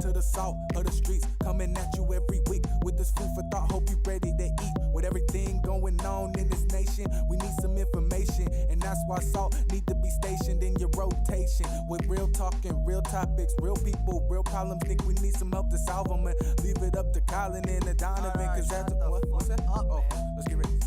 to the salt of the streets, coming at you every week with this food for thought. Hope you ready to eat. With everything going on in this nation, we need some information, and that's why salt need to be stationed in your rotation. With real talking, real topics, real people, real problems. Think we need some help to solve them, and leave it up to Colin and the Donovan, cause that's what's that? Let's get ready.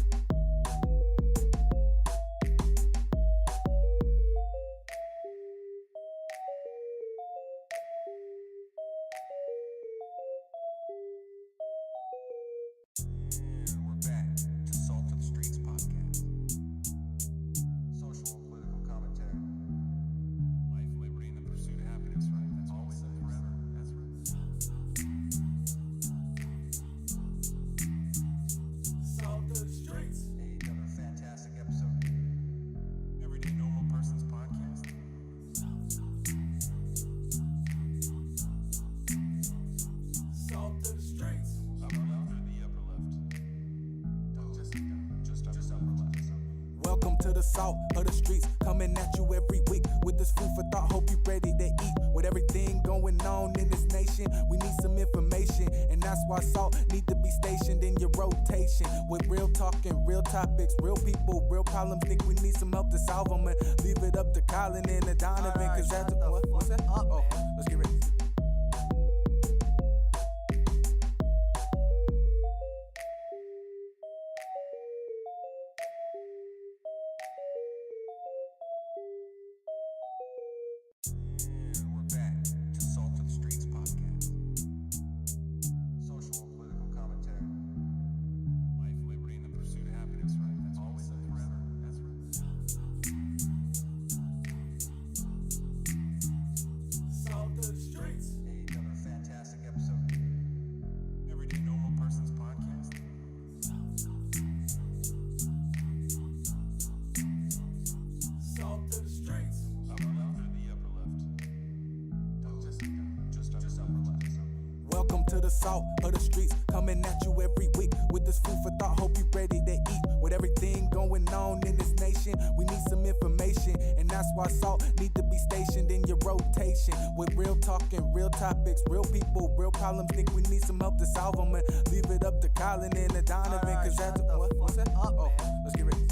Welcome to the salt of the streets, coming at you every week with this food for thought. Hope you ready to eat. With everything going on in this nation, we need some information, and that's why salt need to be stationed in your rotation. With real talking, real topics, real people, real problems. Think we need some help to solve them, and leave it up to Colin and the Donovan, cause that's what's that? Let's get ready. Welcome to the salt of the streets, coming at you every week with this food for thought. Hope you ready to eat. With everything going on in this nation, we need some information, and that's why salt need to be stationed in your rotation. With real talking, real topics, real people, real problems. Think we need some help to solve them, and leave it up to Colin and the Donovan, cause that's what's that? Let's get ready.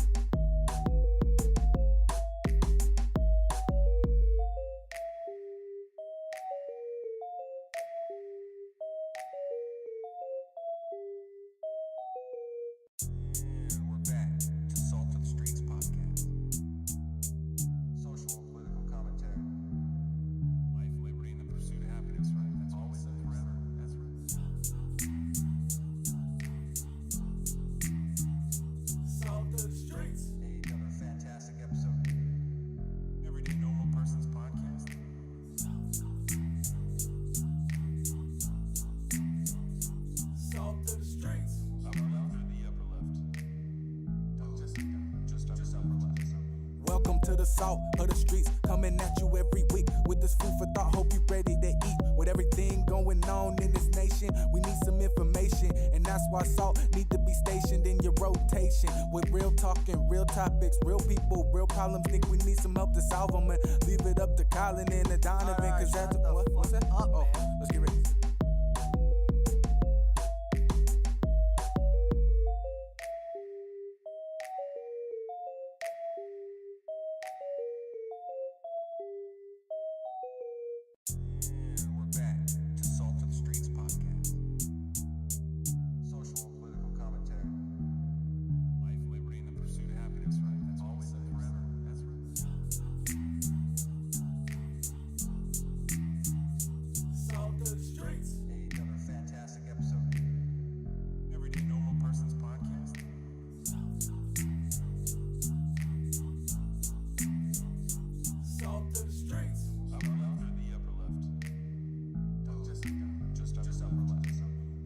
Welcome to the salt of the streets, coming at you every week with this food for thought. Hope you ready to eat. With everything going on in this nation, we need some information, and that's why salt need to be stationed in your rotation. With real talking, real topics, real people, real problems. Think we need some help to solve them, and leave it up to Colin and the Donovan, cause that's what's that? Let's get ready.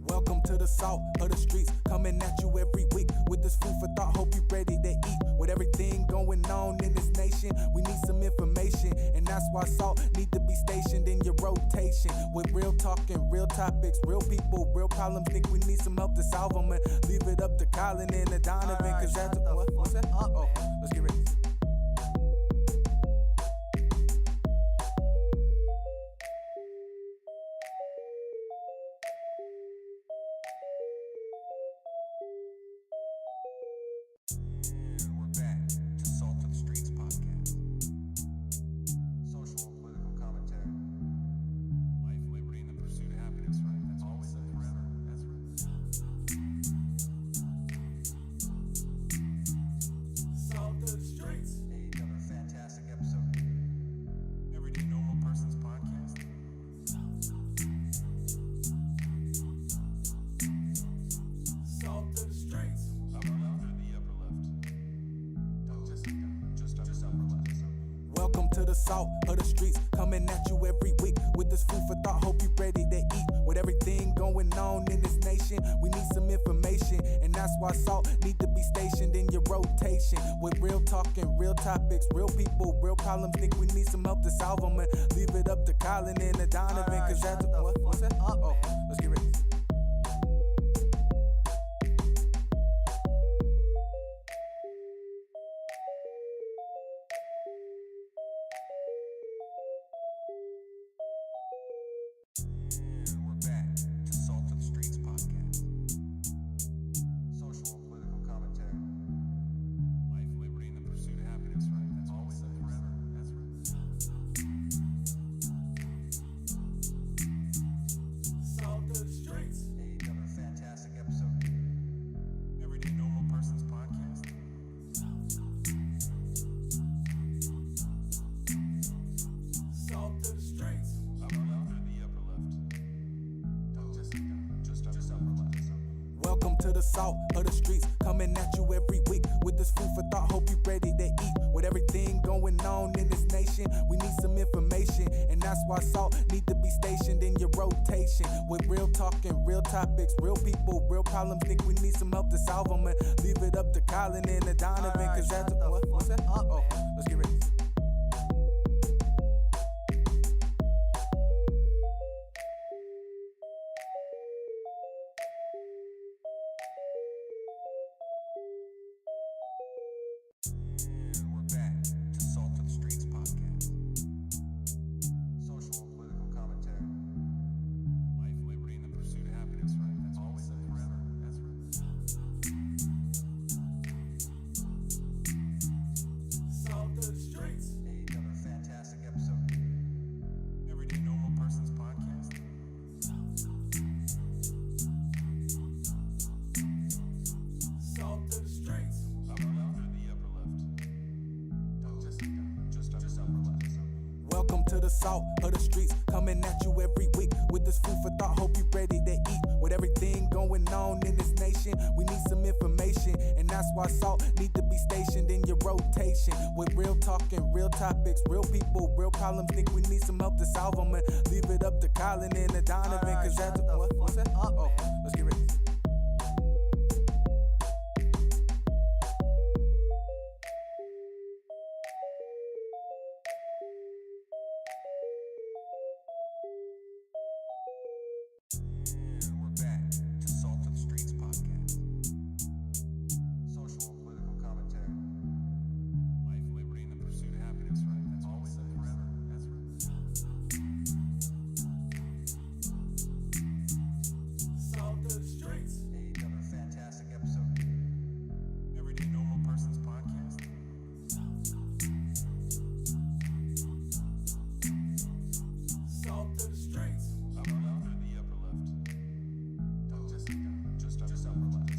Welcome to the salt of the streets, coming at you every week with this food for thought. Hope you ready to eat. With everything going on in this nation, we need some information, and that's why salt need to be stationed in your rotation. With real talking, real topics, real people, real problems. Think we need some help to solve them, and leave it up to Colin and the Donovan, cause that's what's that? Let's get ready. Salt of the streets. Hey, another fantastic episode. Everyday Normal Persons Podcast. Salt of the streets. Upper left or the upper left? Just upper left. Welcome to the salt of the streets, coming at you every week with this food for thought. Hope you ready to eat. With everything going on in this nation, we need some information, and that's why salt need to be stationed in your rotation. With real talking, real topics, real people, real problems. Think we need some help to solve them, and leave it up to Colin and the Donovan, cause that's what's that? Oh, let's get ready. And we're back to Salt of the Streets podcast. Social and political commentary. Life, liberty, and the pursuit of happiness, right? That's always and forever. That's right. Salt of the streets. Hey, another fantastic episode. Everyday Normal Persons Podcast. Salt of the streets. Upper left or the upper left? Just upper left. Welcome to the salt of the streets, coming at you every week with this food for thought. Hope you ready to eat. With everything going on in this nation, we need some information, and that's why salt need to be stationed in your rotation. With real talking, real topics, real people, real problems. Think we need some help to solve them, and leave it up to Colin and the Donovan, cause that's what's that? Oh, let's get ready. And we're back to Salt of the Streets podcast. Social and political commentary. Life, liberty, and the pursuit of happiness, right? That's always and forever. That's right. Salt of the streets. Hey, another fantastic episode. Everyday Normal Persons Podcast. Salt of the streets. Upper left or the upper left? Just upper left. Welcome to the salt of the streets, coming at you every week with this food for thought. Hope you ready to eat. With everything going on in this nation, we need some information, and that's why salt need to be stationed in your rotation. With real talking, real topics, real people, real problems. Think we need some help to solve them, and leave it up to Colin and the Donovan, cause that's what's that? Oh, let's get ready. And we're back to Salt of the Streets podcast. Social and political commentary. Life, liberty, and the pursuit of happiness, right? That's always and forever. That's right. Salt of the streets. Hey, another fantastic episode. Everyday Normal Persons Podcast. Salt of the streets. Upper left or the upper left? Just upper left.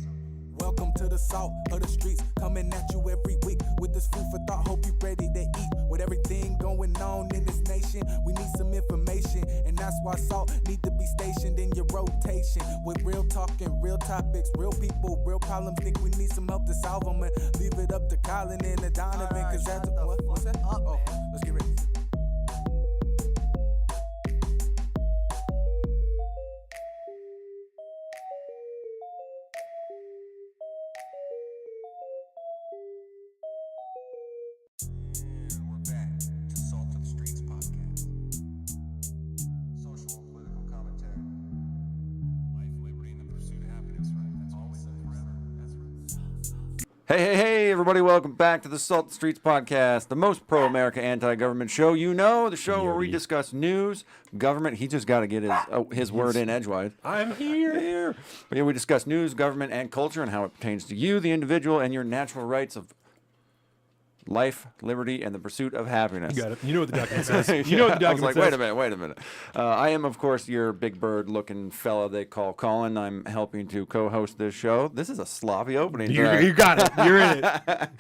Welcome to the salt of the streets, coming at you every week with this food for thought. Hope you ready to eat. With everything going on in this nation, we need some information, and that's why salt need to be stationed in your rotation. With real talking, real topics, real people, real problems. Think we need some help to solve them, and leave it up to Colin and the Donovan, cause that's what's that? Oh, let's get ready. And we're back to Salt of the Streets podcast. Social and political commentary. Life, liberty, and the pursuit of happiness, right? That's always and forever. That's right. Hey, everybody, welcome back to the Salt of the Streets podcast, the most pro-America, anti-government show you know, the show where we discuss news, government. He just got to get his word in edgewise. I'm here. But yeah, we discuss news, government, and culture and how it pertains to you, the individual, and your natural rights of Life, liberty, and the pursuit of happiness. You got it. You know what the document says. You know what the I was document like, says. wait a minute. I am, of course, your big bird-looking fella they call Colin. I'm helping to co-host this show. This is a sloppy opening. You got it. You're in it.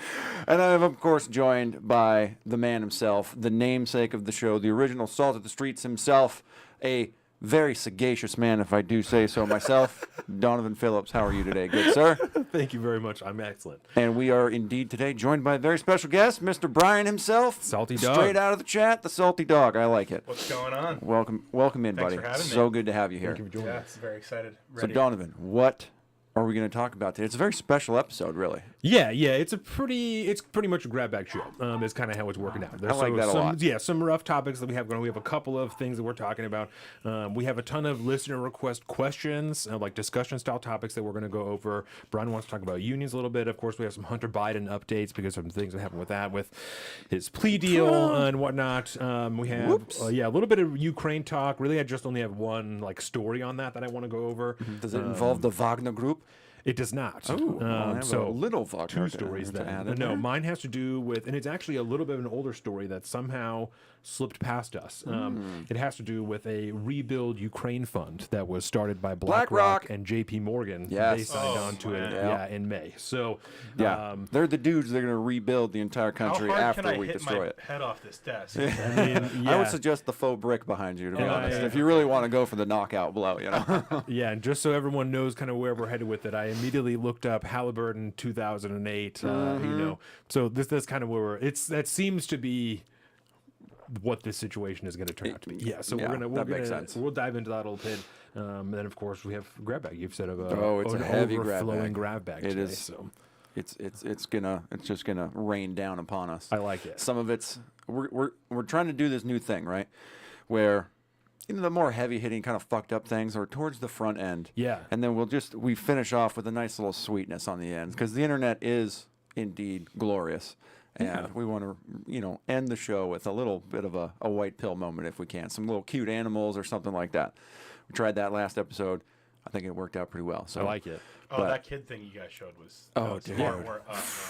And I'm, of course, joined by the man himself, the namesake of the show, the original Salt of the Streets himself, a very sagacious man, if I do say so myself, Donovan Phillips. How are you today, good sir? Thank you very much. I'm excellent. And we are indeed today joined by a very special guest, Mr. Brine himself. Salty dog. Straight out of the chat, the salty dog. I like it. What's going on? Welcome in, Thanks buddy. for having me. So good to have you here. Thank you for joining Yeah, us. very excited. So, Ready. Donovan, what are we going to talk about today? It's a very special episode, really. Yeah. It's pretty much a grab bag show. Is kind of how it's working out. I like that a lot. Yeah, some rough topics that we have going. We have a couple of things that we're talking about. We have a ton of listener request questions, like discussion style topics that we're going to go over. Brian wants to talk about unions a little bit. Of course, we have some Hunter Biden updates because of some things that happened with his plea deal and whatnot. We have a little bit of Ukraine talk. Really, I just only have one story on that I want to go over. Does it involve the Wagner Group? It does not. Oh, I have so a little Wagner two stories to add then. in No, there. mine has to do with, and it's actually a little bit of an older story that somehow slipped past us. It has to do with a Rebuild Ukraine fund that was started by BlackRock BlackRock. and J.P. Morgan. Yes. They signed on to it, Yeah. in May. So, Yeah, they're the dudes that are going to rebuild the entire How country hard after can I we hit destroy my it. head off this desk? I mean, I would yeah. suggest the faux brick behind you, to be Yeah, honest. yeah. If you really want to go for the knockout blow, Yeah, and just so everyone knows kind of where we're headed with it, I immediately looked up Halliburton 2008. So that's kind of where that seems to be what this situation is going to turn out to be. Yeah, so Yeah, we're that makes gonna sense. we'll dive into that a little bit. And then of course we have grab bag. You've said of It's an a heavy grab overflowing bag. grab bag. It today, is. So It's just gonna rain down upon us. I like it. Some of it's we're trying to do this new thing, right? Where the more heavy hitting kind of fucked up things are towards the front end. Yeah. And then we finish off with a nice little sweetness on the ends, because the internet is indeed glorious. And we want to, end the show with a little bit of a white pill moment if we can. Some little cute animals or something like that. We tried that last episode. I think it worked out pretty well. So I like it. Oh, that kid thing you guys showed was dude. smart work.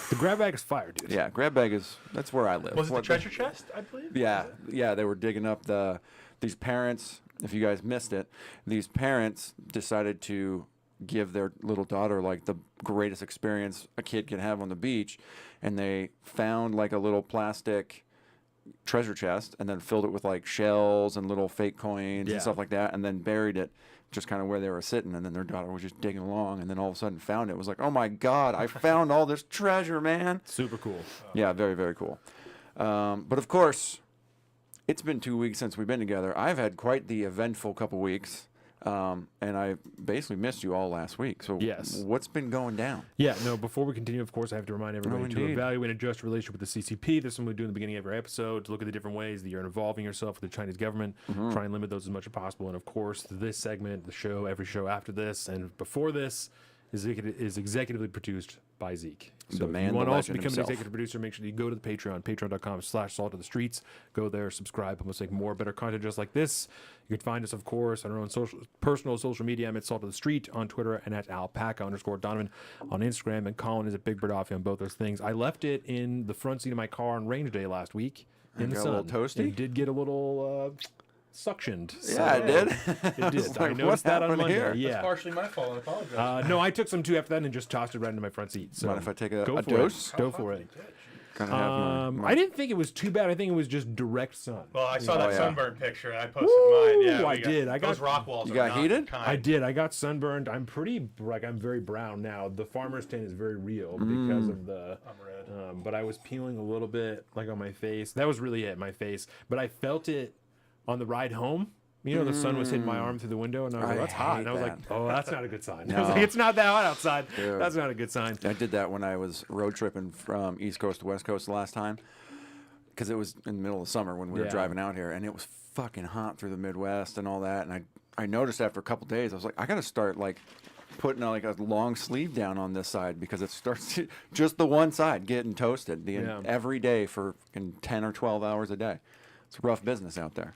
The grab bag is fire, dude. Yeah, grab bag that's where I live. Was it the What- treasure chest, I believe? Yeah, they were digging up these parents. If you guys missed it, these parents decided to give their little daughter the greatest experience a kid can have on the beach, and they found a little plastic treasure chest and then filled it with shells and little fake coins Yeah. and stuff like that, and then buried it just kind of where they were sitting, and then their daughter was just digging along, and then all of a sudden found it. It was like, oh my God, I found all this treasure, man. Super cool. Yeah, very, very cool. But of course, it's been 2 weeks since we've been together. I've had quite the eventful couple weeks, and I basically missed you all last week. So Yes. what's been going down? Yeah, no, before we continue, of course, I have to remind everybody to indeed. evaluate and adjust your relationship with the CCP. This is what we do in the beginning of every episode, to look at the different ways that you're involving yourself with the Chinese government, try and limit those as much as possible. And of course, this segment, the show, every show after this, and before this, is executively produced by Zeke. So The if man, you want the to also legend become himself. an executive producer, make sure you go to the Patreon, patreon.com/saltofthestreets. Go there, subscribe, and let's make more better content just like this. You can find us, of course, on our own personal social media. I'm at Salt of the Street on Twitter and at alpaca_Donovan on Instagram. And Colin is at Big Bird Offie on both those things. I left it in the front seat of my car on range day last week in the got a sun. little toasty? It did get a little suctioned. Yeah, it did. It did. I like, noticed what that on happened Monday. here? It's Yeah. partially my fault. I apologize. No, I took some too after that and just tossed it right into my front seat. So Mind if I take a go for dose? It. Go for it. Kind of have my I didn't think it was too bad. I think it was just direct sun. Well, I saw that yeah. sunburn picture, and I posted Woo! mine. Yeah, I we did. I got- those rock walls. You are got not heated? kind. I did. I got sunburned. I'm I'm very brown now. The farmer's tan is very real because of the. I'm red. But I was peeling a little bit, on my face. That was really it, my face. But I felt it on the ride home. The sun was hitting my arm through the window, and I was like, I "That's hot." hate And I was like, that. "Oh, that's not a good sign." I No. was like, "It's not that hot outside. Dude. That's not a good sign." I did that when I was road tripping from East Coast to West Coast the last time, because it was in the middle of summer when we were Yeah. driving out here, and it was fucking hot through the Midwest and all that. And I noticed after a couple days, I was like, I got to start putting a long sleeve down on this side, because it starts to, just the one side getting toasted Yeah. every day for 10 or 12 hours a day. It's rough business out there.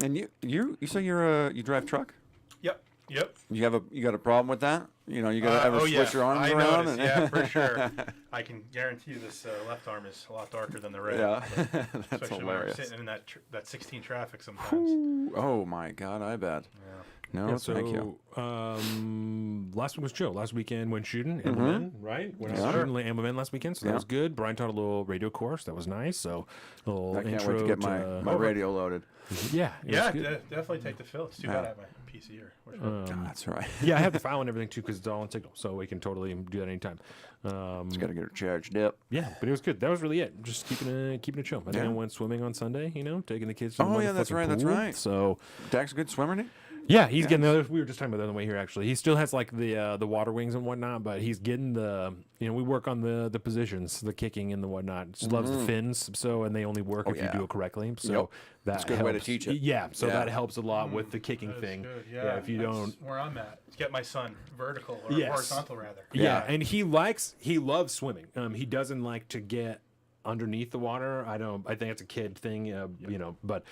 And you say you drive truck? Yep. Yep. You got a problem with that? You know, you got to ever switch your arms I around? noticed, yeah, for sure. I can guarantee you this left arm is a lot darker than the right. Yeah, that's Especially hilarious. when we're sitting in that 16 traffic sometimes. Ooh, oh my God, I bet. Yeah. No, Yeah, thank you. Last week was chill. Last weekend went shooting, Ambleman, right? Went out Yeah. shooting Ambleman last weekend, so that Yeah. was good. Brian taught a little radio course. That was nice. So a little I can't intro wait to get my radio loaded. yeah, it was Yeah, good. definitely take the fill. It's too bad I have my PC here. That's right. Yeah, I have the file and everything too because it's all on Signal, so we can totally do that anytime. Just got to get her charged up. Yeah, but it was good. That was really it. Just keeping it chill. I think I Yeah. went swimming on Sunday. You know, taking the kids to the Oh, yeah, that's motherfucking right, that's pool. right. So Dak's a good swimmer, Nick? yeah, he's getting the other. We were just talking about that on the way here. Actually, he still has like the water wings and whatnot, but he's getting the. You know, we work on the positions, the kicking and the whatnot. Just loves the fins, so and they only work if yeah. you do it correctly. So Yep. that That's a good helps. way to teach it. Yeah, so Yeah. that helps a lot with the kicking That's thing. good. Yeah, if you that's don't. where I'm at. Get my son vertical or Yes. horizontal rather. Yeah, Yeah. and he loves swimming. He doesn't like to get underneath the water. I think it's a kid thing, you know. But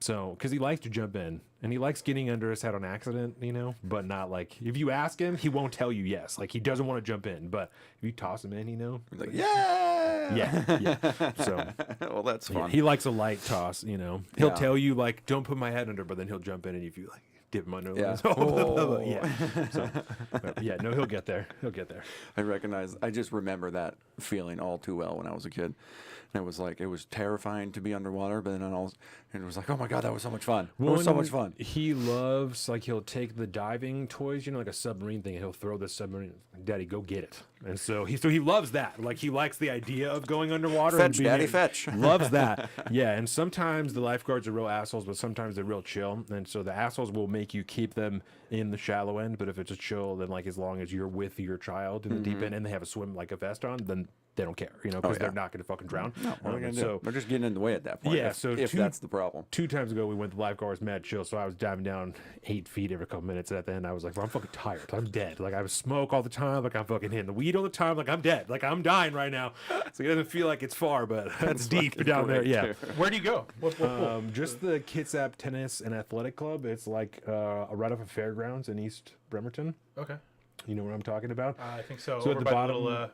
so because he likes to jump in and he likes getting under his head on accident, you know. But not like if you ask him, he won't tell you yes. Like he doesn't want to jump in. But if you toss him in, you know. He's like, yeah! Yeah. So Well, that's yeah, fun. he likes a light toss. You know, he'll Yeah. tell you like, "Don't put my head under," but then he'll jump in and if you like. Dip him under. Yeah. Yeah. So, but yeah. No, he'll get there. He'll get there. I just remember that feeling all too well when I was a kid. And it was like, it was terrifying to be underwater, but then it was like, oh my God, that was so much fun. It was so much fun. He loves, like, he'll take the diving toys, you know, like a submarine thing, and he'll throw the submarine. Daddy, go get it. And so he loves that. Like, he likes the idea of going underwater. Fetch, and being Daddy, fetch. Loves that. Yeah, and sometimes the lifeguards are real assholes, but sometimes they're real chill. And so the assholes will make you keep them in the shallow end, but if it's a chill, then, like, as long as you're with your child in the deep end and they have a swim, like, a vest on, then they don't care, you know, because they're not going to fucking drown. No, what are they going to so, do? They're just getting in the way at that point. Yeah, if, so if that's the problem. 2 times ago, we went to the lifeguards mad chill, so I was diving down 8 feet every couple minutes. At the end, I was like, well, I'm fucking tired. I'm dead. Like, I was smoke all the time. Like, I'm fucking hitting the weed all the time. Like, I'm dead. Like, I'm dying right now. So it doesn't feel like it's far, but that's deep fucking down there. great, Yeah. too. Where do you go? What pool? Just the Kitsap Tennis and Athletic Club. It's like right off of Fairgrounds in East Bremerton. Okay. You know what I'm talking about? I think so. So at Over the by bottom- the little,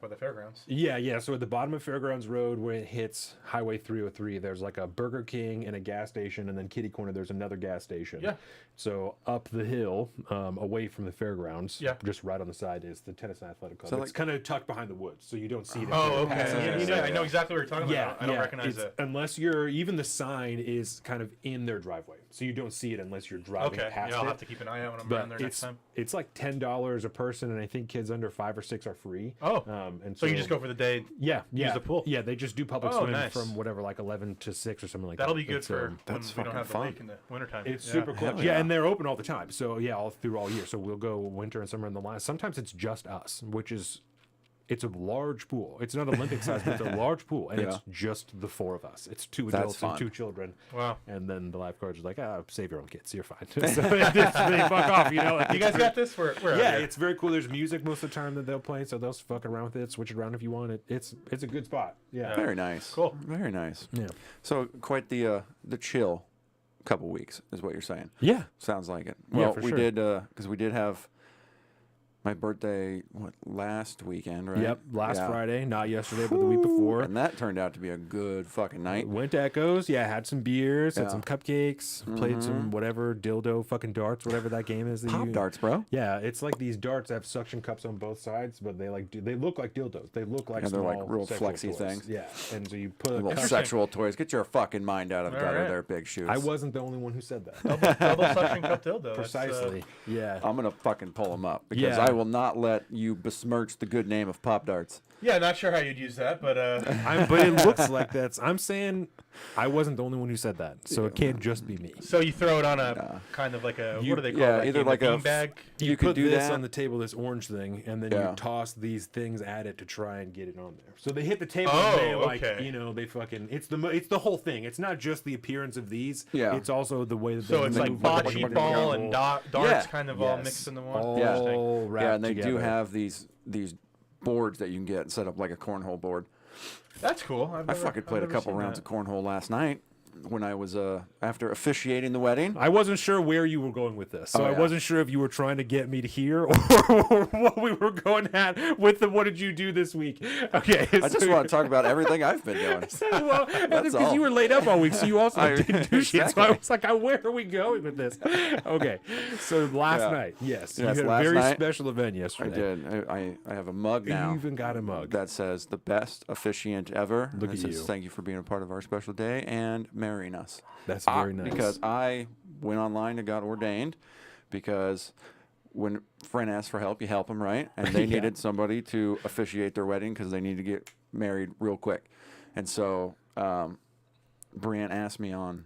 by the fairgrounds. Yeah. So at the bottom of Fairgrounds Road, where it hits Highway 303, there's like a Burger King and a gas station, and then kitty corner, there's another gas station. Yeah. So up the hill, away from the fairgrounds, Yeah. just right on the side is the Tennis and Athletic Club. So, it's kind of tucked behind the woods, so you don't see it. Oh, if you're passing. okay. You know, I know exactly what you're talking yeah, about. I don't recognize it's- it. unless you're even the sign is kind of in their driveway, so you don't see it unless you're driving Okay. past Yeah, I'll it. have to keep an eye out when I'm around But there next time. it's like $10 a person, and I think kids under 5 or 6 are free. Oh. And So you just go for the day. yeah, the pool. Yeah, they just do public Oh, swim nice. from whatever, like 11 to 6 or something like That'll that. be good It's, for when that's we don't fucking have the fun. lake in the wintertime. It's Yeah. super cool. Hell Yeah, yeah. and they're open all the time. So yeah, all through all year. So we'll go winter and summer in the last. Sometimes it's just us, which is. It's a large pool. It's not Olympic size, but it's a large pool, and it's Yeah. just the 4 of us. It's 2 That's adults and fun. 2 children. Wow. And then the lifeguards are like, save your own kids. You're fine. So they fuck off, you know. Like, You guys got this? We're out yeah, here. it's very cool. There's music most of the time that they'll play, so they'll fuck around with it, switch it around if you want. It's a good spot. Yeah. Very nice. Cool. Very nice. Yeah. So quite the chill couple weeks is what you're saying. Yeah. Sounds like it. Yeah, Well, for we sure. did because we did have my birthday last weekend, right? Yep. Last Friday, not yesterday, but the week before. And that turned out to be a good fucking night. Went to Echoes. Yeah, had some beers, Yeah. had some cupcakes, played some whatever dildo fucking darts, whatever that game is. That Pop you, darts, bro. Yeah, it's like these darts that have suction cups on both sides, but they they look like dildos. They look like Yeah, they're like small real sexual flexy toys. things. Yeah, and so you put a Little cup. sexual toys. Get your fucking mind out of the All gutter right. there, big shoes. I wasn't the only one who said that. Double suction cup dildo. That's, Precisely. Yeah. I'm going to fucking pull them up because Yeah. I will not let you besmirch the good name of Pop Darts. yeah, not sure how you'd use that, but But it looks like that's. I'm saying I wasn't the only one who said that, so it can't just be me. so you throw it on a kind of like a what do they call yeah, that either game? like a bean bag. You put could do this that. on the table, this orange thing, and then Yeah. you toss these things at it to try and get it on there. So they hit the table Oh, and they like, okay. you know, they fucking. It's the whole thing. It's not just the appearance of these. Yeah. It's also the way that So they it's like move, bocce ball and darts Yeah. kind of all Yes. mixed into one. All Interesting. wrapped Yeah, and they do together. have these boards that you can get set up like a cornhole board. That's cool. I fucking played a couple rounds of cornhole last night. when I was after officiating the wedding. I wasn't sure where you were going with this, so Oh, I yeah. wasn't sure if you were trying to get me to here or what we were going at with the what did you do this week? Okay, I just want to talk about everything I've been doing. well, because all. you were laid up all week, so you also didn't do shit. So I exactly. was like, where are we going with this? Okay, so last Yeah. night, yes, you Yes, had a last very night, special event I yesterday. did. I have a mug now. You even got a mug. That says the best officiant ever. Look and it at says, you. Thank you for being a part of our special day and marrying us. That's very nice. Because I went online and got ordained because when a friend asks for help, you help them, right? And they Yeah. needed somebody to officiate their wedding because they need to get married real quick. And so Brine asked me on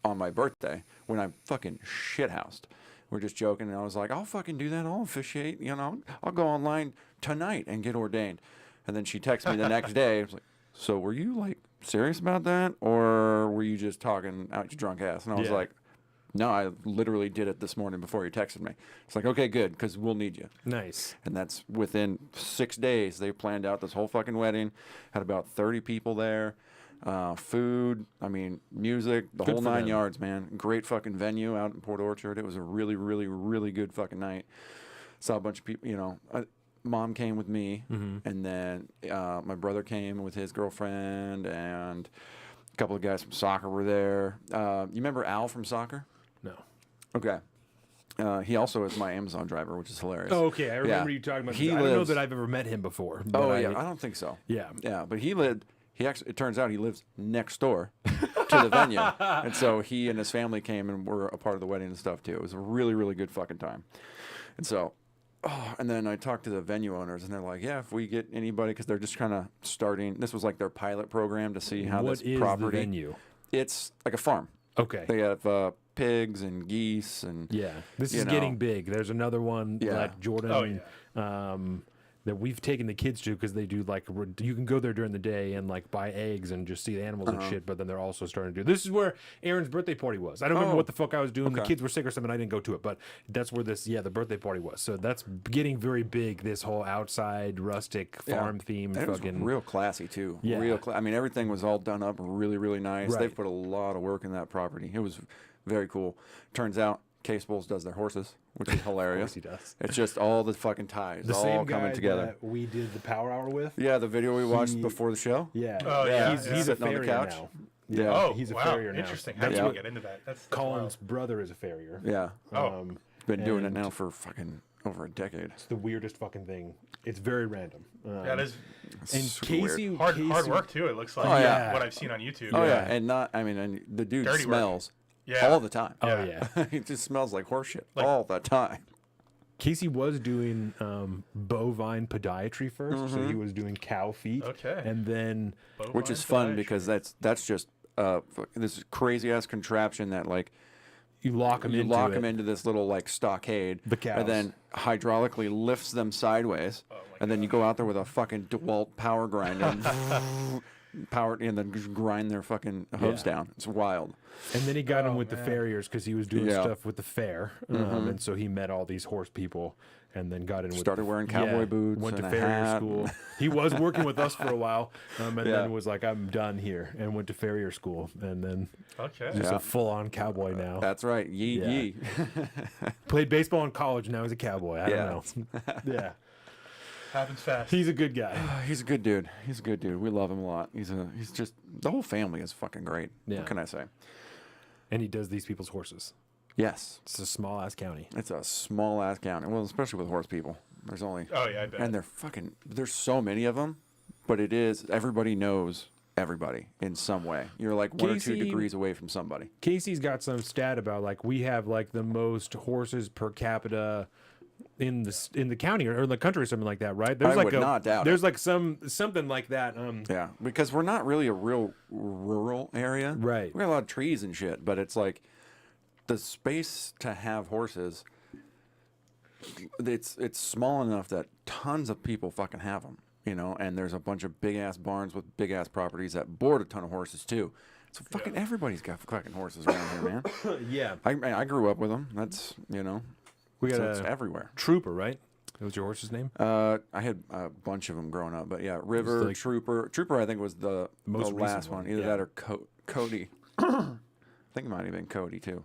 my birthday when I'm fucking shithoused. We're just joking, and I was like, I'll fucking do that. I'll officiate. You know, I'll go online tonight and get ordained. And then she texted me the next day. I was like, so were you like serious about that, or were you just talking out your drunk ass? And I was Yeah. like, no, I literally did it this morning before you texted me. It's like, okay, good, because we'll need you. Nice. And that's within 6 days. They planned out this whole fucking wedding. Had about 30 people there. Food, I mean, music, the Good whole for 9 them. yards, man. Great fucking venue out in Port Orchard. It was a really, really, really good fucking night. Saw a bunch of people, you know. Mom came with me, Mm-hmm. and then my brother came with his girlfriend, and a couple of guys from soccer were there. You remember Al from soccer? No. Okay. He also is my Amazon driver, which is hilarious. Oh, okay. I remember Yeah. you talking about He this. I don't know lives- that I've ever met him before. But Oh, yeah. I don't think so. Yeah. Yeah, but he actually, it turns out he lives next door to the venue. And so he and his family came and were a part of the wedding and stuff too. It was a really, really good fucking time. And so, and then I talked to the venue owners and they're like, yeah, if we get anybody, because they're just kind of starting, this was like their pilot program to see how What this is property. the venue? It's like a farm. Okay. They have pigs and geese and. Yeah, this you is know. getting big. There's another one Yeah. that Jordan, that we've taken the kids to because they do like you can go there during the day and like buy eggs and just see the animals Uh-huh. and shit. But then they're also starting to do. This is where Aaron's birthday party was. I don't remember Oh. what the fuck I was doing. The Okay. kids were sick or something. I didn't go to it, but that's where the birthday party was. So that's getting very big. This whole outside rustic farm themed And it was fucking real classy too. Yeah. I mean, everything was all done up really, really nice. Right. They've put a lot of work in that property. It was very cool. Turns out Case Bowles does their horses, which is hilarious. he does. It's just all the fucking ties The all same coming guy together. that we did the power hour with. Yeah, the video we watched He- before the show. Yeah. Oh, yeah, He's, yeah. he's a Sitting on the farrier couch. now. Yeah. Oh, he's a wow. farrier now. Interesting. How That's did you what get into that? That's Colin's brother is a farrier. Yeah. Oh. Been doing it and- now for fucking over a decade. It's the weirdest fucking thing. It's very random. That is And Super Casey, weird. hard Casey, work too. It looks like Oh, yeah. what I've seen on YouTube. Oh yeah, Yeah. and and the dude Dirty work. smells Yeah. all the time. Oh yeah. He just smells like horse shit Like- all the time. Casey was doing bovine podiatry first, so he was doing cow feet. Okay. And then Which is Bovine fun podiatry. because that's just this crazy ass contraption that like you lock him you into lock it. them into this little like stockade, The cows. and then hydraulically lifts them sideways, and then you go out there with a fucking DeWalt power grinder and and then just grind their fucking hooves Yeah. down. It's wild. And then he got him Oh, with the man. farriers because he was doing Yeah. stuff with the fair, and so he met all these horse people, and then got in with Started wearing cowboy boots Went to and a farrier hat. school. He was working with us for a while, and Yeah. then was like, "I'm done here," and went to farrier school, and then Okay. just Yeah. a full-on cowboy now. That's right. Yee Yeah. yee. Played baseball in college. Now he's a cowboy. I Yeah. don't know. Yeah, Happens fast. he's a good guy. He's a good dude. He's a good dude. We love him a lot. He's just the whole family is fucking great. Yeah. What can I say? And he does these people's horses. Yes. It's a small ass county. It's a small ass county. Well, especially with horse people. There's only Oh yeah, I bet. and they're fucking there's so many of them, but it is everybody knows everybody in some way. You're like 1 or 2 Casey- degrees away from somebody. Casey's got some stat about like we have like the most horses per capita in the county or in the country or something like that, right? There's I like would not doubt there's it. like something like that. Yeah, because we're not really a real rural area. Right. We got a lot of trees and shit, but it's like the space to have horses. It's small enough that tons of people fucking have them, you know. And there's a bunch of big ass barns with big ass properties that board a ton of horses too. So fucking everybody's got fucking horses around here, man. yeah, I grew up with them. That's we got so it's a everywhere. Trooper, right? That was your horse's name? I had a bunch of them growing up, but yeah, River, like- Trooper. Trooper, I think was the Most last recent one. one, Either yeah. that or Cody. I think it might have been Cody too.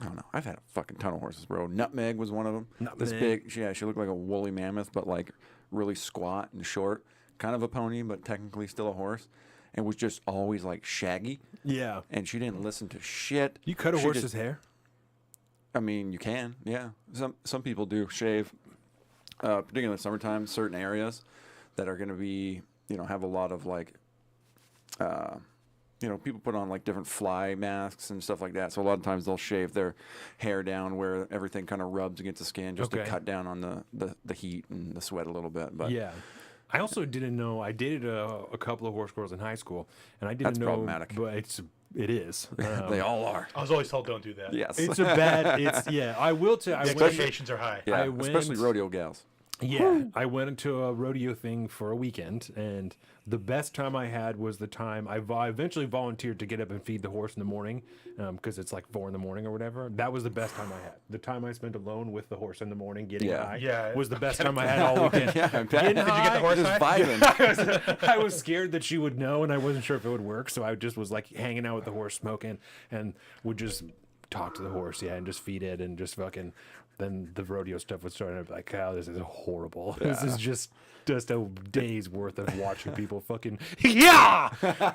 I don't know. I've had a fucking ton of horses, bro. Nutmeg was one of them. This Nutmeg. big, yeah, she looked like a woolly mammoth, but like really squat and short. Kind of a pony, but technically still a horse. And was just always like shaggy. Yeah. And she didn't listen to shit. You cut a She horse's just- hair? I mean, you can, yeah. Some people do shave, particularly in the summertime, certain areas that are going to be, have a lot of like, people put on like different fly masks and stuff like that. So a lot of times they'll shave their hair down where everything kind of rubs against the skin just to Okay. cut down on the heat and the sweat a little bit. But Yeah. I also didn't know. I dated a couple of horse girls in high school, and I didn't That's know. problematic. But it is. they all are. I was always told don't do that. Yes. It's a bad. It's yeah. I will tell. I The went, expectations are high. yeah, I went- especially rodeo gals. yeah, I went into a rodeo thing for a weekend, and the best time I had was the time I eventually volunteered to get up and feed the horse in the morning, because it's like 4 a.m. or whatever. That was the best time I had. The time I spent alone with the horse in the morning, getting Yeah. high, Yeah. was the best time I had all weekend. Yeah, I bet. Getting Did you get the high, horse Just high? vibing. I was scared that she would know, and I wasn't sure if it would work. So I just was like hanging out with the horse, smoking, and would just talk to the horse, and just feed it, and just fucking. Then the rodeo stuff would start, and I'd be like, "Oh, this is horrible. This is just a day's worth of watching people fucking yeah,"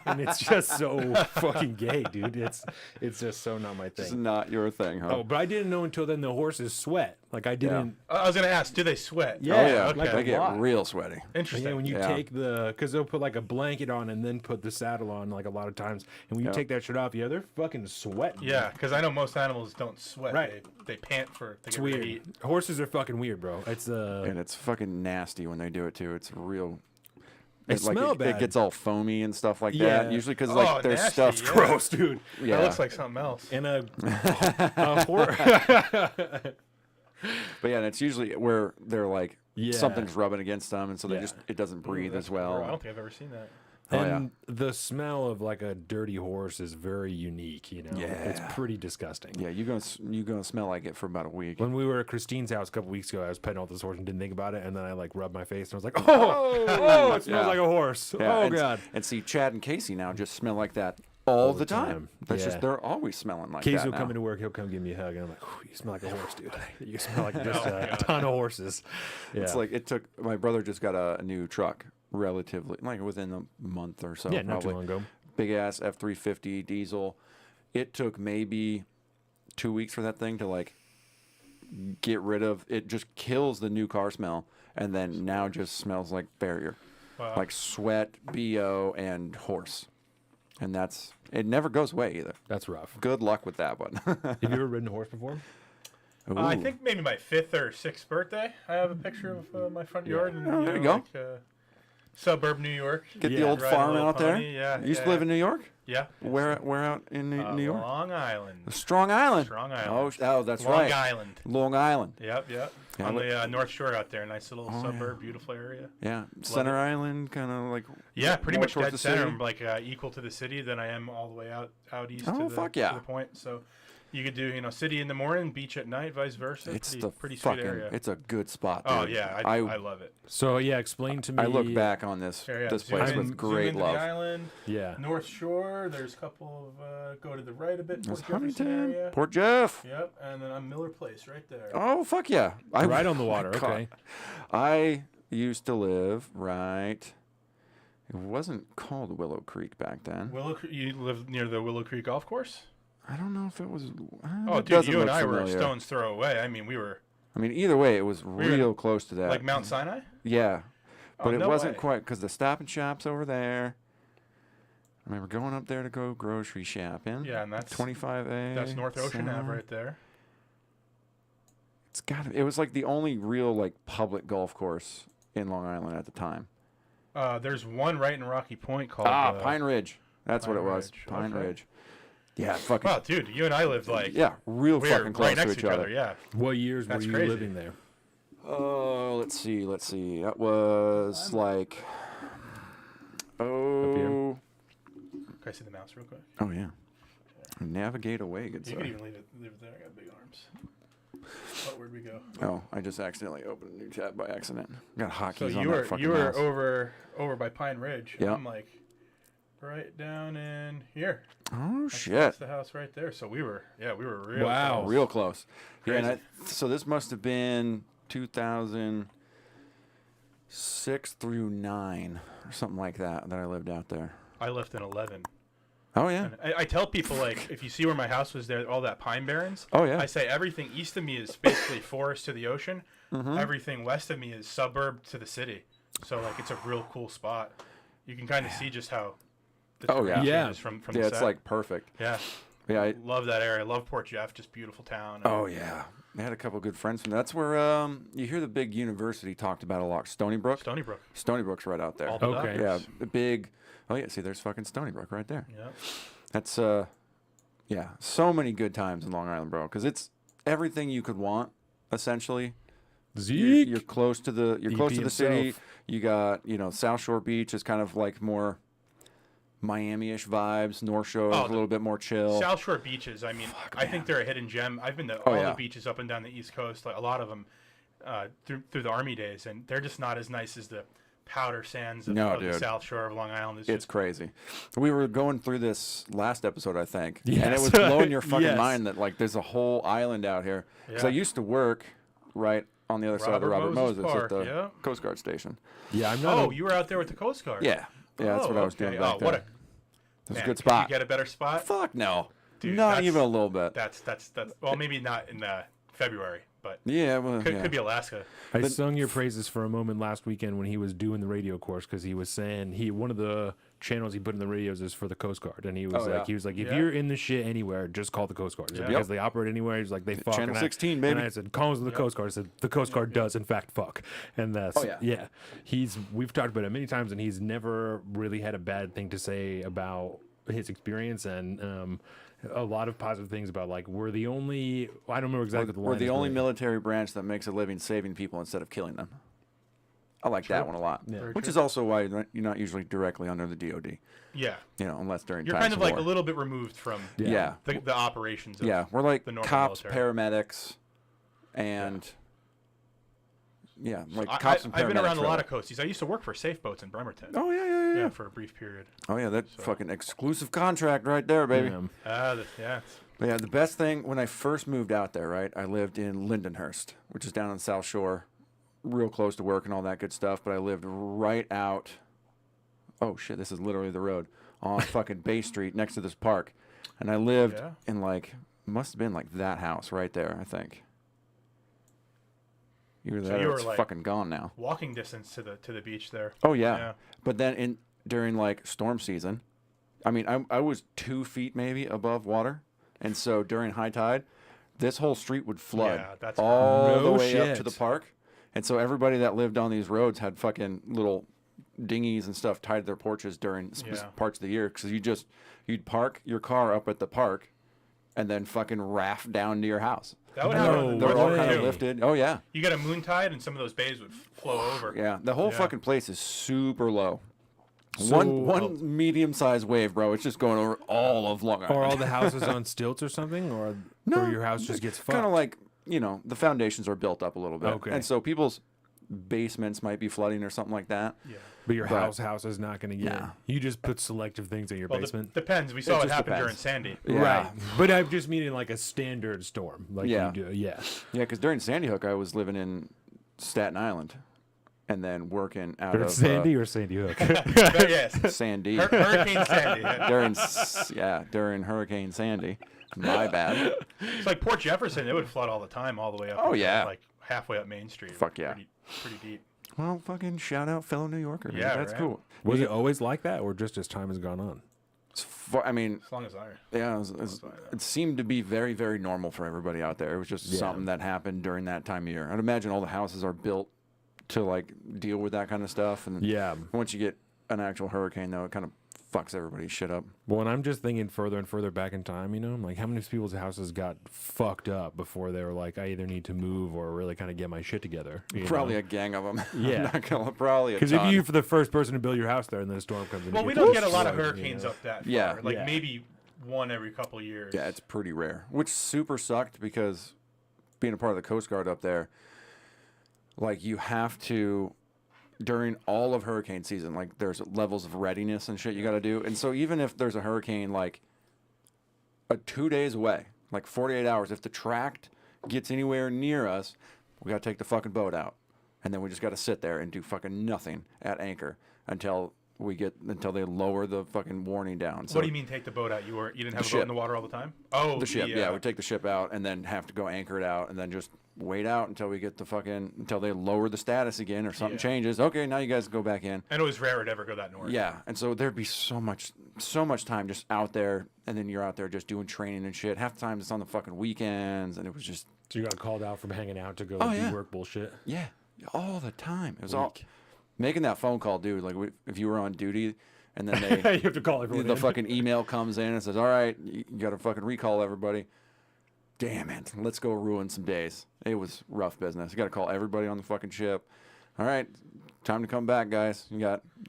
and it's just so fucking gay, dude. It's just so not my It's thing. not your thing, huh? Oh, but I didn't know until then the horses sweat. Like I didn't. I was gonna ask, do they sweat? Yeah. Oh, yeah. like okay. a They get lot. real sweaty. Interesting. Yeah, when you Yeah. take because they'll put like a blanket on and then put the saddle on, like a lot of times. And when you Yeah. take that shit off, yeah, they're fucking sweating. Yeah, because I know most animals don't sweat. Right. They pant for to It's get rid of weird. heat. Horses are fucking weird, bro. It's And it's fucking nasty when they do it too. It's real. They smell it bad. gets all foamy and stuff like Yeah. that. Usually because Oh, like their nasty, stuff's yeah. gross, dude. Yeah. That looks like something else. And a horse. But yeah, and it's usually where they're like Yeah. something's rubbing against them, and so they Yeah. just it doesn't breathe That's as well. gross. I don't think I've ever seen that. Oh, yeah. And the smell of like a dirty horse is very unique. It's Yeah. pretty disgusting. Yeah, you're gonna smell like it for about a week. When we were at Christine's house a couple weeks ago, I was petting all this horse and didn't think about it, and then I like rubbed my face and I was like, "Oh, it smells Yeah. like a horse. Yeah, Oh and, god." And see, Chad and Casey now just smell like that all the time. That's Yeah. just they're always smelling like Casey that will now. come into work, he'll come give me a hug, and I'm like, "Ooh, you smell like a horse, dude. You smell like just a ton of horses." Yeah. It's like it took my brother just got a new truck relatively like within a month or so. yeah, not too probably. long ago. Big ass F-350 diesel. It took maybe 2 weeks for that thing to like get rid of. It just kills the new car smell, and then now just smells like barrier, Wow. like sweat, bo, and horse, and it never goes away either. That's rough. Good luck with that one. Have you ever ridden a horse before? I Ooh. think maybe my 5th or 6th birthday. I have a picture of my front yard. And, Oh, there you go. Like, suburb New York. Get the Yeah. old Ride a farm little out there. pony, yeah, You used to yeah. live in New York. Yeah. Where out in New York? Long Island. Strong Island. Strong Oh, Island. that's Long right. Island. Long Island. Yep. Yeah, On look- the North Shore out there. Nice little Oh, suburb, beautiful area. Yeah, Center it. Island, kind of like. Yeah, pretty more much towards dead the center. city. I'm like equal to the city than I am all the way out east Oh, to, the, fuck yeah. to the point. So you could do city in the morning, beach at night, vice versa. It's pretty sweet fucking. area. It's a good spot. Oh dude. yeah, I love it. So yeah, explain to me. I look back on this Here, yeah, this zoom place in- with zoom great into love. The island, Yeah. North Shore. There's a couple of go to the right a bit. There's Port Jefferson Huntington, area. Port Jeff. Yep, and then I'm Miller Place right there. Oh fuck yeah! Right on the water. God. Okay. I used to live right. It wasn't called Willow Creek back then. You live near the Willow Creek Golf Course? I don't know if it was. Oh, it dude, doesn't you and look I were a familiar. stone's throw away. I mean, we were I mean, either way, it was were real close to that. like Mount Sinai. Yeah, Oh, but it no wasn't way. quite because the Stop and Shop's over there. I remember going up there to go grocery shopping. Yeah, and that's 25A. That's North Ocean South. Ave right there. It's got. It was like the only real like public golf course in Long Island at the time. There's one right in Rocky Point called Pine Ridge. That's what it Pine was. Ridge, Pine okay. Ridge. Yeah, fucking. Wow, dude, you and I lived like yeah, real we were fucking close right next to each other. Yeah. What years That's were you crazy. living there? Oh, let's see. That was like. Oh. Can I see the mouse real quick? Oh yeah. Navigate away, good You sir. could even leave it there. I got big arms. Oh, where'd we go? Oh, I just accidentally opened a new tab by accident. Got hotkeys So on you that were fucking mouse. over by Pine Ridge. Yeah. I'm like right down in here. Oh That's shit! the house right there. So we were real Wow. close. Real close. Yeah, and Crazy. so this must have been 2006 through 9 or something like that I lived out there. I left in 11. Oh yeah. And I tell people, like, if you see where my house was there, all that pine barrens. Oh, yeah. I say everything east of me is basically forest to the ocean. Mm-hmm. Everything west of me is suburb to the city. So like it's a real cool spot. You can kind of see just how. The Oh, terrain yeah. changes from Yeah, the it's set. like perfect. Yeah. Yeah. Love that area. Love Port Jeff. Just beautiful town. Oh yeah. I had a couple good friends from that's where you hear the big university talked about a lot. Stony Brook. Stony Brook. Stony Brook's right out there. All the Okay. Yeah, doctors. the big. Oh yeah, see, there's fucking Stony Brook right there. Yeah. That's yeah, so many good times in Long Island, bro. Because it's everything you could want, essentially. Zeke. You're close to the EP city. himself. You got South Shore Beach is kind of like more Miami-ish vibes. North Shore is Oh, a little bit more chill. South Shore beaches. I mean, I think they're a hidden gem. I've been to Oh, all yeah. the beaches up and down the East Coast. Like a lot of them through the Army days, and they're just not as nice as the powder sands of, No, of the dude. South Shore of Long Island. It's It's just, crazy. We were going through this last episode, I think, and it Yes. was blowing your fucking Yes. mind that like there's a whole island out here. Because I Yeah. used to work right on the other side of the Robert Robert Moses Moses at the Park, yeah. Coast Guard station. Yeah, I'm not. oh, you were out there with the Coast Guard. Yeah, that's Oh, what I was okay. doing back Oh, there. what a It was man, a good could spot. You get a better spot? Fuck no, Dude, not that's- even a little bit. That's well, maybe not in February, but Yeah, well, could, yeah. could be Alaska. I sung your praises for a moment last weekend when he was doing the radio course because he was saying one of the channels he put in the radios is for the Coast Guard, and he was Oh, like, yeah. if Yeah. you're in the shit anywhere, just call the Coast Guard. He said, Yeah. because they operate anywhere. He's like, they fuck. Channel And 16, and baby. I said, call us the Coast Guard. I said, the Coast Guard does in fact fuck, and that's Oh, yeah. We've talked about it many times, and he's never really had a bad thing to say about his experience, and a lot of positive things about like we're the only. I don't remember exactly what the We're line the is, only but- military branch that makes a living saving people instead of killing them. I like that one a lot. Yeah. Which is also why you're not usually directly under the DoD. Yeah, Unless during you're times kind of of like war. a little bit removed from Yeah. the operations. Of Yeah, we're like the normal cops, military. paramedics, and like I, cops and paramedics. I've been around a lot really. of coasties. I used to work for Safe Boats in Bremerton. Oh yeah. Yeah, for a brief period. Oh yeah, that fucking exclusive contract right there, baby. Yeah. Yeah. But yeah, the best thing when I first moved out there, right? I lived in Lindenhurst, which is down on the South Shore, real close to work and all that good stuff. But I lived right out. Oh shit! This is literally the road on fucking Bay Street next to this park, and I lived Yeah. in like must have been like that house right there. I think. You were there. you were, It's like- fucking gone now. Walking distance to the beach there. Oh yeah. Yeah. But then during like storm season, I mean I was 2 feet maybe above water, and so during high tide, this whole street would flood Yeah, that's all the No way up to shit. the park, and so everybody that lived on these roads had fucking little dinghies and stuff tied to their porches during Yeah. parts of the year because you'd park your car up at the park, and then fucking raft down to your house. That would No happen. on the They're north all end, kind of too. lifted. Oh yeah, You get a moon tide, and some of those bays would flow over. yeah. The whole Yeah. fucking place is super low. So- one medium-sized wave, bro. It's just going over all of Long Island. Are all the houses on stilts or something, or your house just gets fucked? Kind of like the foundations are built up a little bit, Okay. and so people's basements might be flooding or something like that. Yeah. but your but- house is not going to get. Nah. You just put selective things in your Well, basement. depends. We saw It what just happened depends. during Sandy. Yeah. Right, but I'm just meaning like a standard storm, like Yeah. you do. Yeah, Yeah, because during Sandy Hook, I was living in Staten Island, and then working out Or of Sandy or Sandy Hook. But yes. Sandy Hurricane Sandy. Yeah. during Hurricane Sandy. My bad. It's like Port Jefferson. It would flood all the time, all the way up. Oh, until, yeah. like halfway up Main Street. Fuck yeah. Pretty deep. Well, fucking shout out fellow New Yorker. man. Yeah, That's right. cool. Was it always like that, or just as time has gone on? I mean, As long as I. yeah, it seemed to be very, very normal for everybody out there. It was just Yeah. something that happened during that time of year. I'd imagine all the houses are built to like deal with that kind of stuff. And Yeah. once you get an actual hurricane, though, it kind of fucks everybody's shit up. Well, and I'm just thinking further and further back in time, I'm like, how many people's houses got fucked up before they were like, I either need to move or really kind of get my shit together? Probably a gang of them. Yeah. Probably a Because if ton. you're the first person to build your house there and then a storm comes in. Well, you we don't get a lot of destroyed, hurricanes up that far. Yeah. Like Yeah. maybe one every couple years. Yeah, it's pretty rare, which super sucked because being a part of the Coast Guard up there, like you have to, during all of hurricane season, like there's levels of readiness and shit you got to do. And so even if there's a hurricane like 2 days away, like 48 hours. If the tract gets anywhere near us, we got to take the fucking boat out. And then we just got to sit there and do fucking nothing at anchor until they lower the fucking warning down. So What do you mean take the boat out? You didn't have a ship. boat in the water all the time? Oh, the ship, yeah, we take the ship out and then have to go anchor it out and then just wait out until we get until they lower the status again or something Yeah. changes. Okay, now you guys go back in. And it was rare to ever go that north. Yeah, and so there'd be so much time just out there, and then you're out there just doing training and shit. Half the time it's on the fucking weekends, and it was just So you got called out from hanging out to go Oh, do yeah. work bullshit. yeah, all the time. It was all Weak. making that phone call, dude. Like if you were on duty, and then You they have to call everyone. the in. fucking email comes in and says, "All right, you got to fucking recall everybody." Damn it, let's go ruin some days. It was rough business. You got to call everybody on the fucking ship. All right, time to come back, guys.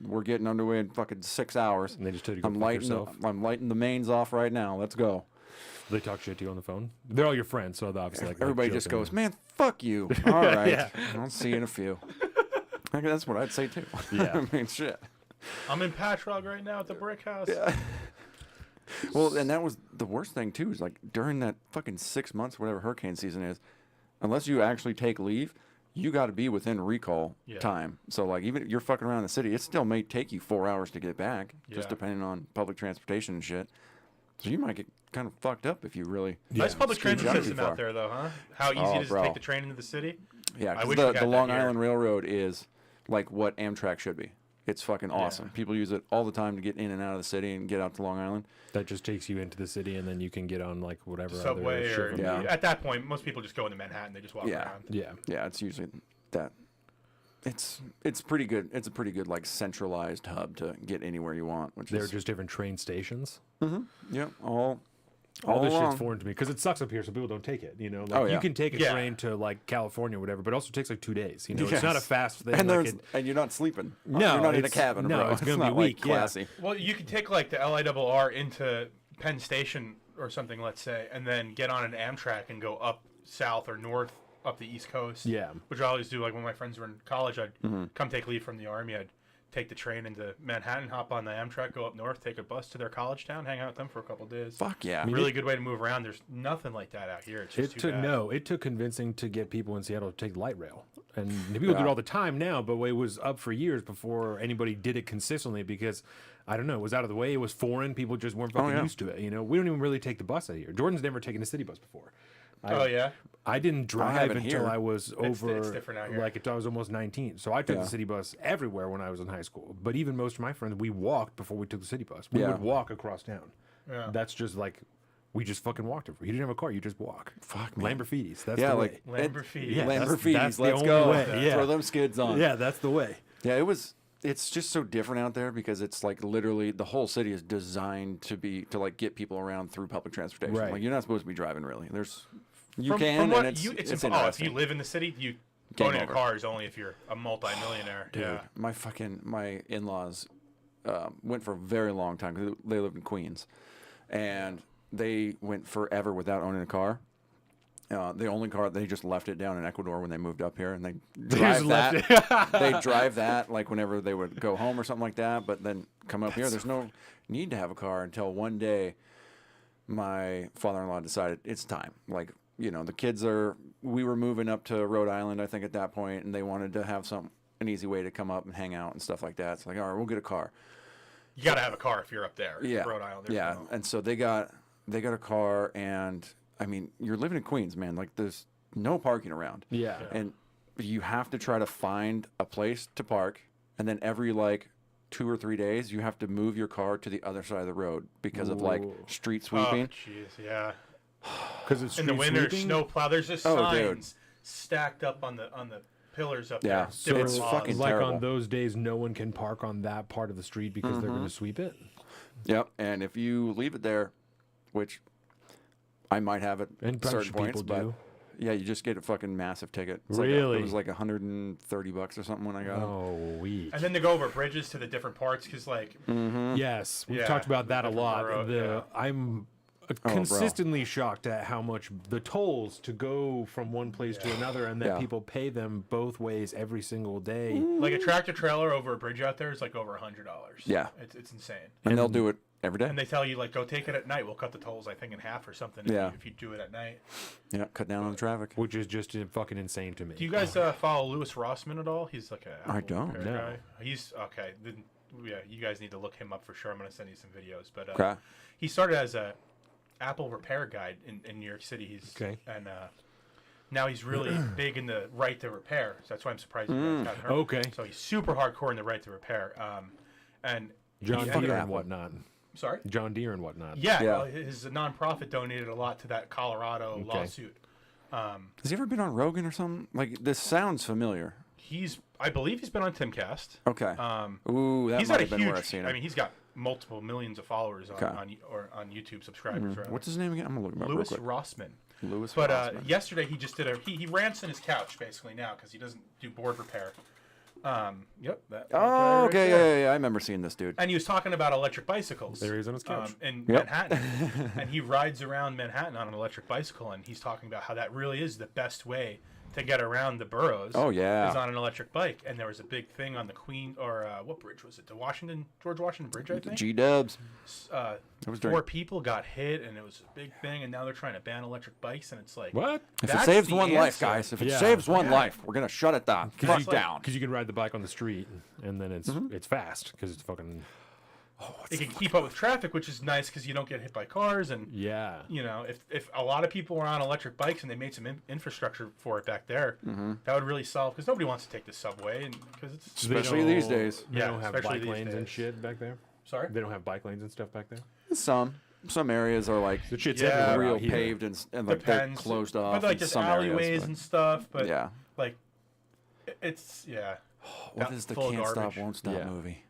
We're getting underway in fucking 6 hours. And they just told you to go I'm fuck lighting yourself. I'm lighting the mains off right now. Let's go. They talk shit to you on the phone. They're all your friends, so they're obviously like Everybody just joking. goes, "Man, fuck you." All right, Yeah. I'll see you in a few. I guess that's what I'd say too. Yeah. I mean, shit. I'm in Patchogue right now at the brick house. Well, and that was the worst thing too. Is like during that fucking 6 months, whatever hurricane season is, unless you actually take leave, you got to be within recall Yeah. time. So like even if you're fucking around the city, it still may take you 4 hours to get back, just Yeah. depending on public transportation and shit. So you might get kind of fucked up if you really. Nice public Screwed transit you out system too far. out there, though, huh? How easy Oh, it is to bro. take the train into the city. Yeah, I 'cause wish we the got that Long here. Island Railroad is like what Amtrak should be. It's fucking awesome. Yeah. People use it all the time to get in and out of the city and get out to Long Island. That just takes you into the city, and then you can get on like whatever Subway other shit or from Yeah. at that point, most people just go into Manhattan. They just walk Yeah. around. Yeah. Yeah, it's usually that. It's pretty good. It's a pretty good like centralized hub to get anywhere you want. Which They're is just different train stations. yeah, all All this along. shit's foreign to me because it sucks up here, so people don't take it. You know, like Oh, yeah. you can take a Yeah. train to like California or whatever, but it also takes like 2 days. You know, Yes. it's not a fast thing. And like there's it- and you're not sleeping. No, you're not in a it's- cabin, no, bro. it's gonna not be weak, like yeah. classy. Well, you could take like the LIRR into Penn Station or something, let's say, and then get on an Amtrak and go up south or north up the East Coast. Yeah. Which I always do. Like when my friends were in college, I'd Mm-hmm. come take leave from the Army. I'd take the train into Manhattan, hop on the Amtrak, go up north, take a bus to their college town, hang out with them for a couple days. Fuck yeah. Really good way to move around. There's nothing like that out here. It's just It too took bad. it took convincing to get people in Seattle to take the light rail, and people do Yeah. it all the time now. But it was up for years before anybody did it consistently because I don't know, it was out of the way. It was foreign. People just weren't fucking yeah. used to it. You know, we don't even really take the bus out here. Jordan's never taken a city bus before. Oh yeah. I didn't drive haven't until here. I was over, it's different out here. like until I was almost 19. So I took Yeah. the city bus everywhere when I was in high school. But even most of my friends, we walked before we took the city bus. We Yeah. would walk across town. Yeah. That's just like, we just fucking walked everywhere. You didn't have a car, you just walk. Fuck, man. Lamborghinis. That's Yeah, the like way. Lamborghini. Yeah, that's Lamborghinis. the Let's only go. way, yeah. Throw them skids on. Yeah, that's the way. Yeah, it's just so different out there because it's like literally the whole city is designed to like get people around through public transportation. Right. Like you're not supposed to be driving really. You From can, what and it's it's if interesting. you live in the city, Game owning over. a car is only if you're a multimillionaire. Dude, Yeah. my in-laws went for a very long time because they lived in Queens, and they went forever without owning a car. The only car they just left it down in Ecuador when they moved up here, and they drive left that. They drive that like whenever they would go home or something like that. But then come up here, there's no need to have a car until one day my father-in-law decided it's time. Like, you know, we were moving up to Rhode Island, I think, at that point, and they wanted to have an easy way to come up and hang out and stuff like that. It's like, all right, we'll get a car. You got to have a car if you're up there. Yeah. Rhode Island. there's Yeah. no- And so they got a car, and I mean, you're living in Queens, man. Like, there's no parking around. Yeah. And you have to try to find a place to park, and then every like 2 or 3 days, you have to move your car to the other side of the road because of like Ooh. street Oh, sweeping. jeez, yeah. Because it's In the street winter, sweeping? snow plow. There's just Oh, dude. signs stacked up on the pillars up Yeah. there. So Different it's laws. fucking like terrible. on those days, no one can park on that part of the street because they're going to sweep it. Yep. And if you leave it there, which I might have at And a bunch certain of points, people but do. yeah, you just get a fucking massive ticket. It's Really? it was like $130 or something when I got it. Oh, weak. And then to go over bridges to the different parts, because like Yes, we've Yeah, talked about that a different lot. borough, yeah. consistently shocked at how much the tolls to go from one place to another, and that Yeah. people pay them both ways every single day. Like a tractor trailer over a bridge out there is like over $100. Yeah. It's insane. And they'll do it every day. And they tell you like, go take it at night. We'll cut the tolls, I think, in half or something. Yeah. If you do it at night. Yeah, cut down on the traffic. Which is just fucking insane to me. Do you guys follow Louis Rossman at all? He's like a I Apple don't, repair no. guy. He's okay. Then, yeah, you guys need to look him up for sure. I'm gonna send you some videos. But Okay. he started as a Apple repair guide in New York City. He's Okay. and now he's really big in the right to repair. So that's why I'm surprised you guys got hurt. Okay. So he's super hardcore in the right to repair. And John he- Deere and Apple. whatnot. sorry. John Deere and whatnot. Yeah, Yeah. well, his nonprofit donated a lot to that Colorado lawsuit. Has he ever been on Rogan or something? Like, this sounds familiar. I believe he's been on Timcast. Okay. Ooh, that He's might got a have been huge. where I've seen it. I mean, he's got multiple millions of followers on, Okay. on YouTube subscribers. Rather. What's his name again? I'm gonna look him up Louis real quick. Rossman. Louis But Rossman. yesterday he just did he rants in his couch basically now because he doesn't do board repair. Yep. That guy Oh, right okay, there. yeah. I remember seeing this dude. And he was talking about electric bicycles. There he is on his couch. In Yep. Manhattan. And he rides around Manhattan on an electric bicycle, and he's talking about how that really is the best way to get around the boroughs. Oh, yeah. Is on an electric bike. And there was a big thing on the Queen, or what bridge was it? The George Washington Bridge, I think. G Dubs. was during- 4 people got hit, and it was a big thing, and now they're trying to ban electric bikes, and it's like... What? If it That's saves the one life, answer. guys, if it Yeah. saves one Yeah. life, we're gonna shut it down. Fuck like- down. Because you can ride the bike on the street, and then it's fast because it's fucking It can keep up with traffic, which is nice because you don't get hit by cars, and... yeah. You know, if a lot of people were on electric bikes and they made some infrastructure for it back there, that would really solve, because nobody wants to take the subway, and because it's... Especially these days. They Yeah, don't have especially bike these lanes and days. shit back there. Sorry? They don't have bike lanes and stuff back there. Some areas are like The shit's Yeah, everywhere real out here. paved and like they're Depends. closed off. But like in just some alleyways areas, and stuff, but yeah. like it's What is the full of Can't Stop garbage. Won't Stop Yeah. movie?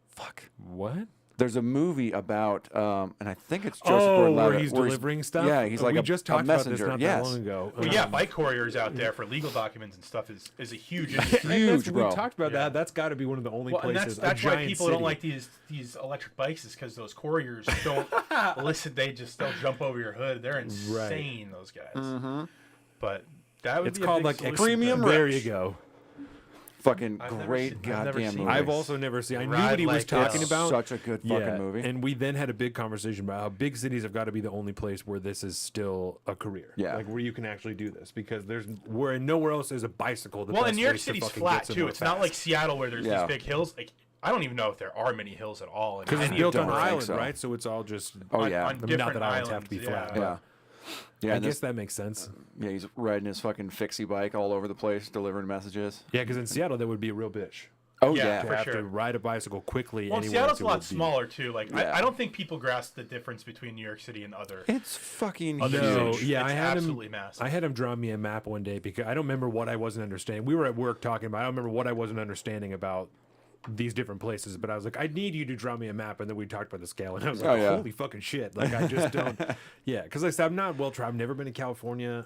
Fuck. What? There's a movie about, and I think it's Joseph Oh, Gordon-Levitt, where he's delivering stuff. Yeah, he's like we a, just a talked about this messenger. not Yes. that long ago. well, yeah, bike couriers out there for legal documents and stuff is a huge industry. Huge, We bro. talked about Yeah. that. That's got to be one of the only Well, and places. that's a why giant people city. don't like these electric bikes is because those couriers don't listen. They'll jump over your hood. They're insane, those guys. But that would It's be a called big like solution. Premium There Rich. you go. Fucking I've never great seen- I've never goddamn seen movie. it. I've also never seen. I knew Ride what he was like talking this. about. Such a good fucking Yeah, movie. and we then had a big conversation about how big cities have got to be the only place where this is still a career. Yeah. like where you can actually do this because there's where nowhere else is a bicycle. The Well, best and New York place to City's fucking flat get somewhere too. It's not like fast. Seattle where there's Yeah. these big hills. Like I don't even know if there are many hills at all. in because it's any built of on them. an think island, so. right? So it's all just. Oh, on- yeah. on I mean, not different that islands have to be islands, flat. Yeah. Yeah, I and guess this, that makes sense. yeah, he's riding his fucking fixie bike all over the place, delivering messages. Yeah, because in Seattle that would be a real bitch. Oh Yeah, yeah, To for have sure. to ride a bicycle quickly. Well, anywhere Seattle's to a lot would be- smaller too. Like Yeah. I don't think people grasp the difference between New York City and other. it's fucking Other No, cities. yeah, It's I had absolutely him. massive. I had him draw me a map one day because I don't remember what I wasn't understanding. We were at work talking about. I don't remember what I wasn't understanding about these different places, but I was like, I need you to draw me a map, and then we talked about the scale, and I was like, Oh, yeah. holy fucking shit! Like I just don't. Yeah, because like I said, I'm not well traveled. I've never been to California.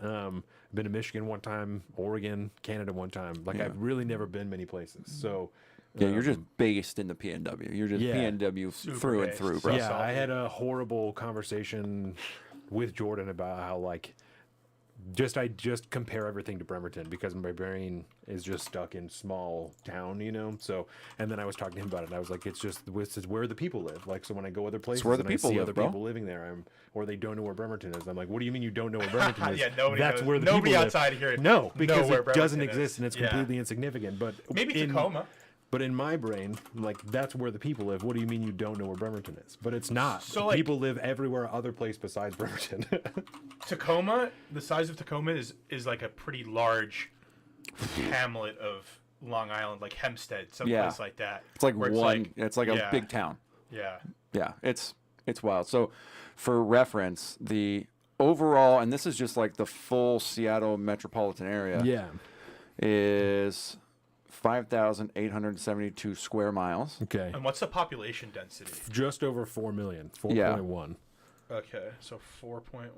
Been to Michigan one time, Oregon, Canada one time. Like I've really never been many places. So. yeah. You're just based in the PNW. You're just Yeah. PNW Super through and based. through, bro. Yeah, Salty. I had a horrible conversation with Jordan about how like I just compare everything to Bremerton because my brain is just stuck in small town, you know. So, and then I was talking to him about it, and I was like, it's where the people live. Like, so when I go other places, where the and people I see live, other bro. people living there, or they don't know where Bremerton is. I'm like, what do you mean you don't know where Bremerton is? Yeah, nobody That's knows. where the Nobody people outside live. here No, know because where it doesn't Bremerton exist is. and it's Yeah. completely insignificant. But Maybe in- Tacoma. But in my brain, like that's where the people live. What do you mean you don't know where Bremerton is? But it's not. So, like- people live everywhere other place besides Bremerton. Tacoma, the size of Tacoma is like a pretty large hamlet of Long Island, like Hempstead, someplace Yeah. like that. It's like where one. It's like a yeah, big town. Yeah. Yeah, it's wild. So, for reference, the overall, and this is just like the full Seattle metropolitan area, yeah. is 5,872 square miles. Okay. And what's the population density? Just over 4 million. Yeah. 4.1. Okay, so 4.1.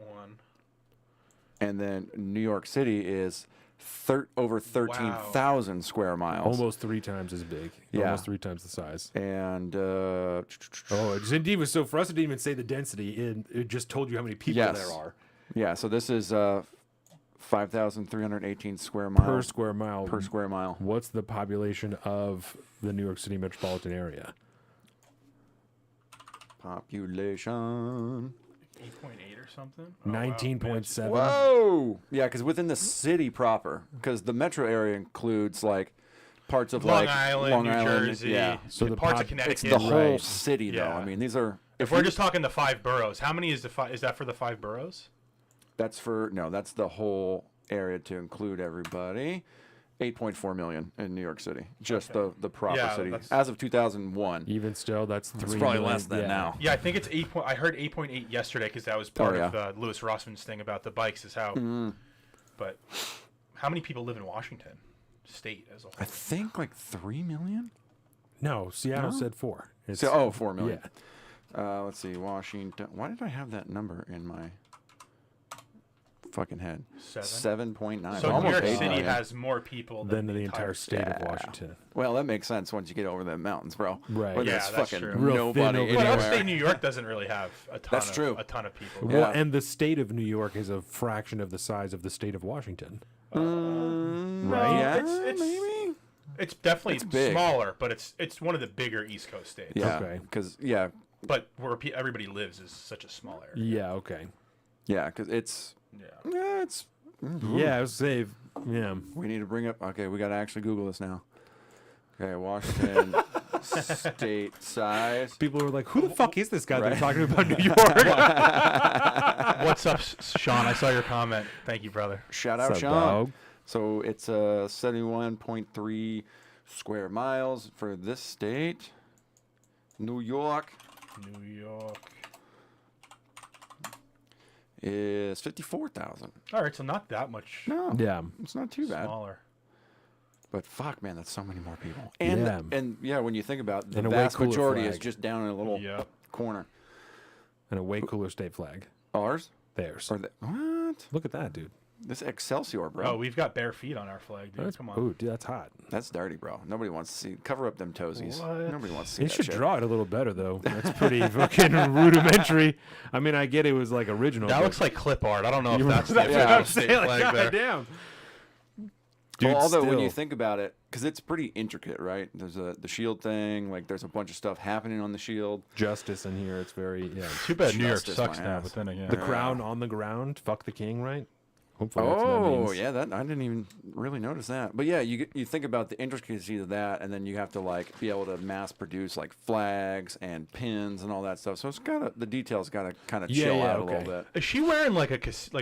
And then New York City is over 13,000 square miles. Almost 3 times as big. Yeah. Almost 3 times the size. And Oh, it indeed was so. For us, it didn't even say the density. It just told you how many people Yes. there are yeah, so this is 5,318 square miles per square mile. per square mile. What's the population of the New York City metropolitan area? Population. 8.8 or something. 19.7. Whoa! Yeah, because within the city proper, because the metro area includes like parts of Long like Island, Long New Island. Jersey, Yeah, So the parts pop- of Connecticut. it's the whole Right. city though. Yeah. I mean, these are. If we're just talking the 5 boroughs, how many is is that for the 5 boroughs? That's that's the whole area to include everybody. 8.4 million in New York City, just the proper Yeah, city that's- as of 2001. Even still, that's 3 It's probably million. less than Yeah. now. Yeah, I think it's 8. I heard 8.8 yesterday because that was part Oh, of yeah. Louis Rossman's thing about the bikes. Is how. But how many people live in Washington State as a whole? I think like 3 million. No, Seattle said 4. It's, So 4 million. Yeah. Let's see, Washington. Why did I have that number in my fucking head? 7.9. So New Almost York 8 City million. has more people Than the entire state of Washington. Well, that makes sense once you get over the mountains, bro. Right. Where Yeah, there's that's fucking true. Real thin nobody over But there. anywhere. upstate New York doesn't really have a ton. That's true. A ton of people. Yeah. Well, and the state of New York is a fraction of the size of the state of Washington. Right? Yeah, It's- maybe. It's definitely It's big. smaller, but it's one of the bigger East Coast states. Yeah. Okay. Because But where everybody lives is such a small area. Yeah, okay. because it's it's. Yeah, I was say, yeah. We need to bring up. Okay, we got to actually Google this now. Okay, Washington state size. People were like, who the fuck is this guy Right. they're talking about New York? What's up, Sean? I saw your comment. Thank you, brother. Shout out, What's up, Sean. dog? So it's 71.3 square miles for this state. New York New York. is 54,000. All right, so not that much No, Yeah. it's not too bad. smaller. But fuck, man, that's so many more people. And Yeah. and yeah, when you think about it, the And a way vast cooler majority is flag. just down in a little Yep. corner. And a way cooler state flag. Ours? Theirs. Or what? Look at that, dude. This Excelsior, bro. Oh, we've got bare feet on our flag, dude. That's, Come on. ooh, dude, that's hot. That's dirty, bro. Nobody wants to see. Cover up them toesies. What? Nobody wants to see They that should shit. draw it a little better, though. That's pretty fucking rudimentary. I mean, I get it was like original. That but- looks like clip art. I don't know if You- that's the that's what official I'm state saying. Like, flag there. goddamn. Well, Dude, although when you still. think about it, because it's pretty intricate, right? There's the shield thing. Like there's a bunch of stuff happening on the shield. Justice in here, it's very, yeah. Too bad New York Justice, sucks my now, ass. but then again. The crown on the ground, fuck the king, right? Hopefully that's what that Oh, means. yeah, that I didn't even really notice that. But yeah, you think about the intricacy of that, and then you have to like be able to mass produce like flags and pins and all that stuff. So it's gotta the details gotta kind of Yeah, chill yeah, out a okay. little bit. Is she wearing like a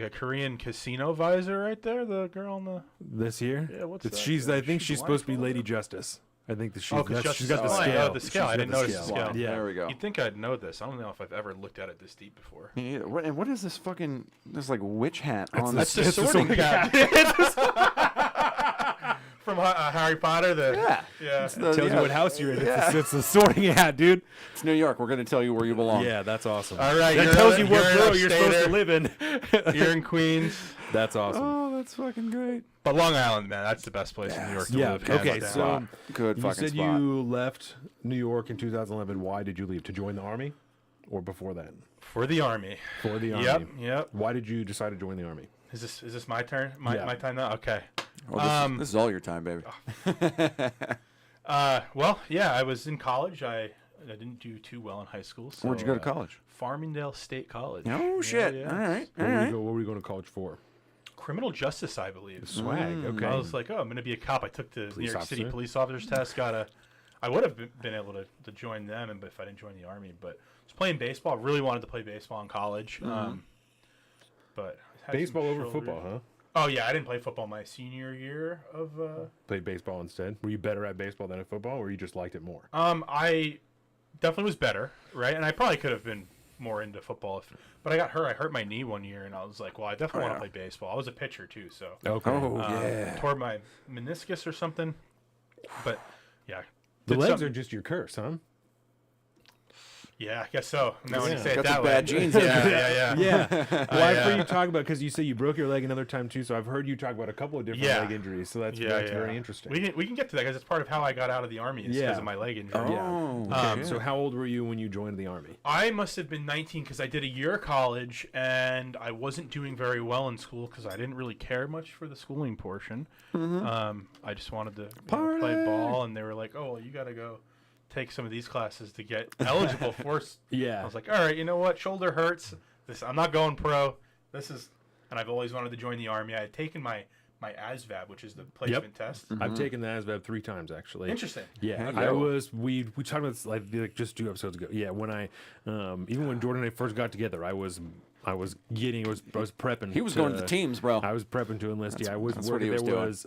Korean casino visor right there? The girl on the. This year? Yeah, what's It's- that? She's, I think She's she's supposed to be blindfolded? Lady Justice. I think that she's, Oh, 'cause that's, she's Justice got the is blind. scale. Oh, the scale. I She's got didn't the notice the scale. Yeah. There we go. You'd think I'd know this. I don't know if I've ever looked at it this deep before. Me neither. And what is this fucking this like witch hat on That's this? the sorting cap. From Harry Potter. Yeah. Yeah. The- Tells yeah. you what house you're in. Yeah. It's the sorting hat, dude. It's New York. We're gonna tell you where you belong. Yeah, that's awesome. All right. That you're tells an- you what you're an borough you're supposed to upstater. live in. You're in Queens. That's awesome. Oh, that's fucking great. But Long Island, man, that's the best place in New York to Yeah. live. hands Okay. down. So Good you fucking said spot. you left New York in 2011. Why did you leave? To join the army, or before that? For the Army. For the army. Yep. Why did you decide to join the army? Is this my turn? My Yeah. time now? Okay. Well, this is all your time, baby. Well, yeah, I was in college. I didn't do too well in high school. So, Where'd you go to college? Farmingdale State College. Oh Yeah, shit! yeah. All right, all What right. were you going to college for? Criminal justice, I believe. Swag. Okay. I was like, oh, I'm going to be a cop. I took the New Police York City officer. police officer's test. I would have been able to join them, but if I didn't join the Army. But I was playing baseball. Really wanted to play baseball in college. But I had some Baseball over shoulder- football, huh? Oh yeah, I didn't play football my senior year of. Played baseball instead. Were you better at baseball than at football, or you just liked it more? I definitely was better, right? And I probably could have been more into football, but I got hurt. I hurt my knee one year, and I was like, well, I definitely want to play baseball. I was a pitcher too, so Okay. Oh yeah. tore my meniscus or something. But yeah, the did legs something- are just your curse, huh? Yeah, I guess so. Now when you Yeah. say it Got that the way. bad genes in Yeah, there. yeah, yeah. Yeah. Well, I've heard you talk about, because you say you broke your leg another time too, so I've heard you talk about a couple of different Yeah. leg injuries. So that's Yeah, very interesting. We can get to that because it's part of how I got out of the army is because Yeah. of my leg injury. Oh, okay. So how old were you when you joined the army? I must have been 19 because I did a year of college and I wasn't doing very well in school because I didn't really care much for the schooling portion. I just wanted to play ball, and they were like, "Oh, well, you got to go take some of these classes to get eligible for." Yeah. I was like, "All right, you know what? Shoulder hurts. I'm not going pro. This is," and I've always wanted to join the army. I had taken my ASVAB, which is the placement test. I've taken the ASVAB 3 times actually. Interesting. Yeah, Heck I yeah. was. We talked about this like just 2 episodes ago. Yeah, when I even when Jordan and I first got together, I was prepping. He was going to the teams, bro. I was prepping to enlist. Yeah, I was that's what working. he was There doing. was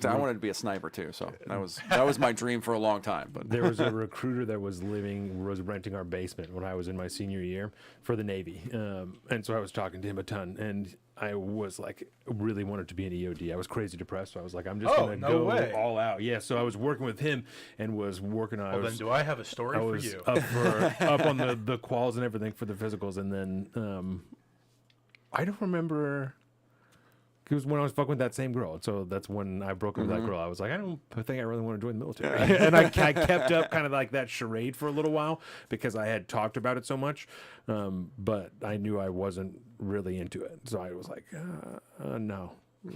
I wanted to be a sniper too, so that was my dream for a long time. But there was a recruiter that was renting our basement when I was in my senior year for the Navy, and so I was talking to him a ton, and I was like really wanted to be an EOD. I was crazy depressed, so I was like, I'm just gonna no go way. all out. Yeah, so I was working with him and was working on. Well, then do I have a story I for was you? up on the quals and everything for the physicals, and then I don't remember. It was when I was fucking with that same girl, so that's when I broke up with that girl. I was like, I don't think I really want to join the military, and I kept up kind of like that charade for a little while because I had talked about it so much, but I knew I wasn't really into it, so I was like, no. this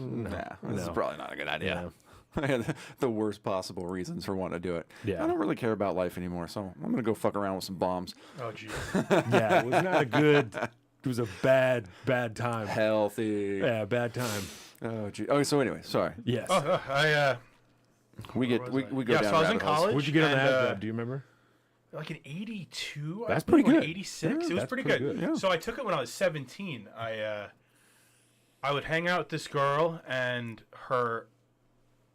is probably not a good idea. I had the worst possible reasons for wanting to do it. Yeah. I don't really care about life anymore, so I'm gonna go fuck around with some bombs. Oh, geez. Yeah, it was not a good. It was a bad time. Healthy. Yeah, bad time. Oh, gee. Oh, so anyway, sorry. Yes. We go Yeah, down. so I was in rabbit holes. college. What'd you get on and, that? Do you remember? Like an 82. That's I think, pretty or good. 86. Yeah, It was that's pretty pretty good. good, yeah. So I took it when I was 17. I would hang out with this girl, and her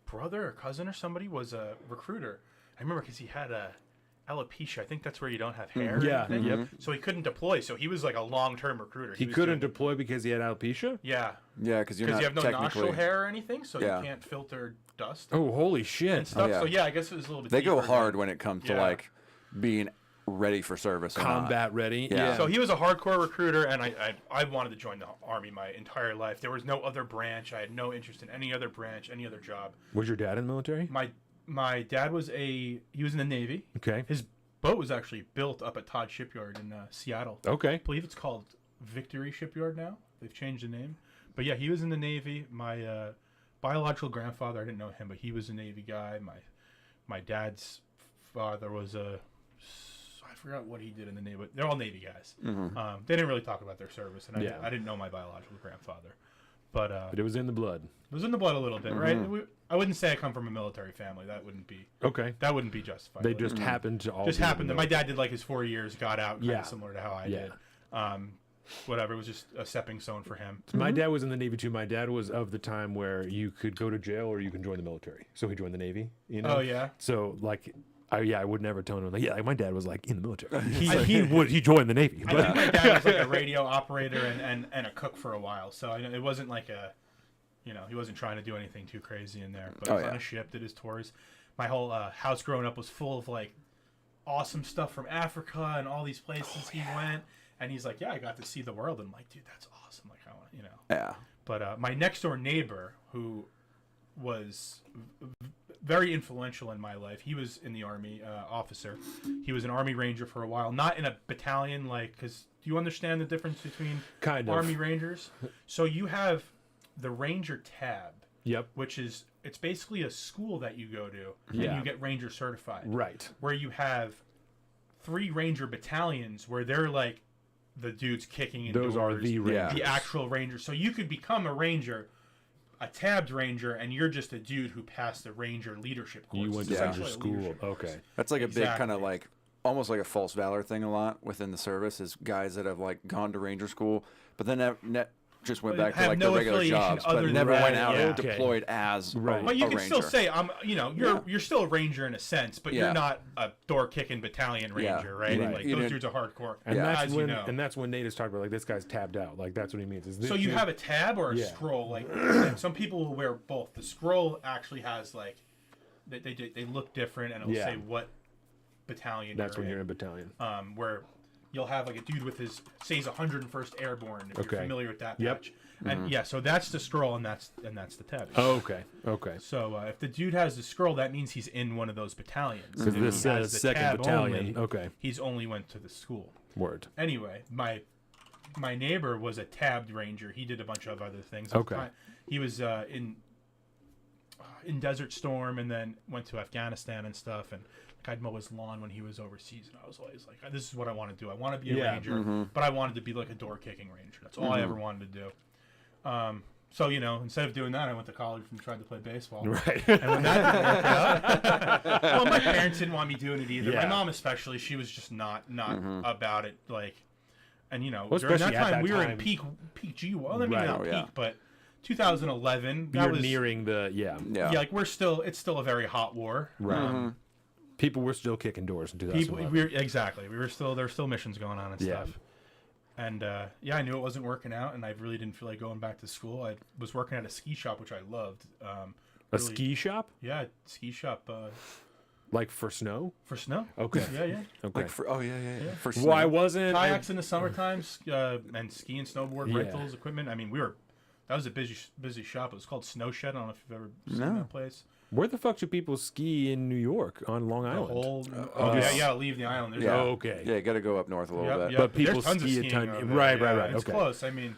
brother or cousin or somebody was a recruiter. I remember because he had alopecia. I think that's where you don't have hair. or Yeah, anything. yep. So he couldn't deploy. So he was like a long-term recruiter. He was couldn't doing- deploy because he had alopecia? Yeah, Yeah, because you're because not you have no technically. nostril hair or anything, so Yeah. you can't filter dust Oh, holy and shit. stuff. yeah. So yeah, I guess it was a little bit. They go deeper hard than- when it comes to Yeah. like being ready for service. or not. Combat ready. Yeah. Yeah. So he was a hardcore recruiter, and I wanted to join the army my entire life. There was no other branch. I had no interest in any other branch, any other job. Was your dad in the military? My dad was he was in the Navy. Okay. His boat was actually built up at Todd Shipyard in Seattle. Okay. I believe it's called Victory Shipyard now. They've changed the name. But yeah, he was in the Navy. My biological grandfather, I didn't know him, but he was a Navy guy. My dad's father was I forgot what he did in the Navy, but they're all Navy guys. They didn't really talk about their service, and Yeah. I didn't know my biological grandfather. But But it was in the blood. it was in the blood a little bit, right? I wouldn't say I come from a military family. That wouldn't be Okay. justified. They Like, just happened to all just be in the happened that my military. dad did like his 4 years, got out, kind Yeah. of similar to how I Yeah. did. Whatever, it was just a stepping stone for him. My dad was in the Navy too. My dad was of the time where you could go to jail or you can join the military. So he joined the Navy, you know? Oh yeah, So like I would never tell him like, yeah, like, my dad was like in the military. He joined the Navy. I But think my dad was like a radio operator and a cook for a while, so it wasn't like he wasn't trying to do anything too crazy in there. But he was on a ship, did his tours. My whole house growing up was full of like awesome stuff from Africa and all these places he went. And he's like, yeah, I got to see the world. And I'm like, dude, that's awesome. Like, I want, Yeah. But my next door neighbor, who was very influential in my life, he was in the Army officer. He was an Army Ranger for a while, not in a battalion, like, because do you understand the difference between Kind of. Army Rangers? So you have the Ranger tab, Yep. which is, it's basically a school that you go to, Yeah. and you get Ranger certified. Right. Where you have 3 Ranger battalions where they're like the dudes kicking in Those are doors, the Rangers. the actual Rangers. So you could become a Ranger, a tabbed Ranger, and you're just a dude who passed the Ranger leadership course. You went It's to essentially Ranger a school. leadership course. Okay. That's like a big kind of Exactly. like almost like a false valor thing a lot within the service is guys that have like gone to Ranger school, but then just went But back to have like no their regular affiliation jobs, other but than never that, went out yeah. and deployed as Right. But you a can Ranger. still say you're still a Ranger in a sense, but Yeah. you're not a door kicking battalion Yeah. Ranger, right? Right. Like You those didn't- dudes are hardcore, And Yeah. that's as when you know. and that's when Nate is talking about like this guy's tabbed out. Like that's what he means. Is this So you dude- have a tab or a Yeah. scroll? Like some people will wear both. The scroll actually has like they look different and it'll Yeah. say what battalion. That's when you're in battalion. Where you'll have like a dude with his, say he's 101st Airborne, if Okay. you're familiar with that Yep. patch. And yeah, so that's the scroll, and that's the tab. Oh, okay. Okay. So if the dude has the scroll, that means he's in one of those battalions. Because If he this has says the second tab battalion. only, Okay. he's only went to the school. Word. Anyway, my neighbor was a tabbed ranger. He did a bunch of other things. Okay. He was in Desert Storm, and then went to Afghanistan and stuff. And I'd mow his lawn when he was overseas, and I was always like, "This is what I want to do. I want to be a ranger, but I wanted to be like a door kicking ranger. That's all I ever wanted to do." So instead of doing that, I went to college and tried to play baseball. Right. And when that didn't work out, well, my parents didn't want me doing it either. Yeah. My mom especially, she was just not about it. Like, and during especially that at time, that we were in time. peak G. Well, maybe Right. not Oh, peak, yeah. but 2011. That You're was nearing the Yeah. like it's still a very hot war. Right. People were still kicking doors in 2011. There were still missions going on and Yeah. stuff. And I knew it wasn't working out, and I really didn't feel like going back to school. I was working at a ski shop, which I loved. A really- ski shop? Yeah, ski shop Like for snow? for snow. Okay. Yeah. Okay. Like for for Why snow. wasn't Kayaks in the summertime, and ski and snowboard Yeah. rentals, equipment. I mean, that was a busy shop. It was called Snow Shed. I don't know if you've ever seen No. that place. where the fuck should people ski in New York on Long The Island? whole, just- you gotta leave the island. There's Yeah. Oh, okay. Yeah, you got to go up north a little bit. But people There's tons of ski a skiing ton- over there. right, Yeah, right. It's Okay. close. I mean,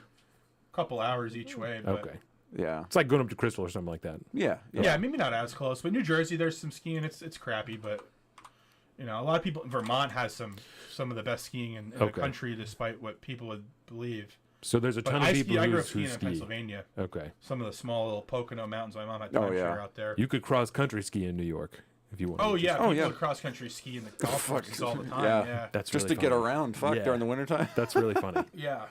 a couple hours each way. But Okay. Yeah. It's like going up to Crystal or something like that. Yeah. Yeah, maybe not as close. But New Jersey, there's some skiing. It's crappy, but a lot of people. Vermont has some of the best skiing in the Okay. country, despite what people would believe. So there's a But ton of people I grew who up skiing in ski. Pennsylvania. Okay. Some of the small little Pocono mountains. My mom had Oh, timeshare yeah. out there. You could cross country ski in New York if you want. Oh yeah, Oh, people yeah. would cross country ski in the golf Fuck. courses all the time. Yeah. Yeah, That's Just really to get funny. around, fuck, Yeah. during the wintertime. That's really funny. yeah.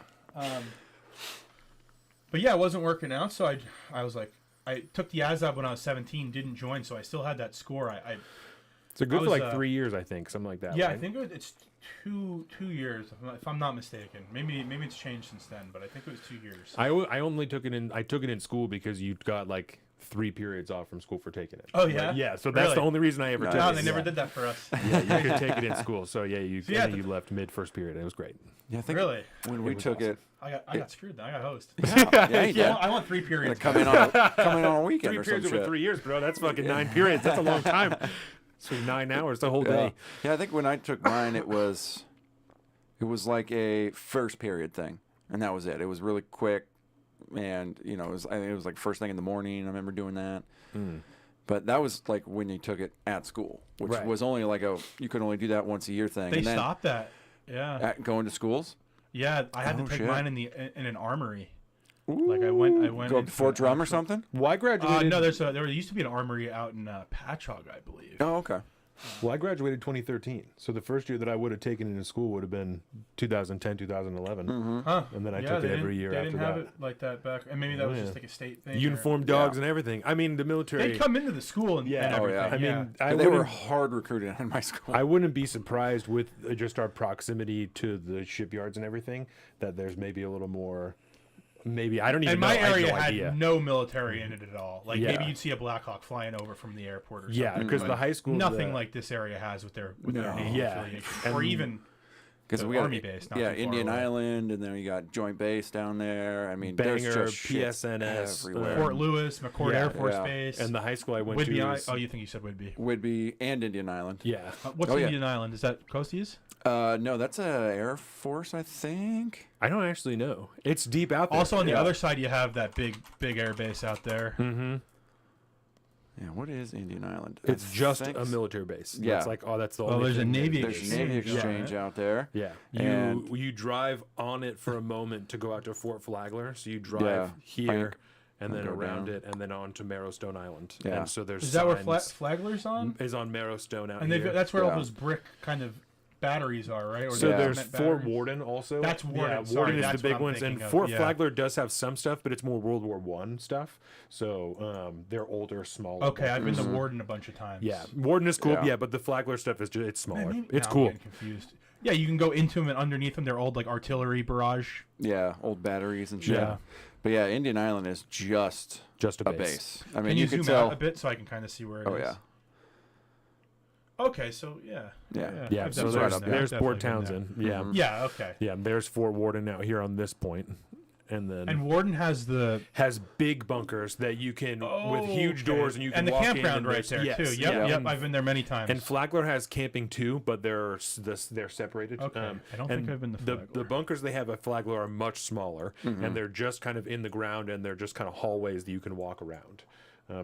But yeah, it wasn't working out. So I was like, I took the ASAP when I was 17, didn't join, so I still had that score. So good I for was, like 3 years, I think, something like that. Yeah, I right? think it's 2 years, if I'm not mistaken. Maybe it's changed since then, but I think it was 2 years. I only took it in. I took it in school because you got like 3 periods off from school for taking it. Oh, yeah? Yeah. So that's Really? the only reason I ever No, took No, it. they never Yeah. did that for us. Yeah, you could take it in school. So yeah, you yeah, you left mid first period. It was great. Yeah, I think Really? when we was took awesome. it. I got screwed then. I got hosed. Yeah, you did. I want 3 periods. Come in on a weekend 3 or some periods over shit. 3 years, bro. That's fucking 9 periods. That's a long time. So 9 hours, the whole Yeah. day. Yeah, I think when I took mine, it was like a first period thing, and that was it. It was really quick, and I think it was like first thing in the morning. I remember doing that. But that was like when you took it at school, which Right. was only like you could only do that once a year thing. They and then stopped that. Yeah. going to schools. Yeah, I had Oh, to take shit. mine in an armory. Like I went Go up into to Fort an Drum or actual- something. Well, I graduated. No, there used to be an armory out in Patchogue, I believe. Oh, okay. Well, I graduated 2013. So the first year that I would have taken it in school would have been 2010, 2011. Huh. And then I Yeah, took they it every didn't- year They after didn't have that. it like that back, and maybe that was Yeah. just like a state thing. Uniform dogs and everything. I mean, the military. They'd come into the school and, Yeah. and Oh, everything. yeah. I yeah. mean, I But they were wouldn't- hard recruited in my school. I wouldn't be surprised with just our proximity to the shipyards and everything that there's maybe a little more. Maybe I don't even and know. my I have area no had idea. no military in it at all. Like Yeah. maybe you'd see a Black Hawk flying over from the airport or something. Yeah, because but the high school. nothing like this area has with their No. Navy Yeah. affiliation. Or And- even Because the we got Army base, not yeah, too far Indian away. Island, and then you got Joint Base down there. I mean, Bangor, there's just shit PSNS, everywhere. Fort Lewis, McCord Yeah. Air Force Yeah. Base, and the high school I went Whidbey. to. Was, You think you said Whidbey? Whidbey and Indian Island. yeah. What's Oh, yeah. Indian Island? Is that Coasties? No, that's Air Force, I think. I don't actually know. It's deep out there. Also on the Yeah. other side, you have that big air base out there. Mm-hmm. Yeah, what is Indian Island? It's just think a military base. Yeah. It's like, oh, that's the Oh, only there's a thing Navy that- There's Navy Exchange, Exchange yeah. out there. Yeah, And- you drive on it for a moment to go out to Fort Flagler. So you drive Yeah, here Bank, and then go around down. it, and then on to Marrowstone Island. Yeah. And so there's Is that where signs- Flagler's on? is on Marrowstone out And here. that's where Yeah. all those brick kind of batteries are, right? Or So the there's cement Fort batteries? Warden also. That's Warden, Yeah, sorry, Warden is that's the big what I'm ones, and thinking of, Fort yeah. Flagler does have some stuff, but it's more World War One stuff. So they're older, smaller. Okay, I've been to bunkers. Warden a bunch of times. Yeah, Warden is cool. Yeah. Yeah, but the Flagler stuff is just it's smaller. Maybe- It's now I'm cool. getting confused. Yeah, you can go into them and underneath them. They're old like artillery barrage. Yeah, old batteries and shit. Yeah. But yeah, Indian Island is just Just a a base. base. I mean, Can you could zoom out tell. a bit so I can kind of see where it is? Oh yeah. Okay, so yeah. Yeah. I've So definitely there's been there. there's I've Port definitely been Townsend. Yeah. there. Yeah, okay. Yeah, there's Fort Warden out here on this point. And then And Warden has the has big bunkers that you can with huge okay. doors and you can and the walk in campground and right there's- there yes, too. Yep, yeah. yep. And, I've been there many times. and Flagler has camping too, but they're separated. Okay. I don't and think I've been to the Flagler. bunkers they have at Flagler are much smaller, and they're just kind of in the ground, and they're just kind of hallways that you can walk around.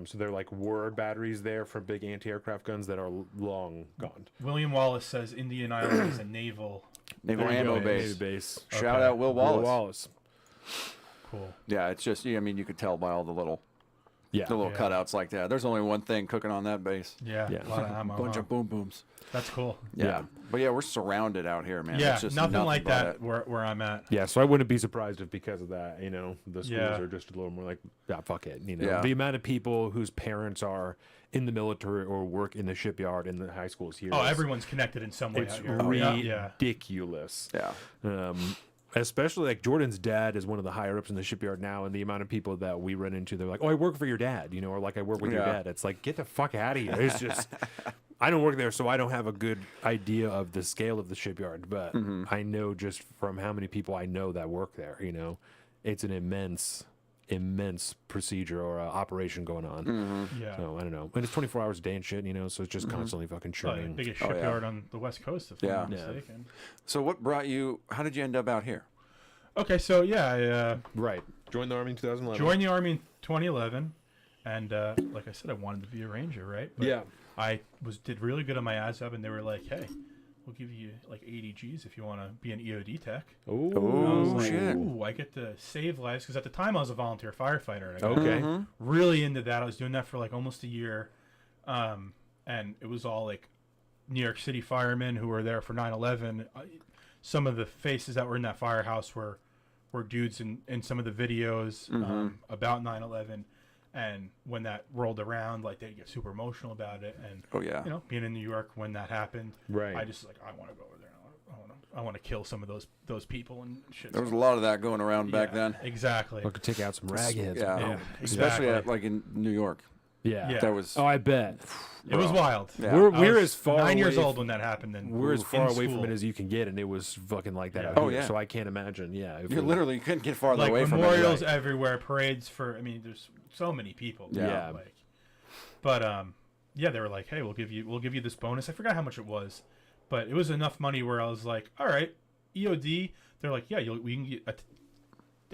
So they're like word batteries there for big anti-aircraft guns that are long gone. William Wallace says Indian Island is a naval Ammo base. base. Base. Shout Okay. out Will Wallace. Will Wallace. Cool. Yeah, it's just I mean you could tell by all the little Yeah. Yeah. cutouts like that. There's only one thing cooking on that base. Yeah, Yeah. a lot of ammo. Bunch huh? of boom booms. That's cool. Yeah. But yeah, we're surrounded out here, man. Yeah, It's just nothing like but that it. where I'm at. Yeah, so I wouldn't be surprised if because of that, the schools Yeah. are just a little more like, yeah, fuck it. Yeah. The amount of people whose parents are in the military or work in the shipyard in the high schools here. Oh, is- everyone's connected in some way It's out here. Yeah. ridiculous. Yeah. Especially like Jordan's dad is one of the higher ups in the shipyard now, and the amount of people that we run into, they're like, "Oh, I work for your dad," or like I work with your Yeah. dad. It's like, get the fuck out of here. It's just, I don't work there, so I don't have a good idea of the scale of the shipyard. But I know just from how many people I know that work there, it's an immense procedure or operation going on. Yeah. So I don't know, and it's 24 hours a day and shit, so it's just constantly fucking Probably the churning. biggest Oh, yeah. shipyard on the West Coast, if Yeah. I'm not Yeah. mistaken. So what brought you? How did you end up out here? Okay, so yeah, Right. Joined the army in I 2011. joined the Army in 2011, and like I said, I wanted to be a Ranger, right? But Yeah. I did really good on my ASVAB, and they were like, "Hey, we'll give you like 80 G's if you want to be an EOD tech." Oh, And I was like, shit. "Ooh, I get to save lives," because at the time I was a volunteer firefighter. And I got Okay. really into that. I was doing that for like almost a year, and it was all like New York City firemen who were there for 9/11. Some of the faces that were in that firehouse were dudes in some of the videos about 9/11. And when that rolled around, like they get super emotional about it. And Oh yeah. being in New York when that happened, Right. I just like I want to go over there. I want to kill some of those people and shit. There was a lot of that going around back Yeah, then. Exactly. I could take out some ragheads. Yeah. Yeah, Especially exactly. like in New York. Yeah. Yeah. That was. Oh, I bet. It was wild. Yeah. We're I was as far 9 years away old when that happened. And We're as far in away from school. it as you can get, and it was fucking like that Yeah. out Oh, here. yeah. So I can't imagine. Yeah. if You we- literally couldn't get farther like away from it. memorials Right. everywhere, parades for. I mean, there's so many people. Yeah. Like, but yeah, they were like, "Hey, we'll give you this bonus." I forgot how much it was, but it was enough money where I was like, "All right, EOD." They're like, "Yeah, we can get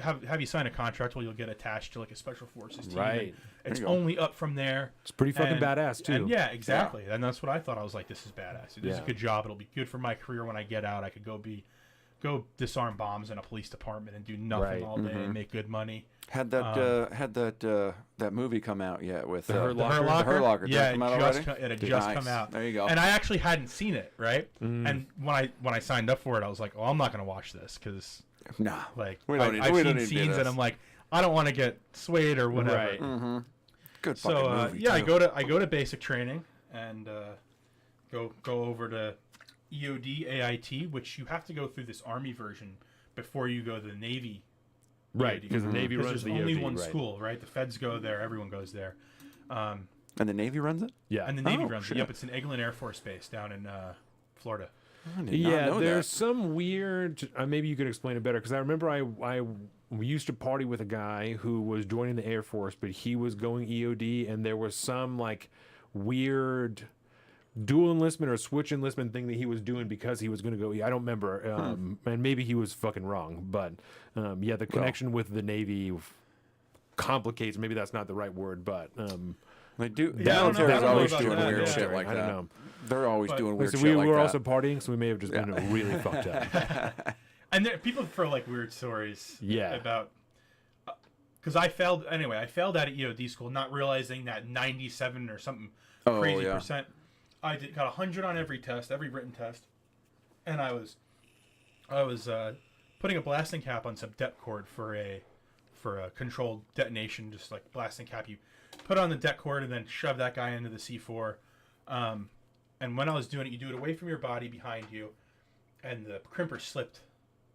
have you sign a contract where you'll get attached to like a special forces team." Right. And it's There you go. only up from there. It's pretty fucking And- badass too. And yeah, exactly. And that's what I thought. I was like, "This is badass. This is a Yeah. good job. It'll be good for my career when I get out. I could go disarm bombs in a police department and do nothing Right. all day and make good money." Had that movie come out yet with The Hurt The Locker? Hurt The Locker? Hurt Locker. Did Yeah, that come out it already? had Dude, just nice. come out. There you go. And I actually hadn't seen it, right? Mm. And when I signed up for it, I was like, "Oh, I'm not going to watch this because Nah. like We don't need- I've we seen don't need to do scenes this. and I'm like, I don't want to get swayed or whatever." Right. Mm-hmm. Good fucking So movie. yeah, too. I go to basic training and go over to EOD AIT, which you have to go through this Army version before you go to the Navy. Right. Because the Navy runs There's the only EOD, one right. school, right? The Feds go there, everyone goes there. And the Navy runs it. Yeah. And the Navy Oh, runs shit. it. Yep, it's in Eglin Air Force Base down in Florida. I did not Yeah, know there's that. some weird. Maybe you could explain it better because I remember we used to party with a guy who was joining the Air Force, but he was going EOD, and there was some like weird dual enlistment or switch enlistment thing that he was doing because he was going to go. I don't remember, and maybe he was fucking wrong, but yeah, the connection with the Navy complicates. Maybe that's not the right word, but They do. The Yeah, I don't know- military I is don't know always about doing that, weird yeah. shit like I that. don't know. They're always But- doing weird So shit we like were that. also partying, so we may have just been really fucked up. And there, people throw like weird stories Yeah. about because I failed anyway. I failed out of EOD school, not realizing that 97 or something Oh, crazy yeah. percent. I got 100 on every test, every written test, and I was putting a blasting cap on some det cord for a controlled detonation, just like blasting cap. You put on the det cord and then shove that guy into the C4. And when I was doing it, you do it away from your body behind you, and the crimper slipped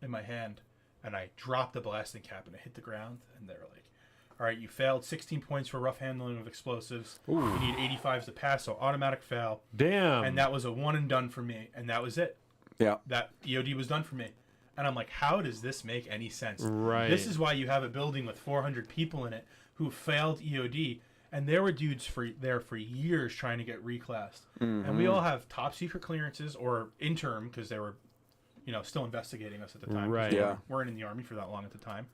in my hand, and I dropped the blasting cap and it hit the ground, and they were like, All right, you failed 16 points for rough handling of explosives. You need 85s to pass, so automatic fail. Damn. And that was a one and done for me, and that was it. Yeah. That EOD was done for me. And I'm like, how does this make any sense? Right. This is why you have a building with 400 people in it who failed EOD, and there were dudes there for years trying to get reclassed. And we all have top secret clearances or interim because they were, still investigating us at the time. 'cause Right. we Yeah. weren't in the Army for that long at the time.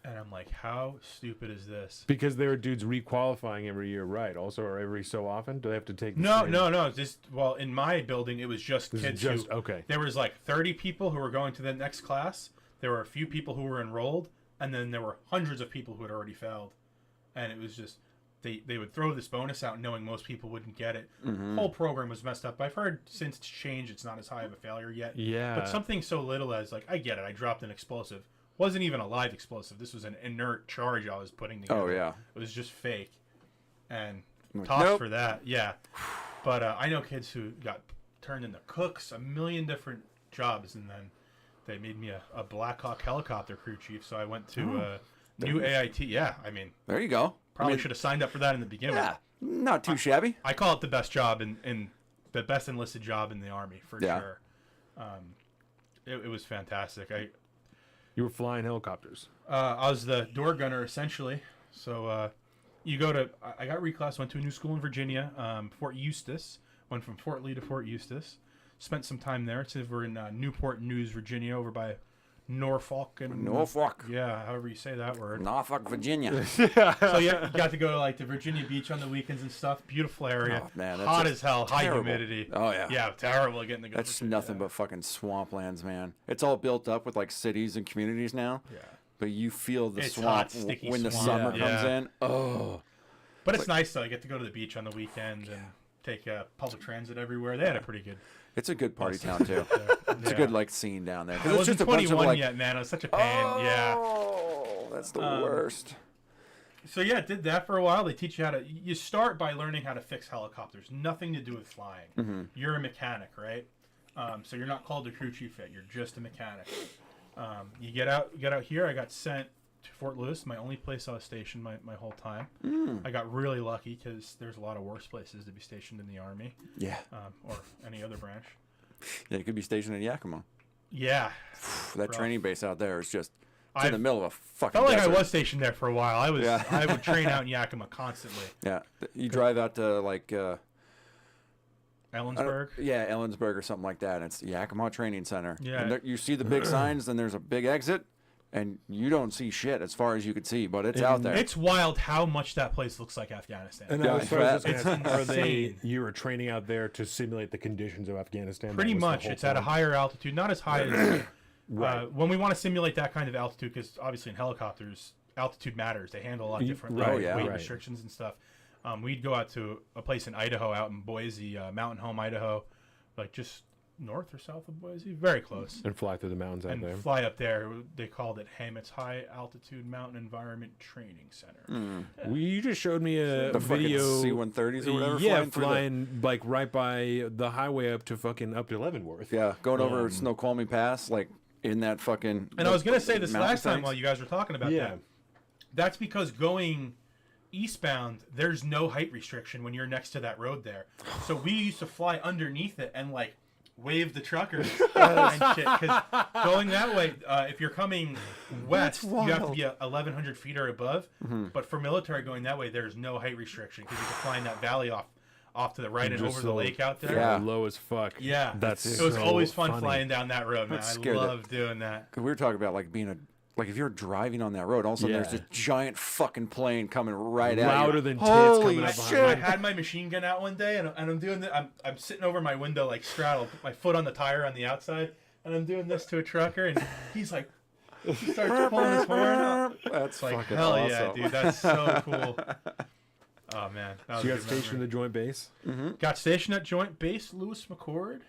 And I'm like, how stupid is this? Because there are dudes requalifying every year, right? Also, or every so often, do they have to take? No. In my building, it was just This is kids. just okay. There was like 30 people who were going to the next class. There were a few people who were enrolled, and then there were hundreds of people who had already failed. And it was just they would throw this bonus out, knowing most people wouldn't get it. Whole program was messed up. I've heard since it's changed, it's not as high of a failure yet. Yeah. But something so little as like, I get it. I dropped an explosive. Wasn't even a live explosive. This was an inert charge I was putting together. Oh, yeah. It was just fake. And Like, tossed nope. for that, yeah. But I know kids who got turned into cooks, a million different jobs, and then they made me a Black Hawk helicopter crew chief. So I went to new AIT. Yeah, I mean, There you go. probably should have signed up for that in the beginning. Yeah. Not too shabby. I call it the best job in the best enlisted job in the Army for Yeah. sure. It was fantastic. You were flying helicopters. I was the door gunner essentially. So you go to I got reclassed, went to a new school in Virginia, Fort Eustis. Went from Fort Lee to Fort Eustis. Spent some time there. It's over in Newport News, Virginia, over by Norfolk and Norfolk. Yeah, however you say that word. Norfolk, Virginia. So yeah, you got to go to like the Virginia Beach on the weekends and stuff. Beautiful area. Oh, man, that's hot just as hell. High terrible. humidity. Oh, yeah. Yeah, terrible getting to go. That's to nothing but fucking swamplands, man. It's all built up with like cities and communities now. Yeah. But you feel the It's swamp hot, sticky when the swamp. summer Yeah. comes in. Oh. But it's nice though. I get to go to the beach on the weekends and take public transit everywhere. They had a pretty good. It's a good party town too. It's a good like scene down there. 'Cause I it's wasn't just a bunch of 21 like, yet, man. It was such a pain. Yeah. oh, that's the worst. So yeah, did that for a while. They teach you how to. You start by learning how to fix helicopters. Nothing to do with flying. Mm-hmm. You're a mechanic, right? So you're not called a crew chief yet. You're just a mechanic. You get out here. I got sent to Fort Lewis, my only place I was stationed my whole time. I got really lucky because there's a lot of worse places to be stationed in the Army Yeah. or any other branch. Yeah, you could be stationed in Yakima. Yeah, That Rough. training base out there is just it's in I've the middle of a fucking felt like I desert. was stationed there for a while. I was. Yeah. I would train out in Yakima constantly. Yeah. You drive out to like Ellensburg. Ellensburg or something like that. It's Yakima Training Center. Yeah. And there, you see the big signs, then there's a big exit, and you don't see shit as far as you could see, but it's out there. It's wild how much that place looks like Afghanistan. And Yeah, I was just it's gonna ask, are they? insane. You were training out there to simulate the conditions of Afghanistan. Pretty That was the much, whole it's at a plan? higher altitude, not as high as Right. when we want to simulate that kind of altitude, because obviously in helicopters, altitude matters. They handle a lot different right, weight right. restrictions and stuff. We'd go out to a place in Idaho, out in Boise, Mountain Home, Idaho, like just north or south of Boise, very close. And fly through the mountains out And there. fly up there. They called it HAM. It's High Altitude Mountain Environment Training Center. You just showed me a the fucking video. C-130s or whatever. Yeah, through the- flying like right by the highway up to Leavenworth. Yeah, going over Snoqualmie Pass, like in that fucking. And I was going to say this mountain last time things. while you guys were talking about Yeah. that. That's because going eastbound, there's no height restriction when you're next to that road there. So we used to fly underneath it and like wave the truckers and shit. Because going that way, if you're coming west, you have to be 1,100 feet or above. But for military going that way, there's no height restriction because you can fly in that valley off to the right and Just over the so lake out there. Yeah. Low as fuck. Yeah. That's It was so always fun funny. flying down that road, man. That I scared the- love doing that. 'Cause we were talking about like being like if you're driving on that road, all of a sudden there's Yeah. this giant fucking plane coming right at Louder you. than tits Holy coming up shit! behind I you. had my machine gun out one day, and I'm doing the, I'm sitting over my window like straddled, put my foot on the tire on the outside, and I'm doing this to a trucker, and he's like, he starts pulling his horn out. That's It's like fucking hell awesome. yeah, dude, that's so cool. Oh man, that was So you a got good stationed at memory. the Joint Base. Got stationed at Joint Base Lewis McChord.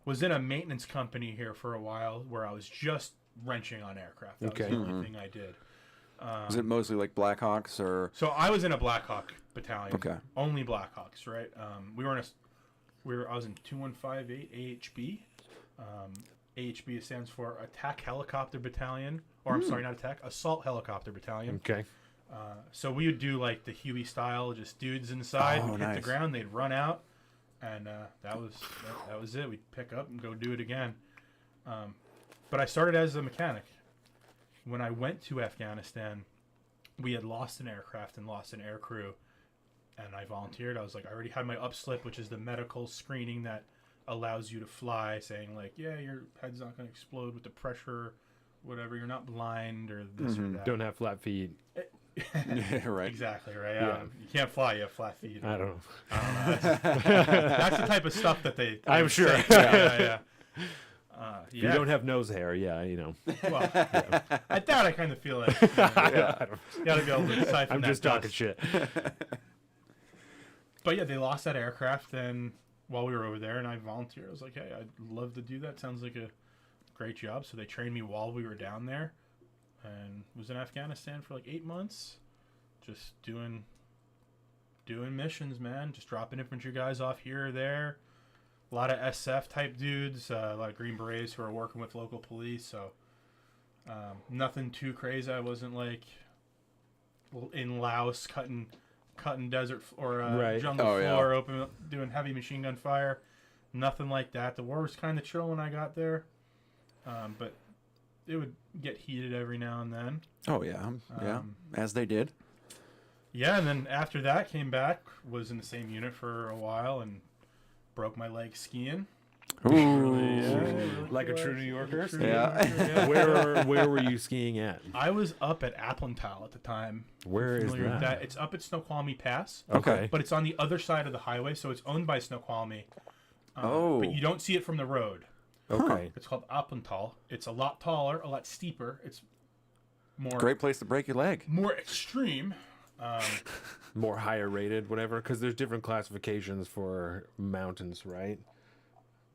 Was in a maintenance company here for a while where I was just wrenching on aircraft. That Okay. was the only thing I did. Is it mostly like Blackhawks or? So I was in a Black Hawk battalion. Okay. Only Black Hawks, right? I was in 2158 AHB. AHB stands for Attack Helicopter Battalion, or I'm sorry, not attack, assault helicopter battalion. Okay. So we would do like the Huey style, just dudes inside, Oh, we'd hit the nice. ground, they'd run out, and that was it. We'd pick up and go do it again. But I started as a mechanic. When I went to Afghanistan, we had lost an aircraft and lost an air crew, and I volunteered. I was like, I already had my upslip, which is the medical screening that allows you to fly, saying like, yeah, your head's not going to explode with the pressure, whatever. You're not blind or this or that. Don't have flat feet. Yeah, right. Exactly right. Yeah. You can't fly. You have flat feet. I don't know. That's the type of stuff that they. I'm would sure. say. Yeah. If you don't have nose hair, yeah, you know. Well, at that I kind of feel like you gotta be able to decipher. I'm just talking shit. But yeah, they lost that aircraft, and while we were over there, and I volunteered. I was like, hey, I'd love to do that. Sounds like a great job. So they trained me while we were down there, and was in Afghanistan for like 8 months, just doing missions, man. Just dropping infantry guys off here or there. A lot of SF type dudes, a lot of Green Berets who are working with local police. So nothing too crazy. I wasn't like in Laos cutting desert or jungle floor open, doing heavy machine gun fire. Nothing like that. The war was kind of chill when I got there, but it would get heated every now and then. Oh yeah, yeah, as they did. Yeah, and then after that, came back, was in the same unit for a while, and broke my leg skiing. Ooh. Really Like a was. true New Yorker? True New Yeah. Yorker, yeah. Where were you skiing at? I was up at Aplental at the time. Where is Familiar with that? It's up at Snoqualmie Pass. Okay. But it's on the other side of the highway, so it's owned by Snoqualmie. Oh. But you don't see it from the road. Okay. It's called Aplental. It's a lot taller, a lot steeper. It's more Great place to break your leg. more extreme. More higher rated, whatever, because there's different classifications for mountains, right?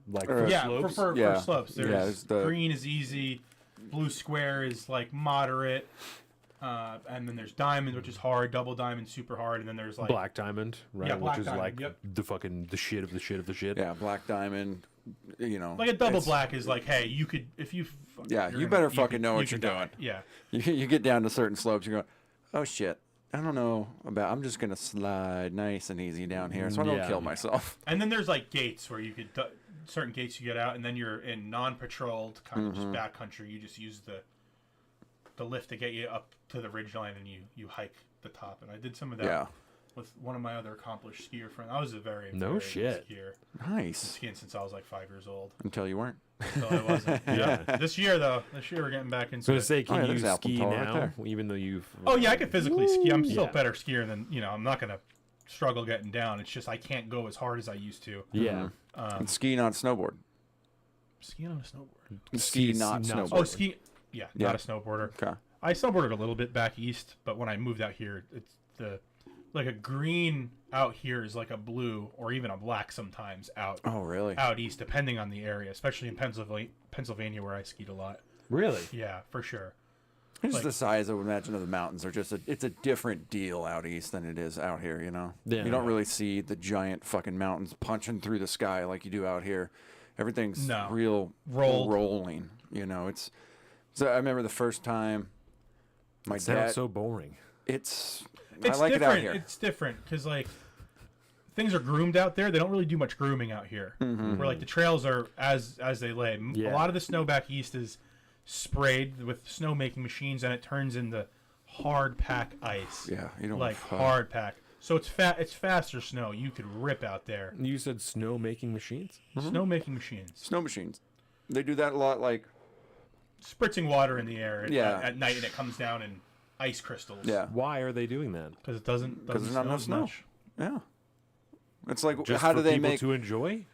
Like for Yeah, slopes. for Yeah. slopes. Yeah, There's there's the- green is easy, blue square is like moderate, and then there's diamond, which is hard, double diamond, super hard, and then there's like Black diamond, right? Yeah, Black which is Diamond, like yep. the fucking the shit of the shit of the shit. Yeah, black diamond. You know, like a double it's- black is like, hey, you could if you Yeah, you're you gonna- better fucking know you what you're could die. doing. Yeah. You get down to certain slopes, you're going, oh shit, I don't know about. I'm just gonna slide nice and easy down here, so I don't Yeah. kill myself. And then there's like gates where you could certain gates you get out, and then you're in non-patrolled kind of just backcountry. You just use the lift to get you up to the ridge line, and you hike the top. And I did some of that Yeah, with one of my other accomplished skier friends. I was a very No very shit. good skier. nice. Skiing since I was like 5 years old. Until you weren't. So I wasn't. Yeah. This year though, we're getting back I was into gonna it. say, can yeah, you there's Apple ski Tall right now, there. even though you've? Oh yeah, I can physically ski. I'm still Yeah. a better skier than I'm not gonna struggle getting down. It's just I can't go as hard as I used to. Yeah. And ski, not snowboard. Skiing on a snowboard. Ski, not not- snowboard. Oh, ski. Yeah, Yeah. not a snowboarder. Okay. I snowboarded a little bit back east, but when I moved out here, it's like a green out here is like a blue or even a black sometimes out Oh, really? out east, depending on the area, especially in Pennsylvania where I skied a lot. Really? Yeah, for sure. Just like- the size, I would imagine, of the mountains are just it's a different deal out east than it is out here. You know. Yeah. You don't really see the giant fucking mountains punching through the sky like you do out here. Everything's No. real rolling. You know, it's. So I remember the first time. My Sounds dad. so boring. It's. It's I like different. it out here. It's different because like things are groomed out there. They don't really do much grooming out here. Mm-hmm. Where like the trails are as they lay. Yeah. A lot of the snow back east is sprayed with snow making machines, and it turns into hard pack ice. Yeah, you don't like fuck. hard pack. So it's It's faster snow. You could rip out there. You said snow making machines. Snow making machines, Snow machines. They do that a lot. Like spritzing water in the air Yeah. at night, and it comes down in ice crystals. yeah, Why are they doing that? because it doesn't. because there's not enough as snow. much. Yeah. It's like Just how for do they people make? to enjoy?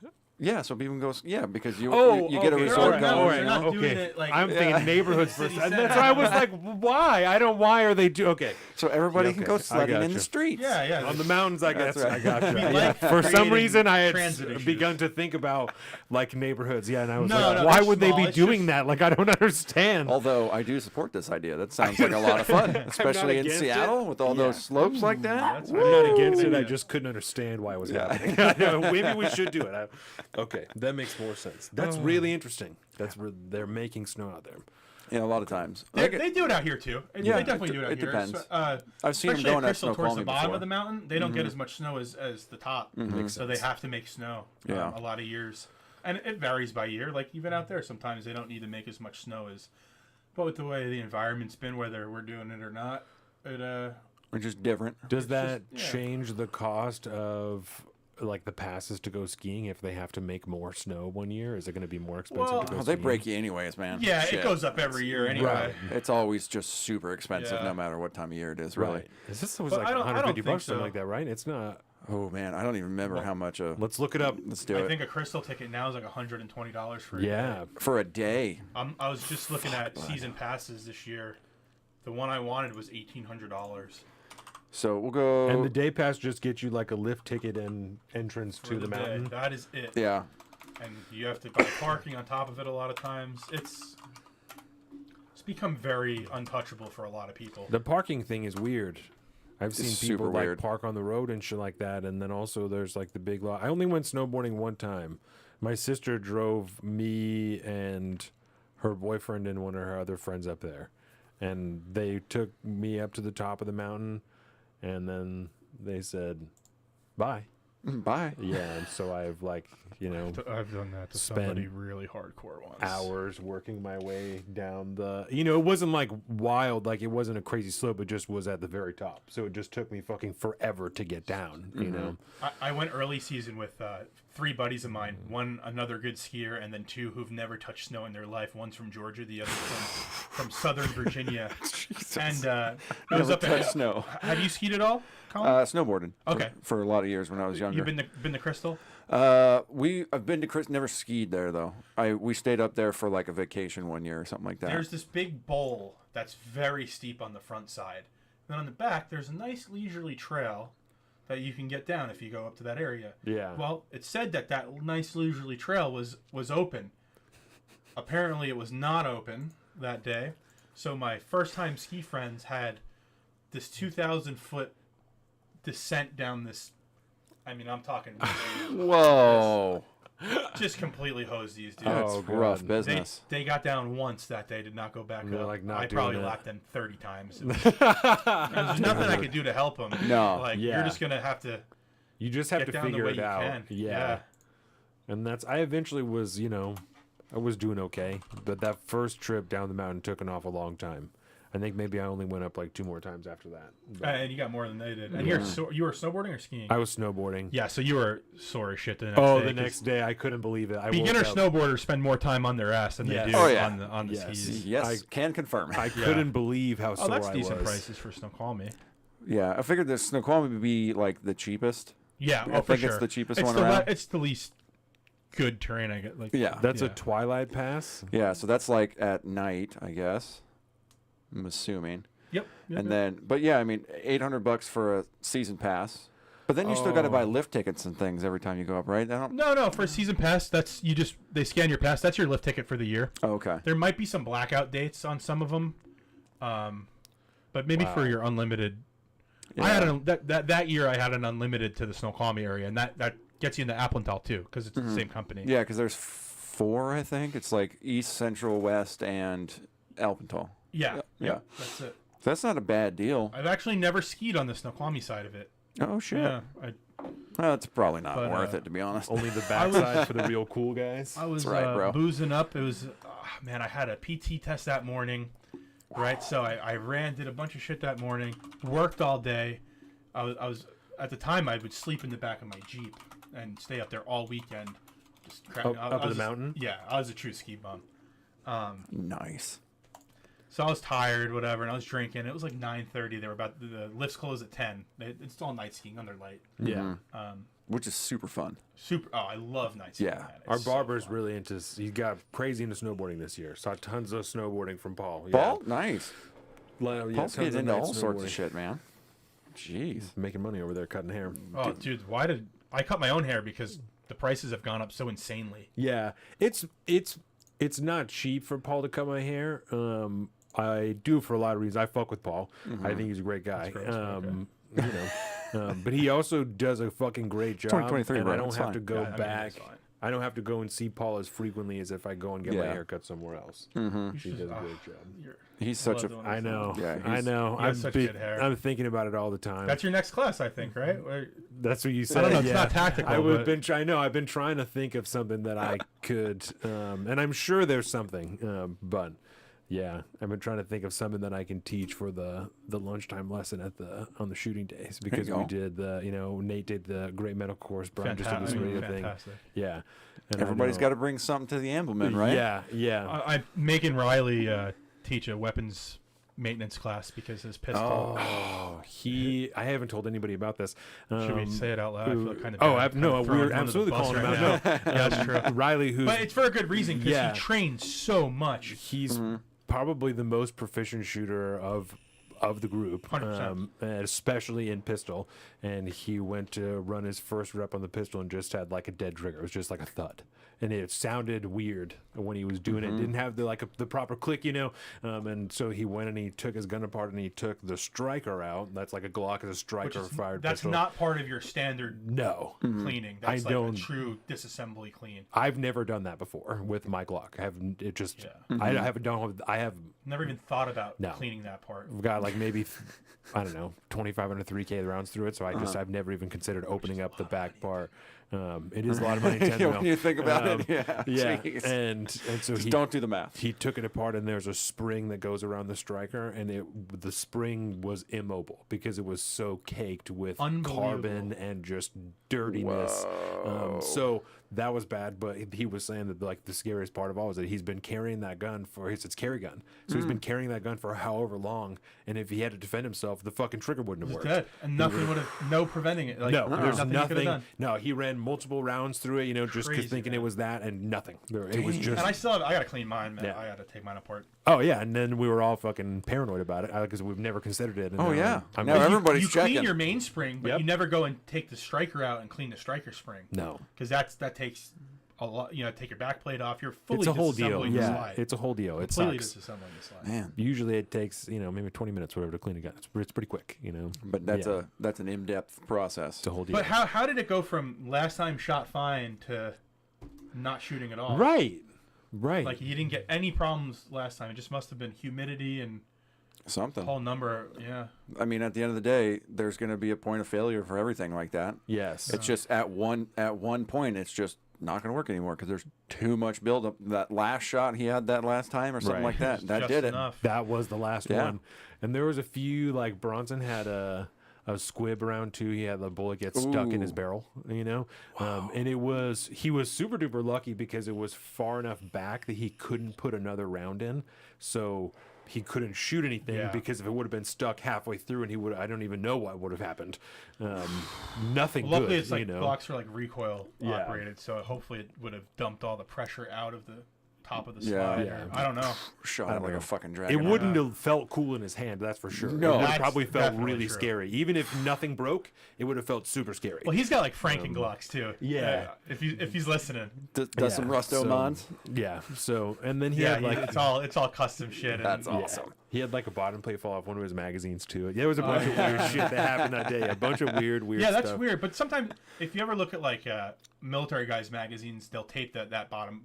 Yeah, so people can go. Yeah, because you Oh, get a okay. resort They're going. not- you they're not know? doing it like I'm thinking neighborhoods for a city second. center. That's why I was like, why? I don't. Why are they do? Okay, So everybody can Okay, go I sledding in gotcha. the streets. Yeah, yeah. on the mountains, I guess. That's right. I got We you. like For some creating reason, I had transit issues. begun to think about like neighborhoods. Yeah, and I was No, like, no, why they're would they small. be It's doing just- that? Like, I don't understand. Although I do support this idea. That sounds like a lot of fun, especially in against it. Seattle with all those slopes like that. That's I'm right. not against it. I Yeah. just couldn't understand why it was Yeah. happening. I know, maybe we should do it. Okay, that makes more sense. That's really interesting. They're making snow out there. Yeah, a lot of times. They do it out here too. Yeah, They definitely do it out it here. depends. I've seen them especially going at at Crystal towards the Snoqualmie bottom before. of the mountain. They don't get as much snow as the top, so they have to make snow. Yeah. A lot of years, and it varies by year. Like even out there, sometimes they don't need to make as much snow as. But with the way the environment's been, whether we're doing it or not, it Which is different. Does that just- yeah. change the cost of like the passes to go skiing if they have to make more snow one year? Is it going to be more expensive Well, to go Oh, they skiing? break you anyways, man. yeah, Shit. it goes up every year anyway. Right. It's always just super expensive, Yeah. no matter what time of year it is. Really. Right. Is this was But like I don't 150 think bucks, something so. like that, right? It's not. Oh man, I don't even remember how much a. Let's look it up. Let's do I it think a Crystal ticket now is like $120 for a Yeah. day. for a day. I was just looking at season passes this year. The one I wanted was $1,800 So we'll go. And the day pass just gets you like a lift ticket and entrance for to the day. mountain. That is it. yeah. And you have to buy parking on top of it a lot of times. It's become very untouchable for a lot of people. The parking thing is weird. I've seen It's people super like weird. park on the road and shit like that, and then also there's like the big lot. I only went snowboarding one time. My sister drove me and her boyfriend and one of her other friends up there, and they took me up to the top of the mountain, and then they said, "Bye." Bye. Yeah, and so I've like I've done that to Spend somebody really hardcore once. hours working my way down the. It wasn't like wild, like it wasn't a crazy slope. It just was at the very top, so it just took me fucking forever to get down. You know. I went early season with 3 buddies of mine. One, another good skier, and then 2 who've never touched snow in their life. One's from Georgia, the other from Southern Virginia. And it was Never up at touched snow. Have you skied at all, Colin? Snowboarding. Okay. For a lot of years when I was younger. You've been to Crystal? I've been to Chris. Never skied there though. We stayed up there for like a vacation one year or something like that. There's this big bowl that's very steep on the front side. Then on the back, there's a nice leisurely trail that you can get down if you go up to that area. Yeah. Well, it said that nice leisurely trail was open. Apparently, it was not open that day. So my first time ski friends had this 2,000-foot descent down this. I mean, I'm talking. Whoa. Just completly hosed these dudes. That's Oh, rough God. business. They got down once that day, did not go back They're up. like, not I doing probably it. lapped them 30 times. There's nothing I could do to help them. No. Like, Yeah. you're just going to have to You just have get to down the figure way it you out. can. Yeah. And I eventually was, I was doing okay. But that first trip down the mountain took an awful long time. I think maybe I only went up like 2 more times after that. But And you got more than they did. And you were snowboarding or skiing? I was snowboarding. Yeah, so you were sore as shit the next Oh, day. the next day I couldn't believe it. I Beginner woke up- snowboarders spend more time on their ass than Yes. they do Oh, yeah. on the Yes. skis. Yes, I can confirm. I couldn't believe how Oh, sore that's I decent was. prices for Snoqualmie. Yeah, I figured the Snoqualmie would be like the cheapest. Yeah, I for think it's sure. the cheapest It's one the around. it's the least good terrain I get. Like, Yeah. That's a Yeah. Twilight Pass. Yeah, so that's like at night, I guess. I'm assuming. Yep. And then, but yeah, I mean, $800 for a season pass. But then you still got to buy lift tickets and things every time you go up, right? No, for a season pass, that's they scan your pass. That's your lift ticket for the year. Oh, okay. There might be some blackout dates on some of them, but maybe for your unlimited. Yeah. I had that year. I had an unlimited to the Snoqualmie area, and that gets you into Appenthal too, because it's the same company. Yeah, because there's 4, I think. It's like East, Central, West, and Alpental. Yeah. Yeah. That's it. So that's not a bad deal. I've actually never skied on the Snoqualmie side of it. Oh, shit. Yeah. Well, it's probably not But, worth it, to be honest. Only the backside for the real cool guys. I was right, bro. boozing up. It was, man, I had a PT test that morning, right? So I did a bunch of shit that morning, worked all day. I was at the time I would sleep in the back of my Jeep and stay up there all weekend. Just Up in the mountain? Yeah, I was a true ski bum. Nice. So I was tired, whatever, and I was drinking. It was like 9:30. They were about the lifts closed at 10. It's all night skiing under light. Yeah. Which is super fun. Super. Oh, I love night skiing. Yeah. man. It's Our so barber's fun. really into. He got crazy into snowboarding this year. Saw tons of snowboarding from Paul. Yeah. Paul? Nice. Yeah, Paul's tons getting of into night all sorts of snowboarding. shit, man. Jeez. Making money over there cutting hair. Oh, dude, why did I cut my own hair? Because the prices have gone up so insanely. Yeah, it's not cheap for Paul to cut my hair. I do for a lot of reasons. I fuck with Paul. I think he's a great guy. But he also does a fucking great job. 2023, and bro. I don't It's have fine. to go Yeah, I mean, back it's fine. I don't have to go and see Paul as frequently as if I go and get my Yeah. hair cut somewhere else. You He should does a just- great job. He's such a. love doing I this. know. Yeah, I know. he has such good hair. I'm thinking about it all the time. That's your next class, I think, right? Or- That's what you said. I don't know. It's yeah. not tactical. I know. I've been trying to think of something that I could, and I'm sure there's something, but yeah, I've been trying to think of something that I can teach for the lunchtime lesson on the shooting days because you we go. did Nate did the great medical course, Brine just did this radio thing. fantastic. Yeah, and Everybody's got to bring something to the Ambleman, right? Yeah. I'm making Riley teach a weapons maintenance class because his pistol. Oh, I haven't told anybody about this. Should we say it out loud? I feel kind of. Oh, bad. no, Kinda throwing we're him under the absolutely bus calling right him out. now. Yeah, that's true. Riley, who's But it's for a good reason because Yeah. he trains so much. he's probably the most proficient shooter of the group, 100%. and especially in pistol. And he went to run his first rep on the pistol and just had like a dead trigger. It was just like a thud, and it sounded weird when he was doing it. Didn't have the proper click, and so he went and he took his gun apart and he took the striker out. That's like a Glock as a Which striker is, fired that's pistol. not part of your standard No, cleaning. That's I like don't- a true disassembly clean. I've never done that before with my Glock. I haven't. It just Yeah. I haven't done. I have. Never even thought about No. cleaning that part. I've got like maybe I don't know 2,500 3K rounds through it, so I've never even considered opening up the back part. It is a lot of money. Yeah, when you think about it, yeah. yeah, Jeez. and so Just he don't do the math. he took it apart, and there's a spring that goes around the striker, and the spring was immobile because it was so caked with carbon Unbelievable. and just dirtiness. So that was bad. But he was saying that like the scariest part of all is that he's been carrying that gun for it's carry gun. So he's been carrying that gun for however long, and if he had to defend himself, the fucking trigger wouldn't have It's worked. dead, and nothing would have no preventing it. Like, No, there's nothing. You could have nothing. done. No, he ran multiple rounds through it, just Crazy, thinking man. it was that and nothing. It was just. And I still have. I gotta clean mine, man. Yeah. I gotta take mine apart. Oh yeah, and then we were all fucking paranoid about it because we've never considered it. And Oh, now yeah. I'm Now like, everybody's you checking. clean your mainspring, but Yep. you never go and take the striker out and clean the striker spring. no, Because that takes a lot. Take your back plate off. You're fully it's a whole deal. disassembling the Yeah, slide. it's a whole deal. It Completely sucks. disassembling the slide. Man, Usually it takes maybe 20 minutes or whatever to clean a gun. It's pretty quick. but that's Yeah. that's an in-depth process. It's a whole deal. But how did it go from last time shot fine to not shooting at all? Right. Like you didn't get any problems last time. It just must have been humidity and Something. whole number. Yeah. I mean, at the end of the day, there's going to be a point of failure for everything like that. Yes. It's just at one point, it's just not going to work anymore because there's too much buildup. That last shot he had that last time or something Right. like that, that Just did it. enough. That was the last Yeah. one. And there was a few like Bronson had a squib around too. He had the bullet get stuck in his Ooh. barrel, and he was super duper lucky because it was far enough back that he couldn't put another round in. So he couldn't shoot anything Yeah. because if it would have been stuck halfway through and I don't even know what would have happened. Nothing Luckily, good, it's like you know. blocks are like recoil Yeah. operated, so hopefully it would have dumped all the pressure out of the top of the Yeah. slide. Yeah. I don't know. Shot I him don't like know. a fucking It dragon. wouldn't have felt cool in his hand, that's for sure. No. it would have That's probably felt definitely really true. scary. Even if nothing broke, it would have felt super scary. Well, he's got like Franken Glocks too. yeah. If he's listening. Does some Rusto so- mods? Yeah. So and then he Yeah. had like it's all custom shit. And, That's yeah. awesome. He had like a bottom plate fall off one of his magazines too. There was a bunch of weird shit that happened that day. A bunch of weird Yeah, that's stuff. weird. But sometimes, if you ever look at like military guys' magazines, they'll tape that bottom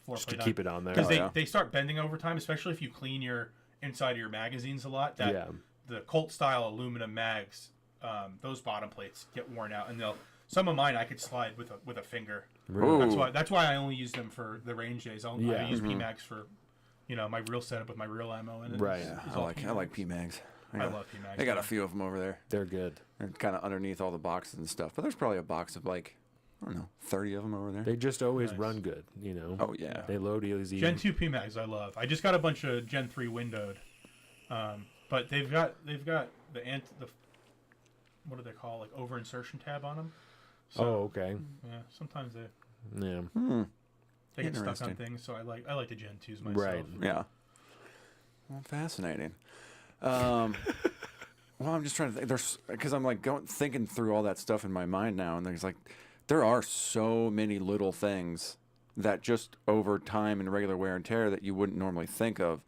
floor Just to plate keep it on there. because Oh, yeah. they start bending over time, especially if you clean your inside of your magazines a lot. That Yeah. the Colt style aluminum mags, those bottom plates get worn out, and some of mine I could slide with a finger. Ooh. That's why I only use them for the range days. I Yeah. use PMags for my real setup with my real ammo in it. Right. It's I all like PMags. PMags. I love PMags. They got a yeah. few of them over there. They're good. They're kind of underneath all the boxes and stuff. But there's probably a box of like, I don't know, 30 of them over there. They just always Nice. run good, you know. Oh, yeah. They load easy. Gen 2 PMags I love. I just got a bunch of Gen 3 windowed, but they've got the what do they call, like over insertion tab on them. So, Oh, okay. yeah. Sometimes they Yeah. get stuck on Interesting. things, so I like the Gen 2s myself. Right. Yeah. Well, fascinating. Well, I'm just trying to think. Because I'm like thinking through all that stuff in my mind now, and there are so many little things that just over time and regular wear and tear that you wouldn't normally think of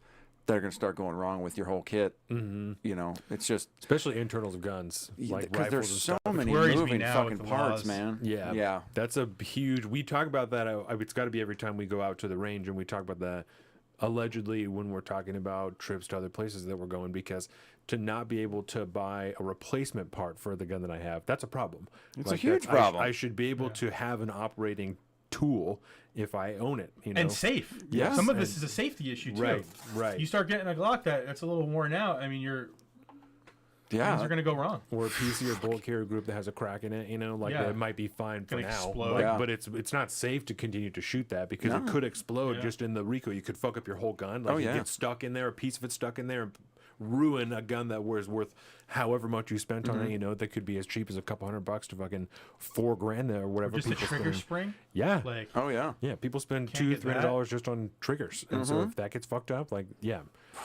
that are going to start going wrong with your whole kit. Mm-hmm. You know, it's just Especially internals of guns, like because rifles there's and so stuff. many worries me moving now fucking with the parts, laws. man. Yeah, Yeah. that's a huge. We talk about that. It's got to be every time we go out to the range, and we talk about that. Allegedly, when we're talking about trips to other places that we're going, because to not be able to buy a replacement part for the gun that I have, that's a problem. It's a huge problem. I should be able to have an operating tool if I own it. You know, And safe. Yes. Some of this is a safety issue too. Right, right. You start getting a Glock that's a little worn out. I mean, things Yeah. are gonna go wrong. or a PC or bullet carrier group that has a crack in it, you know, like Yeah. it might be fine for Gonna now, explode. like, Yeah. but it's not safe to continue to shoot that because it could explode Yeah. just in the recoil. You could fuck up your whole gun. Like you yeah. get stuck in there, a piece of it stuck in there, and ruin a gun that was worth however much you spent on it. You know, that could be as cheap as a couple $100 to fucking $4,000 or whatever. Just a people trigger spend. spring. Yeah. Like Oh yeah. Yeah, people spend Can't get $200-$300 just on triggers, and so if that gets fucked up, like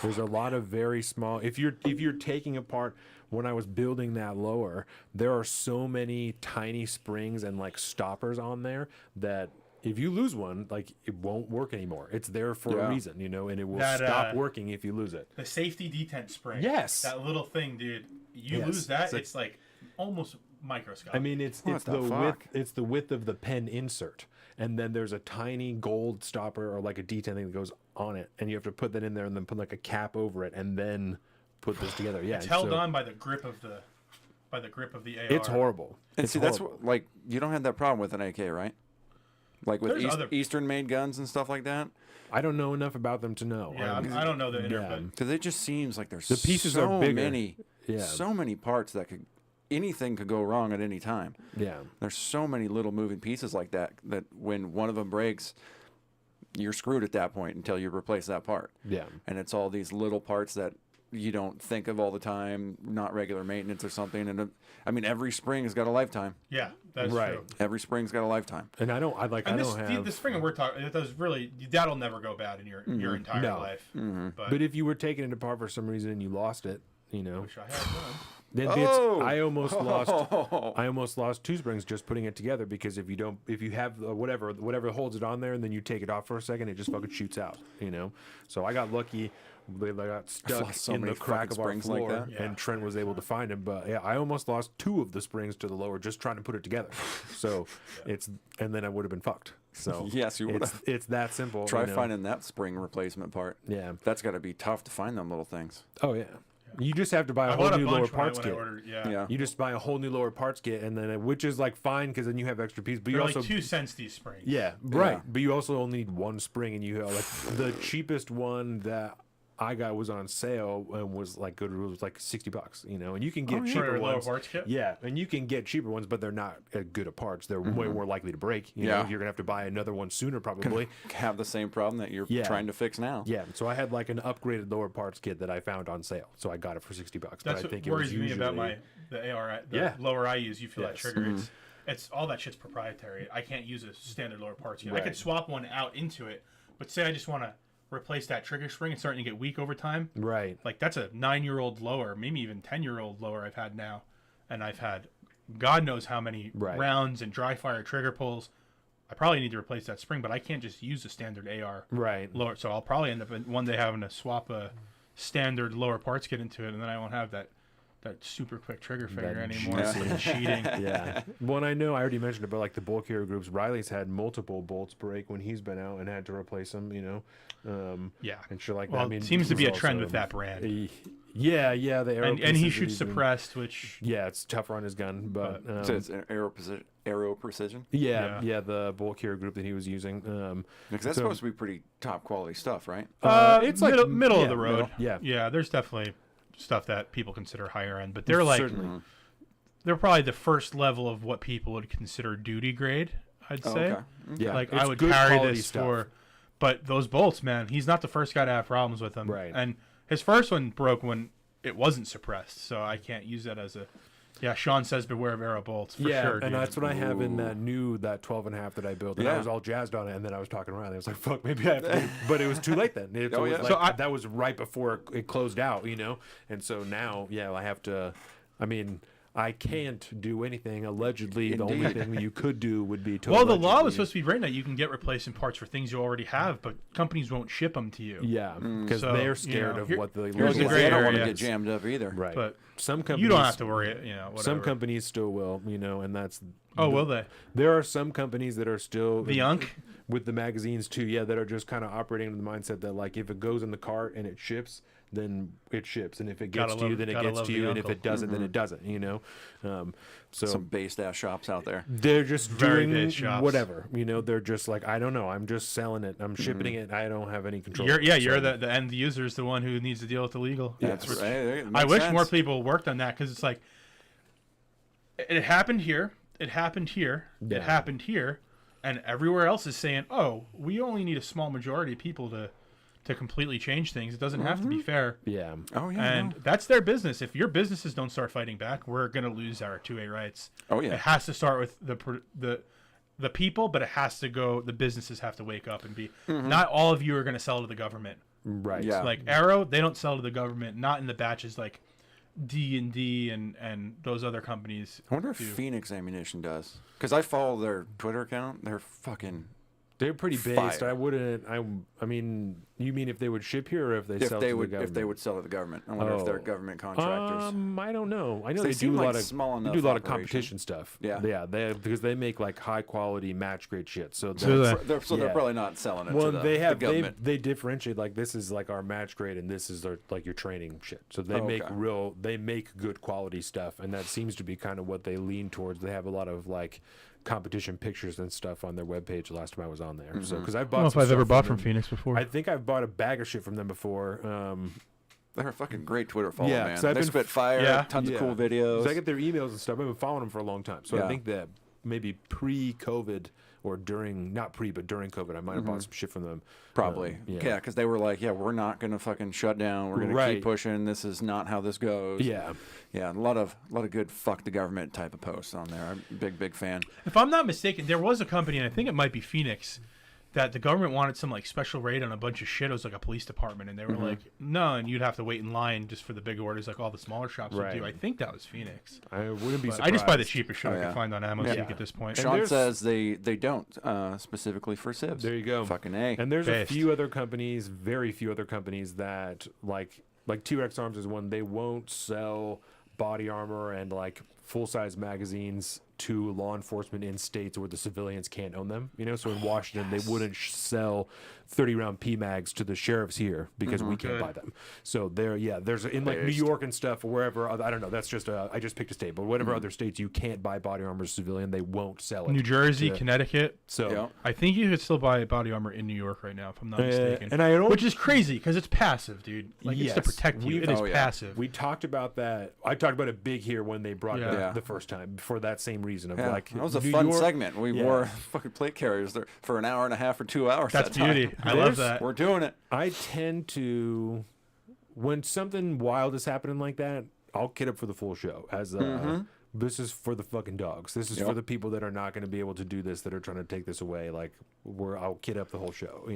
there's a lot of very small. If you're taking apart, when I was building that lower, there are so many tiny springs and like stoppers on there that if you lose one, like it won't work anymore. It's there for a reason, you know, and it will That, stop working if you lose it. the safety detent spring. Yes. That little thing, dude. You Yes. lose that, It's it's like almost microscopic. I mean, it's What the the fuck? width. It's the width of the pen insert, and then there's a tiny gold stopper or like a D10 thing that goes on it, and you have to put that in there and then put like a cap over it, and then put this together. Yeah, it's and held so on by the grip of the AR. It's horrible. And It's see, that's horrible. what, like you don't have that problem with an AK, right? Like with There's other- Eastern made guns and stuff like that, I don't know enough about them to know. Yeah, I don't know the inner, yeah. but because it just seems like there's The pieces so are bigger. many, Yeah. so many parts that anything could go wrong at any time. Yeah. There's so many little moving pieces like that when one of them breaks, you're screwed at that point until you replace that part. Yeah. And it's all these little parts that you don't think of all the time, not regular maintenance or something. And I mean, every spring has got a lifetime. yeah, that's Right. true. Every spring's got a lifetime. And I don't And this, have. the spring we're talking, it does really, that'll never go bad in your entire No. life. but if you were taking it apart for some reason and you lost it, you know, Wish I had one. then Oh! I almost lost two springs just putting it together because if you have whatever holds it on there and then you take it off for a second, it just fucking shoots out, you know. So I got lucky. They got stuck lost so in many the crack fucking of our springs like floor, that. and Trent was able to find him. But yeah, I almost lost two of the springs to the lower just trying to put it together. So and then I would have been fucked. So Yes, you would it's, have. it's that simple. Try you know? finding that spring replacement part. Yeah. That's got to be tough to find them little things. Oh yeah. You just have to buy a I whole bought a new lower bunch when I parts kit. ordered, Yeah. You just buy a whole new lower parts kit, and then which is like fine because then you have extra pieces. But you They're also like 2 cents these springs. yeah, right. Yeah. But you also only need one spring, and you have like the cheapest one that I got was on sale and was like good. It was like $60, you know, and you can get For cheaper a lower ones. parts kit? Yeah, and you can get cheaper ones, but they're not good at parts. They're way more likely to break. You Yeah. know, you're gonna have to buy another one sooner probably. Have the same problem that you're Yeah. trying to fix now. Yeah, so I had like an upgraded lower parts kit that I found on sale, so I got it for $60. But That's I what think it worries was me usually, about the AR, the Yeah. lower I use. You feel that Yes. trigger. It's all that shit's proprietary. I can't use a standard lower parts kit. I Right. could swap one out into it, but say I just want to replace that trigger spring. It's starting to get weak over time. right. Like that's a 9-year-old lower, maybe even 10-year-old lower I've had now, and I've had God knows how many Right. rounds and dry fire trigger pulls. I probably need to replace that spring, but I can't just use a standard AR Right. lower. So I'll probably end up one day having to swap a standard lower parts kit into it, and then I won't have that super quick trigger finger That anymore. juicy- For cheating. Yeah. Well, I know I already mentioned it, but like the bulk hero groups, Riley's had multiple bolts break when he's been out and had to replace them, you know, Yeah. and shit like Well, that. I mean, it seems to be a he's trend also- with that brand. Yeah, the arrow And he pieces that shoots he's been- suppressed, which Yeah, it's tougher on his gun, but So it's an arrow precision. yeah, the bulk hero group that he was using. Because that's So- supposed to be pretty top quality stuff, right? it's like middle yeah, of the road. middle, yeah. There's definitely stuff that people consider higher end, but they're like Certainly. they're probably the first level of what people would consider duty grade. I'd Oh, say. okay. Yeah, Like it's I would good carry quality this stuff. for, but those bolts, man, he's not the first guy to have problems with them. Right. And his first one broke when it wasn't suppressed, so I can't use that as a. Yeah, Sean says beware of arrow bolts for yeah, sure. and dude. that's what I have in that 12 and a half that I built. And I Yeah. was all jazzed on it, and then I was talking around. I was like, "Fuck, maybe I have to." But it was too late then. It Oh, was yeah. like, So that was right before it closed out, you know. And so now, yeah, I have to. I mean, I can't do anything. Allegedly, the only Indeed. thing you could do would be to. Well, the law allegedly- was supposed to be written that you can get replacement parts for things you already have, but companies won't ship them to you. Yeah, because So, they're you scared know, of here- what the here's legal the They gray don't want to area. get jammed up either. Right. But some companies you don't have to worry. Whatever. Some companies still will, and that's. Oh, will they? There are some companies that are still The Unk? with the magazines too. Yeah, that are just kind of operating in the mindset that like if it goes in the cart and it ships, then it ships, and if it gets Gotta to you, love- then it gotta gets love to the you, and if uncle. it doesn't, then it doesn't. So Some based ass shops out there. they're just Very doing base shops. whatever. They're just like I don't know. I'm just selling it. I'm shipping it. I don't have any control. You're So- the end user is the one who needs to deal with the legal. That's right. It I makes wish sense. more people worked on that because it's like it happened here, it happened here, Yeah. it happened here, and everywhere else is saying, "Oh, we only need a small majority of people to completely change things. It doesn't have to be fair." Yeah. Oh yeah. And that's their business. If your businesses don't start fighting back, we're gonna lose our 2A rights. Oh, yeah. It has to start with the people, but it has to go. The businesses have to wake up and be. Not all of you are gonna sell to the government. Right. Yeah. Like Arrow, they don't sell to the government. Not in the batches like D&D and those other companies. I wonder if do. Phoenix Ammunition does, because I follow their Twitter account. They're fucking. They're pretty based. Fire. I wouldn't. I mean, you mean if they would ship here, or if they If sell they to would, the if they government? would sell to the government, I wonder if they're Oh. government contractors. I don't know. I know They they, seem do a like lot of small they enough do a lot of operation. competition stuff. Yeah. yeah. Because they make like high quality match grade shit. So, So that's- They're yeah. probably not selling it well, to they have the government. they differentiate like this is like our match grade and this is their like your training shit. So they Oh, make okay. they make good quality stuff, and that seems to be kind of what they lean towards. They have a lot of like competition pictures and stuff on their webpage. The last time I was on there, so because I've I bought. don't know if some I've ever stuff bought from them. Phoenix before. I think I've bought a bag of shit from them before. They're a fucking great Twitter follow, Yeah, man. 'cause I've They been- spit fire, Yeah. tons Yeah. of cool 'Cause videos. I get their emails and stuff. I've been following them for a long time, so Yeah. I think that maybe pre-COVID or during, not pre, but during COVID, I might have bought some shit from them. Probably, yeah, because they were like, "Yeah, we're not gonna fucking shut down. We're gonna Right. keep pushing. This is not how this goes." Yeah. yeah, a lot of good fuck the government type of posts on there. I'm a big fan. If I'm not mistaken, there was a company, and I think it might be Phoenix, that the government wanted some like special rate on a bunch of shit. It was like a police department, and they were like, "No," and you'd have to wait in line just for the big orders, like all the smaller shops would do. Right. I think that was Phoenix. I wouldn't be But surprised. I just buy the cheapest shit Oh, I yeah. can find on Ammo Yeah. Seek at this point. And Sean there's- says they don't specifically for civs. There you go. Fucking A. And there's Based. a few other companies, very few other companies that like T-Rex Arms is one. They won't sell body armor and like full-size magazines to law enforcement in states where the civilians can't own them. So in Washington, they wouldn't sell 30-round PMags to the sheriffs here because we can't Good. buy them. So there's in like New Based. York and stuff or wherever. I don't know. That's just I just picked a state, but whatever other states you can't buy body armor as a civilian, they won't sell it. New Jersey, to- Connecticut. So. Yeah. I think you could still buy body armor in New York right now, if I'm not mistaken. and I don't Which is crazy because it's passive, dude. Like it's to Yes. protect you. We've- It is Oh, yeah. passive. We talked about that. I talked about it big here when they brought it Yeah. up Yeah. the first time for that same reason of Yeah, like that was a New fun York- segment. We Yeah. wore fucking plate carriers there for an hour and a half or 2 hours. That's that time. beauty. I love that. We're doing it. I tend to when something wild is happening like that, I'll kid up for the full show as this is for the fucking dogs. This is Yep. for the people that are not going to be able to do this, that are trying to take this away. Like I'll kid up the whole show.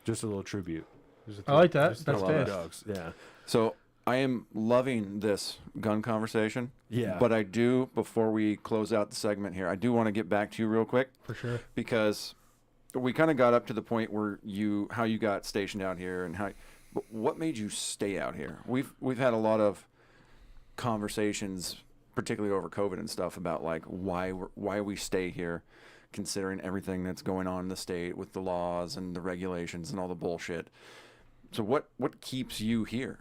Just a little tribute. Just I like that. just That's to the best. dogs. Yeah. So I am loving this gun conversation. Yeah. But I do, before we close out the segment here, I do want to get back to you real quick For sure. because we kind of got up to the point where how you got stationed out here and but what made you stay out here? We've had a lot of conversations, particularly over COVID and stuff, about like why we stay here, considering everything that's going on in the state with the laws and the regulations and all the bullshit. So what keeps you here?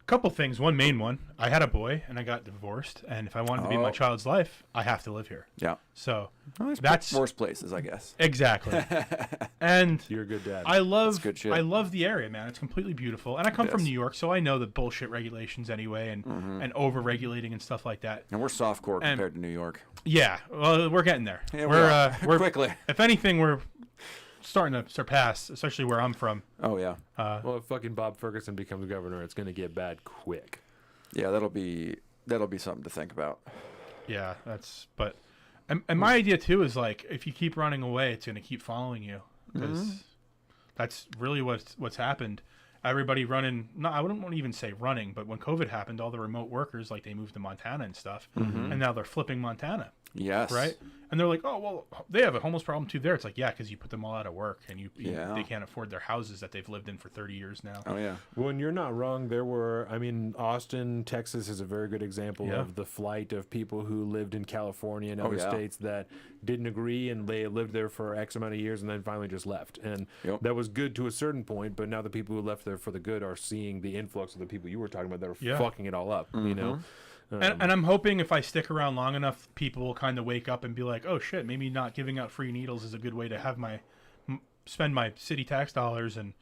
Couple things. One main one. I had a boy and I got divorced, and if I wanted to be in my Oh. child's life, I have to live here. Yeah, So well, that's worse places, I guess. exactly. And You're a good dad. I love good shit. I love the area, man. It's completely beautiful. And I come from is. New York, so I know the bullshit regulations anyway and over regulating and stuff like that. And we're softcore And- compared to New York. Yeah, well, we're getting there. Yeah, we're quickly. If anything, we're starting to surpass, especially where I'm from. Oh yeah, well, if fucking Bob Ferguson becomes governor, it's going to get bad quick. yeah. That'll be something to think about. Yeah, and my idea too is like if you keep running away, it's gonna keep following you because that's really what's happened. everybody running. No, I wouldn't want to even say running, but when COVID happened, all the remote workers, like, they moved to Montana and stuff, and now they're flipping Montana. Yes. Right? And they're like, oh, well, they have a homeless problem too there. It's like, yeah, because you put them all out of work, and they can't afford their houses that they've lived in for 30 years now. Oh, yeah. Well, and you're not wrong. There were, I mean, Austin, Texas is a very good example of the flight of people who lived in California and other states that didn't agree, and they lived there for X amount of years and then finally just left. And that was good to a certain point, but now the people who left there for the good are seeing the influx of the people you were talking about that are fucking it all up, you know? And I'm hoping if I stick around long enough, people will kind of wake up and be like, "Oh shit, maybe not giving out free needles is a good way to have spend my city tax dollars," and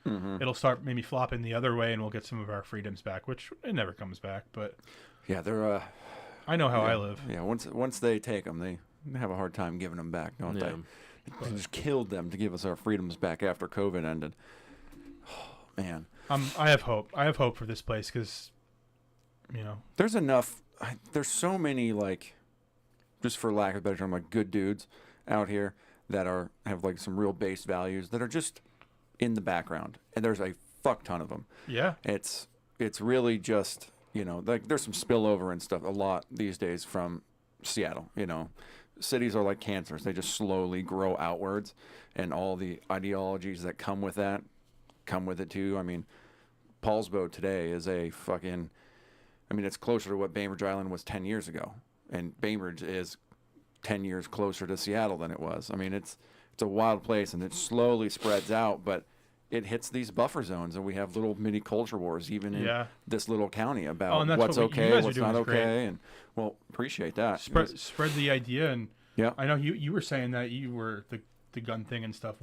it'll start maybe flopping the other way, and we'll get some of our freedoms back, which it never comes back. But yeah, they're. I know how I live. Yeah, once they take them, they have a hard time giving them back, don't they? They just killed them to give us our freedoms back after COVID ended. Oh, man, I have hope. I have hope for this place because, you know, there's enough. There's so many, like, just for lack of a better term, like, good dudes out here that have like some real base values that are just in the background, and there's a fuck ton of them. Yeah, it's really just, you know, like, there's some spillover and stuff a lot these days from Seattle. You know, cities are like cancers; they just slowly grow outwards, and all the ideologies that come with that come with it too. I mean, Paulsbo today is a fucking. I mean, it's closer to what Bainbridge Island was 10 years ago, and Bainbridge is 10 years closer to Seattle than it was. I mean, it's a wild place, and it slowly spreads out, but it hits these buffer zones, and we have little mini culture wars even in this little county about what's okay, what's not okay, and well, appreciate that. Spread the idea, and I know you were saying that you were the gun thing and stuff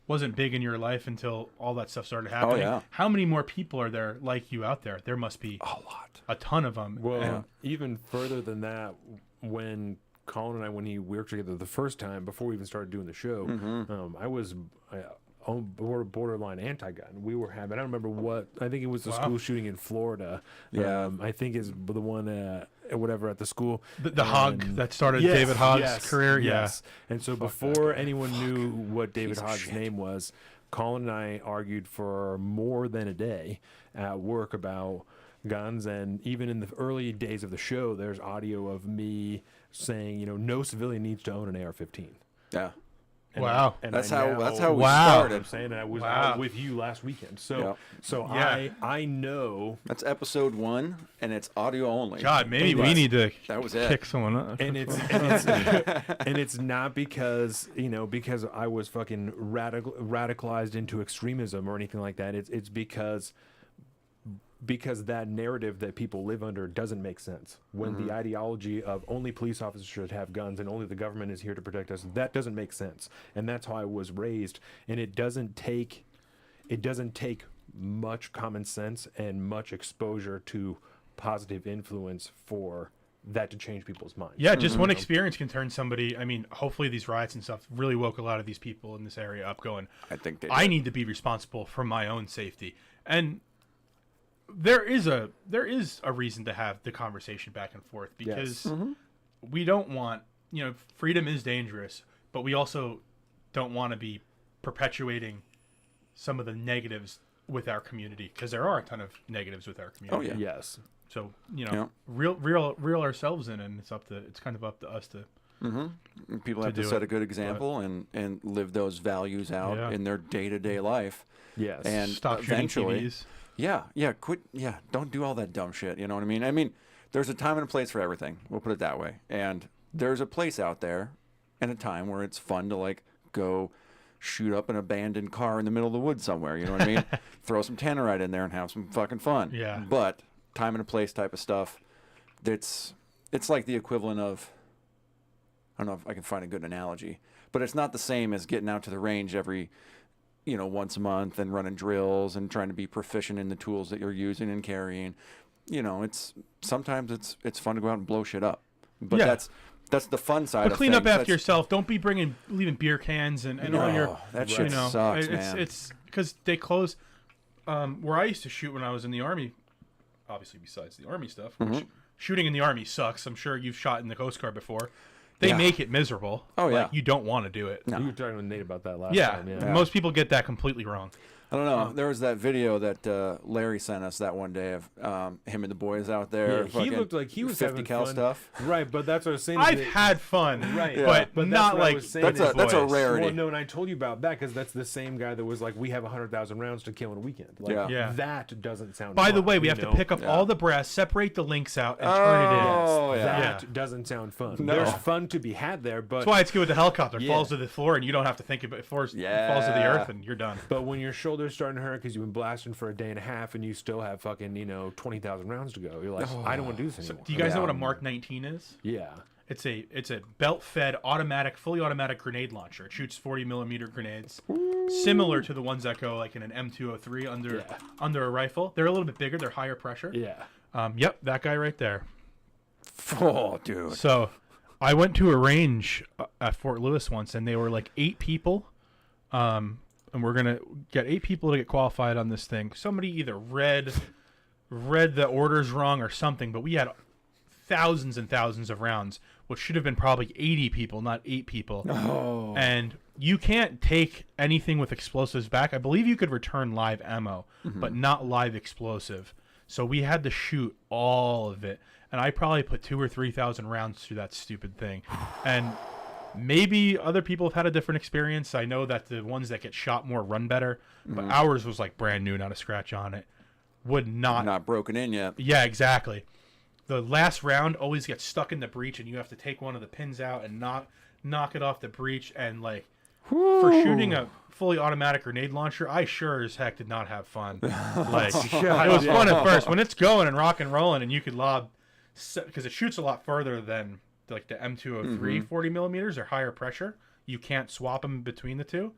wasn't big in your life until all that stuff started happening. Oh, yeah. How many more people are there like you out there? There must be a lot, a ton of them. Well, even further than that, when Colin and I, when we worked together the first time before we even started doing the show, I was borderline anti-gun. We were having, I don't remember what, I think it was the school shooting in Florida. I think is the one whatever at the school. The Hogg that started David Hogg's career. Yes. And so before anyone knew what David Hogg's name was, Colin and I argued for more than a day at work about guns. And even in the early days of the show, there's audio of me saying, you know, no civilian needs to own an AR-15. Yeah. And wow. That's how we started. I'm saying, and I was out with you last weekend. So I know that's episode 1, and it's audio only. God, maybe we need to kick someone up. And it's not because, you know, because I was fucking radicalized into extremism or anything like that. It's because that narrative that people live under doesn't make sense. When the ideology of only police officers should have guns and only the government is here to protect us, that doesn't make sense. And that's how I was raised. And it doesn't take much common sense and much exposure to positive influence for that to change people's minds. Yeah, just one experience can turn somebody. I mean, hopefully these riots and stuff really woke a lot of these people in this area up going, I need to be responsible for my own safety. And there is a reason to have the conversation back and forth, because we don't want, you know, freedom is dangerous, but we also don't want to be perpetuating some of the negatives with our community, because there are a ton of negatives with our community. Oh yeah. Yes. So, you know, reel ourselves in, and it's kind of up to us to. People have to set a good example and live those values out in their day-to-day life. Yes. And stop eventually, shooting TVs. Quit. Yeah, don't do all that dumb shit. You know what I mean? I mean, there's a time and a place for everything. We'll put it that way. And there's a place out there and a time where it's fun to, like, go shoot up an abandoned car in the middle of the woods somewhere. You know what I mean? Throw some tannerite in there and have some fucking fun. Yeah. But time and a place type of stuff, it's like the equivalent of, I don't know if I can find a good analogy, but it's not the same as getting out to the range every, you know, once a month and running drills and trying to be proficient in the tools that you're using and carrying. You know, sometimes it's fun to go out and blow shit up, but that's the fun side. But of clean things. up after yourself. Don't be leaving beer cans and on your. That shit sucks, man. It's because they close. Where I used to shoot when I was in the Army, obviously besides the Army stuff, which shooting in the Army sucks. I'm sure you've shot in the Coast Guard before. They make it miserable. Oh, yeah. Like, you don't want to do it. No. You were talking with Nate about that last Yeah. time. Yeah. Most people get that completely wrong. I don't know. There was that video that Larry sent us that one day of him and the boys out there. Yeah, he looked like he was 50 having cal fun. stuff. Right, but that's what I was saying. I've had fun, Right, but that's not what I like was saying. That's a rarity. Well, no, and I told you about that because that's the same guy that was like, we have 100,000 rounds to kill in a weekend. Like, Yeah. Yeah. that doesn't sound. By the fun, way, we you have to know? pick up all the brass, separate the links out, and turn it in. Oh, yeah. That Yeah. doesn't sound fun. No. There's fun to be had there, but That's why it's good with the helicopter. It Yeah. falls to the floor, and you don't have to think about it. It falls to the earth, and you're done. But when your shoulder's starting to hurt because you've been blasting for a day and a half and you still have fucking 20,000 rounds to go, you're like, I don't want to do this anymore. Do you guys know Yeah. what a Mark 19 is? Yeah. It's a belt-fed fully automatic grenade launcher. It shoots 40-millimeter grenades, similar to the ones that go like in an M203 under a rifle. They're a little bit bigger. They're higher pressure. Yeah. Yep, that guy right there. Oh, dude. So, I went to a range at Fort Lewis once, and they were like 8 people. And we're gonna get 8 people to get qualified on this thing. Somebody either read the orders wrong or something, but we had thousands and thousands of rounds, which should have been probably 80 people, not 8 people. Oh. And you can't take anything with explosives back. I believe you could return live ammo, but not live explosive. So we had to shoot all of it, and I probably put 2,000 or 3,000 rounds through that stupid thing. And maybe other people have had a different experience. I know that the ones that get shot more run better, but ours was like brand new, not a scratch on it. Would Not broken in yet. Yeah, exactly. The last round always gets stuck in the breech, and you have to take one of the pins out and knock it off the breech. And like for shooting a fully automatic grenade launcher, I sure as heck did not have fun. Like it was fun at first when it's going and rock and rolling, and you could lob because it shoots a lot further than like the M203 40 millimeters or higher pressure. You can't swap them between the two.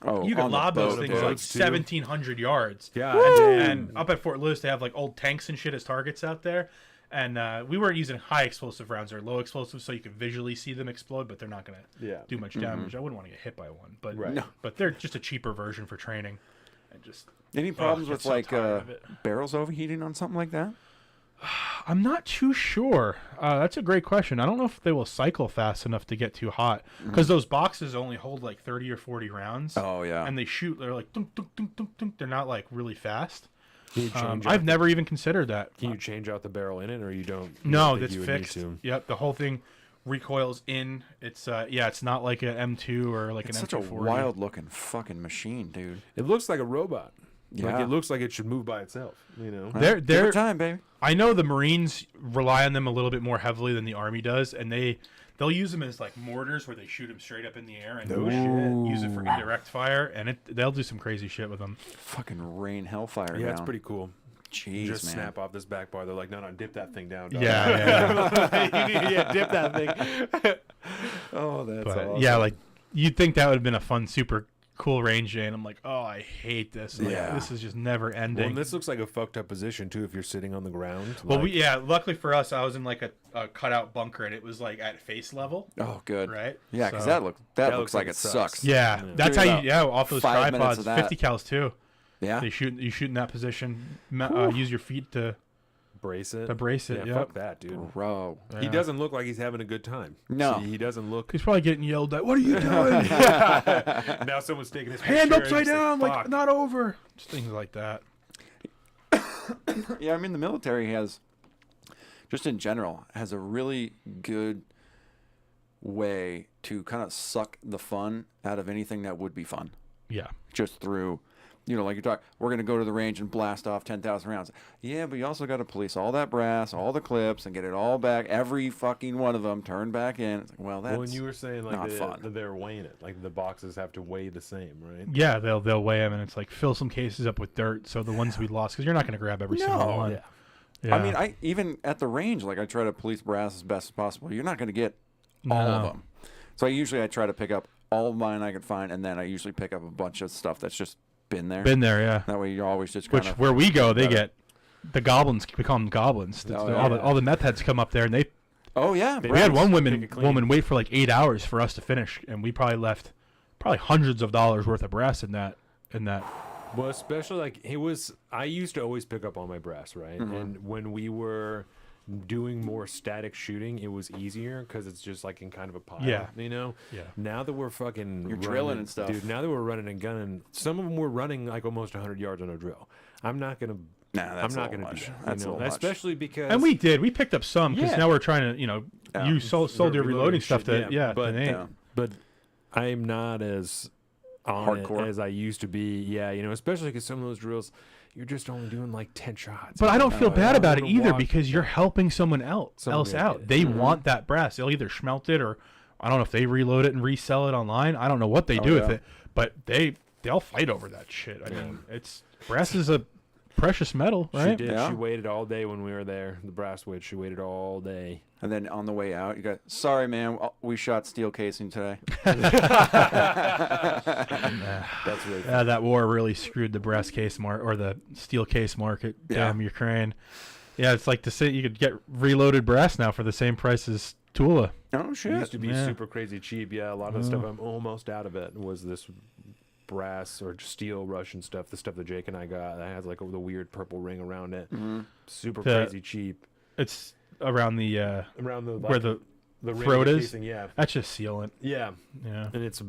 Oh, You could on the lob those boat, things dude. like boats, too. 1,700 yards. Yeah. And up at Fort Lewis, they have like old tanks and shit as targets out there. And we weren't using high explosive rounds or low explosive, so you could visually see them explode, but they're not going to do much damage. I wouldn't want to get hit by one, but Right. No. but they're just a cheaper version for training. And just Any problems get with so like tired of it. barrels overheating on something like that? I'm not too sure. That's a great question. I don't know if they will cycle fast enough to get too hot because those boxes only hold like 30 or 40 rounds. Oh, yeah. And they shoot. They're like dunk, dunk, dunk, dunk, dunk. They're not like really fast. Can you change I've out never even considered that. Can you change out the barrel in it, or you don't? you No, don't think that's you would need fixed. to? Yep, the whole thing recoils in. It's it's not like an M2 or like It's an such a M240. wild looking fucking machine, dude. It looks like a robot. Like Yeah. it looks like it should move by itself. You know. They're Give it time, baby. I know the Marines rely on them a little bit more heavily than the Army does, and they'll use them as like mortars where they shoot them straight up in the air and use it for indirect fire, and they'll do some crazy shit with them. Fucking rain hellfire Yeah, down. it's pretty cool. Jeez, Just man. snap off this back bar. They're like, no, dip that thing down. Dog. Yeah, Dip that thing. Oh, that's but awesome. yeah, like you'd think that would have been a fun, super cool range day, and I'm like, oh, I hate this. Like, Yeah. this is just never Well, ending. and this looks like a fucked up position too if you're sitting on the ground. Well, like, luckily for us, I was in like a cutout bunker, and it was like at face level, Oh, good. right? Yeah, because So- that looks like it sucks. Yeah, that's Give how it you. about Yeah, off those 5 minutes tripods, of that. 50 cals too. Yeah. You shoot in that position. Use your feet to brace it. brace it. Yeah, Yeah, fuck that, dude. Bro. He doesn't look like he's having a good time. No. See, he doesn't look. He's probably getting yelled at. What are you doing? Now someone's taking his Hand picture and upside it's down, like fuck. not over. Just things like that. Yeah, I mean the military has, just in general, has a really good way to kind of suck the fun out of anything that would be fun. Yeah. Just through, like you're talking, we're going to go to the range and blast off 10,000 rounds. Yeah, but you also got to police all that brass, all the clips, and get it all back, every fucking one of them turned back in. It's like, well, that's Well, and you were saying like not fun. that they're weighing it, like the boxes have to weigh the same, right? Yeah, they'll weigh them, and it's like fill some cases up with dirt. So the ones we lost, because you're not going to grab every single No, one. yeah. Yeah. I mean, I even at the range, like I try to police brass as best as possible. You're not going to get all of No. them. So I try to pick up all of mine I can find, and then I usually pick up a bunch of stuff that's just been there. Been there, yeah. That way you're always just Which kind of where we go, they better. get the goblins. We call them goblins. Oh, yeah. All the meth heads come up there, and they. Oh yeah, We had one pick it clean. woman wait for like 8 hours for us to finish, and we probably left hundreds of dollars worth of brass in that. Well, especially like I used to always pick up all my brass, right? Mm-hmm. And when we were doing more static shooting, it was easier because it's just like in kind of a pile. Yeah. You know. Yeah. Now that we're fucking You're drilling and stuff. dude. Now that we're running and gunning, some of them were running like almost 100 yards on a drill. I'm not gonna. Nah, I'm that's not a little gonna do much. that. That's a little much. Especially because. And we picked up some because Yeah. now we're trying to, Yeah. you sold your reloading stuff shit, to, but to Nate. Yeah. but I'm not as on it Hardcore. as I used to be. Yeah, especially because some of those drills, you're just only doing like 10 shots. But I don't feel bad I about it wanna either watch- because you're helping someone else Someone else out. get it. They want that brass. They'll either smelt it or I don't know if they reload it and resell it online. I don't know what they do with yeah. it, but they'll fight over that shit. I mean, brass is a precious metal, She right? did. Yeah. She waited all day when we were there. The brass witch. She waited all day. And then on the way out, you got, sorry, man, we shot steel casing today. That's really. Yeah, that war really screwed the brass case or the steel case market. Yeah. Damn Ukraine. Yeah, it's like to say you could get reloaded brass now for the same price as Tula. Oh, It shit. used to be Yeah. super crazy cheap. Yeah, a lot of the stuff I'm almost out of it was this brass or steel Russian stuff. The stuff that Jake and I got that has like the weird purple ring around it. Super The- crazy cheap. It's around the Around the where the ring throat is? casing, yeah, that's just sealant. yeah, Yeah. and it's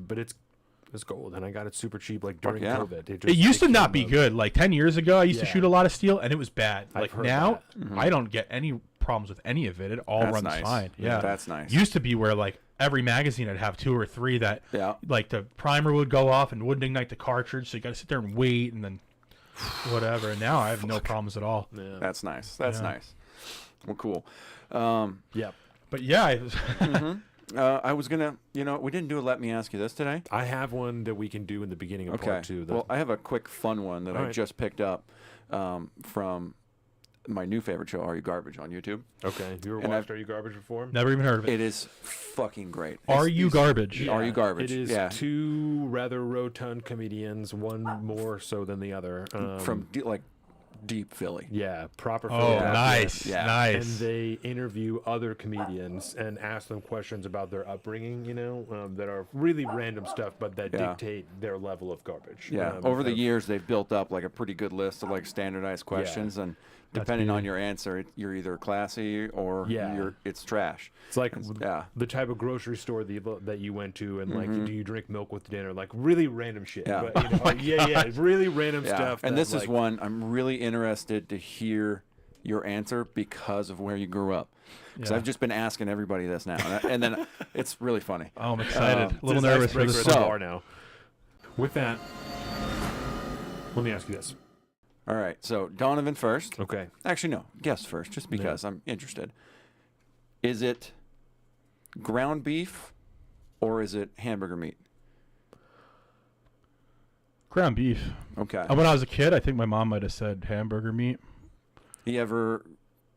gold, and I got it super cheap like during yeah. COVID. It used to not be good. good. Like 10 years ago, I used to Yeah. shoot a lot of steel, and it was bad. I've Like heard now, that. I don't get any problems with any of it. It all That's runs nice. fine. Yeah, That's nice. Used to be where like every magazine would have 2 or 3 that, Yeah. like the primer would go off and wouldn't ignite the cartridge, so you got to sit there and wait, and then whatever. And now I have no problems at all. Yeah. That's nice. That's Yeah. nice. Well, cool. Yeah. But yeah, it was I was going to, we didn't do a Let Me Ask You This today. I have one that we can do in the beginning of Okay. part 2. Well, I have a quick fun one that I Alright. just picked up from my new favorite show, Are You Garbage, on YouTube. okay. You ever and watched I've- Are You Garbage before? never even heard of it. It is fucking great. Are You Garbage? Are You Garbage? It is Yeah. 2 rather rotund comedians, one more so than the other. From deep Philly. yeah, proper. Oh, Philadelphia. nice, Yeah. And nice. they interview other comedians and ask them questions about their upbringing, that are really random stuff, but that Yeah. dictate their level of garbage. Yeah. Over the years, they've built up like a pretty good list of like standardized questions, and depending on your answer, you're either classy or Yeah. it's trash. It's like Yeah. the type of grocery store that you went to, and like, do you drink milk with dinner? Like really random shit. Yeah. But, yeah, really random Yeah. stuff. And that, this is like, one I'm really interested to hear your answer because of where you grew up. Because Yeah. I've just been asking everybody this now, and then it's really funny. Oh, I'm excited. a little It's an nervous for icebreaker this at the one. bar now. With that, let me ask you this. All right, so Donovan first. Okay. Actually, no, guess first, just because I'm interested. Is it ground beef or is it hamburger meat? Ground beef. Okay. When I was a kid, I think my mom might have said hamburger meat. You ever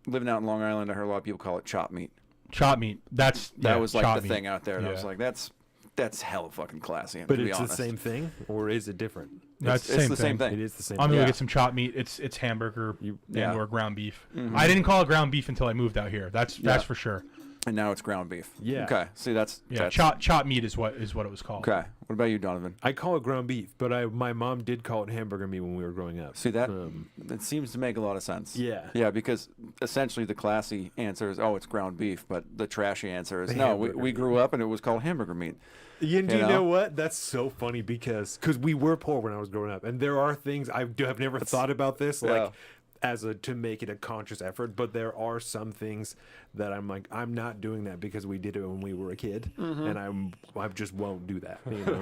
living out in Long Island? I heard a lot of people call it chop meat. Chop meat. That was like chop the meat. thing out there, and I was Yeah. like, that's hella fucking classy. But to be it's honest. the same thing, or is it different? No, It's it's the same thing. It is the same. I'm gonna Yeah. get some chop meat. It's hamburger yeah. and or ground beef. Mhm. I didn't call it ground beef until I moved out here. That's for sure. And now it's ground beef. Yeah. Okay. See, that's Yeah, that's, chop meat is what it was called. Okay. What about you, Donovan? I call it ground beef, but my mom did call it hamburger meat when we were growing up. See that that seems to make a lot of sense. Yeah. Yeah, because essentially the classy answer is, oh, it's ground beef, but the trashy answer is, The no, we hamburger grew up and it was called hamburger meat. Do you know? know what? That's so funny because we were poor when I was growing up, and there are things have never thought about this Yeah. like to make it a conscious effort, but there are some things that I'm like, I'm not doing that because we did it when we were a kid, and I just won't do that.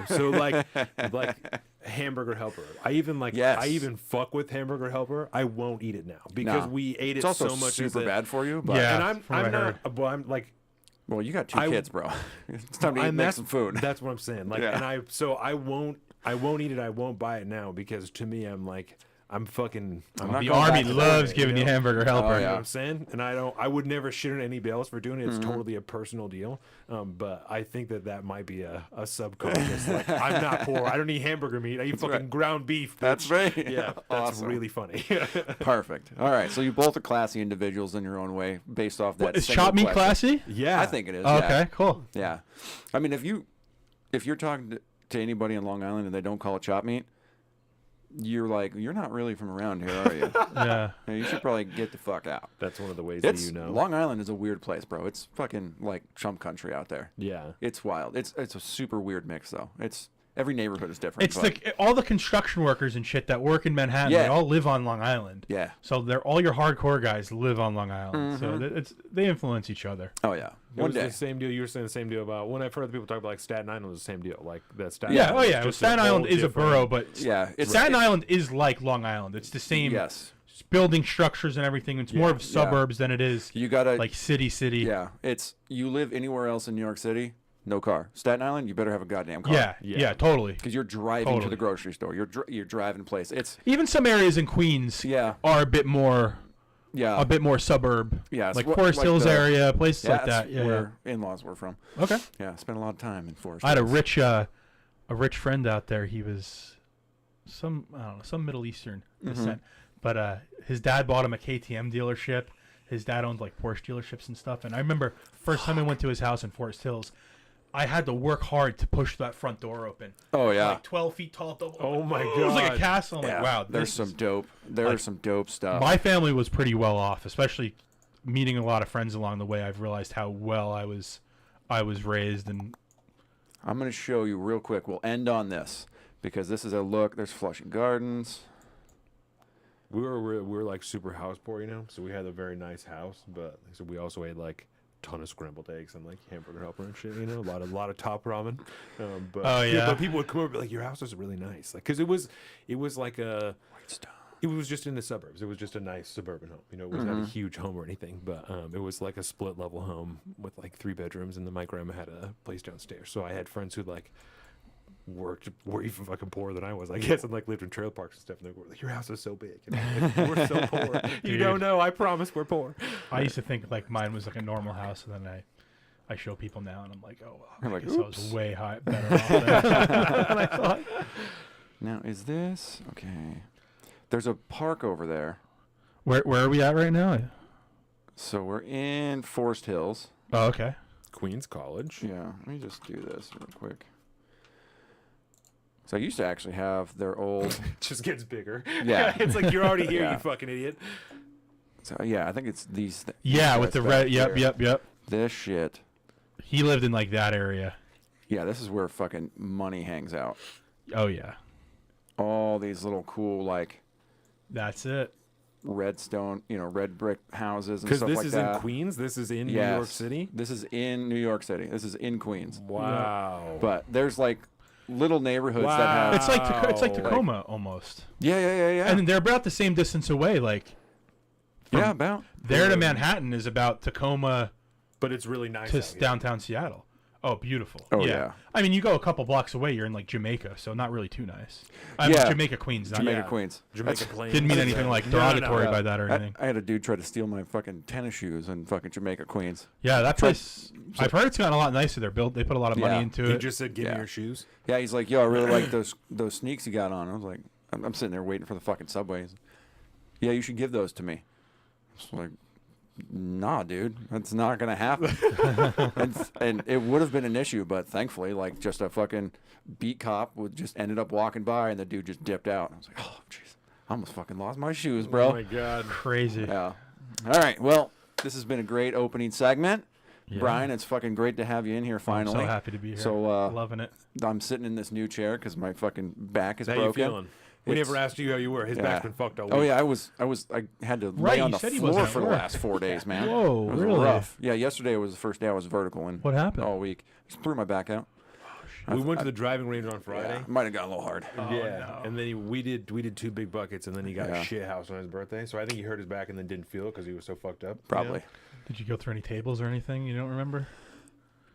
So like hamburger helper. I even fuck with hamburger helper. I won't eat it now because No. we ate It's it also so much as super a- bad for you. But Yeah. And I'm from what I not. heard. Well, I'm like. well, you got 2 kids, bro. It's time to make that's some food. That's what I'm saying. Like, Yeah. and I won't eat it. I won't buy it now because to me, I'm like, I'm fucking. I'm not The going army back to that, loves you giving know? you hamburger helper. Oh, You know yeah. what I'm saying? And I would never shit on anybody else for doing it. It's totally a personal deal. But I think that might be a subconscious. Like, I'm not poor. I don't eat hamburger meat. I eat fucking right. ground beef. Bitch. That's right. Yeah, that's Awesome. really funny. Perfect. All right, so you both are classy individuals in your own way, based off that. What, is single chop meat question. classy? yeah, I think it is. Oh, yeah. okay, cool. Yeah. I mean, if you're talking to anybody in Long Island and they don't call it chop meat, you're like, you're not really from around here, are you? Yeah. Yeah, you should probably get the fuck out. That's one of the ways It's that you know. Long Island is a weird place, bro. It's fucking like Trump country out there. Yeah. It's wild. It's a super weird mix though. It's every neighborhood is different. It's but- all the construction workers and shit that work in Manhattan. Yeah. They all live on Long Island. yeah. So they're all your hardcore guys live on Long Island. So Mm-hmm. they influence each other. Oh yeah. It One was day. the same deal. You were saying the same deal about when I've heard people talk about like Staten Island was the same deal. Like that Staten Yeah. Island Oh was yeah. just Staten a Island whole is a different- borough, but Yeah. It's Staten Island is like Long Island. It's the same Yes. building structures and everything. It's more of suburbs than it is You gotta like city. Yeah. It's you live anywhere else in New York City, no car. Staten Island, you better have a goddamn car. Yeah. Yeah. Yeah. Totally. Because you're driving to Totally. the grocery store. You're driving place. It's Even some areas in Queens yeah. are a bit more suburb. Yeah, it's Like what- Forest like Hills the- area, places Yeah, like that's that. Yeah. where in-laws were from. Yeah. Okay. Yeah, spent a lot of time in Forest. I had Hills. a rich friend out there. He was some Middle Eastern descent, but his dad bought him a KTM dealership. His dad owned like Porsche dealerships and stuff. And I remember first time I went to his house in Forest Hills, I had to work hard to push that front door open. Oh yeah. Like 12 feet tall. Oh my It was like a God. castle. I'm Yeah, like, wow, there's some dope. There's some dope stuff. My family was pretty well off, especially meeting a lot of friends along the way. I've realized how well I was raised, and I'm gonna show you real quick. We'll end on this because this is a look. There's Flushing Gardens. We were like super house poor, you know. So we had a very nice house, but so we also ate like a ton of scrambled eggs and like hamburger helper and shit, you know. A lot of top ramen. But Oh, yeah. but people would come over and be like, "Your house is really nice," like because it was like a. It was just in the suburbs. It was just a nice suburban home. You know, it was not a huge home or anything, but it was like a split level home with like 3 bedrooms, and then my grandma had a place downstairs. So I had friends who like were even fucking poorer than I was, I guess, and like lived in trailer parks and stuff. And they were like, "Your house is so big, and I'm like, we're so poor. You Dude. don't know. I promise, we're poor." I used to think like mine was like a normal house, and then I show people now, and I'm like, oh, well, You're I like, guess I oops. was way better off than I thought. Now is this okay? There's a park over there. Where are we at right now? So we're in Forest Hills. Oh, okay. Queens College. Yeah, let me just do this real quick. So I used to actually have their old. It just gets bigger. Yeah. It's like you're already here, Yeah. you fucking idiot. So yeah, I think it's these. Yeah, these with the guys red. back Yep, there. yep. This shit. He lived in like that area. Yeah, this is where fucking money hangs out. Oh yeah, All these little cool like that's it. redstone, red brick houses and Because stuff this like is that. in Queens. This is in New Yes. York City. This is in New York City. This is in Queens. Wow. But there's like little neighborhoods that Wow. have. It's like Like- Tacoma almost, Yeah. and they're about the same distance away. Like yeah, about. there to Manhattan is about Tacoma But it's really nice. to out here. downtown Seattle. Oh, beautiful. Oh, yeah. I mean, you go a couple blocks away, you're in like Jamaica, so not really too nice. I mean, Yeah. Jamaica, Queens. Not, Jamaica, Yeah. Queens. Jamaica That's- Plains. Didn't mean anything like No, no, no. derogatory by that or anything. I had a dude try to steal my fucking tennis shoes in fucking Jamaica, Queens. Yeah, that place. I've heard it's gotten a lot nicer. They put a lot of money Yeah. into He it. just said, "Give me Yeah. your shoes." Yeah, he's like, yo, I really like those sneaks you got on. I was like, I'm sitting there waiting for the fucking subways. Yeah, you should give those to me. It's like, nah, dude, that's not gonna happen. and it would have been an issue, but thankfully, like, just a fucking beat cop would just ended up walking by, and the dude just dipped out. I was like, oh, jeez, I almost fucking lost my shoes, bro. Oh my god. Crazy. Yeah. All right. Well, this has been a great opening segment. Yeah. Brian, it's fucking great to have you in here I'm finally. so happy to be here. So, loving it. I'm sitting in this new chair because my fucking back is How broken. you feeling? We It's- never asked you how you were. His Yeah. back's been fucked all week. Oh yeah, I had to Right, lay on you the said he floor wasn't for at the work. last 4 days, man. Whoa, It was really? rough. Yeah, yesterday was the first day I was vertical and What happened? all week. Just threw my back out. We went to the driving range on Friday. Yeah, might have got a little hard. Oh, yeah, no. and then we did 2 big buckets, and then he got Yeah. a shit house on his birthday. So I think he hurt his back and then didn't feel it because he was so fucked up. you Probably. know? Did you go through any tables or anything? You don't remember?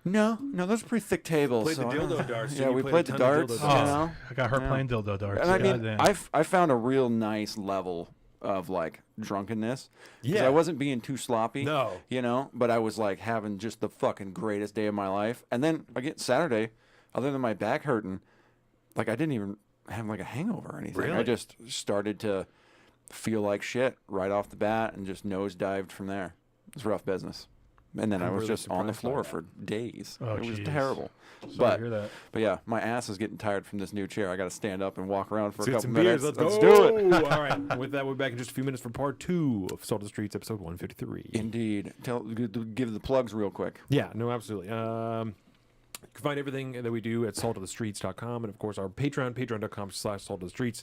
No, those are pretty thick tables. Played the so I don't dildo know. darts, Yeah, too. You we played played a the ton of darts. dildo You darts. know? I got hurt Yeah. playing dildo darts. And I mean, Goddamn. I found a real nice level of like drunkenness. 'Cause Yeah. I wasn't being too sloppy. No. But I was like having just the fucking greatest day of my life. And then again, Saturday, other than my back hurting, like I didn't even have like a hangover or anything. I Really? just started to feel like shit right off the bat and just nosedived from there. It was rough business. and then I I'm was really just on the surprised by floor that. for days. Oh, It was jeez. terrible. Sorry But to hear that. but yeah, my ass is getting tired from this new chair. I got to stand up and walk around for a Let's get couple some beers. minutes. Let's do it. go. All right. With that, we're back in just a few minutes for part 2 of Salt of the Streets, episode 153. Indeed. Give the plugs real quick. Yeah, no, absolutely. You can find everything that we do at saltofthestreets.com, and of course our Patreon, patreon.com/saltofthestreets.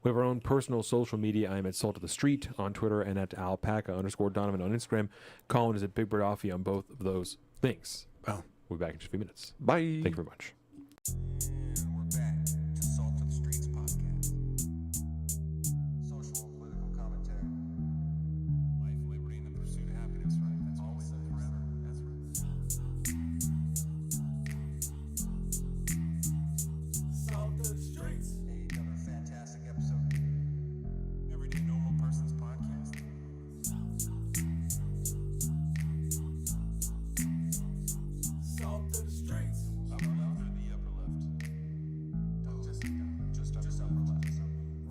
We have our own personal social media. I'm at Salt of the Street on Twitter and at alpaca_Donovan on Instagram. Colin is at Big Bird Offie on both of those things. Oh. We'll be back in just a few minutes. Bye. Thank you very much. And we're back to Salt of the Streets podcast. Social and political commentary. Life, liberty, and the pursuit of happiness, right? That's always and forever. That's right. Another fantastic episode. Everyday normal person's podcast. Upper left or the upper left? Just upper left.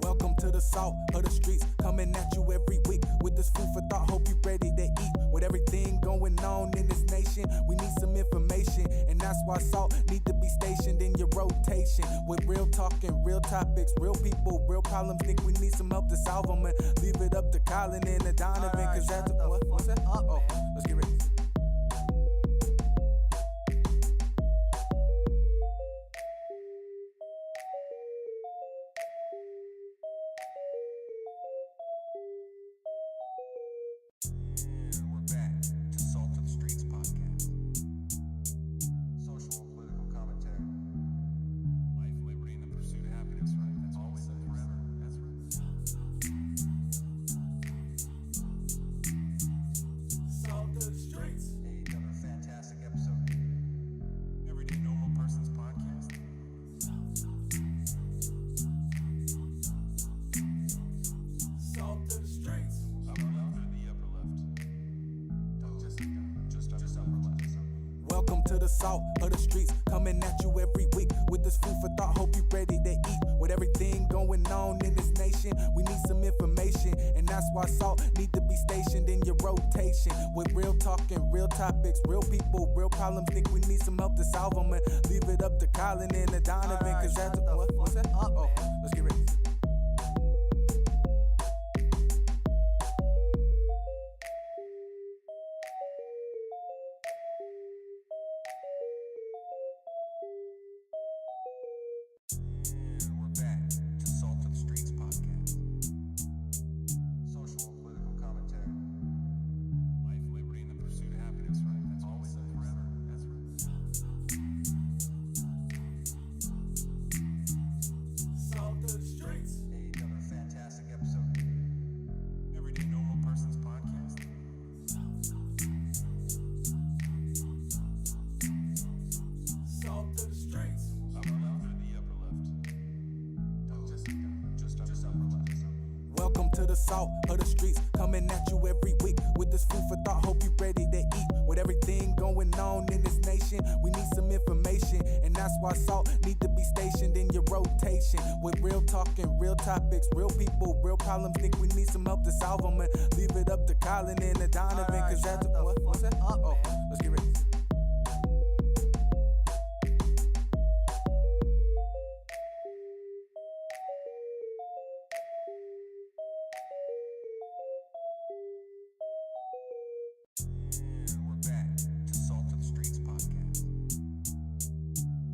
Welcome to the salt of the streets, coming at you every week with this food for thought. Hope you ready to eat. With everything going on in this nation, we need some information, and that's why salt need to be stationed in your rotation. With real talking, real topics, real people, real problems. Think we need some help to solve them, and leave it up to Colin and Donovan, cause that's what's that? Oh, let's get ready. And we're back to Salt of the Streets podcast. Social and political commentary. Life, liberty, and the pursuit of happiness, right? That's always and forever. That's right. Another fantastic episode. Everyday normal person's podcast. Upper left or the upper left? Just upper left. Welcome to the salt of the streets, coming at you every week with this food for thought. Hope you ready to eat. With everything going on in this nation, we need some information, and that's why salt need to be stationed in your rotation. With real talking, real topics, real people, real problems. Think we need some help to solve them, and leave it up to Colin and Donovan, cause that's what's that? Oh, let's get ready. And we're back to Salt of the Streets podcast. Social and political commentary. Life, liberty, and the pursuit of happiness, right? That's always and forever. That's right. Another fantastic episode. Everyday normal person's podcast. Upper left or the upper left? Just upper left. Welcome to the salt of the streets, coming at you every week with this food for thought. Hope you ready to eat. With everything going on in this nation, we need some information, and that's why salt need to be stationed in your rotation. With real talking, real topics, real people, real problems. Think we need some help to solve them, and leave it up to Colin and Donovan, cause that's what's that? Oh, let's get ready. And we're back to Salt of the Streets podcast.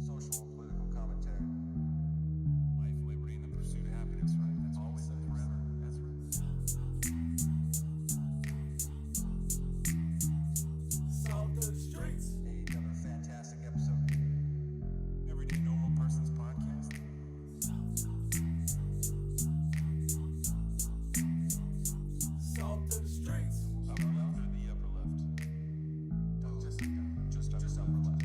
Social and political commentary. Life, liberty, and the pursuit of happiness, right? That's always and forever. That's right. Another fantastic episode. Everyday normal person's podcast. Upper left or the upper left? Just upper left.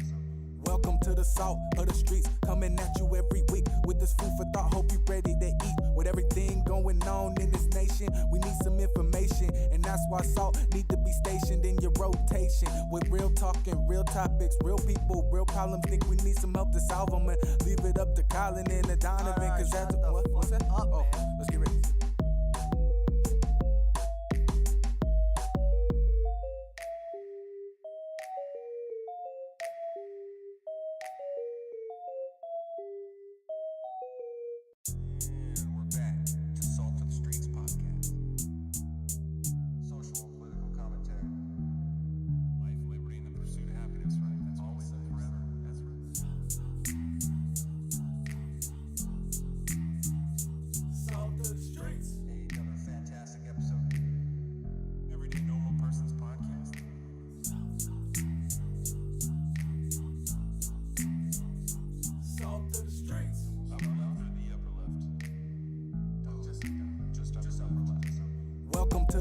Welcome to the salt of the streets, coming at you every week with this food for thought. Hope you ready to eat. With everything going on in this nation, we need some information, and that's why salt need to be stationed in your rotation. With real talking, real topics, real people, real problems. Think we need some help to solve them, and leave it up to Colin and Donovan, cause that's what's that? Oh, let's get ready.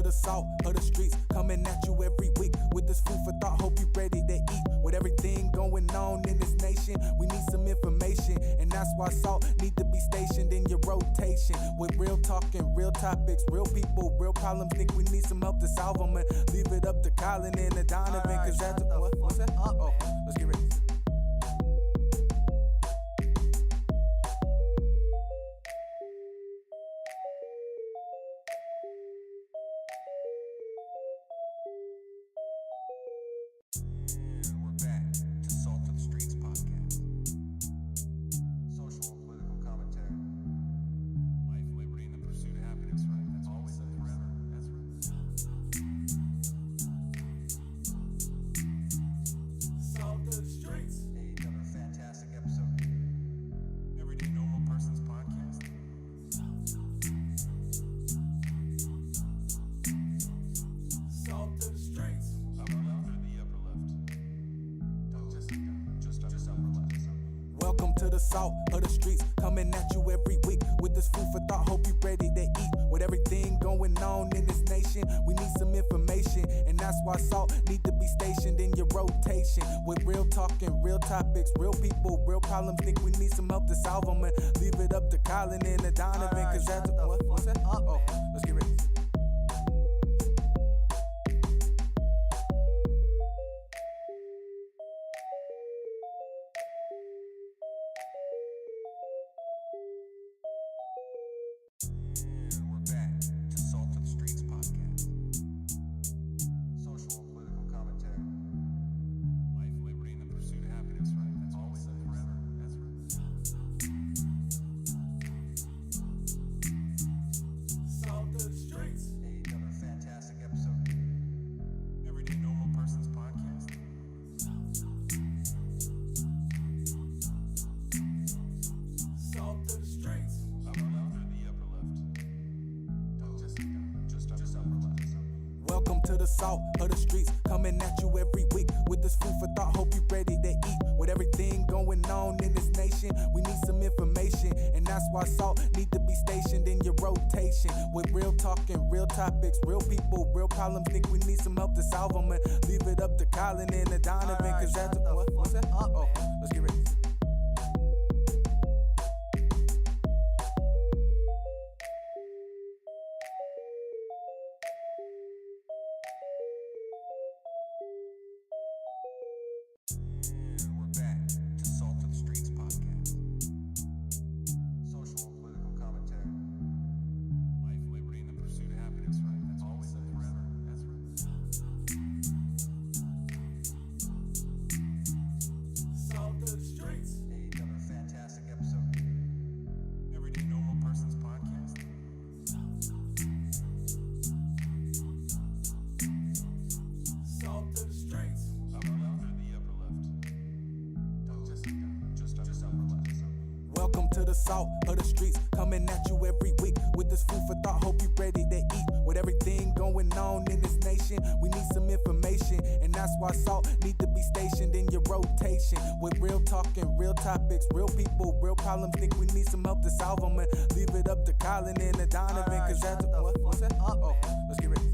the salt of the streets, coming at you every week with this food for thought. Hope you ready to eat. With everything going on in this nation, we need some information, and that's why salt need to be stationed in your rotation. With real talking, real topics, real people, real problems. Think we need some help to solve them, and leave it up to Colin and Donovan, cause that's what's that? Oh, let's get ready. And we're back to Salt of the Streets podcast. Social and political commentary. Life, liberty, and the pursuit of happiness, right? That's always and forever. That's right. Salt of the streets. Another fantastic episode. Everyday Normal Person's podcast. Salt of the streets. Upper left or the upper left? Just upper left. Welcome to the salt of the streets, coming at you every week with this food for thought. Hope you ready to eat. With everything going on in this nation, we need some information, and that's why salt need to be stationed in your rotation. With real talking, real topics, real people, real problems. Think we need some help to solve them, and leave it up to Colin and Donovan, cause that's what's that? Oh, let's get ready. And we're back to Salt of the Streets podcast. Social and political commentary. Life, liberty, and the pursuit of happiness, right? That's always and forever. That's right. Salt of the streets. Another fantastic episode. Everyday Normal Person's podcast. Salt of the streets. Upper left or the upper left? Just upper left. Welcome to the salt of the streets, coming at you every week with this food for thought. Hope you ready to eat. With everything going on in this nation, we need some information, and that's why salt need to be stationed in your rotation. With real talking, real topics, real people, real problems. Think we need some help to solve them, and leave it up to Colin and Donovan, cause that's what's that? Oh, let's get ready. And we're back to Salt of the Streets podcast. Social and political commentary. Life, liberty, and the pursuit of happiness, right? That's always and forever. That's right. Salt of the streets. Another fantastic episode. Everyday Normal Person's podcast. Salt of the streets. Upper left or the upper left? Just upper left. Welcome to the salt of the streets, coming at you every week with this food for thought. Hope you ready to eat. With everything going on in this nation, we need some information, and that's why salt need to be stationed in your rotation. With real talking, real topics, real people, real problems. Think we need some help to solve them, and leave it up to Colin and Donovan, cause that's what's that? Oh, let's get ready.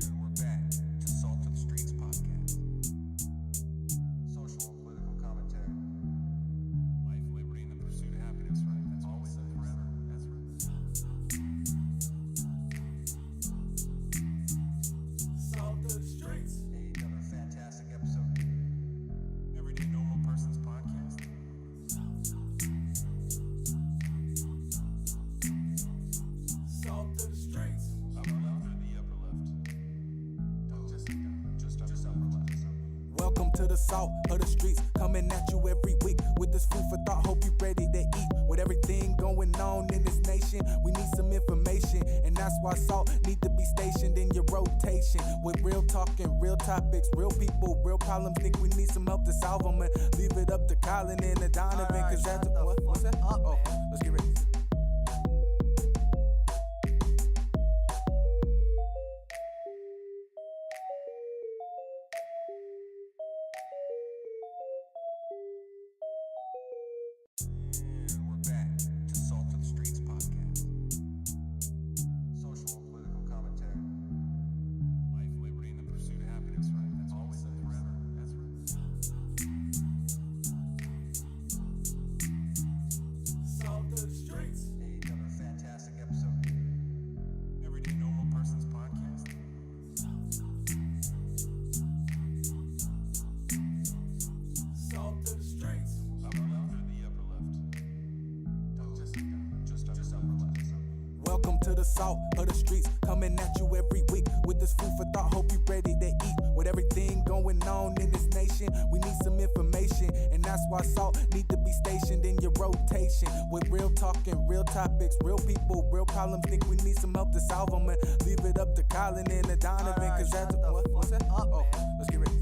And we're back to Salt of the Streets podcast. Social and political commentary. Life, liberty, and the pursuit of happiness, right? That's always and forever. That's right. Salt of the streets. Another fantastic episode. Everyday Normal Person's podcast. Salt of the streets. Upper left or the upper left? Just upper left. Welcome to the salt of the streets, coming at you every week with this food for thought. Hope you ready to eat. With everything going on in this nation, we need some information, and that's why salt need to be stationed in your rotation. With real talking, real topics, real people, real problems. Think we need some help to solve them, and leave it up to Colin and Donovan, cause that's what's that? Oh, let's get ready. Welcome to the south of the streets, coming at you every week with this food for thought. Hope you ready to eat. With everything going on in this nation, we need some information, and that's why salt need to be stationed in your rotation. With real talking, real topics, real people, real problems. Think we need some help to solve them, and leave it up to Colin and the Donovan, cause that's what's that? Oh, let's get ready.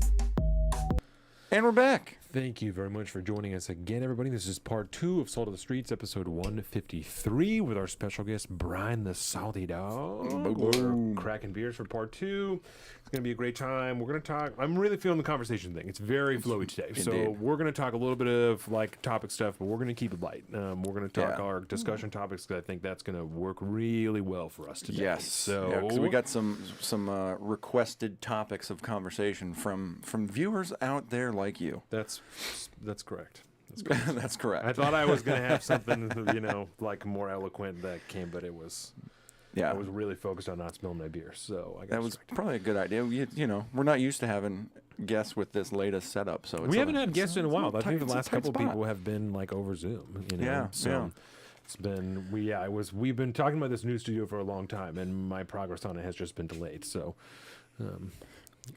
And we're back. Thank you very much for joining us again, everybody. This is part 2 of Salt of the Streets, episode 153, with our special guest, Brine the Salty Dog. We're cracking beers for part 2. It's going to be a great time. We're going to talk. I'm really feeling the conversation thing. It's very flowy today. So Indeed. we're going to talk a little bit of like topic stuff, but we're going to keep it light. We're going to talk our discussion topics, because I think that's going to work really well for us today. Yes. So 'cause we got some requested topics of conversation from viewers out there like you. That's correct. That's correct. That's correct. I thought I was going to have something, like more eloquent that came, but it was. Yeah. I was really focused on not spilling my beer, so I got That was probably a good idea. You know, we're not used to having guests with this latest setup, so we haven't had guests in a while. I think the it's a last tight couple spot. people have been like over Zoom. Yeah, so yeah. it's been we've been talking about this new studio for a long time, and my progress on it has just been delayed. So,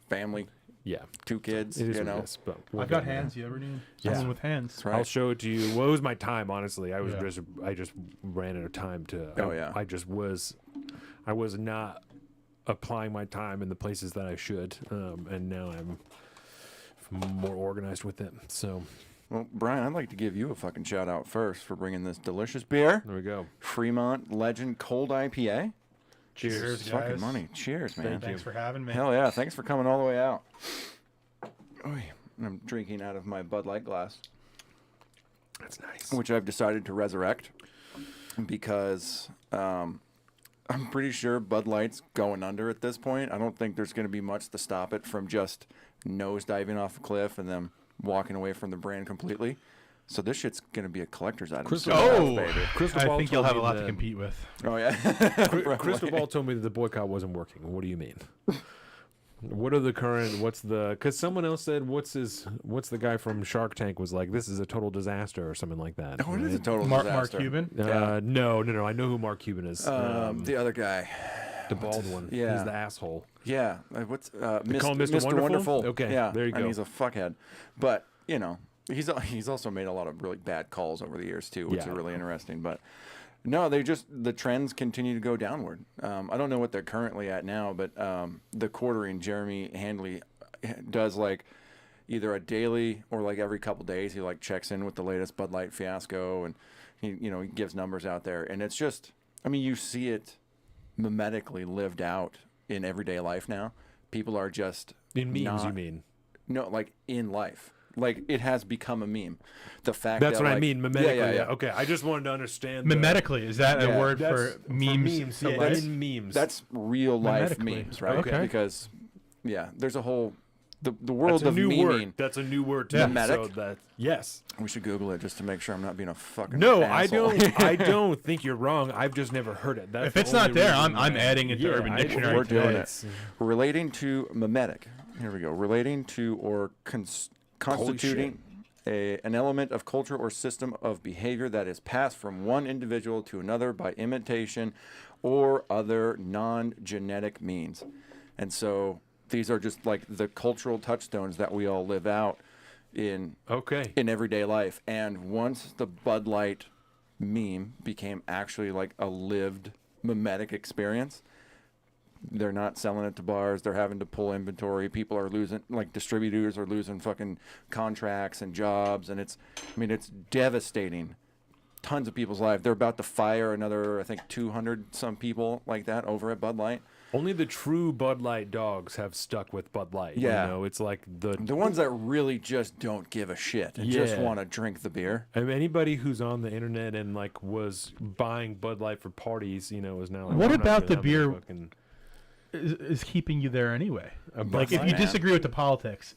Family, yeah, 2 kids, it is you what know. it is, but we'll I've got get there. hands. You ever need Yeah. someone with hands? That's right. I'll show it to you. Well, it was my time, honestly. I was Yeah. I just ran out of time to. Oh, yeah. I was not applying my time in the places that I should, and now I'm more organized with it. So Well, Brian, I'd like to give you a fucking shout out first for bringing this delicious beer, there we go. Fremont Legend Cold IPA. Cheers, It's guys. fucking money. Cheers, man. Thanks for having me. Hell yeah! Thanks for coming all the way out. Oy, I'm drinking out of my Bud Light glass, That's nice. which I've decided to resurrect because I'm pretty sure Bud Light's going under at this point. I don't think there's going to be much to stop it from just nosediving off a cliff and then walking away from the brand completely. So this shit's going to be a collector's item. Crystal soon Ball, enough, baby. Crystal I Ball think you'll told have a me lot to that- compete with. Oh yeah. Crystal Ball told me that the boycott wasn't working. What do you mean? What are the current? What's the? Because someone else said, "What's the guy from Shark Tank was like? This is a total disaster or something like that." Oh, it is a right? total Mark disaster. Cuban. No. I know who Mark Cuban is. The other guy. The bald one. yeah. He's the asshole. Yeah. What's call him Mr. Wonderful? Okay, Yeah. there you And go. he's a fuckhead, but you know he's also made a lot of really bad calls over the years too, which Yeah. are really interesting. But no, the trends continue to go downward. I don't know what they're currently at now, but the quartering Jeremy Handley does like either a daily or like every couple days he like checks in with the latest Bud Light fiasco, and he gives numbers out there, and it's just, I mean, you see it mimetically lived out in everyday life now. People are just In memes, not- you mean? No, like in life. Like it has become a meme. The fact That's that what I like- mean. Mimetically. Yeah. Okay, I just wanted to understand. the- Mimetically, is that Yeah, a word That's for memes? memes. to Yeah, life? in memes. That's real life Mimetically. memes, right? Okay. Because there's a whole the That's world a of new memeing. word. That's a new word. To Yeah. me, so Mimetic? that yes. We should Google it just to make sure I'm not being a fucking No, asshole. I don't think you're wrong. I've just never heard it. That's If the it's not only there, reason I'm why- adding it to Yeah, Urban I- Dictionary We're doing today. it. Relating to mimetic. Here we go. Relating to or constituting an element of culture or system of behavior that is passed from one individual to another by imitation or other non-genetic means. And so these are just like the cultural touchstones that we all live out in everyday life. And once the Bud Light meme became actually like a lived mimetic experience, they're not selling it to bars. They're having to pull inventory. People are losing, like distributors are losing fucking contracts and jobs. And it's devastating tons of people's lives. They're about to fire another, I think, 200 some people like that over at Bud Light. Only the true Bud Light dogs have stuck with Bud Light. Yeah. You know, it's like the ones that really just don't give a shit and just Yeah. want to drink the beer. I mean, anybody who's on the internet and like was buying Bud Light for parties, is now like, What I'm not about doing the that beer- fucking- Is keeping you there anyway. Bud Like if Light, you man. disagree with the politics,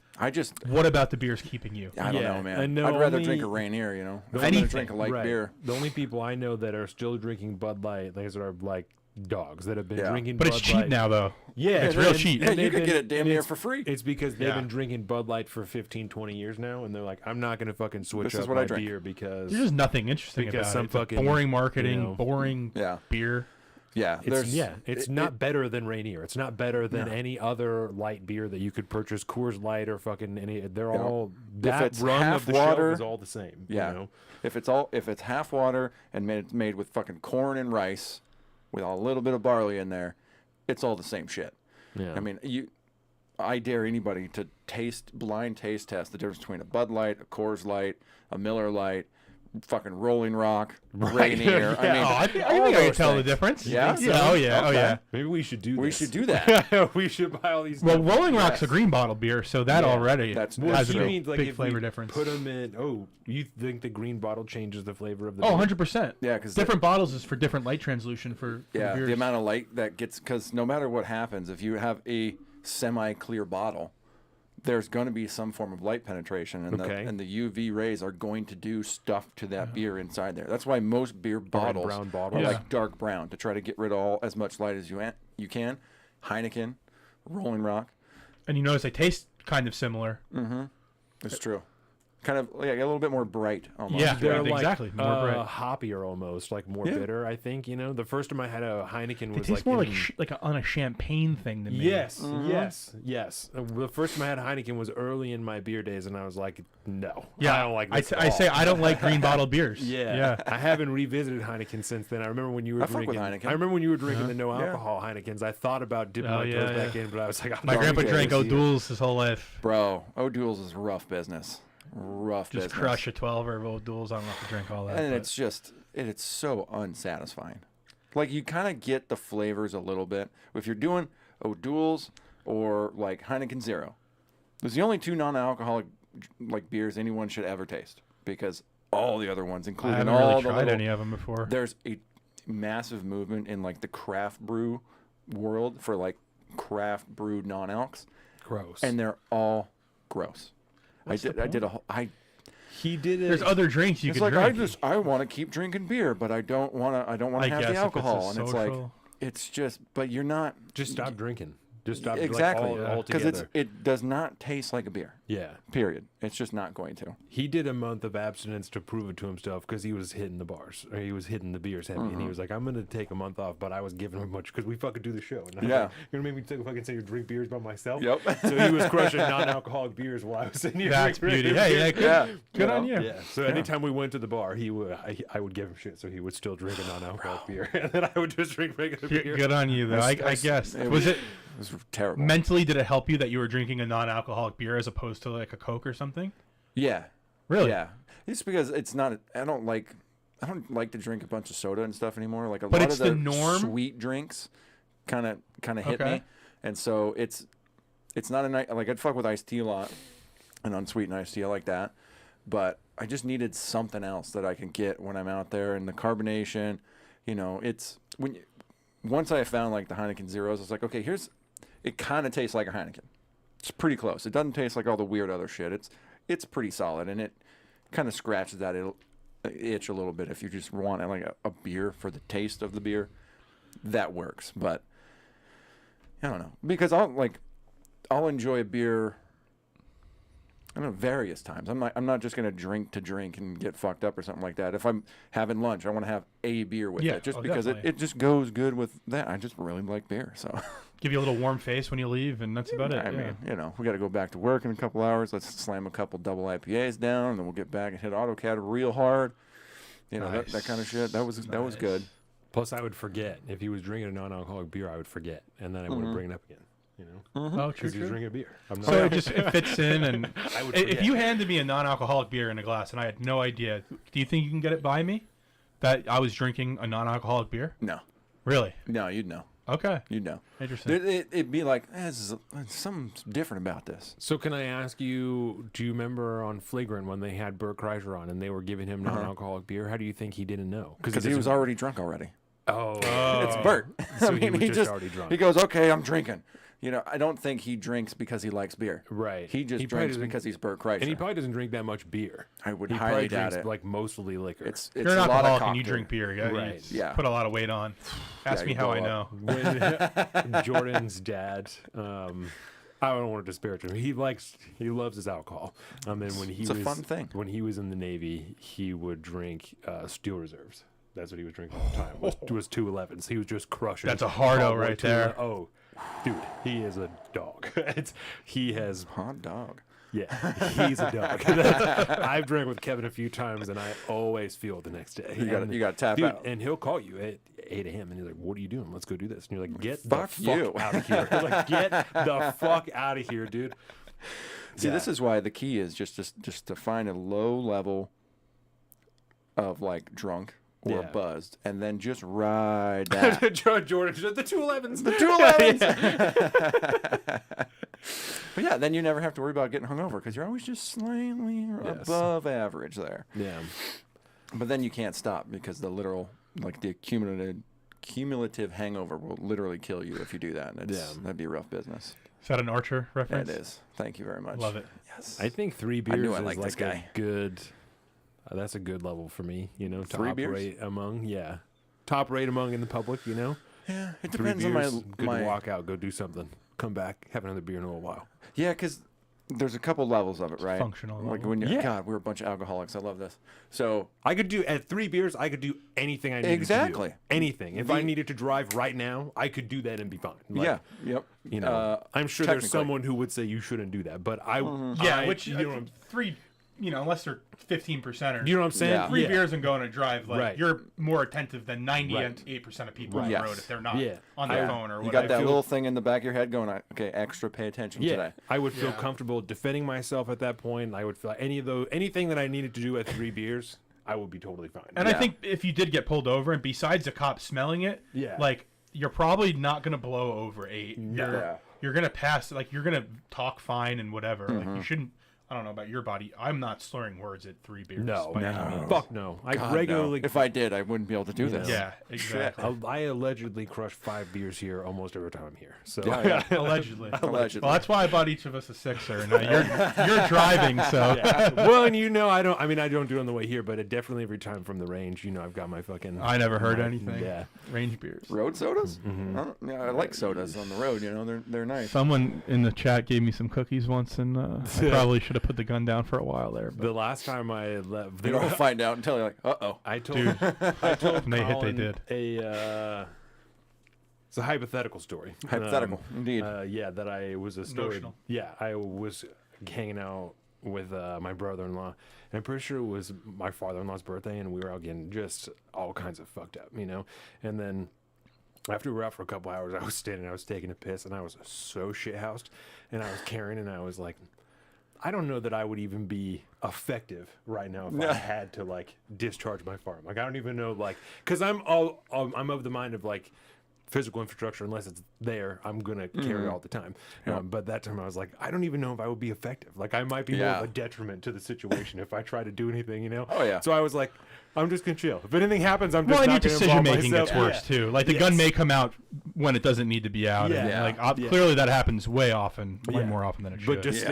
What about the beer's keeping you? I don't Yeah, know, man. I know I'd rather only- drink a Rainier, If I'm gonna Anything, drink a light Right. beer. The only people I know that are still drinking Bud Light, these are like dogs that have been Yeah. drinking But Bud it's cheap Light. now, though. Yeah, It's real cheap. Yeah, and you they've could get been- it damn and near it's- for free. It's because they've Yeah. been drinking Bud Light for 15, 20 years now, and they're like, I'm not going to fucking switch This is up what I my drink. beer because There's just nothing interesting Because about some it. It's like fucking, boring marketing, you know- boring Yeah. beer. Yeah, It's not better than Rainier. It's not better than any other light beer that you could purchase. Coors Light or fucking any. They're all that it's run half of the water, shelf is all the same. Yeah. You know? If it's half water and made with fucking corn and rice, with a little bit of barley in there, it's all the same shit. Yeah. I mean, I dare anybody to blind taste test the difference between a Bud Light, a Coors Light, a Miller Light, fucking Rolling Rock, Rainier. Yeah. I mean, I think all I can those tell the things. difference. Yeah? Yeah. Oh yeah. Oh Okay. yeah. Maybe we should do. We this. should do that. We should buy all these. Well, different- Rolling Rock's a green bottle beer, so that already that's- Well, has so a you big, mean like big if flavor we difference. put them in? Oh, you think the green bottle changes the flavor of the? Oh, beer? 100%. Yeah, 'cause different bottles is for different light translution for Yeah, beers. the amount of light that gets, because no matter what happens, if you have a semi-clear bottle, there's going to be some form of light penetration, and, Okay. the UV rays are going to do stuff to that beer inside there. That's why most beer bottles brown are bottles? Yeah. like dark brown, to try to get rid of as much light as you can. Heineken, Rolling Rock, And you notice they taste kind of similar. it's true. Kind of a little bit more bright almost. Yeah. They're like exactly. More bright. hoppier almost, like more Yeah. bitter. I think the first time I had a Heineken They was taste like more in- like on a champagne thing to me. Yes, yes. The first time I had Heineken was early in my beer days, and I was like, no, Yeah. I don't like this. at I say all. I don't like green bottle beers. Yeah. I haven't revisited Heineken since then. I remember when you were I fuck with drinking. Heineken. I remember when you were drinking the no alcohol Heinekens. I thought about dipping Oh, my yeah, toes back yeah. in, but I was like, I'm My not grandpa gonna drank do this. O'Doul's his whole life. Bro, O'Doul's is rough business. Rough Just business. crush a 12 of O'Doul's. I don't have to drink all that. And but- it's so unsatisfying. Like, you kind of get the flavors a little bit. If you're doing O'Doul's or like Heineken Zero, those are the only two non-alcoholic like beers anyone should ever taste, because all the other ones, I including haven't all really the tried little, any of them before. there's a massive movement in like the craft brew world for like craft brewed non-alcs, Gross. and they're all gross. What's the I did a whole, he did it. There's other drinks you it's can like drink. I want to keep drinking beer, but I don't want to I have guess the if it's a alcohol, and it's like social- it's just, but you're not Just stop drinking. Just stop. exactly, Like, all because together. it does not taste like a beer. Yeah. Period. It's just not going to. He did a month of abstinence to prove it to himself because he was hitting the bars, or he was hitting the beers heavy, and he was like, "I'm gonna take a month off," but I was giving him much because we fucking do the show. And I was Yeah. like, you're gonna make me take fucking sit here and drink beers by myself. Yep. So he was crushing non-alcoholic beers while I was sitting here. That's drinking beauty. regular Hey, beers. yeah, Yeah. good on you. Yeah. So anytime we went to the bar, I would give him shit, so he would still drink a non-alcoholic beer, and then I would just drink regular beer. Good on you, though. I guess. Was it It was terrible. mentally? Did it help you that you were drinking a non-alcoholic beer as opposed to like a Coke or something? Yeah. Really? Yeah. It's because it's not. I don't like to drink a bunch of soda and stuff anymore. Like a But lot it's of the norm? sweet drinks, kind of hit Okay. me, and so it's not a night. Like, I'd fuck with iced tea a lot, and unsweetened iced tea, I like that. But I just needed something else that I can get when I'm out there, and the carbonation. It's once I found like the Heineken Zeros, it's like, okay, it kind of tastes like a Heineken. It's pretty close. It doesn't taste like all the weird other shit. It's pretty solid, and it kind of scratches that itch a little bit. If you just want like a beer for the taste of the beer, that works. But I don't know, because I'll enjoy a beer, I don't know, various times. I'm not just gonna drink to drink and get fucked up or something like that. If I'm having lunch, I want to have a beer with Yeah, it, just oh, because definitely. it just goes good with that. I just really like beer, so. Give you a little warm face when you leave, and that's about it. I yeah. mean, we got to go back to work in a couple hours. Let's slam a couple double IPAs down, and then we'll get back and hit AutoCAD real hard. That kind of shit. That was good. Plus, I would forget if he was drinking a non-alcoholic beer. I would forget, and then I wouldn't bring it up again. Oh, true, Because he was true. drinking a beer. I'm not. So it fits in, and I would if forget. you handed me a non-alcoholic beer in a glass and I had no idea, do you think you can get it by me that I was drinking a non-alcoholic beer? No, Really? you'd know. Okay. You'd know. Interesting. It'd be like, there's something different about this. So can I ask you? Do you remember on Flagrant when they had Bert Kreischer on and they were giving him non-alcoholic beer? How do you think he didn't know? Because he was doesn't- already drunk already. Oh, It's Bert. So he was just already drunk. He goes, okay, I'm drinking. I don't think he drinks because he likes beer. Right. He just He probably drinks doesn't- because he's Bert Kreischer. and he probably doesn't drink that much beer. I would He highly probably doubt drinks it. like mostly liquor. It's If you're an a lot of alcoholic and you cocktail. drink beer, you Right. Yeah. put a lot of weight on. Ask me you how go I up. know. When Jordan's dad, I don't want to disparage him. He loves his alcohol. And when he It's a was fun thing. when he was in the Navy, he would drink Steel Reserves. That's what he was drinking all the time. Was 211s. He was just crushing. That's a hardo all right there. Oh, dude, he is a dog. He has Hot dog. Yeah, he's a dog. I've drank with Kevin a few times, and I always feel it the next day. You got to tap Dude, out. and he'll call you at 8 a.m. and he's like, "What are you doing? Let's go do this." And you're like, "Get Fuck the you. fuck out of here!" Like, get the fuck out of here, dude. See, this is why the key is just to find a low level of like drunk or Yeah. buzzed, and then just ride that. Jordan, the 211s. The 211s. But yeah, then you never have to worry about getting hungover because you're always just slightly above average there. Yeah. But then you can't stop because the literal, like the cumulative hangover will literally kill you if you do that. That'd be rough business. Is that an Archer reference? It is. Thank you very much. Love it. Yes. I think 3 beers knew I is liked this like guy. a good. That's a good level for me, to 3 beers? operate among. Yeah, top rate among in the public. Yeah, it 3 depends on beers, good my to walk out, go do something, come back, have another beer in a little while. Yeah, because there's a couple levels of it, right? functional Like level. when you, Yeah. God, we're a bunch of alcoholics. I love this. So I could do at 3 beers. I could do anything I needed Exactly. to do. Anything. If I needed to drive right now, I could do that and be fine. Like, yep. I'm sure there's technically. someone who would say you shouldn't do that, but I. Yeah, I- which you know, 3, unless they're 15%ers. you know what I'm saying? Yeah. 3 Yeah. beers and going to drive, like Right. you're more attentive than 98% Right. of people on Yes. the road if they're not Yeah. on their I- phone or You whatever. got that feel- little thing in the back of your head going, okay, extra pay attention Yeah, today. I would feel Yeah. comfortable defending myself at that point. I would feel anything that I needed to do at 3 beers, I would be totally fine. And Yeah. I think if you did get pulled over, and besides the cop smelling it, Yeah. like you're probably not gonna blow over 8. No. You're gonna pass. Like you're gonna talk fine and whatever. Mm-hmm. Like you shouldn't. I don't know about your body. I'm not slurring words at 3 beers. No, by any means. fuck no. I God, regularly. no. If I did, I wouldn't be able to do this. Yeah, exactly. I allegedly crush 5 beers here almost every time I'm here. So Yeah, yeah. Allegedly. Allegedly. Well, that's why I bought each of us a 6er. Now you're driving, so Yeah. Well, and I don't do it on the way here, but it definitely every time from the range, I've got my fucking. I never heard anything. Yeah. Range beers. Road sodas? Yeah, I like sodas on the road. They're nice. Someone in the chat gave me some cookies once, and I probably should have put the gun down for a while there. The last time I left, You don't find out until you're like, uh-oh. I told When they hit, they Colin did. It's a hypothetical story. Hypothetical, indeed. Yeah, that I was a story. Emotional. Yeah, I was hanging out with my brother-in-law, and I'm pretty sure it was my father-in-law's birthday, and we were out getting just all kinds of fucked up, And then after we were out for a couple hours, I was taking a piss, and I was so shit-housed, and I was carrying, and I was like, I don't know that I would even be effective right now if I had to discharge my farm. I don't even know because I'm of the mind of physical infrastructure, unless it's there, I'm gonna carry all the time. But that time I was like, I don't even know if I would be effective. I might be more of a detriment to the situation if I try to do anything. Oh, yeah. So I was like, I'm just gonna chill. If anything happens, I'm just Well, and your not gonna decision involve making myself. gets worse too. Like the gun may come out when it doesn't need to be out. Yeah. And, Yeah. like clearly that happens way more often than it should. But just Yes.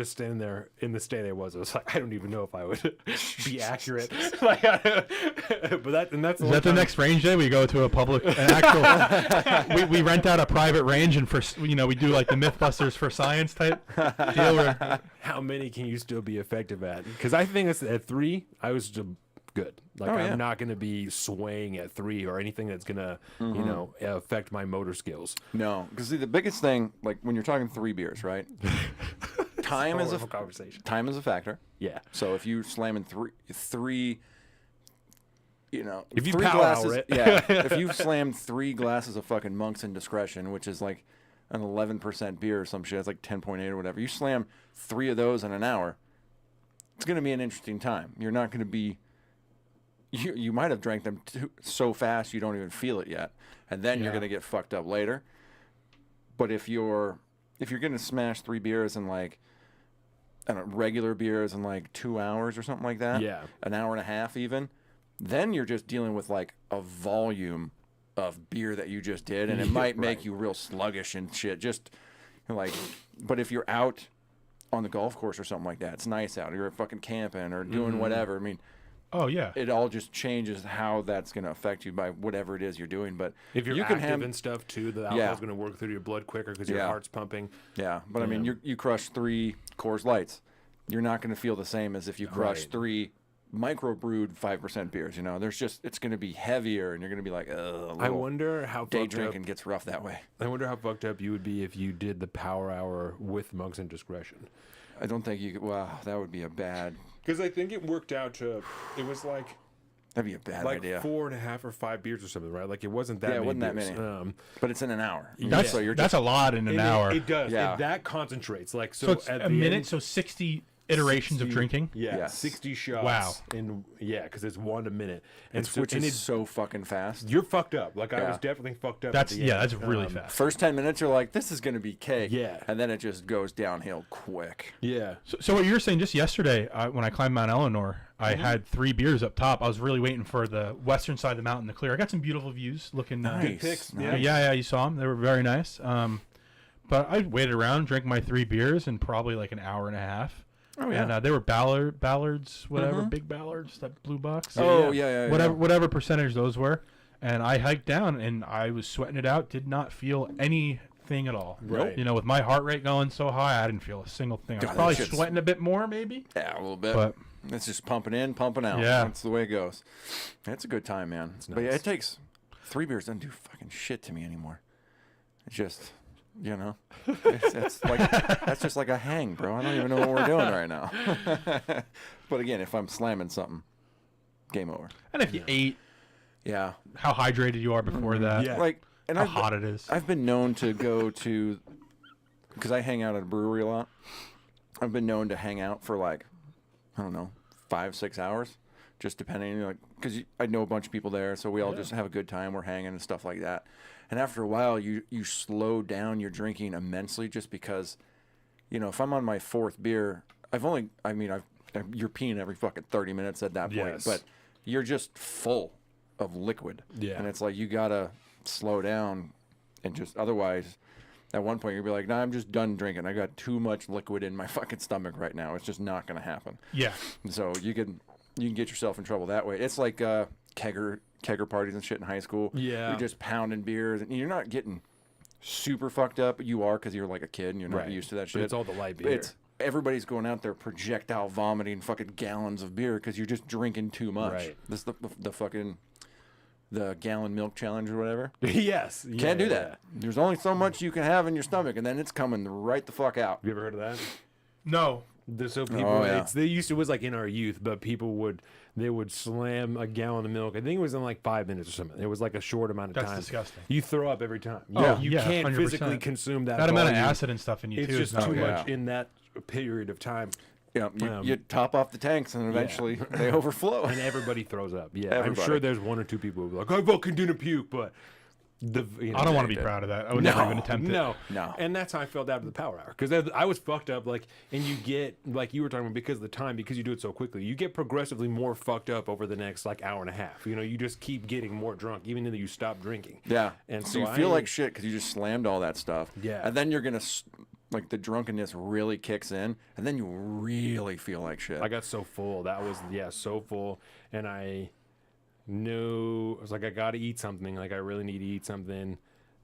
standing there in the state I was like, I don't even know if I would be accurate. But that's Is that the next range day? We go to an actual. we rent out a private range, and we do like the MythBusters for science type deal. Where, how many can you still be effective at? Because I think it's at 3, I was still good. I'm not going to be swaying at 3 or anything that's going to, affect my motor skills. No, because the biggest thing, when you're talking 3 beers, right? Time is Horrible conversation. Time is a factor. Yeah. So if you slam in three, If you 3 power glasses, hour it. if you slam 3 glasses of fucking Monk's Indiscretion, which is like an 11% beer or some shit, it's like 10.8 or whatever. You slam 3 of those in an hour, it's going to be an interesting time. You're not going to be. You might have drank them so fast you don't even feel it yet, and then you're going to get fucked up later. But if you're going to smash 3 beers and regular beers in 2 hours or something like that, an hour and a half even, then you're just dealing with a volume of beer that you just did, and it might make you real sluggish and shit. Just but if you're out on the golf course or something like that, it's nice out. You're fucking camping or doing whatever. I mean. oh yeah. It all just changes how that's going to affect you by whatever it is you're doing. But If you're you active can have, and stuff too, the alcohol's going to work through your blood quicker because your heart's pumping. yeah. But I mean, you crush 3 Coors Lights, you're not going to feel the same as if you crush Right. 3 microbrewed 5% beers. You know, there's just it's going to be heavier, and you're going to be like, I wonder how day fucked drinking up. gets rough that way. I wonder how fucked up you would be if you did the power hour with Mugs and Discretion. I don't think you could. Wow, that would be a bad. Because I think it worked out to. It was like. That'd be a bad Like idea. 4.5 or 5 beers or something, right? Like it wasn't that Yeah, it many. wasn't that beers. many. But it's in an hour. That's so you're that's just, a lot in an And hour. It does. Yeah. That concentrates. Like so so, it's at a the minute. end, So 60 iterations of 60 drinking. Yeah, Yes. 60 shots. Wow. And because it's 1 a minute, and which and is so fucking fast. you're fucked up. Like I Yeah. was definitely fucked up. That's at the end. that's really fast. First 10 minutes, you're like, this is going to be cake. Yeah. And then it just goes downhill quick. Yeah. So what you were saying just yesterday when I climbed Mount Eleanor, I had 3 beers up top. I was really waiting for the western side of the mountain to clear. I got some beautiful views looking. Nice. picks, Nice. Yeah, you saw them. They were very nice. But I waited around, drank my 3 beers in probably like an hour and a half. Oh, yeah. And they were ballards, whatever, big ballards, that blue box. Oh, yeah. Whatever percentage those were. And I hiked down and I was sweating it out. Did not feel anything at all. Right. You know, with my heart rate going so high, I didn't feel a single thing. I was God, probably that shit's- sweating a bit more, maybe. Yeah, a little bit. But It's just pumping in, pumping out. Yeah. That's the way it goes. It's a good time, man. But yeah, nice. it takes 3 beers doesn't do fucking shit to me anymore. It's just, you know, it's like that's just like a hang, bro. I don't even know what we're doing right now. But again, if I'm slamming something, game over. and if you ate, Yeah. how hydrated you are before that, Yeah. Like, and how I've, hot it is. I've been known to go to, because I hang out at a brewery a lot. I've been known to hang out for like, I don't know, 5-6 hours, just depending, like, because I know a bunch of people there, so we all just have a good time. We're hanging and stuff like that. And after a while, you slow down your drinking immensely, just because, you know, if I'm on my 4th beer, you're peeing every fucking 30 minutes at that point, Yes. but you're just full of liquid. Yeah. And it's like you gotta slow down, and just otherwise, at one point you'll be like, nah, I'm just done drinking. I got too much liquid in my fucking stomach right now. It's just not gonna happen. Yeah. So you can get yourself in trouble that way. It's like kegger parties and shit in high school. Yeah. You're just pounding beers, and you're not getting super fucked up. You are, because you're like a kid and you're not Right. used to that But shit. it's all the light But beer. everybody's going out there projectile vomiting fucking gallons of beer because you're just drinking too much. Right. This is the fucking the gallon milk challenge or whatever. Yes. Can't do yeah. that. There's only so much you can have in your stomach, and then it's coming right the fuck out. You ever heard of that? No. So people, Oh, yeah. it was like in our youth, but people would slam a gallon of milk. I think it was in like 5 minutes or something. It was like a short amount of That's time. disgusting. You throw up every time. Oh, You yeah, can't 100%. physically consume that. That amount of volume. acid and stuff in you It's too. just is not too good. much in that period of time, Yeah, you top off the tanks, and eventually they overflow. and everybody throws up. Yeah, Everybody. I'm sure there's 1 or 2 people who are like, I fucking didn't puke, but I don't want to be proud of that. I would never even attempt it. No. No. And that's how I felt after the power hour, because I was fucked up. Like, and you get, like you were talking about, because of the time, because you do it so quickly, you get progressively more fucked up over the next like hour and a half. You know, you just keep getting more drunk, even though you stop drinking. Yeah, And so you feel like shit because you just slammed all that stuff. Yeah. And then you're gonna like the drunkenness really kicks in, and then you really feel like shit. I got so full. That was so full, and I knew I was like, I got to eat something. Like, I really need to eat something.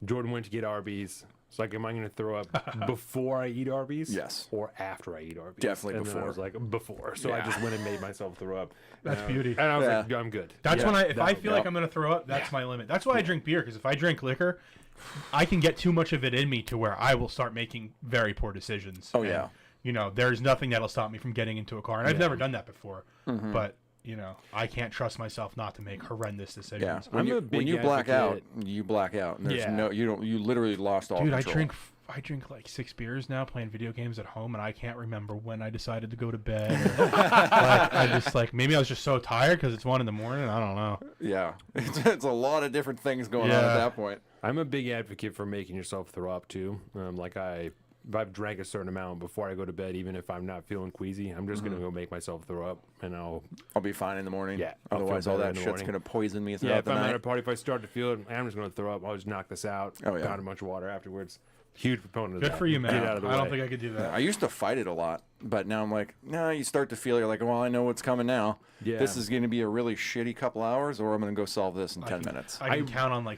Jordan went to get Arby's. It's like, am I going to throw up before I eat Arby's? Yes. Or after I eat Arby's? Definitely and then before. I was like, before. So I just went and made myself throw up. That's beauty. And I was Yeah. like, I'm good. That's when if I that- feel like I'm gonna throw up, that's my limit. That's why I drink beer, because if I drink liquor, I can get too much of it in me to where I will start making very poor decisions. Oh, And, yeah. you know, there's nothing that'll stop me from getting into a car, and I've never done that before. But you know, I can't trust myself not to make horrendous yeah. decisions. When I'm a you big black out, advocate. you black out. And there's Yeah. you literally lost all Dude, control. I drink like 6 beers now playing video games at home, and I can't remember when I decided to go to bed. Or, maybe I was just so tired because it's 1 a.m. I don't know. Yeah. It's a lot of different things going on at Yeah. that point. I'm a big advocate for making yourself throw up too. If I've drank a certain amount before I go to bed, even if I'm not feeling queasy, I'm just gonna go make myself throw up, and I'll I'll be fine in the morning. Yeah, I'll feel Otherwise, all better that in the shit's morning. gonna poison me yeah. throughout If the I'm at night. a party, if I start to feel it, I'm just gonna throw up. I'll just knock this out. Oh, yeah. Pound a bunch of water afterwards. Huge proponent of Good that. for you, Get man. out of the I don't way. think I could do that. I used to fight it a lot, but now I'm like, no, you start to feel, you're like, well, I know what's coming now. Yeah. This is going to be a really shitty couple hours, or I'm going to go solve this in 10 can- minutes. I can count on like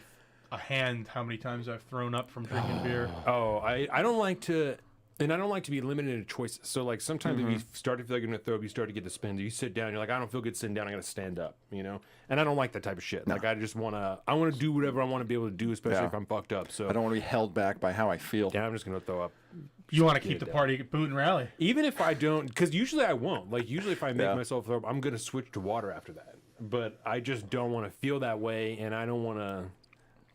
a hand how many times I've thrown up from drinking beer. Oh, I don't like to. And I don't like to be limited in choices. So like sometimes if you start to feel like you're gonna throw up, you start to get the spins. You sit down, you're like, I don't feel good sitting down. I gotta stand up, And I don't like that type of shit. Like I wanna do whatever I want to be able to do, especially if I'm fucked up. So I don't want to be held back by how I feel. yeah, I'm just gonna throw up. You want to Get keep it the down. party boot and rally. Even if I don't, because usually I won't. Like usually if I make Yeah. myself throw up, I'm gonna switch to water after that. But I just don't want to feel that way, and I don't want to.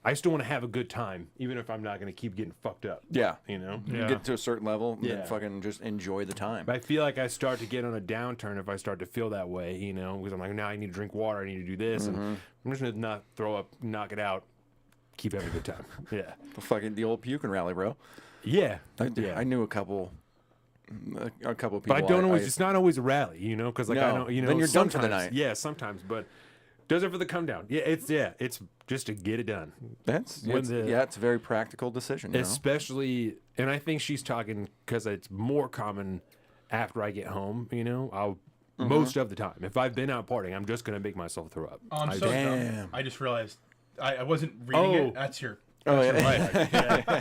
I still want to have a good time, even if I'm not going to keep getting fucked up. Yeah. You Yeah. Get to a certain level and Yeah. then fucking just enjoy the time. But I feel like I start to get on a downturn if I start to feel that way, because I'm like, now I need to drink water, I need to do this, and I'm just going to not throw up, knock it out, keep having a good time. Yeah. The old puking rally, bro. Yeah. I knew a couple people. But I don't always. It's not always a rally, because like I No. know, Then you're done for the sometimes- night. Yeah, sometimes, but does it for the come down. Yeah, it's just to get it done. It's When a very practical decision. You know? Especially, and I think she's talking because it's more common after I get home. I'll most of the time, if I've been out partying, I'm just gonna make myself throw up. Oh, I'm I so just- dumb. Damn. I just realized I wasn't reading Oh. it. That's your. Oh, That's yeah.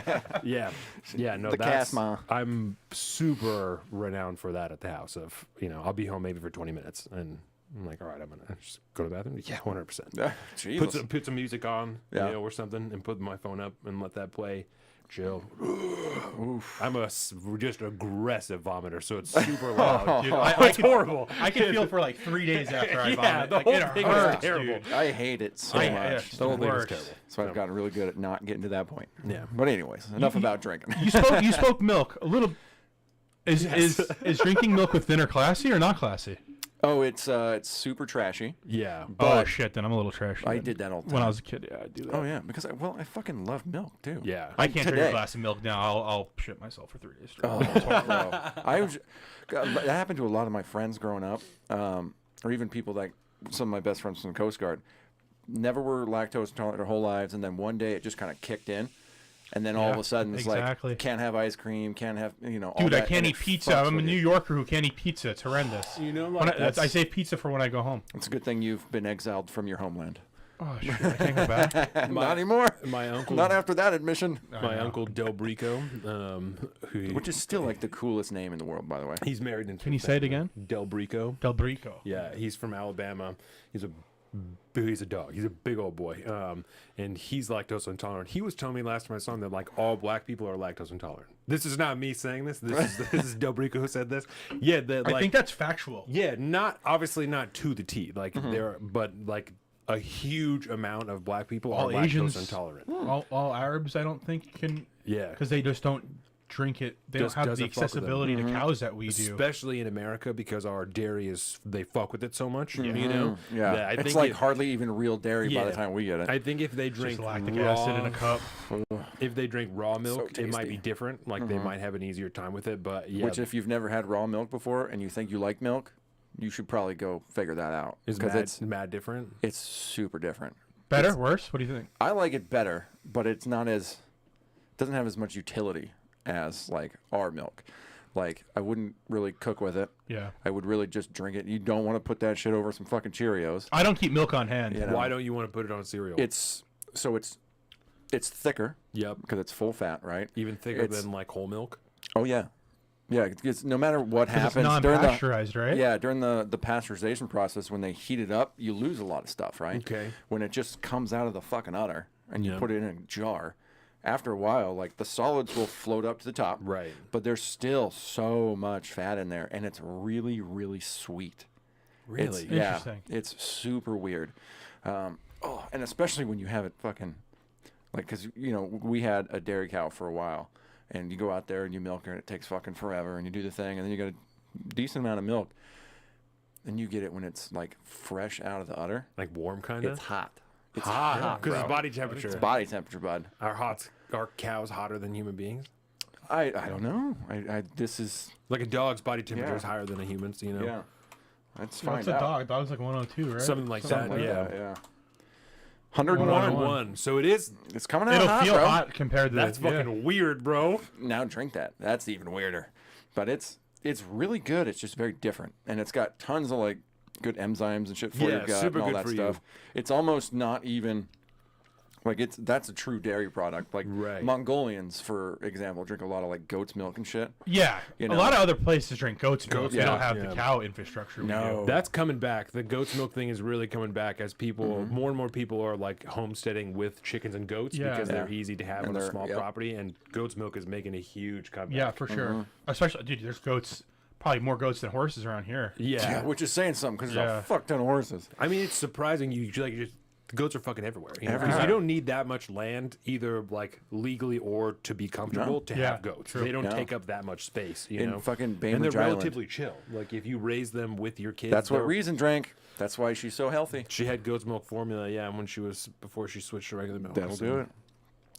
your life. yeah, no, The that's Casma. I'm super renowned for that at the house. Of I'll be home maybe for 20 minutes, and I'm like, all right, I'm gonna just go to the bathroom. Yeah, 100%. Jesus. Put some music on, Yeah. or something, and put my phone up and let that play. Chill. I'm just aggressive vomiter, so it's super loud. Dude, It's horrible. I can feel for like 3 days after I Yeah, vomit. the Like, whole it thing is hurts, terrible. dude. I hate it so Yeah, much. The whole thing is worst. terrible. So I've gotten really good at not getting to that point. Yeah. But anyways, enough about drinking. You spoke milk a little. Is drinking milk with thinner classy or not classy? Oh, it's super trashy. Yeah. Oh But shit! Then I'm a little trashy. I then. did that all the time. when I was a kid. Yeah, I do that. Oh yeah, because I fucking love milk too. Yeah. I can't drink Today. a glass of milk now. I'll shit myself for 3 days straight. Oh, bro. That happened to a lot of my friends growing up, or even people like some of my best friends from the Coast Guard. Never were lactose intolerant their whole lives, and then one day it just kind of kicked in, and then all of Yeah, a sudden it's exactly. like can't have ice cream, can't have all Dude, I that, can't and eat it pizza. fucks I'm a with New you. Yorker who can't eat pizza. It's horrendous. Like I save pizza for when I go home. It's a good thing you've been exiled from your homeland. Oh shit! I can't go back. Not anymore. my uncle, Not after that admission. my uncle Del Brico, who Which is still like the coolest name in the world, by the way. he's married into. Can you say it again? Del Brico. Del Brico. Yeah, he's from Alabama. He's a dog. He's a big old boy. And he's lactose intolerant. He was telling me last time I saw him that like all black people are lactose intolerant. This is not me saying this. This is Del Brico who said this. Yeah, I think that's factual. yeah, obviously not to the T. Like but like a huge amount of black people All are Asians- lactose intolerant. All Arabs, I don't think can, Yeah. because they just don't drink it. They Just don't have the doesn't fuck with them. accessibility to cows that we do. Especially in America because our dairy they fuck with it so much. Yeah, That I it's think like hardly even real dairy by Yeah. the time we get it. I think if they drink Just lactic raw, acid in a cup. if they drink raw milk, it might tasty. be different. Like they might have an easier time with it. But yeah, Which, if you've never had raw milk before and you think you like milk, you should probably go figure that out is because mad different. it's super different. Better, worse? What do you think? I like it better, but it's not as doesn't have as much utility as like our milk. Like I wouldn't really cook with it. Yeah. I would really just drink it. You don't want to put that shit over some fucking Cheerios. I don't keep milk on hand. You know? Why don't you want to put it on cereal? It's thicker Yep. because it's full fat, right? Even thicker It's- than like whole milk. Oh yeah, yeah. It's no matter what 'Cause it's happens during the non-pasteurized, right? during the pasteurization process, when they heat it up, you lose a lot of stuff, right? Okay. When it just comes out of the fucking udder and you Yeah. put it in a jar, after a while, like the solids will float up to the top, Right. but there's still so much fat in there, and it's really, really sweet. Really? It's, yeah, Interesting. it's super weird. And especially when you have it fucking like, because we had a dairy cow for a while, and you go out there and you milk her, and it takes fucking forever, and you do the thing, and then you get a decent amount of milk, and you get it when it's like fresh out of the udder. Like warm kind It's of. hot. It's Hot. Because bro. it's body temperature. It's body temperature, bud. Are cows hotter than human beings? I don't know. This is Like a dog's body temperature Yeah. is higher than a human's. yeah. Let's find What's a out. dog? Dog's like 102, right? Something like Something that. like Yeah. that, yeah. 101. 101. So it is. It's coming out It'll hot, feel bro. hot compared to That's yeah. fucking weird, bro. Now drink that. That's even weirder. But it's really good. It's just very different, and it's got tons of like good enzymes and shit for Yeah, your gut super and all good that for you. stuff. It's almost not even Like that's a true dairy product. Like Right. Mongolians, for example, drink a lot of like goat's milk and shit. Yeah, You a know. lot of other places drink goat's milk. Goat's They don't milk, have yeah. the cow infrastructure. we No. do. That's coming back. The goat's milk thing is really coming back as people, Mm-hmm. more and more people are like homesteading with chickens and goats Yeah. because they're Yeah. easy to have And on a they're- small yep. property, and goat's milk is making a huge comeback. Yeah, for sure. Especially, dude, there's goats. Probably more goats than horses around here. Yeah. Which is saying something because there's Yeah. a fuck ton of horses. I mean, it's surprising you like just the goats are fucking everywhere. You know? 'Cause Everywhere. you don't need that much land either, like legally or to be comfortable No. to Yeah, have goats. true. They don't No. take up that much space. You In know, fucking and Bainbridge they're Island. relatively chill. Like if you raise them with your kids, That's what they're- Reason drank. That's why she's so healthy. She had goat's milk formula, yeah, when she was before she switched to regular milk. That'll so- do it.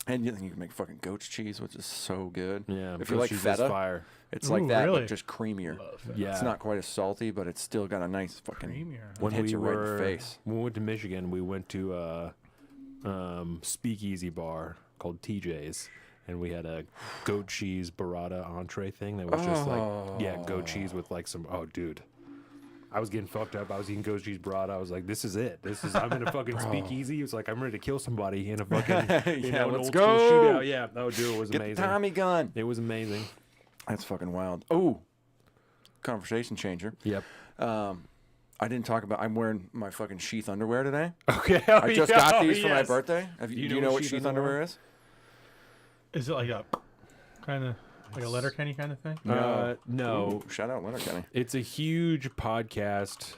And you think you can make fucking goat's cheese, which is so good. Yeah, If you goat like cheese is feta, fire. it's Ooh, like that, really? but just creamier. Yeah, It's not quite as salty, but it's still got a nice fucking. Creamier. when hits we you were right in the face. when we went to Michigan, we went to a speakeasy bar called TJ's, and we had a goat cheese burrata entree thing that was just like goat cheese with like some dude. I was getting fucked up. I was eating goat cheese burrata. I was like, "This is it. This is. I'm in a fucking speakeasy." It's like I'm ready to kill somebody in a fucking Yeah, an let's old go. school shootout. Yeah, oh dude, it was Get amazing. the Tommy gun. It was amazing. That's fucking wild. Oh, conversation changer. Yep. I didn't talk about. I'm wearing my fucking sheath underwear today. Okay. I just got these for my birthday. Do You you know know what what sheath sheath underwear underwear is? Is it like a kind of like a Letterkenny kind of thing? No. Ooh, shout out Letterkenny. It's a huge podcast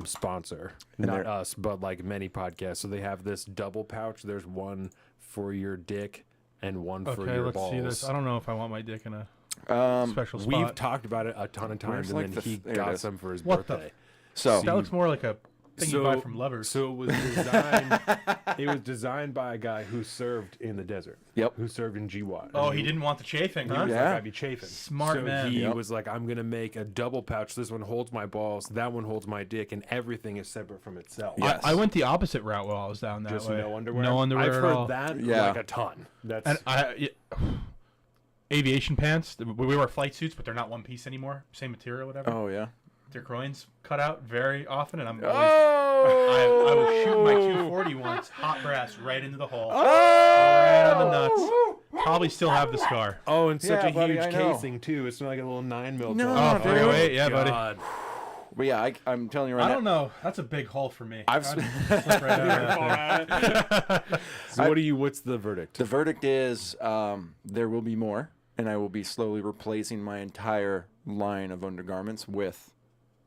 sponsor. And Not they're- us, but like many podcasts. So they have this double pouch. There's one for your dick and one for Okay, your let's balls. see this. I don't know if I want my dick in a special spot. We've talked about it a ton of times, Where's, and like, then the he there it got is. some for his What the- birthday. So that looks more like a thing you buy from Lovers. So it was designed. It was designed by a guy who served in the desert. Yep. Who served in Jiwat. Oh, And he didn't want the chafing, He huh? was Yeah. like, I'd be chafing. Smart so man. He Yep. was like, I'm gonna make a double pouch. This one holds my balls. That one holds my dick, and everything is separate from itself. Yes. I went the opposite route while I was down that Just way. no underwear. No underwear I've at heard all. that Yeah. like a ton. That's And aviation pants. We wear flight suits, but they're not one piece anymore. Same material, whatever. oh yeah. Their groins cut out very often, and I'm always. Oh. I was shooting my 240 once, hot brass, right into the hole, Oh. right on the nuts. Probably still have the scar. oh, and such Yeah, a buddy, huge I know. casing too. It's not like a little 9mm. No, Oh, dude. 308, yeah, buddy. God. But yeah, I'm telling you right I now. don't know. That's a big hole for me. I've I'd s- slip right out of that thing. So what do you? What's the verdict? The verdict is there will be more, and I will be slowly replacing my entire line of undergarments with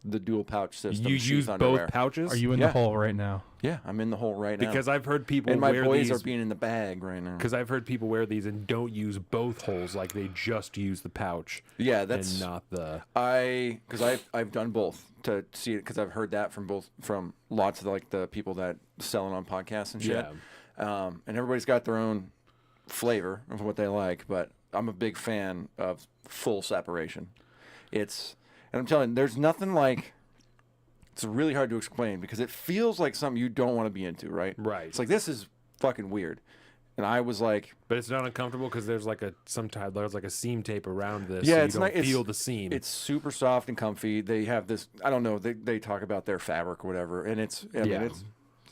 the dual pouch system. You sheath use underwear. both pouches? Are you in Yeah. the hole right now? Yeah, I'm in the hole right now. Because I've heard people and my wear boys these. are being in the bag right now. Because I've heard people wear these and don't use both holes, like they just use the pouch Yeah, that's and not the. I've done both to see it because I've heard that from lots of like the people that selling on podcasts and shit. And everybody's got their own flavor of what they like, but I'm a big fan of full separation. And I'm telling you, there's nothing like. It's really hard to explain because it feels like something you don't want to be into, right? Right. It's like this is fucking weird, and I was like, But it's not uncomfortable because there's like there's like a seam tape around this. Yeah, so you it's don't not- it's- feel the seam. it's super soft and comfy. They have this. I don't know. They talk about their fabric or whatever, and it's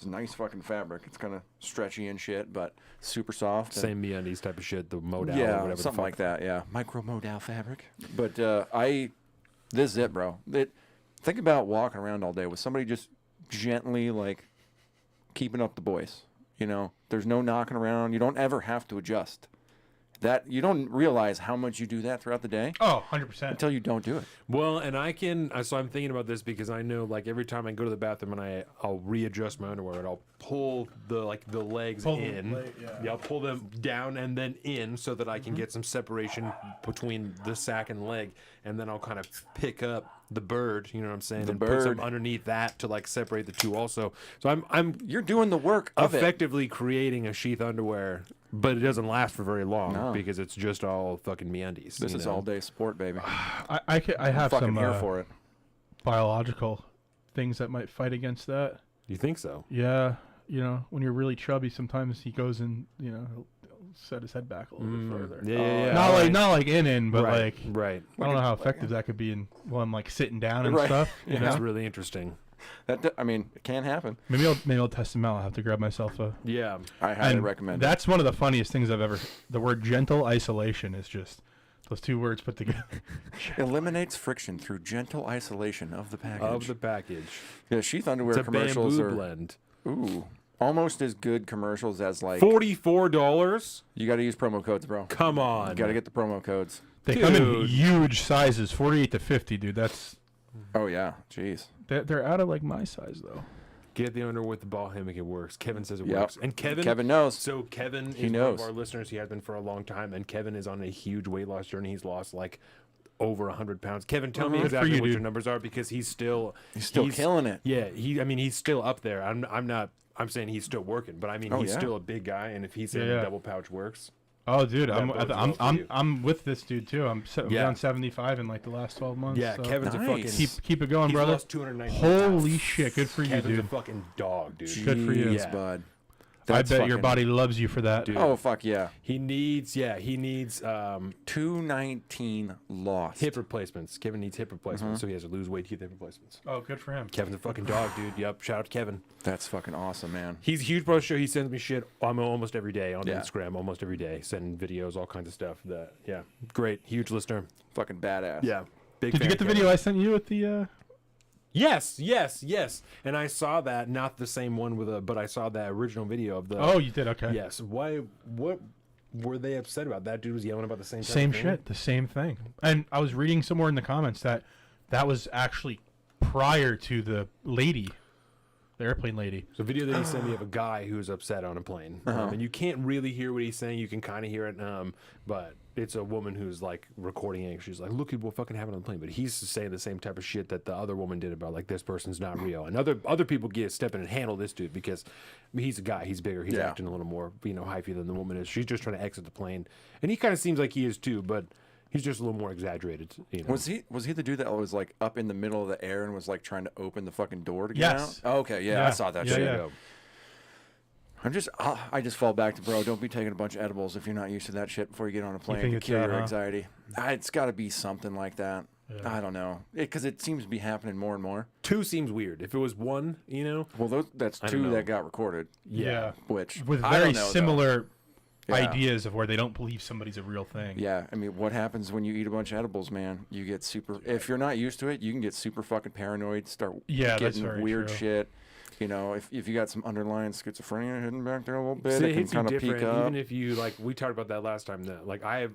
nice fucking fabric. It's kind of stretchy and shit, but super soft. and- Same MeUndies type of shit. The modal, or yeah, whatever. something the like fuck. that. Yeah, micro modal fabric. But this is it, bro. Think about walking around all day with somebody just gently like keeping up the boys. You know, there's no knocking around. You don't ever have to adjust. That you don't realize how much you do that throughout the day Oh, 100%. until you don't do it. Well, and I can. So I'm thinking about this because I know, like, every time I go to the bathroom and I'll readjust my underwear and I'll pull the legs Pull the in. leg, yeah. I'll pull them down and then in so that I can get some separation between the sack and leg, and then I'll kind of pick up the bird. You know what I'm saying? The and put some bird. underneath that to like separate the two. Also, so I'm You're doing the work of it. effectively creating a sheath underwear, but it doesn't last for very long No. because it's just all fucking MeUndies. This you is know? all day sport, baby. I have Fucking some here for it. biological things that might fight against that. You think so? Yeah, when you're really chubby, sometimes he goes and he'll set his head back a little bit further. Yeah. Not like in, but right, like right. I don't know how effective that could be while I'm like sitting down and Right. stuff. You That's know? really interesting. I mean, it can happen. Maybe I'll test them out. I'll have to grab myself a. Yeah. I highly And recommend it. that's one of the funniest things I've ever. The word gentle isolation is just those two words put together. Eliminates friction through gentle isolation of the package. Of the package. Yeah, sheath underwear It's a commercials bamboo are blend. ooh almost as good commercials as like $44? you got to use promo codes, bro. Come on. You got to get the promo codes. They come in Dude. huge sizes, 48 to 50, dude. That's Oh yeah, jeez. they're out of like my size though. Get the underwear with the ball hammock. It works. Kevin says it Yep. works. And Kevin knows. So Kevin is He one knows. of our listeners. He has been for a long time. And Kevin is on a huge weight loss journey. He's lost like over 100 pounds. Kevin, tell me Good for exactly you, what your dude. numbers are because he's still killing it. Yeah, he's still up there. I'm saying he's still working, but I mean Oh, he's yeah. still a big guy. And if he's saying Yeah. a double pouch works, Oh, dude, That I'm bodes well for you. I'm with this dude too. I'm Yeah. down 75 in like the last 12 months. yeah, so Kevin's a Nice. fucking keep it going, he's brother. lost 290 Holy pounds. shit, good for you, Kevin's dude. a fucking dog, dude. Good for you. Jeez, Yeah. bud. I That's bet your fucking- body loves you for that. Dude. Oh fuck yeah. He needs 219 lost. hip replacements. Kevin needs hip replacements, so he has to lose weight to get hip replacements. Oh, good for him. Kevin's a fucking dog, dude. Yep. Shout out to Kevin. That's fucking awesome, man. He's a huge bro show. He sends me shit almost every day on Yeah. Instagram, almost every day, sending videos, all kinds of stuff. Great, huge listener. Fucking badass. Yeah, big. Did you fan get the of video Kevin. I sent you with the? Yes. And I saw that, not the same one but I saw that original video of the. Oh, you did. Okay. Yes. Why? What were they upset about? That dude was yelling about the same. type Same of thing? shit, the same thing. And I was reading somewhere in the comments that was actually prior to the lady, the airplane lady. So a video that he sent me of a guy who's upset on a plane, and you can't really hear what he's saying. You can kind of hear it, but it's a woman who's like recording it. She's like, "Look at what fucking happened on the plane." But he's saying the same type of shit that the other woman did about like this person's not real, and other people get step in and handle this dude because he's a guy, he's bigger, he's Yeah. acting a little more hypey than the woman is. She's just trying to exit the plane, and he kind of seems like he is too, but he's just a little more exaggerated. Was he the dude that was like up in the middle of the air and was like trying to open the fucking door to get Yes. out? Oh, okay, yeah, Yeah. I saw that Yeah, shit. yeah. I just fall back to, bro, don't be taking a bunch of edibles if you're not used to that shit before you get on a plane think to it's cure that, your huh? anxiety. It's got to be something like that. I don't know, because it seems to be happening more and more. 2 seems weird. If it was 1, Well, that's I don't 2 know. that got recorded. Yeah. Which With I very don't know, though. similar Yeah. ideas of where they don't believe somebody's a real thing. Yeah, I mean, what happens when you eat a bunch of edibles, man? You get super. If you're not used to it, you can get super fucking paranoid. Start Yeah, that's getting very weird true. shit. You know, if you got some underlying schizophrenia hidden back there a little bit, See, it it can hits you kind of different. peek up. Even if you like, we talked about that last time. That like I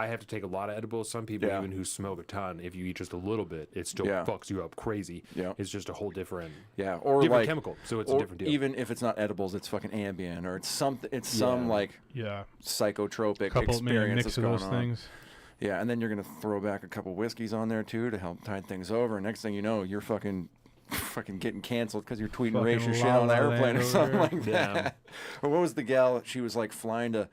have to take a lot of edibles. Some people Yeah. even who smoke a ton, if you eat just a little bit, it still Yeah. fucks you up crazy. Yeah. It's just a whole different Yeah, or different like chemical. So it's or a different deal. even if it's not edibles, it's fucking Ambien or it's something. It's some Yeah. like Yeah. psychotropic Couple maybe experience mix that's of going those on. things. Yeah, and then you're gonna throw back a couple whiskeys on there too to help tide things over. Next thing you know, you're fucking getting canceled because you're tweeting Fucking racist shit La on the La airplane Land or over something here. like Yeah. that. Or what was the gal? She was like flying to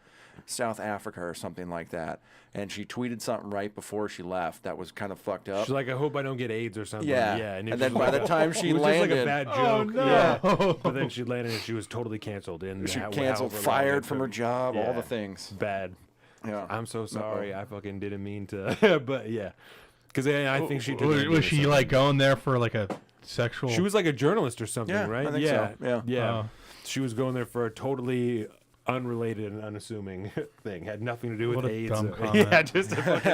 South Africa or something like that, and she tweeted something right before she left that was kind of fucked up. She's like, I hope I don't get AIDS or something. Yeah. Yeah. And it then was by like the time she it was just like a landed- bad Oh, joke. no. Yeah. But then she landed and she was totally canceled. And she however canceled, long fired it from her took. job, all Yeah. the things. Bad. Yeah. I'm so sorry. I fucking didn't mean to. But yeah. Because I think she did. Was she like going there for like a sexual? She was like a journalist or something, Yeah, right? I think yeah, so. Yeah. Oh. She was going there for a totally unrelated and unassuming thing. Had nothing to do with What a AIDS. dumb or- comment. yeah, just a fucking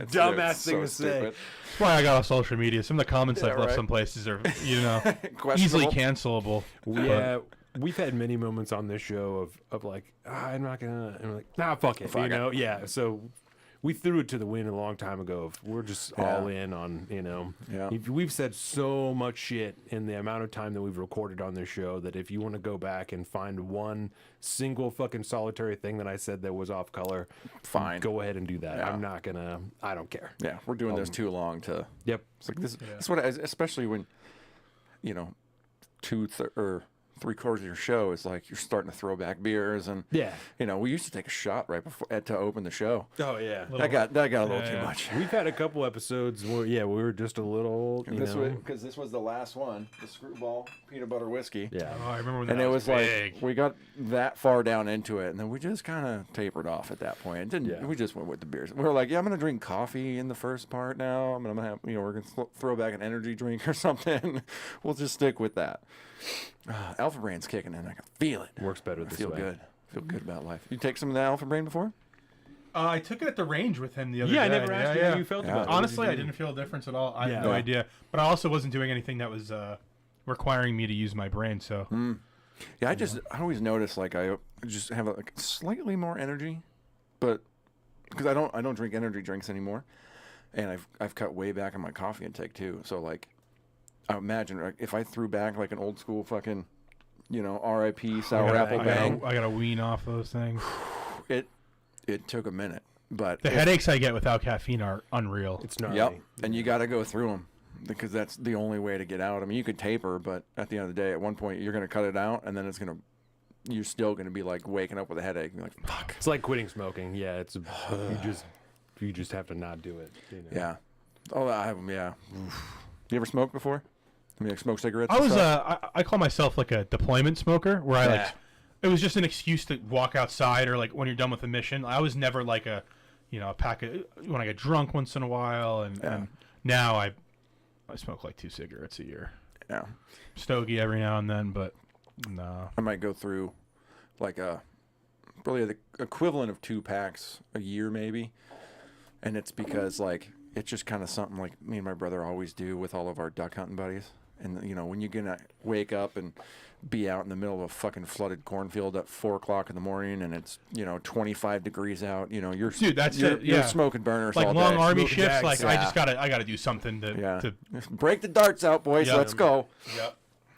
dumbass It's thing so to say. stupid. That's why I got off social media. Some of the comments I've left right. some places are, easily Questionable. cancelable. Yeah, we've had many moments on this show of like, I'm not gonna, and we're like, nah, fuck it, Fuck you it. know? Yeah, so we threw it to the wind a long time ago. We're just Yeah. all in on, Yeah. We've said so much shit in the amount of time that we've recorded on this show that if you want to go back and find one single fucking solitary thing that I said that was off color, Fine. go ahead and do that. Yeah. I'm not gonna, I don't care. Yeah, we're doing this too long to. Yep. It's like this. That's what, especially when, you know, 3/4 of your show is like you're starting to throw back beers, and Yeah. you know, we used to take a shot right before to open the show. Oh yeah. That got a little too Yeah. much. We've had a couple episodes where we were just a little, Because this was the last one, the Screwball peanut butter whiskey. yeah. Oh, I remember when And that it was big. like we got that far down into it, and then we just kind of tapered off at that point. It didn't Yeah. we just went with the beers? We were like, yeah, I'm gonna drink coffee in the first part now. I'm gonna have, we're gonna throw back an energy drink or something. We'll just stick with that. Alpha Brain's kicking in. I can feel it. Works better I this feel way. good. Feel good about life. You take some of that Alpha Brain before? I took it at the range with him the other Yeah, day. I never asked you how you felt Yeah. about it. Honestly, What I did you didn't feel a difference at all. I Yeah. had no Yeah. idea. But I also wasn't doing anything that was requiring me to use my brain. So Yeah, I always notice like I just have like slightly more energy, but because I don't drink energy drinks anymore, and I've cut way back on my coffee intake too. So like, I imagine like, if I threw back like an old school fucking, R.I.P. sour apple bang, I gotta wean off those things. it took a minute, but The headaches I get without caffeine are unreal. It's gnarly. Yep, and you got to go through them because that's the only way to get out. I mean, you could taper, but at the end of the day, at one point you're gonna cut it out, and then you're still gonna be like waking up with a headache. And you're like, fuck. It's like quitting smoking. Yeah, you just have to not do it. Yeah. Oh, yeah. Oof. You ever smoked before? I mean, like smoke cigarettes? I and was stuff? I call myself like a deployment smoker, where I Yeah. it was just an excuse to walk outside, or like when you're done with a mission. I was never like a pack of, when I get drunk once in a while, and now I smoke like 2 cigarettes a year. Yeah. Stogie every now and then, but no. I might go through like probably the equivalent of 2 packs a year maybe. And it's because like it's just kind of something like me and my brother always do with all of our duck hunting buddies. And when you're gonna wake up and be out in the middle of a fucking flooded cornfield at 4:00 in the morning, and it's 25 degrees out, you're Dude, that's you're, it, you're yeah. smoking burners Like all long day. army Smoking shifts, jags, like yeah. I gotta do something to Yeah. to Break the darts out, boys. Yeah. Let's go. Yep.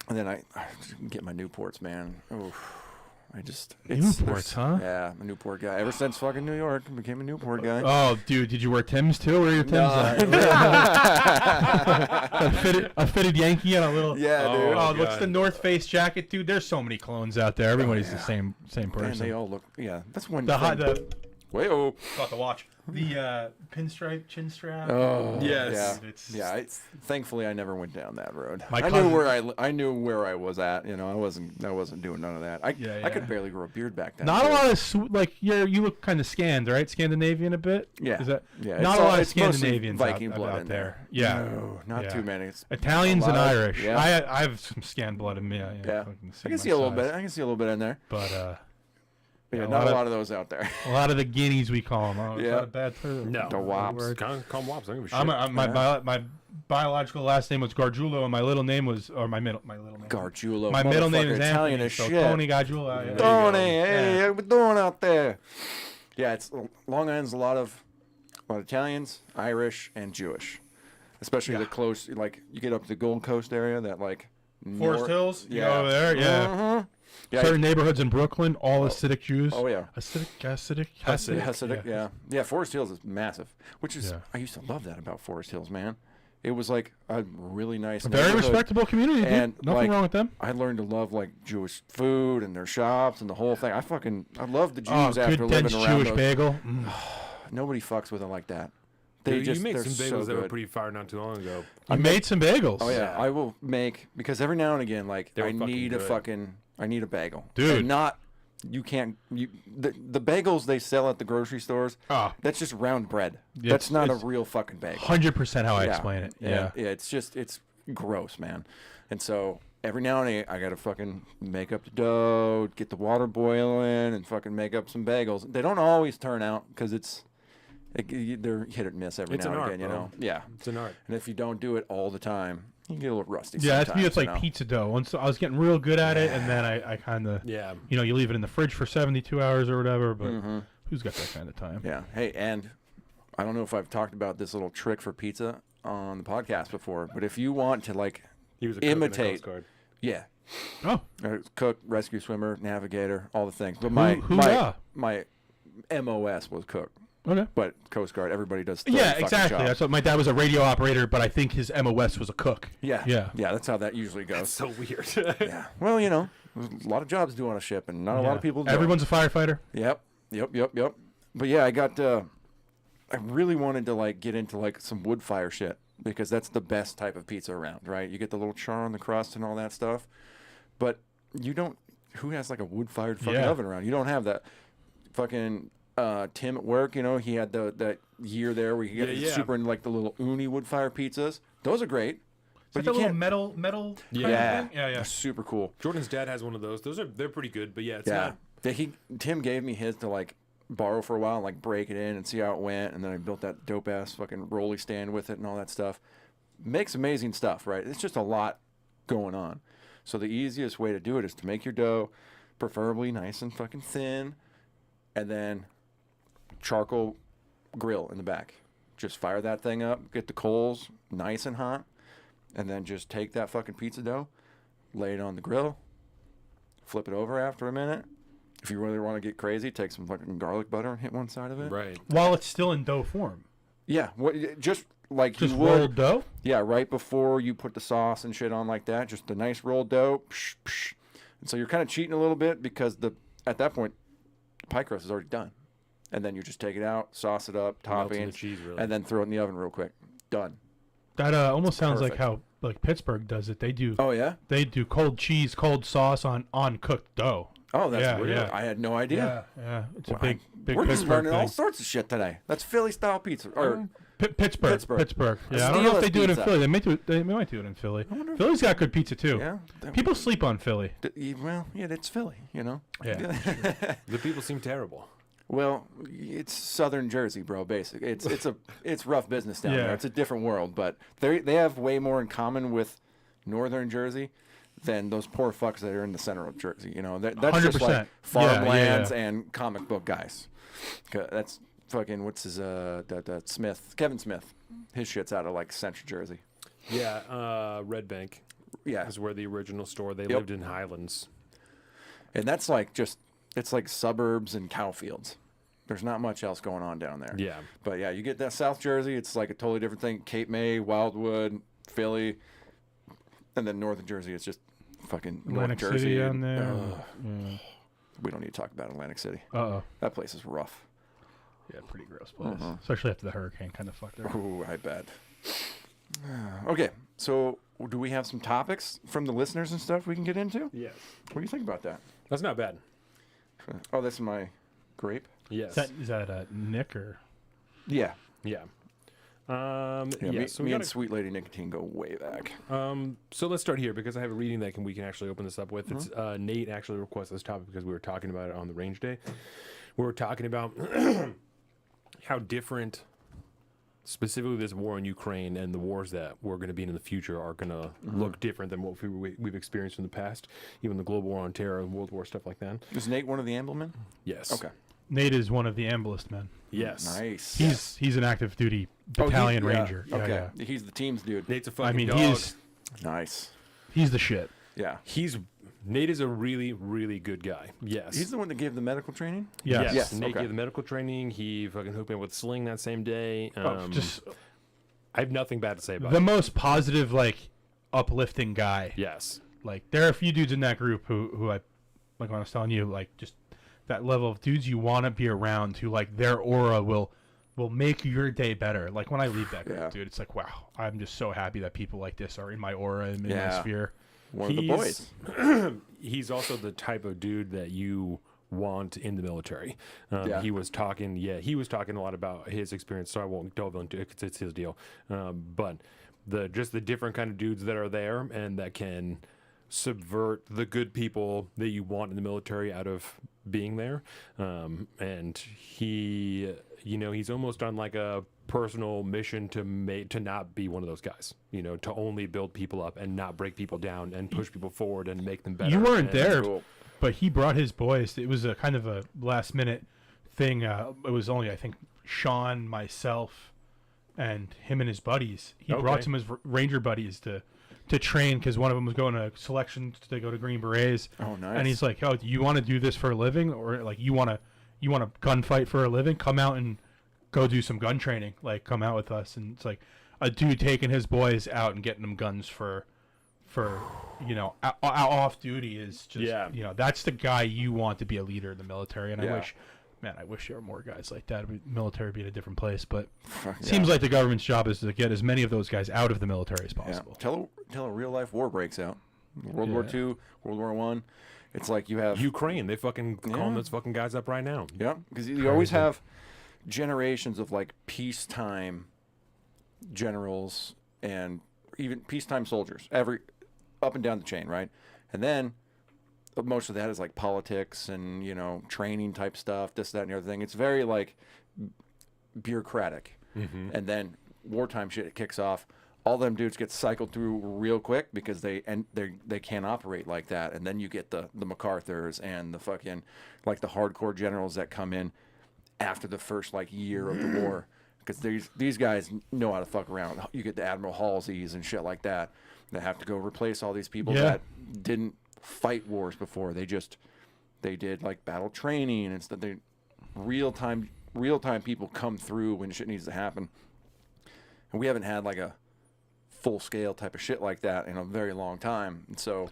And then I get my Newports, man. Oof. Newports, huh? Yeah, I'm a Newport guy. Ever since fucking New York, I became a Newport guy. Oh, dude, did you wear Tim's too? Where are your Tim's at? a fitted Yankee and a little. Yeah, dude. Oh, what's God. the North Face jacket, dude? There's so many clones out there. Everybody's the same Man, person. they all look. Yeah, that's one. the thing. the Way-oh. Got the watch. The pinstripe chin strap. Oh, Yes. Yeah. Yeah. Thankfully, I never went down that road. My I cousin- knew where I knew where I was at. I wasn't doing none of that. I Yeah, could yeah. barely grow a beard back then. Not a too. lot of like you look kind of scanned, right? Scandinavian a bit. Yeah. Is that? Yeah, Not it's a all- lot of it's mostly Scandinavians Viking out, blood out in there. there. Yeah. No, not Yeah. too many. It's Italians a and lot of- Irish. Yeah. I have some scanned blood in me. Yeah. fucking I can my see a little size. bit. I can see a little bit in there. But Yeah, a not lot a of- lot of those out there. a lot of the guineas we call them. Oh, Yeah. yeah. Not a bad term. No. The wops. word. Call them wops. I don't give a shit. My biological last name was Gargiulo, and my middle name was, or my middle name. Gargiulo. My middle name is motherfucker, Italian Anthony, as so shit. Tony Gargiulo. Yeah. Tony, hey, Yeah. how we doing out there? Yeah, it's Long Island's a lot of Italians, Irish, and Jewish, especially the close. Like you get up to the Gold Coast area, that like Forest Hills. You go over there, yeah. Mhm. Yeah. Certain neighborhoods in Brooklyn, all Hasidic Jews. Oh yeah. Hasidic. Hasidic, yeah. Forest Hills is massive, which is Yeah. I used to love that about Forest Hills, man. It was like a really nice, Very neighborhood. respectable community, dude. And, Nothing like, wrong with them. I learned to love like Jewish food and their shops and the whole thing. I love the Jews Oh, after good living dense around Jewish those. bagel. Nobody fucks with it like that. Dude, you made they're some bagels so that were good. pretty fire not too long ago. You made some bagels. Oh yeah, I will make because every now and again, like They were I fucking need good. I need a bagel, Dude. And not you can't the bagels they sell at the grocery stores. Ah. That's just round bread. It's- That's not a it's real fucking bagel. 100% how I explain it. Yeah. yeah. It's gross, man. And so every now and then I gotta fucking make up the dough, get the water boiling, and fucking make up some bagels. They don't always turn out because they're hit or miss every It's now an and art, again, you bro. know. Yeah. It's an art. And if you don't do it all the time, you can get a little rusty. Yeah, that's me. sometimes, It's like you know? pizza dough. Once I was getting real good at it, and then I kind of, Yeah. you leave it in the fridge for 72 hours or whatever. But who's got that kind of time? Yeah. Hey, and I don't know if I've talked about this little trick for pizza on the podcast before, but if you want to like He was a cook in the imitate, Coast Guard. yeah, Oh, cook, rescue swimmer, navigator, all the things. But Hoorah. my MOS was cook, okay. but Coast Guard, everybody does. Yeah, 30 fucking exactly. jobs. That's what my dad was a radio operator, but I think his MOS was a cook. Yeah, Yeah. yeah. That's how that usually goes. So weird. Yeah. Well, There's a lot of jobs to do on a ship, and not a lot of people do. Everyone's a firefighter. Yep. But yeah, I really wanted to like get into like some wood fire shit because that's the best type of pizza around, right? You get the little char on the crust and all that stuff, but you don't. Who has like a wood fired fucking oven around? You don't have that. Fucking Tim at work, you know, he had that year there where you get super into like the little uni wood fire pizzas. Those are great. But the little metal kind of thing? Yeah. They're super cool. Jordan's dad has one of those. They're pretty good, but yeah, it's not. Tim gave me his to like borrow for a while and like break it in and see how it went, and then I built that dope ass fucking rolly stand with it and all that stuff. Makes amazing stuff, right? It's just a lot going on. So the easiest way to do it is to make your dough, preferably nice and fucking thin, and then charcoal grill in the back. Just fire that thing up, get the coals nice and hot, and then just take that fucking pizza dough, lay it on the grill, flip it over after a minute. If you really want to get crazy, take some fucking garlic butter and hit one side of it. Right. While it's still in dough form. Yeah, just like Just you would. rolled dough? Yeah, right before you put the sauce and shit on like that, just a nice rolled dough. Psh, psh. And so you're kind of cheating a little bit because at that point, the pie crust is already done. And then you just take it out, sauce it up, Melting toppings, the cheese, really. and then throw it in the oven real quick. Done. That almost sounds like perfect. how like Pittsburgh does it. They do Oh, yeah? they do cold cheese, cold sauce on cooked dough. Oh, that's Yeah, weird. yeah. I had no idea. Yeah. It's Well, a big We're just Pittsburgh learning thing. all sorts of shit today. That's Philly-style pizza. Or Pittsburgh. Yeah, I don't know if they do it in pizza. Philly. They might do it in Philly. Philly's got good pizza too. Yeah. People sleep on Philly. Well, yeah, it's Philly, you know? Yeah. The people seem terrible. Well, it's Southern Jersey, bro. Basically, it's rough business down there. It's a different world, but they have way more in common with Northern Jersey than those poor fucks that are in the center of Jersey. You know, that's just 100%. like Yeah, farmlands yeah. and comic book guys. 'Cause that's fucking what's his that Smith, Kevin Smith. His shit's out of like Central Jersey. Yeah, Red Bank Yeah, is where the original store. They lived in Highlands. and that's like it's like suburbs and cow fields. There's not much else going on down there. Yeah. But yeah, you get that South Jersey, it's like a totally different thing. Cape May, Wildwood, Philly, and then Northern Jersey, it's just fucking Atlantic North Jersey. City down there. We don't need to talk about Atlantic City. Uh-oh. That place is rough. Yeah, pretty gross place. Especially after the hurricane kind of fucked her. Ooh, I bet. Okay, so do we have some topics from the listeners and stuff we can get into? Yes. What do you think about that? That's not bad. Oh, that's my grape? Yes. Is that Nick or? Yeah. Yeah. Yeah, so me we and got Sweet Lady Nicotine go way back. so let's start here because I have a reading that we can actually open this up with. It's Nate actually requested this topic because we were talking about it on the range day. We were talking about how different specifically this war in Ukraine and the wars that we're going to be in the future are going to look different than what we've experienced in the past, even the global war on terror and World War, stuff like that. Is Nate one of the Amblemen? Yes. Okay. Nate is one of the Amblist men. Yes. Nice. He's an active duty battalion ranger. Yeah, Okay. yeah. He's the team's dude. Nate's a fucking I mean, dog. Nice. he's the shit. Yeah. Nate is a really, really good guy. Yes. He's the one that gave the medical training? Yes. Yes. Nate okay. gave the medical training. He fucking hooked me up with sling that same day. Just I have nothing bad to say about the him. most positive, like, uplifting guy. Yes. Like, there are a few dudes in that group who I, like, when I was telling you, like, just that level of dudes you want to be around who, like, their aura will make your day better. Like, when I leave that group, dude, it's like, wow, I'm just so happy that people like this are in my aura and in my sphere. One of the boys. He's also the type of dude that you want in the military. He was talking a lot about his experience, so I won't delve into it because it's his deal. But the different kind of dudes that are there and that can subvert the good people that you want in the military out of being there. And he, he's almost on like a personal mission to not be one of those guys, to only build people up and not break people down and push people forward and make them better. You weren't there, Cool. but he brought his boys. It was a kind of a last minute thing. It was only, I think, Sean, myself, and him and his buddies. He brought some of his Ranger buddies to train because one of them was going to selection to go to Green Berets. Oh, nice. And he's like, "Oh, do you want to do this for a living, or like you want to gunfight for a living? Come out and go do some gun training. Like, come out with us." And it's like a dude taking his boys out and getting them guns for for off duty is just Yeah. that's the guy you want to be a leader in the military. And Yeah. I wish there were more guys like that. Military would be in a different place, but Yeah. seems like the government's job is to get as many of those guys out of the military as Yeah. possible. Till a real life war breaks out. World War II, World War I. It's like you have Ukraine, they fucking calling Yeah. those fucking guys up right now. Yeah, because you always have generations of like peacetime generals and even peacetime soldiers, every up and down the chain, right? And then most of that is like politics and training type stuff, this, that, and the other thing. It's very like bureaucratic. And then wartime shit kicks off. All them dudes get cycled through real quick because they can't operate like that. And then you get the MacArthurs and the fucking like the hardcore generals that come in after the first like year of the war, because these guys know how to fuck around. You get the Admiral Halseys and shit like that that have to go replace all these people that didn't fight wars before. They did like battle training and stuff. They real time people come through when shit needs to happen. And we haven't had like a full scale type of shit like that in a very long time. And so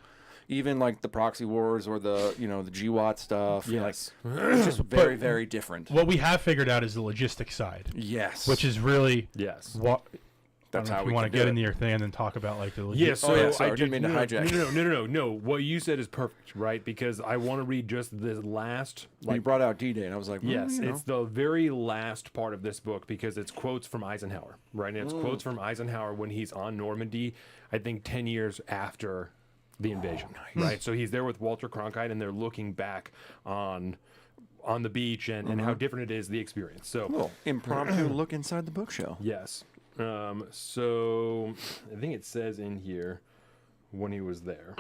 even like the proxy wars or the the GWAT stuff, Yes. it's just very, very different. What we have figured out is the logistics side, Yes. which is really Yes. what. That's how you we want can to do get it. into your thing and then talk about like the Yeah, logistics. so sorry, I didn't mean to hijack. No. What you said is perfect, right? Because I want to read just the last, You brought out D-Day, and I was like, yes, it's the very last part of this book because it's quotes from Eisenhower, right? And it's quotes from Eisenhower when he's on Normandy, I think 10 years after the invasion, right? So he's there with Walter Cronkite, and they're looking back on the beach and how different it is, the experience. So little impromptu look inside the bookshelf. yes. So I think it says in here when he was there.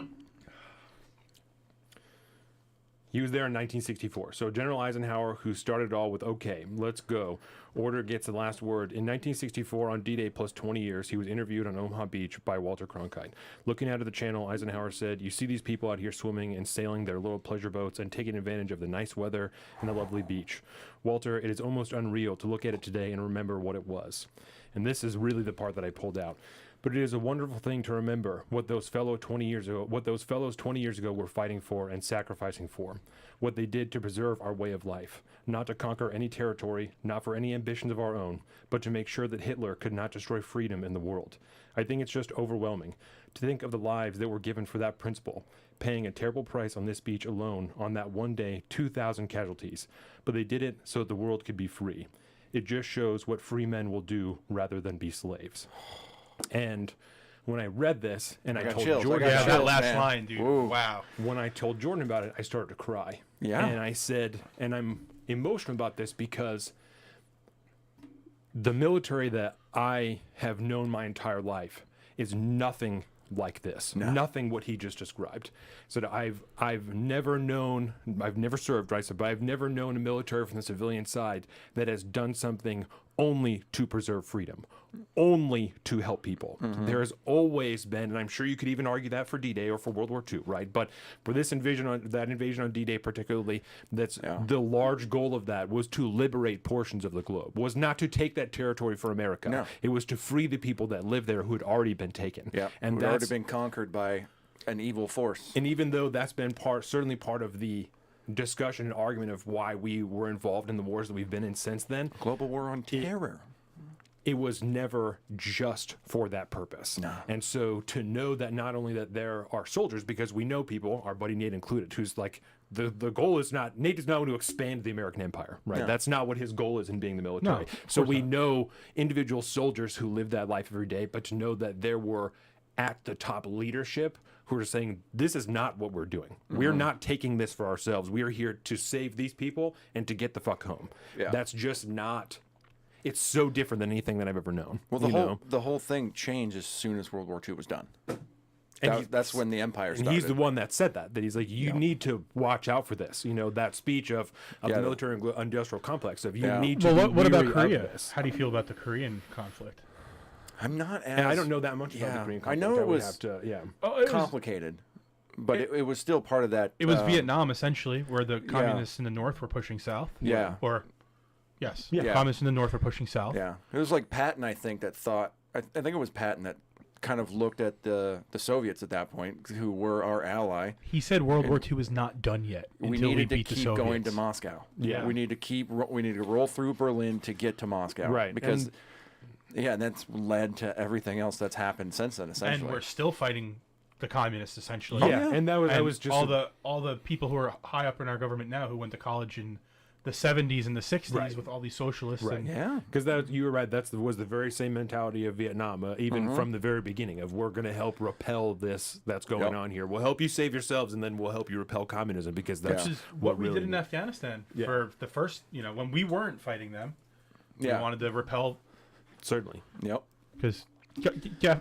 He was there in 1964. So General Eisenhower, who started it all with, okay, let's go. Order gets the last word. In 1964, on D-Day plus 20 years, he was interviewed on Omaha Beach by Walter Cronkite. Looking out of the channel, Eisenhower said, you see these people out here swimming and sailing their little pleasure boats and taking advantage of the nice weather and the lovely beach. Walter, it is almost unreal to look at it today and remember what it was. And this is really the part that I pulled out. But it is a wonderful thing to remember what those fellows 20 years ago were fighting for and sacrificing for, what they did to preserve our way of life, not to conquer any territory, not for any ambitions of our own, but to make sure that Hitler could not destroy freedom in the world. I think it's just overwhelming to think of the lives that were given for that principle, paying a terrible price on this beach alone on that one day, 2,000 casualties, but they did it so that the world could be free. It just shows what free men will do rather than be slaves. And when I read this and I got told chills. Jordan, I got Yeah, that chills, last man. line, dude. Whoa. Wow. when I told Jordan about it, I started to cry. Yeah. And I said, and I'm emotional about this because the military that I have known my entire life is nothing like this. Nothing what he just described. So that I've never served, right? So, but I've never known a military from the civilian side that has done something only to preserve freedom, only to help people. There has always been, and I'm sure you could even argue that for D-Day or for World War II, right? But for this invasion on D-Day particularly, that's the large goal of that was to liberate portions of the globe, was not to take that territory for America. No. It was to free the people that lived there who had already been taken. Yeah, and who'd that's already been conquered by an evil force. and even though that's been certainly part of the discussion and argument of why we were involved in the wars that we've been in since then, Global war on terror. it was never just for that purpose. No. And so to know that not only that there are soldiers, because we know people, our buddy Nate included, who's like, the goal is not, Nate does not want to expand the American empire, right? No. That's not what his goal is in being the military. So we know individual soldiers who live that life every day, but to know that there were at the top leadership who are saying, this is not what we're doing. We're not taking this for ourselves. We are here to save these people and to get the fuck home. Yeah. That's just not, it's so different than anything that I've ever known. Well, the whole thing changed as soon as World War II was done. That's when the empire And started. he's the one that said that he's like, you need to watch out for this. That speech of the military industrial complex of you need to. Well, be what about weary of Korea? this. How do you feel about the Korean conflict? I'm not as... And I don't know that much about the Yeah, Korean I conflict. know it would was have to, yeah. Oh, it was, complicated, but it was still part of that... it was Vietnam essentially, where the communists in the north were pushing south. Yeah. Or, yes, Yeah. communists in the north were pushing south. Yeah. It was like Patton, I think, that thought... I think it was Patton that kind of looked at the Soviets at that point, who were our ally. He said World War II was not done yet. We until needed to beat the keep going to Soviets. Moscow. Yeah. We need to roll through Berlin to get to Moscow. Right, Because and that's led to everything else that's happened since then, essentially. And we're still fighting the communists essentially. Yeah, and that And was just all the people who are high up in our government now who went to college in the 70s and the 60s Right. with all these socialists. Right. And Yeah. because that you were right. Was the very same mentality of Vietnam, even from the very beginning. Of we're going to help repel this that's going Yep. on here. We'll help you save yourselves, and then we'll help you repel communism because that's which is what we really did in Afghanistan Yeah. for the first, when we weren't fighting them. Yeah. We wanted to repel certainly. Yep. because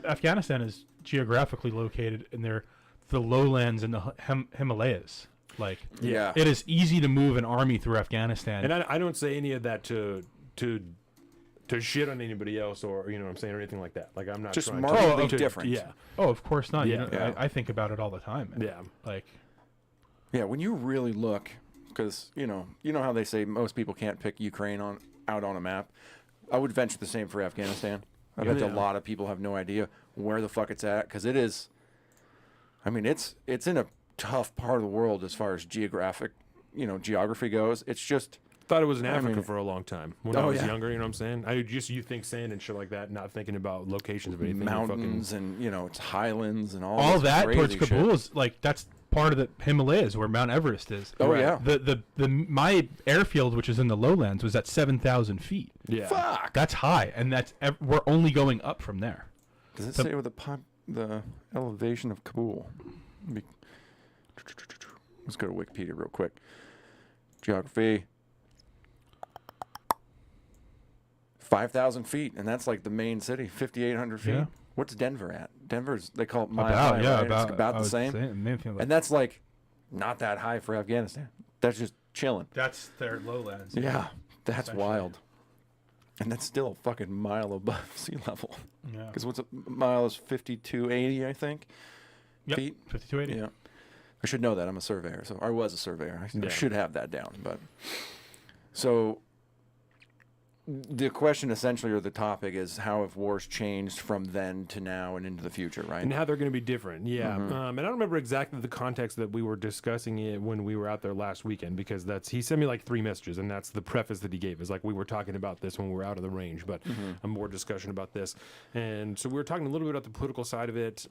Afghanistan is geographically located in the lowlands and the Himalayas. Like, Yeah. it is easy to move an army through Afghanistan. And I don't say any of that to shit on anybody else or you know what I'm saying or anything like that. Like I'm not Just trying markedly to, different. Yeah, Oh, of course not. Yeah. Yeah. I think about it all the time. Man. yeah. Like, Yeah, when you really look, because you know how they say most people can't pick Ukraine out on a map. I would venture the same for Afghanistan. I bet Yeah. a lot of people have no idea where the fuck it's at, because it is. I mean, it's in a tough part of the world as far as geography goes. It's just Thought it was in I Africa mean- for a long time when I Oh, was yeah. younger. You know what I'm saying? You think sand and shit like that, not thinking about locations of anything. You're mountains and it's highlands and all all this that towards crazy Kabul shit. is like, that's part of the Himalayas where Mount Everest is. Oh, yeah. My airfield, which is in the lowlands, was at 7,000 feet. Yeah. Fuck. That's high, and we're only going up from there. Does it The- say with the elevation of Kabul? Let's go to Wikipedia real quick. Geography. 5,000 feet, and that's like the main city. 5,800 feet. Yeah. What's Denver at? Denver's, they call it mile About high, yeah, right? about It's about I the was same. saying, anything like- And that's like not that high for Afghanistan. That's just chilling. that's their lowlands. Yeah, that's Essentially. wild. And that's still a fucking mile above sea level. Yeah. Because what's a mile is 5,280, I think. Yep. Feet. 5280. Yeah. I should know that. I'm a surveyor. So I was a surveyor. I Yeah. should have that down. But so the question essentially, or the topic, is how have wars changed from then to now and into the future, right? And how they're going to be different, yeah. Mm-hmm. And I don't remember exactly the context that we were discussing it when we were out there last weekend because he sent me like 3 messages, and that's the preface that he gave. Is like we were talking about this when we were out of the range, but Mm-hmm. a more discussion about this. And so we were talking a little bit about the political side of it.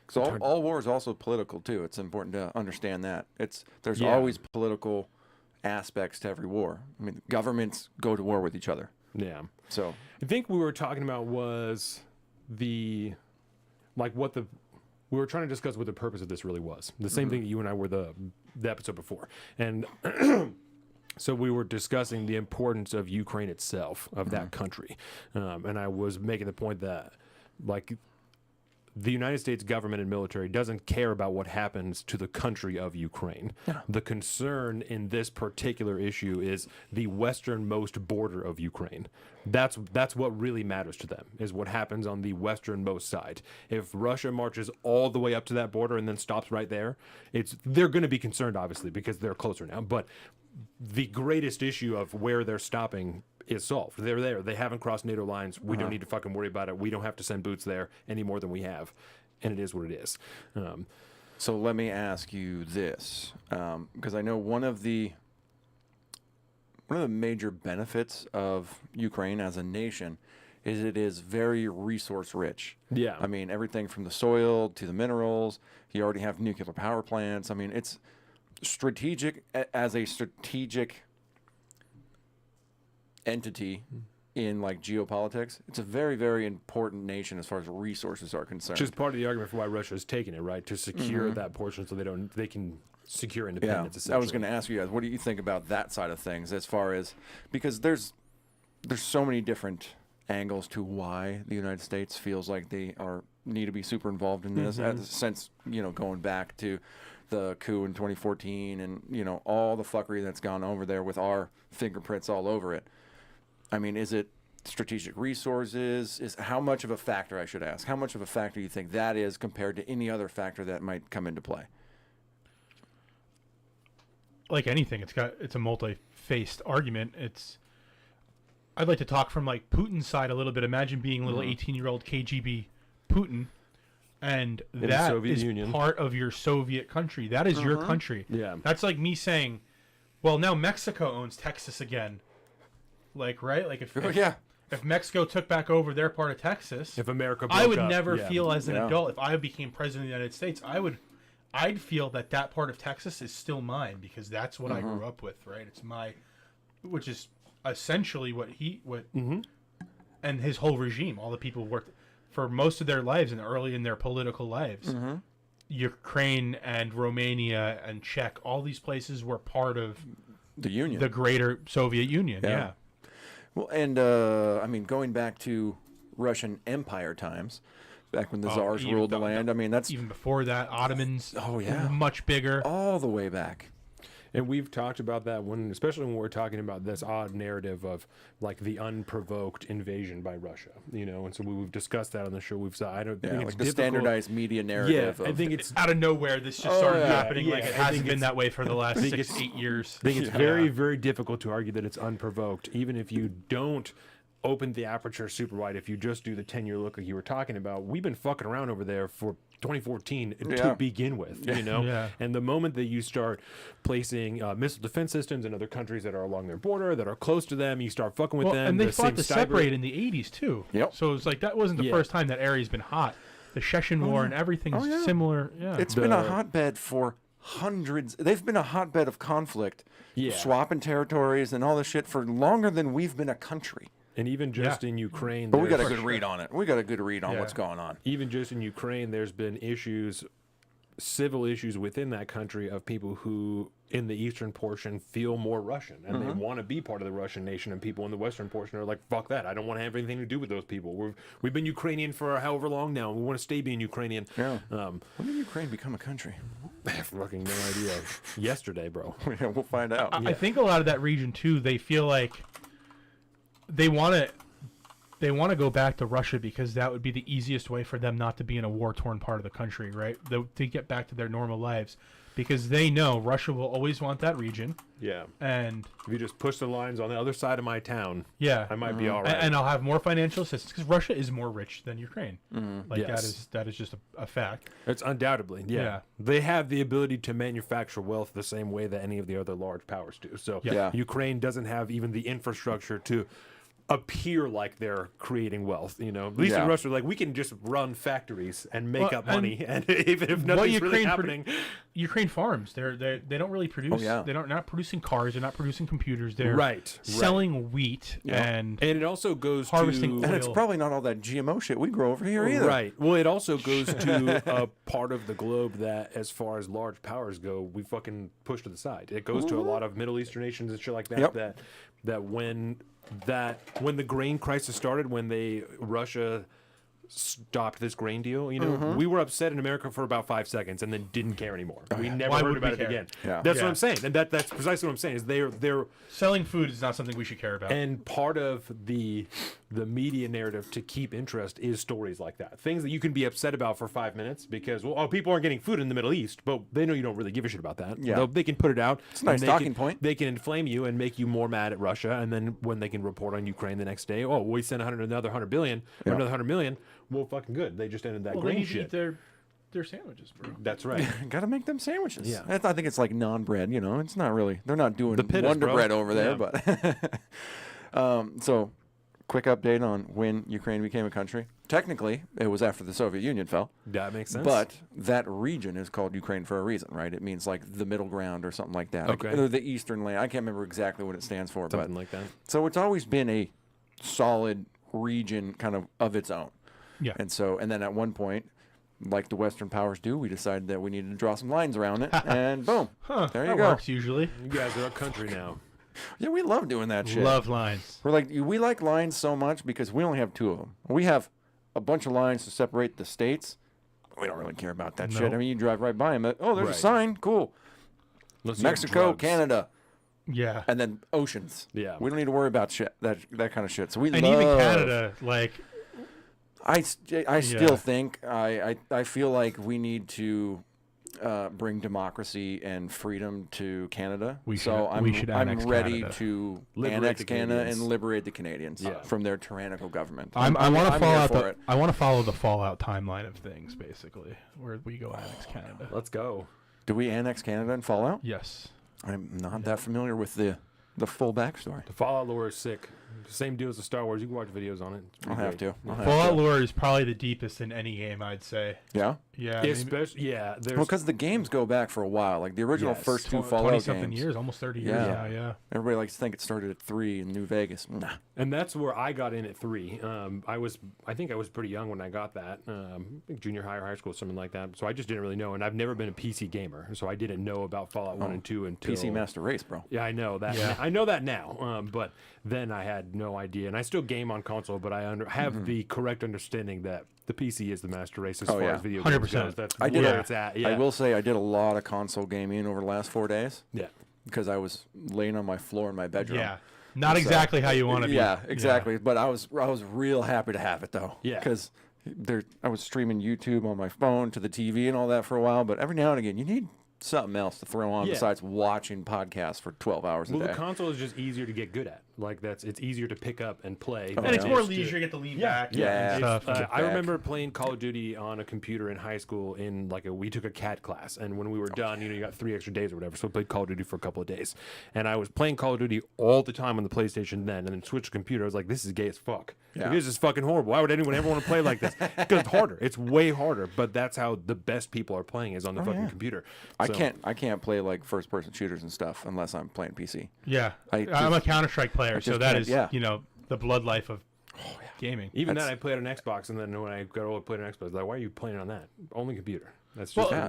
So all war is also political too. It's important to understand that. There's Yeah. always political aspects to every war. I mean, governments go to war with each other. Yeah. So I think we were talking about was we were trying to discuss what the purpose of this really was. The same thing that you and I were the episode before. And so we were discussing the importance of Ukraine itself, of that country. And I was making the point that like the United States government and military doesn't care about what happens to the country of Ukraine. The concern in this particular issue is the westernmost border of Ukraine. That's what really matters to them, is what happens on the westernmost side. If Russia marches all the way up to that border and then stops right there, they're going to be concerned, obviously, because they're closer now. But the greatest issue of where they're stopping is solved. They're there. They haven't crossed NATO lines. We don't need to fucking worry about it. We don't have to send boots there any more than we have. And it is what it is. So let me ask you this, because I know one of the major benefits of Ukraine as a nation is it is very resource rich. Yeah. I mean, everything from the soil to the minerals. You already have nuclear power plants. I mean, it's strategic as a strategic entity in like geopolitics. It's a very, very important nation as far as resources are concerned. Which is part of the argument for why Russia is taking it, right? To secure that portion so they can secure independence. I was going to ask you guys, what do you think about that side of things as far as, because there's so many different angles to why the United States feels like they need to be super involved in this, since going back to the coup in 2014 and all the fuckery that's gone over there with our fingerprints all over it. I mean, is it strategic resources? Is how much of a factor, I should ask, how much of a factor do you think that is compared to any other factor that might come into play? Like anything, it's a multi-faced argument. I'd like to talk from like Putin's side a little bit. Imagine being little 18-year-old KGB Putin, and the that Soviet is Union. part of your Soviet country. That is your country. Yeah. That's like me saying, well, now Mexico owns Texas again. Like, right? Like if Mexico took back over their part of Texas, If America I broke would up, never yeah. feel as an adult, if I became president of the United States, I'd feel that part of Texas is still mine because that's what I grew up with, right? It's my, which is essentially and his whole regime, all the people worked for most of their lives and early in their political lives. Ukraine and Romania and Czech, all these places were part of The Union. the greater Soviet Union. Yeah. Well, and I mean, going back to Russian Empire times, back when the Tsars even ruled the land. I mean, that's Even before that, Ottomans. Oh, yeah. Much bigger. all the way back. And we've talked about that especially when we're talking about this odd narrative of like the unprovoked invasion by Russia, and so we've discussed that on the show. We've said, I don't think Yeah, it's like the difficult. standardized media narrative. I of, think it's Out of nowhere, this just started happening. yeah, Like it I hasn't think been it's- that way for the last think 8 years. I think it's very, very difficult to argue that it's unprovoked, even if you don't open the aperture super wide. If you just do the 10-year look like you were talking about, we've been fucking around over there for 2014 Yeah. to begin with, Yeah. And the moment that you start placing missile defense systems in other countries that are along their border, that are close to them, you start fucking with Well, them. and they the fought to same cyber- separate in the 80s too. Yep. So it's like that wasn't the Yeah. first time that area's been hot. The Chechen War and everything's yeah. similar. Yeah. it's been a hotbed for hundreds. They've been a hotbed of conflict, Yeah. swapping territories and all this shit for longer than we've been a country. And even just in Ukraine, But we got a there's- good read on it. We got a good read on Yeah. what's going on. even just in Ukraine, there's been civil issues within that country of people who in the eastern portion feel more Russian and they want to be part of the Russian nation, and people in the western portion are like, fuck that, I don't want to have anything to do with those people. We've been Ukrainian for however long now, and we want to stay being Ukrainian. Yeah. When did Ukraine become a country? I have fucking no idea. Yesterday, bro. Yeah, we'll find out. I think a lot of that region too, they feel like they want to go back to Russia because that would be the easiest way for them not to be in a war-torn part of the country, right? To get back to their normal lives, because they know Russia will always want that region, Yeah. and If you just push the lines on the other side of my town, yeah, I might be all right. and I'll have more financial assistance because Russia is more rich than Ukraine. Like Yes. that is just a fact. It's undoubtedly, Yeah. They have the ability to manufacture wealth the same way that any of the other large powers do. So Yeah. Ukraine doesn't have even the infrastructure to appear like they're creating wealth. At least Yeah. in Russia, like we can just run factories and make Well, up money, and even if nothing's really happening, Ukraine farms. They don't really produce. yeah. They're not producing cars. They're not producing computers. They're right. selling wheat and And it also goes harvesting to And it's oil. probably not all that GMO shit we grow over here either. Right. Well, it also goes to a part of the globe that, as far as large powers go, we fucking push to the side. It goes to a lot of Middle Eastern nations and shit like that. Yep. When the grain crisis started, when Russia stopped this grain deal, we were upset in America for about 5 seconds and then didn't care anymore. We never Why heard would we about it care? again. Yeah. That's Yeah. what I'm saying, and that's precisely what I'm saying. Is they're selling food is not something we should care about. and part of the media narrative to keep interest is stories like that. Things that you can be upset about for 5 minutes because, people aren't getting food in the Middle East, but they know you don't really give a shit about that. Yeah. They can put it out. It's a nice and talking point. They can inflame you and make you more mad at Russia. And then when they can report on Ukraine the next day, we sent another 100 billion or Yeah. another 100 million. Well, fucking good. They just ended that well, they grain need to shit. eat their sandwiches, bro. That's right. Got to make them sandwiches. Yeah. I think it's like non-bread. It's not really. They're not doing The pittas, Wonder bro. Bread over there, Yeah. but. So, quick update on when Ukraine became a country. Technically, it was after the Soviet Union fell. That makes sense. But that region is called Ukraine for a reason, right? It means like the middle ground or something like that. Okay. Or the eastern land. I can't remember exactly what it stands for, something but like that. so it's always been a solid region kind of its own. Yeah. And then at one point, like the Western powers do, we decided that we needed to draw some lines around it, and boom, there you that go. works usually. You guys are a country now. Yeah, we love doing that shit. Love lines. We like lines so much because we only have two of them. We have a bunch of lines to separate the states. We don't really care about that shit. Nope. I mean, you drive right by them. There's Right. a sign. Cool. Unless you have Mexico, drugs. Canada, Yeah. and then oceans. Yeah. We don't need to worry about shit that kind of shit. So we And love. even Canada, like I Yeah. still think I feel like we need to bring democracy and freedom to Canada. We so should- we should I'm annex ready Canada. to Liberate annex the Canada Canadians. and liberate the Canadians Yeah. from their tyrannical government. I want to I'm follow here out for it. I want to follow the Fallout timeline of things, basically, where we go annex Canada. Let's go. Do we annex Canada and Fallout? Yes. I'm not that familiar with the full backstory. The Fallout lore is sick. Same deal as the Star Wars. You can watch videos on it. It's I'll pretty have great. to. I'll have Fallout to. lore is probably the deepest in any game, I'd say. Yeah. Yeah. maybe Especially, yeah. There's Well, because the games go back for a while. Like the original Yes, first two 20 Fallout something games. years, almost 30 years Yeah. now. Yeah. Everybody likes to think it started at 3 in New Vegas. Nah. And that's where I got in at 3. I think I was pretty young when I got that, junior high or high school, something like that. So I just didn't really know, and I've never been a PC gamer, so I didn't know about Fallout 1 and 2 until PC Master Race, bro. Yeah, I know that. Yeah. I know that now, but then I had no idea, and I still game on console, but I have the correct understanding that the PC is the master race as Oh, far yeah. as video 100%. games goes. That's I did where a- it's at. Yeah, I will say I did a lot of console gaming over the last 4 days Yeah. because I was laying on my floor in my bedroom. Yeah. Not So- exactly how you want to be. Yeah, exactly. But I was real happy to have it though. Yeah. Because I was streaming YouTube on my phone to the TV and all that for a while. But every now and again, you need something else to throw on Yeah. besides watching podcasts for 12 hours a Well, day. the console is just easier to get good at. Like it's easier to pick up and play. And than it's it more is to- leisure. You get to lean Yeah, back. yeah. and stuff. Get I back. remember playing Call of Duty on a computer in high school in we took a CAD class, and when we were done, you got 3 extra days or whatever, so we played Call of Duty for a couple of days. And I was playing Call of Duty all the time on the PlayStation then, and then switched to computer. I was like, this is gay as fuck. Yeah. This is fucking horrible. Why would anyone ever want to play like this? Because it's harder. It's way harder, but that's how the best people are playing is on the fucking yeah. computer. I So- can't play like first person shooters and stuff unless I'm playing PC. Yeah. I I'm a just- Counter-Strike player, so just that can't- is, yeah. the blood life of gaming. Even That's- then, I played on Xbox, and then when I got older, played on Xbox. Like, why are you playing on that? Only computer. That's Well, just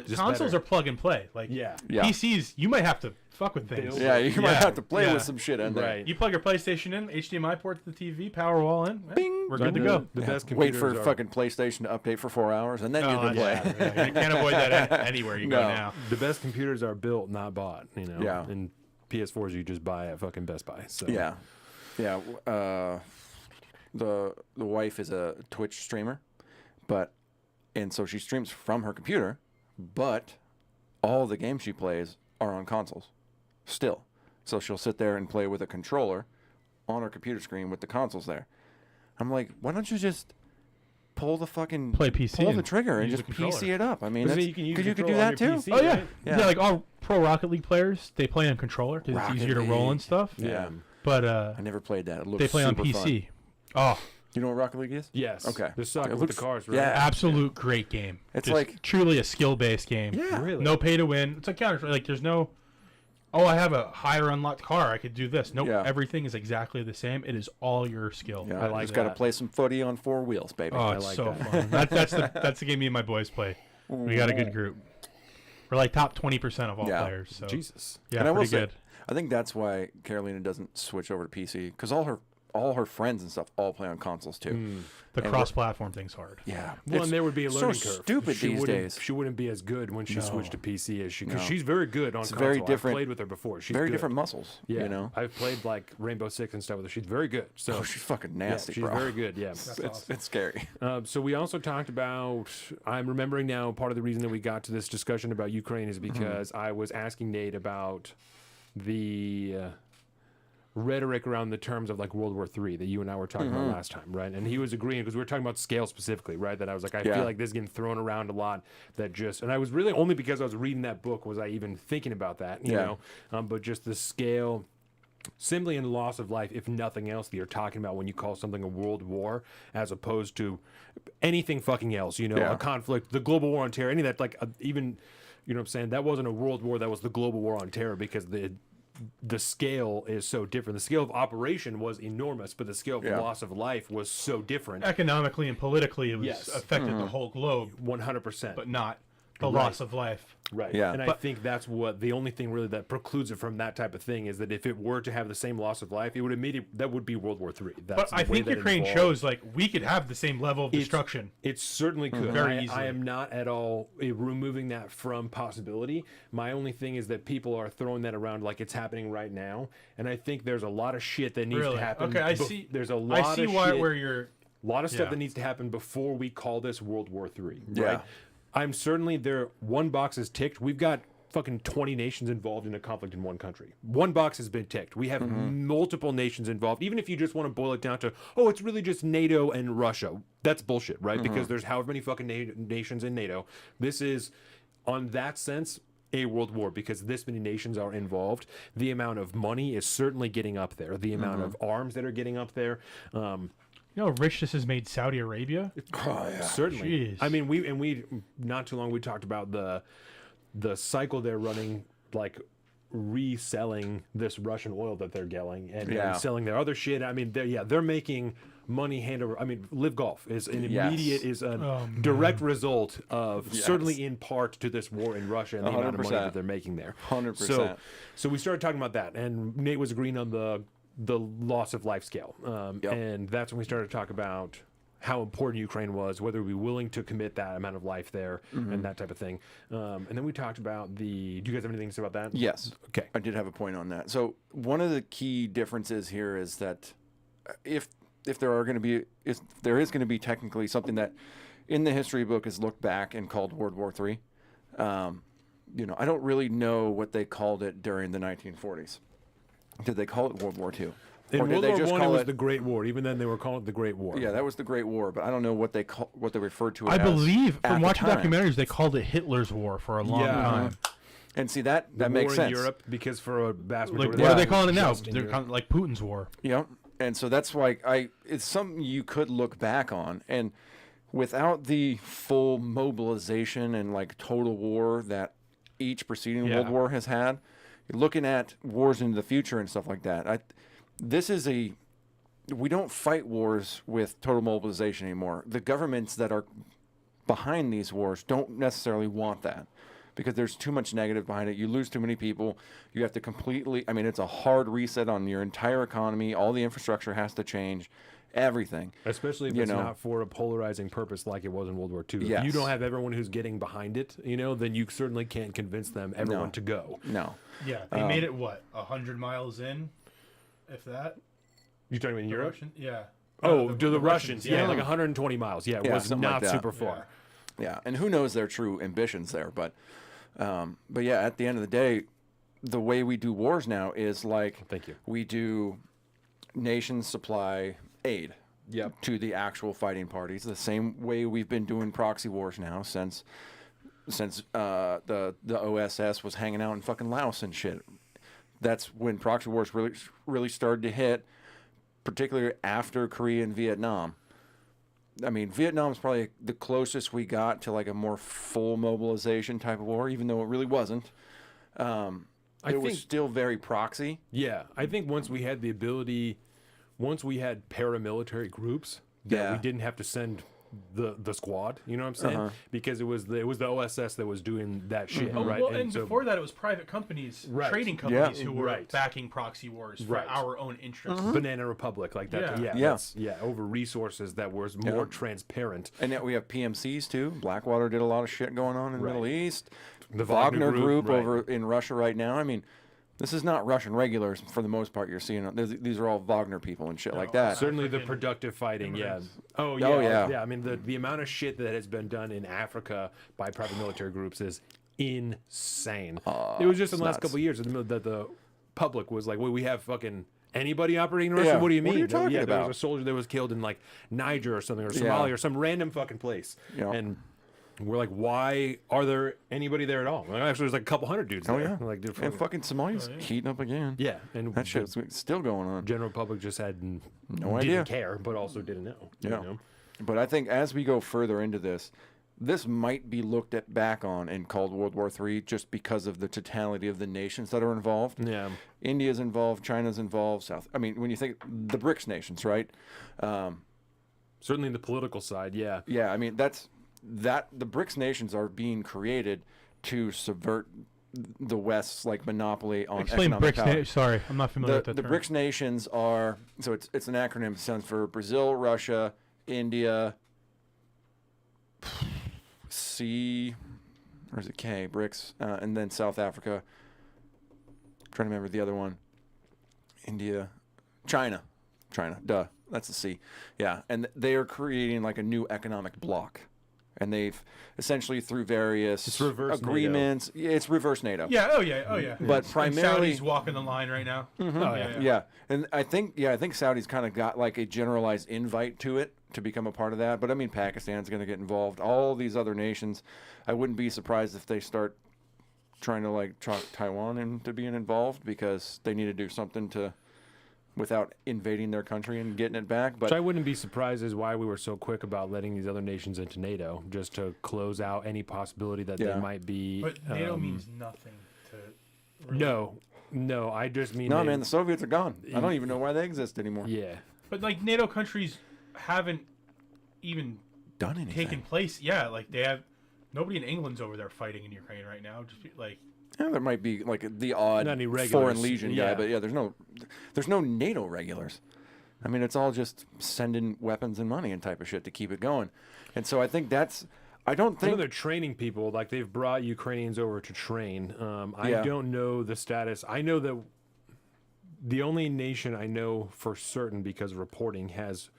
just consoles better. are plug and play. Like Yeah. Yeah. PCs, you might have to fuck with things. Build. Yeah, you might Yeah. have to play Yeah. with some shit in there. Right. You plug your PlayStation in, HDMI port to the TV, power wall in. Bing. We're good to go. The best Wait computers for are, fucking PlayStation to update for 4 hours and then you can play. Yeah, you can't avoid that anywhere you go No. now. the best computers are built, not bought. You know. Yeah. And PS4s you just buy at fucking Best Buy. So Yeah, yeah. The wife is a Twitch streamer, and so she streams from her computer, but all the games she plays are on consoles, still. So she'll sit there and play with a controller on her computer screen with the consoles there. I'm like, why don't you just pull the fucking Play PC pull the and trigger and use just the controller. PC it up? I mean, But that's, you can use could you control do on that your too? PC, Oh yeah. right? yeah, Yeah. Like all pro Rocket League players, they play on controller because it's Rocket easier to roll League. and stuff. Yeah. But I never played that. It looks they play on super PC. Fun. Oh, You know what Rocket League is? Yes. Okay. The soccer It with looks- the cars, right? yeah. absolute great game. It's Just like- truly a skill-based game. Yeah. Really? No pay to win. It's like Counter. Like there's no. Oh, I have a higher unlocked car. I could do this. Nope. Yeah. Everything is exactly the same. It is all your skill. Yeah, I like just got to that. play some footy on 4 wheels, baby. Oh, it's like so that. fun. That's the game me and my boys play. We got a good group. We're like top 20% of all Yeah. players. So Jesus. yeah, and I will pretty say, good. I think that's why Carolina doesn't switch over to PC because all her friends and stuff all play on consoles too. The and cross-platform thing's hard. Yeah, Well, It's and there would be a so learning curve. stupid She these wouldn't- days. She wouldn't be as good when she switched to PC as she, because No. she's very good on It's console. very different- I've played with her before. She's very good. different muscles. Yeah, you know. I've played like Rainbow Six and stuff with her. She's very good. So Oh, she's fucking yeah, nasty, she's bro. very good. Yeah. It's scary. So we also talked about. I'm remembering now. Part of the reason that we got to this discussion about Ukraine is because I was asking Nate about the rhetoric around the terms of like World War III that you and I were talking about last time, right? And he was agreeing because we were talking about scale specifically, right? That I was like, I Yeah. feel like this is getting thrown around a lot. That just, and I was really only because I was reading that book was I even thinking about that, you Yeah. know? But just the scale. Simply in loss of life, if nothing else, that you're talking about when you call something a world war, as opposed to anything fucking else. You know, Yeah. a conflict, the global war on terror, any of that. Like even, you know, what I'm saying that wasn't a world war. That was the global war on terror because the scale is so different. The scale of operation was enormous, but the scale of Yeah. loss of life was so different. Economically and politically, it was Yes. affected the whole globe, 100%. but not the Right. loss of life. Right. Yeah. And I think that's what the only thing really that precludes it from that type of thing is that if it were to have the same loss of life, it would immediately that would be World War III. That's But I the way think that Ukraine involved. shows like we could have the same level of destruction. It certainly could. Very I easily. am not at all removing that from possibility. My only thing is that people are throwing that around like it's happening right now, and I think there's a lot of shit that needs Really? to happen. Okay, I see. There's a lot I see of why shit, where you're. lot of stuff yeah. that needs to happen before we call this World War III. Yeah. Right. I'm certainly there. One box is ticked. We've got fucking 20 nations involved in a conflict in one country. One box has been ticked. We have multiple nations involved. Even if you just want to boil it down to, oh, it's really just NATO and Russia. That's bullshit, right? Because there's however many fucking nations in NATO. This is, on that sense, a world war because this many nations are involved. The amount of money is certainly getting up there. The amount of arms that are getting up there. You know how rich this has made Saudi Arabia? Oh, yeah. Certainly. Jeez. I mean, we not too long we talked about the cycle they're running, like reselling this Russian oil that they're getting and selling their other shit. I mean, they're making money hand over. I mean, Live Golf is an immediate, is a direct result of certainly in part to this war in Russia and the amount of money that they're making there. 100%. So we started talking about that, and Nate was agreeing on the loss of life scale, and that's when we started to talk about how important Ukraine was, whether we'd be willing to commit that amount of life there and that type of thing. And then we talked about do you guys have anything to say about that? Yes. Okay. I did have a point on that. So one of the key differences here is that if there is going to be technically something that in the history book is looked back and called World War III, I don't really know what they called it during the 1940s. Did they call it World War II? In Or did World they War just I, it call was it the Great War. Even then, they were calling it the Great War. Yeah, that was the Great War, but I don't know what they referred to it I as believe at from the watching time. documentaries they called it Hitler's War for a long time. And see that The makes war sense. in Europe, because for a vast Like, majority what are of they it calling it was now? just in They're Europe. calling it like Putin's war. Yep. And so that's why it's something you could look back on, and without the full mobilization and like total war that each preceding World War has had, you're looking at wars into the future and stuff like that. We don't fight wars with total mobilization anymore. The governments that are behind these wars don't necessarily want that because there's too much negative behind it. You lose too many people. You have to completely, it's a hard reset on your entire economy. All the infrastructure has to change, everything. Especially if it's not for a polarizing purpose like it was in World War II. Yes. If you don't have everyone who's getting behind it, then you certainly can't convince everyone to go. No. Yeah, they made it 100 miles in, if that. You talking about in The Europe? Russian? Yeah. Oh, The to the Russians. Yeah, yeah. like 120 miles. Yeah, it was something like not that. super far. Yeah, and who knows their true ambitions there, but yeah, at the end of the day, the way we do wars now is like Thank you. we do nations supply aid to the actual fighting parties, the same way we've been doing proxy wars now since the OSS was hanging out in fucking Laos and shit. That's when proxy wars really started to hit, particularly after Korea and Vietnam. Vietnam's probably the closest we got to like a more full mobilization type of war, even though it really wasn't. It was still very proxy. Yeah, I think once we had paramilitary groups that we didn't have to send the squad, you know what I'm saying? Because it was the OSS that was doing that shit, right? Well, and before that, it was private companies, trading companies who were backing proxy wars for our own interests. Banana Republic, like that. Yeah, over resources that was more transparent. And yet we have PMCs too. Blackwater did a lot of shit going on in the Middle East. The Wagner Group over in Russia right now. This is not Russian regulars for the most part. You're seeing these are all Wagner people and shit like that. Certainly the productive fighting, immigrants. Yeah. The amount of shit that has been done in Africa by private military groups is insane. It was just in the last couple of years that the public was like, well, we have fucking anybody operating in Russia? Yeah. What do you mean? What are you talking There about? was a soldier that was killed in like Niger or something, or Somalia or some random fucking place. Yeah. And we're like, why are there anybody there at all? Well, actually, there's like a couple hundred dudes there. Yeah. Like, dude, And fucking Somalia's heating up again. yeah. And That shit's still going on. general public just had No didn't idea. care, but also didn't know. Yeah. You know? But I think as we go further into this might be looked at back on and called World War III just because of the totality of the nations that are involved. Yeah. India's involved, China's involved, when you think the BRICS nations, right? Certainly in the political side, yeah. Yeah, the BRICS nations are being created to subvert the West's like monopoly on Explain economic power. BRICS. Sorry, I'm not familiar with that The term. BRICS nations are it's an acronym. It stands for Brazil, Russia, India, C, or is it K? BRICS, and then South Africa. Trying to remember the other one. India, China. Duh, that's the C. Yeah, and they are creating like a new economic bloc. And they've essentially through various It's reverse agreements, yeah, it's reverse NATO. Yeah. Oh yeah. But And primarily, Saudi's walking the line right now. Oh, yeah. yeah, and I think Saudi's kind of got like a generalized invite to it to become a part of that. But I mean, Pakistan's going to get involved. All these other nations, I wouldn't be surprised if they start trying to like talk Taiwan into being involved because they need to do something to without invading their country and getting it back. But Which I wouldn't be surprised is why we were so quick about letting these other nations into NATO, just to close out any possibility that they might be. But NATO means nothing to. Really. No, I just mean. no, man, the Soviets are gone. I don't even know why they exist anymore. Yeah. But like NATO countries haven't even Done anything. taken place. Yeah, like they have. Nobody in England's over there fighting in Ukraine right now. Just like. Yeah, there might be like the odd Not any regulars. foreign legion guy, Yeah. but yeah, there's no NATO regulars. I mean, it's all just sending weapons and money and type of shit to keep it going. And so I think I don't I know think they're training people. Like they've brought Ukrainians over to train. I Yeah. don't know the status. I know that the only nation I know for certain because of reporting has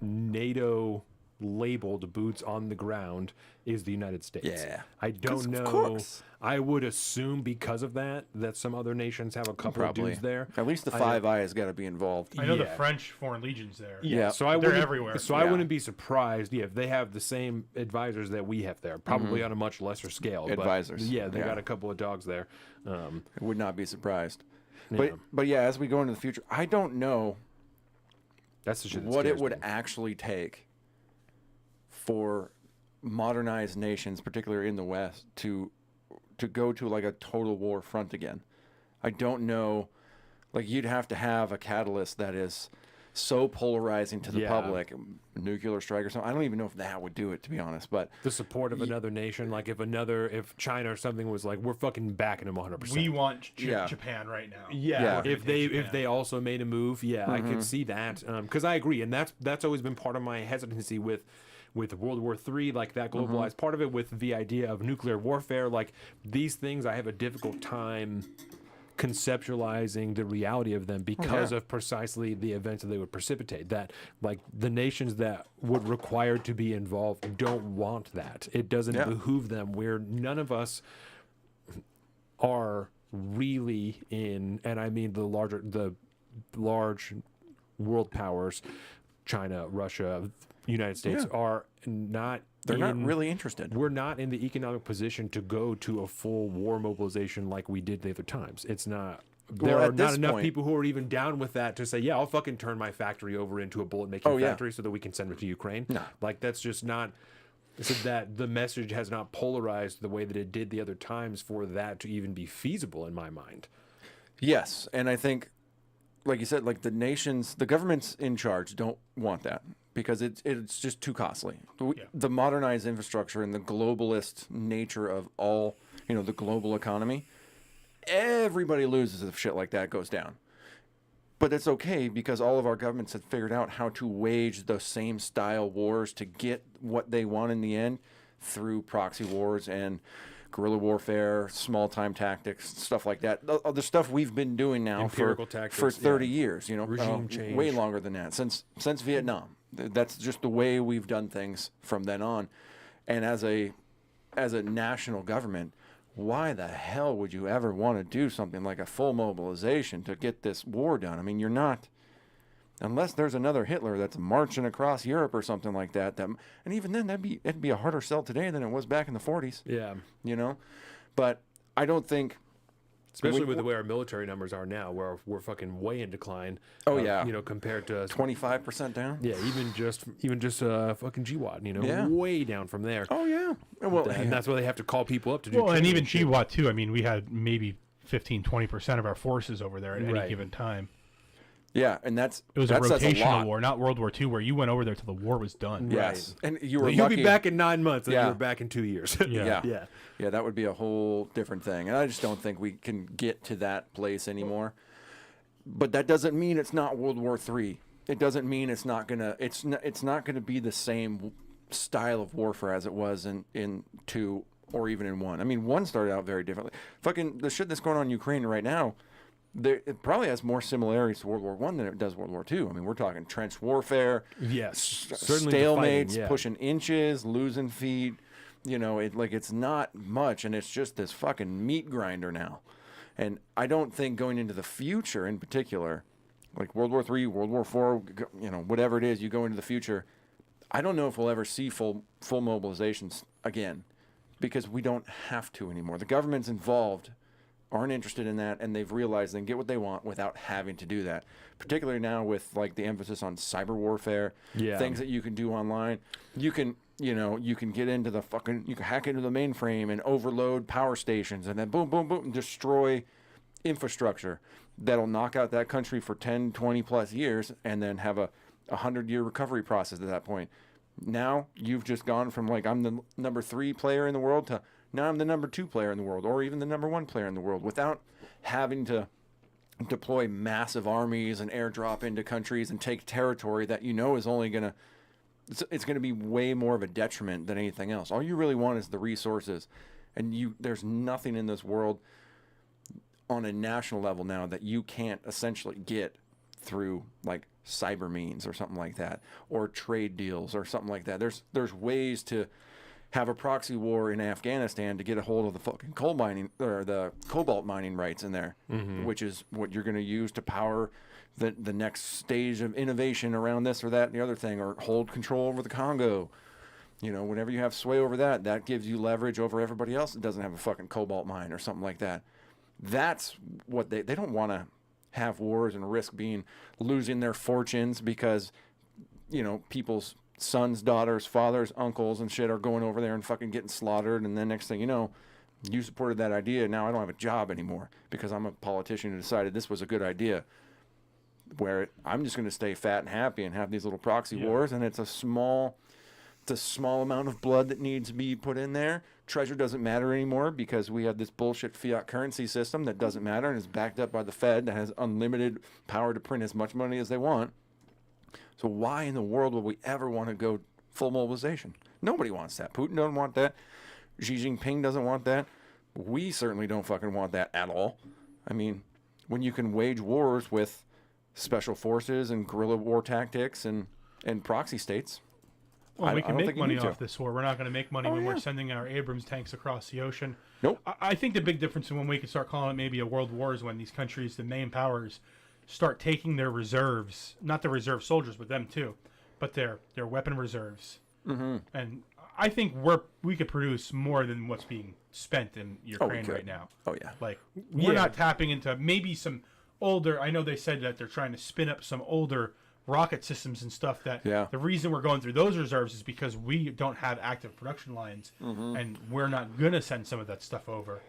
NATO labeled boots on the ground is the United States. Yeah. I don't 'Cause of know. course. I would assume because of that some other nations have a couple of dudes there. At least the I- Five Eyes got to be involved. I know the Yeah. French Foreign Legion's there. Yeah. So I They're wouldn't, everywhere. So I Yeah. wouldn't be surprised, if they have the same advisors that we have there, probably on a much lesser scale. but Advisors. yeah, they Yeah. got a couple of dogs there. I would not be surprised. Yeah. But yeah, as we go into the future, I don't know That's the shit. That what it scares would me. actually take for modernized nations, particularly in the West, to go to like a total war front again. I don't know. Like you'd have to have a catalyst that is so polarizing to the Yeah. public, nuclear strike or something. I don't even know if that would do it, to be honest. But The support of another nation, like if China or something was like, we're fucking backing them 100%. We want Yeah. Japan right now. Yeah, Yeah. if they also made a move, I could see that because I agree, and that's always been part of my hesitancy with World War III, like that globalized part of it, with the idea of nuclear warfare, like these things, I have a difficult time conceptualizing the reality of them because of precisely the events that they would precipitate. That like the nations that would require to be involved don't want that. It doesn't behoove them. Where none of us are really in, and I mean the large world powers, China, Russia, United States are not. they're not really interested. We're not in the economic position to go to a full war mobilization like we did the other times. It's not. There Well, are at not this enough point- people who are even down with that to say, yeah, I'll fucking turn my factory over into a bullet making Oh, yeah. factory so that we can send it to Ukraine. No. Like that's just not. So that the message has not polarized the way that it did the other times for that to even be feasible in my mind. Yes, and I think, like you said, like the governments in charge don't want that because it's just too costly. The modernized infrastructure and the globalist nature of all, the global economy, everybody loses if shit like that goes down. But it's okay because all of our governments have figured out how to wage the same style wars to get what they want in the end through proxy wars and guerrilla warfare, small time tactics, stuff like that. The stuff we've been doing now Empirical for tactics, 30 years, Regime change. way longer than that, since Vietnam. That's just the way we've done things from then on. And as a national government, why the hell would you ever want to do something like a full mobilization to get this war done? I mean, you're not, unless there's another Hitler that's marching across Europe or something like that. And even then, it'd be a harder sell today than it was back in the 40s. Yeah. But I don't think, Especially with the way our military numbers are now, where we're fucking way in decline. Oh, yeah. Compared to 25% down. Yeah, even just fucking GWAT, Yeah. way down from there. Oh yeah. Well, And that's why they have to call people up to do. Well, and training even shit. GWAT too. I mean, we had maybe 15-20% of our forces over there at any Right. given time. yeah, and that's It was that a says rotational lot. war, not World War II, where you went over there till the war was done. Yes, and you were You'll lucky. be back in 9 months, and Yeah. you're back in 2 years. Yeah. Yeah. Yeah, that would be a whole different thing. And I just don't think we can get to that place anymore. But that doesn't mean it's not World War III. It doesn't mean it's not gonna be the same style of warfare as it was in 2 or even in 1. I mean, 1 started out very differently. Fucking the shit that's going on in Ukraine right now, it probably has more similarities to World War One than it does World War Two. I mean, we're talking trench warfare, Yes, certainly the stalemates, fighting, yeah. pushing inches, losing feet. You know, it's not much, and it's just this fucking meat grinder now. And I don't think going into the future, in particular, like World War III, World War IV, you know, whatever it is, you go into the future. I don't know if we'll ever see full mobilizations again, because we don't have to anymore. The governments involved aren't interested in that, and they've realized they can get what they want without having to do that. Particularly now with like the emphasis on cyber warfare, things that you can do online. You can get into the you can hack into the mainframe and overload power stations, and then boom, boom, boom, and destroy infrastructure that'll knock out that country for 10, 20 plus years, and then have a 100-year recovery process at that point. Now you've just gone from like, I'm the number 3 player in the world to now I'm the number 2 player in the world, or even the number 1 player in the world, without having to deploy massive armies and airdrop into countries and take territory that you know is only going to, it's going to be way more of a detriment than anything else. All you really want is the resources, and there's nothing in this world on a national level now that you can't essentially get through like cyber means or something like that, or trade deals or something like that. There's ways to have a proxy war in Afghanistan to get a hold of the fucking coal mining or the cobalt mining rights in there, which is what you're going to use to power the next stage of innovation around this or that and the other thing, or hold control over the Congo. You know, whenever you have sway over that gives you leverage over everybody else that doesn't have a fucking cobalt mine or something like that. That's what they don't want to have wars and risk losing their fortunes because, you know, people's sons, daughters, fathers, uncles and shit are going over there and fucking getting slaughtered, and then next thing you know, you supported that idea, now I don't have a job anymore because I'm a politician who decided this was a good idea, where I'm just going to stay fat and happy and have these little proxy wars, and it's a small amount of blood that needs to be put in there. Treasure doesn't matter anymore because we have this bullshit fiat currency system that doesn't matter and is backed up by the Fed that has unlimited power to print as much money as they want. So why in the world would we ever want to go full mobilization? Nobody wants that. Putin doesn't want that. Xi Jinping doesn't want that. We certainly don't fucking want that at all. I mean, when you can wage wars with special forces and guerrilla war tactics and proxy states. Well, we can make money off this war. We're not going to make money when we're sending our Abrams tanks across the ocean. Nope. I think the big difference in when we can start calling it maybe a world war is when these countries, the main powers, start taking their reserves, not the reserve soldiers, but them too, but their weapon reserves. Mm-hmm. And I think we could produce more than what's being spent in Ukraine right now. Oh, yeah. Like, we're not tapping into maybe some older, I know they said that they're trying to spin up some older rocket systems and stuff that the reason we're going through those reserves is because we don't have active production lines, and we're not going to send some of that stuff over.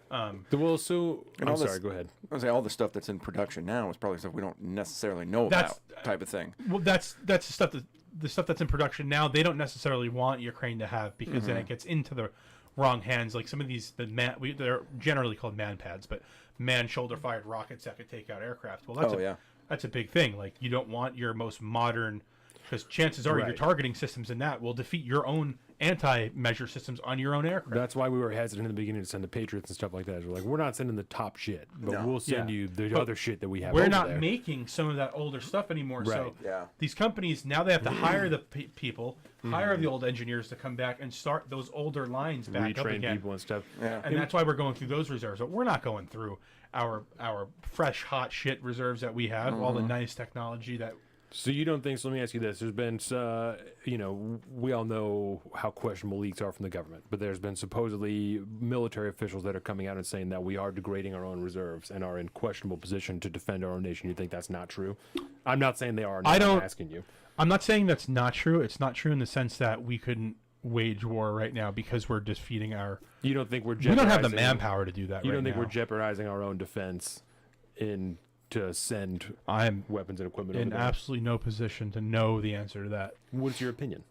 Well, so I'm sorry, go ahead. I was say all the stuff that's in production now is probably stuff we don't necessarily know about, type of thing. Well, that's the stuff that's in production now. They don't necessarily want Ukraine to have, because then it gets into the wrong hands. Like some of these, they're generally called man pads, but man shoulder fired rockets that could take out aircraft. Well, that's a big thing. Like, you don't want your most modern, because chances are your targeting systems in that will defeat your own anti-measure systems on your own aircraft. That's why we were hesitant in the beginning to send the Patriots and stuff like that. We're like, we're not sending the top shit, but we'll send you the other shit that we have. We're not making some of that older stuff anymore. Right. So these companies, now they have to hire the people, hire the old engineers to come back and start those older lines back up again. Retrain people and stuff. Yeah. And that's why we're going through those reserves. But we're not going through our fresh, hot shit reserves that we have, all the nice technology that... So you don't think, so let me ask you this, there's been, we all know how questionable leaks are from the government, but there's been supposedly military officials that are coming out and saying that we are degrading our own reserves and are in questionable position to defend our own nation. You think that's not true? I'm not saying they are. I'm asking you. I'm not saying that's not true. It's not true in the sense that we couldn't wage war right now because we're defeating our... You don't think we're jeopardizing... We don't have the manpower to do that You don't think we're jeopardizing our own defense to send weapons and equipment in absolutely no position to know the answer to that. What's your opinion?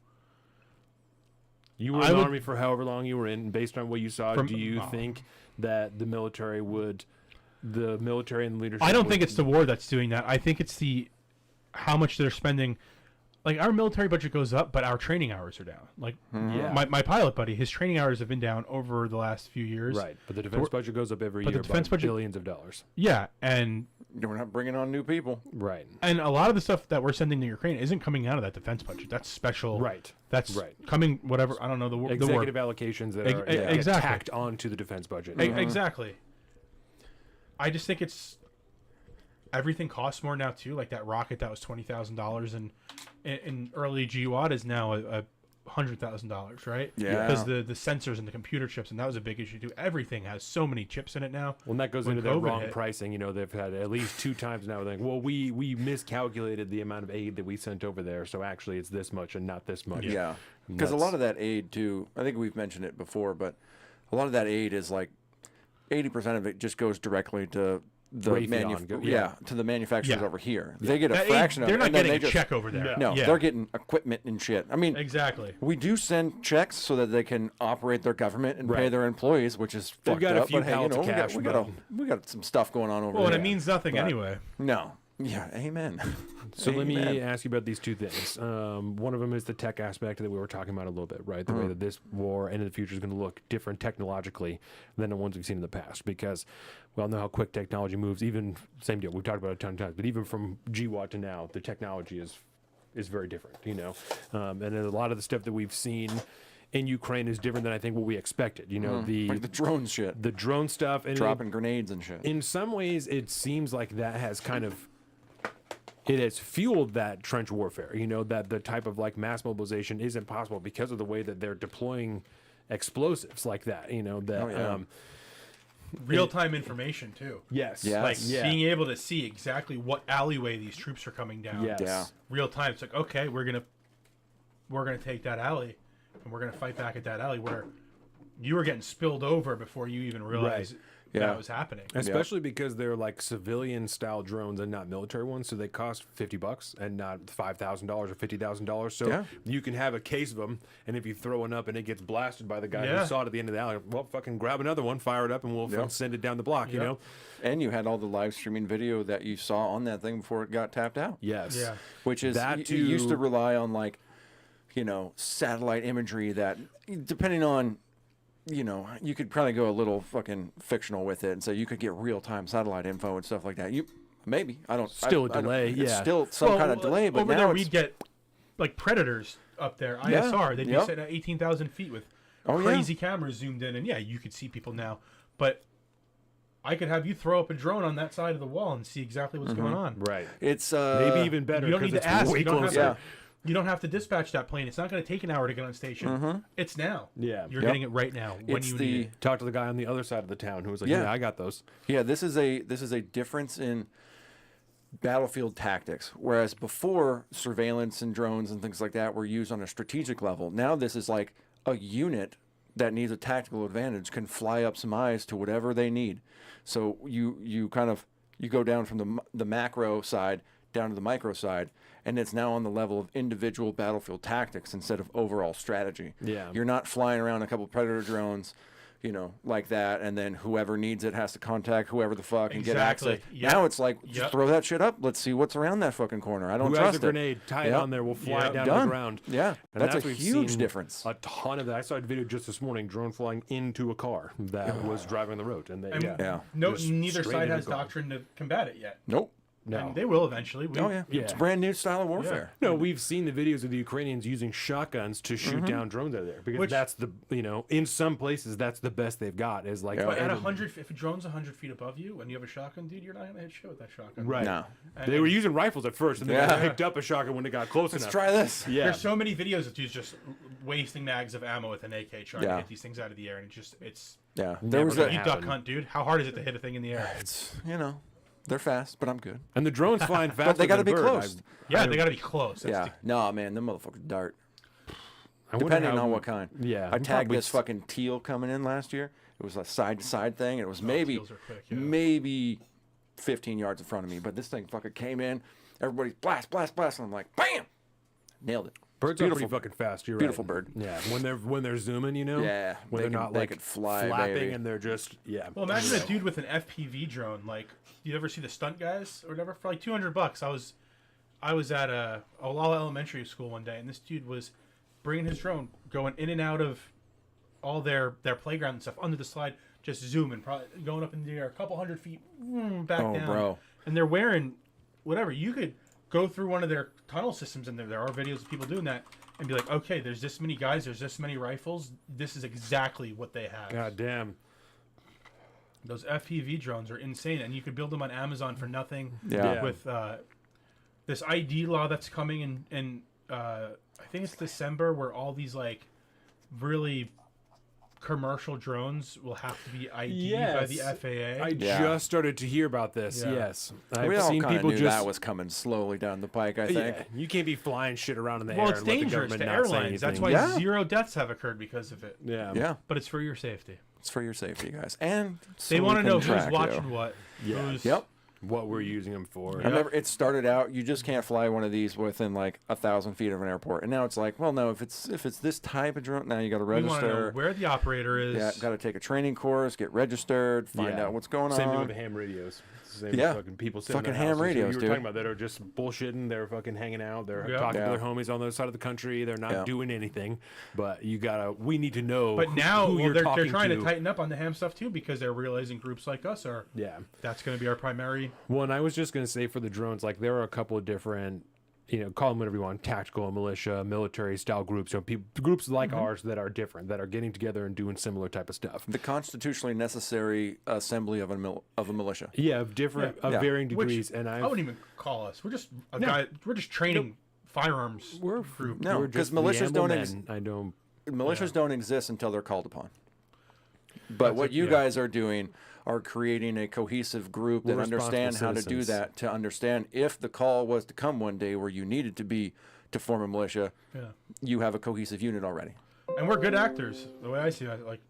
You were in the Army for however long you were in. Based on what you saw, do you think that the military and the leadership... I don't think it's the war that's doing that. I think it's how much they're spending like our military budget goes up, but our training hours are down. Like Yeah. my pilot buddy, his training hours have been down over the last few years. Right, but the defense budget goes up every But year the defense by budget- billions of dollars. Yeah, and We're not bringing on new people. Right. a lot of the stuff that we're sending to Ukraine isn't coming out of that defense budget. That's special. Right. That's Right. coming. Whatever. I don't know the word. Executive allocations that are get exactly. tacked onto the defense budget. Exactly. I just think it's everything costs more now too. Like that rocket that was $20,000 and in early GWAT is now a $100,000, right? Yeah. Because the sensors and the computer chips, and that was a big issue too. Everything has so many chips in it now. Well, and that goes When into their COVID wrong hit. pricing. You know, they've had at least 2 times now. Like, well, we miscalculated the amount of aid that we sent over there, so actually it's this much and not this much. Yeah, because a lot of that aid too. I think we've mentioned it before, but a lot of that aid is like 80% of it just goes directly to the Raytheon, to the manufacturers Yeah. over here. They get a That aid- fraction of they're it. not and then getting they a check over there. No, Yeah. they're getting equipment and shit. I mean, Exactly. we do send checks so that they can operate their government and pay Right. their employees, which is They've fucked got a up. few But hey, you pallets know, of cash, we got some stuff going on over Well, there. and it means nothing But- anyway. No. Yeah. Amen. So let me Amen. ask you about these 2 things. One of them is the tech aspect that we were talking about a little bit, right? The way that this war and in the future is going to look different technologically than the ones we've seen in the past, because we all know how quick technology moves. Even same deal, we've talked about it a ton of times, but even from GWAT to now, the technology is very different, you know. And then a lot of the stuff that we've seen in Ukraine is different than I think what we expected. You know, Like the drone shit, the drone stuff and dropping grenades and shit. in some ways it seems like that has kind of it has fueled that trench warfare, you know, that the type of like mass mobilization isn't possible because of the way that they're deploying explosives like that, you know, that Real time information too. yes, Yeah. Like yeah. being able to see exactly what alleyway these troops are coming down. Yes. Yeah. Real time. It's like, okay, we're gonna take that alley, and we're gonna fight back at that alley where you were getting spilled over before you even realized Yeah. that was happening. Especially because they're like civilian style drones and not military ones, so they cost $50 and not $5,000 or $50,000. So Yeah. you can have a case of them, and if you throw one up and it gets blasted by the guy Yeah. who saw it at the end of the alley, well, fucking grab another one, fire it up, and we'll Yeah. send it down the block. You Yeah. know? And you had all the live streaming video that you saw on that thing before it got tapped out. Yes. Yeah. Which is That you used to too- rely on like, you know, satellite imagery that depending on, you know, you could probably go a little fucking fictional with it and say you could get real time satellite info and stuff like that. You maybe I don't Still a I don't- delay, It's yeah. still some kind of delay, but over now there it's we'd get like predators up there, Yeah. ISR. They'd be Yep. sitting at 18,000 feet with Oh, yeah. crazy cameras zoomed in, and yeah, you could see people now. But I could have you throw up a drone on that side of the wall and see exactly what's going on. Right. it's Maybe even better You don't because need it's to ask. way You don't have closer. to. You don't have to dispatch that plane. It's not going to take an hour to get on station. It's now. Yeah. You're Yep. getting it right now when it's you the need it. Talk to the guy on the other side of the town who was like, Yeah. "Yeah, I got those." Yeah, this is a difference in battlefield tactics. Whereas before, surveillance and drones and things like that were used on a strategic level. Now this is like a unit that needs a tactical advantage can fly up some eyes to whatever they need. So you kind of you go down from the macro side down to the micro side, and it's now on the level of individual battlefield tactics instead of overall strategy. Yeah. You're not flying around a couple Predator drones, you know, like that, and then whoever needs it has to contact whoever the fuck and get Exactly. access. Yep. Now it's like, just Yep. throw that shit up. Let's see what's around that fucking corner. I don't Who trust has a grenade? Tie it Yep. on there. We'll fly Yeah. it down to Done. the ground. Yeah, And that's a we've huge seen difference. A ton of that. I saw a video just this morning, drone flying into a car that was driving the road, and they And yeah. No, Just neither straight side into has the car. doctrine to combat it yet. Nope. No. And they will eventually. Oh yeah. Yeah. It's a brand new style of warfare. No, we've seen the videos of the Ukrainians using shotguns to shoot down drones out of there because Which- that's the in some places that's the best they've got is like Yeah. But at every- 100, if a drone's 100 feet above you and you have a shotgun, dude, you're not gonna hit shit with that shotgun. right. No. They were using rifles at first, and then Yeah. they picked up a shotgun when they got close Let's enough. try this. Yeah, There's so many videos of dudes just wasting mags of ammo with an AK trying Yeah. to hit these things out of the air, and it's Yeah. Never There was gonna a. you happen. duck hunt, dude. How hard is it to hit a thing in the air? It's they're fast, but I'm good. and the drones flying faster. But they got to than be a bird. close. Yeah, they got to be close. That's Yeah. the- No, man, them motherfuckers dart. I wonder Depending how- on what kind. Yeah, I we tagged probably this fucking teal coming in last year. It was a side to side thing. It was maybe teals are quick, yeah. maybe 15 yards in front of me, but this thing fucking came in. Everybody's blast, blast, blast, and I'm like, bam, nailed it. Birds are Beautiful. pretty fucking fast. You're Beautiful right. bird. Yeah, when they're zooming, Yeah, when they they're can- not they like could fly, flapping baby. and they're just Well, imagine a dude with an FPV drone. Like, you ever see the stunt guys or whatever? For like $200, I was at a Olala Elementary School one day, and this dude was bringing his drone, going in and out of all their playground and stuff under the slide, just zooming, probably going up in the air a couple 100 feet, back down. Bro. And they're wearing whatever. You could go through one of their tunnel systems, and there are videos of people doing that, and be like, okay, there's this many guys, there's this many rifles. This is exactly what they have. God damn. Those FPV drones are insane, and you could build them on Amazon for nothing. Yeah. With this ID law that's coming in I think it's December, where all these like really commercial drones will have to be ID'd by the FAA. I just started to hear about this. Yeah. Yes, We I've all seen kind of people knew just. that was coming slowly down the pike, I think. Yeah, you can't be flying shit around in the Well, air it's and let the dangerous government to not say airlines. That's anything. why Yeah. 0 deaths have occurred because of it. Yeah. Yeah. But it's for your safety. It's for your safety, guys. And so They we want to can know who's track you. watching what. Yeah. Who's, Yep. What we're using them for. I remember it started out, you just can't fly one of these within like 1,000 feet of an airport. And now it's like, well, no, if it's this type of drone, now you got to We want to know register. where the operator is. Yeah, got to take a training course, get registered, find Yeah. out what's going Same thing on. with the ham radios. It's the same Yeah. with fucking people sitting Fucking in their ham houses who radios, you were dude. talking about that are just bullshitting. They're fucking hanging out. They're Yeah. talking Yeah. to their homies on the other side of the country. They're not Yeah. doing anything. But we need to know. But now who you're they're talking trying to tighten up on the ham stuff too, because they're realizing groups like us are. Yeah. That's going to be our primary. Well, and I was just going to say for the drones, like there are a couple of different, call them whatever you want, tactical militia, military style groups, groups like ours that are different, that are getting together and doing similar type of stuff. The constitutionally necessary assembly of a militia. Yeah, of different, of Yeah. varying Which degrees. And I wouldn't even call us. We're just We're just training firearms group. No, we're because just the militias don't amblemen. I don't. militias don't exist until they're called upon. But what you guys are doing are creating a cohesive group that We're understand how to do responsible that, to understand if the call was to come one day where you needed to be to form a militia, Yeah. you have a cohesive unit already. And we're good actors. The way I see it, like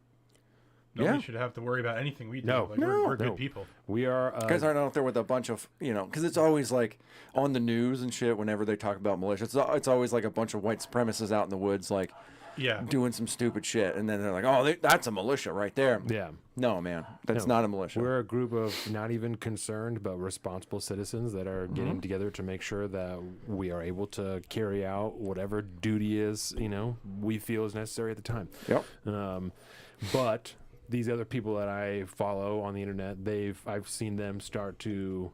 nobody Yeah. should have to worry about anything we do. No. Like, No. we're good No. people. We are. Guys aren't out there with a bunch of, because it's always like on the news and shit whenever they talk about militia. It's always like a bunch of white supremacists out in the woods, like Yeah. doing some stupid shit. And then they're like, oh, that's a militia right there. Yeah. No, man, that's No. not a militia. We're a group of not even concerned but responsible citizens that are Mm-hmm. getting together to make sure that we are able to carry out whatever duty is, we feel is necessary at the time. Yep. But these other people that I follow on the internet, I've seen them start to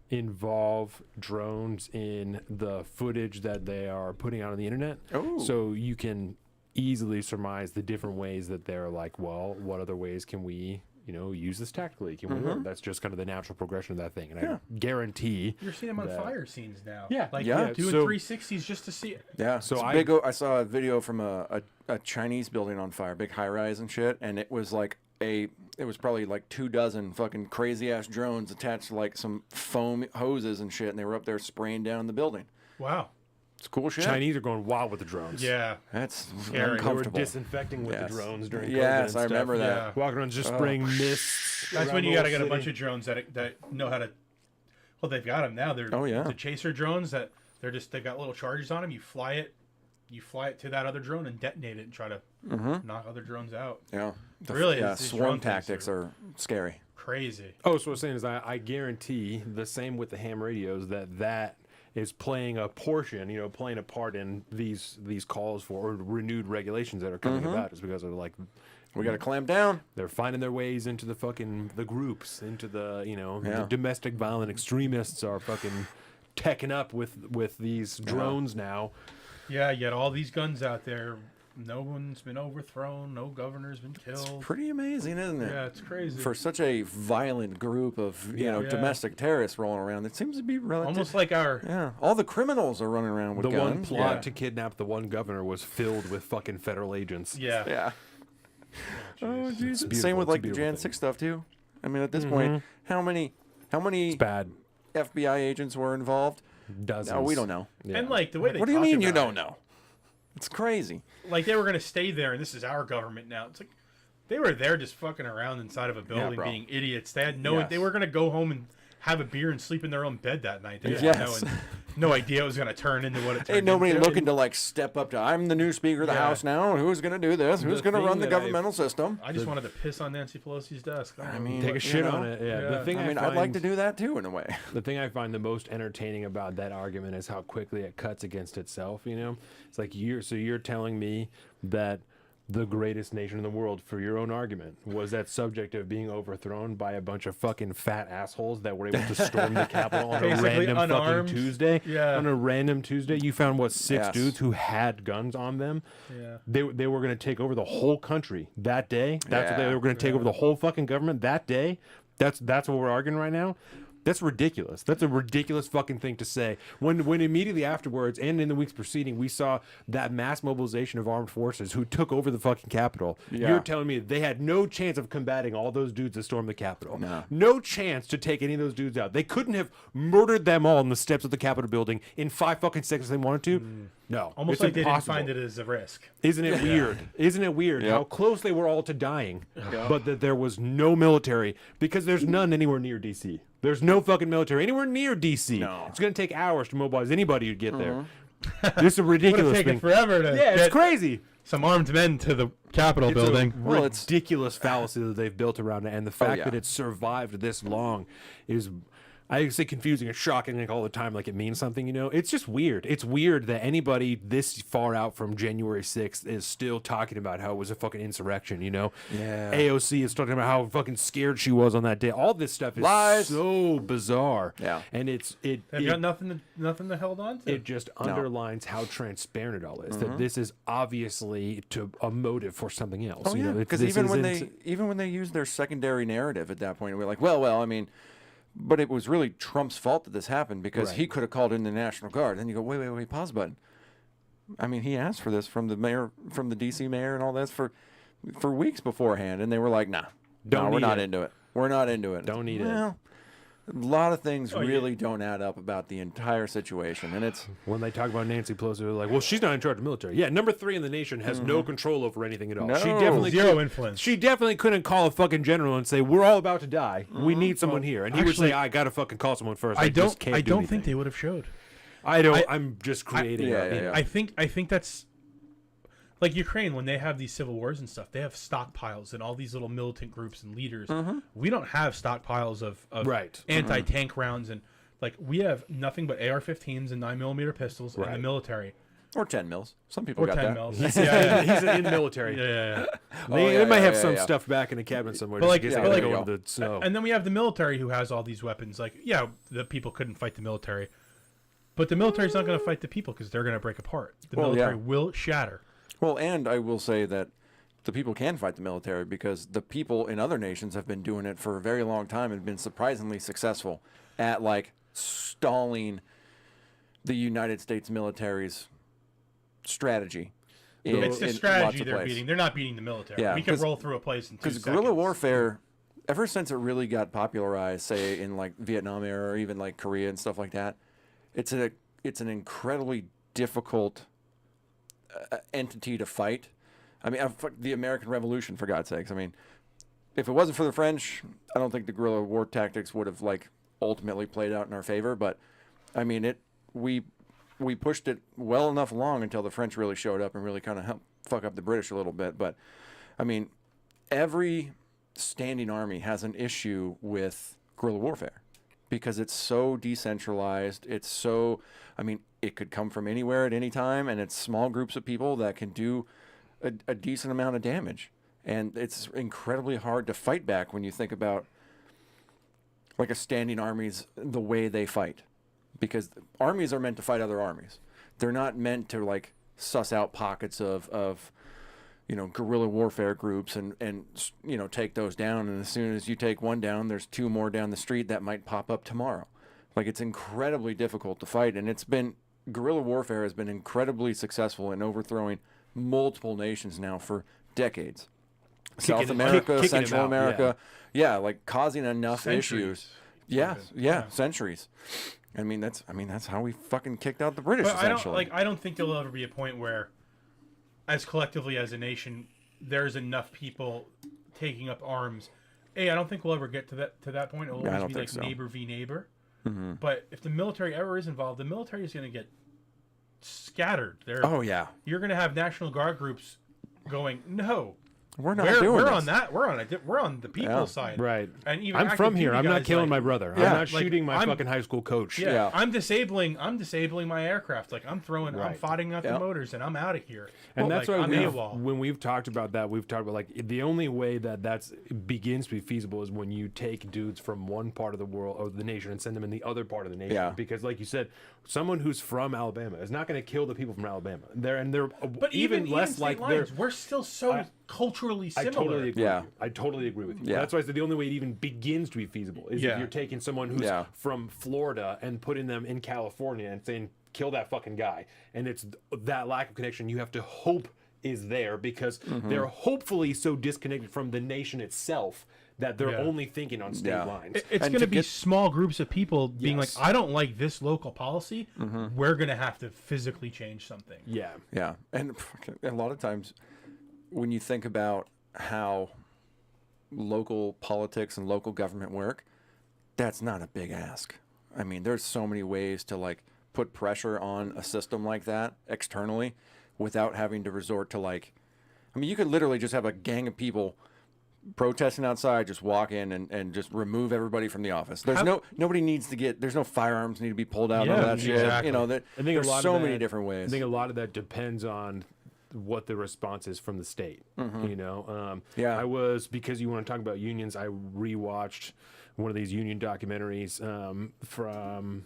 involve drones in the footage that they are putting out on the internet. Oh. So you can easily surmise the different ways that they're like, well, what other ways can we, use this tactically? Can we Mm-hmm. learn? That's just kind of the natural progression of that thing. And I guarantee. You're seeing them on that- fire scenes now. Yeah. Like Yeah. doing So- 360s just to see it. Yeah. So it's I- big. I saw a video from a Chinese building on fire, big high rise and shit, and it was like it was probably like 24 fucking crazy ass drones attached to like some foam hoses and shit, and they were up there spraying down the building. Wow. It's cool shit. Chinese are going wild with the drones. Yeah. That's Scary. They were uncomfortable. disinfecting with Yes. the drones during COVID Yes, and I remember stuff. that. Yeah. Walking around just spraying mist. That's around when you the got to whole get a city. bunch of drones that know how to. Well, they've got them now. They're Oh, yeah. the chaser drones they got little charges on them. You fly it to that other drone and detonate it and try to knock other drones out. Yeah. Really, Yeah. these Swarm drone things tactics are scary. Crazy. Oh, so what I'm saying is I guarantee the same with the ham radios that is playing a portion, playing a part in these calls for renewed regulations that are coming about is because of like We got to clamp down. they're finding their ways into the groups, into the the Yeah. domestic violent extremists are fucking teching up with these drones now. Yeah, you got all these guns out there. No one's been overthrown. No governor's been killed. Pretty amazing, isn't it? Yeah, it's crazy. For such a violent group of Yeah. domestic terrorists rolling around, it seems to be relative. Almost like our. Yeah, all the criminals are running around with The one guns. plot Yeah. to kidnap the one governor was filled with fucking federal agents. Yeah. Yeah. Oh, It's Jesus. beautiful. Same with It's a like the beautiful Jan thing. 6 stuff too. I mean, at this point, how many It's bad. FBI agents were involved? Dozens. No, we don't know. Yeah. And like the way they. What do you talk mean you about don't it, know? It's crazy. Like they were gonna stay there, and this is our government now. It's like they were there just fucking around inside of a building, bro. being idiots. They had no. Yes. They were gonna go home and have a beer and sleep in their own bed that night. They didn't Yes. know, and no idea it was going to turn into what it turned Ain't nobody into. looking to like step up to. I'm the new Speaker of the Yeah. House now. Who's going to do this? Who's going to thing run the that governmental system? I just wanted to piss on Nancy Pelosi's desk. I mean, Take a you shit know, on it. Yeah. Yeah. The thing I mean, find, I'd like to do that too, in a way. The thing I find the most entertaining about that argument is how quickly it cuts against itself. You know, it's like you're telling me that the greatest nation in the world, for your own argument, was that subject of being overthrown by a bunch of fucking fat assholes that were able to storm the Capitol on a Basically random unarmed. fucking Tuesday. Yeah. On a random Tuesday, you found what, six Yes. dudes who had guns on them. Yeah. They were going to take over the whole country that day. That's what they Yeah. were going to take over the whole fucking government that day. That's what we're arguing right now. That's ridiculous. That's a ridiculous fucking thing to say. When immediately afterwards and in the weeks preceding, we saw that mass mobilization of armed forces who took over the fucking Capitol. Yeah. You're telling me they had no chance of combating all those dudes that stormed the Capitol. No. No chance to take any of those dudes out. They couldn't have murdered them all on the steps of the Capitol building in 5 fucking seconds if they wanted to. No. Almost it's like impossible. they didn't find it as a risk. Isn't it weird? Isn't it weird Yep. how close they were all to dying, but that there was no military because there's none anywhere near DC. There's no fucking military anywhere near DC. No. It's going to take hours to mobilize anybody to get there. This is a It would ridiculous have taken thing. forever to Yeah, it's get crazy. some armed men to the Capitol It's building. a Well, it's- ridiculous fallacy that they've built around it, and the fact yeah. that it's survived this long is, I say, confusing and shocking like all the time, like it means something. You know, it's just weird. It's weird that anybody this far out from January 6th is still talking about how it was a fucking insurrection. You know, Yeah. AOC is talking about how fucking scared she was on that day. All this stuff is Lies. so bizarre. Yeah. and it They've got nothing to held on to. it just underlines how transparent it all is. Mm-hmm. That this is obviously to a motive for something else. Oh you yeah, know, because this even when isn't- they use their secondary narrative at that point, we're like, well, I mean, but it was really Trump's fault that this happened because he Right. could have called in the National Guard. Then you go, wait, pause button. I mean, he asked for this from the mayor, from the DC mayor, and all this for weeks beforehand, and they were like, nah, Don't we're need not it. into it. We're not into it. Don't need it. well, a lot of things Oh, yeah. really don't add up about the entire situation, and it's When they talk about Nancy Pelosi, they're like, "Well, she's not in charge of the military." Yeah, number 3 in the nation has no control over anything at all. She No. definitely Zero could- influence. She definitely couldn't call a fucking general and say, "We're all about to die. We need someone here," and he would actually, say, "I gotta fucking call someone first. I just don't. can't I do don't anything." think they would have showed. I don't. I'm just creating. Yeah, a- yeah, yeah. I think that's like Ukraine when they have these civil wars and stuff. They have stockpiles and all these little militant groups and leaders. We don't have stockpiles of Right. anti-tank rounds and like we have nothing but AR-15s and 9mm pistols in the Right. military or 10 mils. Some people or got 10 that. mils. He's, yeah, he's in the military. yeah. They, yeah, they might yeah, have yeah, some yeah. stuff back in the cabinet somewhere. But just like- in case yeah, they but gotta like- go into the snow. And then we have the military who has all these weapons. Like, yeah, the people couldn't fight the military, but the military's not going to fight the people because they're going to break apart. The Well, military yeah. will shatter. Well, and I will say that the people can fight the military because the people in other nations have been doing it for a very long time and been surprisingly successful at like stalling the United States military's strategy. It's the in strategy lots of they're places. beating. They're not beating the military. Yeah, we can 'cause- roll through a place in 2 Because seconds. guerrilla warfare, ever since it really got popularized, say in like Vietnam era or even like Korea and stuff like that, it's an incredibly difficult entity to fight. I mean, the American Revolution, for God's sakes. I mean, if it wasn't for the French, I don't think the guerrilla war tactics would have like ultimately played out in our favor. But I mean, we pushed it well enough along until the French really showed up and really kind of helped fuck up the British a little bit. But I mean, every standing army has an issue with guerrilla warfare because it's so decentralized. It's so, I mean, it could come from anywhere at any time, and it's small groups of people that can do a decent amount of damage. And it's incredibly hard to fight back when you think about like a standing army's the way they fight, because armies are meant to fight other armies. They're not meant to like suss out pockets of guerrilla warfare groups and take those down. And as soon as you take one down, there's 2 more down the street that might pop up tomorrow. Like, it's incredibly difficult to fight. And guerrilla warfare has been incredibly successful in overthrowing multiple nations now for decades. South America, kicking Central them out, America. Yeah, like causing enough Centuries. issues. Yeah, centuries. I mean, that's how we fucking kicked out the British, But essentially. I don't think there'll ever be a point where, as collectively as a nation, there's enough people taking up arms. I don't think we'll ever get to that point. It'll Yeah, I always don't be think like so. neighbor v neighbor. But if the military ever is involved, the military is going to get scattered. Oh yeah, You're going to have National Guard groups going, no, we're not doing we're this. on that. We're on the people's side. Right. And even I'm active from here. duty I'm not guys, killing like, my brother. I'm Yeah. not Like, shooting my I'm- fucking high school coach. Yeah, Yeah. I'm disabling my aircraft. Like I'm Right. fighting out Yeah. the motors, and I'm out of here. And that's like, why I'm AWOL. when we've talked about that, we've talked about like the only way that that's begins to be feasible is when you take dudes from one part of the world or the nation and send them in the other part of the nation. Yeah. Because like you said, someone who's from Alabama is not going to kill the people from Alabama. They're But even less state like lines, they're. we're still so culturally I similar. totally agree. Yeah. With you. I totally agree with you. Yeah. That's why I said the only way it even begins to be feasible is if Yeah. you're taking someone who's Yeah. from Florida and putting them in California and saying, kill that fucking guy. And it's that lack of connection you have to hope is there because they're hopefully so disconnected from the nation itself that they're Yeah. only thinking on state Yeah. lines. It's And going to to be get- small groups of people being Yes. like, I don't like this local policy. We're going to have to physically change something. Yeah. Yeah, and a lot of times when you think about how local politics and local government work, that's not a big ask. I mean, there's so many ways to like put pressure on a system like that externally without having to resort to like, I mean, you could literally just have a gang of people protesting outside, just walk in and just remove everybody from the office. There's nobody needs to get, there's no firearms need to be pulled out, none of Yeah, that shit. exactly. You know, that I think there's a lot so of many that- different I ways. think a lot of that depends on what the response is from the state. You know, Yeah. I was because you want to talk about unions. I rewatched one of these union documentaries from.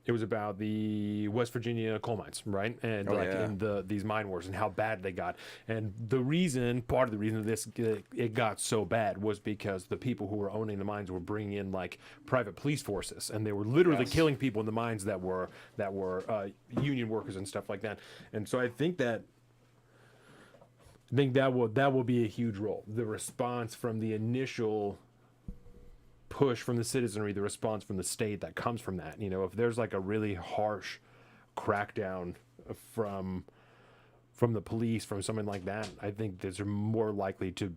It was about the West Virginia coal mines, right? And in these mine wars and how bad they got. And part of the reason it got so bad was because the people who were owning the mines were bringing in like private police forces, and they were literally killing people in the mines that were union workers and stuff like that. And so I think that will be a huge role. The response from the initial push from the citizenry, the response from the state that comes from that. You know, if there's like a really harsh crackdown from the police, from something like that, I think there's more likely to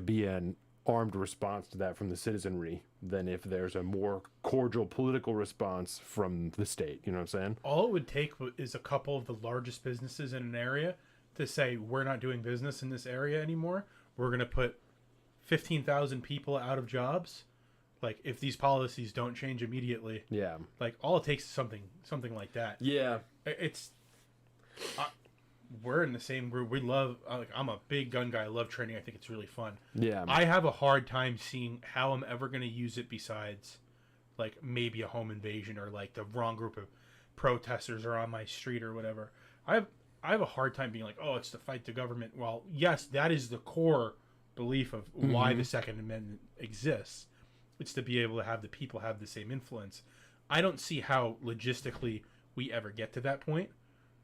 be an armed response to that from the citizenry than if there's a more cordial political response from the state. You know what I'm saying? All it would take is a couple of the largest businesses in an area to say, we're not doing business in this area anymore. We're going to put 15,000 people out of jobs. Like, if these policies don't change immediately, Yeah. like all it takes is something like that. Yeah. We're in the same group. We love, like, I'm a big gun guy. I love training. I think it's really fun. Yeah. I have a hard time seeing how I'm ever going to use it besides, like, maybe a home invasion or, like, the wrong group of protesters are on my street or whatever. I have a hard time being like, oh, it's to fight the government. Well, yes, that is the core belief of why the Second Amendment exists. It's to be able to have the people have the same influence. I don't see how logistically we ever get to that point,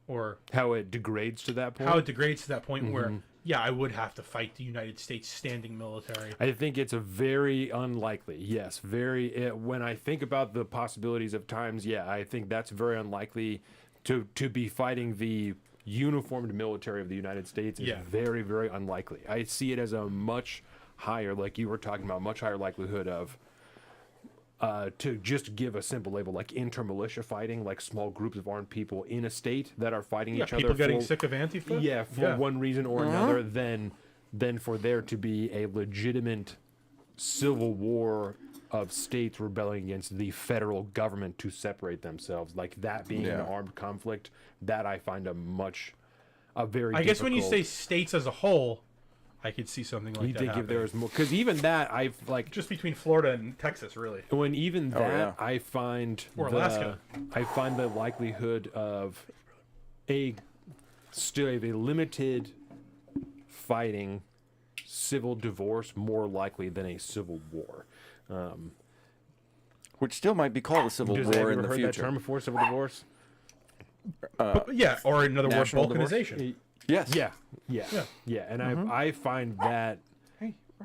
or How it degrades to that point. how it degrades to that point where, yeah, I would have to fight the United States standing military. I think it's a very unlikely. Yes, when I think about the possibilities of times, yeah, I think that's very unlikely to be fighting the uniformed military of the United States is Yeah. very, very unlikely. I see it as a much higher, like you were talking about, much higher likelihood of to just give a simple label like inter-militia fighting, like small groups of armed people in a state that are fighting Yeah, each other. people getting for- sick of Antifa. Yeah, for one reason or another, than for there to be a legitimate civil war of states rebelling against the federal government to separate themselves, like that being an armed conflict. That I find a very. I guess when you say difficult- states as a whole, I could see something like you that think if happening. there was more, because even that I've like Just between Florida and Texas, really. when even that yeah. I find Or Alaska. I find the likelihood of a limited fighting civil divorce more likely than a civil war. Which still might be called a civil Have war you in ever the heard future. that term before, civil divorce? Yeah, or in other words, national divorce? balkanization. Yes. Yeah. And I find that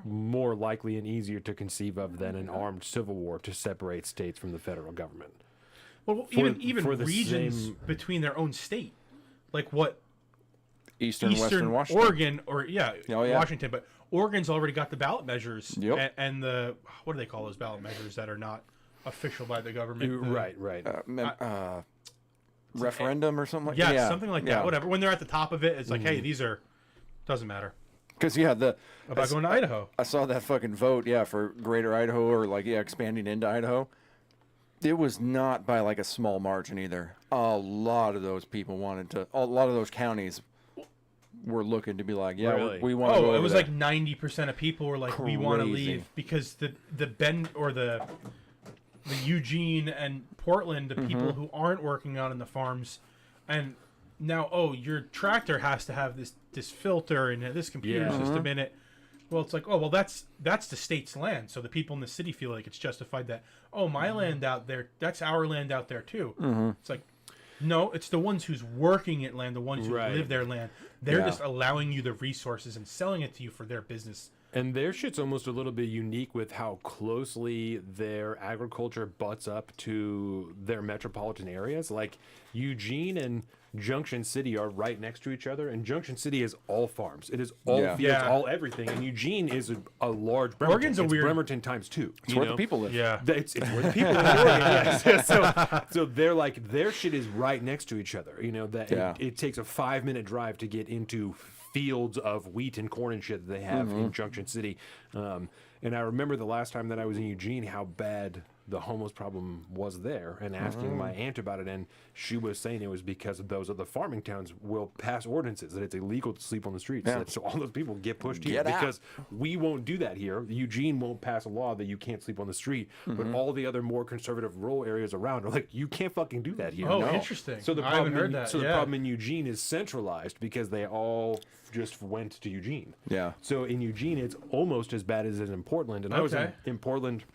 more likely and easier to conceive of than an armed civil war to separate states from the federal government. Well, for even the regions same- between their own state, like what Eastern, Western Washington. Oregon, or yeah, Washington, but Oregon's already got the ballot measures Yep. and the what do they call those ballot measures that are not official by the government. Right. Referendum or something like Yeah, that. something like that. Whatever. When they're at the top of it, it's like, hey, these are doesn't matter Because about going to Idaho. I saw that fucking vote, for Greater Idaho or expanding into Idaho. It was not by like a small margin either. A lot of those people a lot of those counties were looking to be like, Really? we want to go Oh, it over was there. like 90% of people were like, we want to Crazy. leave because the Bend or the Eugene and Portland, the people who aren't working out in the farms, and now your tractor has to have this filter and this computer system in it. Well, it's like, that's the state's land, so the people in the city feel like it's justified that my land out there, that's our land out there too. It's like, no, it's the ones who's working it land, the ones who live their land. They're just allowing you the resources and selling it to you for their business. And their shit's almost a little bit unique with how closely their agriculture butts up to their metropolitan areas. Like Eugene and Junction City are right next to each other, and Junction City is all farms. It is all fields, all everything. And Eugene is a large Bremerton. Oregon's it's weird. Bremerton times 2. It's where the people live. Yeah. It's where the people in Oregon. Yes. So they're like, their shit is right next to each other. It takes a 5-minute drive to get into fields of wheat and corn and shit that they have in Junction City. And I remember the last time that I was in Eugene, how bad the homeless problem was there, and asking my aunt about it, and she was saying it was because of those other farming towns will pass ordinances that it's illegal to sleep on the streets. So all those people get pushed here because we won't do that here. Eugene won't pass a law that you can't sleep on the street, but all the other more conservative rural areas around are like, you can't fucking do that here. Oh, interesting. So the I problem, haven't heard that. So the problem in Eugene is centralized because they all just went to Eugene. Yeah. So in Eugene, it's almost as bad as it is in Portland. And I was in Portland.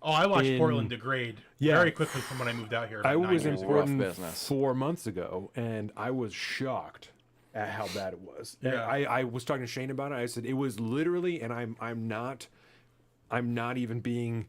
Oh, I watched Portland degrade very quickly from when I moved out here. I about 9 was in years ago. Portland 4 months ago, and I was shocked at how bad it was. Yeah. I was talking to Shane about it. I said it was literally, and I'm not even being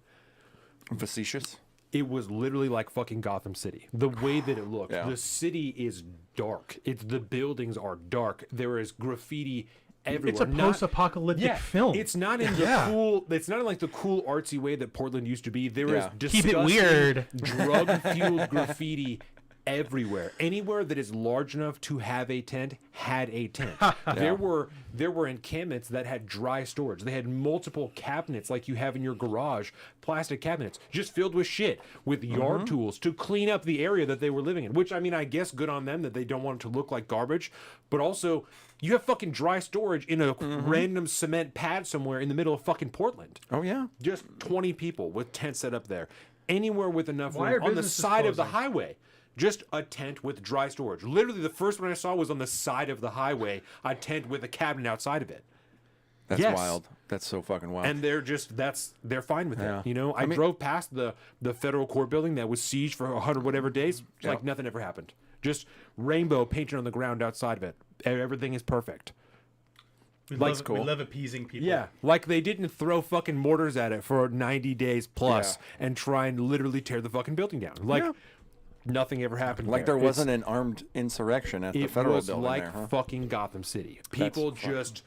Facetious. It was literally like fucking Gotham City. The way that it looked. Yeah. The city is dark. The buildings are dark. There is graffiti everywhere. It's a post-apocalyptic film. It's not in the cool. It's not in like the cool artsy way that Portland used to be. There is Keep it weird. drug-fueled graffiti everywhere. Anywhere that is large enough to have a tent had a tent. There were encampments that had dry storage. They had multiple cabinets like you have in your garage, plastic cabinets, just filled with shit, with yard tools to clean up the area that they were living in. Which, I mean, I guess good on them that they don't want it to look like garbage, but also you have fucking dry storage in a random cement pad somewhere in the middle of fucking Portland. Oh yeah. Just 20 people with tents set up there. Anywhere with enough Why room are on the businesses side of the closing? highway. Just a tent with dry storage. Literally, the first one I saw was on the side of the highway, a tent with a cabinet outside of it. That's Yes. wild. That's so fucking wild. And they're fine with Yeah. it. You know, I drove past the federal court building that was sieged for 100 whatever days. It's like nothing ever happened. Just rainbow painted on the ground outside of it. Everything is perfect. We cool. love appeasing people. Yeah, like they didn't throw fucking mortars at it for 90 days plus and try and literally tear the fucking building down. Like nothing ever happened. like there there wasn't an armed insurrection at the federal was building like there, huh? fucking Gotham City. People just,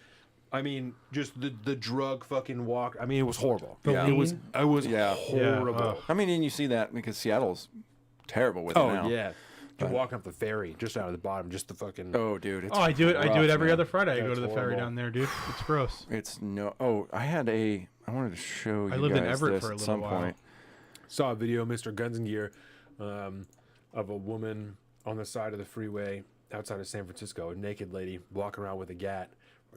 I mean, just the drug fucking walk. I mean, it was horrible. Yeah. It was horrible. Yeah. I mean, and you see that because Seattle's terrible with it now. Oh yeah. You're walking up the ferry just out of the bottom, just the fucking. Oh, dude. It's Oh, I do it. I do rough, it every man. other Friday. I go That's to the ferry horrible. down there, dude. It's gross. It's no. Oh, I wanted to show you I lived in guys Everett this for a at little some while. point. Saw a video, Mr. Guns and Gear, of a woman on the side of the freeway outside of San Francisco, a naked lady walking around with a gat,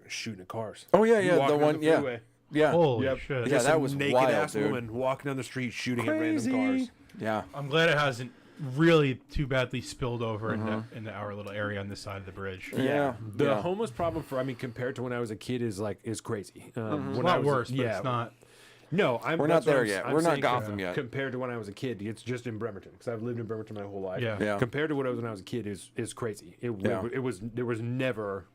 shooting at cars. Oh yeah, You yeah, walking the on one, yeah, freeway. yeah, Holy Yep. shit. Yeah, Just that a was naked wild, ass dude. woman walking down the street shooting at random cars. yeah. I'm glad it hasn't really too badly spilled over into our little area on this side of the bridge. Yeah, The yeah. homeless problem compared to when I was a kid is crazy. It's a When lot I was, worse, but it's not. No, We're not there yet. We're not Gotham yet. Compared to when I was a kid, it's just in Bremerton because I've lived in Bremerton my whole life. Yeah. Yeah. Compared to what I was when I was a kid is crazy. It was there was never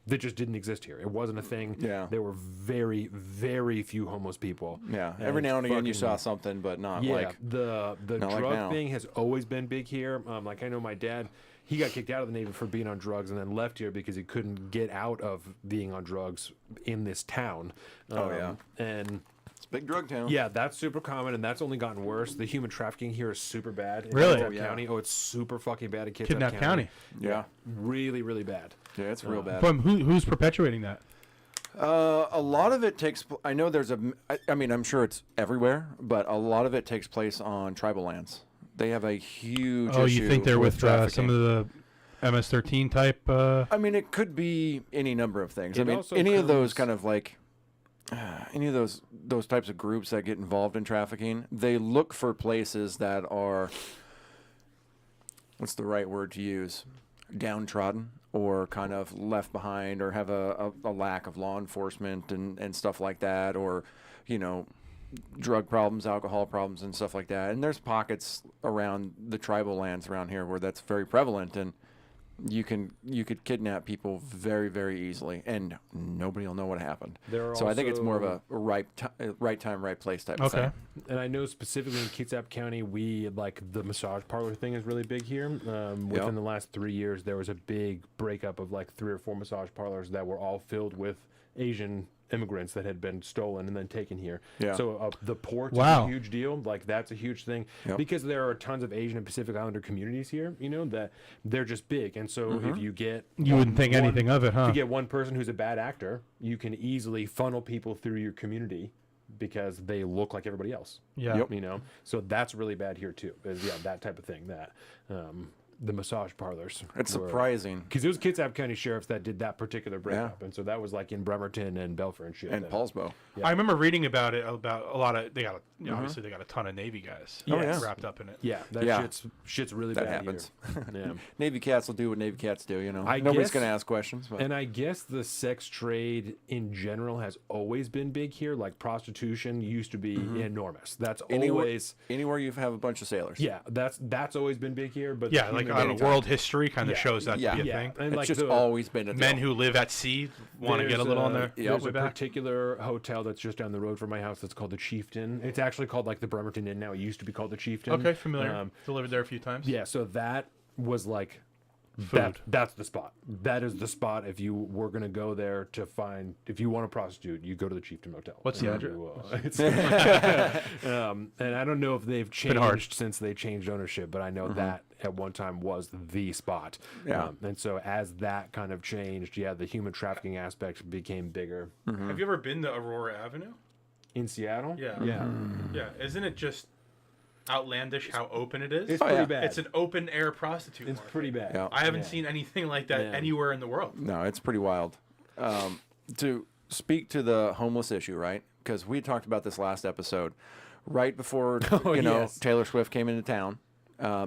that just didn't exist here. It wasn't a thing. Yeah. There were very very few homeless people. Yeah, every now and again you saw something, but not like the not like drug now. thing has always been big here. Like I know my dad, he got kicked out of the Navy for being on drugs and then left here because he couldn't get out of being on drugs in this town. Oh, yeah. And It's a big drug town. Yeah, that's super common, and that's only gotten worse. The human trafficking here is super bad in Really? Kitsap Oh, yeah. County. Oh, it's super fucking bad in Kitsap Kidnap County. Yeah. Really, really bad. Yeah, it's real bad. But who's perpetuating that? A lot of it takes. I know there's a. I mean, I'm sure it's everywhere, but a lot of it takes place on tribal lands. They have a huge. Oh, you issue think they're with some trafficking. of the MS-13 type? I mean, it could be any number of things. I It mean, also any of those comes- kind of like. Any of those types of groups that get involved in trafficking, they look for places that are. What's the right word to use? Downtrodden or kind of left behind or have a lack of law enforcement and stuff like that, or, you know, drug problems, alcohol problems and stuff like that. And there's pockets around the tribal lands around here where that's very prevalent, and you could kidnap people very, very easily and nobody will know what happened. There are So I think it's more of also- a right time, right place type of Okay. thing. And I know specifically in Kitsap County, we like the massage parlor thing is really big here. Within the last 3 years, there was a big breakup of like 3 or 4 massage parlors that were all filled with Asian immigrants that had been stolen and then taken here. Yeah. So the port's Wow. a huge deal. Like that's a huge thing Yep. because there are tons of Asian and Pacific Islander communities here. You know that they're just big, and so if you get You wouldn't think anything of it, if huh? you get one person who's a bad actor, you can easily funnel people through your community because they look like everybody else. Yeah. Yep. You know, so that's really bad here too. Is that type of thing that the massage parlors. It's surprising. Because it was Kitsap County sheriffs that did that particular breakup, and so that was like in Bremerton and Belfair and shit. And Paulsbo. Yeah. I remember reading about it, about a lot of, they got, obviously they got a ton of Navy guys Yes. wrapped up in it. Yeah, that Yeah. shit's really That bad happens. here. Yeah. Navy cats will do what Navy cats do, you know. I Nobody's guess- going to ask questions. But. And I guess the sex trade in general has always been big here. Like prostitution used to be enormous. That's always Anywhere you have a bunch of sailors. yeah. That's always been big here. But Yeah, the like human I don't know, dating- world history kind of Yeah. shows that Yeah. to be a Yeah, thing. and It's like just the- always been a Men deal. who live at sea want to get a little on their There's way a back. particular hotel that's just down the road from my house that's called the Chieftain. It's actually called like the Bremerton Inn now. It used to be called the Chieftain. Okay, familiar. Um, Delivered there a few times. yeah, so that was like Food. that's the spot. That is the spot if you were gonna go there to find if you want to prostitute, you go to the Chieftain Motel. What's the And address? you, and I don't know if they've been hard. changed since they changed ownership, but I know that at one time was the spot. Yeah. And so as that kind of changed, yeah, the human trafficking aspect became bigger. Have you ever been to Aurora Avenue? In Seattle? Yeah. Yeah. Yeah. Isn't it just outlandish how open it is? It's Oh, pretty yeah. bad. It's an open air prostitute It's market. pretty bad. Yeah. I haven't Yeah. seen anything like that Yeah. anywhere in the world. No, it's pretty wild. To speak to the homeless issue, right? Because we talked about this last episode. Right before yes. Taylor Swift came into town,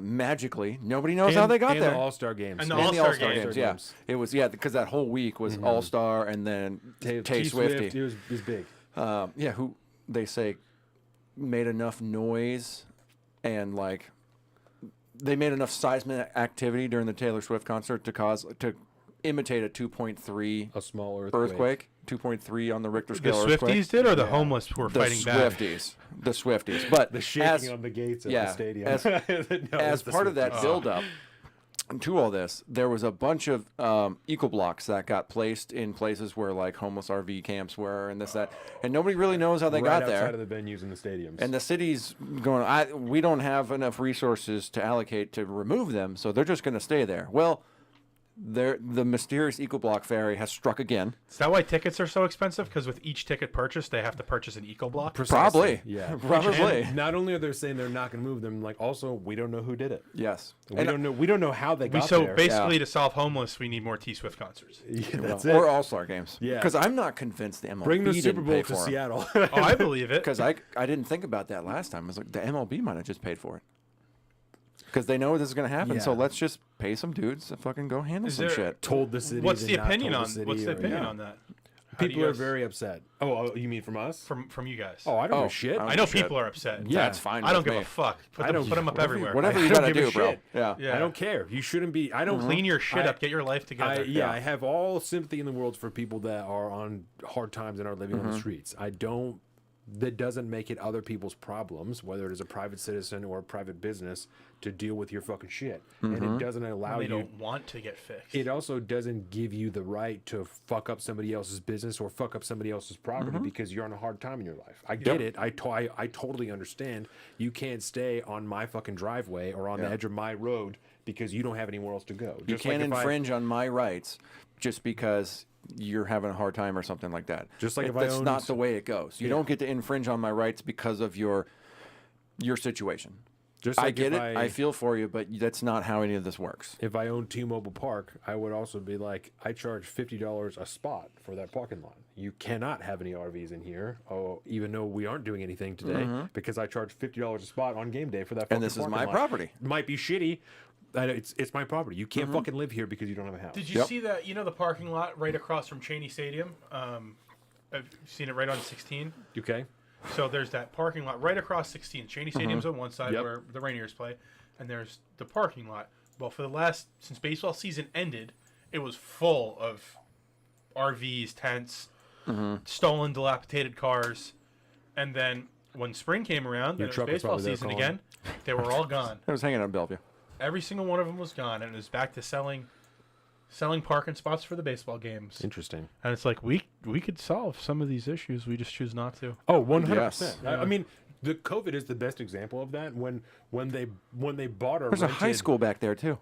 magically, nobody knows how they got and there. the All-Star games. And the And All-Star All-Star games. yeah. It was, because that whole week was All-Star and then Tay Swifty. It was big. Who they say made enough noise and like they made enough seismic activity during the Taylor Swift concert to imitate a 2.3 A small earthquake. 2.3 on the Richter The scale. Swifties earthquake. did, or the homeless who were The fighting back? Swifties, but The shaking as, on the gates of yeah, the stadium. as- No, as it's the part of that Swifties. build-up to all this, there was a bunch of eco blocks that got placed in places where like homeless RV camps were and this that, and nobody really knows how they right got there. outside of the venues and the stadiums. And the city's going, we don't have enough resources to allocate to remove them, so they're just going to stay there. Well, the mysterious eco-block ferry has struck again. Is that why tickets are so expensive? Because with each ticket purchase, they have to purchase an eco block. Probably. Yeah. Probably. And not only are they saying they're not going to move them, like also we don't know who did it. Yes. We don't know how they got So there. basically, to solve homeless, we need more T Swift concerts. Yeah, that's it. Or All-Star games. Yeah. Because I'm not convinced the MLB Bring the didn't Super pay Bowl to for 'em. Seattle. Oh, I believe it. Because I didn't think about that last time. I was like, the MLB might have just paid for it. Because they know this is going to happen, so Yeah. let's just pay some dudes to fucking go handle Is some there- shit. Told the city. What's then the not opinion told on? city, What's the or- opinion yeah. on that? How do People you are guys- very upset. Oh, you mean from us? from you guys. Oh, I don't Oh, know shit. I I know shit. people are upset. Yeah. That's fine. I don't with give me. a fuck. I don't- Put them up everywhere. Whatever I you don't got to give a do, bro. shit. Yeah. Yeah. I don't care. You shouldn't be. I don't Clean your shit I- up. Get your life together. I have all sympathy in the world for people that are on hard times and are living on the streets. I don't that doesn't make it other people's problems, whether it is a private citizen or a private business, to deal with your fucking shit. And it doesn't allow They you. don't want to get fixed. It also doesn't give you the right to fuck up somebody else's business or fuck up somebody else's property because you're on a hard time in your life. I get it. I totally understand. You can't stay on my fucking driveway or on the edge of my road because you don't have anywhere else to go. You can't infringe on my rights just because you're having a hard time or something like that. Just like if that's I owned, not the way it goes. You don't get to infringe on my rights because of your situation. just like I get if it. I feel for you, but that's not how any of this works. If I owned T-Mobile Park, I would also be like, I charge $50 a spot for that parking lot. You cannot have any RVs in here, even though we aren't doing anything today, because I charge $50 a spot on game day for that. And fucking this is parking my lot. property. Might be shitty. It's my property. You can't fucking live here because you don't have a house. Did you see that? You know the parking lot right across from Cheney Stadium. I've seen it right on 16. Okay. So there's that parking lot right across 16. Cheney Stadium's on one side Yep. where the Rainiers play, and there's the parking lot. Well, since baseball season ended, it was full of RVs, tents, stolen, dilapidated cars, and then when spring came around, Your and it was truck was baseball probably there season calling. again, they were all gone. I was hanging out in Bellevue. Every single one of them was gone, and it was back to selling parking spots for the baseball games. Interesting. And it's like we could solve some of these issues. We just choose not to. Oh, 100%. Yes. I mean, the COVID is the best example of that. When they bought or There's a rented, high school back there too.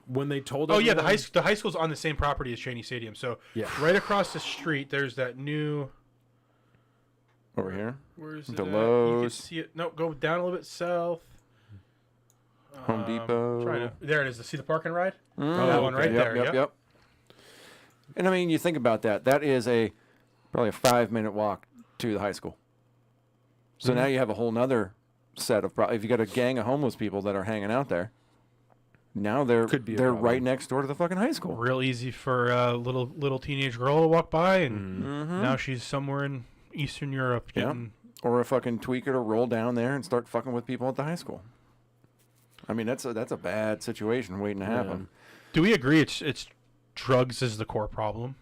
when they told Oh yeah, the everyone- high school's on the same property as Cheney Stadium. So Yeah. right across the street, there's that new. Over here. Where is it? The at? You Lowe's. can see it. No, go down a little bit south. Home Depot. There it is. See the park and ride? Mm. That one right Yep, there. Yep, yep. And I mean, you think about that. That is probably a 5-minute walk to the high school. So now you have a whole nother set of if you got a gang of homeless people that are hanging out there. Now they're Could be a they're problem. right next door to the fucking high school. Real easy for a little teenage girl to walk by, and now she's somewhere in Eastern Europe Yeah. getting. Or a fucking tweaker to roll down there and start fucking with people at the high school. I mean, that's a bad situation waiting to happen. Do we agree it's drugs is the core problem?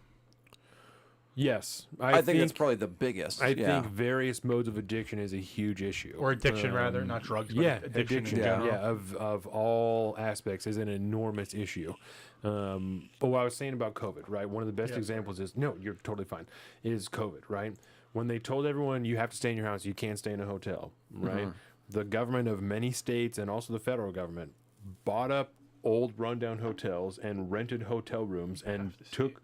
Yes, I think that's probably the biggest. I yeah. think various modes of addiction is a huge issue. Or addiction, rather, not drugs, but Yeah, addiction in general. yeah, of all aspects is an enormous issue. But what I was saying about COVID, right? One of the best examples is no, you're totally fine. Is COVID, right? When they told everyone you have to stay in your house, you can't stay in a hotel, right? The government of many states and also the federal government bought up old rundown hotels and rented hotel rooms and took.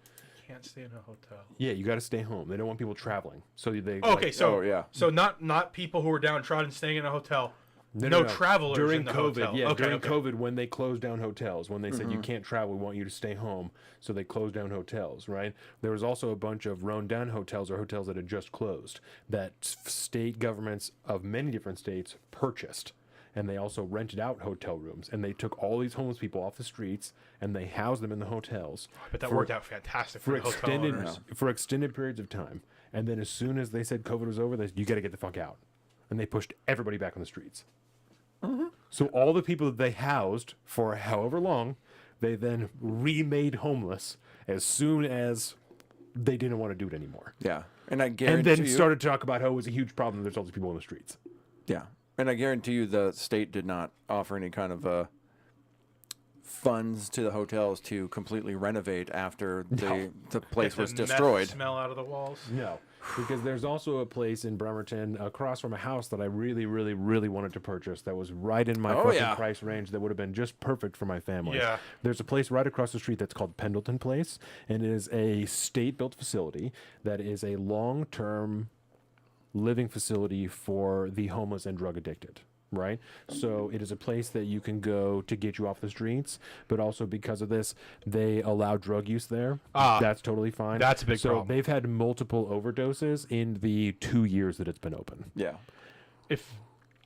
Can't stay in a hotel. Yeah, you got to stay home. They don't want people traveling, so they. Okay, so Oh, yeah. so not people who are downtrodden staying in a hotel. No travelers during in the COVID. hotel. Yeah, Okay, during okay. COVID, when they closed down hotels, when they said you can't travel, we want you to stay home, so they closed down hotels. Right. There was also a bunch of run-down hotels or hotels that had just closed that state governments of many different states purchased, and they also rented out hotel rooms, and they took all these homeless people off the streets and they housed them in the hotels. But that for- worked out fantastic for for the hotel extended owners. for extended periods of time. And then as soon as they said COVID was over, you got to get the fuck out, and they pushed everybody back on the streets. So all the people that they housed for however long, they then remade homeless as soon as they didn't want to do it anymore. Yeah. And I And guarantee then you, started to talk about how it was a huge problem. There's all these people on the streets. Yeah. And I guarantee you the state did not offer any kind of funds to the hotels to completely renovate after the place Get was the meth destroyed. Smell out of the walls. No, because there's also a place in Bremerton across from a house that I really, really, really wanted to purchase that was right in my fucking yeah. price range that would have been just perfect for my family. Yeah. There's a place right across the street that's called Pendleton Place, and it is a state-built facility that is a long-term living facility for the homeless and drug addicted. Right? So it is a place that you can go to get you off the streets, but also because of this, they allow drug use there. That's totally fine. That's a big so problem. they've had multiple overdoses in the 2 years that it's been open. Yeah. If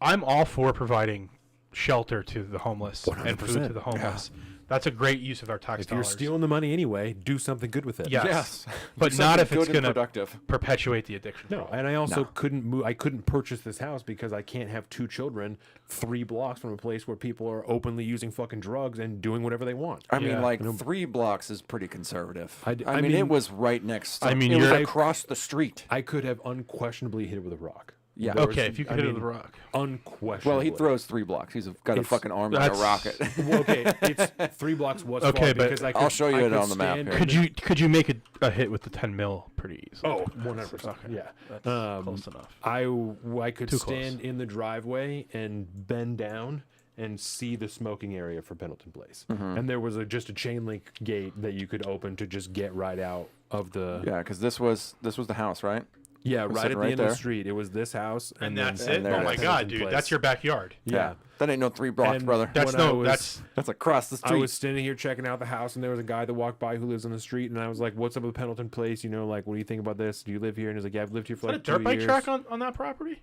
I'm all for providing shelter to the homeless and food 100%. to the homeless, that's a great use of our tax If you're dollars. stealing the money anyway, do something good with it. Yes. Yes. But Do not something if it's good and gonna productive. perpetuate the addiction. No, and I also couldn't move. I couldn't purchase this house because I can't have 2 children 3 blocks from a place where people are openly using fucking drugs and doing whatever they want. I mean, Yeah. like 3 blocks is pretty conservative. I mean, mean- it was right next. I mean, it was you're- across the street. I could have unquestionably hit it with a rock. Yeah. Okay, if you could hit it with a rock. Unquestionably. Well, he throws 3 blocks. He's got a It's- fucking arm like a rocket. Well, okay, it's 3 blocks was Okay, far but because I could, I'll show you I it could on the map stand here. in Could you make a hit with the 10 mil pretty easily? Oh, 100%. Okay. Yeah. That's close enough. I could Too stand close. in the driveway and bend down and see the smoking area for Pendleton Place. Mm-hmm. And there was just a chain link gate that you could open to just get right out of the Yeah, because this was the house, right? right sitting at the right end of there. the street. It was this house And then- that's and it. there Oh it my is. god, Pendleton dude, Place. that's your backyard. Yeah. That ain't no 3 blocks, And brother. That's when I no. was- That's That's across the I street. was standing here checking out the house, and there was a guy that walked by who lives on the street, and I was like, "What's up with Pendleton Place? You know, like, what do you think about this? Do you live here?" And he's like, "Yeah, I've lived here for is that like a dirt 2 bike years." track on that property,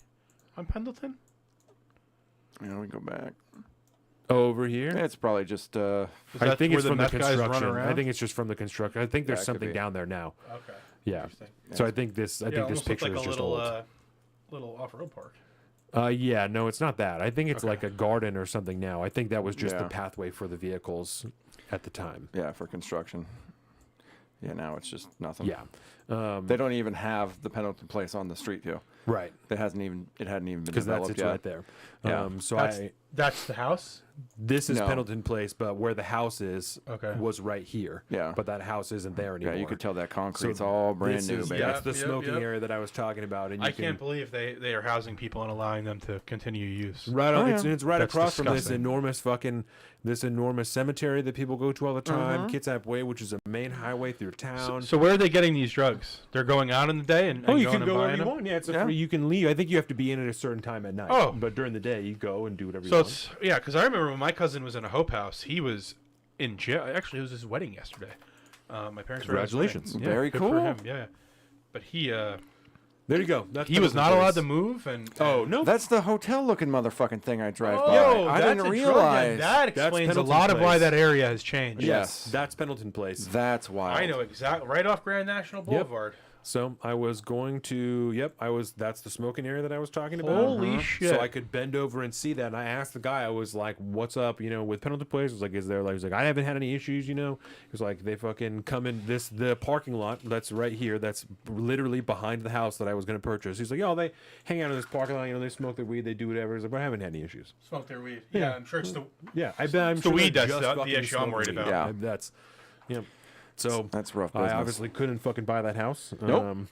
on Pendleton. Yeah, we go back. Over here. It's probably just Is I that think where it's from the meth guys run construction. I around? think it's just from the construction. I think there's Yeah, it could something be. down there now. Okay. Yeah. Interesting. So I think this. I Yeah, think this almost looked picture like is a just little, old. little off-road park. Yeah, no, it's not that. I think it's Okay. like a garden or something now. I think that was just Yeah. the pathway for the vehicles at the time. yeah for construction. Yeah, now it's just nothing. Yeah. They don't even have the Pendleton Place on the street too. Right. It hadn't even been Because that's developed it's yet. right there. Yeah. So That's the house. this is No. Pendleton Place, but where the house is Okay. was right here. Yeah. But that house isn't there anymore. Yeah, you could tell that So concrete's all brand this new, is- baby. That's the Yep, smoking yep. area that I was talking about. And you I can't believe they are housing people and allowing them to continue use. Right on, Oh, it's, yeah. it's right That's across from this disgusting. enormous cemetery that people go to all the time, Kitsap Way, which is a main highway through town. So where are they getting these drugs? They're going out in the day and Oh, you going can and go buying wherever you them? want. Yeah, it's a Yeah. free. You can leave. I think you have to be in at a certain time at night. Oh. But during the day, you go and do whatever you So want. it's because I remember when my cousin was in a Hope House, he was in jail. Actually, it was his wedding yesterday. My parents were at his wedding. Congratulations. Yeah, Very good cool. for him. Yeah, but he There you go. That's was Pendleton not allowed Place. to move, and Oh no, That's the hotel-looking motherfucking thing I drive by. Oh, I that's didn't a drug- realize. that explains a Pendleton lot of why Place. that area has changed. Yes. that's Pendleton Place. That's wild. I know exactly. Right off Grand National Boulevard. So I was going to. Yep, I was. That's the smoking area that I was talking about. Holy shit! So I could bend over and see that. And I asked the guy, I was like, "What's up? You know, with Pendleton Place?" I was like, "Is there like?" He's like, "I haven't had any issues." You know, he was like, "They fucking come in the parking lot that's right here. That's literally behind the house that I was going to purchase." He's like, "Oh, they hang out in this parking lot. You know, they smoke their weed, they do whatever." He's like, "But I haven't had any issues." Smoke their weed. Yeah, I'm sure it's the. Yeah, I bet I'm the sure weed they're that's just the fucking issue I'm worried smoking about. weed. Yeah. That's yeah. So That's rough I business. obviously couldn't fucking buy that house. Nope.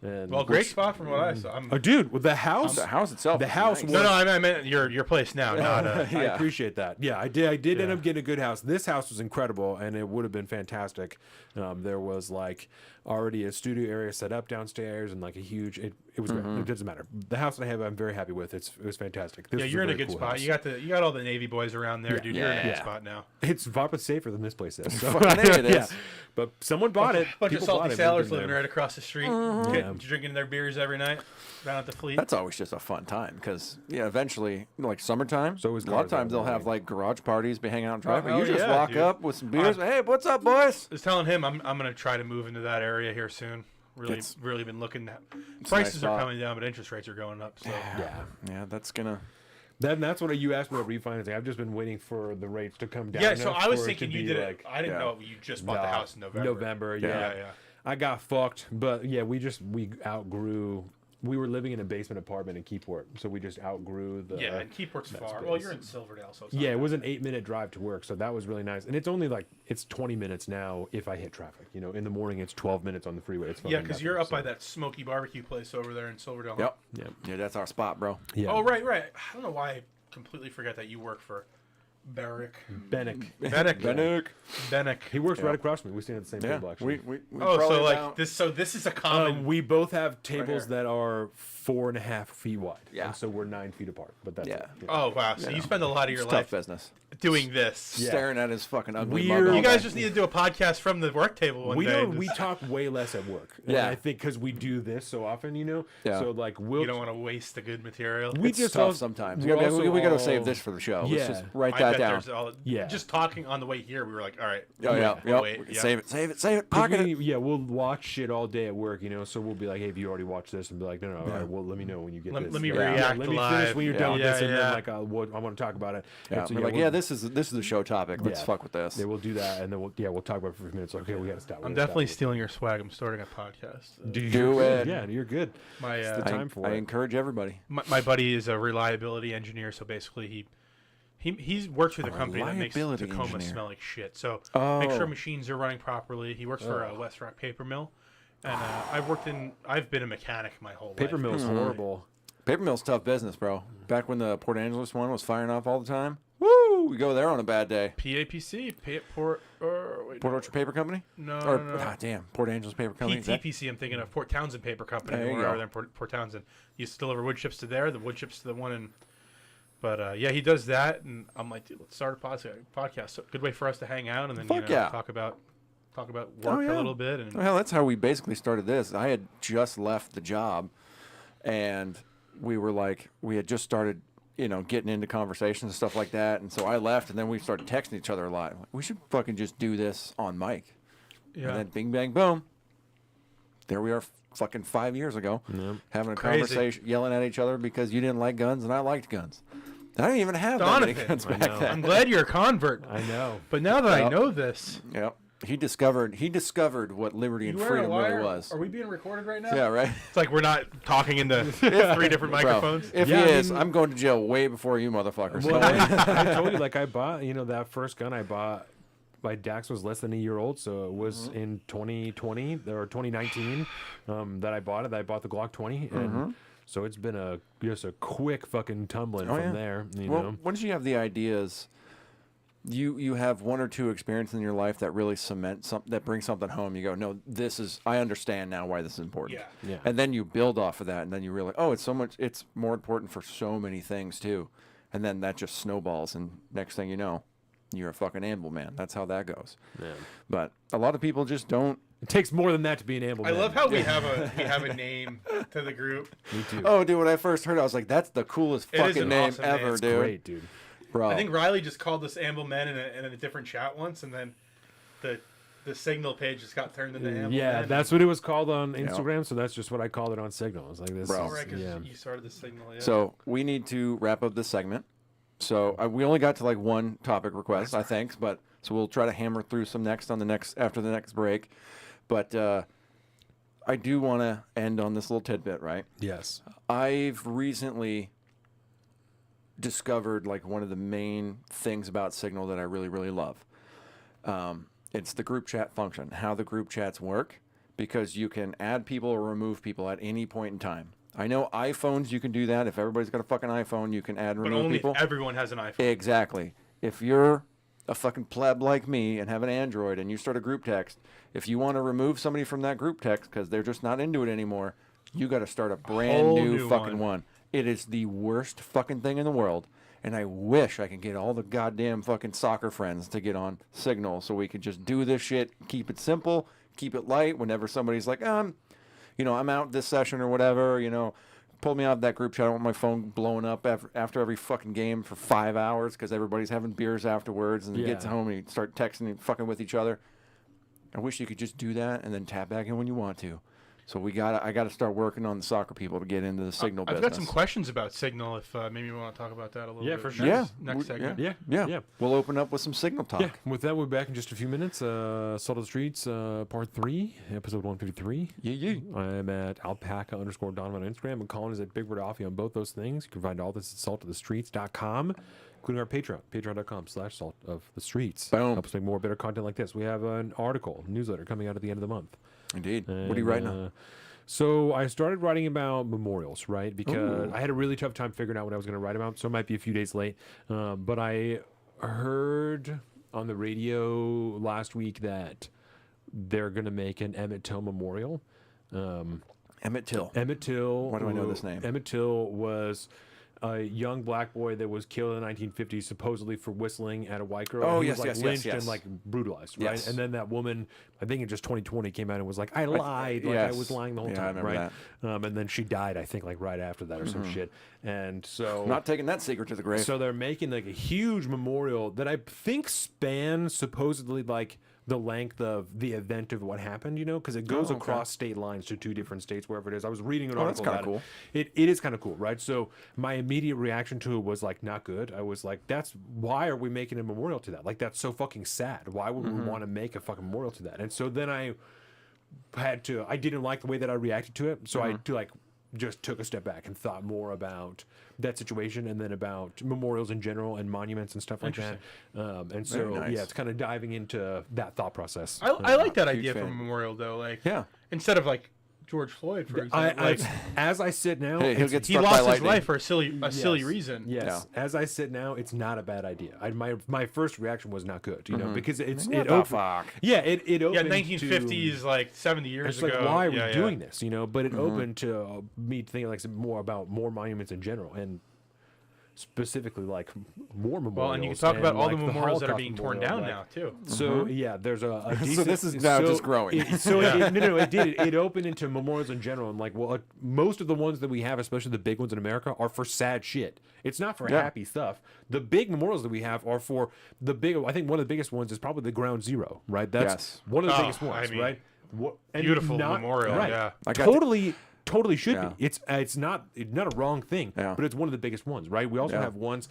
And Well, great spot from what I saw. I'm, Oh, dude, with the house. The house itself. The is house nice. was- No, I meant your place now, not I Yeah. appreciate that. Yeah, I did. I did end Yeah. up getting a good house. This house was incredible, and it would have been fantastic. There was like already a studio area set up downstairs, and like a huge. It was. Mm-hmm. It doesn't matter. The house that I have, I'm very happy with. It was fantastic. This Yeah, was you're in a very good cool spot. house. You got all the Navy boys around there, Yeah. dude. You're in a good Yeah. spot now. It's probably safer than this place is. So- Fucking A, it yeah, is. but someone bought it. bunch of People salty bought it. sailors They've been living there. right across the street, Yeah. drinking their beers every night down at the Fleet. That's always just a fun time because eventually, like summertime, So is a lot of cars times they'll everywhere. have like garage parties, be hanging out in driveway. hell You just yeah, walk dude. up with some beers. Hey, what's up, boys? I was telling him I'm gonna try to move into that area here soon. Really been looking at a prices nice are spot. coming down, but interest rates are going up. So Yeah. Yeah, that's gonna. Then that's what you asked me about refinancing. I've just been waiting for the rates to come down. yeah, so enough I was for it to thinking you be did it. like, I didn't yeah. know you just bought the nah, house in November. November, yeah. Yeah. I got fucked, but yeah, we outgrew. We were living in a basement apartment in Keyport, so we just outgrew the. Yeah, and Keyport's that far. space. Well, you're in Silverdale, so it's not Yeah, it bad. was an 8-minute drive to work, so that was really nice. And it's only like it's 20 minutes now if I hit traffic. You know, in the morning it's 12 minutes on the freeway. It's Yeah, fucking because you're nothing, up by so- that smoky barbecue place over there in Silverdale. huh? Yep. Yeah. Yeah, that's our spot, bro. Yeah. Oh, right. I don't know why I completely forgot that you work for Barrick. Bennick. Bennick. He works Yeah. right across from me. We stand at the same Yeah, table actually. we Oh, probably so like about- this. So this is a common. We both have tables here. that are 4.5 feet wide. Yeah. And so we're 9 feet apart. But that's Yeah. it. Oh wow! So you spend a lot of your it's life tough business. doing this. Yeah. Staring at his fucking ugly Weird- mug all You guys day. just need to do a podcast from the work table one We day. don't. We talk way less at work. And Yeah. I think because we do this so often, you know. Yeah. So like we'll. You don't want to waste the good material. We It's just tough also- sometimes. we're We also got to all- save this for the show. Yeah. Let's just write I that that down. there's all. Yeah. Just talking on the way here, we were like, all right. Oh yeah, we'll yep. wait, yeah. Save it, 'Cause pocket it. yeah, we'll watch shit all day at work, you know. So we'll be like, hey, have you already watched this? And be like, no, all right, well, let me know when you get Let- this. let me Yeah. react Let me live. finish when you're done with Yeah, this, and yeah. then like I want to talk about it. Yeah, And so, we're like, we'll- yeah, this is the show topic. Let's Yeah. fuck with this. Yeah, we'll do that, and then we'll talk about it for a few minutes. Okay, we gotta stop. I'm definitely stealing your swag. I'm starting a podcast. Do it. Yeah, you're good. My the time for I it. encourage everybody. my buddy is a reliability engineer, so basically he's works with a company that makes reliability Tacoma engineer. smell like shit. So Oh. make sure machines are running properly. He works for a West Rock paper mill, and I've been a mechanic my whole Paper life. mill's horrible. Paper mill's tough business, bro. Back when the Port Angeles one was firing off all the time. Woo! We go there on a bad day. PAPC, Port Orchard Paper Company? No, Or, no, no. ah, damn, Port Angeles Paper Company. Is that- PTPC, I'm thinking of Port Townsend Paper Company, There you or go. rather than Port Townsend. Used to deliver wood chips to there, the wood chips to the one in. But yeah, he does that, and I'm like, dude, let's start a podcast. So, good way for us to hang out and then Fuck yeah. talk about work Oh, yeah. a little bit. And Well, hell, that's how we basically started this. I had just left the job, and we had just started, getting into conversations and stuff like that. And so I left, and then we started texting each other a lot. Like, we should fucking just do this on mic. yeah, And then bing, bang, boom. There we are fucking 5 years ago, having a Crazy. conversation, yelling at each other because you didn't like guns and I liked guns. I didn't even have that many Donovan. guns I back know. then. I'm glad you're a convert. I know. But now that I Yep. know this, Yep. He discovered what liberty and you wearing a freedom wire? really was. Are we being recorded right now? Yeah, right. It's like we're not talking into 3 different Bro, microphones. if Yeah, he I is, mean- I'm going to jail way before you motherfuckers. Well, I told you, like, I bought, that first gun I bought. My Dax was less than a year old, so it was in 2020 or 2019 that I bought it. I bought the Glock 20, and so it's been just a quick fucking tumbling from yeah. there. You Well, know, once you have the ideas, you have one or two experiences in your life that really cement something, that brings something home. You go, no, I understand now why this is important. Yeah. Yeah. And then you build off of that, and then you realize, oh, it's more important for so many things too. And then that just snowballs, and next thing you know, you're a fucking amble man. That's how that goes. yeah. But a lot of people just don't. It takes more than that to be an amble. I love how we have a name to the group. Me too. Oh, dude, when I first heard it, I was like, that's the coolest It is fucking an name awesome name. ever, It's dude. Great, dude. Bro. I think Riley just called us Amble Men in a different chat once, and then the Signal page just got turned into Amble Yeah, Men. that's what it was called on Instagram, so that's just what I called it on Signal. I was like, this Bro. All right, because yeah. you started the Signal. Yeah. So we need to wrap up this segment. So we only got to like one topic request, I think, but so we'll try to hammer through some after the next break. But I do want to end on this little tidbit, right? Yes. I've recently discovered like one of the main things about Signal that I really, really love. It's the group chat function, how the group chats work, because you can add people or remove people at any point in time. I know iPhones, you can do that. If everybody's got a fucking iPhone, you can add and but remove only people. if everyone has an iPhone. Exactly. If you're a fucking pleb like me and have an Android and you start a group text, if you want to remove somebody from that group text because they're just not into it anymore, you got to start a brand whole new new fucking one. one. It is the worst fucking thing in the world. And I wish I could get all the goddamn fucking soccer friends to get on Signal so we could just do this shit, keep it simple, keep it light. Whenever somebody's like, I'm out this session or whatever, pull me out of that group chat. I don't want my phone blowing up after every fucking game for 5 hours because everybody's having beers afterwards and gets home and you start texting and fucking with each other. I wish you could just do that and then tap back in when you want to. So I got to start working on the soccer people to get into the Signal I've business. got some questions about Signal. If maybe we want to talk about that a little Yeah, bit. for sure. Yeah. Next segment. Yeah. Yeah. We'll open up with some Signal talk. Yeah. With that, we'll be back in just a few minutes. Salt of the Streets, part 3, episode 153. Yeah. I'm at alpaca_Donovan on Instagram, and Colin is at Big Bird Offie on both those things. You can find all this at saltofthestreets.com, including our Patreon, patreon.com/saltofthestreets. Boom. Help us make more better content like this. We have an article, newsletter coming out at the end of the month. Indeed. What are And, you writing on? So I started writing about memorials, right? Because I had a really tough time figuring out what I was going to write about, so it might be a few days late. But I heard on the radio last week that they're going to make an Emmett Till memorial. Emmett Till. Emmett Till. Why do I know this name? Emmett Till was a young black boy that was killed in the 1950s, supposedly for whistling at a white girl. Oh, and he yes, was like yes, lynched yes. and like brutalized, right? Yes. And then that woman, I think in just 2020, came out and was like, "I lied, like I was lying the whole Yeah, I time," remember right? And then she died, I think, like right after that or some shit. And so Not taking that secret to the grave. so they're making like a huge memorial that I think spans supposedly like the length of the event of what happened, you know, because it goes okay. across state lines to 2 different states, wherever it is. I was reading an Oh, that's article kinda about it. It is kind of cool, right? So my immediate reaction to it was like not good. I was like, why are we making a memorial to that? Like that's so fucking sad. Why would we want to make a fucking memorial to that? And so then I didn't like the way that I reacted to it, so I just took a step back and thought more about that situation and then about memorials in general and monuments and stuff like that. And so, Very nice. yeah, it's kind of diving into that thought process. I like that huge idea for fan. a memorial though. Like, Yeah. instead of like George Floyd, for example. I, Like, as I sit now, Hey, he'll it's- get he struck by lost his lightning. life for a silly Yes. reason. Yes, as I sit now, it's not a bad idea. My first reaction was not good, you know, because it What the opened. fuck? Yeah, it Yeah, opened 1950s, like 70 years It's ago. like, why are we Yeah, doing this? You know, but it opened to me thinking like some more about more monuments in general, and specifically like war memorials. Well, and you can talk about all like the memorials that are Holocaust being torn memorial, down like- now too. So yeah, there's a decent, this is now just growing. It did. It opened into memorials in general, and like, well, most of the ones that we have, especially the big ones in America, are for sad shit. It's not for happy stuff. The big memorials that we have are for the big. I think one of the biggest ones is probably the Ground Zero, right? That's Yes. one of the Oh, biggest ones, I mean, right? And beautiful memorial, right? yeah. I got to- Totally should Yeah. be. It's not a wrong thing, Yeah. but it's one of the biggest ones, right? We also Yeah. have ones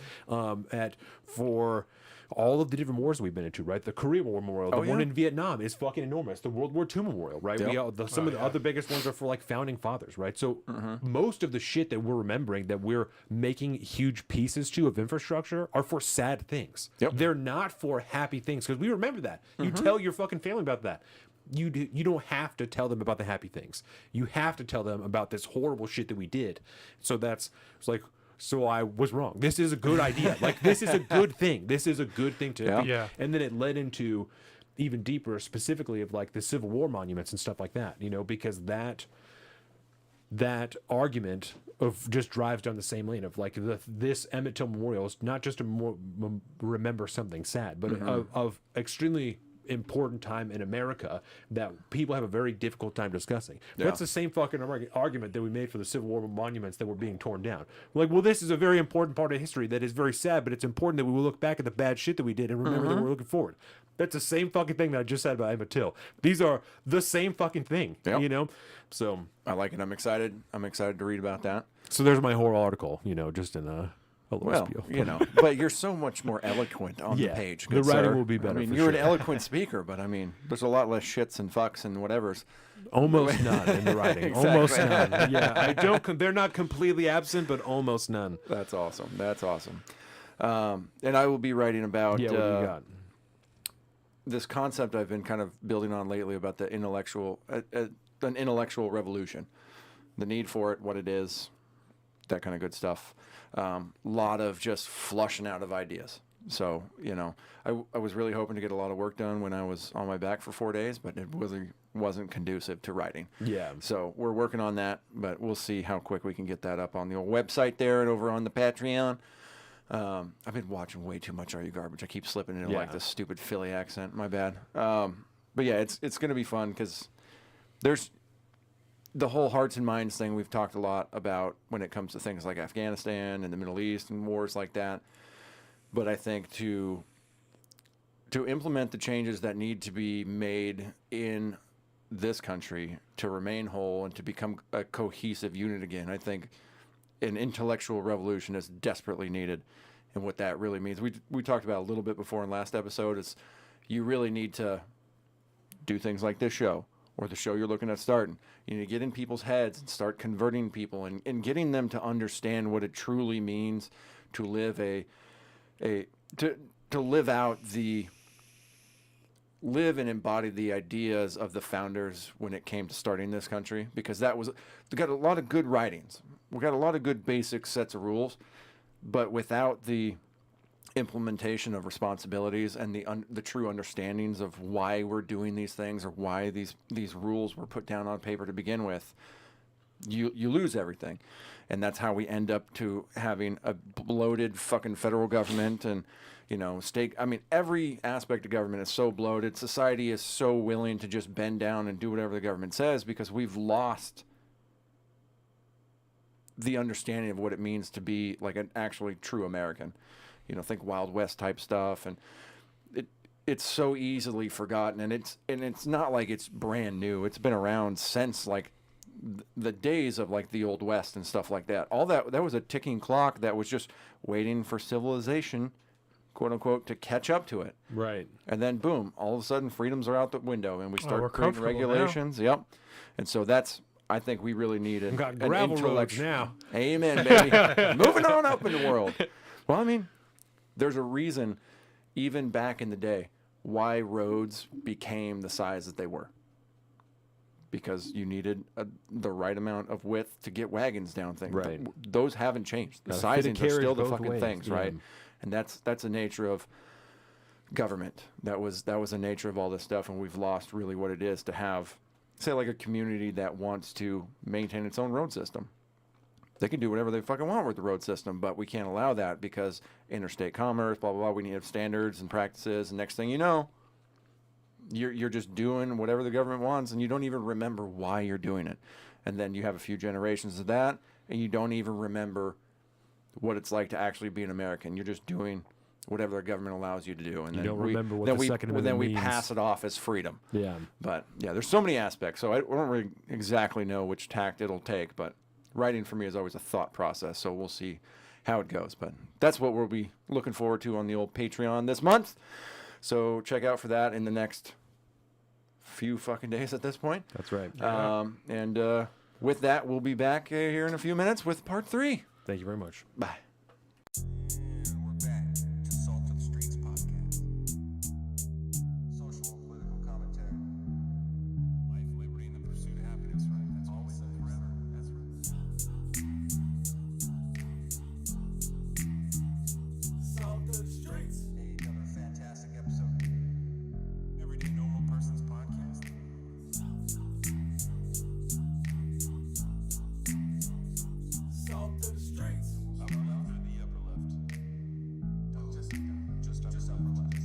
for all of the different wars we've been into, right? The Korea War Memorial, the one yeah. in Vietnam is fucking enormous. The World War II Memorial, right? Yep. Some of the other biggest ones are for like founding fathers, right? So most of the shit that we're remembering, that we're making huge pieces to of infrastructure, are for sad things. Yep. They're not for happy things, because we remember that. You tell your fucking family about that. You don't have to tell them about the happy things. You have to tell them about this horrible shit that we did. So it's like, so I was wrong. This is a good idea. Like, this is a good thing. This is a good thing to Yeah. Yeah. And then it led into even deeper, specifically of like the Civil War monuments and stuff like that, you know, because that argument of just drives down the same lane of like this Emmett Till Memorial is not just to remember something sad, but of extremely important time in America that people have a very difficult time discussing. That's the same fucking argument that we made for the Civil War monuments that were being torn down. We're like, well, this is a very important part of history that is very sad, but it's important that we will look back at the bad shit that we did and remember that we're looking forward. That's the same fucking thing that I just said about Emmett Till. These are the same fucking thing, Yep. you know? So I like it. I'm excited. I'm excited to read about that. there's my whole article, you know, just in a little Well, spiel. you know, but you're so much more eloquent on Yeah, the page. the good writing sir. will be better I mean, for you're an sure. eloquent speaker, but I mean, there's a lot less shits and fucks and whatevers. Almost none in the writing. Exactly. Almost none. Yeah, I don't. They're not completely absent, but almost none. That's awesome. That's awesome. And I will be writing about Yeah, what do you got? this concept I've been kind of building on lately about the an intellectual revolution, the need for it, what it is, that kind of good stuff. Lot of just flushing out of ideas. So, you know, I was really hoping to get a lot of work done when I was on my back for 4 days, but it wasn't conducive to writing. Yeah. So we're working on that, but we'll see how quick we can get that up on the old website there and over on the Patreon. I've been watching way too much Are You Garbage. I keep slipping into like Yeah. this stupid Philly accent. My bad. But yeah, it's going to be fun because there's the whole hearts and minds thing we've talked a lot about when it comes to things like Afghanistan and the Middle East and wars like that. But I think to implement the changes that need to be made in this country to remain whole and to become a cohesive unit again, I think an intellectual revolution is desperately needed. And what that really means, we talked about a little bit before in last episode, is you really need to do things like this show or the show you're looking at starting. You need to get in people's heads and start converting people and getting them to understand what it truly means to live live and embody the ideas of the founders when it came to starting this country, because we got a lot of good writings. We got a lot of good basic sets of rules, but without the implementation of responsibilities and the true understandings of why we're doing these things or why these rules were put down on paper to begin with, you lose everything. And that's how we end up to having a bloated fucking federal government and, state. I mean, every aspect of government is so bloated. Society is so willing to just bend down and do whatever the government says because we've lost the understanding of what it means to be like an actually true American. Think Wild West type stuff, and it's so easily forgotten, and it's not like it's brand new. It's been around since like the days of like the Old West and stuff like that. All that was a ticking clock that was just waiting for civilization, quote unquote, to catch up to it. Right. And then boom, all of a sudden freedoms are out the window, and we we're start creating comfortable regulations. Yep. And so I think we really need We've got an gravel roads intellectual. now. Amen, baby. Moving on up in the world. Well, I mean, there's a reason, even back in the day, why roads became the size that they were. Because you needed the right amount of width to get wagons down things. Right. Those haven't changed. The Gotta fit a sizings are carriage still the both fucking ways, things, yeah. right? And that's the nature of government. That was the nature of all this stuff, and we've lost really what it is to have, say, like a community that wants to maintain its own road system. They can do whatever they fucking want with the road system, but we can't allow that because interstate commerce, blah, blah, blah. We need to have standards and practices, and next thing you know, you're just doing whatever the government wants, and you don't even remember why you're doing it. And then you have a few generations of that, and you don't even remember what it's like to actually be an American. You're just doing whatever the government allows you to do, and You then don't remember what the Second Amendment then we means. pass it off as freedom. Yeah. But yeah, there's so many aspects, so I don't really exactly know which tact it'll take. But writing for me is always a thought process, so we'll see how it goes. But that's what we'll be looking forward to on the old Patreon this month. So check out for that in the next few fucking days at this point. That's right. And with that, we'll be back here in a few minutes with part 3. Thank you very much. Bye. And we're back to Salt of the Streets podcast. Social and political commentary. Life, liberty, and the pursuit of happiness, right? That's always and forever. That's right. Another fantastic episode. Everyday normal person's podcast. Up or down to the upper left. Just upper left.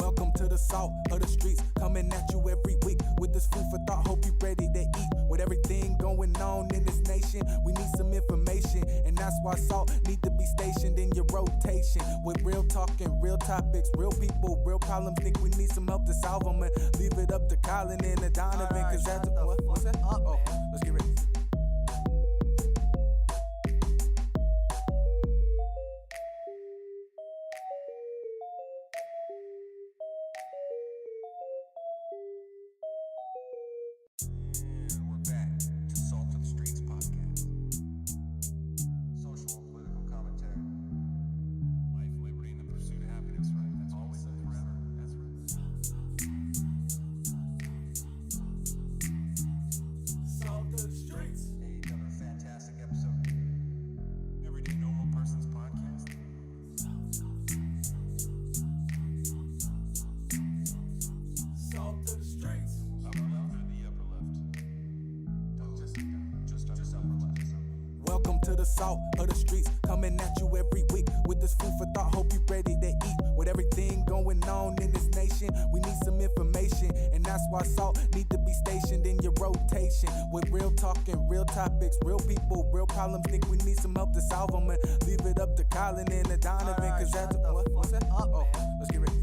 Welcome to the salt of the streets, coming at you every week with this food for thought. Hope you ready to eat. With everything going on in this nation, we need some information, and that's why salt need to be stationed in your rotation. With real talking, real topics, real people, real problems. Think we need some help to solve them, and leave it up to Colin and Donovan, cause that's what's that? Oh, let's get ready. And we're back to Salt of the Streets podcast. Social and political commentary. Life, liberty, and the pursuit of happiness, right? That's always and forever. That's right. Another fantastic episode. Everyday normal person's podcast. Up or down to the upper left. Just upper left. Welcome to the salt of the streets, coming at you every week with this food for thought. Hope you ready to eat. With everything going on in this nation, we need some information, and that's why salt need to be stationed in your rotation. With real talking, real topics, real people, real problems. Think we need some help to solve them, and leave it up to Colin and Donovan, cause that's what's that? Oh, let's get ready.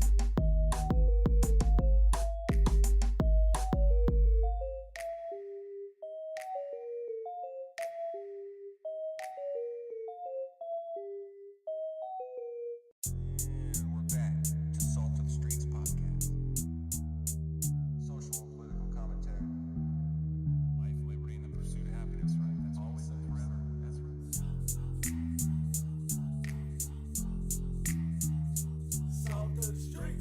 And we're back to Salt of the Streets podcast. Social and political commentary. Life, liberty, and the pursuit of happiness, right? That's always and forever. That's right.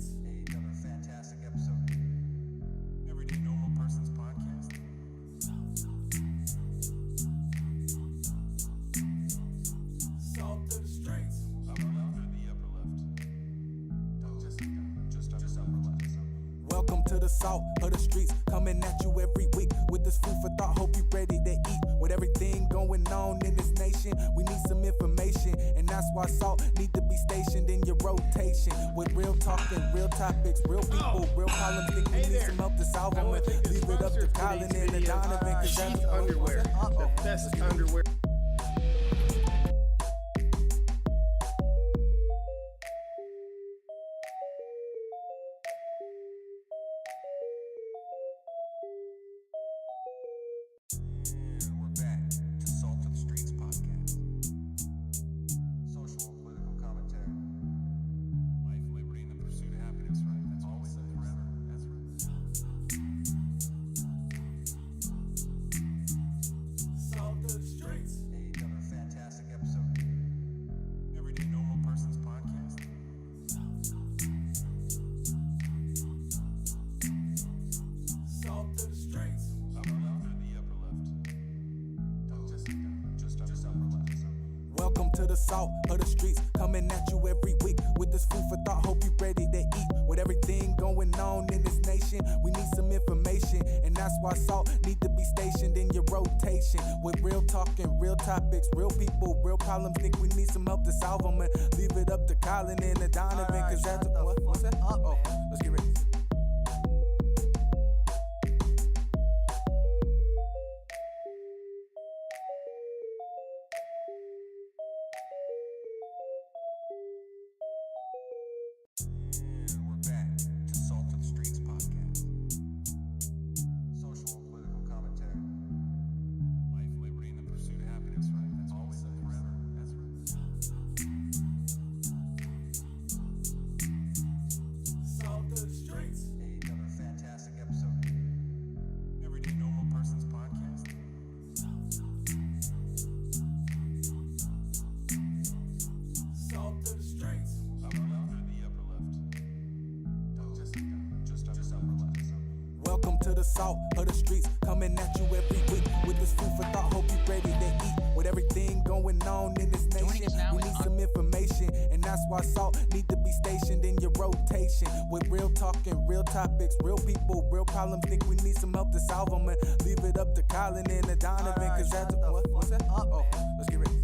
to the salt of the streets, coming at you every week with this food for thought. Hope you ready to eat. With everything going on in this nation, we need some information, and that's why salt need to be stationed in your rotation. With real talking, real topics, real people, real problems. Think we need some help to solve them. Leave it up to Colin and the Donovan, 'cause that's underwear. The best underwear. And we're back to Salt of the Streets podcast. Social and political commentary. Life, liberty, and the pursuit of happiness, right? That's always and forever. That's right. Salt of the streets. Another fantastic episode. Everyday Normal Person's podcast. Salt of the streets. Upper left or the upper left? Just upper left. Welcome to the salt of the streets, coming at you every week with this food for thought. Hope you ready to eat. With everything going on in this nation, we need some information, and that's why salt need to be stationed in your rotation. With real talking, real topics, real people, real problems. Think we need some help to solve them, and leave it up to Colin and the Donovan, 'cause that's what's that? Oh, let's get ready. And we're back to Salt of the Streets podcast. Social and political commentary. Life, liberty, and the pursuit of happiness, right? That's always and forever. That's right. Salt of the streets. Another fantastic episode. Everyday Normal Person's podcast. Salt of the streets. Upper left or the upper left? Just upper left. Welcome to the salt of the streets, coming at you every week with this food for thought. Hope you ready to eat. With everything going on in this nation, we need some information, and that's why salt need to be stationed in your rotation. With real talking, real topics, real people, real problems. Think we need some help to solve them, and leave it up to Colin and the Donovan, 'cause that's what's that? Oh, let's get ready.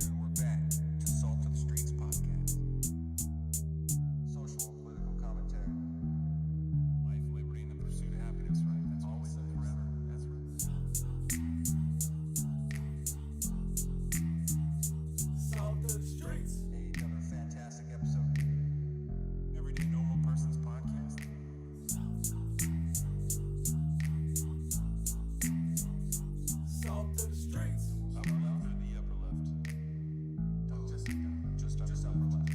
And we're back to Salt of the Streets podcast. Social and political commentary. Life, liberty, and the pursuit of happiness, right? That's always and forever. That's right. Salt of the streets. Another fantastic episode. Everyday Normal Person's podcast. Salt of the streets. Upper left or the upper left? Just upper left.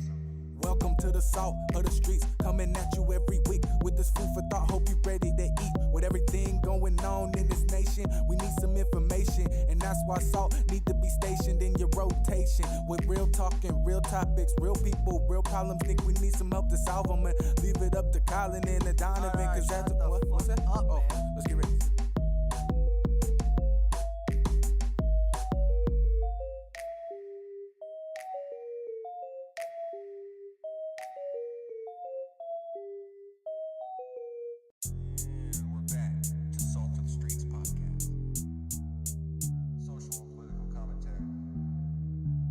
Welcome to the salt of the streets, coming at you every week with this food for thought. Hope you ready to eat. With everything going on in this nation, we need some information, and that's why salt need to be stationed in your rotation. With real talking, real topics, real people, real problems. Think we need some help to solve them, and leave it up to Colin and the Donovan, 'cause that's what's that? Oh, let's get ready. And we're back to Salt of the Streets podcast. Social and political commentary.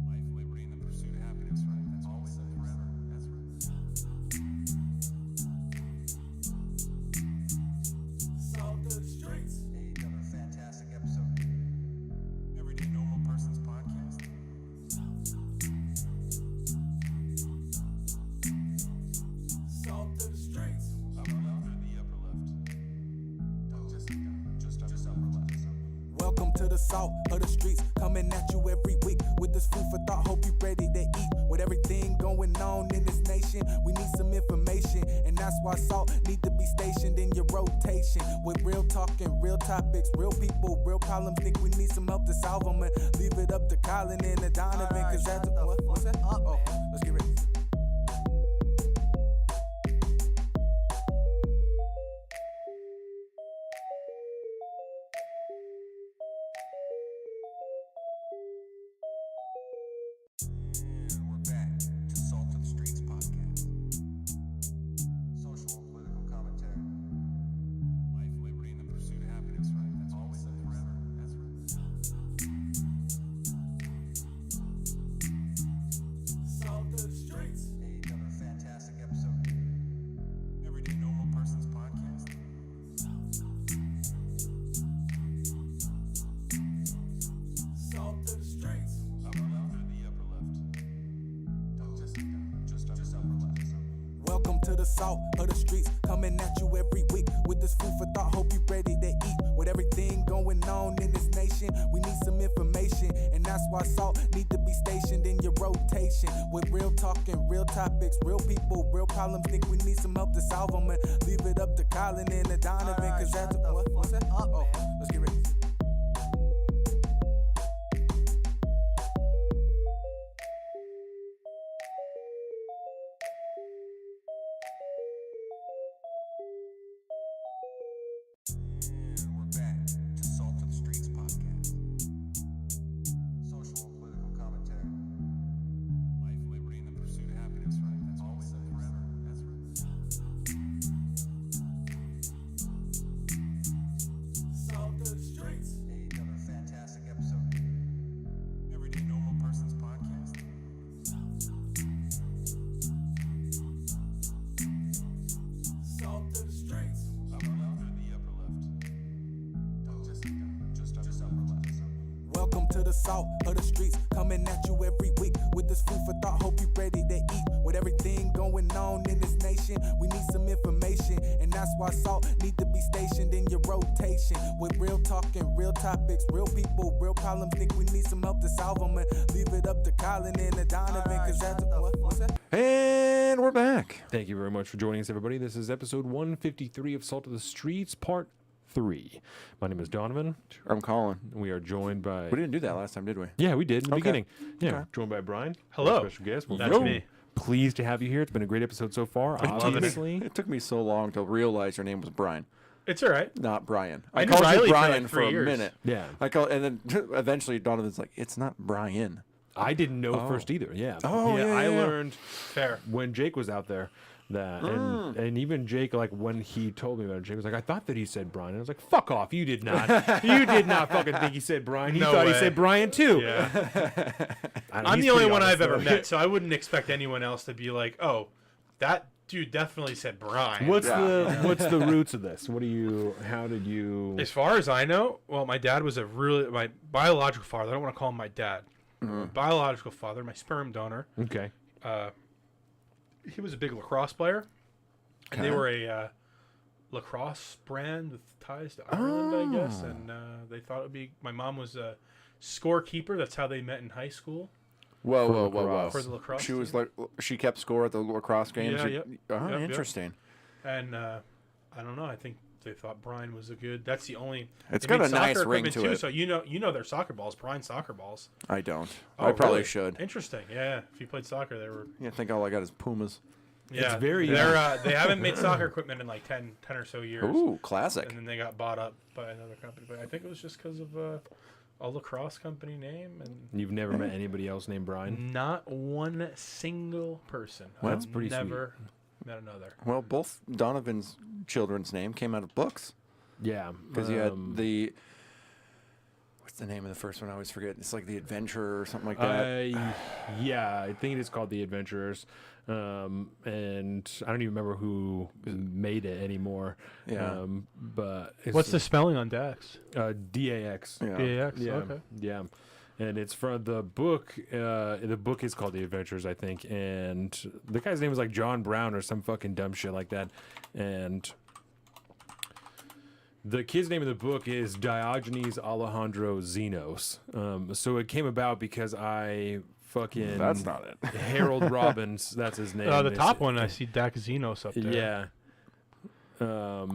Life, liberty, and the pursuit of happiness, right? That's always and forever. That's right. Salt of the streets. Another fantastic episode. Everyday Normal Person's podcast. Salt of the streets. Upper left or the upper left? Just upper left. Welcome to the salt of the streets, coming at you every week with this food for thought. Hope you ready to eat. With everything going on in this nation, we need some information, and that's why salt need to be stationed in your rotation. With real talking, real topics, real people, real problems. Think we need some help to solve them, and leave it up to Colin and the Donovan, 'cause that's what's that? Oh, let's get ready. Another fantastic episode. Everyday Normal Person's Podcast. Upper left or the upper left? Just upper left. Welcome to the salt of the streets, coming at you every week with this food for thought. Hope you ready to eat. With everything going on in this nation, we need some information, and that's why salt need to be stationed in your rotation. With real talking, real topics, real people, real problems. Think we need some help to solve them, and leave it up to Colin and the Donovan, cause that's what's that? Oh, let's get ready. And we're back to Salt of the Streets Podcast. Social and political commentary. Life, liberty, and the pursuit of happiness, right? That's always and forever. That's right. Another fantastic episode. Everyday Normal Person's Podcast. Upper left or the upper left? Just upper left. Welcome to the salt of the streets, coming at you every week with this food for thought. Hope you ready to eat. With everything going on in this nation, we need some information, and that's why salt need to be stationed in your rotation. With real talking, real topics, real people, real problems. Think we need some help to solve them, and leave it up to Colin and the Donovan, cause that's what's that? And we're back. Thank you very much for joining us, everybody. This is episode 153 of Salt of the Streets, part 3. My name is Donovan. I'm Colin. We are joined by... We didn't do that last time, did we? Yeah, we did in the Okay. beginning. Yeah, Okay. joined by Brine. Hello. Our special guest. We're That's very me. pleased to have you here. It's been a great episode so far. Obviously. It took me so long to realize your name was Brine, It's all right. not Brian. I I knew called Riley you for Brian like for 3 a years. minute. Yeah. And then eventually Donovan's like, it's not Brian. I didn't know Oh. first either. Yeah. Oh, yeah, I yeah. learned Fair. when Jake was out there that, and even Jake, like when he told me about it, Jake was like, I thought that he said Brian. And I was like, fuck off. You did not. You did not fucking think he said Brian. You No thought he way. said Brian too. Yeah. I don't know, I'm he's the only pretty one honest, I've ever though. met, so I wouldn't expect anyone else to be like, oh, that dude definitely said Brian. What's the roots of this? How did you? As far as I know, well, my dad was my biological father. I don't want to call him my dad. Biological father, my sperm donor. Okay. He was a big lacrosse player. And they Okay. were a lacrosse brand with ties to Ireland, I guess. And they thought it would be. My mom was a scorekeeper. That's how they met in high school. Whoa. For the lacrosse She was team. like, she kept score at the lacrosse games. Yeah, yep. Yep. Interesting. And I don't know. I think they thought Brine was a good. That's the only. It's they got made a nice soccer ring equipment to too, it. So you know their soccer balls, Brine soccer balls. I don't. Oh, I probably really? should. Interesting. Yeah, if you played soccer, they were. Yeah, I think all I got is Pumas. Yeah, very- They haven't made soccer equipment in like 10 or so years. Ooh, classic. And then they got bought up by another company. But I think it was just because of a lacrosse company name and You've never met anybody else named Brian? not one single person. Well, that's pretty sweet. Never met another. Well, both Donovan's children's name came out of books. Yeah. Because you had the... What's the name of the first one? I always forget. It's like The Adventurer or something like that. Yeah, I think it is called The Adventurers. And I don't even remember who made it anymore. Yeah. But it's What's the spelling on Dax? DAX. Yeah. DAX. Yeah. Okay. Yeah. And it's from the book. The book is called The Adventures, I think. And the guy's name was like John Brown or some fucking dumb shit like that. And the kid's name in the book is Diogenes Alejandro Zenos. So it came about because I fucking... That's not it. Harold Robbins, that's his name. The It's- top one, I see Dax Xenos up there. Yeah.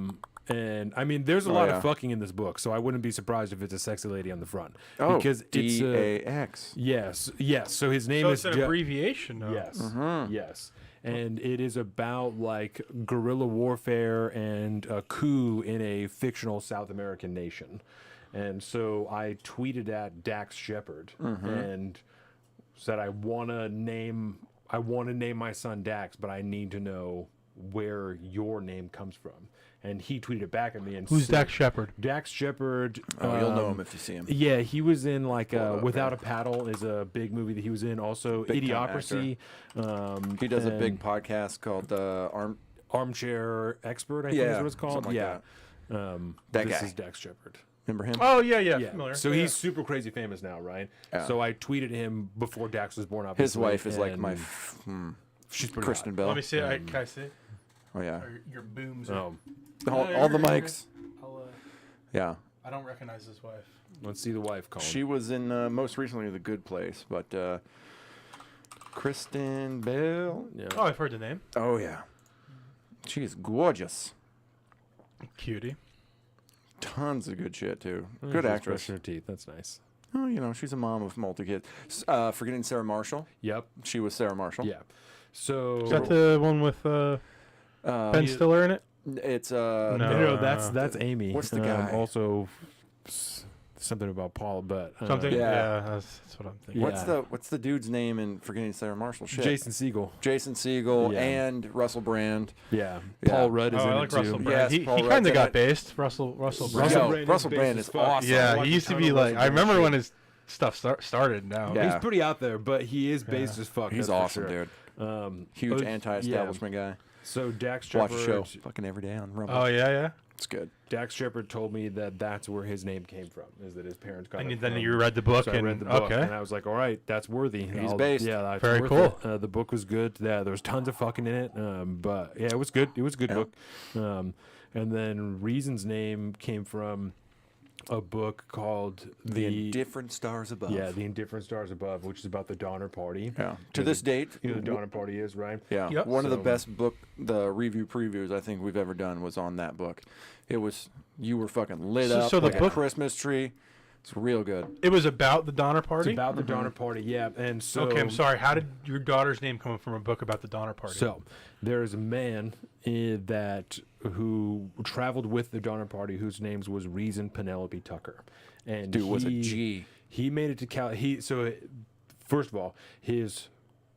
And I mean, there's a Oh, lot yeah. of fucking in this book, so I wouldn't be surprised if it's a sexy lady on the front. Oh, because it's DAX. yes. So his name So is it's an abbreviation. Though. yes, Mm-hmm. yes, and it is about like guerrilla warfare and a coup in a fictional South American nation. And so I tweeted at Dax Shepard and said I want to name my son Dax, but I need to know where your name comes from. and he tweeted it back at me. And Who's said- Dax Shepard? Dax Shepard. Oh, you'll know him if you see him. Yeah, he was in like Pull it up, Without yeah. a Paddle is a big movie that he was in. Also, Big time Idiocracy. He does a big and podcast called Armchair Expert. I think Yeah, is what it's called. something like yeah, That this guy. is Dax Shepard. Remember him? Oh yeah, Yeah. familiar. So Yeah. he's super crazy famous now, right? Yeah. So I tweeted him before Dax was born. His Obviously, wife is like and my she's pretty Kristen hot. Bell. Let me see. Can I see? Oh yeah. Or your booms. Oh, All the mics. I'll, Yeah. I don't recognize his wife. let's see the wife, Colin. She was in most recently The Good Place, but Kristen Bell. yeah. Oh, I've heard the name. Oh yeah. She is gorgeous. Cutie. Tons of good shit too. Oh, Good she's actress. brushing her teeth. That's nice. Oh, you know, she's a mom of multi kids. Forgetting Sarah Marshall. Yep. She was Sarah Marshall. Yeah. So Is that the one with Ben Stiller in it? It's No. no, that's Amy. What's the guy? Also, something about Paul, but Something. Yeah. Yeah, that's what I'm thinking. Yeah. what's the dude's name in Forgetting Sarah Marshall? Shit. Jason Segel. Jason Segel Yeah. and Russell Brand. Yeah. Yeah. Paul Rudd is Oh, in I it like too. Russell Brand. Yes, he Paul kind Rudd's of in got it. based. Russell Russell Brand. Russell Brand Brand is is based as fuck. awesome. Yeah, Watch he a used to ton be of like. Russell I remember Brand when shit. his stuff started. Now. Yeah. He's pretty out there, but he is based Yeah. as fuck. He's that's for awesome, sure. dude. Huge yeah. anti-establishment guy. So Dax Watch Shepard, a show fucking every day on Rumble. Oh yeah. It's good. Dax Shepard told me that that's where his name came from. Is that his parents got And it then from. you read the book So I and read the book, okay. and I was like, all right, that's worthy. He's based. Yeah, that's Very worth cool. it. The book was good. Yeah, there was tons of fucking in it. But yeah, it was good. It was a good Yeah. book. And then Reason's name came from a book called The Indifferent Stars Above. Yeah, The Indifferent Stars Above, which is about the Donner Party. Yeah. To this date, You know, the Donner Party is, right? yeah, Yep. one of the So- best the review previews I think we've ever done was on that book. It was you were fucking lit So- up so the like a book- Christmas tree. It's real good. It was about the Donner It's Party. about the Donner Party, yeah. And so Okay, I'm sorry. How did your daughter's name come from a book about the Donner Party? So there is a man who traveled with the Donner Party whose name was Reason Penelope Tucker, and Dude was a G. He made it to first of all, his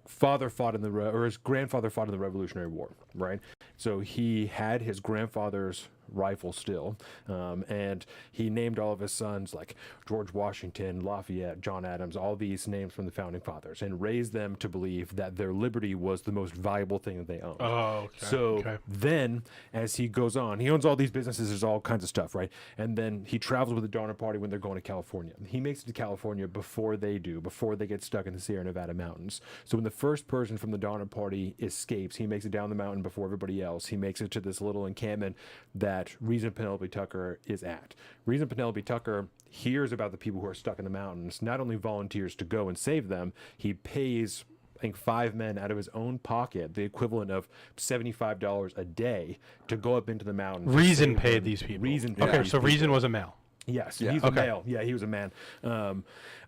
father fought in his grandfather fought in the Revolutionary War, right? So he had his grandfather's rifle still, and he named all of his sons like George Washington, Lafayette, John Adams, all these names from the founding fathers, and raised them to believe that their liberty was the most valuable thing that they owned. Oh, okay. So okay. then, as he goes on, he owns all these businesses, there's all kinds of stuff, right? And then he travels with the Donner Party when they're going to California. He makes it to California before they get stuck in the Sierra Nevada mountains. So when the first person from the Donner Party escapes, he makes it down the mountain before everybody else. He makes it to this little encampment that Reason Penelope Tucker is at. Reason Penelope Tucker hears about the people who are stuck in the mountains, not only volunteers to go and save them, he pays, I think, 5 men out of his own pocket, the equivalent of $75 a day, to go up into the mountains. to Reason save paid them. these people. Reason paid Okay, these so Reason people. was a male. Yes, Yeah. he's a Okay. male. Yeah, he was a man.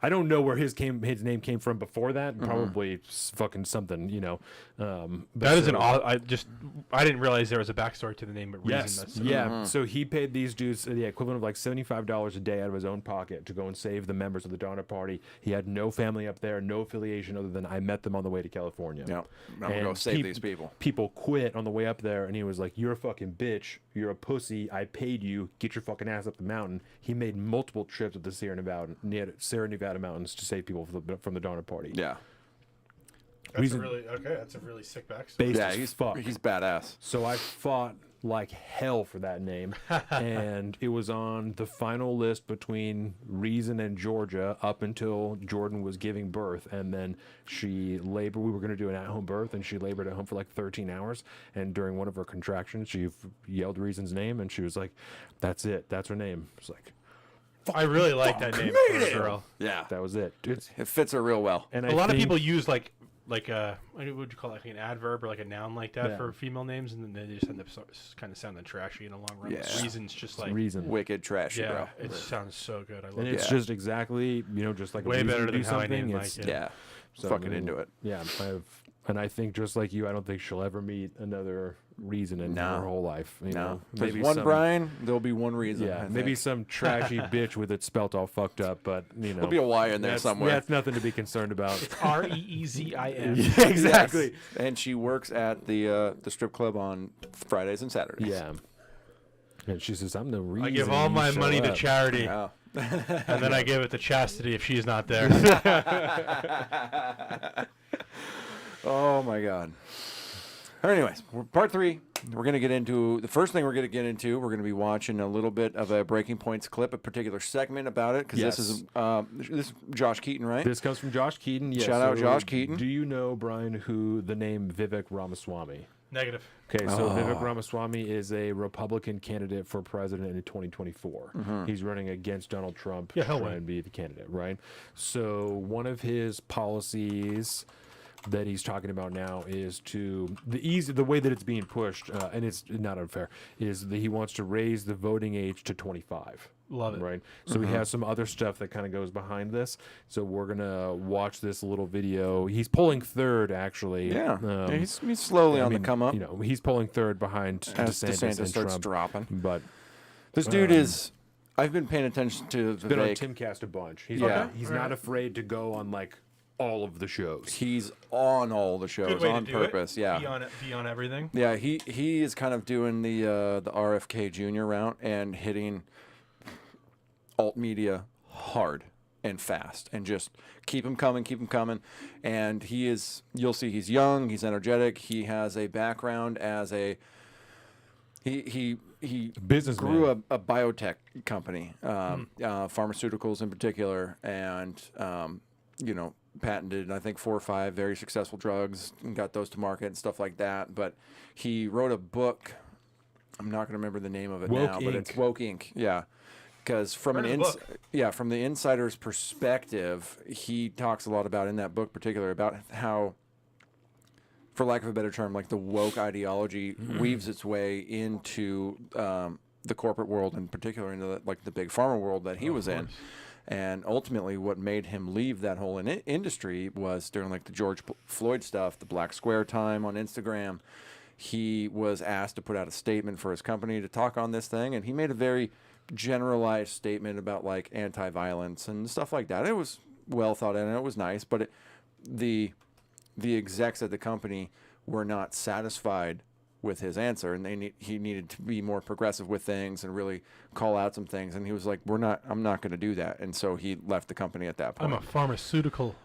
I don't know where his name came from before that. Probably fucking something, you know. But That is an so- odd. I didn't realize there was a backstory to the name, but Reason. Yes. That's, Yeah. So he paid these dudes the equivalent of like $75 a day out of his own pocket to go and save the members of the Donner Party. He had no family up there, no affiliation other than I met them on the way to California. Yeah. I'm gonna go And save these people. People quit on the way up there, and he was like, "You're a fucking bitch. You're a pussy. I paid you. Get your fucking ass up the mountain." He made multiple trips to the Sierra Nevada mountains to save people from the Donner Party. Yeah. That's a really sick backstory. Based Yeah, as he's fuck. he's badass. So I fought like hell for that name, and it was on the final list between Reason and Georgia up until Jordan was giving birth, and then she labored. We were going to do an at-home birth, and she labored at home for like 13 hours. And during one of her contractions, she yelled Reason's name, and she was like, "That's it. That's her name." It's like I really like that name for a girl. Yeah. that was it. It fits her real well. and A I lot of think- people use like what would you call it, like an adverb or like a noun like that Yeah. for female names, and then they just end up kind of sounding trashy in the long run. Yeah. Reason's just like Reason. Wicked trashy, yeah, bro. it sounds so good. I love And it. it's Yeah. just exactly, just like a Way reason better to than do how I something. named It's- Mike, Yeah. So, Fucking into it. Yeah, and I think just like you, I don't think she'll ever meet another Reason in No. her whole life. You No. know, There's one Brine, there'll be one Reason. Yeah, I maybe think. some trashy bitch with it spelt all fucked up, but There'll be a Y in there that's, somewhere. That's nothing to be concerned about. Reezin. Yeah, exactly. Yes. And she works at the strip club on Fridays and Saturdays. Yeah. And she says, "I'm the reason." I give all you my show money to up." charity, Oh. and then I give it to Chastity if she's not there. Oh my God. Anyways, part 3. We're going to get into the first thing we're going to get into. We're going to be watching a little bit of a Breaking Points clip, a particular segment about it, because this is Josh Keaton, right? This comes from Josh Keaton. Yes. Shout out Josh Keaton. Do you know, Brian, who the name Vivek Ramaswamy? Negative. Okay, so Vivek Ramaswamy is a Republican candidate for president in 2024. He's running against Donald Trump to he'll try win. and be the candidate, right? So one of his policies that he's talking about now is the way that it's being pushed, and it's not unfair, is that he wants to raise the voting age to 25. Love it. Right. So he has some other stuff that kind of goes behind this. So we're gonna watch this little video. He's polling third, actually. Yeah. He's slowly on the come up. You know, he's polling third behind as DeSantis and starts Trump. dropping. But This dude is. I've been paying attention to he's been on Vivek. Timcast a bunch. He's Yeah. he's not afraid to go on like all of the shows. He's on all the Good shows way on to do purpose. it. Yeah. Be on everything. Yeah, he is kind of doing the RFK Jr. route and hitting alt media hard and fast and just keep him coming. And you'll see he's young, he's energetic, he has a background as he Businessman. grew a biotech company, pharmaceuticals in particular, and patented, I think, 4 or 5 very successful drugs and got those to market and stuff like that. But he wrote a book. I'm not going to remember the name of it Woke now, but Inc. it's Woke Inc. Yeah, because from Heard of the book. from the insider's perspective, he talks a lot about in that book, particularly about how, for lack of a better term, like the woke ideology weaves its way into the corporate world, in particular into the big pharma world that he was in. And ultimately, what made him leave that whole industry was during like the George Floyd stuff, the Black Square time on Instagram. He was asked to put out a statement for his company to talk on this thing, and he made a very generalized statement about like anti-violence and stuff like that. It was well thought out and it was nice, but the execs at the company were not satisfied with his answer, and he needed to be more progressive with things and really call out some things. And he was like, I'm not going to do that. And so he left the company at that point. I'm a pharmaceutical.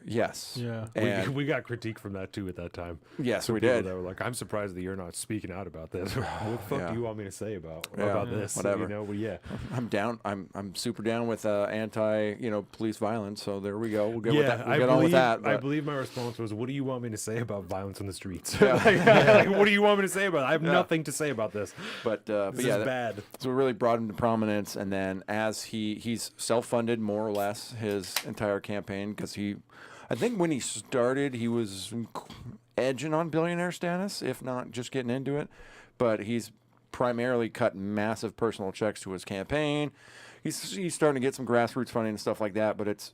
Yes. Yeah. And We got critique from that too at that time. yes, we People did. that were like, "I'm surprised that you're not speaking out about this." What the fuck Yeah. do you want me to say about Yeah, this? whatever. You know, yeah. I'm down. I'm super down with anti police violence. So there we go. We'll get with Yeah, that. We'll get on with that. I but- believe my response was, "What do you want me to say about violence in the streets? Yeah. like, what do you want me to say about it? I have nothing to say about this. But This yeah, is bad." So we really brought him to prominence, and then as he's self-funded more or less his entire campaign, because I think when he started, he was edging on billionaire status, if not just getting into it. But he's primarily cut massive personal checks to his campaign. He's starting to get some grassroots funding and stuff like that, but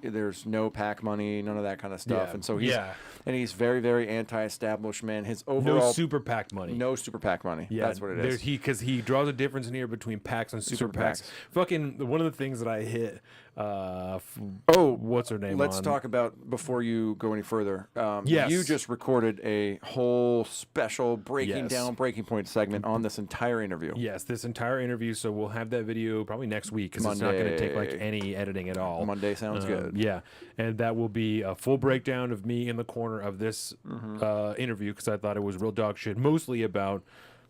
there's no PAC money, none of that kind of stuff, Yeah. and so he's very, very anti-establishment. His overall No super PAC money. no super PAC money. Yeah, That's what it is. Because he draws a difference in here between PACs and super PACs. Fucking one of the things that I hit. What's her name? Let's on? talk about, before you go any further. Yes. You just recorded a whole special breaking Yes. down breaking point segment on this entire interview. Yes, this entire interview. So we'll have that video probably next week because it's not going to take like Monday. any editing at all. Monday sounds good. Yeah, and that will be a full breakdown of me in the corner of this Mm-hmm. interview because I thought it was real dog shit, mostly about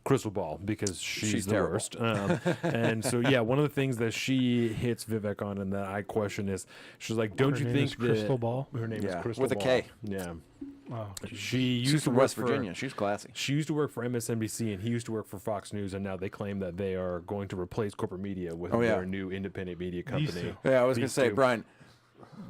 Crystal Ball because she's the terrible. worst. And so yeah, one of the things that she hits Vivek on and that I question is she's like, "Don't Her you name think is Crystal that Ball? her name Yeah, is Crystal with a Ball. K. Yeah, Oh, she used She's to from work West for Virginia. She's classy. She used to work for MSNBC and he used to work for Fox News, and now they claim that they are going to replace corporate media with Oh, yeah. their new independent media These company. two. Yeah, I was gonna These say, two.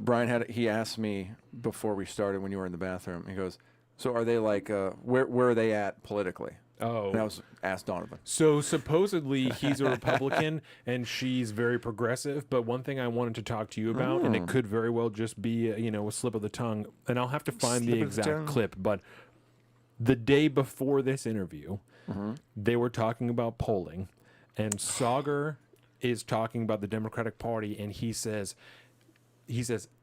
Brian he asked me before we started when you were in the bathroom. He goes, "So are they like where are they at politically?" And I Oh, was asked Donovan. so supposedly he's a Republican and she's very progressive. But one thing I wanted to talk to you about, and it could very well just be a slip of the tongue, and I'll have to find Slip the of the exact tongue. clip. But the day before this interview, they were talking about polling, and Sauger is talking about the Democratic Party, and he says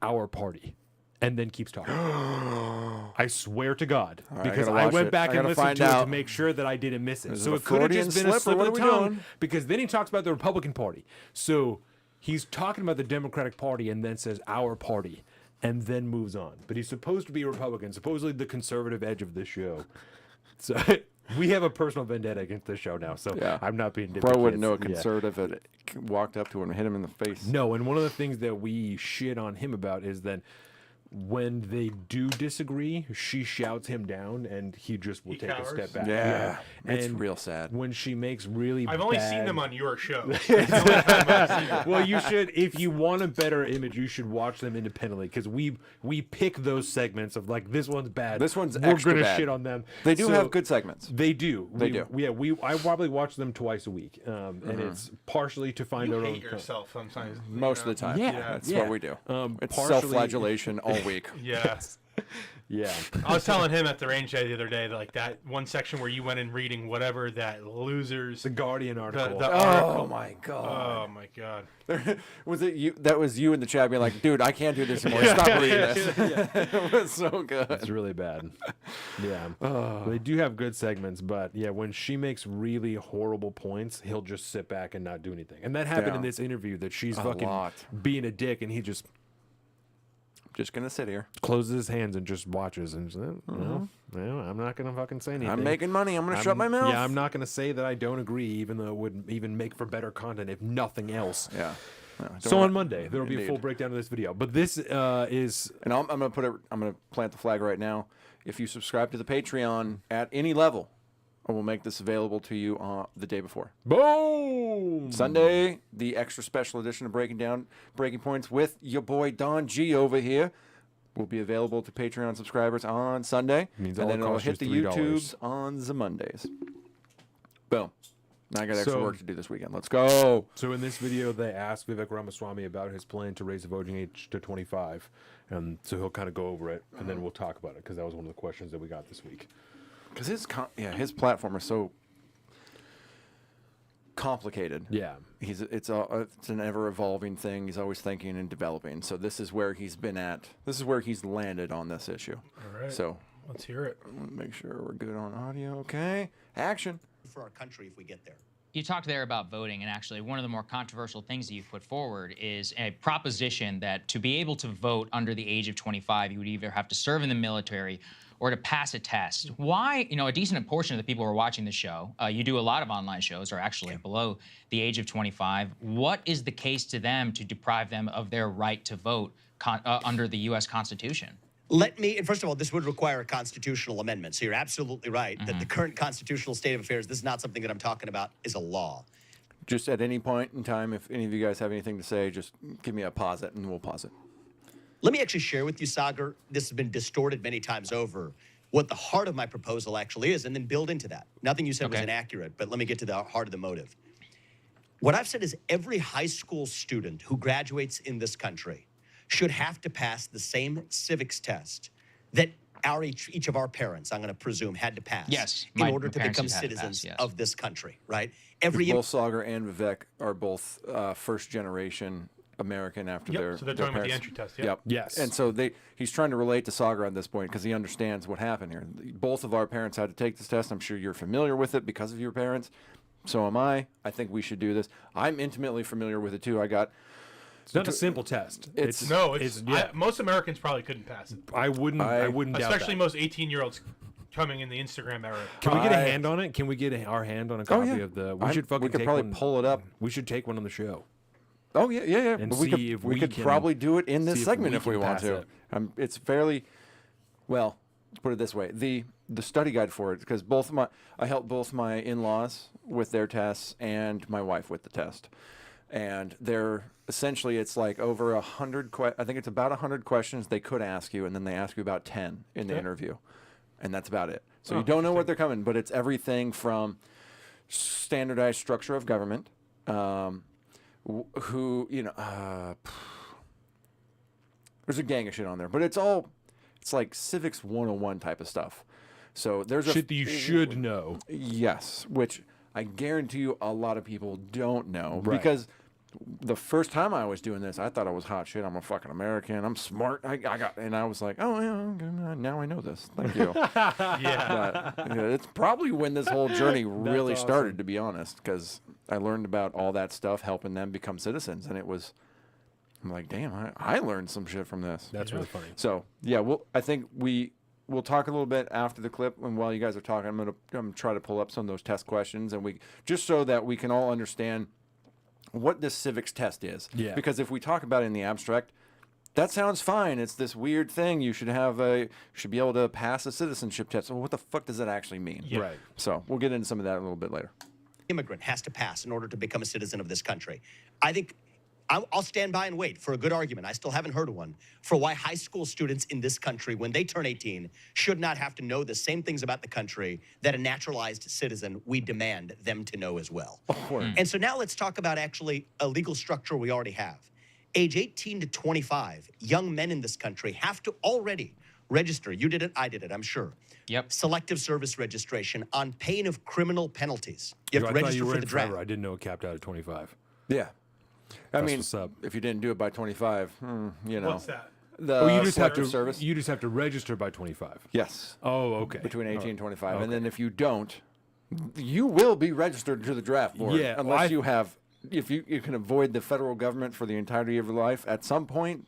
our party. and then keeps talking. I swear to God, right, because I gotta I watch went it. back I and gotta listened find to it to out. make sure that I didn't miss it. Is So it a it could have Freudian just been a slip, or slip what of are the we tongue, doing? because then he talks about the Republican Party. So he's talking about the Democratic Party and then says our party, and then moves on. But he's supposed to be a Republican, supposedly the conservative edge of this show. So we have a personal vendetta against this show now. So Yeah. I'm not being Bro wouldn't know a Yeah. conservative had walked up to him and hit him in the face. No, and one of the things that we shit on him about is that when they do disagree, she shouts him down, and he just will He take cowers? a step back. Yeah, it's And real sad. when she makes really I've only bad... seen them on your show. That's the only time I've seen them. Well, you should, if you want a better image, you should watch them independently, because we pick those segments of like, this one's bad. This one's we're extra gonna bad. shit on them. They do So- have good segments. They do. They do. Yeah, I probably watch them twice a week, and it's partially to find You our own. hate yourself sometimes. Most of the time. Yeah, That's yeah. what we do. It's Partially- self-flagellation all week. Yeah. Yeah. I was telling him at the range day the other day, like that one section where you went in reading whatever that losers. The Guardian article. the Oh article. my god. Oh my god. Was it you? That was you in the chat being like, dude, I can't do this anymore. Stop reading this. It was so good. It's really bad. Yeah. They do have good segments, but yeah, when she makes really horrible points, he'll just sit back and not do anything. And that happened in Yeah. this interview, that she's A fucking lot. being a dick, and he just Just gonna sit here. closes his hands and just watches, and just, well, I'm not gonna fucking say anything. I'm making money. I'm gonna shut my mouth. Yeah, I'm not gonna say that I don't agree, even though it would even make for better content, if nothing else. Yeah. No, don't So worry. on Monday there will be a full Indeed. breakdown of this video, but this is And I'm gonna put it. I'm gonna plant the flag right now. If you subscribe to the Patreon at any level, I will make this available to you on the day before. boom. Sunday, the extra special edition of Breaking Down Breaking Points with your boy Don G over here will be available to Patreon subscribers on Sunday. Means and all then it it'll costs you hit the is $3. YouTubes on the Mondays. Boom. Now I got extra So- work to do this weekend. Let's go. So in this video, they asked Vivek Ramaswamy about his plan to raise the voting age to 25, and so he'll kind of go over it, and then we'll talk about it, because that was one of the questions that we got this week. Because his platform is so complicated. Yeah. It's an ever evolving thing. He's always thinking and developing. So this is where he's been at. This is where he's landed on this issue. All right. So Let's hear it. I want to make sure we're good on audio. Okay, action. For our country if we get there. You talked there about voting, and actually one of the more controversial things that you've put forward is a proposition that to be able to vote under the age of 25, you would either have to serve in the military or to pass a test. Why, a decent portion of the people who are watching the show, you do a lot of online shows, are actually below the age of 25. What is the case to them to deprive them of their right to vote under the U.S. Constitution? And first of all, this would require a constitutional amendment. So you're absolutely right that the current constitutional state of affairs, this is not something that I'm talking about, is a law. Just at any point in time, if any of you guys have anything to say, just give me a pause it, and we'll pause it. Let me actually share with you, Sagar, this has been distorted many times over, what the heart of my proposal actually is, and then build into that. Nothing you said was inaccurate, but let me get to the heart of the motive. What I've said is every high school student who graduates in this country should have to pass the same civics test that each of our parents, I'm going to presume, had to pass in order to become citizens of this country, right? Both Sagar and Vivek are both first generation American after their So they're their talking about the parents. entry test. Yep. Yes. And so he's trying to relate to Sagar on this point because he understands what happened here. Both of our parents had to take this test. I'm sure you're familiar with it because of your parents. So am I. I think we should do this. I'm intimately familiar with it too. It's not a simple test. Most Americans probably couldn't pass it. I wouldn't doubt Especially that. most 18-year-olds coming in the Instagram era. Can we get a hand on it? Can we get our hand on a copy yeah. of the? We could probably pull it up. We should take one on the show. Oh yeah. And But see if we we could can probably do it in see this if segment we if we can want pass to. it. It's fairly well. Let's put it this way: the study guide for it, because I helped both my in-laws with their tests and my wife with the test, and they're essentially it's like over 100. I think it's about 100 questions they could ask you, and then they ask you about 10 in the interview, and that's about it. So you don't know what they're coming, but it's everything from standardized structure of government. There's a gang of shit on there, but it's like civics 101 type of stuff. So there's Shit that you should know. Yes, which I guarantee you a lot of people don't know Right. because the first time I was doing this, I thought I was hot shit. I'm a fucking American. I'm smart. And I was like, oh yeah, okay, now I know this. Thank you. Yeah. But, it's probably when this whole journey really awesome. started, to be honest, because I learned about all that stuff, helping them become citizens, and I'm like, damn, I learned some shit from this. That's really funny. So yeah, I think we'll talk a little bit after the clip, and while you guys are talking, I'm gonna try to pull up some of those test questions, and just so that we can all understand what this civics test is. Yeah. Because if we talk about it in the abstract, that sounds fine. It's this weird thing. You should be able to pass a citizenship test. Well, what the fuck does that actually mean? Yeah. Right. So we'll get into some of that a little bit later. Immigrant has to pass in order to become a citizen of this country. I think I'll stand by and wait for a good argument. I still haven't heard of one for why high school students in this country, when they turn 18, should not have to know the same things about the country that a naturalized citizen we demand them to know as well. And so now let's talk about actually a legal structure we already have. Age 18 to 25, young men in this country have to already register. You did it, I did it, I'm sure. Yep. Selective service registration on pain of criminal penalties. You have to I thought register you were for in the draft. forever. I didn't know it capped out at 25. Yeah. I mean, what's up. if you didn't do it by 25, you know. What's that? The you just have to service. You just have to register by 25. Yes. Oh, okay. Between 18 and 25. Okay. And then if you don't, you will be registered to the draft board. Yeah, well, Unless you have, if you can avoid the federal government for the entirety of your life, at some point,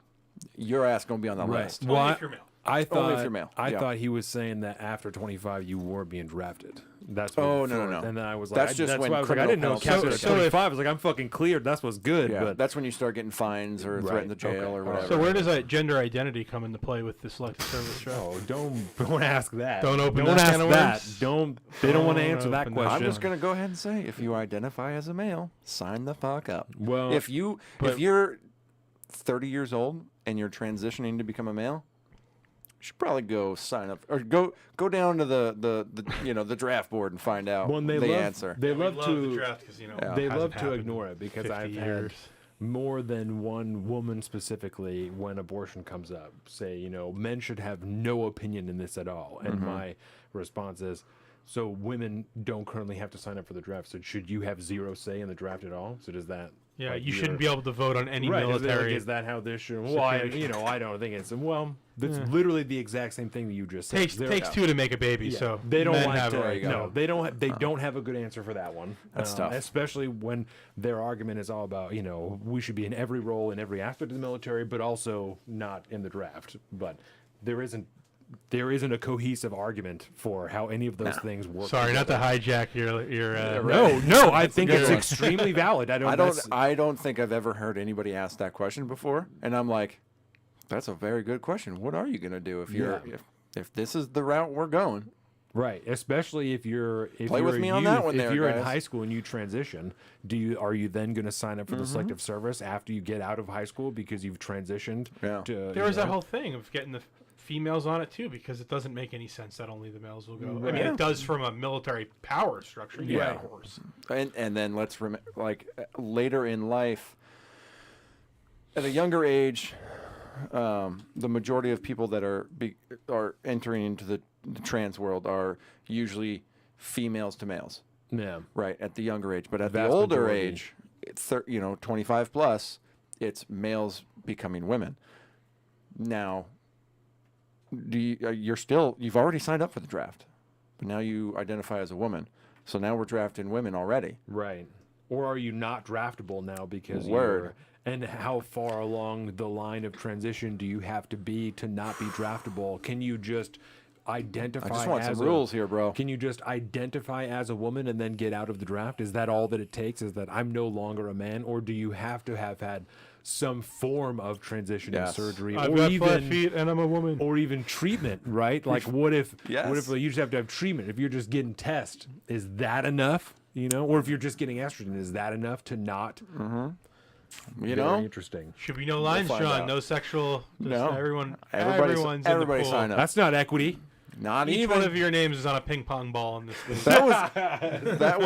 your ass going to be on the list. Well, Only if you're male. I thought Only if you're male, yeah. thought he was saying that after 25 you weren't being drafted. That's what Oh, it no, felt. no. And then I was like, That's just when why I was like, I criminal didn't know it penalties counted are at done. 25. I was like, I'm fucking cleared. That's what's good. Yeah, But that's when you start getting fines or threatened to jail okay. or whatever. So where does that gender identity come into play with the selective service draft? oh, don't ask that. Don't open don't that ask can of that. worms. They don't want to Don't answer that open that. question. I'm just going to go ahead and say, if you identify as a male, sign the fuck up. Well, if you're 30 years old and you're transitioning to become a male, you should probably go sign up or go down to the draft board and find out When they the love, answer. They We love love to the draft because they hasn't love to happened ignore it because 50 I've years. had more than one woman specifically when abortion comes up say, men should have no opinion in this at all. And my response is, so women don't currently have to sign up for the draft. So should you have zero say in the draft at all? So does that? Yeah, like, you shouldn't be able to vote on any right, military. Is that how this should? Well, I don't think it's. Well, it's literally the exact same thing that you just said. takes two to make a baby, Yeah. so they don't men like have to, it right. no, they don't. They don't have a good answer for that one. That's tough. especially when their argument is all about we should be in every role in every aspect of the military, but also not in the draft. But there isn't a cohesive argument for how any of those things work. Sorry, not to together. hijack your. No, I think good it's one. extremely valid. I don't think I've ever heard anybody ask that question before, and I'm like, that's a very good question. What are you going to do if this is the route we're going? Right, especially if you're Play with me on that one if there, you're in guys. high school and you transition, are you then going to sign up for the selective service after you get out of high school because you've transitioned? Yeah. To, There was that whole thing of getting the females on it too, because it doesn't make any sense that only the males will go. I mean, Right. it does from a military power structure, yeah, of course. And then let's later in life, at a younger age, the majority of people that are entering into the trans world are usually females to males, Yeah. right? At the younger age, but at the Vast older majority. age, 25 plus, it's males becoming women. Now, you've already signed up for the draft, but now you identify as a woman. So now we're drafting women already. Right. Or are you not draftable now because Word. And how far along the line of transition do you have to be to not be draftable? Can you just identify I just want as some rules here, bro. Can you just identify as a woman and then get out of the draft? Is that all that it takes? Is that I'm no longer a man? Or do you have to have had some form of transitioning Yes. surgery I've or got even flat feet and I'm a woman. or even treatment, right? Like what if Yes. you just have to have treatment? If you're just getting test, is that enough? Or if you're just getting estrogen, is that enough to not? You Very know, interesting. Should be no lines find drawn, out. no sexual. Just No. everyone's everybody in the pool. sign up. That's not equity. Not Each even one of your names is on a ping pong ball in this thing. that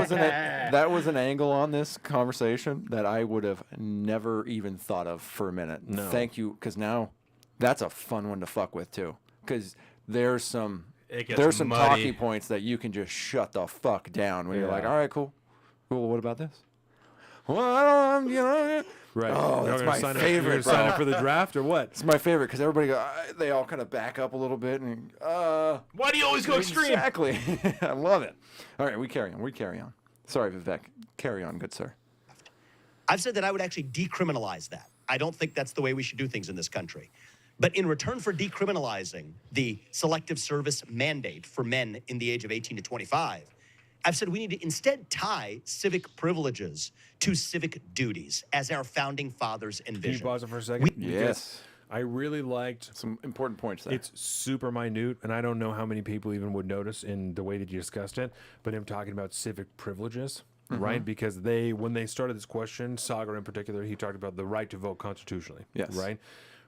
was an angle on this conversation that I would have never even thought of for a minute. No. Thank you, because now that's a fun one to fuck with too. Because there's some It gets there's some muddy. talking points that you can just shut the fuck down when you're like, Yeah. all right, cool, what about this? well, you know. Right. Oh, You're that's gonna my sign favorite, Up, sign bro. up for the draft or what? It's my favorite because everybody they all kind of back up a little bit and Why do you always go extreme? Exactly. I love it. All right, we carry on. Sorry, Vivek. Carry on, good sir. I've said that I would actually decriminalize that. I don't think that's the way we should do things in this country. But in return for decriminalizing the selective service mandate for men in the age of 18 to 25, I've said we need to instead tie civic privileges to civic duties as our founding fathers Can you envisioned. pause it for a second? Yes. I really liked Some important points there. It's super minute, and I don't know how many people even would notice in the way that you discussed it, but him talking about civic privileges, right? Because when they started this question, Sagar in particular, he talked about the right to vote constitutionally, Yes. right?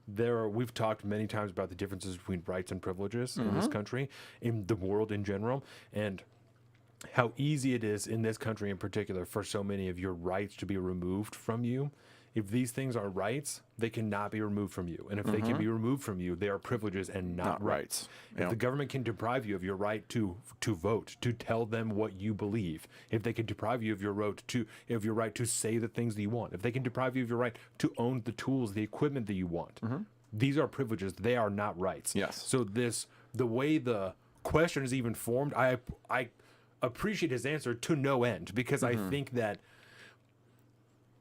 We've talked many times about the differences between rights and privileges in this country, in the world in general, and how easy it is in this country in particular for so many of your rights to be removed from you. If these things are rights, they cannot be removed from you. And if they can be removed from you, they are privileges and not rights. If Yeah. the government can deprive you of your right to vote, to tell them what you believe, if they can deprive you of your right to say the things that you want, if they can deprive you of your right to own the tools, the equipment that you want, these are privileges. They are not rights. Yes. So the way the question is even formed, I appreciate his answer to no end, because I think that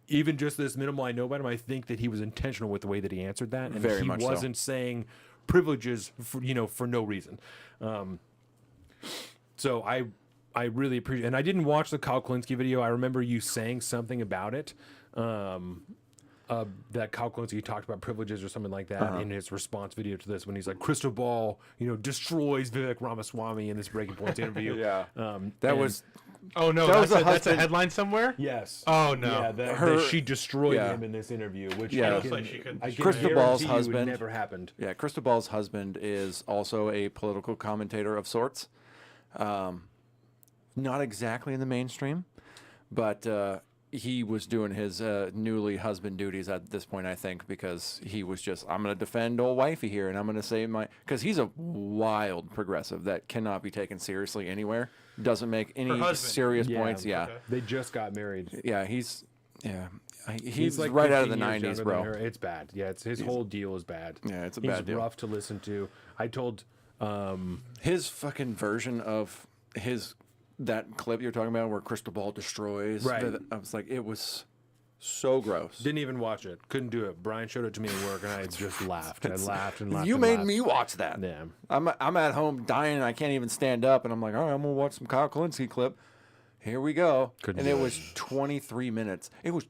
even just this minimal I know about him, I think that he was intentional with the way that he answered that, and Very he much so. wasn't saying privileges for no reason. So I really appreciate, and I didn't watch the Kyle Klinsky video. I remember you saying something about it. That Kyle Klinsky talked about privileges or something like that in his response video to this, when he's like, crystal ball, destroys Vivek Ramaswamy in this Breaking Points interview. Yeah. That That was Oh no, That was that's a that's a husband- headline somewhere. Yes. Oh, no. Yeah, that Her- she destroyed yeah. him in this interview, which Yeah. I Looks can, like she could I can Crystal Ball's guarantee you husband. never happened. Yeah, Crystal Ball's husband is also a political commentator of sorts. Not exactly in the mainstream, but he was doing his newly husband duties at this point, I think, because he was just, I'm going to defend old wifey here, and I'm going to say because he's a wild progressive that cannot be taken seriously anywhere. Doesn't make any husband. serious Yeah. points. Yeah. Okay. They just got married. Yeah, he's Like right out of 15 the years 90s, younger bro. than her. It's bad. Yeah, his whole deal is bad. Yeah, it's a He's bad deal. rough to listen to. I told His fucking version of that clip you're talking about where Crystal Ball destroys. Right. I was like, it was so gross. didn't even watch it. Couldn't do it. Brian showed it to me at work, and I just laughed. I laughed and laughed. You and made laughed. me watch that. Yeah. I'm at home dying and I can't even stand up, and I'm like, all right, I'm gonna watch some Kyle Klinsky clip. Here we go. Couldn't and do it it. was 23 minutes. It was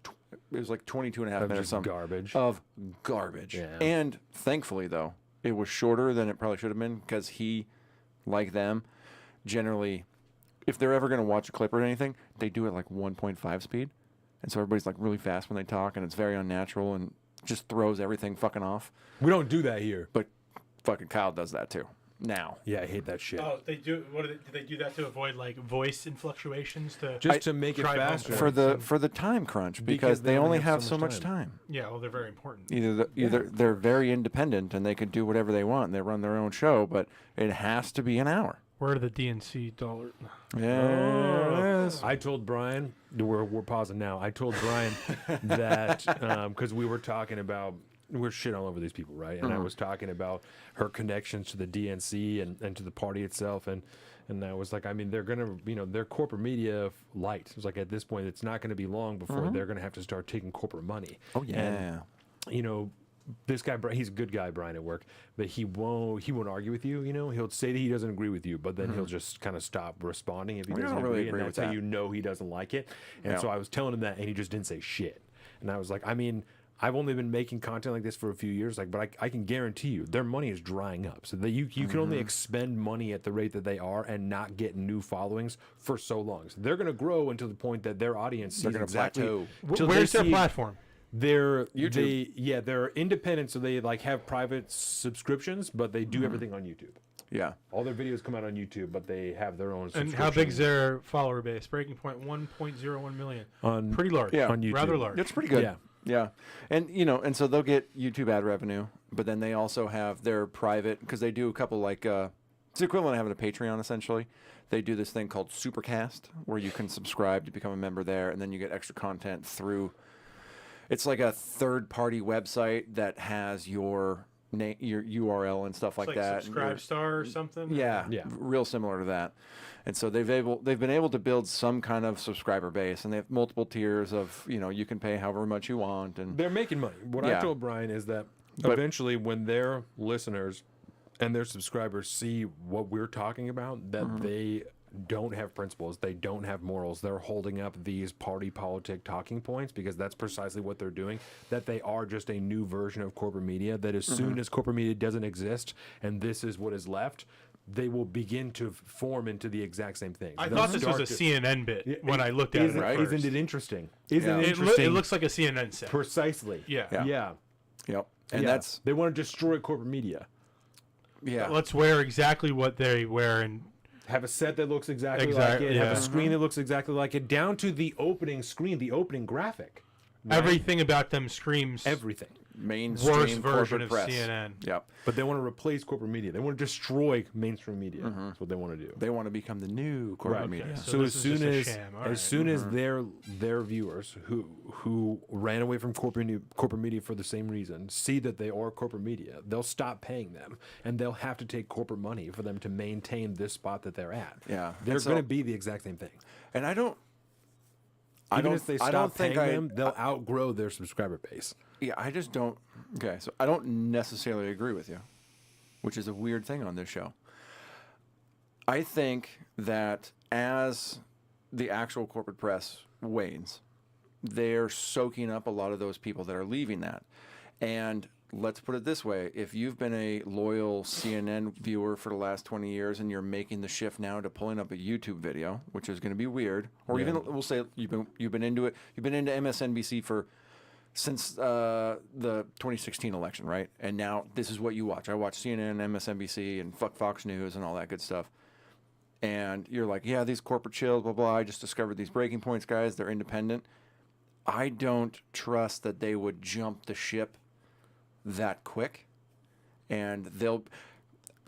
like 22 and a half Of minutes or just something. garbage. Of garbage. Yeah. And thankfully, though, it was shorter than it probably should have been, because he, like them, generally, if they're ever going to watch a clip or anything, they do it like 1.5 speed. And so everybody's like really fast when they talk, and it's very unnatural and just throws everything fucking off. We don't do that here. But fucking Kyle does that too. Now. Yeah, I hate that shit. Oh, they do. Do they do that to avoid like voice influctuations? Just to make it try home faster. For the time crunch, because Because they only have so much time. Yeah, well, they're very important. Either they're very independent and they can do whatever they want and they run their own show, but it has to be an hour. Where are the DNC dollars? Yes. I told Brian, we're pausing now. I told Brian that because we were talking about, we're shit all over these people, right? And I was talking about her connections to the DNC and to the party itself, and I was like, I mean, they're gonna, they're corporate media light. It was like, at this point, it's not gonna be long before they're gonna have to start taking corporate money. Oh yeah. And, this guy, he's a good guy, Brian, at work, but he won't argue with you. He'll say that he doesn't agree with you, but then he'll just kind of stop responding if he I doesn't don't really agree, agree and with that's how that. you know he doesn't like it. And Yeah. so I was telling him that, and he just didn't say shit. And I was like, I mean, I've only been making content like this for a few years, but I can guarantee you their money is drying up. So that you can only expend money at the rate that they are and not get new followings for so long. So they're going to grow until the point that their audience sees They're gonna exactly. plateau. till they Where's their see- platform? They're YouTube. they're independent, so they like have private subscriptions, but they do everything on YouTube. Yeah. All their videos come out on YouTube, but they have their own. And subscription how big's their follower base? Breaking Point 1.01 million. on Pretty large. Yeah. on YouTube? Rather large. It's pretty good. Yeah. Yeah. And and so they'll get YouTube ad revenue, but then they also have their private, because they do a couple like It's the equivalent of having a Patreon, essentially. They do this thing called Supercast, where you can subscribe to become a member there, and then you get extra content through. It's like a third-party website that has your URL and stuff like that. Subscribe Star or something. Yeah, real similar to that. And so they've been able to build some kind of subscriber base, and they have multiple tiers of, you can pay however much you want, and They're making money. What I told Brine is that eventually, when their listeners and their subscribers see what we're talking about, that they don't have principles, they don't have morals, they're holding up these party politic talking points, because that's precisely what they're doing, that they are just a new version of corporate media, that as soon as corporate media doesn't exist and this is what is left, they will begin to form into the exact same thing. I thought this was a CNN bit when I looked at it. Right. Isn't it interesting? Isn't it It interesting? looks like a CNN set. Precisely. Yeah. Yep. And that's they want to destroy corporate media. Let's wear exactly what they wear and Have a set that looks exactly like it. Have a screen that looks exactly like it, down to the opening screen, the opening graphic. Right? everything about them screams Everything. mainstream worst version corporate of press. CNN. Yep. But they want to replace corporate media. They want to destroy mainstream media. That's what they want to do. They want to become the new corporate media. So this as is soon just a as sham. All as right. soon as their viewers who ran away from corporate media for the same reason see that they are corporate media, they'll stop paying them, and they'll have to take corporate money for them to maintain this spot that they're at. Yeah. They're And so- going to be the exact same thing. And I don't If they stop paying them, they'll outgrow their subscriber base. Yeah, I just don't. Okay, so I don't necessarily agree with you, which is a weird thing on this show. I think that as the actual corporate press wanes, they're soaking up a lot of those people that are leaving that. And let's put it this way. If you've been a loyal CNN viewer for the last 20 years and you're making the shift now to pulling up a YouTube video, which is going to be weird, or even we'll say you've been into it, you've been into MSNBC since the 2016 election, right? And now this is what you watch. I watch CNN, MSNBC, and fuck Fox News and all that good stuff. And you're like, yeah, these corporate chills, blah, blah. I just discovered these breaking points, guys. They're independent. I don't trust that they would jump the ship that quick. And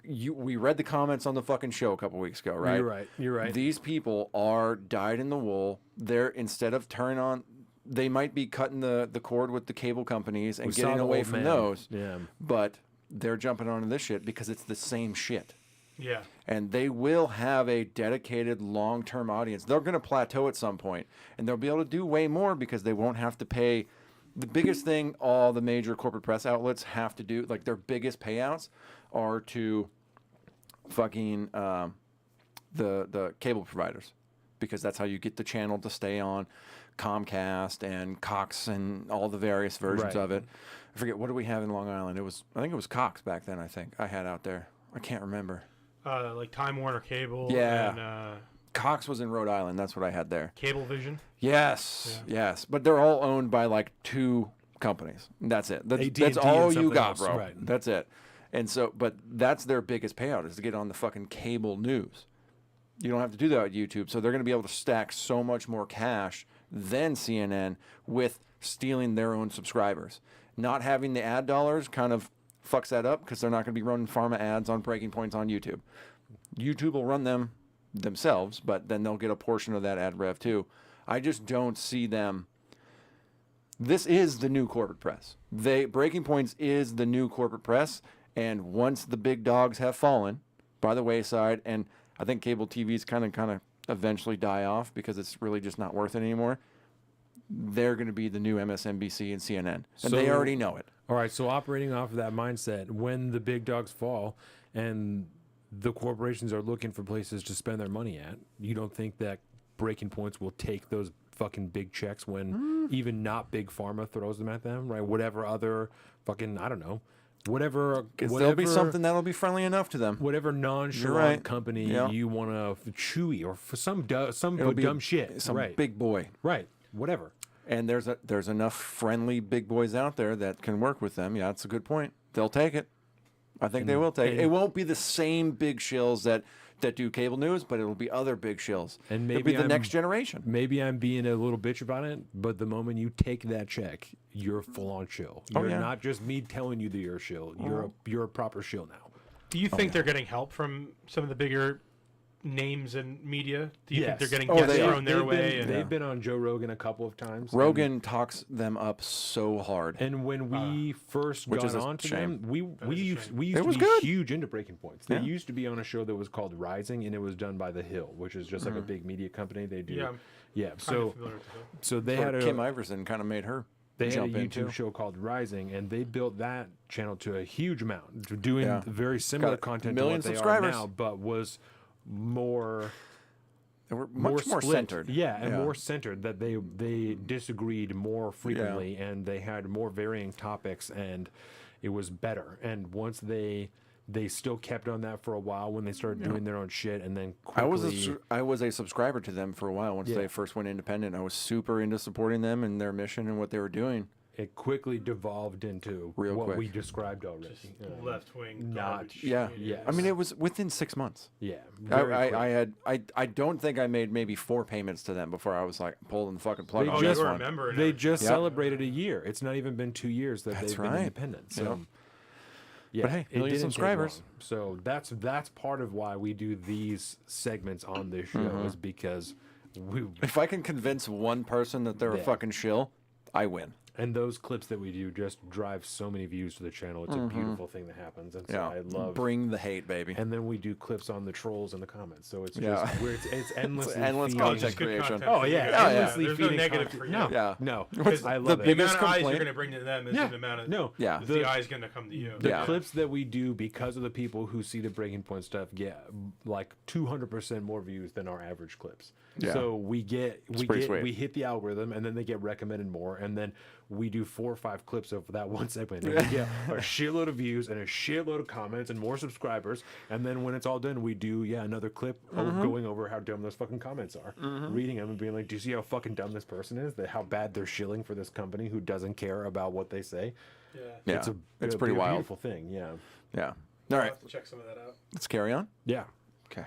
we read the comments on the fucking show a couple weeks ago, right? You're right. These people are dyed in the wool. They're, instead of turning on, they might be cutting the cord with the cable companies and getting away from those. Yeah. But they're jumping onto this shit because it's the same shit. Yeah. And they will have a dedicated long-term audience. They're going to plateau at some point, and they'll be able to do way more because they won't have to pay. The biggest thing all the major corporate press outlets have to do, like their biggest payouts, are to fucking the cable providers, because that's how you get the channel to stay on. Comcast and Cox and all the various versions of it. I forget, what do we have in Long Island? I think it was Cox back then. I think I had out there. I can't remember. Like Time Warner Cable. Yeah. And Cox was in Rhode Island. That's what I had there. Cablevision. Yes, yes, but they're all owned by like two companies. That's it. That's AT&T all and you something got, else, bro. right. That's it. And so, but that's their biggest payout, is to get on the fucking cable news. You don't have to do that with YouTube, so they're going to be able to stack so much more cash than CNN with stealing their own subscribers. Not having the ad dollars kind of fucks that up, because they're not going to be running pharma ads on breaking points on YouTube. YouTube will run them themselves, but then they'll get a portion of that ad rev too. I just don't see them. This is the new corporate press. Breaking Points is the new corporate press, and once the big dogs have fallen by the wayside, and I think cable TV's kind of eventually die off because it's really just not worth it anymore, they're going to be the new MSNBC and CNN, and they already know it. All right, so operating off of that mindset, when the big dogs fall and the corporations are looking for places to spend their money at, you don't think that Breaking Points will take those fucking big checks when even not big pharma throws them at them, right? Whatever other fucking, I don't know, whatever There'll be something that'll be friendly enough to them. whatever nonchalant right. company Yeah. you want to chewy or for some It'll be dumb shit, some right? big boy. Right, whatever. And there's enough friendly big boys out there that can work with them. Yeah, that's a good point. They'll take it. I think they will take it. It won't be the same big shills that do cable news, but it'll be other big shills. And it'll maybe be the I'm- next generation. Maybe I'm being a little bitch about it, but the moment you take that check, you're full on shill. You're yeah. not just me telling you that you're a shill. You're a proper shill now. Do you think they're getting help from some of the bigger names in media? Do you think they're getting Oh, guests they are. thrown their way? And, They've been on Joe Rogan a couple of times. Rogan talks them up so hard. And when we first which got is a onto shame. them, we used It to was be good. huge into Breaking Points. They Yeah. used to be on a show that was called Rising, and it was done by The Hill, which is just like a big media company. They do, Yeah, yeah. kind So, of familiar with the- so they Or had a Kim Iverson kind of made her they had a jump YouTube into. show called Rising, and they built that channel to a huge amount, doing Yeah. very similar Got a content million to what they subscribers. are now, but was more. They were much more split. centered. Yeah, and more centered. That they disagreed more frequently, and they had more varying topics, and it was better. And once they still kept on that for a while when they started doing their own shit, and then quickly, I was a subscriber to them for a while once they first went independent. I was super into supporting them and their mission and what they were doing. it quickly devolved into Real what quick. we described already. Left wing. Not Yeah, Yes. I mean, it was within 6 months. Yeah, I, very I, quick. I don't think I made maybe 4 payments to them before I was like pulling the fucking plug They on Oh, this you one. remember? They just Yep. celebrated a year. It's not even been 2 years that That's they've right. been independent. So, Yep. yeah, But hey, it million didn't take subscribers. long. So that's part of why we do these segments on this show is because we If I can convince one person that they're a Yeah. fucking shill, I win. and those clips that we do just drive so many views to the channel. It's a beautiful thing that happens, and so Yeah, I love. bring the hate, baby. And then we do clips on the trolls in the comments. So it's Yeah. just it's endlessly endless feeding- content Just good creation. content Oh for you yeah, guys. endlessly There's no feeding negative content. for you. No, Yeah. no, What's I the love The it. biggest amount of eyes complaint- you're going to bring to them is Yeah. the amount of No, Yeah. the eyes going to come to you. The Yeah. clips that we do because of the people who see the Breaking Point stuff get like 200% more views than our average clips. Yeah. So we pretty sweet. hit the algorithm, and then they get recommended more, and then we do 4 or 5 clips of that one segment, and we get a shitload of views and a shitload of comments and more subscribers. And then when it's all done, we do another clip of going over how dumb those fucking comments are, reading them and being like, "Do you see how fucking dumb this person is? That how bad they're shilling for this company who doesn't care about what they say." Yeah, It's it's pretty wild. beautiful thing. Yeah. Yeah. All I'll right, have to check some of that out. let's carry on. Yeah. Okay.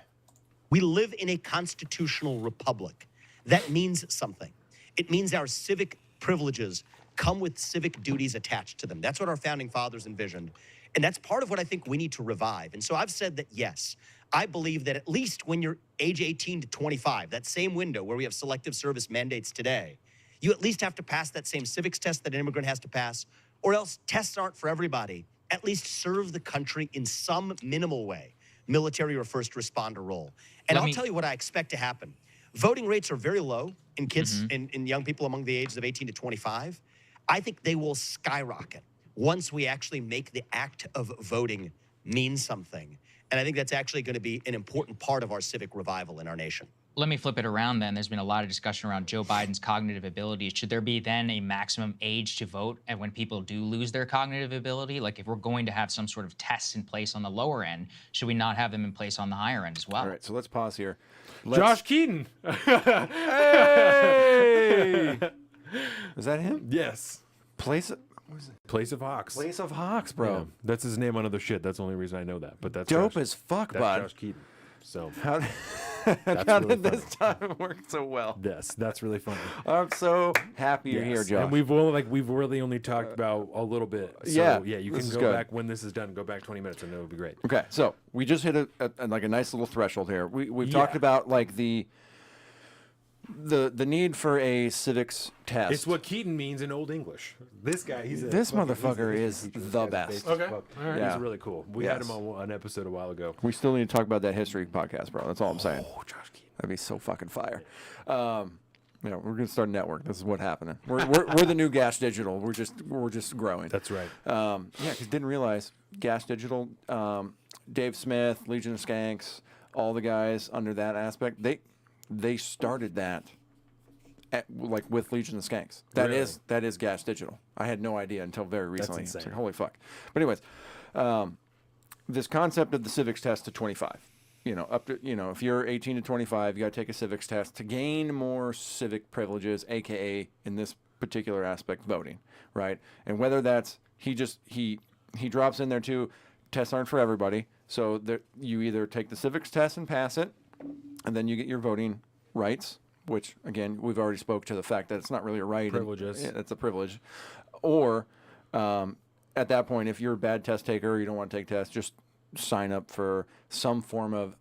We live in a constitutional republic. That means something. It means our civic privileges come with civic duties attached to them. That's what our founding fathers envisioned. And that's part of what I think we need to revive. And so I've said that, yes, I believe that at least when you're age 18 to 25, that same window where we have selective service mandates today, you at least have to pass that same civics test that an immigrant has to pass, or else tests aren't for everybody. At least serve the country in some minimal way, military or first responder role. And I'll tell you what I expect to happen. Voting rates are very low in kids in young people among the ages of 18 to 25. I think they will skyrocket once we actually make the act of voting mean something. And I think that's actually going to be an important part of our civic revival in our nation. Let me flip it around then. There's been a lot of discussion around Joe Biden's cognitive abilities. Should there be then a maximum age to vote and when people do lose their cognitive ability? Like if we're going to have some sort of tests in place on the lower end, should we not have them in place on the higher end as well? All right, so let's pause here. Josh Keaton. Hey! Is that him? Yes. Place of Hawks. Place of Hawks, bro. Yeah, that's his name on other shit. That's the only reason I know that. But that's Dope Josh, as fuck, that's bud. Josh Keaton. So How, That's how really did this time work so well? yes, that's really funny. I'm so happy you're here, Yes, Josh. and we've really only talked about a little bit. So, yeah, yeah. You this can is go good. back when this is done. Go back 20 minutes, and it would be great. Okay, so we just hit a like a nice little threshold here. We've talked about like the need for a civics test. It's what Keaton means in Old English. This guy, This motherfucker is the best. Okay, Yeah. he's really cool. We had him on an episode a while ago. We still need to talk about that history podcast, bro. That's all I'm saying. Oh, Josh Keaton. That'd be so fucking fire. We're gonna start a network. This is what's happening. We're the new Gas Digital. We're just growing. That's right. Because didn't realize Gas Digital, Dave Smith, Legion of Skanks, all the guys under that aspect. They started that with Legion of Skanks. That is Gas Digital. I had no idea until very recently. insane. It's like, holy fuck. But anyways, this concept of the civics test to 25. Up to if you're 18 to 25, you got to take a civics test to gain more civic privileges, aka in this particular aspect, voting, right? And whether that's he drops in there too. Tests aren't for everybody, so you either take the civics test and pass it, and then you get your voting rights, which again we've already spoke to the fact that it's not really a right. Privileges. It's a privilege, or at that point, if you're a bad test taker or you don't want to take tests, just sign up for some form of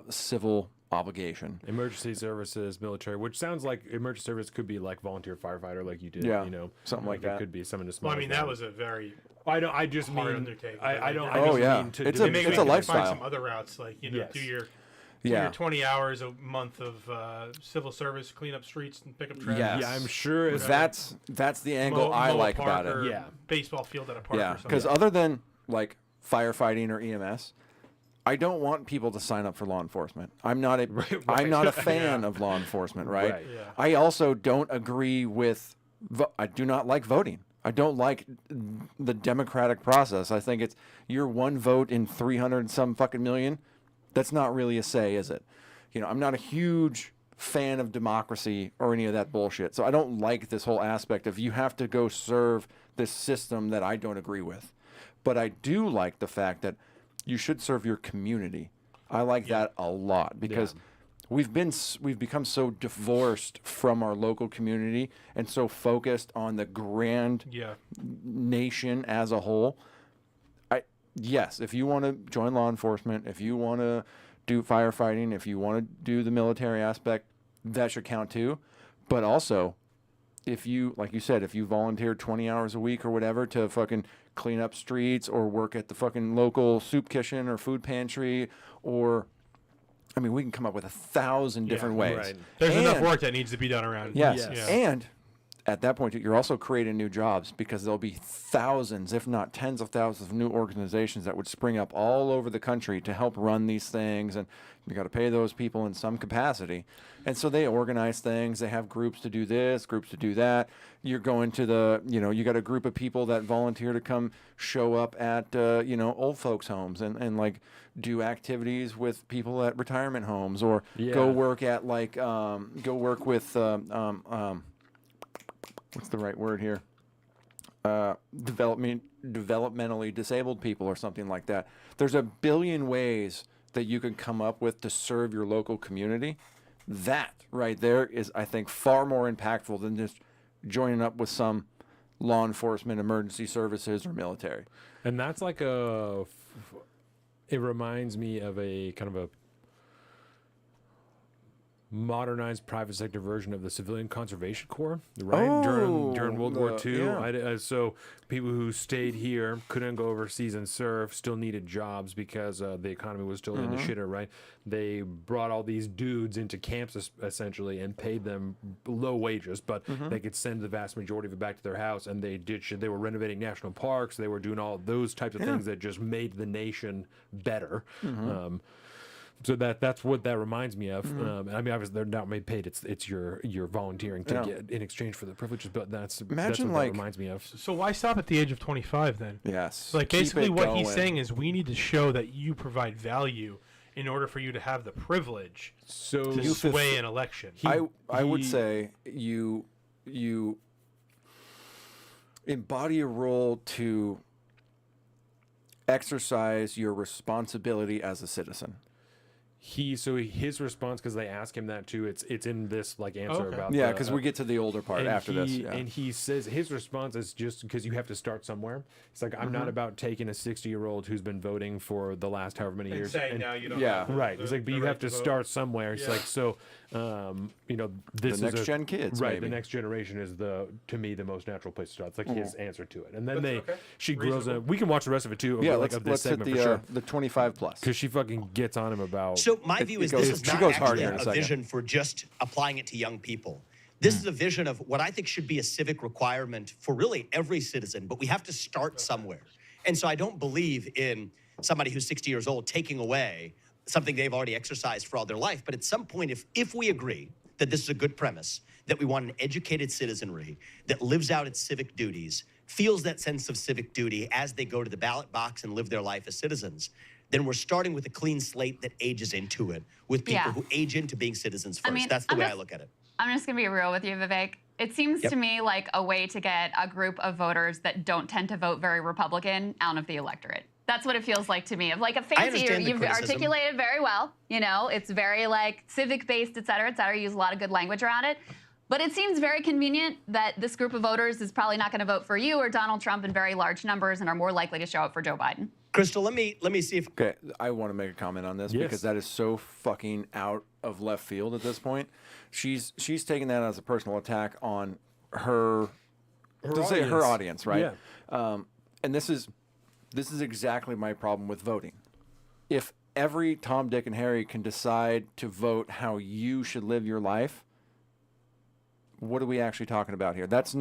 civil obligation. Emergency services, military, which sounds like emergency service could be like volunteer firefighter, like you did. Yeah, you know, something like that. It could be someone as small. Well, I mean, as that was a very I don't. I just hard mean. undertaking. I don't. Like, I just yeah. mean to It's do- a- maybe it's we a can lifestyle. find some other routes, like do your Yeah. 20 hours a month of civil service, clean up streets and pick up trash. Yes. Yeah, I'm sure it's That's the angle I mow a like park about or it. Yeah. baseball field at a park. Yeah, or something. because other than like firefighting or EMS, I don't want people to sign up for law enforcement. I'm not a I'm not a fan of law enforcement, right? Right. Yeah. I also don't agree with I do not like voting. I don't like the democratic process. I think it's you're one vote in 300 and some fucking million. That's not really a say, is it? You know, I'm not a huge fan of democracy or any of that bullshit. So I don't like this whole aspect of you have to go serve this system that I don't agree with. But I do like the fact that you should serve your community. I like that a lot because we've become so divorced from our local community and so focused on the grand nation as a whole. Yes, if you want to join law enforcement, if you want to do firefighting, if you want to do the military aspect, that should count too. But also, if you, like you said, if you volunteer 20 hours a week or whatever to fucking clean up streets or work at the fucking local soup kitchen or food pantry or, I mean, we can come up with 1,000 different ways. right. There's enough And- work that needs to be done around. Yes. Yes. And at that point, you're also creating new jobs because there'll be thousands, if not tens of thousands, of new organizations that would spring up all over the country to help run these things. And you got to pay those people in some capacity. And so they organize things. They have groups to do this, groups to do that. You're going to the, you got a group of people that volunteer to come show up at, old folks' homes and like do activities with people at retirement homes or go work at like, go work with, what's the right word here? Developmentally disabled people or something like that. There's a billion ways that you can come up with to serve your local community. That right there is, I think, far more impactful than just joining up with some law enforcement, emergency services, or military. And that's like it reminds me of a kind of a modernized private sector version of the Civilian Conservation Corps, right? During World War II. yeah. So people who stayed here couldn't go overseas and serve, still needed jobs because the economy was still in the shitter, right? They brought all these dudes into camps essentially and paid them low wages, but they could send the vast majority of it back to their house. And they did shit. They were renovating national parks. They were doing all those types of things that just made the nation better. So that's what that reminds me of. I mean, obviously they're not made paid. It's your volunteering to get in exchange for the privileges. But that's what that reminds me of. So why stop at the age of 25 then? Yes. Like Keep basically it what he's going. saying is we need to show that you provide value in order for you to have the privilege So to sway an election. I would say you embody a role to exercise your responsibility as a citizen. His response, because they ask him that too, it's in this like answer about Yeah, because we get to the older part and after this. he- Yeah. And he says his response is just because you have to start somewhere. It's like I'm not about taking a 60-year-old who's been voting for the last however many years. saying now you don't Yeah. have Right. It's like, but you have to vote. start somewhere. It's like, so, this The is next gen kids, right? maybe. The next generation is to me, the most natural place to start. It's like his answer to it. And then That's okay. she grows Reasonable. up. We can watch the rest of it too. Yeah, like let's of this hit segment the for sure. the 25 plus. Because she fucking gets on him about. So my view is this is she not goes hard actually here in a a second. vision for just applying it to young people. This is a vision of what I think should be a civic requirement for really every citizen, but we have to start somewhere. And so I don't believe in somebody who's 60 years old taking away something they've already exercised for all their life. But at some point, if we agree that this is a good premise, that we want an educated citizenry that lives out its civic duties, feels that sense of civic duty as they go to the ballot box and live their life as citizens, then we're starting with a clean slate that ages into it, with people who age into being citizens first. I mean, That's the way I look at it. I'm just going to be real with you, Vivek. It seems to me like a way to get a group of voters that don't tend to vote very Republican out of the electorate. That's what it feels like to me. Of like a fancy, understand the you've criticism. articulated very well. You know, it's very like civic based, et cetera, et cetera. You use a lot of good language around it. But it seems very convenient that this group of voters is probably not going to vote for you or Donald Trump in very large numbers and are more likely to show up for Joe Biden. Crystal, let me see if Okay, I want to make a comment on this because that is so fucking out of left field at this point. She's taking that as a personal attack on her audience, right? Yeah. And this is exactly my problem with voting. If every Tom, Dick, and Harry can decide to vote how you should live your life, what are we actually talking about here? That's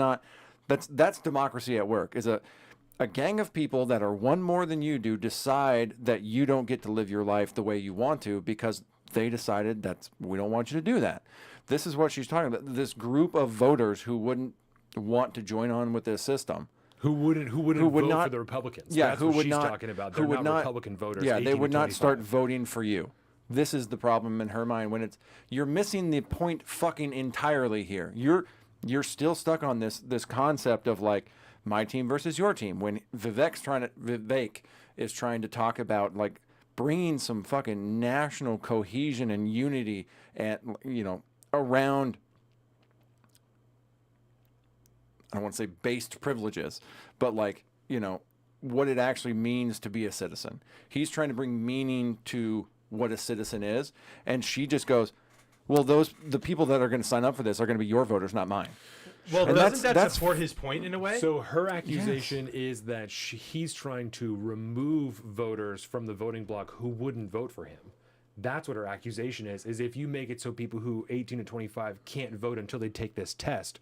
democracy at work. Is a gang of people that are one more than you do decide that you don't get to live your life the way you want to because they decided that we don't want you to do that. This is what she's talking about. This group of voters who wouldn't want to join on with this system. Who wouldn't vote for the Republicans? Yeah, That's who what would she's not talking about. who They're would not not Republican voters. Yeah, 18 they would to not 25. start voting for you. This is the problem in her mind when you're missing the point fucking entirely here. You're still stuck on this concept of like my team versus your team when Vivek is trying to talk about like bringing some fucking national cohesion and unity and around, I don't want to say based privileges, but like, what it actually means to be a citizen. He's trying to bring meaning to what a citizen is. And she just goes, well, the people that are going to sign up for this are going to be your voters, not mine. Well, And doesn't that support his point in a way? So her accusation is that he's trying to remove voters from the voting bloc who wouldn't vote for him. That's what her accusation is if you make it so people who 18 to 25 can't vote until they take this test,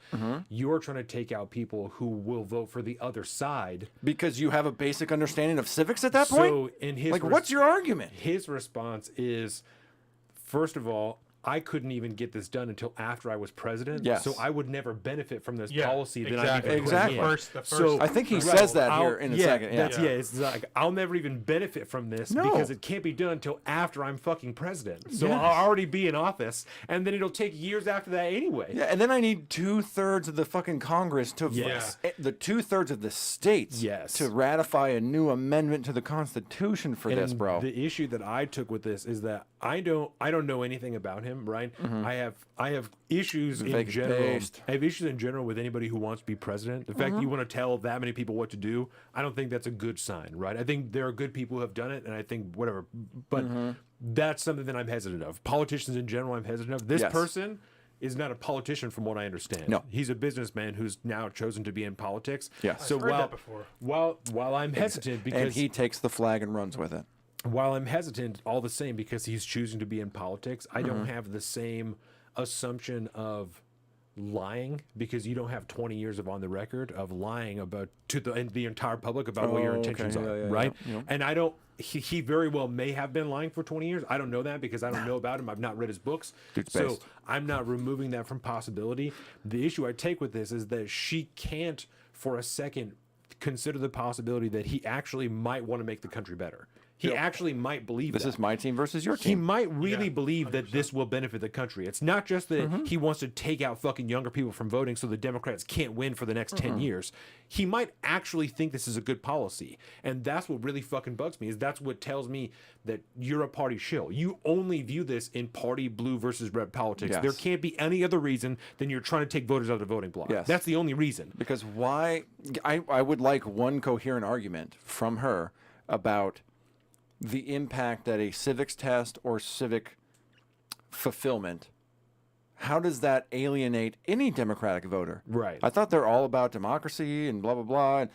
you're trying to take out people who will vote for the other side. Because you have a basic understanding of civics at that point? So in his what's your argument? His response is, first of all, I couldn't even get this done until after I was president. Yes. So I would never benefit from this Yeah, policy that exactly. I'm even Exactly. putting in. The first So I think he says that here in a second. Yeah. It's like I'll never even benefit from this No. because it can't be done until after I'm fucking president. So Yes. I'll already be in office, and then it'll take years after that anyway. Yeah, and then I need 2/3 of the fucking Congress to Yes. the 2/3 of the states Yes. to ratify a new amendment to the Constitution for this, And bro. The issue that I took with this is that I don't know anything about him, right? I have issues in Vivek is general. based. I have issues in general with anybody who wants to be president. The fact that you want to tell that many people what to do, I don't think that's a good sign, right? I think there are good people who have done it, and I think whatever. But that's something that I'm hesitant of. Politicians in general, I'm hesitant of. This Yes. person is not a politician from what I understand. No. He's a businessman who's now chosen to be in politics. Yes. So I've heard that before. while I'm hesitant because and he takes the flag and runs with it. while I'm hesitant all the same because he's choosing to be in politics, I don't have the same assumption of lying because you don't have 20 years of on the record of lying about to the entire public about what your Oh, intentions okay. are, Yeah, right? yeah. And I don't. He very well may have been lying for 20 years. I don't know that because I don't know about him. I've not read his books. Dude's So based. I'm not removing that from possibility. The issue I take with this is that she can't for a second consider the possibility that he actually might want to make the country better. He actually might believe This that. is my team versus your He team. might really believe that this will benefit the country. It's not just that he wants to take out fucking younger people from voting so the Democrats can't win for the next 10 years. He might actually think this is a good policy. And that's what really fucking bugs me, is that's what tells me that you're a party shill. You only view this in party blue versus red politics. Yes. There can't be any other reason than you're trying to take voters out of the voting block. Yes. That's the only reason. Because why? I would like one coherent argument from her about the impact that a civics test or civic fulfillment, how does that alienate any Democratic voter? Right. I thought they're all about democracy and blah, blah, blah. And,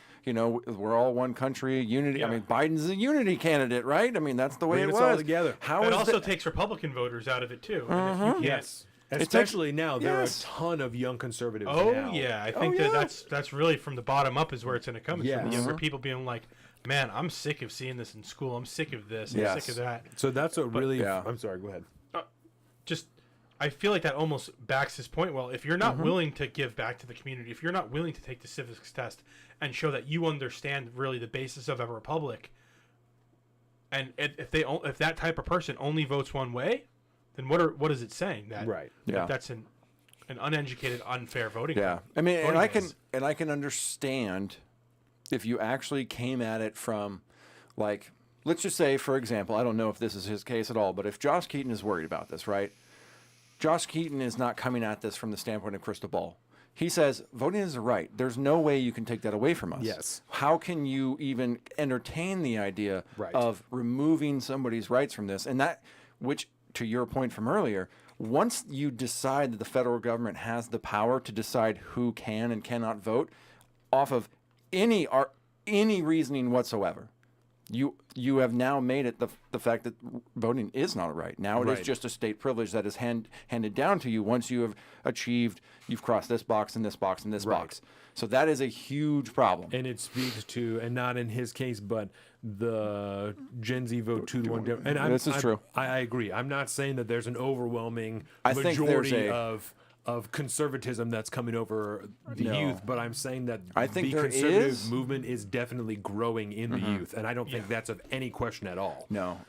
we're all one country, unity. I mean, Biden's a unity candidate, right? I mean, that's the way Bring it us was. all together. How It is also that- takes Republican voters out of it too. And if you can't, Yes. takes- Especially now, there yes. are a ton of young conservatives Oh now. yeah, I think yeah. that's really from the bottom up is where it's going to come. It's from the Yes. younger people being like, "Man, I'm sick of seeing this in school. I'm sick of this. I'm Yes. sick of that." So that's what really... yeah. I'm sorry, go ahead. Just, I feel like that almost backs his point. Well, if you're not willing to give back to the community, if you're not willing to take the civics test and show that you understand really the basis of a republic, and if that type of person only votes one way, then what is it saying? That Right. Yeah. that's an uneducated, unfair voting. Yeah, I mean, voting and base. I can understand if you actually came at it from, like, let's just say, for example, I don't know if this is his case at all, but if Josh Keaton is worried about this, right? Josh Keaton is not coming at this from the standpoint of crystal ball. He says voting is a right. There's no way you can take that away from us. Yes. How can you even entertain the idea Right. of removing somebody's rights from this? And that, which to your point from earlier, once you decide that the federal government has the power to decide who can and cannot vote off of any reasoning whatsoever, you have now made it the fact that voting is not a right. Now it is Right. just a state privilege that is handed down to you once you have achieved, you've crossed this box and this box and this Right. box. So that is a huge problem. And it speaks to, and not in his case, but the Gen Z vote 2-1. And This is true. I agree. I'm not saying that there's an overwhelming I think there's majority a- of conservatism that's coming over the No. youth, but I'm saying that I think the there conservative is. movement is definitely growing in the youth, and I don't think that's of any question at all. No,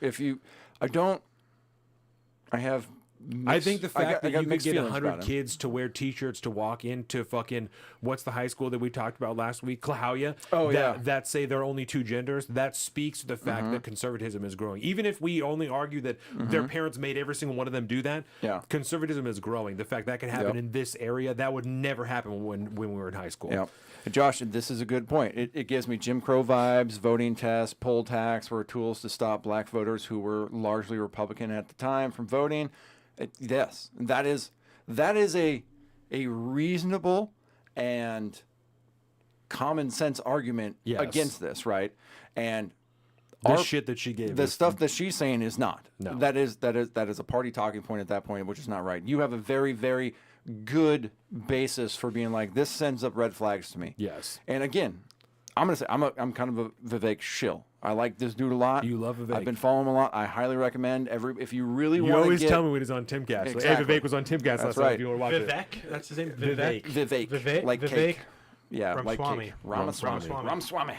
I think the fact I that got you could mixed get feelings 100 about him. kids to wear T-shirts to walk into fucking what's the high school that we talked about last week, Clahowya? Oh, yeah. That say there are only two genders. That speaks to the fact that conservatism is growing. Even if we only argue that their parents made every single one of them do that, Yeah. conservatism is growing. The fact that can happen Yep. in this area, that would never happen when we were in high school. Yeah. Josh, this is a good point. It gives me Jim Crow vibes. Voting tests, poll tax were tools to stop black voters who were largely Republican at the time from voting. Yes, that is a reasonable and common sense argument Yes. against this, right? And The shit that she gave the us. stuff that she's saying is not. No. That is a party talking point at that point, which is not right. You have a very, very good basis for being like, this sends up red flags to me. Yes. And again, I'm gonna say I'm kind of a Vivek shill. I like this dude a lot. You love Vivek. I've been following him a lot. I highly recommend if you really You want to always get tell me when he's on Timcast. Like, Exactly. hey, Vivek was on Timcast last night. right. If you want to watch it. Vivek, that's his name. Vivek. Vivek, like Vivek cake. Yeah, like Ramaswamy. cake. Ramaswamy. Ramaswamy.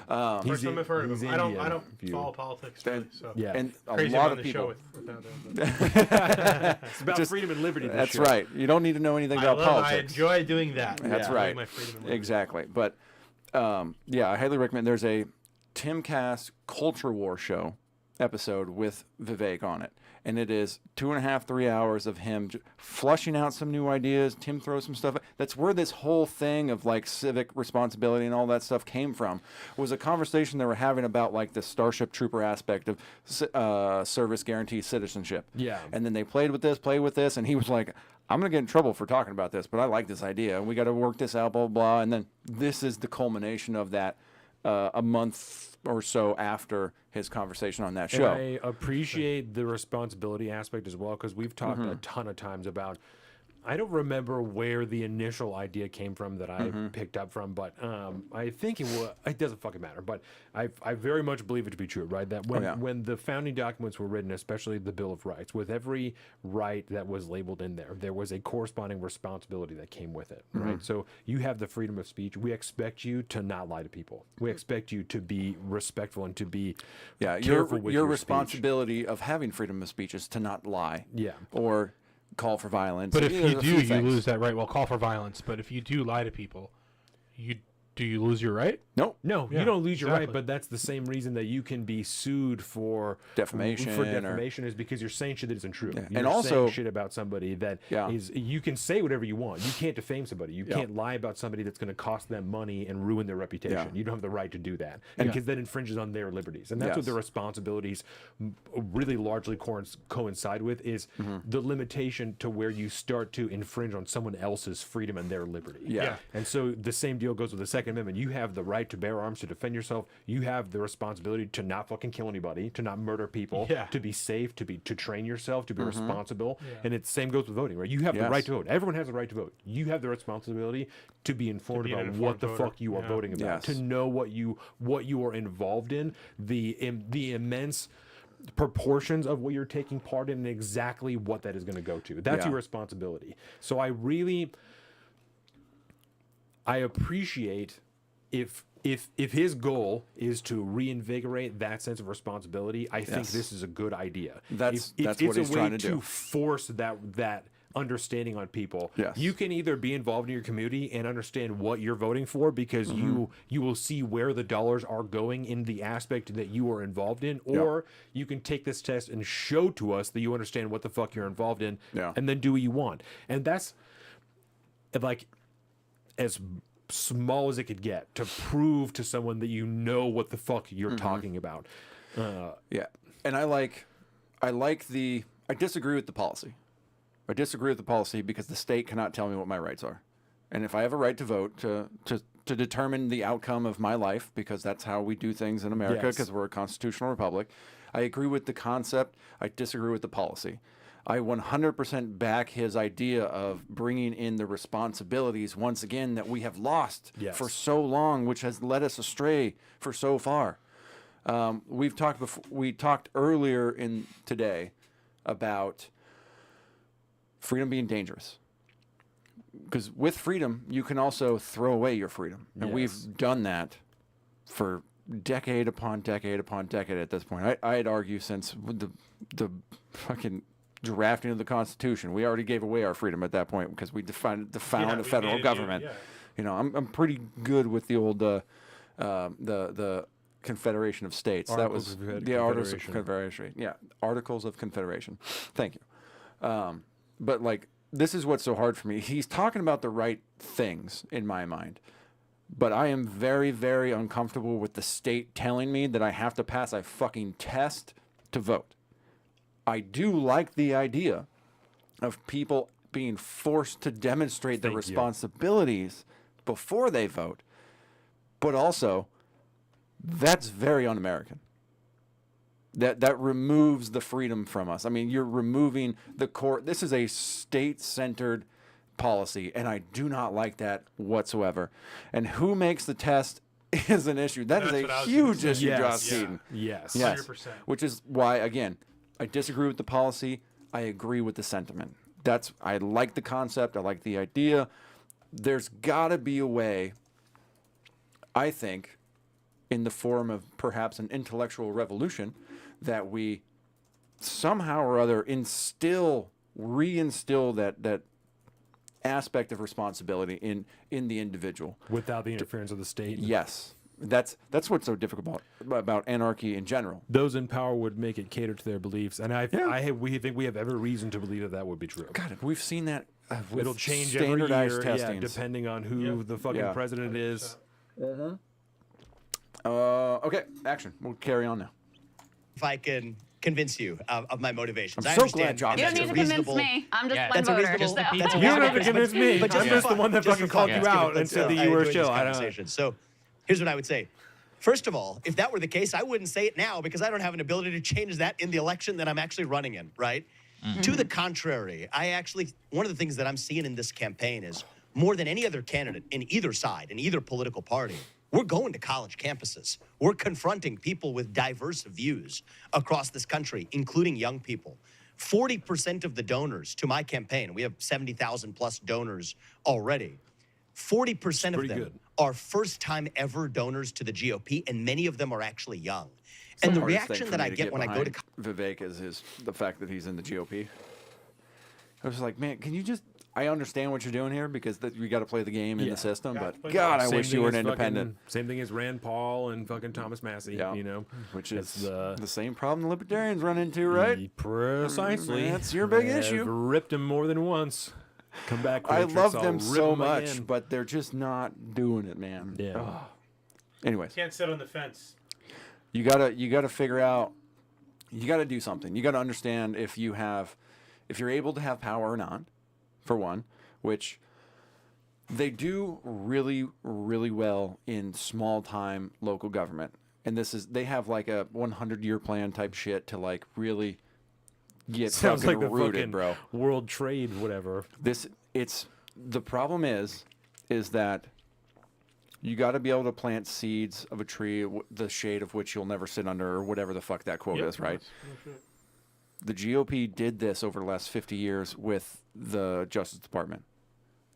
Ramaswamy. First time I've heard of he's him. I Indian, don't if you- follow politics really, so Yeah. And a crazy lot I'm of on the show people. without It's about freedom and liberty. This That's shit. right. You don't need to know anything about I politics. enjoy doing that. That's Yeah. right. My freedom and liberty. Exactly. But yeah, I highly recommend. There's a Timcast Culture War show episode with Vivek on it. And it is 2.5, 3 hours of him flushing out some new ideas. Tim throws some stuff. That's where this whole thing of like civic responsibility and all that stuff came from. Was a conversation they were having about like the Starship Trooper aspect of service guarantee citizenship. Yeah. And then they played with this, and he was like, I'm going to get in trouble for talking about this, but I like this idea. We got to work this out, blah, blah, blah. And then this is the culmination of that a month or so after his conversation on that show. And I appreciate the responsibility aspect as well, because we've talked a ton of times about. I don't remember where the initial idea came from that I picked up from, but I think it doesn't fucking matter. But I very much believe it to be true, right? That when the founding documents were written, especially the Bill of Rights, with every right that was labeled in there, there was a corresponding responsibility that came with it, right? So you have the freedom of speech. We expect you to not lie to people. We expect you to be respectful and to be careful with your your responsibility of having freedom of speech is to not lie. Yeah. Or call for violence. But if There's you a do, few you things. lose that right. Well, call for violence. But if you do lie to people, do you lose your right? Nope. No, Yeah, you don't lose your right, exactly. but that's the same reason that you can be sued for Defamation For or- defamation is because you're saying shit that isn't true. Yeah. You're And also- saying shit about somebody that Yeah. is. You can say whatever you want. You can't defame somebody. You Yeah. can't lie about somebody that's going to cost them money and ruin their reputation. Yeah. You don't have the right to do that And- because that infringes on their liberties, and that's what Yes. their responsibilities really largely coincide with is the limitation to where you start to infringe on someone else's freedom and their liberty. Yeah. And so the same deal goes with the Second Amendment. You have the right to bear arms to defend yourself. You have the responsibility to not fucking kill anybody, to not murder people, Yeah. to be safe, to train yourself, to be responsible. And it same goes with voting, right? You have the right to vote. Everyone has the right to vote. You have the responsibility to be informed be an about informed what the voter. fuck you are Yeah. voting about, Yes. to know what you are involved in, the immense proportions of what you're taking part in, and exactly what that is going to go to. That's Yeah. your responsibility. So I appreciate if his goal is to reinvigorate that sense of responsibility, I think Yes. this is a good idea. That's It's what he's a way trying to do. force that understanding on people. Yes. You can either be involved in your community and understand what you're voting for because you will see where the dollars are going in the aspect that you are involved in, or you can take this test and show to us that you understand what the fuck you're involved in, Yeah. and then do what you want. And that's like as small as it could get to prove to someone that you know what the fuck you're talking about. Yeah, and I disagree with the policy. I disagree with the policy because the state cannot tell me what my rights are, and if I have a right to vote to determine the outcome of my life, because that's how we do things in America, because we're a constitutional republic, I agree with the concept. I disagree with the policy. I 100% back his idea of bringing in the responsibilities once again that we have lost for so long, which has led us astray for so far. We talked earlier in today about freedom being dangerous, because with freedom you can also throw away your freedom, and we've done that for decade upon decade upon decade at this point. I'd argue since the fucking drafting of the Constitution, we already gave away our freedom at that point because we found a federal government. You know, I'm pretty good with the old the Confederation of States. Articles that was of the Articles of Confederation. Yeah, Articles of Confederation. Thank you. But like, this is what's so hard for me. He's talking about the right things in my mind, but I am very, very uncomfortable with the state telling me that I have to pass a fucking test to vote. I do like the idea of people being forced to demonstrate their responsibilities before they vote, but also that's very un-American. That removes the freedom from us. I mean, you're removing the court. This is a state-centered policy, and I do not like that whatsoever. And who makes the test is an issue. That's a huge issue, Josh Keaton. Yes. 100%. Which is why, again, I disagree with the policy. I agree with the sentiment. I like the concept. I like the idea. There's got to be a way, I think, in the form of perhaps an intellectual revolution, that we somehow or other reinstill that aspect of responsibility in the individual without the interference of the state. Yes. That's what's so difficult about anarchy in general. Those in power would make it cater to their beliefs, and we think we have every reason to believe that would be true. God, we've seen that. With it'll change standardized every year, testings. depending on who the fucking president is. Okay, action. We'll carry on now. If I can convince you of my motivations. I'm I so understand glad Josh You don't need to convince me. I'm just one voter. just the so- people. You don't have to convince me. But I'm just the one that fucking called you out and said that you were a shill. So here's what I would say. First of all, if that were the case, I wouldn't say it now because I don't have an ability to change that in the election that I'm actually running in, right? To the contrary, one of the things that I'm seeing in this campaign is more than any other candidate in either side, in either political party, we're going to college campuses. We're confronting people with diverse views across this country, including young people. 40% of the donors to my campaign, we have 70,000 plus donors already. 40% of them are first-time ever donors to the GOP, and many of them are actually young. And the reaction that I get when I go to Vivek is the fact that he's in the GOP. I was like, man, can you just? I understand what you're doing here because we got to play the game in the system, but God, I wish you were an independent. Same thing as Rand Paul and fucking Thomas Massey, you know, which is the same problem the libertarians run into, right? Precisely. That's your big issue. I've ripped him more than once. Come back. I Patriots, love I'll them rip so them much, again. but they're just not doing it, man. Yeah. Ugh. Anyways, Can't sit on the fence. you gotta figure out. You gotta do something. You gotta understand if you're able to have power or not, for one, which they do really, really well in small time local government. And they have like a 100-year plan type shit to like really get Sounds fucking like the rooted, fucking bro. World Trade, whatever. The problem is that you got to be able to plant seeds of a tree, the shade of which you'll never sit under, or whatever the fuck that quote is, right? The GOP did this over the last 50 years with the Justice Department.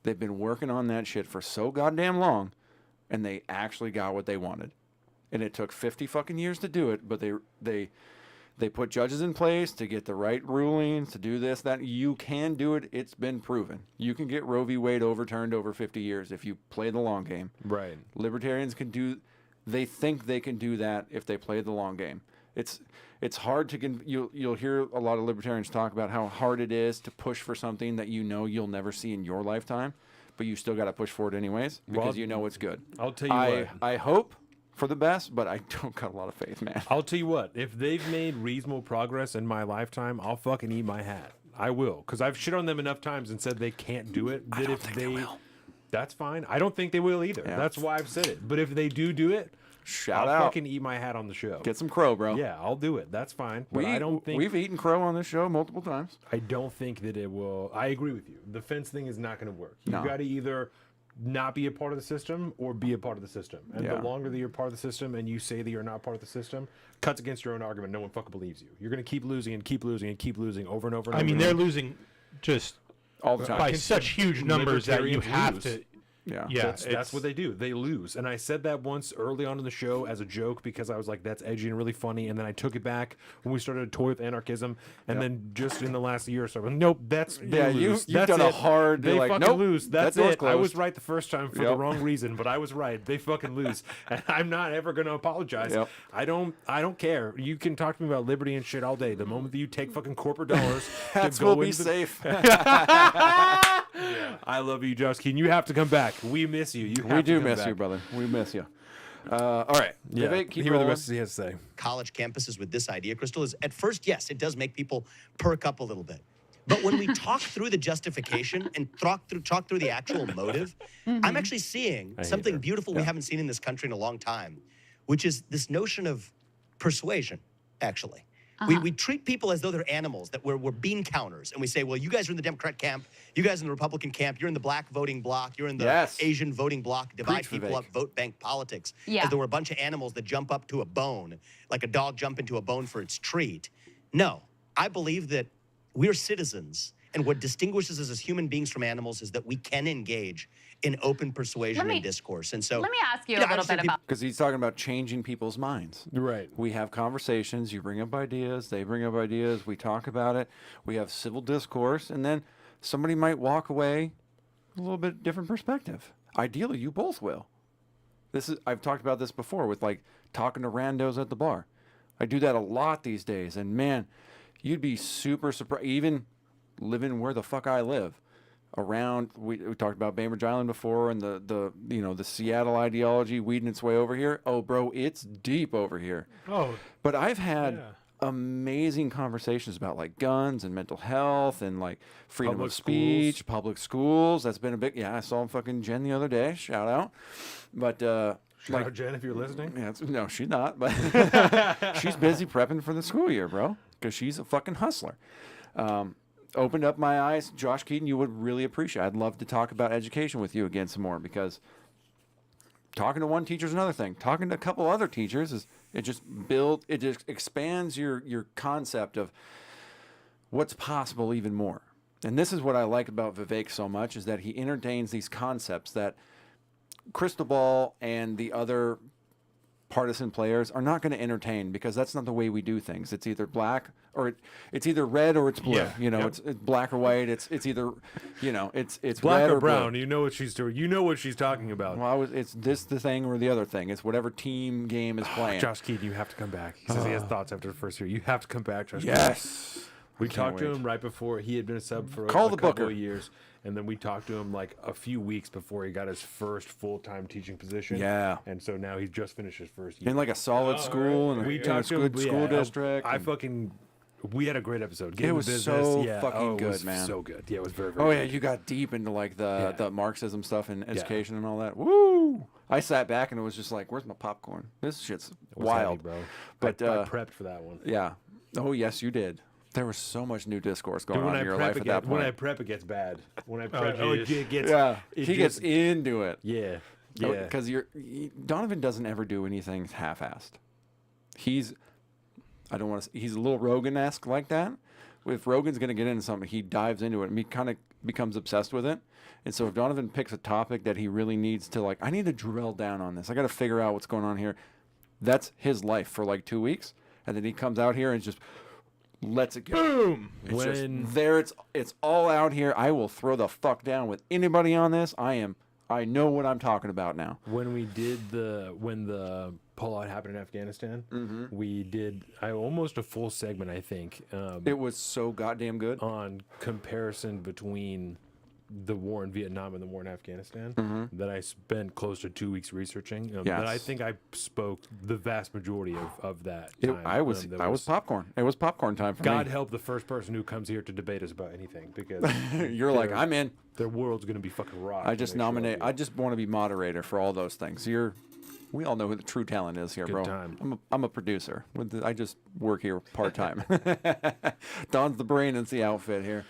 They've been working on that shit for so goddamn long, and they actually got what they wanted. And it took 50 fucking years to do it, but they put judges in place to get the right rulings, to do this, that. You can do it. It's been proven. You can get Roe v. Wade overturned over 50 years if you play the long game. Right. Libertarians they think they can do that if they play the long game. It's hard to you'll hear a lot of libertarians talk about how hard it is to push for something that you know you'll never see in your lifetime, but you still got to push forward anyways because Well, you know it's good. I'll tell you what. I hope for the best, but I don't got a lot of faith, man. I'll tell you what. If they've made reasonable progress in my lifetime, I'll fucking eat my hat. I will, because I've shit on them enough times and said they can't do it. That I don't if think they will. That's fine. I don't think they will either. Yeah. That's why I've said it. But if they do it, Shout I'll out. fucking eat my hat on the show. Get some crow, bro. Yeah, I'll do it. That's fine. But I don't think we've eaten crow on this show multiple times. I don't think that it will. I agree with you. The fence thing is not going to work. You No. got to either not be a part of the system or be a part of the system. And Yeah. the longer that you're part of the system and you say that you're not part of the system, cuts against your own argument. No one fucking believes you. You're going to keep losing and keep losing and keep losing over and over and I over. mean, and they're over. losing just All the time. by such huge numbers that you libertarians have lose. to. Yeah. Yeah, That's what they do. They lose. And I said that once early on in the show as a joke because I was like, that's edgy and really funny. And then I took it back when we started to toy with anarchism. And then just in the last year or so, nope, they lose. You've That's done a it. hard. They you're like, fucking nope, lose. That's that door's it. I was closed. right the first time for the wrong reason, but I was right. They fucking lose. And I'm not ever going to apologize. Yep. I don't care. You can talk to me about liberty and shit all day. The moment that you take fucking corporate dollars That's to go will be into safe. I love you, Josh Keaton. You have to come back. We miss you. You have We to do come miss back. you, brother. We miss you. All right. Yeah. Vivek, keep Hear what the rolling. rest he has to say. College campuses with this idea, Crystal, is at first, yes, it does make people perk up a little bit. But when we talk through the justification and talk through the actual motive, I'm actually seeing something beautiful we haven't seen in this country in a long time, which is this notion of persuasion, actually. We treat people as though they're animals, that we're bean counters. And we say, well, you guys are in the Democrat camp, you guys are in the Republican camp, you're in the black voting bloc, you're in the Yes. Asian voting bloc, divide Preach, people Vivek. up, vote bank politics. Yeah. As though we're a bunch of animals that jump up to a bone, like a dog jump into a bone for its treat. No, I believe that we're citizens. And what distinguishes us as human beings from animals is that we can engage in open persuasion and discourse. And so Let me ask you Yeah, a I little just bit think about. Because he's talking about changing people's minds. Right. We have conversations. You bring up ideas. They bring up ideas. We talk about it. We have civil discourse. And then somebody might walk away with a little bit different perspective. Ideally, you both will. I've talked about this before with like talking to randos at the bar. I do that a lot these days. And man, you'd be super surprised. Even living where the fuck I live. Around, we talked about Bainbridge Island before, and the Seattle ideology weeding its way over here. Oh, bro, it's deep over here. Oh, But I've had amazing conversations about like guns and mental health and like freedom Public of speech, schools. public schools. That's been a big. Yeah, I saw fucking Jen the other day. Shout out. But Shout out, Jen, if you're listening. yeah, no, she's not. But she's busy prepping for the school year, bro, because she's a fucking hustler. Opened up my eyes. Josh Keaton, you would really appreciate. I'd love to talk about education with you again some more, because talking to one teacher is another thing. Talking to a couple other teachers it just expands your concept of what's possible even more. And this is what I like about Vivek so much, is that he entertains these concepts that Crystal Ball and the other partisan players are not going to entertain, because that's not the way we do things. It's either black or it's either red or it's blue. Yeah. You know, Yep. it's black or white. It's either, it's Black red or or blue. brown. You know what she's doing. You know what she's talking about. Well, it's this the thing or the other thing. It's whatever team game is playing. Josh Keaton, you have to come back. He says he has thoughts after the first year. You have to come back, Josh. Yes. We Can't talked to wait. him right before he had been a sub for Call a the couple booker. of years, and then we talked to him like a few weeks before he got his first full-time teaching position. Yeah. and so now he's just finished his first year. In like a solid school and we in a talked to him. good school district. We had a great episode. Get It in was business. so Yeah. fucking Oh, it good, was man. So good. Yeah, it was very, very Oh good. yeah, you got deep into like Yeah. the Marxism stuff and education and all that. Woo! I sat back and it was just like, where's my popcorn? This shit's It was wild, heavy, bro. But I prepped for that one. yeah. Oh yes, you did. There was so much new discourse going Dude, on in your life at that point. when I prep, it gets bad. When I prep, geez. it gets yeah, it he gets into it. Yeah, yeah. Because Donovan doesn't ever do anything half-assed. He's he's a little Rogan-esque like that. If Rogan's going to get into something, he dives into it and he kind of becomes obsessed with it. And so if Donovan picks a topic that he really needs to, like, I need to drill down on this. I got to figure out what's going on here. That's his life for like 2 weeks. And then he comes out here and just lets it go. boom. It's just there. It's all out here. I will throw the fuck down with anybody on this. I know what I'm talking about now. When we did when the pullout happened in Afghanistan, we did almost a full segment, I think. It was so goddamn good. On comparison between the war in Vietnam and the war in Afghanistan Mm-hmm. that I spent close to 2 weeks researching. That I Yes. think I spoke the vast majority of that It, time. I was popcorn. It was popcorn time for God me. help the first person who comes here to debate us about anything, because You're like, their- I'm in. Their world's gonna be fucking rocked. I when just they show up nominate. here. I just want to be moderator for all those things. We all know who the true talent is here, Good bro. time. I'm a producer. I just work here part time. Don's the brain and the outfit here.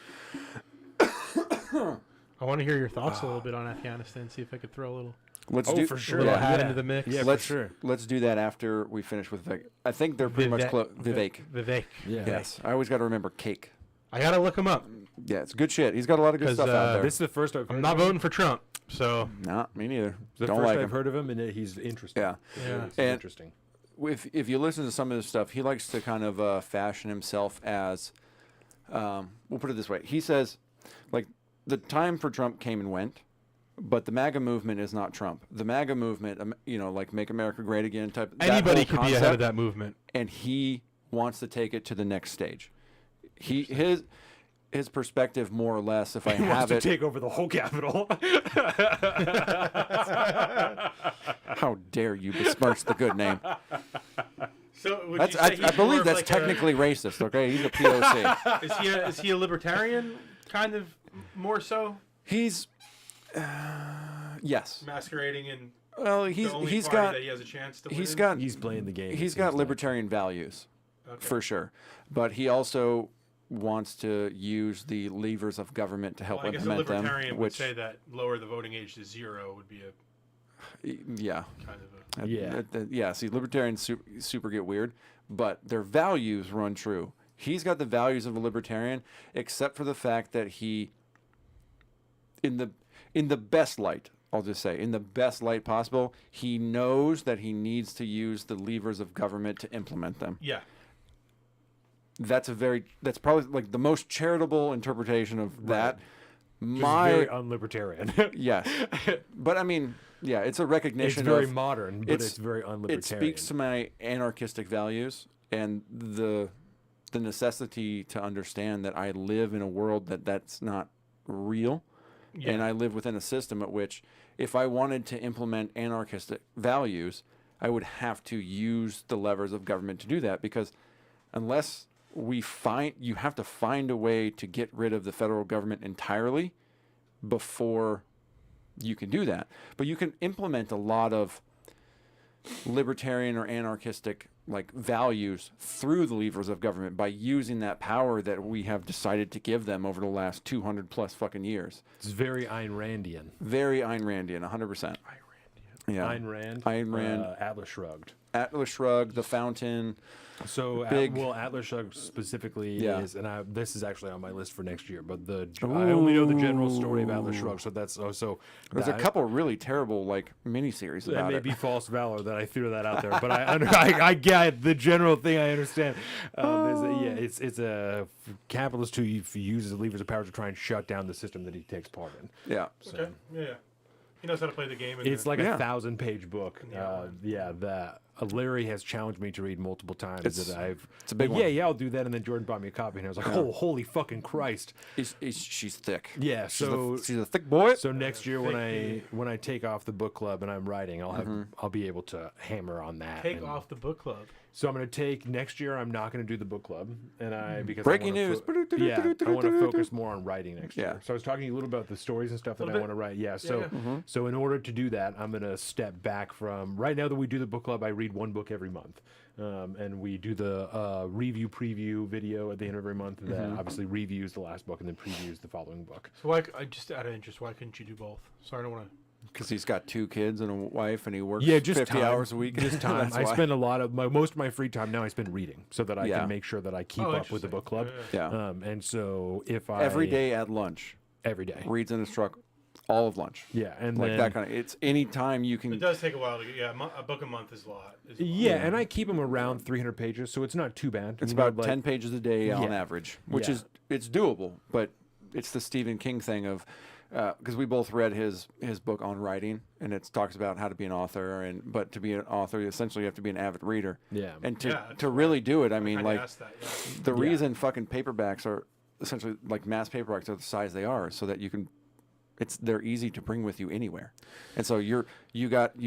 I want to hear your thoughts a little bit on Afghanistan. See if I could throw a little, Let's Oh, do for sure. little Yeah. hat into the mix. Yeah, let's for sure. let's do that after we finish with Vic. I think they're pretty much close. Vivek. Vivek. Yeah. Yes, I always got to remember Cake. I gotta look him up Yeah, it's good shit. He's got a lot of good 'Cause, stuff out there. This is the first I've heard I'm not of him. voting for Trump, so Nah, me neither. The Don't first like I've him. heard of him, and he's interesting. Yeah. Yeah. He's And- interesting. If you listen to some of his stuff, he likes to kind of fashion himself as, we'll put it this way. He says, like, the time for Trump came and went, but the MAGA movement is not Trump. The MAGA movement, like Make America Great Again type. that anybody whole could be ahead of concept, that movement. and he wants to take it to the next stage. His perspective, more or less, if I He wants have to it. take over the whole Capitol. How dare you besmirch the good name? So would That's you say I he's more believe of that's like technically racist. Okay, he's a POC. is he a libertarian kind of more so He's yes. masquerading in Well, the only he's party got that he has a chance to he's win? got He's playing the game. he's it got seems like. libertarian values Okay. for sure, but he also wants to use the levers of government to help Well, I guess a implement them. libertarian would Which say that lower the voting age to 0 would be a yeah, kind of a Yeah. yeah. See, libertarians super get weird, but their values run true. He's got the values of a libertarian, except for the fact that he, in the best light, I'll just say, in the best light possible, he knows that he needs to use the levers of government to implement them. yeah. That's probably like the most charitable interpretation of that. Which is My very unlibertarian. yes, but I mean, yeah, it's a It's recognition very of modern, but it's very unlibertarian. it speaks to my anarchistic values and the necessity to understand that I live in a world that's not real, and I live within a system at which if I wanted to implement anarchistic values, I would have to use the levers of government to do that, because unless you have to find a way to get rid of the federal government entirely before you can do that. But you can implement a lot of libertarian or anarchistic like values through the levers of government by using that power that we have decided to give them over the last 200 plus fucking years. It's very Ayn Randian. Very Ayn Randian, 100%. Yeah. Ayn Rand. Ayn Rand. Atlas Shrugged. Atlas Shrugged, The Fountain. So, Big- Atlas Shrugged specifically Yeah. is, and this is actually on my list for next year. But I only know the general story of Atlas Shrugged, so that's There's a couple really terrible like miniseries That about may it. be false valor that I threw that out there, but I get the general thing. I understand. It's a capitalist who uses the levers of power to try and shut down the system that he takes part in. Yeah. So, Okay. Yeah. He knows how to play the game. it's like Yeah. a 1,000-page book. That Larry has challenged me to read multiple times. It's that I've. a big one. Yeah, I'll do that. And then Jordan bought me a copy, and I was like, "Oh, holy fucking Christ!" She's thick. Yeah. So she's a thick boy. So next year when I take off the book club and I'm writing, I'll be able to hammer on that. Take and- off the book club. So I'm going to take next year. I'm not going to do the book club, and because Breaking I wanna news. I want to focus more on writing next Yeah. year. So I was talking a little about the stories and stuff that I Little want to bit. write. Yeah. So so in order to do that, I'm going to step back from right now that we do the book club. I read one book every month, and we do the review preview video at the end of every month that obviously reviews the last book and then previews the following book. So why? Just out of interest, why couldn't you do both? Sorry, I don't want to. Because he's got 2 kids and a wife, and he works Yeah, just 50 time. hours a week. Just time. That's I why. spend a lot of most of my free time now. I spend reading so that I Yeah. can make sure that I keep Oh, up with the interesting. book club. Yeah. And so if I Every day at lunch, every day, reads in his truck all of lunch. yeah, and Like then, that kind of. It's any time you It can. does take a while to get. Yeah, a book a month is a lot. Yeah, and I keep them around 300 pages, so it's not too bad. It's You know, about like- 10 pages a day on Yeah. average, which Yeah. is it's doable, but it's the Stephen King thing of because we both read his book on writing, and it talks about how to be an author, but to be an author, essentially you have to be an avid reader. Yeah. And Yeah, that's to really do it, I mean, kinda like asked that, yeah. the reason fucking paperbacks are essentially like mass paperbacks are the size they are, so that you can they're easy to bring with you anywhere. And so you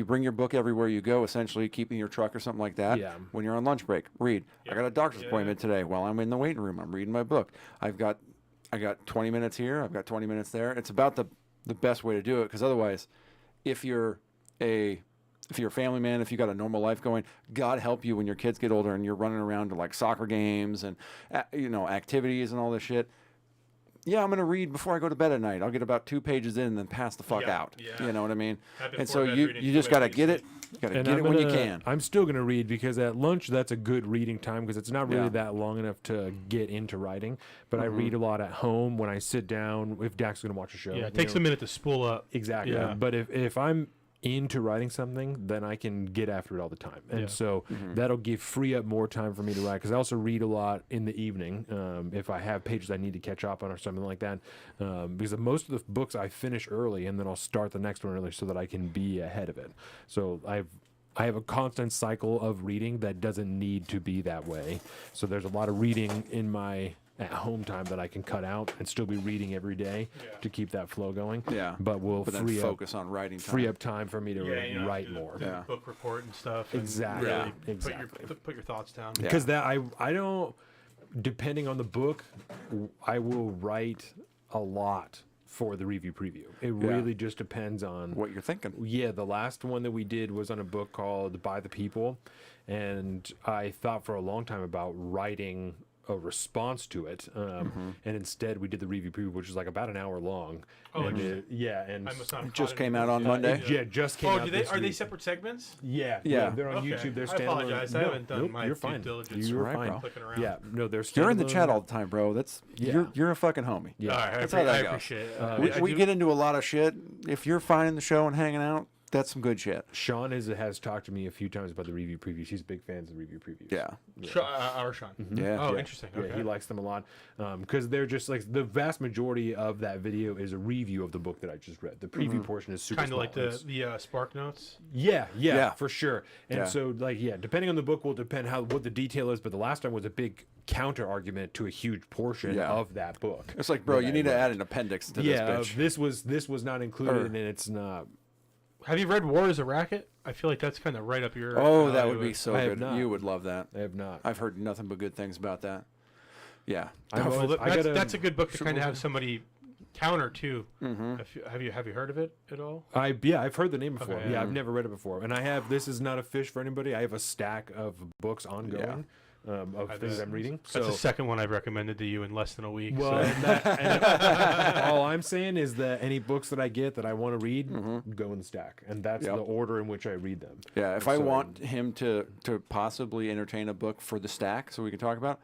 bring your book everywhere you go, essentially keeping your truck or something like that. Yeah. When you're on lunch break, read. I got a doctor's appointment today. While I'm in the waiting room, I'm reading my book. I got 20 minutes here. I've got 20 minutes there. It's about the best way to do it, because otherwise, if you're a family man, if you got a normal life going, God help you when your kids get older and you're running around to like soccer games and activities and all this shit. Yeah, I'm going to read before I go to bed at night. I'll get about 2 pages in and then pass the fuck out. Yeah. You know what I mean? And so you just got to get it. You got to get it when you can. I'm still going to read, because at lunch, that's a good reading time, because it's not really that long enough to get into writing. But I read a lot at home when I sit down, if Dak's going to watch a show. Yeah, it takes a minute to spool up. Exactly. Yeah. But if I'm into writing something, then I can get after it all the time, and so that'll free up more time for me to write, because I also read a lot in the evening if I have pages I need to catch up on or something like that, because most of the books I finish early and then I'll start the next one early so that I can be ahead of it. So I have a constant cycle of reading that doesn't need to be that way. So there's a lot of reading in my at home time that I can cut out and still be reading every day to keep that flow going. Yeah. But we'll then focus on writing time. Free up time for me to write more. Do the book report and stuff. Exactly. And really Exactly. Put your thoughts down. Because that I don't, depending on the book, I will write a lot for the review preview. It really just depends on what you're thinking. Yeah, the last one that we did was on a book called By the People, and I thought for a long time about writing a response to it, and instead we did the review preview, which is like about an hour long. Oh, and and I must not have just caught came it. out on Monday. yeah, just came out. Oh, this are they week. separate segments? Yeah, they're on Okay. YouTube. They're I standalone. apologize. I haven't done my you're due fine. diligence. You're right, fine. bro. Clicking around. Yeah, no, they're You're in the standalone. chat all the time, bro. You're a fucking homie. Yeah. All right, That's how that I goes. appreciate it. We get into a lot of shit. If you're finding the show and hanging out, that's some good shit. Sean has talked to me a few times about the review previews. He's big fans of review previews. Yeah. Our Sean. Yeah. Oh, Yeah. interesting. Yeah, Okay. he likes them a lot because they're just like the vast majority of that video is a review of the book that I just read. The preview portion is super Kind of like small. the Spark Notes. Yeah, for sure. And Yeah. so depending on the book will depend what the detail is. But the last time was a big counter argument to a huge portion of that book. It's like, bro, that you I need to read. add an appendix to Yeah, this bitch. this was not included, and it's not. Have you read War is a Racket? I feel like that's kind of right up your. Oh, that alley would be with- so I have good. not. You would love that. I have not. I've heard nothing but good things about that. Yeah. I've Well, always- I gotta- that's a good book to kind of have somebody counter to. Mm-hmm. Have you heard of it at all? I've heard the name before. Okay. Yeah, I've never read it before, and I have. This is not a fish for anybody. I have a stack of books ongoing of things I'm reading. That's the second one I've recommended to you in less than a week. Well, so. all I'm saying is that any books that I get that I want to read go in the stack, and that's Yep. the order in which I read them. Yeah, if I So- want him to possibly entertain a book for the stack so we can talk about,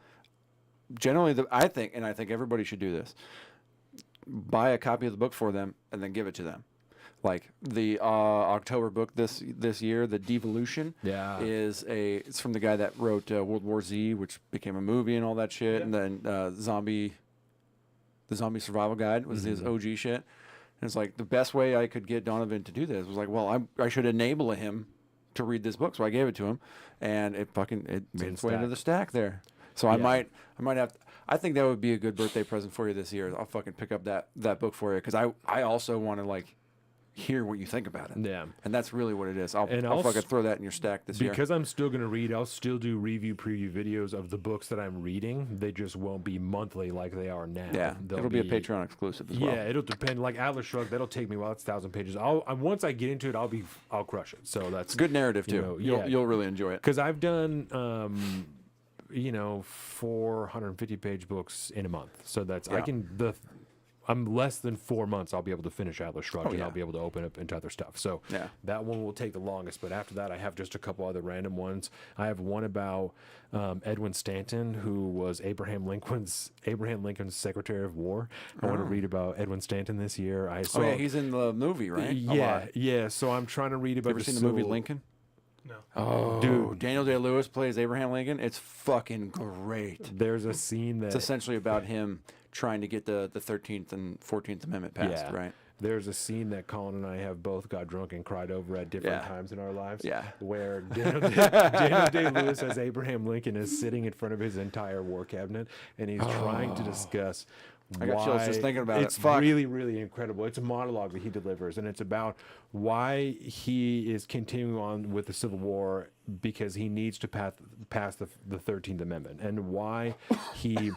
generally, I think everybody should do this. Buy a copy of the book for them and then give it to them. Like the October book this year, The Devolution, it's from the guy that wrote World War Z, which became a movie and all that shit, and then the Zombie Survival Guide was his OG shit. And it's like the best way I could get Donovan to do this was like, well, I should enable him to read this book, so I gave it to him, and it made its way into the stack there. So I might have. I think that would be a good birthday present for you this year. I'll fucking pick up that book for you because I also want to like hear what you think about it. Yeah. And that's really what it is. I'll I'll fucking throw that in your stack this year. Because I'm still going to read, I'll still do review preview videos of the books that I'm reading. They just won't be monthly like they are now. Yeah, They'll it'll be a Patreon exclusive as well. Yeah, it'll depend. Like Atlas Shrugged, that'll take me a while. It's 1,000 pages. Once I get into it, I'll crush it. So that's It's good narrative too. You'll really enjoy it. Because I've done 450 page books in a month. So that's I'm less than 4 months. I'll be able to finish Atlas Shrugged, and I'll be able to open up into other stuff. So that one will take the longest. But after that, I have just a couple other random ones. I have one about Edwin Stanton, who was Abraham Lincoln's Secretary of War. I want to read about Edwin Stanton this year. He's in the movie, right? Yeah. So I'm trying to read about. You ever seen the movie Lincoln? No. Oh, dude, Daniel Day-Lewis plays Abraham Lincoln. It's fucking great. There's a scene It's essentially about him trying to get the 13th and 14th Amendment passed, right? There's a scene that Colin and I have both got drunk and cried over at different times in our lives. Yeah. Where Daniel Day-Lewis as Abraham Lincoln is sitting in front of his entire war cabinet, and he's trying to discuss I got chills just thinking about it. It's Fuck. really, really incredible. It's a monologue that he delivers, and it's about why he is continuing on with the Civil War because he needs to pass the 13th Amendment, and why he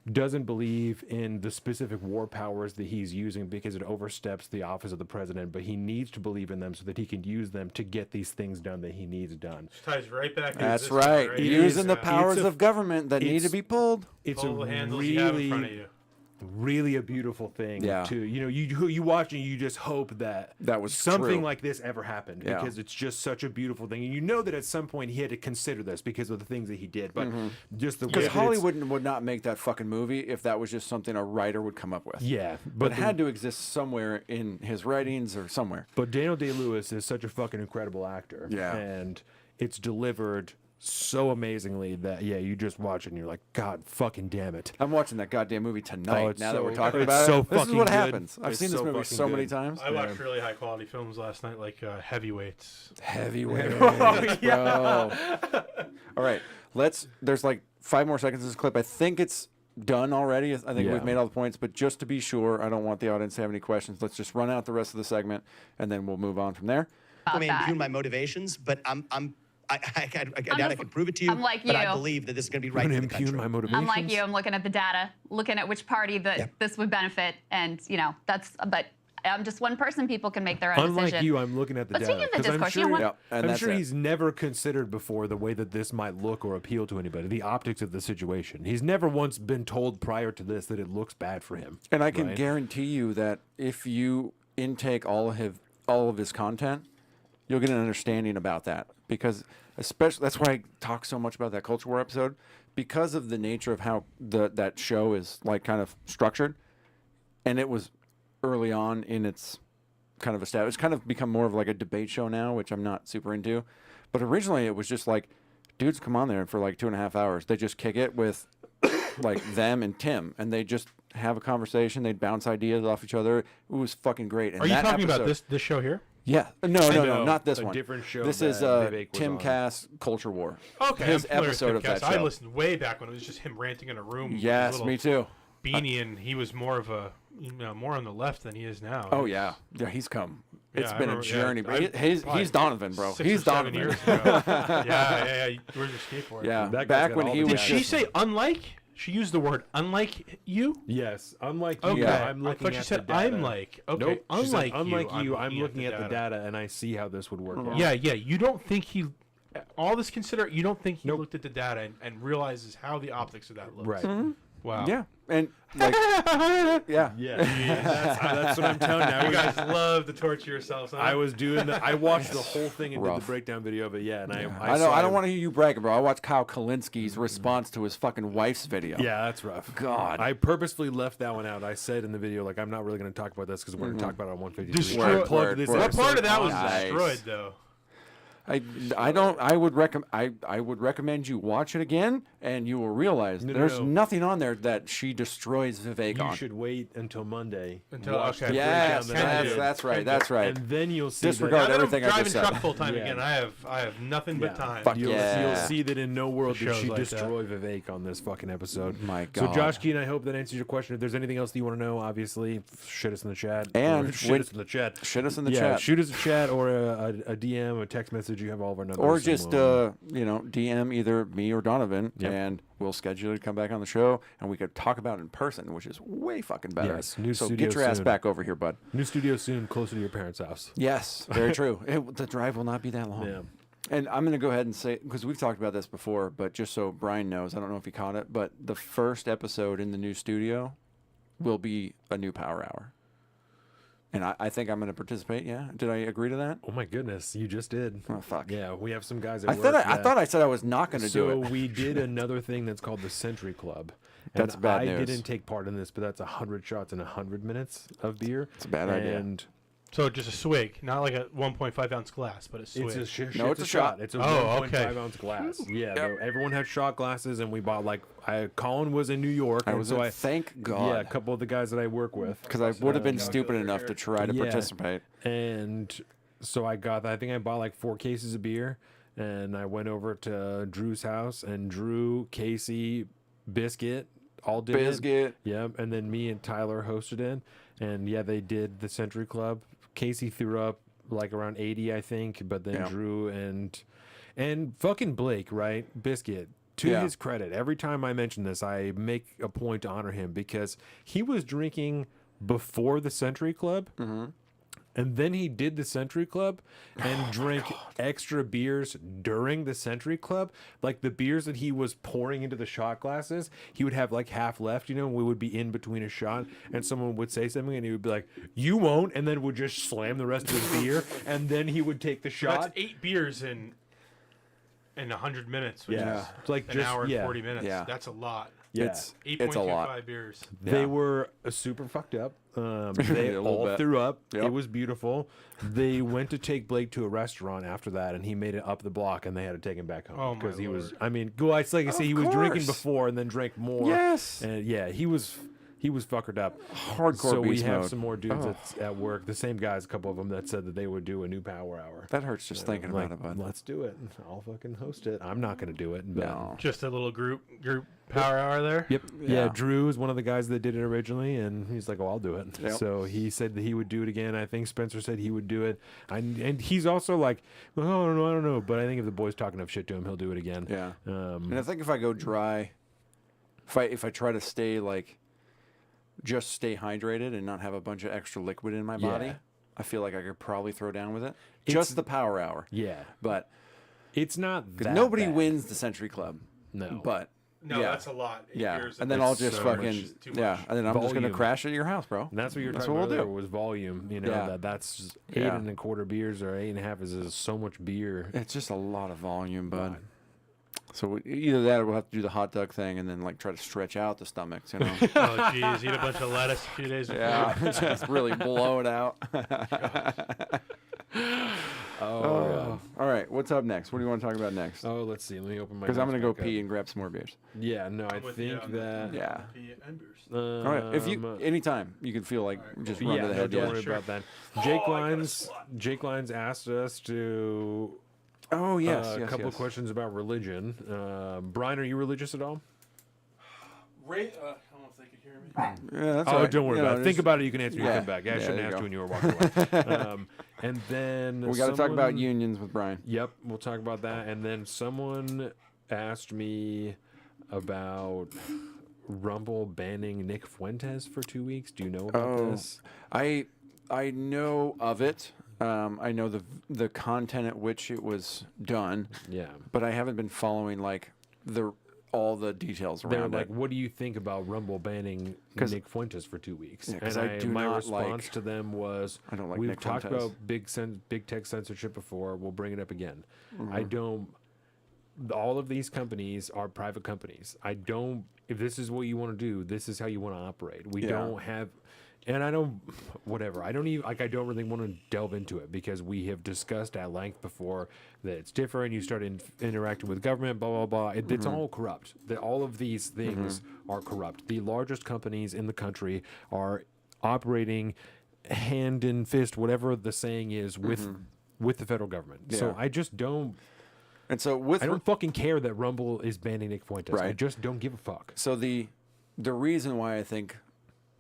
doesn't believe in the specific war powers that he's using because it oversteps the office of the president, but he needs to believe in them so that he can use them to get these things done that he needs done. Which ties right back. That's this right. right? Using the powers of government that need to be pulled. It's Pull a the handles you have in front of really, you. really a beautiful thing. Yeah. To you watch and you just hope that was something true. like this ever happened Yeah. because it's just such a beautiful thing, and you know that at some point he had to consider this because of the things that he did. But just the way Because that it's- Hollywood would not make that fucking movie if that was just something a writer would come up with. yeah, But it had to exist somewhere in his writings or somewhere. But Daniel Day-Lewis is such a fucking incredible actor. Yeah. And it's delivered so amazingly that, you just watch it and you're like, God fucking damn it. I'm watching that goddamn movie tonight. it's Now that so- we're talking it's about so it, this is fucking what good. happens. I've It's seen this so movie fucking so many good. times. I watched really high quality films last night, like Heavyweights. Heavyweight, bro. All right, there's like 5 more seconds of this clip. I think it's done already. I think Yeah. we've made all the points, but just to be sure, I don't want the audience to have any questions. Let's just run out the rest of the segment, and then we'll move on from there. I About may that. impugn my motivations, but I doubt I just- can prove it to you. I'm like but I you. believe that this is going to be I'm right going for to the impugn country. my motivations. I'm like you. I'm looking at the data, looking at which party that this would benefit, and that's. But I'm just one person. People can make their own Unlike decision. you, I'm looking at the But data. speaking of the 'cause I'm discourse, you sure, know what? Yep, and I'm that's sure it. he's never considered before the way that this might look or appeal to anybody, the optics of the situation. He's never once been told prior to this that it looks bad for him. And I can right? guarantee you that if you intake all of his content, you'll get an understanding about that. Because especially that's why I talk so much about that Culture War episode, because of the nature of how that show is like kind of structured, and it was early on in its kind of established. It's kind of become more of like a debate show now, which I'm not super into. But originally it was just like dudes come on there for like 2.5 hours. They just kick it with like them and Tim, and they just have a conversation. They'd bounce ideas off each other. It was fucking great. And Are you that talking about episode- this show here? Yeah. No, No, not this a one. different show This that is Vivek was Tim on. Cass Culture War. Okay, His I'm familiar with episode Tim of that Cass. show. I listened way back when it was just him ranting in a room. with Yes, his me little too. Beanie, and he was more of a more on the left than he is now. Oh yeah, he's come. It's Yeah, I been a remember- journey, yeah, but he's probably Donovan, bro. 6 He's or 7 Donovan. years ago. yeah. Where's your skateboard? Yeah, That guy's back got when all he the was. Did she just- say unlike? She used the word unlike you. Yes, unlike you, Okay, I'm I looking thought she at said the data. I'm like. Okay, Nope, she said, unlike unlike you, I'm looking looking at the data and I see how this would work out. Yeah. You don't think he, all this considered, you don't think he Nope. looked at the data and realizes how the optics of that looks. Right. Wow. Yeah, and like, yeah, That's what I'm telling you. You guys love to torture yourselves. Huh? I was doing the. I watched the whole thing and did Rough. the breakdown video of it. Yeah, and I don't want to hear you bragging, bro. I watched Kyle Kalinski's response to his fucking wife's video. Yeah, that's rough. God. I purposefully left that one out. I said in the video, like, I'm not really going to talk about this because we're going to talk about it on 153. Destroy- I plugged this Word. What part of episode that was on Nice. destroyed, though? I don't. I would recommend you watch it again, and you will realize No, there's no. nothing on there that she destroys Vivek You on. should wait until Monday. Until- watch okay. the Yes, breakdown that I did, that's right. That's right. and then you'll see. Disregard Now that I'm everything I driving just said. truck full time Yeah. again, I have nothing but time. Fuck You'll, yeah. you'll see that in no world did Shows she like that. destroy Vivek on this fucking episode. My So God. Josh Keen, I hope that answers your question. If there's anything else that you want to know, obviously, shit us in the chat. And Or shit when- us in the chat. Shit us in the Yeah, chat. shoot us a chat or a DM, a text message. You have all of our numbers. Or and just we'll- DM either me or Donovan, Yep. and we'll schedule you to come back on the show, and we could talk about it in person, which is way fucking better. Yes, new so studio get your ass soon. back over here, bud. new studio soon, closer to your parents' house. Yes, very true. The drive will not be that long. Yeah. And I'm going to go ahead and say, because we've talked about this before, but just so Brine knows, I don't know if he caught it, but the first episode in the new studio will be a new Power Hour. And I think I'm going to participate. Yeah, did I agree to that? Oh my goodness, you just did. Oh fuck. Yeah, we have some guys. At I work thought I that- thought I said I was not going to do So it. we did another thing that's called the Century Club. That's and bad I news. didn't take part in this, but that's 100 shots in 100 minutes of beer. It's a bad idea. And So just a swig, not like a 1.5 ounce glass, but a swig. it's a No, it's a shot. It's a Oh, 1.5 okay. ounce glass. Yeah, Yep. everyone had shot glasses, and we bought Colin was in New York. I and was so thank Yeah, a God. couple of the guys that I work with. Because I would have been stupid enough to try to Yeah. participate. And so I think I bought 4 cases of beer, and I went over to Drew's house, and Drew, Casey, Biscuit, all did Biscuit. it. Yep, and then me and Tyler hosted it, and yeah, they did the Century Club. Casey threw up like around 80, I think, but then Drew and fucking Blake, right? Biscuit. To his credit, every time I mention this, I make a point to honor him because he was drinking before the Century Club. And then he did the Century Club and drank extra beers during the Century Club. Like the beers that he was pouring into the shot glasses, he would have like half left, and we would be in between a shot, and someone would say something, and he would be like, "You won't," and then would just slam the rest of his beer, and then he would take the shot. That's 8 beers in 100 minutes, which is like an hour and 40 minutes. That's a lot. Yeah, it's a lot. 8.25 beers. They were super fucked up. They all threw up. It was beautiful. They went to take Blake to a restaurant after that, and he made it up the block, and they had to take him back home because he was. I mean, it's like I say, he was drinking before and then drank more. Yes, and he was fuckered up. Hardcore. So we beast have mode. some more dudes at work. The same guys, a couple of them, that said that they would do a new Power Hour. That hurts just thinking about it, bud. Let's do it. I'll fucking host it. I'm not going to do it. But No. Just a little group Power Hour there. Yep. Yeah. Drew is one of the guys that did it originally, and he's like, "Oh, I'll do it." Yep. So he said that he would do it again. I think Spencer said he would do it, and he's also like, "Well, I don't know." But I think if the boys talk enough shit to him, he'll do it again. Yeah. And I think if I go dry, if I try to stay just stay hydrated and not have a bunch of extra liquid in my body, I feel like I could probably throw down with it. Just the Power Hour. Yeah. But it's not that nobody bad. wins the Century Club. No. But No, that's a lot. 8 beers and then I'll just fucking too much. and then I'm just gonna crash at your house, bro. And that's what you're That's talking what about we'll earlier do. was volume. That's 8.25 beers or 8.5 is so much beer. It's just a lot of volume, bud. So either that or we'll have to do the hot dog thing and then try to stretch out the stomachs, Oh, jeez. Eat a bunch of lettuce a few days before. Yeah, just really blow it out. All right. What's up next? What do you want to talk about next? Oh, let's see. Let me open my. Because I'm going to go notes back pee up. and grab some more beers. Yeah, no, I think that. Yeah. And beers. All right. If you anytime you can feel like just run to the head. Don't worry about that. Jake Lyons asked us to. Oh yes, a couple of questions about religion. Brine, are you religious at all? I don't know if they could hear me. Yeah, that's all right. Don't worry about it. Think about it. You can answer when you Yeah. come back. I Yeah, shouldn't there you ask go. you when you were walking away. And then We got to talk about unions with Brine. Yep, we'll talk about that. And then someone asked me about Rumble banning Nick Fuentes for 2 weeks. Do you know about this? I know of it. I know the content at which it was done. Yeah. But I haven't been following all the details They were around like, it. "What do you think about Rumble banning Nick Fuentes for 2 weeks?" Yeah, 'cause and I do my not response to them was, I don't like "We've Nick talked Fuentes." about big tech censorship before. We'll bring it up again. Mm-hmm. I don't. All of these companies are private companies. I don't. If this is what you want to do, this is how you want to operate. We don't have." And I don't, whatever. I don't even I don't really want to delve into it because we have discussed at length before that it's different. You start interacting with government, blah blah blah. It's all corrupt. All of these things are corrupt. The largest companies in the country are operating hand in fist, whatever the saying is, with the federal government. Yeah. So I just don't. And so I don't fucking care that Rumble is banning Nick Fuentes. I Right. just don't give a fuck. So the reason why I think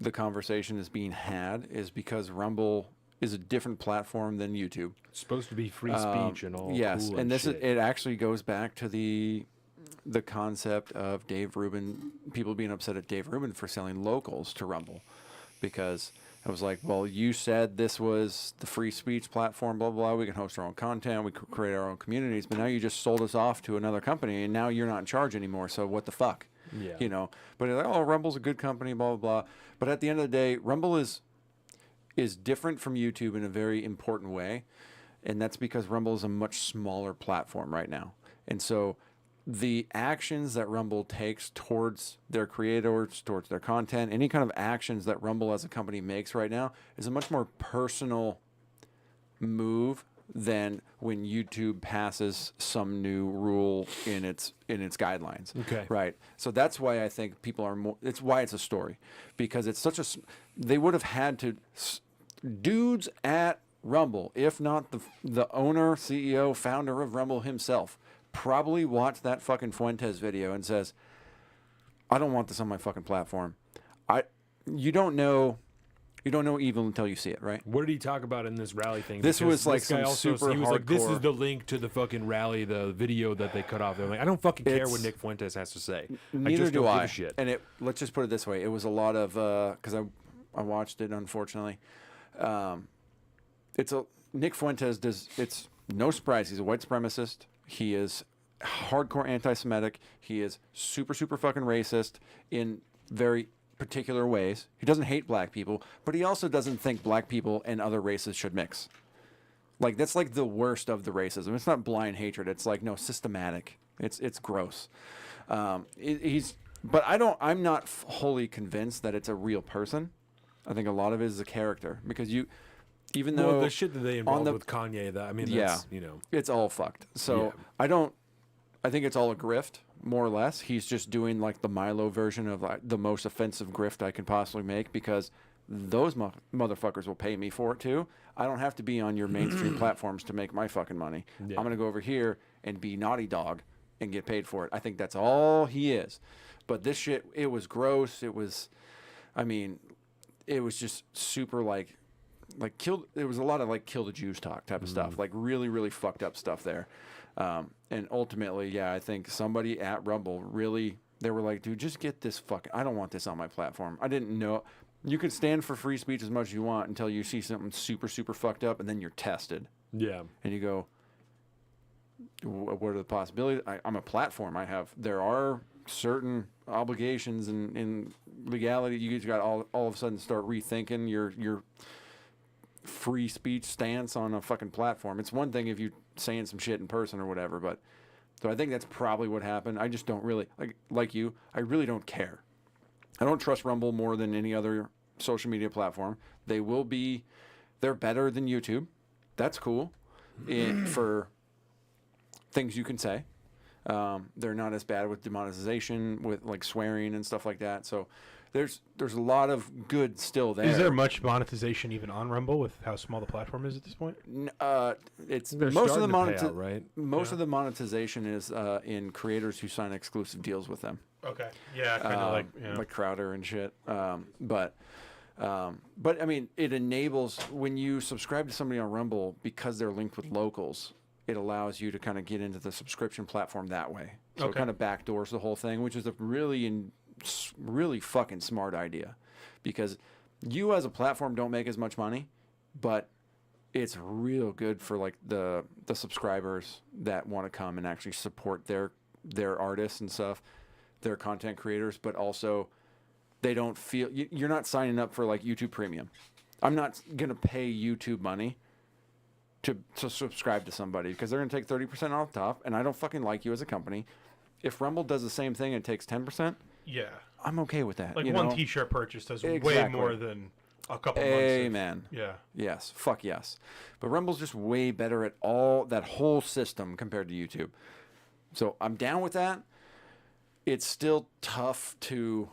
the conversation is being had is because Rumble is a different platform than YouTube. It's supposed to be free speech and all. Yes, cool and this shit. it actually goes back to the concept of Dave Rubin, people being upset at Dave Rubin for selling locals to Rumble, because I was like, well, you said this was the free speech platform, blah blah. We can host our own content, we could create our own communities, but now you just sold us off to another company, and now you're not in charge anymore. So what the fuck? Yeah. But like, oh, Rumble's a good company, blah blah blah. But at the end of the day, Rumble is different from YouTube in a very important way, and that's because Rumble is a much smaller platform right now. And so the actions that Rumble takes towards their creators, towards their content, any kind of actions that Rumble as a company makes right now is a much more personal move than when YouTube passes some new rule in its guidelines. Okay. Right. So that's why I think people are more. It's why it's a story, because it's such a. They would have had to, dudes at Rumble, if not the owner, CEO, founder of Rumble himself, probably watched that fucking Fuentes video and says, I don't want this on my fucking platform. You don't know evil until you see it, right? What did he talk about in this rally thing? This Because was like this guy some also, super he was like, this is hardcore- the link to the fucking rally, the video that they cut off. They're like, I don't fucking care what Nick Fuentes has to say. Neither just do don't I. give a shit. And let's just put it this way: it was a lot of because I watched it, unfortunately. Nick Fuentes does. It's no surprise. He's a white supremacist. He is hardcore anti-Semitic. He is super fucking racist in very particular ways. He doesn't hate black people, but he also doesn't think black people and other races should mix. Like that's like the worst of the racism. It's not blind hatred. It's like no systematic. It's gross. But I'm not wholly convinced that it's a real person. I think a lot of it is a character because even though the shit that they involved with Kanye, that's, it's all fucked. So I think it's all a grift, more or less. He's just doing like the Milo version of like, the most offensive grift I can possibly make because those motherfuckers will pay me for it too. I don't have to be on your mainstream platforms to make my fucking money. Yeah. I'm going to go over here and be Naughty Dog and get paid for it. I think that's all he is. But this shit, it was gross. It was just super like there was a lot of like kill the Jews talk type of stuff, like really fucked up stuff there. And ultimately, I think somebody at Rumble they were like, dude, just get this I don't want this on my platform. I didn't know. You can stand for free speech as much as you want until you see something super fucked up and then you're tested. Yeah. And you go, what are the possibilities? I'm a platform. There are certain obligations and legality. You just got all of a sudden start rethinking your free speech stance on a fucking platform. It's one thing if you're saying some shit in person or whatever, but so I think that's probably what happened. I just don't really like you. I really don't care. I don't trust Rumble more than any other social media platform. They're better than YouTube. That's cool for things you can say. They're not as bad with demonetization, with like swearing and stuff like that. So there's a lot of good still there. Is there much monetization even on Rumble with how small the platform is at this point? It's They're most of the starting to pay out, right? Most of the monetization is in creators who sign exclusive deals with them. Okay. Yeah, kind of like Crowder and shit. But I mean, it enables when you subscribe to somebody on Rumble because they're linked with locals. It allows you to kind of get into the subscription platform that way. So it kind of backdoors the whole thing, which is a really fucking smart idea, because you as a platform don't make as much money, but it's real good for like the subscribers that want to come and actually support their artists and stuff, their content creators, but also they don't feel you're not signing up for like YouTube Premium. I'm not gonna pay YouTube money to subscribe to somebody because they're gonna take 30% off top, and I don't fucking like you as a company. If Rumble does the same thing and takes 10%, I'm okay with that. Like one T-shirt purchase does way more than a couple months. Amen. Yeah. Yes. Fuck yes. But Rumble's just way better at all that whole system compared to YouTube. So I'm down with that. It's still tough to.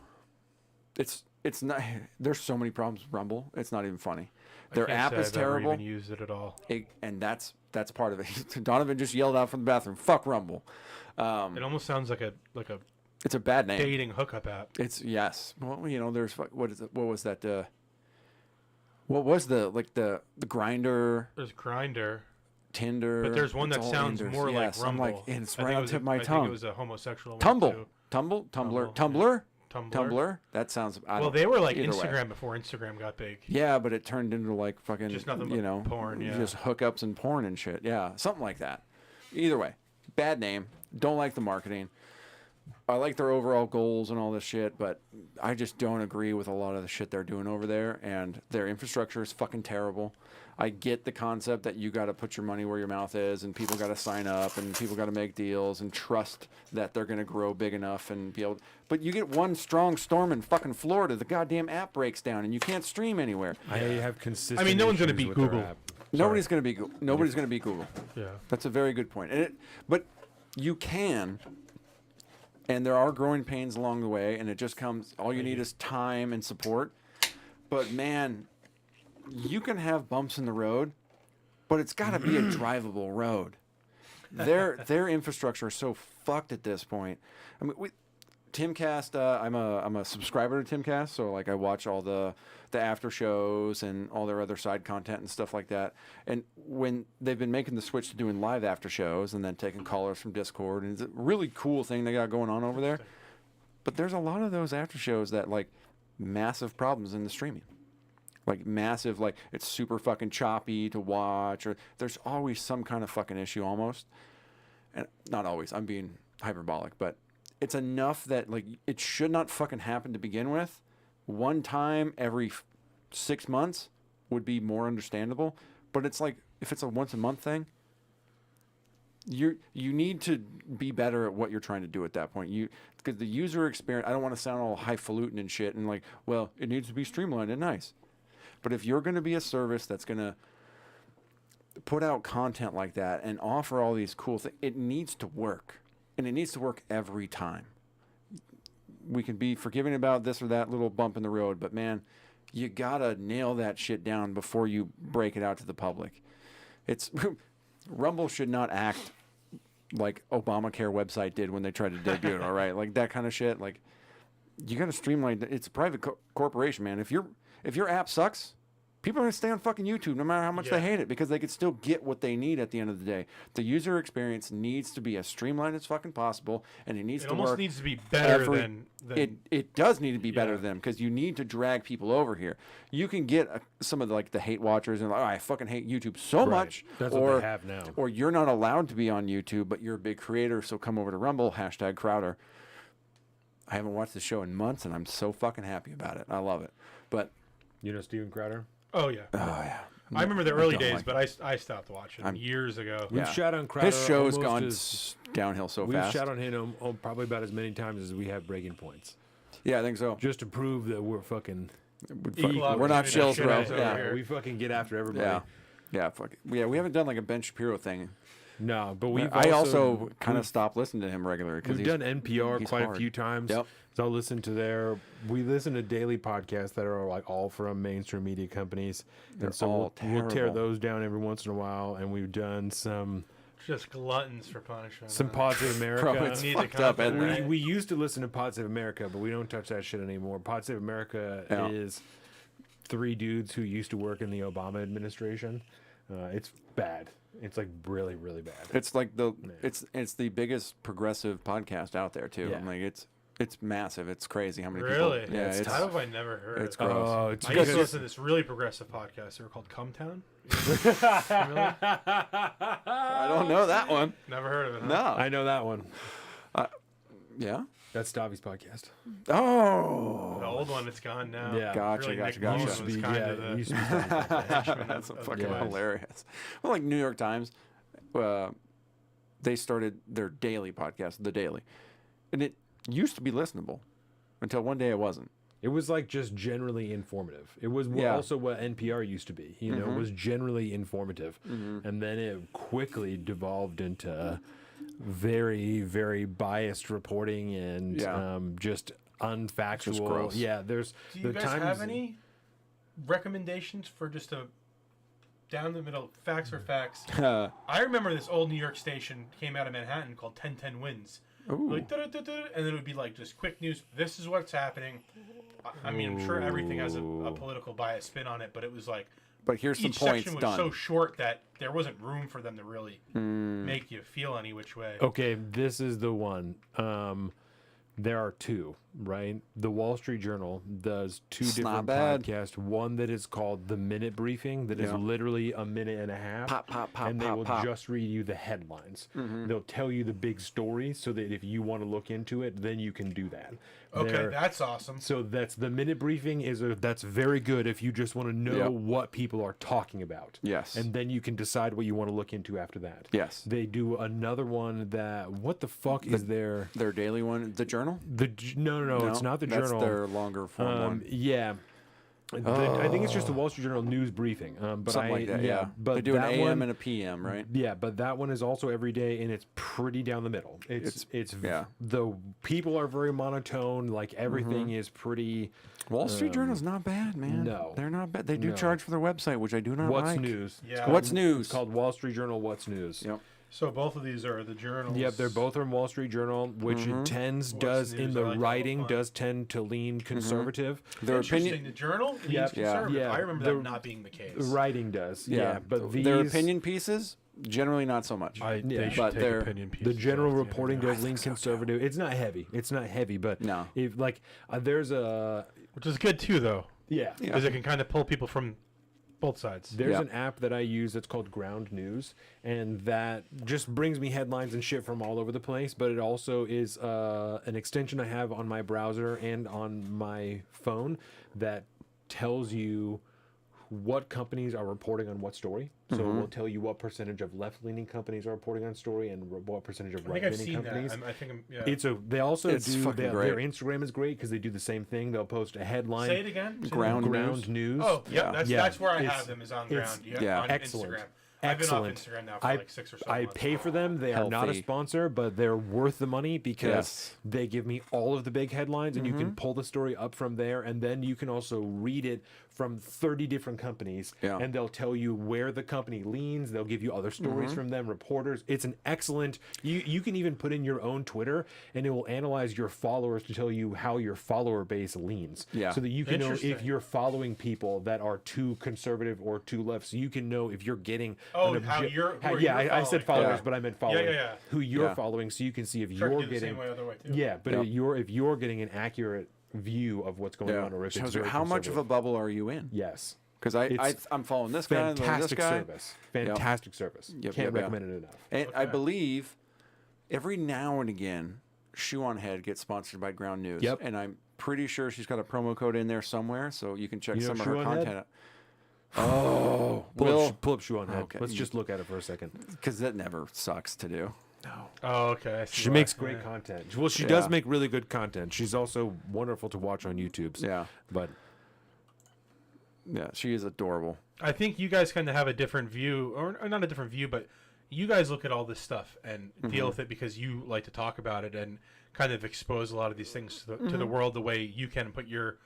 It's not. There's so many problems with Rumble. It's not even funny. Their app is terrible. I haven't even used it at all. And that's part of it. Donovan just yelled out from the bathroom, "Fuck Rumble." It almost sounds like a. It's a bad name. Dating hookup app. It's yes. Well, there's what is it? What was that? What was the Grinder? There's Grinder. Tinder. But there's one that sounds more like Rumble. I'm like, it's right on the tip of my tongue. I think it was a homosexual Tumble. one too. Tumblr. Tumblr. That sounds. Well, they were like Instagram Instagram before Instagram got big. Yeah, but it turned into like fucking just nothing but porn. Yeah, just hookups and porn and shit. Yeah, something like that. Either way, bad name. Don't like the marketing. I like their overall goals and all this shit, but I just don't agree with a lot of the shit they're doing over there, and their infrastructure is fucking terrible. I get the concept that you got to put your money where your mouth is, and people got to sign up, and people got to make deals and trust that they're going to grow big enough and be able. But you get one strong storm in fucking Florida, the goddamn app breaks down, and you can't stream anywhere. I have consistent. I mean, no one's going to beat Google. Nobody's going to beat. Nobody's going to beat Google. Yeah, that's a very good point. But you can. And there are growing pains along the way, and it just comes. All you need is time and support. But man, you can have bumps in the road, but it's got to be a drivable road. Their infrastructure is so fucked at this point. I mean, Timcast, I'm a subscriber to Timcast, so like I watch all the after shows and all their other side content and stuff like that. And when they've been making the switch to doing live after shows and then taking callers from Discord, and it's a really cool thing they got going on over there. But there's a lot of those after shows that like massive problems in the streaming. Like massive, like it's super fucking choppy to watch, or there's always some kind of fucking issue almost. And not always, I'm being hyperbolic, but it's enough that like it should not fucking happen to begin with. One time every 6 months would be more understandable, but it's like if it's a once a month thing, you need to be better at what you're trying to do at that point. Because the user experience, I don't want to sound all highfalutin and shit and like, well, it needs to be streamlined and nice. But if you're going to be a service that's going to put out content like that and offer all these cool things, it needs to work. And it needs to work every time. We can be forgiving about this or that little bump in the road, but man, you gotta nail that shit down before you break it out to the public. It's Rumble should not act like Obamacare website did when they tried to debut it. All right, like that kind of shit. Like you gotta streamline. It's a private corporation, man. If your app sucks, people are going to stay on fucking YouTube no matter how much they hate it because they could still get what they need at the end of the day. The user experience needs to be as streamlined as fucking possible, and it needs to work. It almost needs to be better than it does need to be better than because you need to drag people over here. You can get some of the hate watchers and like, oh, I fucking hate YouTube so much. That's what they have now. Or you're not allowed to be on YouTube, but you're a big creator, so come over to Rumble, #Crowder. I haven't watched the show in months, and I'm so fucking happy about it. I love it. But you know Steven Crowder? Oh yeah. Oh yeah. I remember the early days, but I stopped watching years ago. We've shot on Crowder. His show's gone downhill so fast. We've shot on him probably about as many times as we have breaking points. Yeah, I think so. Just to prove that we're fucking. We're not chills, bro. Yeah, we fucking get after everybody. Yeah, fuck it. Yeah, we haven't done like a Ben Shapiro thing. No, but I also kind of stopped listening to him regularly because we've done NPR quite a few times. Yep. So I'll listen to we listen to daily podcasts that are like all from mainstream media companies. They're and so all we'll tear those down every once in a while. And we've done some just gluttons for punishment. Some Pod Save America. Bro, it's fucked up, isn't it? We used to listen to Pod Save America, but we don't touch that shit anymore. Pod Save America is 3 dudes who used to work in the Obama administration. It's bad. It's like really, really bad. It's like it's the biggest progressive podcast out there too. Yeah. I'm like it's massive. It's crazy how many really? people. Yeah, how have I never heard? It's gross. Oh, it's I used to listen to this really progressive podcast. They were called Cumtown. I don't know that one. Never heard of it. Huh? No, I know that one. Yeah. That's Davi's podcast. Oh, the old one, it's gone now. Yeah, gotcha. Used to be, used to be That's fucking hilarious. Well, like New York Times, they started their daily podcast, The Daily, and it used to be listenable until one day it wasn't. It was like just generally informative. It was also what NPR used to be. You know, it was generally informative, and then it quickly devolved into very, very biased reporting and just unfactual. Just gross. Yeah, there's. Do you guys have any recommendations for just a down the middle facts or facts? I remember this old New York station came out of Manhattan called 1010 Wins. Like, and then it would be like just quick news. This is what's happening. I mean, I'm sure everything has a political bias spin on it, but it was like. But here's some each points section was done. so short that there wasn't room for them to really make you feel any which way. Okay, this is the one. There are 2, right? The Wall Street Journal does 2 different podcasts. One that is called The Minute Briefing, that is literally a minute and a half. Pop, and they will just read you the headlines. They'll tell you the big story so that if you want to look into it, then you can do that. Okay, that's awesome. So that's The Minute Briefing that's very good if you just want to know what people are talking about. Yes. And then you can decide what you want to look into after that. Yes. They do another one that, what the fuck is their daily one? The Journal? No, it's not the Journal. That's their longer form one. Yeah. I think it's just the Wall Street Journal news briefing. But something like that, yeah. But they do an that AM one, and a PM, right? Yeah, but that one is also every day, and it's pretty down the middle. The people are very monotone. Like everything is pretty. Wall Street Journal's not bad, man. No, they're not bad. They do charge for their website, which I do not like. What's News? Yeah. What's News? It's called Wall Street Journal. What's News? Yep. So both of these are the journals. Yep, they're both from Wall Street Journal, which it tends does in news? the I like writing all the fun. does tend to lean conservative. Their Interesting. opinion, The journal leans Yep. conservative. Yeah. I remember The- that not being the case. The writing does, yeah, but these, their opinion pieces generally not so much. They Yeah. should But take they're- opinion pieces the general off the reporting internet. does lean conservative. It's not heavy. It's not heavy, but No. if like there's a Which is good too, though, yeah. because it can kind of pull people from both sides. There's Yeah. an app that I use that's called Ground News, and that just brings me headlines and shit from all over the place. But it also is an extension I have on my browser and on my phone that tells you what companies are reporting on what story. So it will tell you what percentage of left-leaning companies are reporting on story and what percentage of I think I've right-leaning seen companies. that. I think yeah. They also It's do fucking their great. Instagram is great because they do the same thing. They'll post a headline. Say it again. Say Ground that News. Oh, yeah. Yeah. That's where I It's- have them is on it's- ground. yeah. On Excellent. Instagram. I've been off Excellent. Instagram now for like 6 or 7 I months. pay for them. They are not a Healthy. sponsor, but they're worth the money because Yes. they give me all of the big headlines, and you can pull the story up from there, and then you can also read it from 30 different companies, Yeah. and they'll tell you where the company leans. They'll give you other stories from them, reporters. It's an excellent. You can even put in your own Twitter, and it will analyze your followers to tell you how your follower base leans. Yeah. So that you can know if Interesting. you're following people that are too conservative or too left. So you can know if you're getting. Oh, an how obje- you're- who are yeah, you I said following? followers, Yeah. but I meant following. yeah. Who you're Yeah. following, so you can see if Sure, you're do the getting. same way other way too. Yeah, but Yeah. if you're getting an accurate view of what's going on, or if Shows it's you very how much of a conservative. bubble are you in? Yes. Because It's I'm following this guy, and then this Fantastic guy. service. Fantastic service. Yep, Can't yep, recommend it enough. And I believe every now and again, Shoe on Head gets sponsored by Ground News. Yep. And I'm pretty sure she's got a promo code in there somewhere, so you can check You know some of Shoe her on Head? content. Oh, Pull up Shoe on Head. Okay. Let's just look at it for a second. because that never sucks to do. Oh, okay. I see She why. makes great content. Well, she does Yeah. make really good content. She's also wonderful to watch on YouTube. Yeah, But yeah, she is adorable. I think you guys kind of have a different view, or not a different view, but you guys look at all this stuff and deal with it because you like to talk about it and kind of expose a lot of these things to the world the way you can put your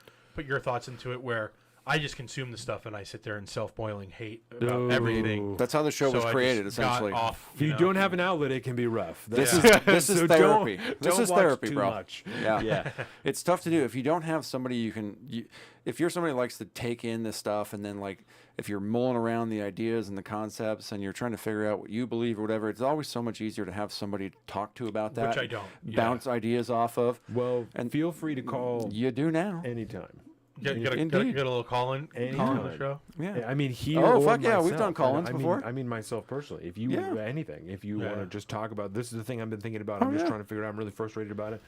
thoughts into it. Where I just consume the stuff and I sit there in self-boiling hate about everything. That's how the show was So I created, just got essentially. off, if you know. don't have an outlet, it can be rough. This That's- is this is So therapy. don't- This don't is watch therapy, too bro. much. Yeah, Yeah. It's tough to do if you don't have somebody if you're somebody who likes to take in this stuff, and then like if you're mulling around the ideas and the concepts, and you're trying to figure out what you believe or whatever, it's always so much easier to have somebody to talk to about that. Which I don't. Yeah. Bounce ideas off of. Well, And feel free to call You do now. anytime. Get a Indeed. little call in on the Anytime. show. Yeah. I mean, here. Oh, or fuck yeah, we've myself. done call-ins I mean, before. I mean, myself personally. If you Yeah. anything, if you want to just talk about this is the thing I've been thinking about. Oh, I'm just yeah. trying to figure it out. I'm really frustrated about it.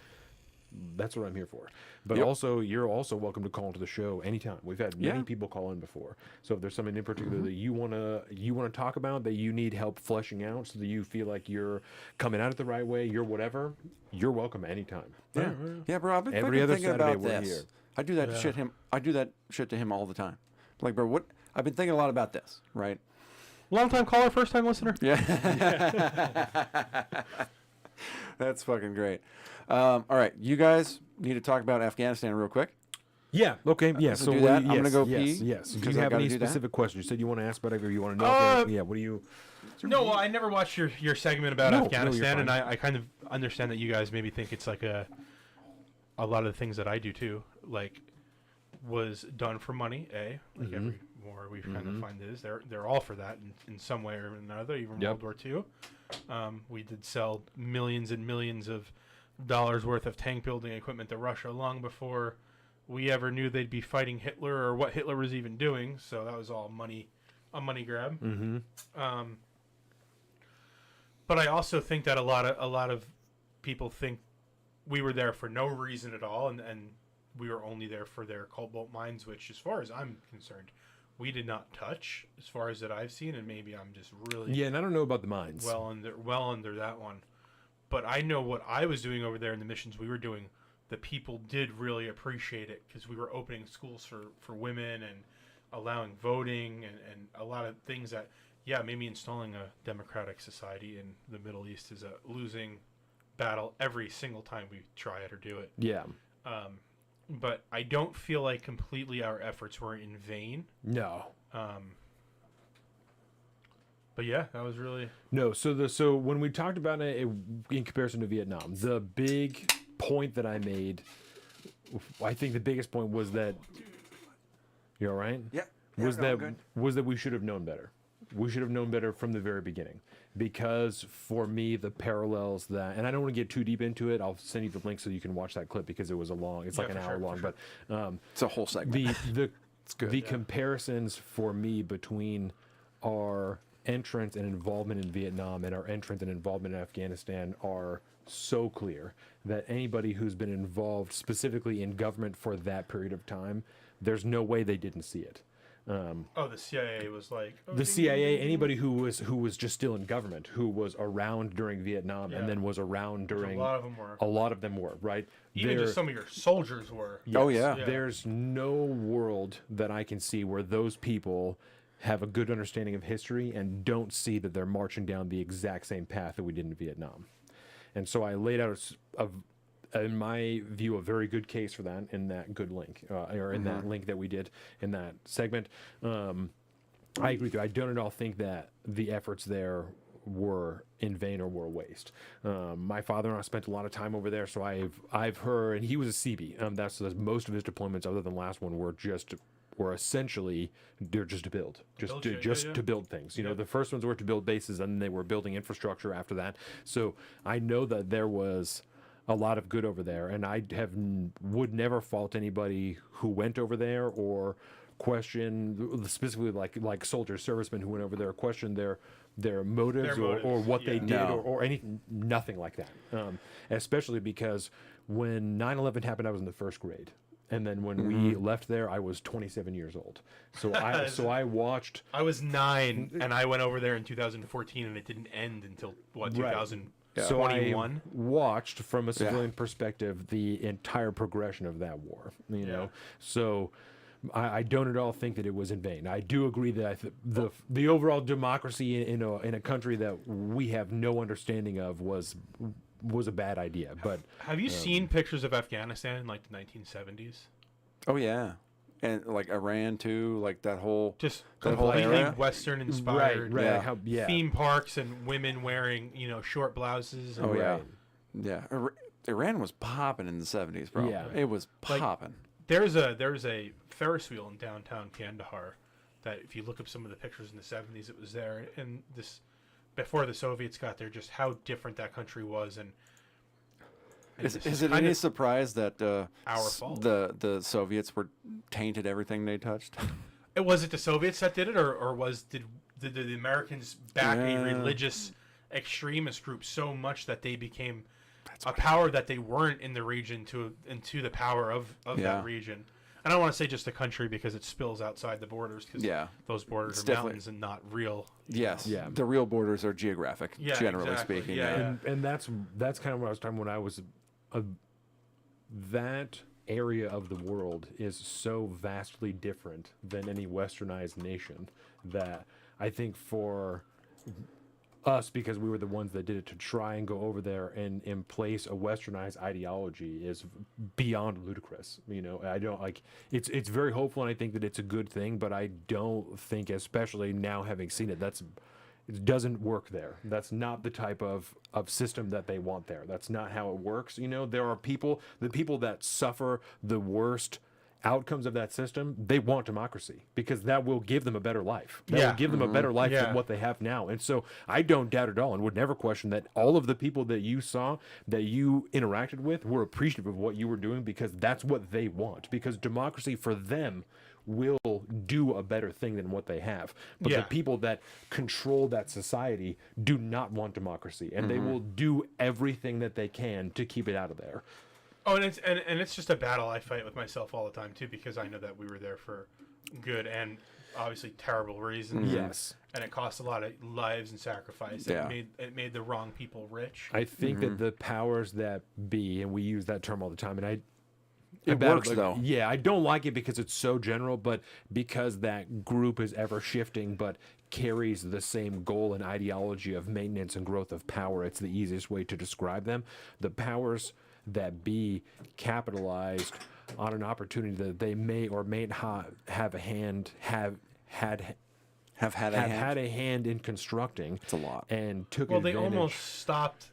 That's what I'm here for. But Yep. also, you're also welcome to call into the show anytime. We've had many Yeah. people call in before. So if there's something in particular that you wanna talk about, that you need help fleshing out, so that you feel like you're coming at it the right way, you're whatever, you're welcome anytime. Yeah, yeah, bro. I've been Every fucking other thinking Saturday about we're this. here. I do that shit him. I do that shit to him all the time. Like, bro, what? I've been thinking a lot about this, right? Long time caller, first time listener. Yeah. That's fucking great. All right, you guys need to talk about Afghanistan real quick. Yeah. Okay. Yeah. So So do what that. do you- I'm gonna yes, go yes, pee, Yes. Do because you I have gotta any do that. specific questions? You said you want to ask about it, or you want to know? Yeah. What do you? No, well, I never watched your segment about No, no, Afghanistan, you're and fine. I kind of understand that you guys maybe think it's like a lot of the things that I do too, like was done for money. Like Mm-hmm. every war we kind of find is they're all for that in some way or another. Even Yep. World War II, we did sell millions and millions of dollars worth of tank building equipment to Russia long before we ever knew they'd be fighting Hitler or what Hitler was even doing. So that was all a money grab. Mm-hmm. But I also think that a lot of people think we were there for no reason at all, and we were only there for their cobalt mines, which, as far as I'm concerned, we did not touch, as far as that I've seen, and maybe I'm just really Yeah, and I don't know about the mines. well under that one. But I know what I was doing over there in the missions we were doing. The people did really appreciate it because we were opening schools for women and allowing voting and a lot of things that, yeah, maybe installing a democratic society in the Middle East is a losing battle every single time we try it or do it. Yeah. But I don't feel like completely our efforts were in vain. No. But yeah, that was really No, so when we talked about it in comparison to Vietnam, the big point that I made, I think the biggest point was that you all right? Yeah. Was no, I'm good. that we should have known better. We should have known better from the very beginning. Because for me, the parallels that, and I don't want to get too deep into it. I'll send you the link so you can watch that clip because it was it's like an hour long. But It's a whole segment. The comparisons for me between our entrance and involvement in Vietnam and our entrance and involvement in Afghanistan are so clear that anybody who's been involved specifically in government for that period of time, there's no way they didn't see it. the CIA was like The CIA, anybody who was just still in government, who was around during Vietnam and then was around during a lot of them were. a lot of them were, right? Even just some of your soldiers were. Oh, yeah. There's no world that I can see where those people have a good understanding of history and don't see that they're marching down the exact same path that we did in Vietnam. And so I laid out in my view, a very good case for that in that good link, or in that link that we did in that segment. I agree with you. I don't at all think that the efforts there were in vain or were a waste. My father-in-law spent a lot of time over there, so I've heard, and he was a CB. That's most of his deployments, other than the last one, were essentially they're just to build, to build things. You know, the first ones were to build bases, and they were building infrastructure after that. So I know that there was a lot of good over there, and I would never fault anybody who went over there or question specifically like soldiers, servicemen who went over there, question their motives, or what they did or anything, nothing like that. Especially because when 9/11 happened, I was in the first grade. And then when we left there, I was 27 years old. So I watched. I was 9, and I went over there in 2014, and it didn't end until 2021. So I watched from a civilian perspective the entire progression of that war. You know, so I don't at all think that it was in vain. I do agree that the overall democracy in a country that we have no understanding of was a bad idea. But have you seen pictures of Afghanistan in like the 1970s? Oh yeah, and like Iran too, like that whole completely Western inspired, right? Theme parks and women wearing short blouses. And yeah. Iran was popping in the 70s, bro. Yeah, it was popping. There's a Ferris wheel in downtown Kandahar that if you look up some of the pictures in the 70s, it was there. And this before the Soviets got there, just how different that country was. And is it any surprise that our fault? The Soviets tainted everything they touched? Was it the Soviets that did it, or did the Americans back a religious extremist group so much that they became a power that they weren't in the region to the power of that region? I don't want to say just the country because it spills outside the borders, because those borders are mountains and not real. Yes, the real borders are geographic, generally speaking. And that's kind of what I was talking when I was that area of the world is so vastly different than any westernized nation that I think for us, because we were the ones that did it, to try and go over there and emplace a westernized ideology is beyond ludicrous. You know, I don't like it's very hopeful, and I think that it's a good thing, but I don't think, especially now having seen it, it doesn't work there. That's not the type of system that they want there. That's not how it works. You know, there are the people that suffer the worst outcomes of that system, they want democracy because that will give them a better life. That will give them a better life than what they have now. And so I don't doubt at all and would never question that all of the people that you saw, that you interacted with, were appreciative of what you were doing because that's what they want. Because democracy for them will do a better thing than what they have. But the people that control that society do not want democracy, and they will do everything that they can to keep it out of there. Oh, and it's just a battle I fight with myself all the time too, because I know that we were there for good and obviously terrible reasons. Yes. And it cost a lot of lives and sacrifice. Yeah. It made the wrong people rich. I think that the powers that be, and we use that term all the time, and it works though. Yeah, I don't like it because it's so general, but because that group is ever shifting, but carries the same goal and ideology of maintenance and growth of power, it's the easiest way to describe them. The powers that be capitalized on an opportunity that they may or may not have have had a hand in constructing. It's a lot. And took Well, advantage. they almost stopped.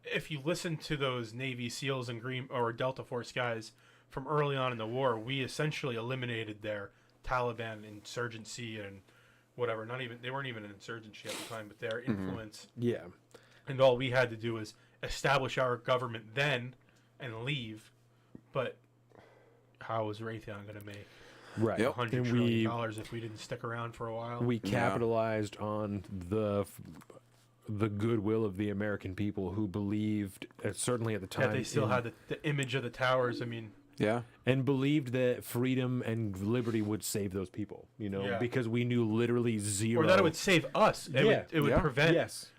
If you listen to those Navy SEALs and Green or Delta Force guys from early on in the war, we essentially eliminated their Taliban insurgency and whatever. They weren't even an insurgency at the time, but their influence. Yeah. And all we had to do was establish our government then and leave. But how was Raytheon going to make Right. $100 trillion if we didn't stick around for a while? We capitalized on the goodwill of the American people who believed, certainly at the time, they still had the image of the towers. I mean, and believed that freedom and liberty would save those people. Because we knew literally zero, or that it would save us. It would prevent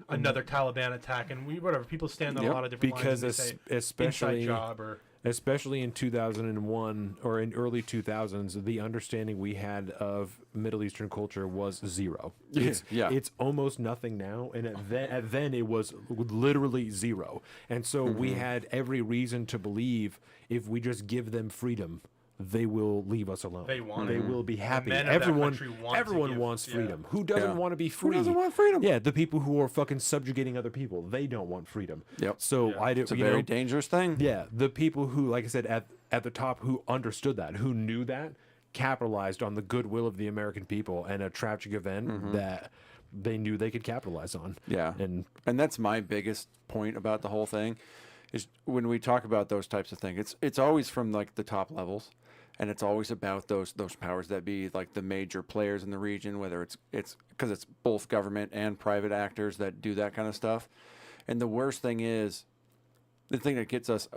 another Mm-hmm. Taliban attack, and people stand on a lot of different because lines. And they say especially inside job or. Especially in 2001 or in early 2000s, the understanding we had of Middle Eastern culture was zero. It's almost nothing now, and at then it was literally zero. And so we had every reason to believe if we just give them freedom, they will leave us alone. They want They it. will be happy. men of that country want to Everyone give- wants yeah. freedom. Who doesn't want to be free? Who doesn't want freedom? Yeah, the people who are fucking subjugating other people, they don't want freedom. Yep. So I do. It's a very dangerous thing. Yeah, the people who, like I said, at the top, who understood that, who knew that, capitalized on the goodwill of the American people and a tragic event that they knew they could capitalize on. Yeah, and that's my biggest point about the whole thing, is when we talk about those types of things, it's always from like the top levels, and it's always about those powers that be, like the major players in the region, whether it's because it's both government and private actors that do that kind of stuff. And the worst thing is, the thing that gets us,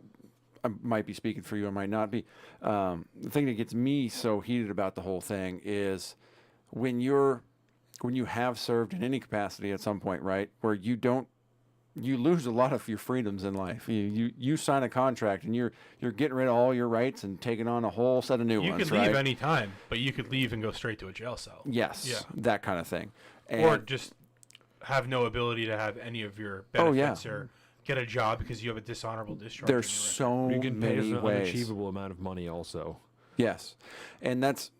I might be speaking for you, I might not be, the thing that gets me so heated about the whole thing is when you have served in any capacity at some point, right, where you lose a lot of your freedoms in life. You sign a contract and you're getting rid of all your rights and taking on a whole set of new ones. You could leave any time, but you could leave and go straight to a jail cell. Yes, that kind of thing. Or just have no ability to have any of your benefits or get a job because you have a dishonorable discharge. There's so you can pay many an ways. unachievable amount of money also. Yes, and that's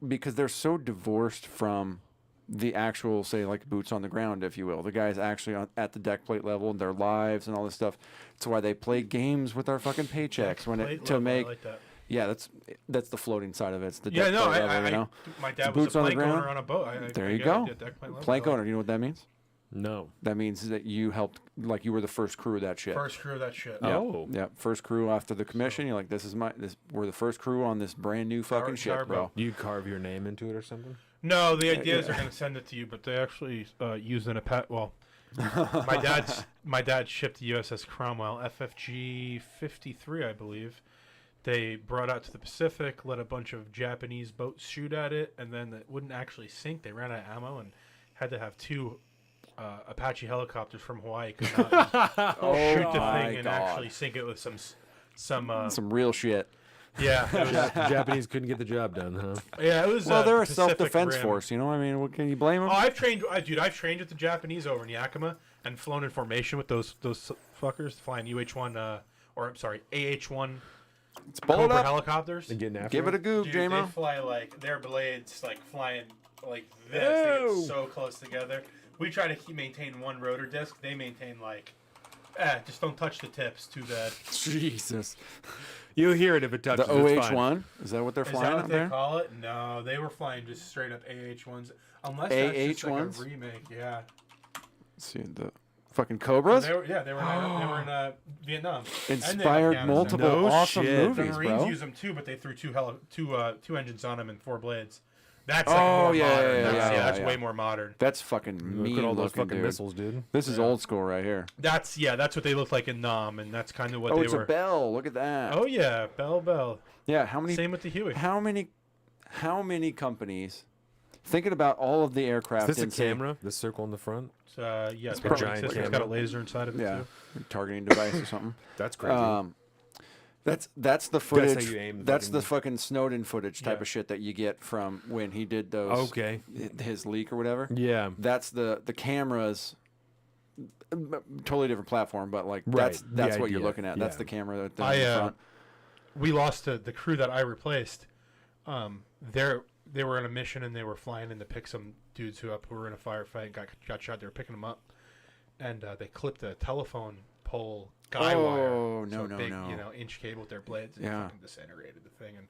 because they're so divorced from the actual, say, like boots on the ground, if you will. The guys actually at the deck plate level, their lives and all this stuff. That's why they play games with our fucking paychecks Yeah, that's the floating side of it. It's the deck plate level, you know. My dad boots was a on the plank ground. owner on a boat. There you go. Plank owner. You know what that means? No. That means that you helped, like you were the first crew of that ship. First crew of that ship. Yep. Oh. Yeah, first crew after the commission. You're like, we're the first crew on this brand new fucking ship, bro. You carve your name into it or something? No, the idea is they're going to send it to you, but they actually use an well. my dad shipped the USS Cromwell, FFG 53, I believe. They brought out to the Pacific, let a bunch of Japanese boats shoot at it, and then it wouldn't actually sink. They ran out of ammo and had to have two Apache helicopters from Hawaii could not shoot the thing and actually sink it with some real shit. Yeah, Japanese couldn't get the job done, huh? Yeah, it was. Well, they're a Pacific self-defense Rim. force. You know what I mean? What, can you blame them? Oh, I've trained with the Japanese over in Yakima and flown in formation with those fuckers flying AH-1 It's bullet Cobra up. helicopters. And getting after Give it a goog, Dude, J-Mo. they fly like their blades like flying like this. They get so close together. We try to maintain one rotor disc. They maintain like, just don't touch the tips. Too bad. Jesus. You'll hear it if it touches. The OH-1? Is that what they're Is flying that up what there? they call it? No, they were flying just straight up AH-1s. Unless that's just like a AH-1s? remake. Yeah. Let's see, the fucking Cobras? They were in Vietnam. And then Inspired Afghanistan. multiple awesome shit. The movies, Marines bro. use them too, but they threw two engines on them and 4 blades. That's Oh, like more yeah, modern. yeah, That's, yeah, that's yeah. way more modern. That's fucking mean Look at all those looking, fucking dude. missiles, dude. This is old school right here. That's what they look like in Nam, and that's kind of what Oh, they it's were. a Bell. Look at that. Oh yeah, Bell. Yeah, how many? Same with the Huey. How many companies? Thinking about all of the aircraft. Is this a inside- camera? This circle in the front? Yeah, it's a giant It's got a camera. laser inside of it Yeah, too. targeting device or something. That's crazy. That's the footage. you aim the That's fucking- the fucking Snowden footage type Yeah. of shit that you get from when he did those. Okay. His leak or whatever. Yeah. That's the cameras. Totally different platform, but like Right, that's the what you're idea, looking at. That's yeah. the camera that in the front. We lost the crew that I replaced. Their they were on a mission and they were flying in to pick some dudes who were in a firefight and got shot. They were picking them up, and they clipped a telephone pole guy wire. Oh, no, so no, big, no. Inch cable with their blades, and Yeah. fucking disintegrated the thing and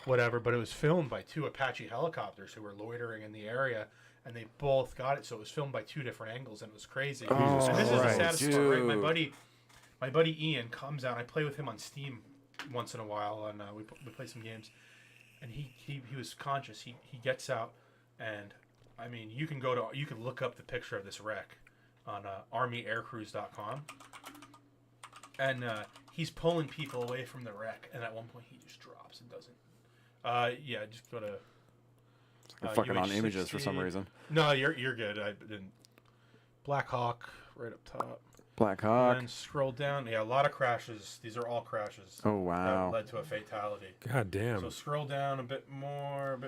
whatever. But it was filmed by 2 Apache helicopters who were loitering in the area, and they both got it. So it was filmed by 2 different angles, and it was crazy. Oh, and this is the Christ, saddest part, right? dude. My buddy Ian comes out. I play with him on Steam once in a while, and we play some games. And he was conscious. He gets out, and I mean, you can look up the picture of this wreck on armyaircrews.com, and he's pulling people away from the wreck, and at one point he just drops and doesn't. Just go to. I'm fucking on UH-60. images for some reason. No, you're good. I didn't. Black Hawk right up top. Black Hawk. And then scroll down. Yeah, a lot of crashes. These are all crashes. Oh, wow. That led to a fatality. God damn. So scroll down a bit more.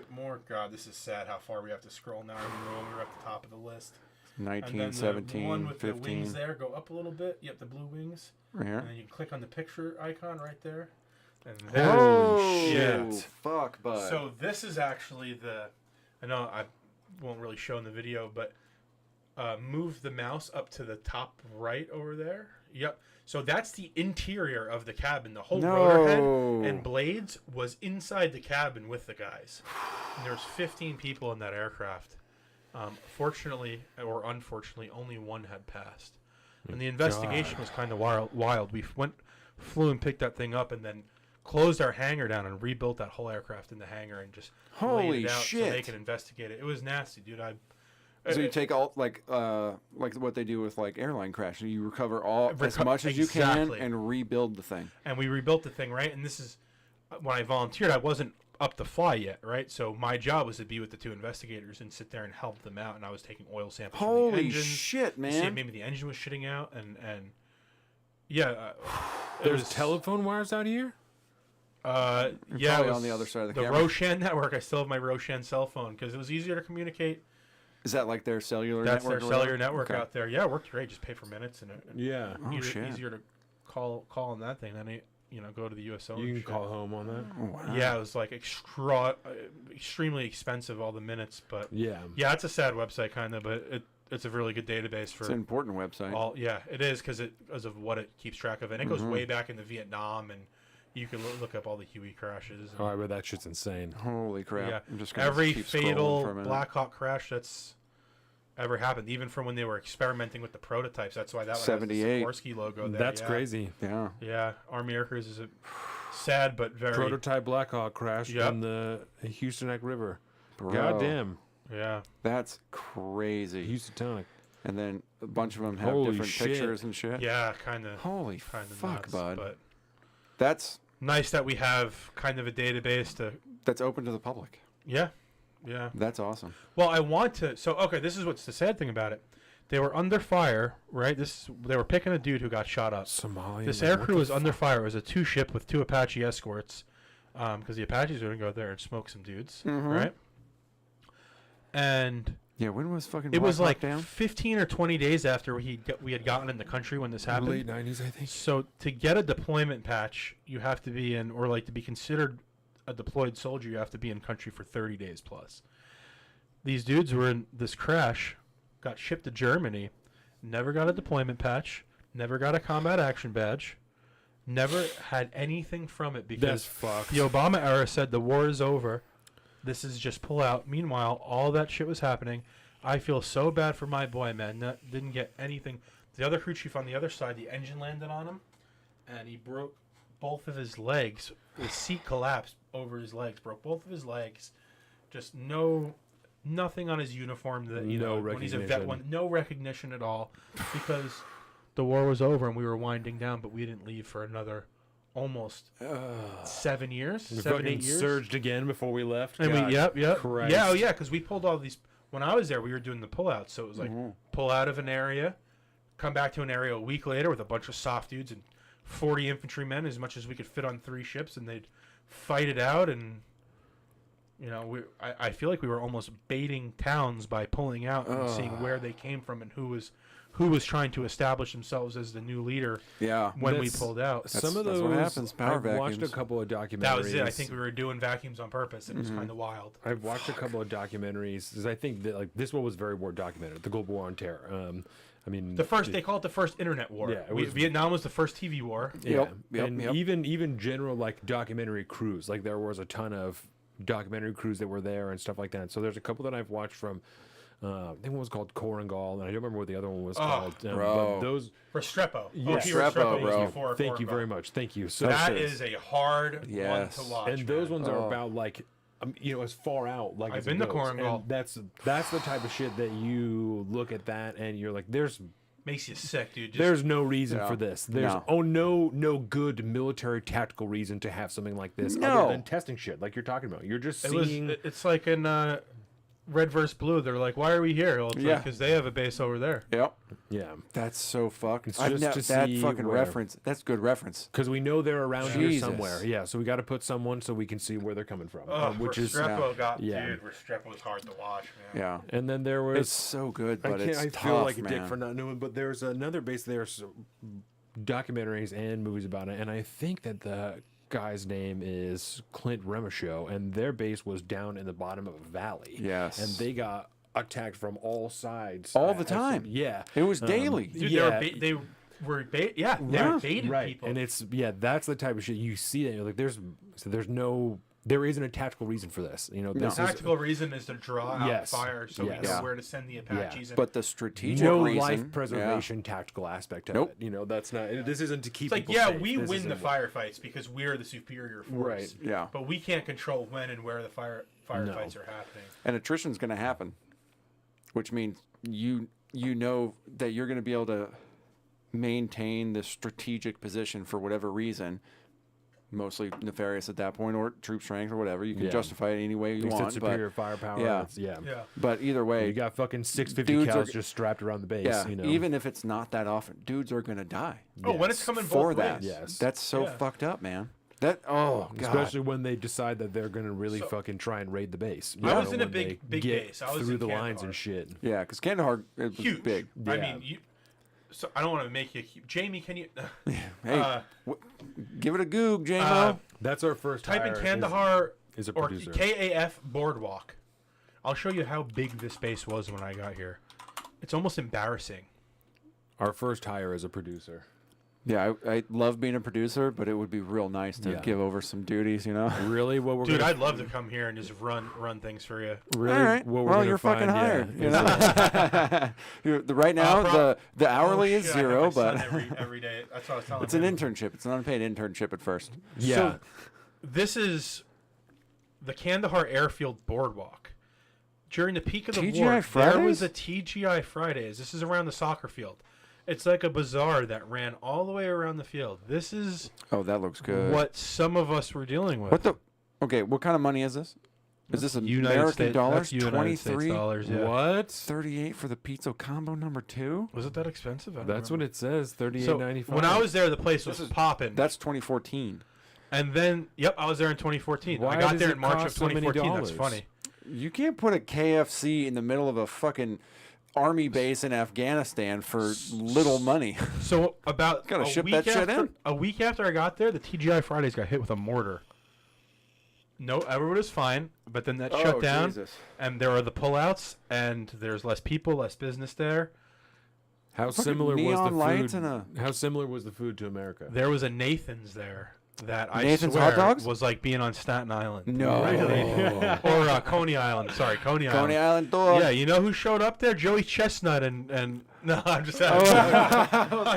God, this is sad how far we have to scroll now. We're at the top of the list. 19, and then 17, the one with 15. the wings there, go up a little bit. Yep, the blue wings. Right here. And then you click on the picture icon right there. And Holy shit. Fuck, bud. So this is actually I know I won't really show in the video, but move the mouse up to the top right over there. Yep. So that's the interior of the cabin. The whole rotor head and blades was inside the cabin with the guys. And there was 15 people in that aircraft. Fortunately or unfortunately, only one had passed. And the investigation was kind of wild. We flew and picked that thing up, and then closed our hangar down and rebuilt that whole aircraft in the hangar and just laid it out so they could investigate it. It was nasty, dude. So you take all like what they do with like airline crash. You recover as much as you can and rebuild the thing. And we rebuilt the thing, right? And this is when I volunteered. I wasn't up to fly yet, right? So my job was to be with the 2 investigators and sit there and help them out. And I was taking oil samples. Holy from the engine, shit, man! See, maybe the engine was shitting out, and yeah. There's telephone wires out here. Yeah, probably on the other side of the camera. Roshan network. I still have my Roshan cell phone because it was easier to communicate. Is that like their cellular That's network? their cellular network out there. Yeah, it worked great. Just pay for minutes and yeah. Easier to call on that thing than go to the USO. You can call home on that. Oh, wow. Yeah, it was like extremely expensive, all the minutes, but yeah, it's a sad website kind of, but it's a really good database for. It's an important website. Yeah, it is because of what it keeps track of, and it goes way back into Vietnam, and you can look up all the Huey crashes. Oh, I bet that shit's insane. Holy crap! Yeah, I'm just gonna every keep fatal for a minute. Black Hawk crash that's ever happened, even from when they were experimenting with the prototypes. That's why that one 78 has the Sikorsky logo there. That's crazy. Yeah. Army Air Crews is a sad but very prototype Black Hawk crashed in the Houston Neck River. God damn. Yeah, that's crazy. Houstonic. And then a bunch of them have Holy different shit. pictures and shit. Yeah, kind of. Holy fuck, nuts, bud. But that's nice that we have kind of a database that's open to the public. Yeah. That's awesome. Well, I want to. So, okay, this is what's the sad thing about it. They were under fire, right? They were picking a dude who got shot up. Somalia. This air crew was under fire. It was a 2-ship with 2 Apache escorts, because the Apaches were gonna go there and smoke some dudes, right? And yeah, when was fucking? It was like down? 15 or 20 days after we had gotten in the country when this happened. Late 90s, I think. So to get a deployment patch, you have to be in, or like to be considered a deployed soldier, you have to be in country for 30 days plus. These dudes were in this crash, got shipped to Germany, never got a deployment patch, never got a combat action badge, never had anything from it because the Obama era said the war is over. This is just pull out. Meanwhile, all that shit was happening. I feel so bad for my boy, man. Didn't get anything. The other crew chief on the other side, the engine landed on him, and he broke both of his legs. His seat collapsed over his legs, broke both of his legs. Just nothing on his uniform that when he's a vet, no recognition at all, because the war was over and we were winding down, but we didn't leave for another almost 7 years, 7, 8 years. Surged again before we left. And God, Christ. Because we pulled all these. When I was there, we were doing the pullouts, so it was like pull out of an area, come back to an area a week later with a bunch of soft dudes and 40 infantrymen, as much as we could fit on 3 ships, and they'd fight it out. And I feel like we were almost baiting towns by pulling out and seeing where they came from and who who was trying to establish themselves as the new leader. Yeah. When we pulled out, Some of those. That's what happens. Power I've watched a vacuums. couple of documentaries. that was it. I think we were doing vacuums on purpose. It was kind of wild. I've watched a couple of documentaries because I think that like this one was very well documented. The Global War on Terror. I mean, They call it the first internet war. Yeah, it was- Vietnam was the first TV war. Yeah, Yep, and yep. even general like documentary crews. Like there was a ton of documentary crews that were there and stuff like that. So there's a couple that I've watched from. I think one was called Korengal, and I don't remember what the other one was called. bro. But those. Restrepo. Yeah. OP Restrepo, was bro. before Thank you Korengal. very much. Thank you. So That shit is a hard Yes. one to watch. and those man. ones are about like as far out like I've as been it to goes. Korengal. And that's the type of shit that you look at that and you're like Makes you sick, dude. Just, there's no reason Yeah. for this. There's No. no good military tactical reason to have something like this No. other than testing shit like you're talking about. You're just It was. seeing It's like in Red vs. Blue. They're like, "Why are we here?" Well, it's Yeah. because they have a base over there. Yep. yeah. That's so fucked. It's I've just never to that see fucking where- reference. That's good reference. Because we know they're around here Jesus. somewhere. Yeah, so we got to put someone so we can see where they're coming from. Which is Restrepo got yeah. dude. Restrepo was hard to watch, man. Yeah. and then there was It's so good, but it's I tough, feel like a man. dick for not knowing, but there's another base there, documentaries and movies about it, and I think that the guy's name is Clint Remisho, and their base was down in the bottom of a valley. Yes. and they got attacked from all sides All the time. Yeah, It was daily. Dude, Yeah. they were baiting right, people. and it's that's the type of shit you see. That you're like, there isn't a tactical reason for this. You know, The this is tactical reason is to draw out Yes. fire so Yes. we know Yeah. where to send the Apaches. And But the strategic no reason, life preservation tactical aspect of Nope. it. You know, that's not. This isn't to keep. it's like, people yeah, safe. we This win the isn't what- firefights because we're the superior force. Right. Yeah. But we can't control when and where the firefights are happening. And attrition's going to happen, which means you know that you're going to be able to maintain the strategic position for whatever reason, mostly nefarious at that point, or troop strength or whatever. You can Yeah. justify it any way you At least want. it's superior But firepower. yeah. Yeah. Yeah. but either way, You got fucking 650 Dudes cows are- just strapped around the base. yeah, You know, even if it's not that often, dudes are going to die Oh, when it's coming for both that. ways. Yes. That's so Yeah. fucked up, man. That God. especially when they decide that they're gonna really So- fucking try and raid the base. You I know, was in a when big- they big get base. I was through in the lines Kandahar. and shit. Yeah, because Kandahar it was Huge. big. I Yeah. mean, so I don't want to make you. Jamie, can you Hey, give it a goog, J-Mo. That's our first. type in hire Kandahar is a or producer. KAF Boardwalk? I'll show you how big this base was when I got here. It's almost embarrassing. Our first hire as a producer. Yeah, I love being a producer, but it would be real nice to Yeah. give over some duties, you know? Really, what we're Dude, gonna I'd love to come here and just run things for you. really All right. what we're Well, gonna you're fucking find, hired. yeah, You is know? that- Right now, the hourly Oh, is shit, I have zero, my son but every day. That's what I was telling it's an him. internship. It's an unpaid internship at first. yeah. So, this is the Kandahar Airfield Boardwalk. During the peak of the TGI war, there Fridays? was a TGI Fridays. This is around the soccer field. It's like a bazaar that ran all the way around the field. This is Oh, that looks good. what some of us were dealing with. What the? Okay, what kind of money is this? Is this United American States, dollars? that's United States 23? dollars, yeah. What? 38 for the pizza combo number 2? Was it that expensive? I don't That's what remember. it says. So 38.95. when I was there, the place was popping. That's 2014. And then, yep, I was there in 2014. Why I got does there it in March of cost so many 2014. That's dollars? funny. You can't put a KFC in the middle of a fucking army base in Afghanistan for little money. So about Gotta a ship week that shit after, in. a week after I got there, the TGI Fridays got hit with a mortar. No, everyone was fine, but then that shut down, Jesus. and there are the pullouts, and there's less people, less business there. How Fucking similar was neon the lights food? and How similar was the food to America? There was a Nathan's there that I Nathan's swear hot dogs? was like being on Staten Island. No. Or Coney Island. Sorry, Coney Island. Coney Island dog. Yeah, you know who showed up there? Joey Chestnut and no, I'm just I'm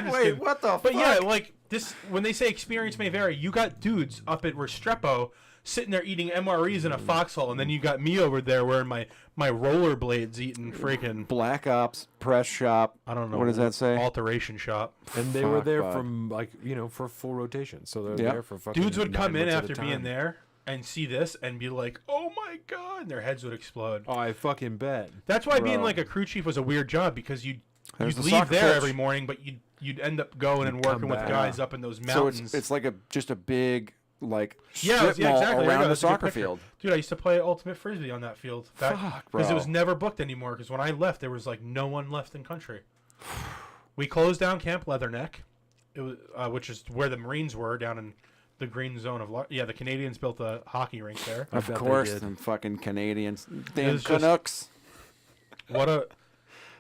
just Wait, kidding. what the But fuck? yeah, like this when they say experience may vary, you got dudes up at Restrepo sitting there eating MREs in a foxhole, and then you got me over there wearing my rollerblades eating freaking Black Ops press shop. I don't know What does that say? alteration shop. And they were Fuck, there bud. from for full rotation, so they're Yep. there for fucking. Dudes would 9 come in months at a after being time. there and see this and be like, "Oh my god!" and their heads would explode. Oh, I fucking bet. That's why being Bro. like a crew chief was a weird job because you'd There's the leave soccer there pitch. every morning, but you'd end up going and You'd come working with back. guys up in those So mountains. it's like just a big like yeah, strip yeah, mall exactly. There you around go. the That's a good soccer picture. field. Dude, I used to play ultimate frisbee on that field. Fuck, Because it bro. was never booked anymore. Because when I left, there was like no one left in country. We closed down Camp Leatherneck, it was, which is where the Marines were down in the green zone of the Canadians built a hockey rink there. Of course, them fucking Canadians, damn was just- Canucks. What a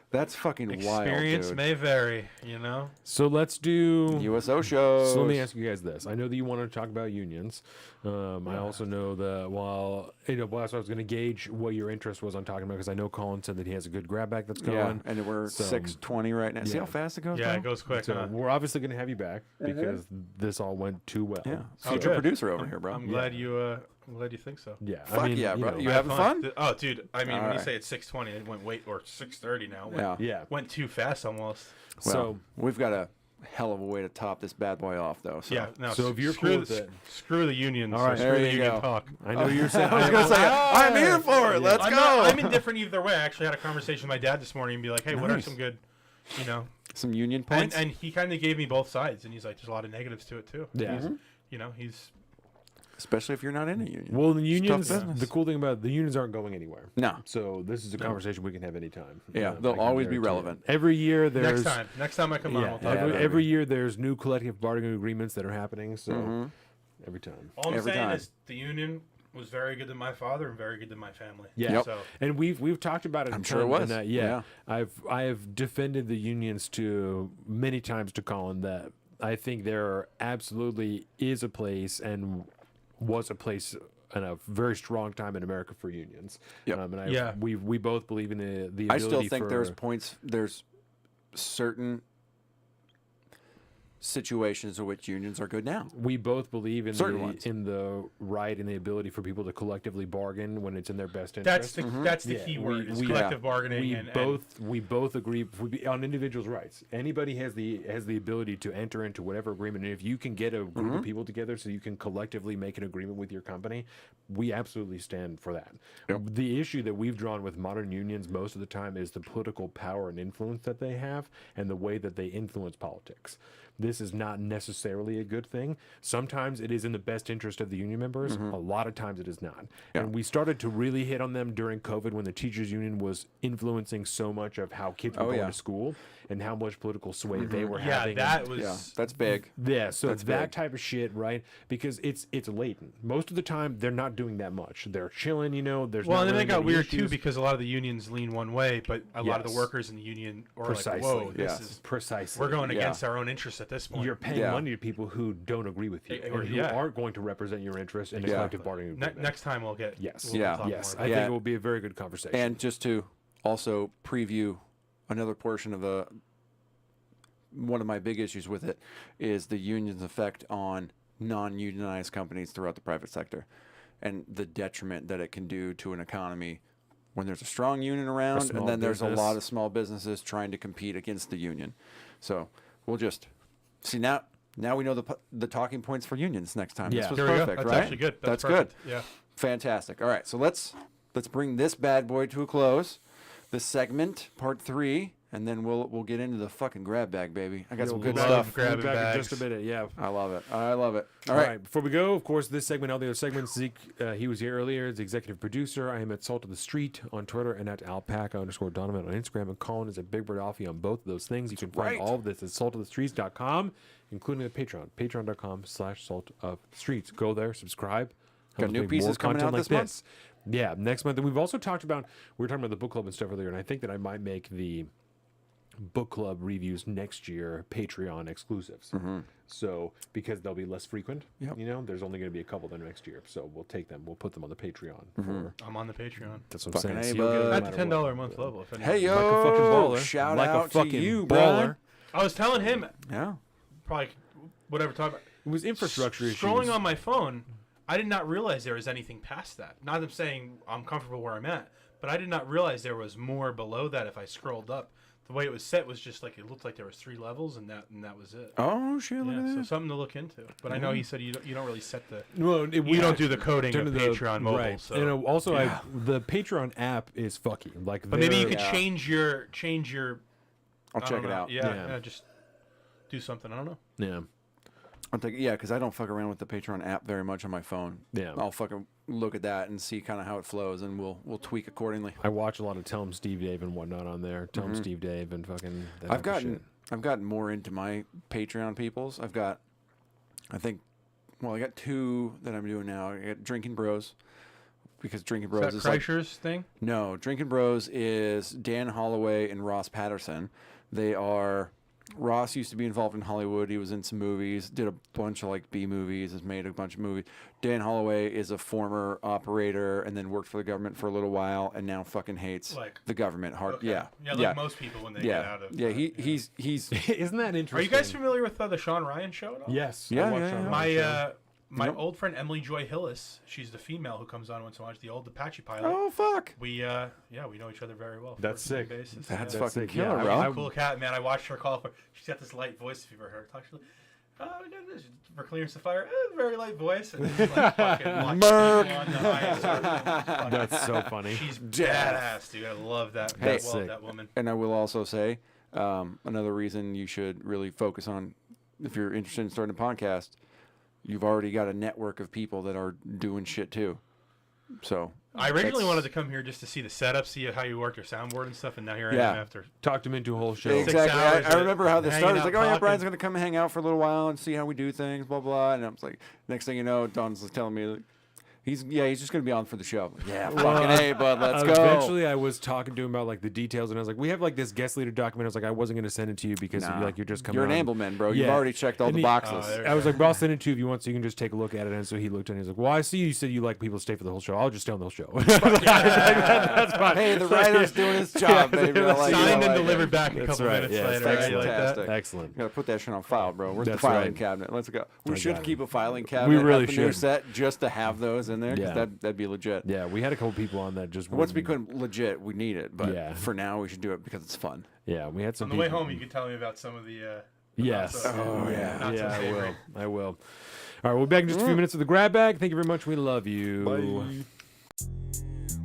That's fucking wild, experience dude. may vary, you know. So let's do USO shows. So let me ask you guys this. I know that you wanted to talk about unions. I also know that while that's what I was going to gauge what your interest was on talking about, because I know Colin said that he has a good grab back that's going. Yeah, and we're 6:20 right now. See how fast it goes? Yeah, though? it goes quick. So huh? we're obviously going to have you back because this all went too well. Yeah, Oh, future good. producer over here, bro. I'm glad you. I'm glad you think so. Yeah. Fuck yeah, bro. You I had having fun? Oh, dude. I mean, All when you right. say it's 6:20, it went or 6:30 now. Yeah. Yeah. Went too fast almost. Well, So we've got a hell of a way to top this bad boy off, though. So. Yeah. No. So if you're screw cool the, with it- screw the unions. All right, screw there the you union go. talk. I know you're saying. I was gonna say, I'm here for it. Let's I'm go. not- I'm indifferent either way. I actually had a conversation with my dad this morning and be like, hey, what are Nice. some good, you know, Some union points. and he kind of gave me both sides, and he's like, there's a lot of negatives to it too. Yeah. He's, you know, he's Especially if you're not in a union. Well, the It's tough unions. business. The cool thing about the unions aren't going anywhere. No. So this is a conversation we can have anytime. Yeah, I they'll can always be guarantee it. relevant. Every year there's next time I come on, yeah, we'll talk every, about it. every year there's new collective bargaining agreements that are happening. So every time. All I'm every saying time. is the union was very good to my father and very good to my family. Yeah. Yep. So And we've talked about it. I'm a sure it ton, was. and Yeah. I have defended the unions to many times to Colin that I think there absolutely is a place and was a place in a very strong time in America for unions. Yep. We both believe in the ability. I still think for, there's certain situations in which unions are good now. We both believe in Certain ones. the right and the ability for people to collectively bargain when it's in their best that's interest. that's the Yeah, key we- word is we- collective bargaining. we and both agree on individuals' rights. Anybody has the ability to enter into whatever agreement. And if you can get a group of people together so you can collectively make an agreement with your company, we absolutely stand for that. The issue that we've drawn with modern unions most of the time is the political power and influence that they have and the way that they influence politics. This is not necessarily a good thing. Sometimes it is in the best interest of the union members. A lot of times it is not. And we started to really hit on them during COVID when the teachers union was influencing so much of how kids were going to school and how much political sway they were having. that was Yeah, that's big. Yeah, so That's that big. type of shit, right? Because it's latent. Most of the time, they're not doing that much. They're chilling, you know. There's well, not and then really it got many weird too issues. because a lot of the unions lean one way, but a lot of the Yes. workers in the union are Precisely. like, "Whoa, this Yes. is Precisely. we're going Yeah. against our own interests at this point." You're paying Yeah. money to people who don't agree with you or who Yeah. aren't going to represent your interests in a Yeah. collective bargaining agreement. Next time we'll get Yes. we'll Yeah. talk Yes, more I about think it will be a very good conversation. And just to also preview another portion of one of my big issues with it is the union's effect on non-unionized companies throughout the private sector and the detriment that it can do to an economy when there's a strong union around and small then there's a business. lot of small businesses trying to compete against the union. So we'll just see now we know the talking points for unions next time. Yeah. This was There we go. perfect, That's right? actually good. That's perfect. good. Yeah. Fantastic. All right, so let's bring this bad boy to a close. This segment, part 3, and then we'll get into the fucking grab bag, baby. I got some good love stuff. grab We'll be back in bags. just a minute. Yeah. I love it. I love it. All right. Before we go, of course, this segment, all the other segments, Zeke, he was here earlier as the executive producer. I am at Salt of the Street on Twitter and at alpaca_Donovan on Instagram. And Colin is at Big Bird Alfie on both of those things. You can find right. all of this at saltofthestreets.com, including the Patreon, patreon.com/saltofthestreets. Go there, subscribe. Got Helps new make pieces more coming content out like this month? Yeah, next month. And we've also talked about, we were talking about the book club and stuff earlier, and I think that I might make the book club reviews next year Patreon exclusives. So because they'll be less frequent, Yep. you know, there's only going to be a couple then next year. So we'll take them, we'll put them on the Patreon. For, I'm on the Patreon. that's what I'm Fucking saying. A, So you'll get it no At the matter $10 what. a month level. If Hey, yo. Like a fucking baller. Shout like out a fucking to you, baller. Brine. I was telling him Yeah. probably whatever talk about It was infrastructure issues. scrolling on my phone. I did not realize there was anything past that. Not that I'm saying I'm comfortable where I'm at, but I did not realize there was more below that if I scrolled up. The way it was set was just like it looked like there was 3 levels and that was it. Oh, shit. Look Yeah, at so that. something to look into. But I know he said you don't really set the Well, you don't do the coding of Turn to Patreon mobile. Right. So. And also, the Patreon app is fucky. Like, But maybe you they're- could change your I'll I check don't it know. out. Yeah, just do something. I don't know. Yeah. I'll take yeah, because I don't fuck around with the Patreon app very much on my phone. Yeah. I'll fucking look at that and see kind of how it flows, and we'll tweak accordingly. I watch a lot of Tell 'em Steve Dave and whatnot on there. Tell 'em Steve Dave and fucking. that type I've of gotten shit. I've gotten more into my Patreon peoples. I got two that I'm doing now. I got Drinking Bros, because Drinking Bros Is that Kreischer's thing? No, Drinking Bros is Dan Holloway and Ross Patterson. They are... Ross used to be involved in Hollywood. He was in some movies, did a bunch of like B movies, has made a bunch of movies. Dan Holloway is a former operator and then worked for the government for a little while and now fucking hates the government hard. Okay. Yeah. Yeah, like most people when they get out of. Yeah, he's Isn't that interesting? Are you guys familiar with the Sean Ryan show at all? Yes. Yeah. My old friend Emily Joy Hillis, she's the female who comes on once in a while, the old Apache pilot. Oh fuck. We we know each other very well. That's sick. Basis. That's yeah. fucking sick. killer, Yeah, bro. She's a cool cat, man. I watched her call for. She's got this light voice. If you've ever heard her talk, she's like, "Oh, we got this for clearance of fire." Very light voice. And just, like, fucking Merc. on the highest order. That's so funny. She's badass, dude. I love that. Hey, That woman. And I will also say, another reason you should really focus on, if you're interested in starting a podcast, you've already got a network of people that are doing shit too. So I originally wanted to come here just to see the setup, see how you work your soundboard and stuff, and now here I am after. Talked him into a whole show. Exactly. I remember how this started. It's like, oh yeah, talking. Brian's gonna come hang out for a little while and see how we do things, blah blah. And I was like, next thing you know, Don's telling me, like, he's just gonna be on for the show. Yeah, fucking A, bud, let's go. Eventually, I was talking to him about like the details, and I was like, we have like this guest leader document. I was like, I wasn't gonna send it to you because you're just coming. You're an on. Enablement, bro. Yeah. You've already checked all And the boxes. I was like, bro, I'll send it to you if you want, so you can just take a look at it. And so he looked at it. And he's like, well, I see you said you like people to stay for the whole show. I'll just stay on the whole show. That's fine. Hey, the writer's doing his job, baby. I like it, I Signed and like delivered it. back a couple minutes later. Right? You like that? Excellent. Gotta put that shit on file, bro. Where's the That's filing right. cabinet? Let's go. We I should got it. keep a filing cabinet. We really at the new should. set just to have those in there. 'Cause Yeah. that'd be legit. Yeah, we had a couple people on that just. Once we wouldn't- become legit, we need it. But Yeah. for now, we should do it because it's fun. Yeah, we had some. On the way people- home, you can tell me about some of the. Yes. not so- Oh, yeah. not so Yeah, I will. savory. I will. All right, we'll be back in just a few minutes with the grab bag. Thank you very much. We love you. And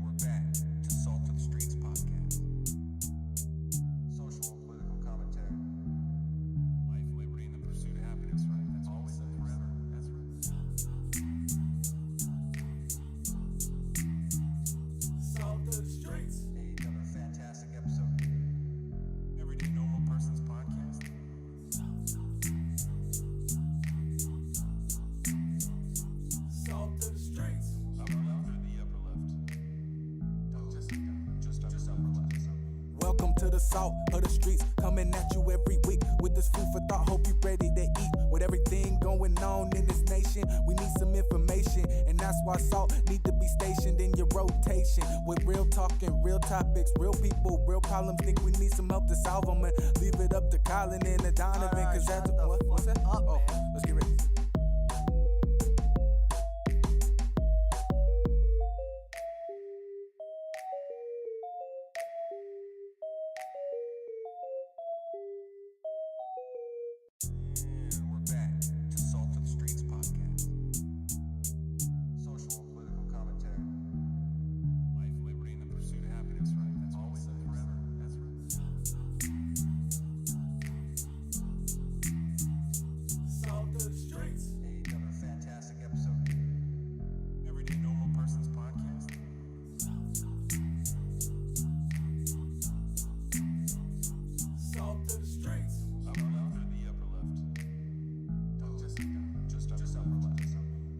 we're back to Salt of the Streets podcast. Social and political commentary. Life, liberty, and the pursuit of happiness, right? That's always and forever. That's right. Another fantastic episode. Everyday normal person's podcast. Up or down to the upper left. Just upper left. Welcome to the salt of the streets, coming at you every week with this food for thought. Hope you ready to eat. With everything going on in this nation, we need some information, and that's why salt need to be stationed in your rotation. With real talking, real topics, real people, real problems. Think we need some help to solve them, and leave it up to Colin and Donovan, cause that's what's that? Oh, let's get ready. And we're back to Salt of the Streets podcast. Social and political commentary. Life, liberty, and the pursuit of happiness, right? That's always and forever. That's right. Another fantastic episode. Everyday normal person's podcast. Up or down to the upper left. Just upper left.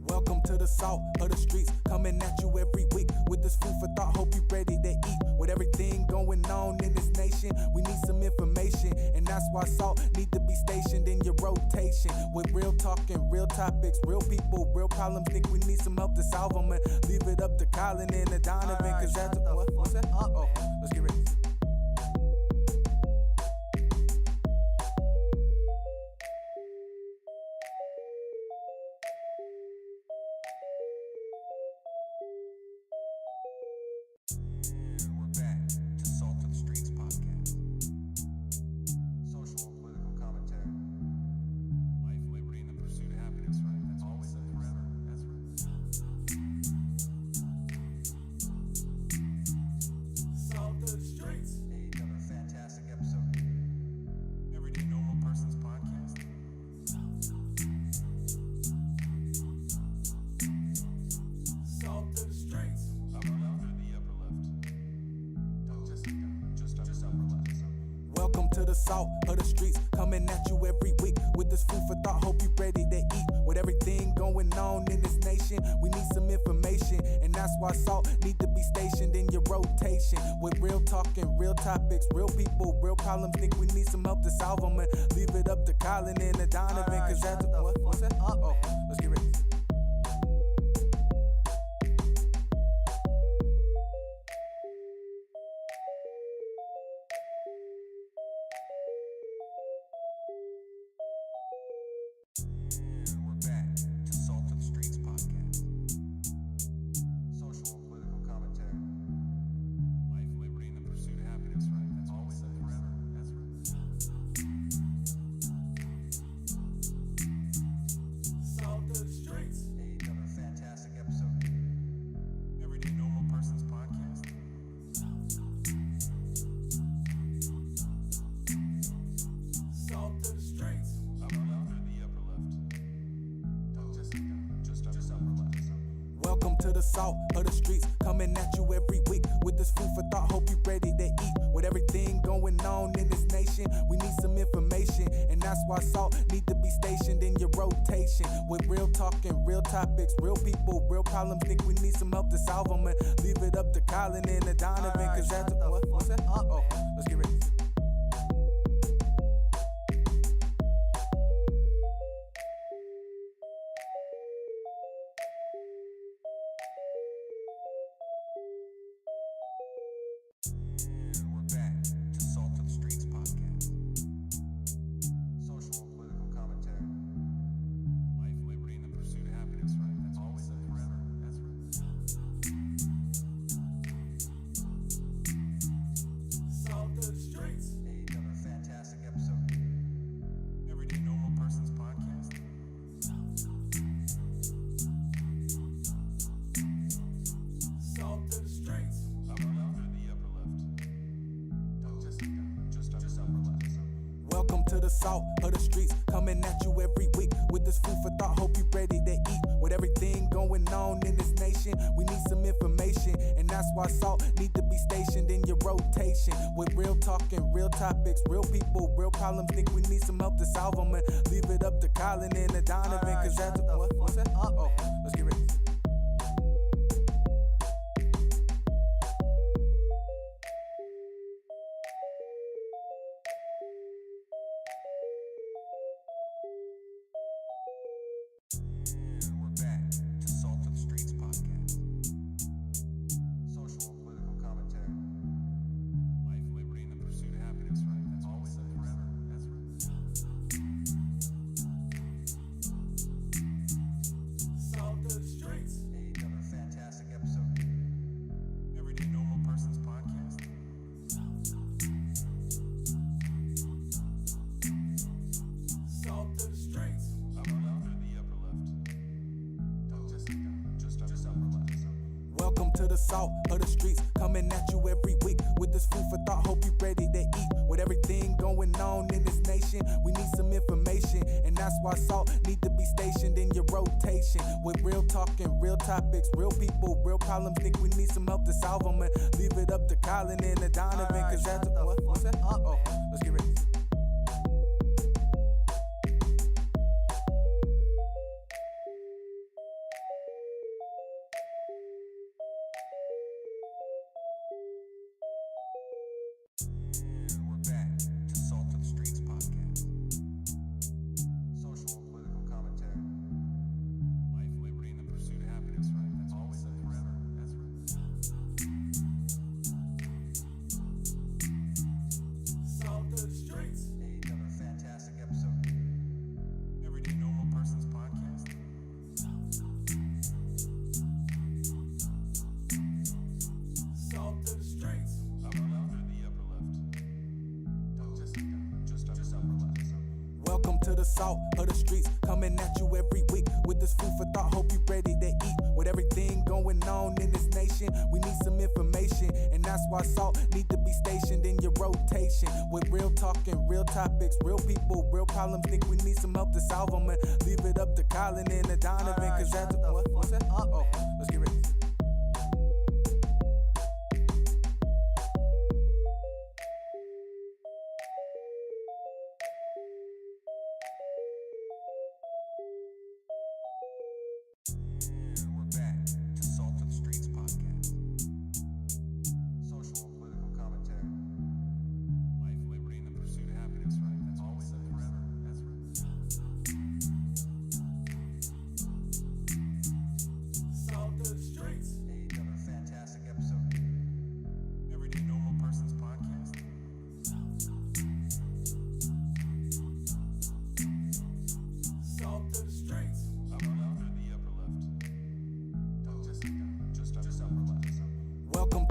Welcome to the salt of the streets, coming at you every week with this food for thought. Hope you ready to eat. With everything going on in this nation, we need some information, and that's why salt need to be stationed in your rotation. With real talking, real topics, real people, real problems. Think we need some help to solve them, and leave it up to Colin and Donovan, cause that's what's that? Oh, let's get ready. And we're back to Salt of the Streets podcast. Social and political commentary. Life, liberty, and the pursuit of happiness, right? That's always and forever. That's right. the salt of the streets, coming at you every week with this food for thought. Hope you ready to eat. With everything going on in this nation, we need some information, and that's why salt need to be stationed in your rotation. With real talking, real topics, real people, real problems. Think we need some help to solve them, and leave it up to Colin and the Donovan. Cause that's what's that? Oh, let's get ready. And we're back to Salt of the Streets podcast. Social and political commentary. Life, liberty, and the pursuit of happiness, right? That's always and forever. That's right. Salt of the streets. Another fantastic episode. Everyday Normal Person's podcast. Salt of the streets. Upper left or the upper left? Just upper left. Welcome to the salt of the streets, coming at you every week with this food for thought. Hope you ready to eat. With everything going on in this nation, we need some information, and that's why salt need to be stationed in your rotation. With real talking, real topics, real people, real problems. Think we need some help to solve them, and leave it up to Colin and the Donovan. Cause that's what's that? Oh, let's get ready. And we're back to Salt of the Streets podcast. Social and political commentary. Life, liberty, and the pursuit of happiness, right? That's always and forever. That's right. Salt of the streets. Another fantastic episode. Everyday Normal Person's podcast. Salt of the streets. Upper left or the upper left? Just upper left. Welcome to the salt of the streets, coming at you every week with this food for thought. Hope you ready to eat. With everything going on in this nation, we need some information, and that's why salt need to be stationed in your rotation. With real talking, real topics, real people, real problems. Think we need some help to solve them, and leave it up to Colin and the Donovan. Cause that's what's that? Oh, let's get ready. And we're back to Salt of the Streets podcast. Social and political commentary. Life, liberty, and the pursuit of happiness, right? That's always and forever. That's right. Salt of the streets. Another fantastic episode. Everyday Normal Person's podcast. Salt of the streets. Upper left or the upper left? Just upper left. Welcome to the salt of the streets, coming at you every week with this food for thought. Hope you ready to eat. With everything going on in this nation, we need some information, and that's why salt need to be stationed in your rotation. With real talking, real topics, real people, real problems. Think we need some help to solve them, and leave it up to Colin and the Donovan. Cause that's what's that? Oh, let's get ready. And we're back to Salt of the Streets podcast. Social and political commentary. Life, liberty, and the pursuit of happiness, right? That's always and forever. That's right. Salt of the streets. Another fantastic episode. Everyday Normal Person's podcast. Salt of the streets. Upper left or the upper left? Just upper left. Welcome to the salt of the streets, coming at you every week with this food for thought. Hope you ready to eat. With everything going on in this nation, we need some information, and that's why salt need to be stationed in your rotation. With real talking, real topics, real people, real problems. Think we need some help to solve them, and leave it up to Colin and the Donovan. Cause that's what's that? Oh, let's get ready.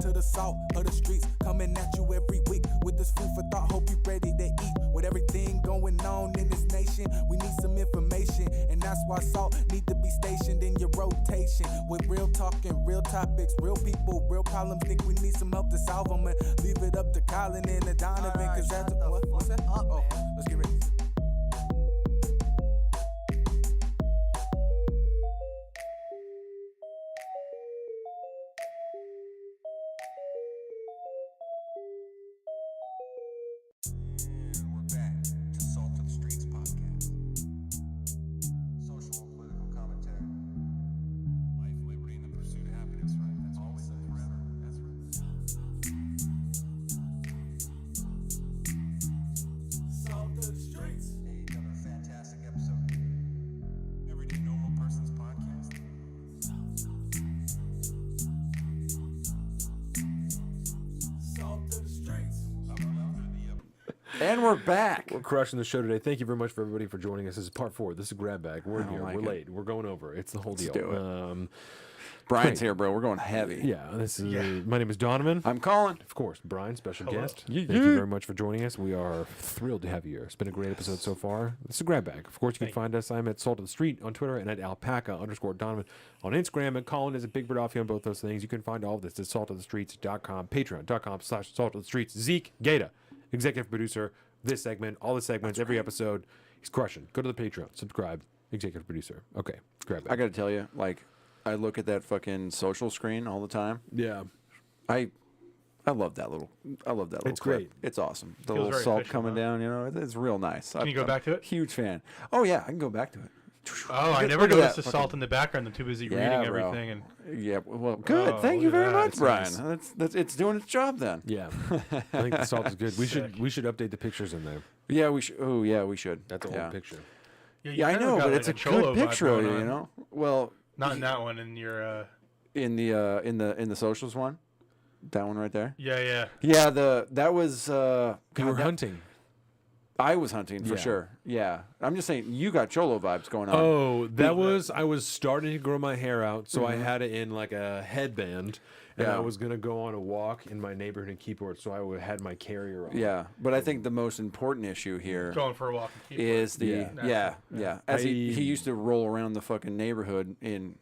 to the salt of the streets, coming at you every week with this food for thought. Hope you ready to eat. With everything going on in this nation, we need some information, and that's why salt need to be stationed in your rotation. With real talking, real topics, real people, real problems. Think we need some help to solve them, and leave it up to Colin and the Donovan, cause that's what's that? Oh, let's get ready. And we're back to Salt of the Streets podcast. Social and political commentary. Life, liberty, and the pursuit of happiness, right? That's always and forever. That's right. Salt of the streets. Hey, another fantastic episode. Everyday normal person's podcast. Salt of the streets. And we're back. We're crushing the show today. Thank you very much for everybody for joining us. This is part 4. This is Grab Bag. We're in don't here. like We're it. late. We're going over. It's the whole deal. do it. great. Brian's here, bro. We're going heavy. Yeah, this is. My name is Donovan. I'm Colin. Of course, Brine, special Hello. guest. Yeah, Thank you yeah. very much for joining us. We are thrilled to have you here. It's been a great episode so far. This is Grab Bag. Of course, you can find us. I'm at Salt of the Street on Twitter and at alpaca_Donovan on Instagram. And Colin is at Big Bird Offie on both those things. You can find all of this at saltofthestreets.com, patreon.com/saltofthestreets. Zeke Gata, executive producer, this segment, all the segments, every episode. He's crushing. Go to the Patreon, subscribe, executive producer. Okay, Grab Bag. I got to tell you, like, I look at that fucking social screen all the time. Yeah. I love that little. It's clip. great. It's awesome. The Feels little very salt official, coming huh? down. You know, it's real nice. Can you go back to it? Huge fan. Oh yeah, I can go back to it. Oh, I Look never at noticed that the salt in the background. I'm too busy Yeah, reading bro. everything. And Yeah. Well, good. Oh, Thank you look at very that. much, It's Brian. nice. That's it's doing its job then. Yeah. I think the salt is good. We should update the pictures in there. Yeah, we should. Oh yeah, we should. That's a yeah. old picture. you Yeah, I kinda know, got but like it's a Cholo good vibe picture of going you. You on. know. Well, Not in that one. In your. in the socials one, that one right there. Yeah. Yeah, that was. You God, were that- hunting. I was hunting for Yeah. sure. Yeah, I'm just saying you got Cholo vibes going on. Oh, that was I was starting to grow my hair out, so I had it in like a headband, and Yeah. I was gonna go on a walk in my neighborhood in Keyport, so had my carrier on. Yeah, but I think the most important issue here Going for a walk. And keep is the Yeah. yeah. As he I- used to roll around the fucking neighborhood in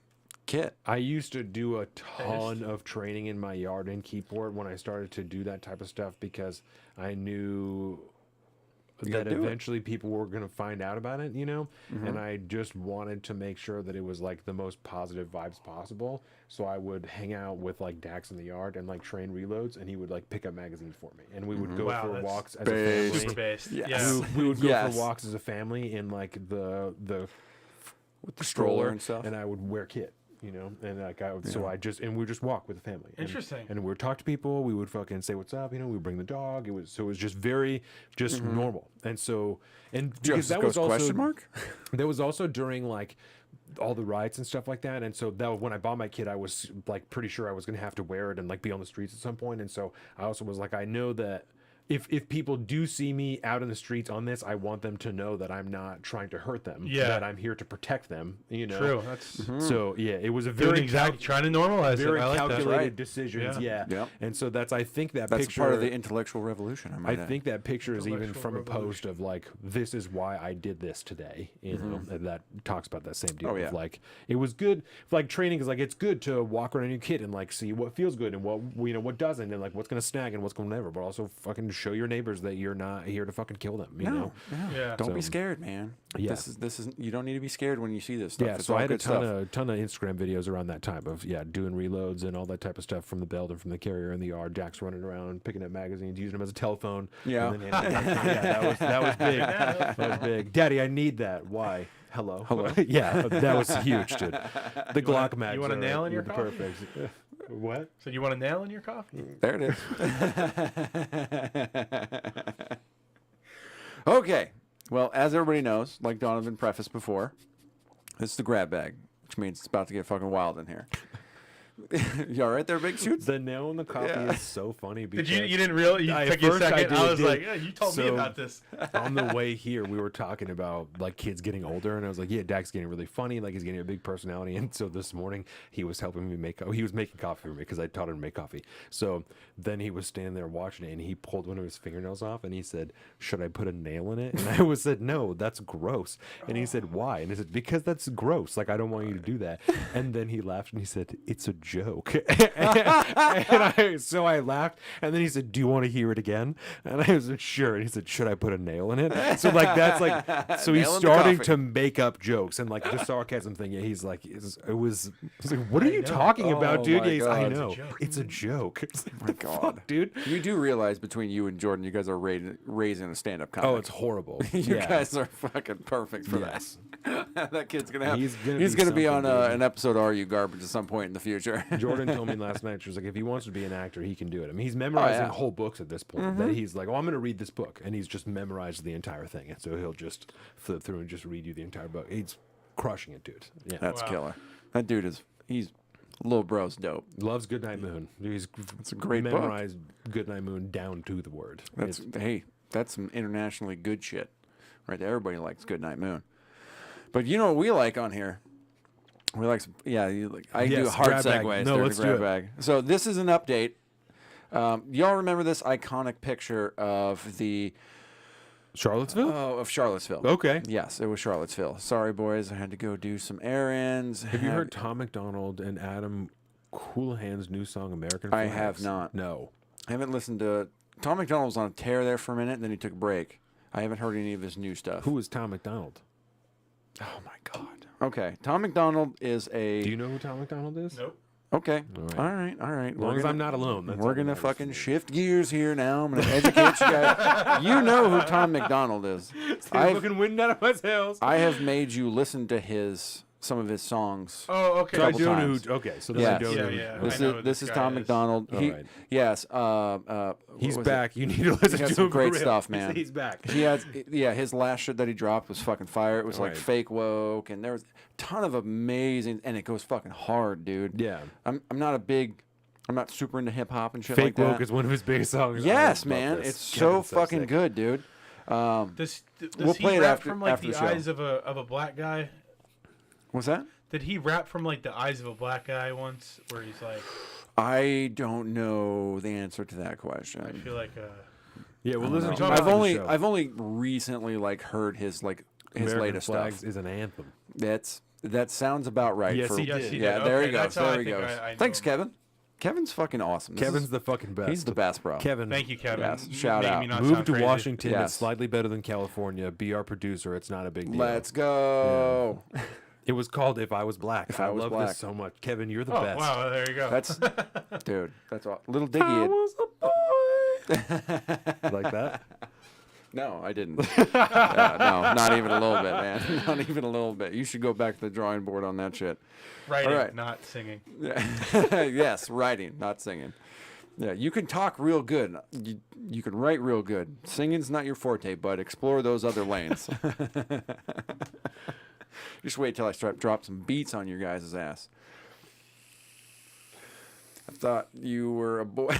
kit. I used to do a ton of training in my yard in Keyport when I started to do that type of stuff because I knew that gotta do it. eventually people were going to find out about it, you know? And I just wanted to make sure that it was like the most positive vibes possible. So I would hang out with like Dax in the yard and like train reloads, and he would like pick up magazines for me. And we would go Wow, for that's walks as based. a family. super based. Yes. Yeah. We would go Yes. for walks as a family in like the With the stroller and stuff. and I would wear kit, you know, and like so I just and we would just walk with the family. Interesting. And we would talk to people. We would fucking say what's up, you know. We would bring the dog. It was just very normal. And so because that was also question mark? that was also during like all the riots and stuff like that. And so that when I bought my kit, I was like pretty sure I was gonna have to wear it and like be on the streets at some point. And so I also was like, I know that. If people do see me out in the streets on this, I want them to know that I'm not trying to hurt them. Yeah. That I'm here to protect them. You know. True. That's So yeah, it was a doing very exactly trying to normalize very it. I like that. calculated Right. decisions. Yeah. Yeah. Yep. And so that's I think that That's picture. part of the intellectual revolution. I I might add. think that picture is even Intellectual from a revolution. post of like, this is why I did this today. You know, and that talks about that same deal. Oh, yeah. Of like, it was good. Like training is like, it's good to walk around your kit and like see what feels good and what what doesn't and like what's gonna snag and what's gonna never. But also fucking show your neighbors that you're not here to fucking kill them. You know. Yeah. Don't be So- scared, man. Yeah. This is you don't need to be scared when you see this stuff. Yeah, It's so all I had a good stuff. ton of Instagram videos around that time of doing reloads and all that type of stuff from the belt and from the carrier in the yard. Jack's running around picking up magazines, using them as a telephone. Yeah. And then that was big. That was big. Daddy, I need that. Why? Hello. Yeah, that was huge, dude. The Glock mags. you want a are- nail in your were the coffee? perfect. What? So you want a nail in your coffee? There it is. Okay. Well, as everybody knows, like Donovan prefaced before, this is the grab bag, which means it's about to get fucking wild in here. You all right there, Big Shoots? The nail in the coffee Yeah. is so funny. Did Because you didn't realize? You At took you a first I second. I, did, was did. like, yeah, you told me So- about this. On the way here, we were talking about like kids getting older, and I was like, "Yeah, Dak's getting really funny. Like he's getting a big personality." And so this morning, he was helping me make. He was making coffee for me because I taught him to make coffee. So then he was standing there watching it, and he pulled one of his fingernails off, and he said, "Should I put a nail in it?" And I was said, "No, that's gross." And he said, "Why?" And I said, "Because that's gross. Like I don't want you to do that." And then he laughed and he said, "It's a joke." So I laughed, and then he said, "Do you want to hear it again?" And I was like, "Sure." And he said, "Should I put a nail in it?" So like that's like, so he's Nail in the starting coffee. to make up jokes and like the sarcasm thing. Yeah, he's like, I was like, "What are you talking about, Oh dude?" my Yeah, he's, I God. know, it's a joke. It's like, my the God. fuck, dude. You do realize between you and Jordan, you guys are raising a stand-up comic. Oh, it's horrible. You Yeah. guys are fucking perfect for Yes. that. That kid's gonna have. He's gonna He's be gonna be on something, dude. an episode of Are You Garbage at some point in the future. Jordan told me last night, she was like, if he wants to be an actor, he can do it. I mean, he's memorizing whole books at this point. That he's like, oh, I'm going to read this book. And he's just memorized the entire thing. And so he'll just flip through and just read you the entire book. He's crushing it, dude. Yeah. That's killer. That dude he's little bro's dope. Loves Goodnight Moon. He's It's a great book. memorized Goodnight Moon down to the word. That's that's some internationally good shit, right there. Everybody likes Goodnight Moon, but you know what we like on here? We like some, I do Yes, hard grab bag. segues. No, there to let's do grab it. bag. So this is an update. Y'all remember this iconic picture of the Charlottesville? of Charlottesville? Okay. Yes, it was Charlottesville. Sorry, boys, I had to go do some errands. Have you heard Tom McDonald and Adam Coolahan's new song, American I Flags? have not. No. I haven't listened to. Tom McDonald was on a tear there for a minute, and then he took a break. I haven't heard any of his new stuff. Who is Tom McDonald? Oh my God. Okay, Tom McDonald is a. Do you know who Tom McDonald is? Nope. Okay. All All right. All right. As long as I'm not alone. That's all We're that gonna matters fucking to me. shift gears here now. I'm gonna educate you guys. You know who Tom McDonald is. He's I've- looking wind out of my sails. I have made you listen to some of his songs. Oh, okay. So I couple don't know times. who. Okay, so then Yes. I don't know. Yeah, who- I know who This this is guy Tom is. McDonald. All He right. yes. He's what was back. it? You need to listen He to has him. some great for real. stuff, man. He's back. He has, his last shit that he dropped was fucking fire. It was like Right. fake woke, and there was a ton of amazing, and it goes fucking hard, dude. Yeah. I'm not super into hip hop and shit Fake like that. Woke is one of his biggest songs. Yes, I love man, this. it's so Kevin's fucking sick. good, dude. Does We'll he play it rap after- from like after the the show. eyes of a black guy? What's that? Did he rap from like the eyes of a black guy once, where he's like, I don't know the answer to that I question. feel like Yeah, well, I listen don't to know. him I've after the only show. I've only recently like heard his American latest Flags stuff. is an anthem. That sounds about right. Yes, for, he did. Yes, he Yeah, did. there Okay, he goes. that's how There I he think goes. I know Thanks, him. Kevin. Kevin's fucking awesome. Kevin's the fucking best. He's the best, bro. Kevin, thank you, Kevin. Yes, You shout made out. me not move sound to crazy. Washington. Yes. It's slightly better than California. Be our producer. It's not a big deal. Let's go. It was called If I Was Black. If I Was love Black. this so much. Kevin, you're the Oh best. wow, there you go. That's dude. That's all. Little Diggy. was a boy. Like that? No, I didn't. Yeah, no, not even a little bit, man. Not even a little bit. You should go back to the drawing board on that shit. Writing, all right. not singing. Yes, writing, not singing. Yeah, you can talk real good. You can write real good. Singing's not your forte, but explore those other lanes. Just wait till I start drop some beats on your guys' ass. I thought you were a boy.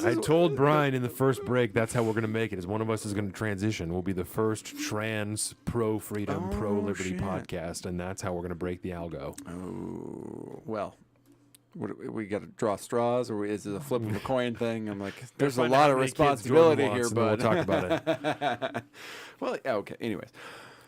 I told Brine in the first break that's how we're going to make it. Is one of us is going to transition. We'll be the first trans pro-freedom, pro-liberty shit. podcast, and that's how we're going to break the algo. Oh, well. We got to draw straws, or is it a flip of a coin thing? I'm like, there's a find lot out of how many kids responsibility Jordan here, wants, and then bud. we'll talk about it. Well, yeah, okay. Anyways,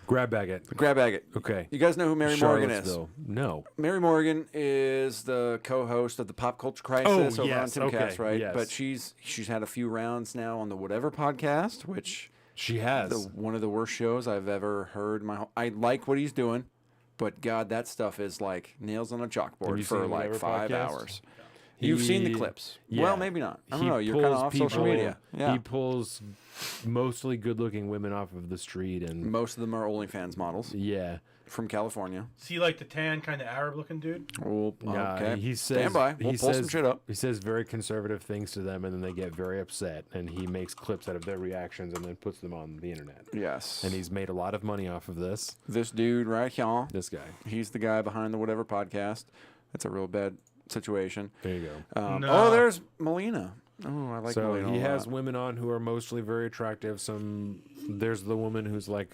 Grab bag it. grab bag it. Okay. You guys know who Mary Morgan is? Charlottesville. No. Mary Morgan is the co-host of the Pop Culture Crisis over yes, on Timcast, okay, right? yes. But she's had a few rounds now on the Whatever podcast, which She has. one of the worst shows I've ever heard. I like what he's doing, but God, that stuff is like nails on a Have chalkboard you for seen like Whatever 5 podcast? hours. You've seen the clips. Well, maybe not. I don't know. You're kind of off social media. Yeah. He pulls mostly good-looking women off of the street, and most of them are OnlyFans models. Yeah. From California. Is he like the tan, kind of Arab-looking dude? Oh, okay. He says, stand by. We'll pull some shit up. He says very conservative things to them, and then they get very upset, and he makes clips out of their reactions and then puts them on the internet. Yes. And he's made a lot of money off of this. This dude right here. This guy. He's the guy behind the Whatever podcast. That's a real bad situation. There you go. Oh, there's Melina. Oh, I like so Melina. He has women on who are mostly very attractive. There's the woman who's like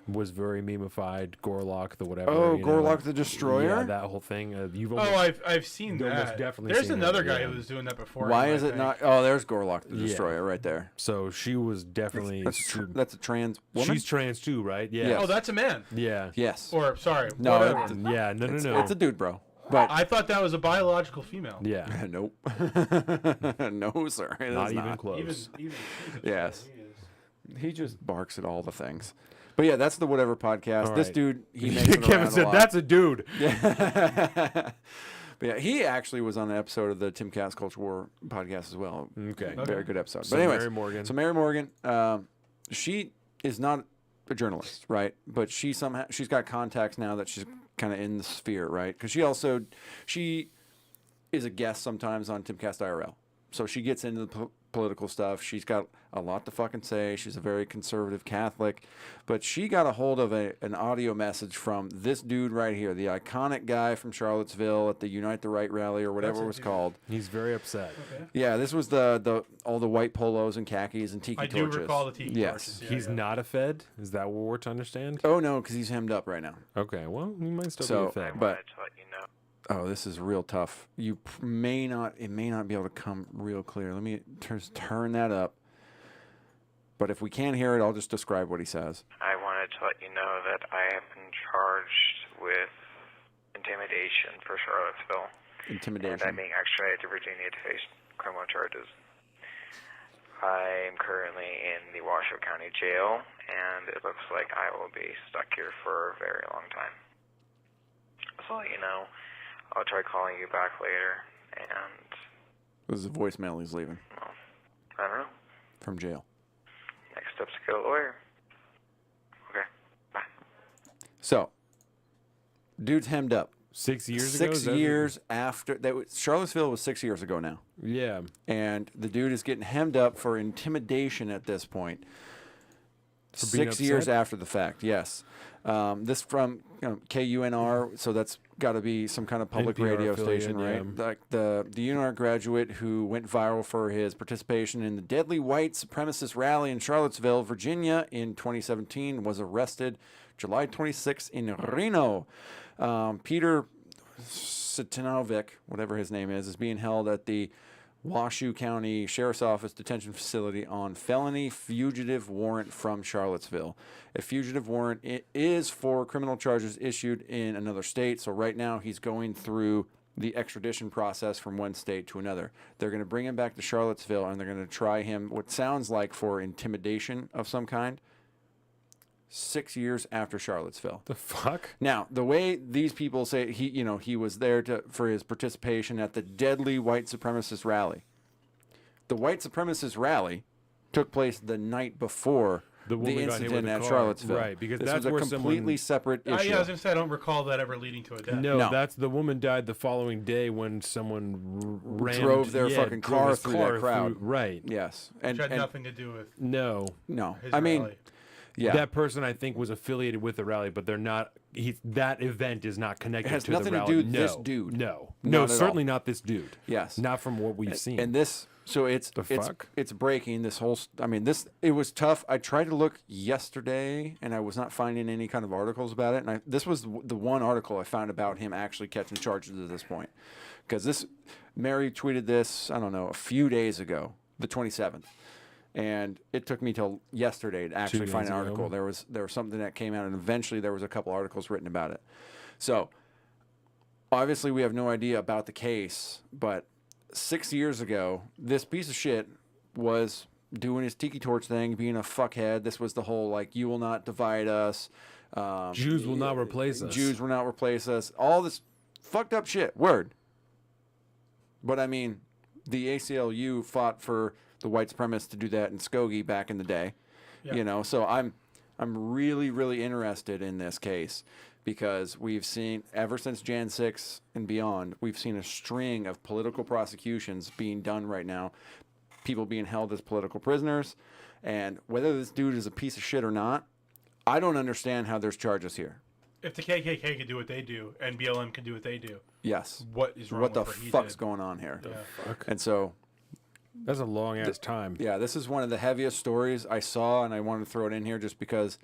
was very memeified, Gorlock, the whatever. Oh, Gorlock the Destroyer? Yeah, that whole thing. I've seen that. Definitely there's seen another that, guy who was doing that before. Why is it not? Oh, there's Gorlock the Destroyer right there. So she was definitely. That's a trans woman? She's trans too, right? Yeah. Yes. Oh, that's a man. Yeah. Yes. Or, sorry. No. Yeah, no. It's a dude, bro. But I thought that was a biological female. Yeah. Nope. No, sir. It Not is even not. close. Yes. He just barks at all the things. But yeah, that's the Whatever podcast. All This right. dude, he makes it Kevin around said, a lot. "That's a dude." Yeah. But yeah, he actually was on an episode of the Tim Cass Culture War podcast as well. Okay. Very good episode. So But anyways, Mary Morgan. So Mary Morgan, she is not a journalist, right? But she's got contacts now that she's kind of in the sphere, right? Because she is a guest sometimes on Timcast IRL. So she gets into the political stuff. She's got a lot to fucking say. She's a very conservative Catholic. But she got a hold of an audio message from this dude right here, the iconic guy from Charlottesville at the Unite the Right rally or whatever it was called. He's very upset. Okay. Yeah, this was all the white polos and khakis and tiki torches. I do recall the tiki torches. Yeah, He's not a Fed? Is that what we're to understand? Oh, no, because he's hemmed up right now. Okay, well, he might still be a Fed. But oh, this is real tough. It may not be able to come real clear. Let me just turn that up. But if we can't hear it, I'll just describe what he says. I wanted to let you know that I have been charged with intimidation for Charlottesville. Intimidation. And I'm being extradited to Virginia to face criminal charges. I am currently in the Washoe County Jail, and it looks like I will be stuck here for a very long time. So, you know, I'll try calling you back later, and... This is a voicemail he's leaving. Well, I don't know. From jail. Next step's to get a lawyer. Okay, bye. So, dude's hemmed up. 6 years ago? 6 years after... Charlottesville was 6 years ago now. Yeah. And the dude is getting hemmed up for intimidation at this point. For being 6 years upset? after the fact, yes. This from KUNR, so that's got to be some kind of public NPR radio affiliate, station, right? yeah. Like the UNR graduate who went viral for his participation in the deadly white supremacist rally in Charlottesville, Virginia in 2017 was arrested July 26th in Reno. Peter Sitanovic, whatever his name is being held at the Washoe County Sheriff's Office detention facility on felony fugitive warrant from Charlottesville. A fugitive warrant is for criminal charges issued in another state. So right now he's going through the extradition process from one state to another. They're going to bring him back to Charlottesville and they're going to try him what sounds like for intimidation of some kind. 6 years after Charlottesville. The fuck? Now, the way these people say he was there for his participation at the deadly white supremacist rally. The white supremacist rally took place the night before the incident at Charlottesville. Right, because this that's was a where completely separate issue. Yeah, I was going to say, I don't recall that ever leading to a death. No, that's the woman died the following day when someone drove their fucking car through that crowd. Right. Yes. Which had nothing to do with No. his I mean, rally. yeah. That person, I think, was affiliated with the rally, but they're not. That event is not connected It has to nothing the to rally. do with no, this dude. No, Not at certainly all. not this dude. Yes. Not from what we've seen. And this, so it's fuck? it's breaking this whole. It was tough. I tried to look yesterday, and I was not finding any kind of articles about it. And this was the one article I found about him actually catching charges at this point, because Mary tweeted this, I don't know, a few days ago, the 27th. And it took me till yesterday to actually find an article. There was something that came out, and eventually there was a couple articles written about it. So obviously we have no idea about the case, but 6 years ago, this piece of shit was doing his tiki torch thing, being a fuckhead. This was the whole you will not divide us. Jews will not replace us. Jews will not replace us. All this fucked up shit. Word. But I mean, the ACLU fought for the white supremacists to do that in Skokie back in the day. Yeah. You know, so I'm really, really interested in this case because we've seen, ever since Jan 6 and beyond, we've seen a string of political prosecutions being done right now, people being held as political prisoners, and whether this dude is a piece of shit or not, I don't understand how there's charges here. If the KKK could do what they do and BLM can do what they do, Yes. what is wrong What the with what he fuck's did? going on here? Yeah. And so, That's a long ass time. yeah, this is one of the heaviest stories I saw, and I wanted to throw it in here just because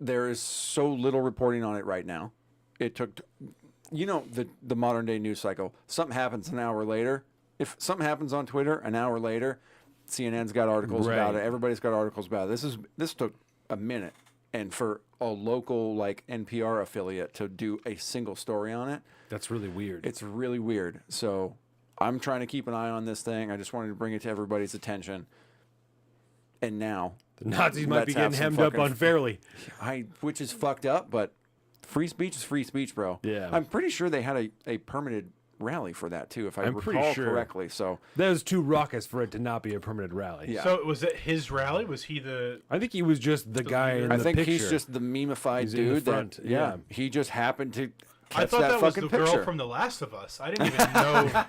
there is so little reporting on it right now. It took, you know, the modern day news cycle. Something happens an hour later. If something happens on Twitter an hour later, CNN's got articles about it. Everybody's got articles about it. This took a minute, and for a local like NPR affiliate to do a single story on it, That's really weird. it's really weird. So I'm trying to keep an eye on this thing. I just wanted to bring it to everybody's attention. And now The Nazis might be let's have getting some hemmed up fucking- unfairly. which is fucked up, but free speech is free speech, bro. Yeah. I'm pretty sure they had a permitted rally for that too, if I I'm pretty recall sure. correctly. So That was too raucous for it to not be a permanent rally. Yeah. So was it his rally? Was he the? I think he was just the guy in I the think picture. he's just the memeified He's in the dude front, that yeah. he just happened to catch I thought that, was the fucking picture. girl from The Last of Us. I didn't even know.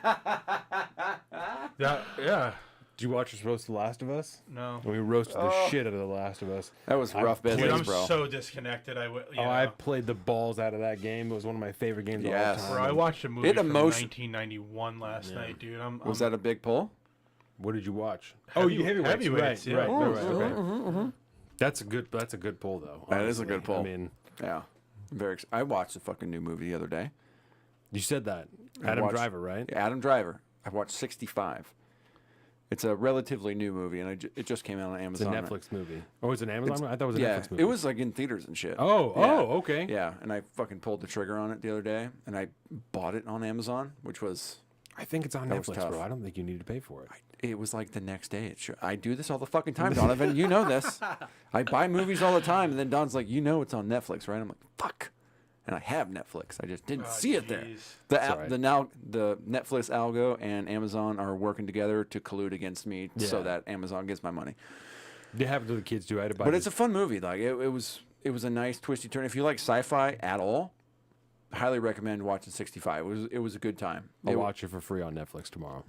Yeah. Did you watch us roast The Last of Us? No. We roasted the shit out of The Last of Us. That was I rough played- business, Dude, I'm bro. so disconnected. I played the balls out of that game. It was one of my favorite games of all Yes. time. Bro, I watched a movie It from emotion- 1991 last night, dude. Was that a big pull? What did you watch? Heavyweights, Right, yeah. right, Oh, right, okay. That's a good pull though. That is a honestly. good pull. I mean, Yeah. I watched the fucking new movie the other day. you said that. I Adam watched- Driver, right? Adam Driver. I watched 65. It's a relatively new movie, and it just came out on It's a Amazon. Netflix movie. Oh, it's an Amazon movie? I thought it was a Yeah, Netflix movie. it was like in theaters and shit. Oh, Yeah. okay. Yeah, and I fucking pulled the trigger on it the other day, and I bought it on Amazon, which was I think it's on That was Netflix, tough. bro. I don't think you need to pay for it. it was like the next day. I do this all the fucking time, Donovan. You know this. I buy movies all the time, and then Don's like, "You know it's on Netflix, right?" I'm like, "Fuck." And I have Netflix. I just didn't see it there. jeez. The Netflix algo and Amazon are working together to collude against me so Yeah. that Amazon gets my money. They happen to the kids too. I had to buy But this- it's a fun movie. Like it was a nice twisty turn. If you like sci-fi at all, highly recommend watching 65. It was a good time. I'll watch it for free on Netflix tomorrow.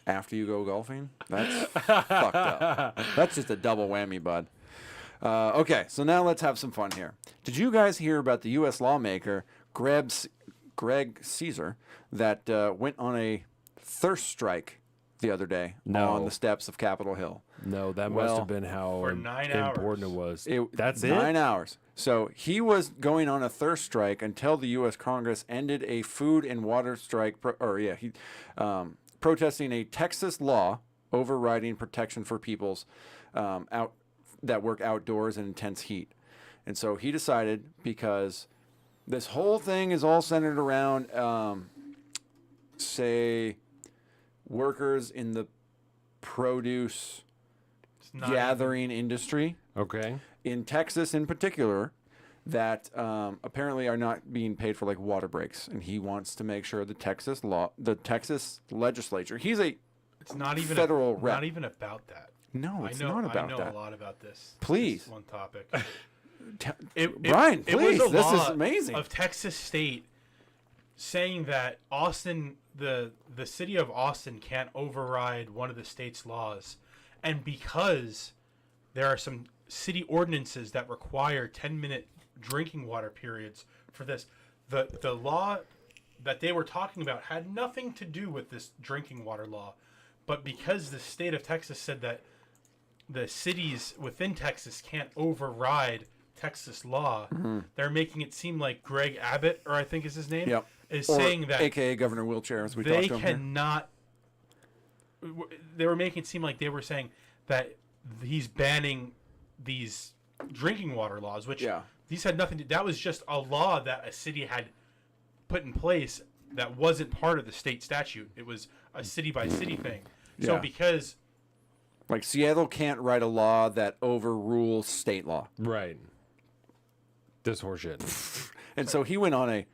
After you go golfing, that's fucked up. That's just a double whammy, bud. Okay, so now let's have some fun here. Did you guys hear about the U.S. lawmaker Greg Caesar that went on a thirst strike the other day No. on the steps of Capitol Hill? No, that must Well, have been how for 9 important hours. it was. That's 9 it? hours. So he was going on a thirst strike until the U.S. Congress ended a food and water strike. Protesting a Texas law overriding protection for peoples that work outdoors in intense heat. And so he decided, because this whole thing is all centered around, say, workers in the produce It's not gathering industry Okay. in Texas in particular that apparently are not being paid for like water breaks, and he wants to make sure the Texas legislature. It's not even federal rep. Not even about that. No, it's I know, not about I know that. a lot about this. Please. This one topic. Brian, it was please, a this is law amazing. Of Texas State saying that Austin, the city of Austin, can't override one of the state's laws, and because there are some city ordinances that require 10-minute drinking water periods for this, the law that they were talking about had nothing to do with this drinking water law, but because the state of Texas said that the cities within Texas can't override Texas law, they're making it seem like Greg Abbott, or I think is his name, Yep. is Or saying that AKA Governor Wheelchair, as we they talked to him here. cannot. They were making it seem like they were saying that he's banning these drinking water laws, which Yeah. these had nothing to. That was just a law that a city had put in place that wasn't part of the state statute. It was a city by city thing. So Yeah. because Like Seattle can't write a law that overrules state law. Right. This horseshit. And so he went on a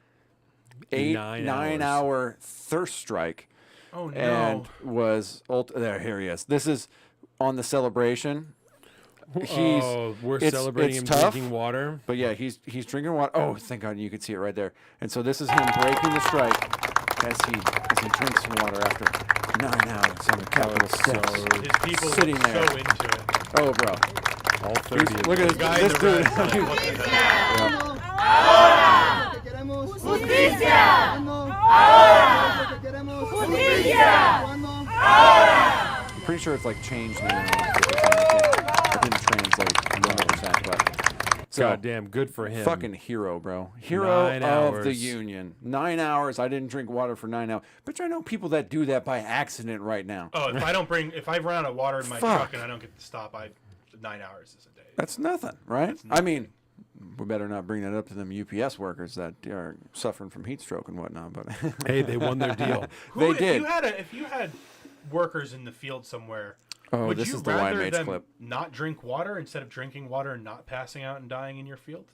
9 hour thirst strike. Oh, no. And was here he is. This is on the celebration. We're celebrating him tough, drinking water. But yeah, he's drinking water. Oh, thank God, you can see it right there. And so this is him breaking the strike as he drinks some water after 9 hours on the Capitol steps. His people sitting are there. so into it. Oh, bro. All 30 of Look at The guy this in the dude. red is like, what the hell? I'm pretty sure it's like changed now. I didn't translate 100%, but so goddamn good for him. Fucking hero, bro. Hero 9 of the hours. union. 9 hours. I didn't drink water for 9 hours. But I know people that do that by accident right now. Oh, if I run out of water in my truck and I don't get to stop, 9 hours is a day. That's nothing, right? I mean, we better not bring that up to them UPS workers that are suffering from heat stroke and whatnot. But hey, they won their deal. They did. If you had workers in the field somewhere, Oh, would this you is the rather YMH them clip. not drink water instead of drinking water and not passing out and dying in your field?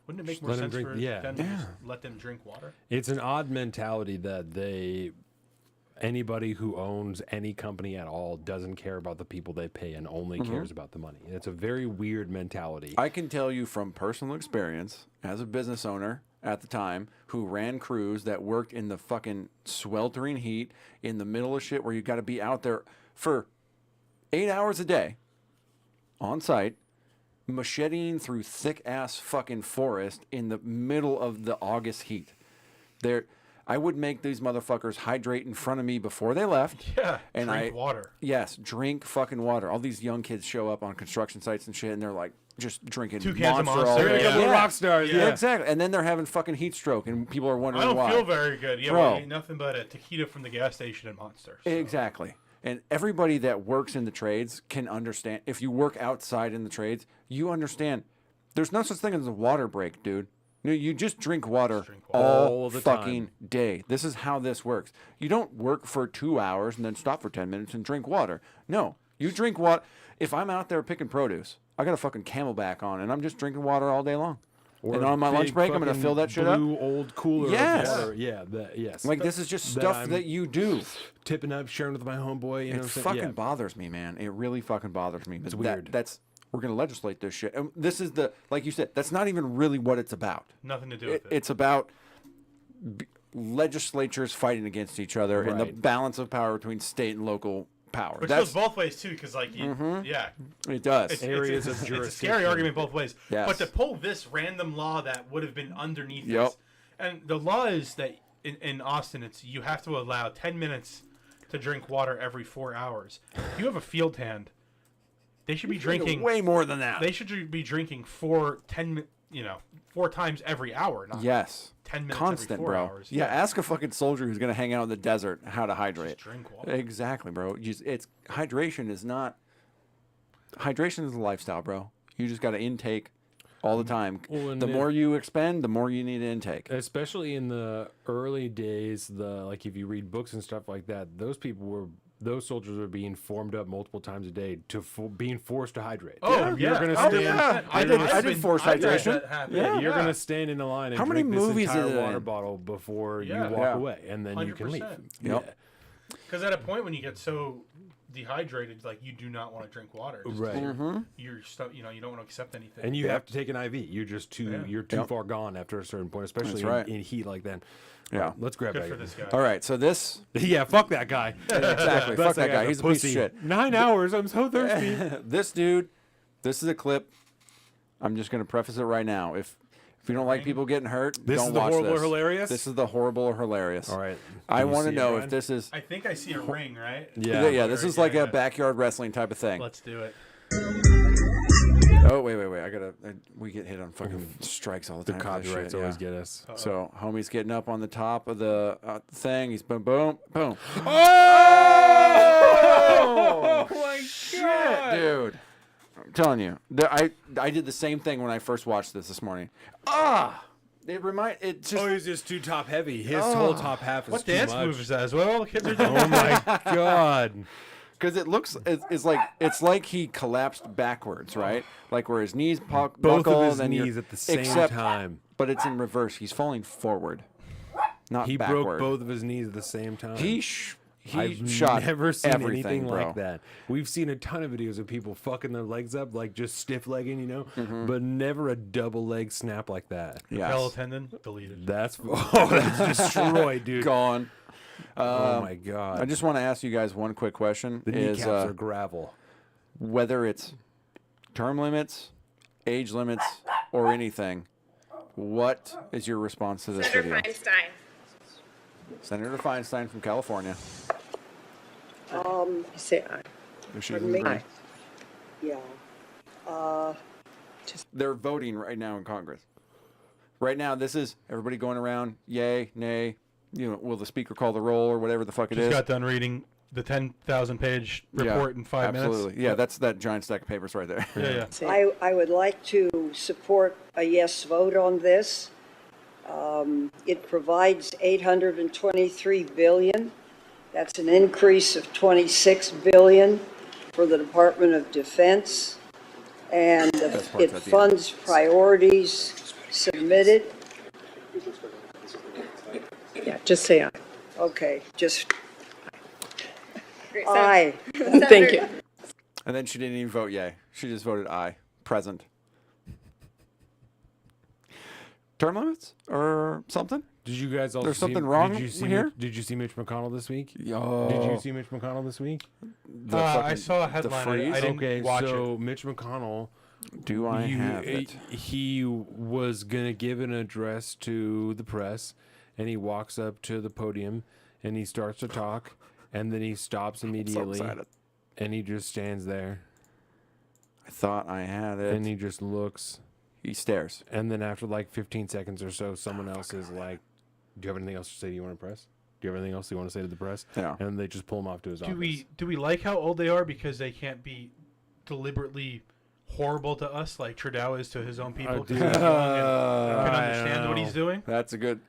Wouldn't it make Just more let 'em sense drink- for yeah. them to just let them drink water? It's an odd mentality that anybody who owns any company at all doesn't care about the people they pay and only cares about the money. It's a very weird mentality. I can tell you from personal experience as a business owner at the time who ran crews that worked in the fucking sweltering heat in the middle of shit where you got to be out there for 8 hours a day on site, macheting through thick ass fucking forest in the middle of the August heat. I would make these motherfuckers hydrate in front of me before they left. Yeah, and drink water. Yes, drink fucking water. All these young kids show up on construction sites and shit, and they're like just drinking 2 cans of Monster all Monster. day. They're a couple of rock stars. Yeah, exactly. And then they're having fucking heat stroke, and people are I wondering don't why. feel very good. Yeah, Bro. well, ain't nothing but a taquito from the gas station at Monster. So. Exactly. And everybody that works in the trades can understand. If you work outside in the trades, you understand. There's no such thing as a water break, dude. No, you just drink water all the fucking day. This is how this works. You don't work for 2 hours and then stop for 10 minutes and drink water. No, you drink water. If I'm out there picking produce, I got a fucking Camelback on, and I'm just drinking water all day long. Or and a on my lunch big break, I'm going to fucking fill that shit up. blue old cooler Yes. of water. Yeah, yes. Like, this is just stuff that you do. Tipping up, sharing with my homeboy. You know It what I'm saying? fucking Yeah. bothers me, man. It really fucking bothers me. It's But weird. We're going to legislate this shit. And this is like you said, that's not even really what it's about. Nothing to do with it. It's about legislatures fighting against each other and the Right. balance of power between state and local power. Which That's goes both ways too, because yeah, it does. Areas of it's a jurisdiction. scary argument both ways. Yes. But to pull this random law that would have been underneath Yep. this, and the law is that in Austin, you have to allow 10 minutes to drink water every 4 hours. If you have a field hand, they should be drinking way more than that. They should be drinking 4 times every hour. Not Yes. 10 minutes Constant, every 4 bro. hours. Yeah, ask a fucking soldier who's going to hang out in the desert how to hydrate. Just drink water. Exactly, bro. Hydration is a lifestyle, bro. You just got to intake all the time. Well, and the if- more you expend, the more you need to intake. Especially in the early days, like if you read books and stuff like that, those soldiers were being formed up multiple times a day to being forced to hydrate. Oh, You're gonna Oh, stand. yeah. I did forced hydration. You're gonna stand in a line and How many drink this movies entire is it water in? bottle before Yeah. you walk Yeah. away, and then you can leave. 100%. Yep. Because at a point when you get so dehydrated, like you do not want to drink water. Just Right. Your stuff, you don't want to accept anything. And you have to take an IV. You're just too Yep. far gone after a certain point, especially That's right. in heat like that. Yeah. Let's grab Good that. for this guy. All right, so this Yeah, fuck that guy. exactly. Fuck that guy. He's a piece of shit. 9 hours. I'm so thirsty. This dude, this is a clip. I'm just going to preface it right now. If you don't like people getting hurt, This don't is the watch horrible or this. hilarious? This is the horrible or hilarious. All right. I Can you want to see it, know Ryan? if this is. I think I see a ring, right? Yeah, this is like Yeah. a backyard wrestling type of thing. Let's do it. Oh wait! We get hit on fucking strikes all the The time. for this copyrights shit, always yeah. get us. So homie's getting up on the top of the thing. He's boom, boom, boom. Oh my Shit, dude! I'm telling you, I did the same thing when I first watched this morning. It just Oh, he's just too top heavy. His whole top half is What too dance much. move is that as well? The kids are doing. Oh my god. because it looks it's like he collapsed backwards, right? Like where his knees Both buckle, of his then knees at the same except, time. but it's in reverse. He's falling forward. not He backward. broke both of his knees at the same time. He shot never seen everything, anything bro. like that. We've seen a ton of videos of people fucking their legs up, like just stiff legging, you know, but never a double leg snap like that. Patella tendon deleted. That's destroyed, dude. Gone. Oh my god! I just want to ask you guys one quick question: The kneecaps are gravel. Whether it's term limits, age limits, or anything, what is your response to this video? Feinstein. Senator Feinstein from California. Say aye. Is she Pardon me? agree? Yeah. They're voting right now in Congress. Right now, this is everybody going around, yay, nay, will the speaker call the roll or whatever the fuck it is? Just got done reading the 10,000-page report in 5 minutes. Absolutely. Yeah, that's that giant stack of papers right there. Yeah. I would like to support a yes vote on this. It provides $823 billion. That's an increase of $26 billion for the Department of Defense. And it funds priorities submitted. Yeah, just say aye. Okay, just Great. aye. Thank you. And then she didn't even vote yay. She just voted aye. Present. Term limits or something? Did you guys also There's see, something wrong did you see here? Did you see Mitch McConnell this week? Yo. Did you see Mitch McConnell this week? I saw a headline. I didn't Okay, watch so it. Mitch McConnell. Do I have it? He was gonna give an address to the press, and he walks up to the podium, and he starts to talk, and then he stops immediately, excited. and he just stands there, I thought I had it. and he just looks. He stares. And then after like 15 seconds or so, someone else is like, "Do you have anything else to say to you want to press? Do you have anything else you want to say to the press?" Yeah. And they just pull him off to his office. Do we like how old they are because they can't be deliberately horrible to us like Trudeau is to his own people? 'Cause he's young and can understand what he's doing. That's a good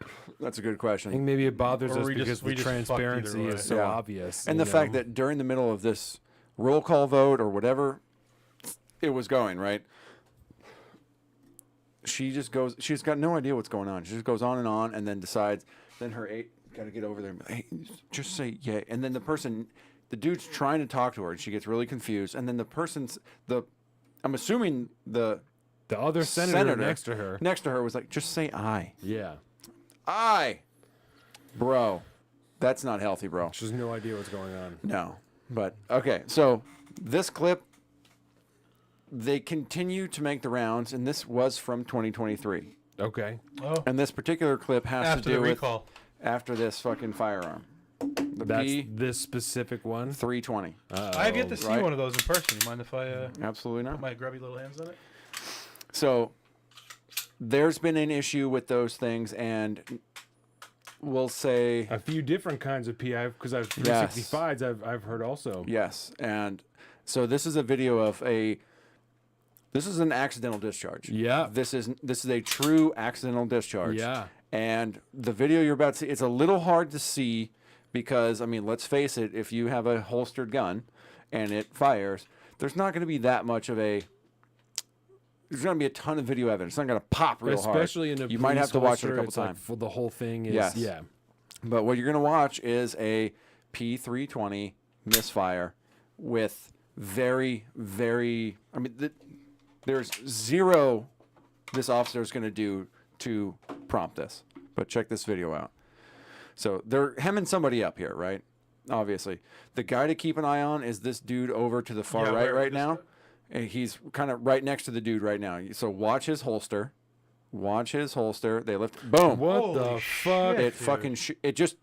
question. I think maybe it bothers Or us we because just- we the just fucked transparency either is so way. obvious. And you the fact know? that during the middle of this roll call vote or whatever it was going, right? She just goes, she's got no idea what's going on. She just goes on and then decides, then her got to get over there and be like, hey, just say yay. And then the dude's trying to talk to her and she gets really confused. And then I'm assuming the other senator next to her was like, just say aye. Yeah. Aye. Bro, that's not healthy, bro. She has no idea what's going on. No. But, okay, so this clip, they continue to make the rounds, and this was from 2023. Okay. Oh. And this particular clip has After to do the with recall. after this fucking firearm. The That's this specific one? 320. I have yet to see Right? one of those in person. You mind if I Absolutely not. put my grubby little hands on it? So there's been an issue with those things, and we'll say a few different kinds of PI because I've 365s. I've heard also. Yes, and so this is a video of this is an accidental discharge. Yeah. This is a true accidental discharge. Yeah. And the video you're about to see, it's a little hard to see because, I mean, let's face it, if you have a holstered gun and it fires, there's not going to be that much of there's going to be a ton of video evidence. It's not going to pop real hard. Especially in a you might have to watch it a couple times. Like for the whole thing is, yes. yeah. But what you're going to watch is a P320 misfire with very, very, I mean, there's zero this officer is going to do to prompt this. But check this video out. So they're hemming somebody up here, right? Obviously. The guy to keep an eye on is this dude over to the far right now. And he's kind of right next to the dude right now. So watch his holster. Watch his holster. They lift. Boom. What the fuck? It fucking. It just.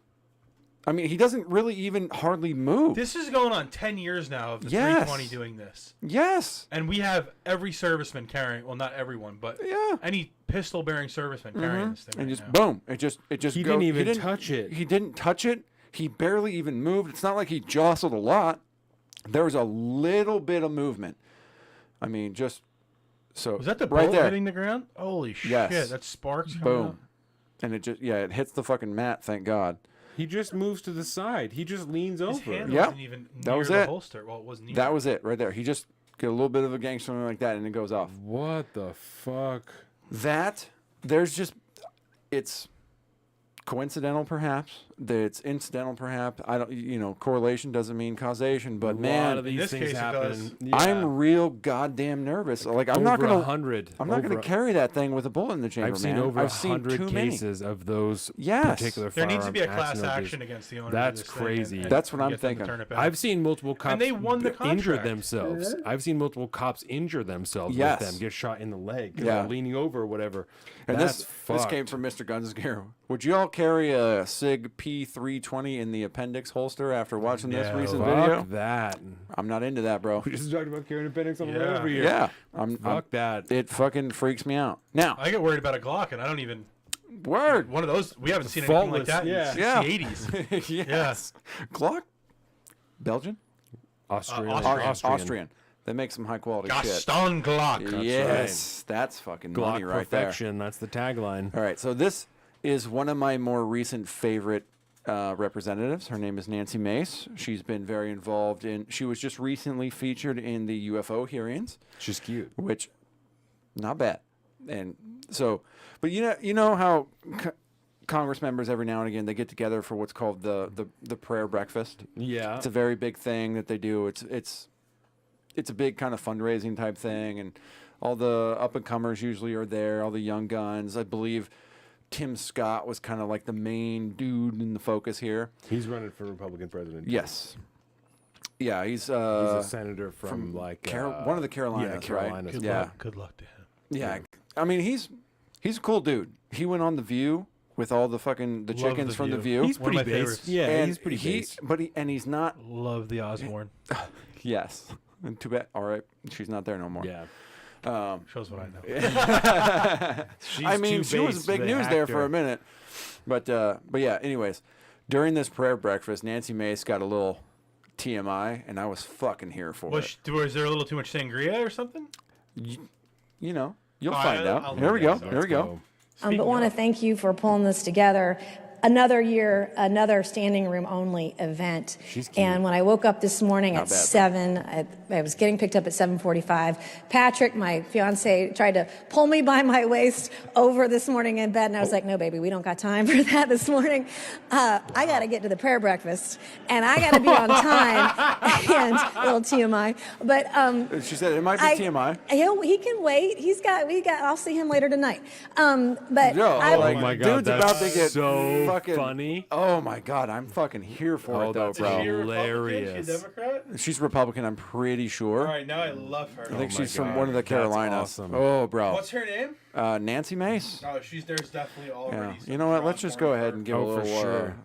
I mean, he doesn't really even hardly move. This is going on 10 years now of the 320 doing this. Yes. And we have every serviceman carrying, well, not everyone, but any pistol-bearing serviceman carrying this thing. And right just now. boom. It just He goes. didn't even touch it. He didn't touch it. He barely even moved. It's not like he jostled a lot. There was a little bit of movement. I mean, just so. Was that the right bullet there. hitting the ground? Holy Yes. shit, that's sparks coming Boom. out. And it just, it hits the fucking mat, thank God. He just moves to the side. He just leans His over. hand Yeah. wasn't even near That was the it. holster. Well, it wasn't near. That was it right there. He just get a little bit of a gangster like that and it goes off. What the fuck? There's just, it's coincidental, perhaps. That it's incidental, perhaps. I don't. Correlation doesn't mean causation. But A man, lot of these things happen. I'm real goddamn nervous. Like I'm not Over gonna 100. I'm not gonna carry that thing with a bullet in the chamber. I've seen man. over I've seen 100 too many cases of those Yes. particular There needs to be a firearm class accident action abuse. against the owner. That's of this thing crazy. and That's what I'm get them to thinking. turn it back. I've seen multiple cops they won the injure contract. themselves. I've seen multiple cops injure themselves Yes. with them, get shot in the leg, 'cause Yeah. they're leaning over or whatever. And That's this came from Mr. Guns Gear. Would you all carry a SIG P320 in the appendix holster after watching this recent video? Fuck that. I'm not into that, bro. We just talked about carrying appendix on the road Yeah. over here. Yeah, Fuck that. It fucking freaks me out. Now, I get worried about a Glock, and I don't even. word. One of those. We haven't seen anything like that yeah. since the Yeah. 80s. Yes. Glock? Belgian? Austrian. Austrian. They make some high quality shit. Gaston Glock. Yes, that's fucking Glock money right perfection. That's the tagline. there. All right, so this is one of my more recent favorite representatives. Her name is Nancy Mace. She's been very involved in. She was just recently featured in the UFO hearings, She's cute. which not bad. And so, but you know how Congress members every now and again they get together for what's called the prayer breakfast. Yeah. It's a very big thing that they do. It's a big kind of fundraising type thing, and all the up and comers usually are there. All the young guns. I believe Tim Scott was kind of like the main dude in the focus here. He's running for Republican president. Yes. Yeah, he's a senator from like one of the Carolinas, yeah, Carolinas. right? Good luck to him. Yeah. I mean, he's a cool dude. He went on The View with all the fucking Love chickens The from The View. View. He's One of pretty my based. favorites. Yeah, and he's pretty based. he's not. Love the Osborne. Yes. And too bad. All right, she's not there no more. Yeah. Shows what I know. I mean, too she was based, big the news there for actor. a minute. But yeah. Anyways, during this prayer breakfast, Nancy Mace got a little TMI, and I was fucking here for it. Was there a little too much sangria or something? You know, you'll Oh, find out. I'll Here we look go. at it. Here we go. But want to thank you for pulling this together. Another year, another standing room only event. She's cute. And when I woke up this morning Not at bad, 7, I was getting picked up at 7:45. Patrick, my fiance, tried to pull me by my waist over this morning in bed, and I was like, "No, baby, we don't got time for that this morning. I got to get to the prayer breakfast, and I got to be on time." And a little TMI, but She said it might be TMI. He can wait. I'll see him later tonight. But Yo, I, my God, dude's about to that's get so fucking funny. Oh my God, I'm fucking here for Oh, it though, that's bro. hilarious. She a Democrat? She's Republican, I'm pretty sure. All right, now I love her. I think my she's from God, one of the that's Carolinas. awesome. Oh, bro. What's her name? Nancy Mace. Oh, there's definitely already. Yeah. some You know what? Let's just go cross-border ahead and give a Oh, for little sure.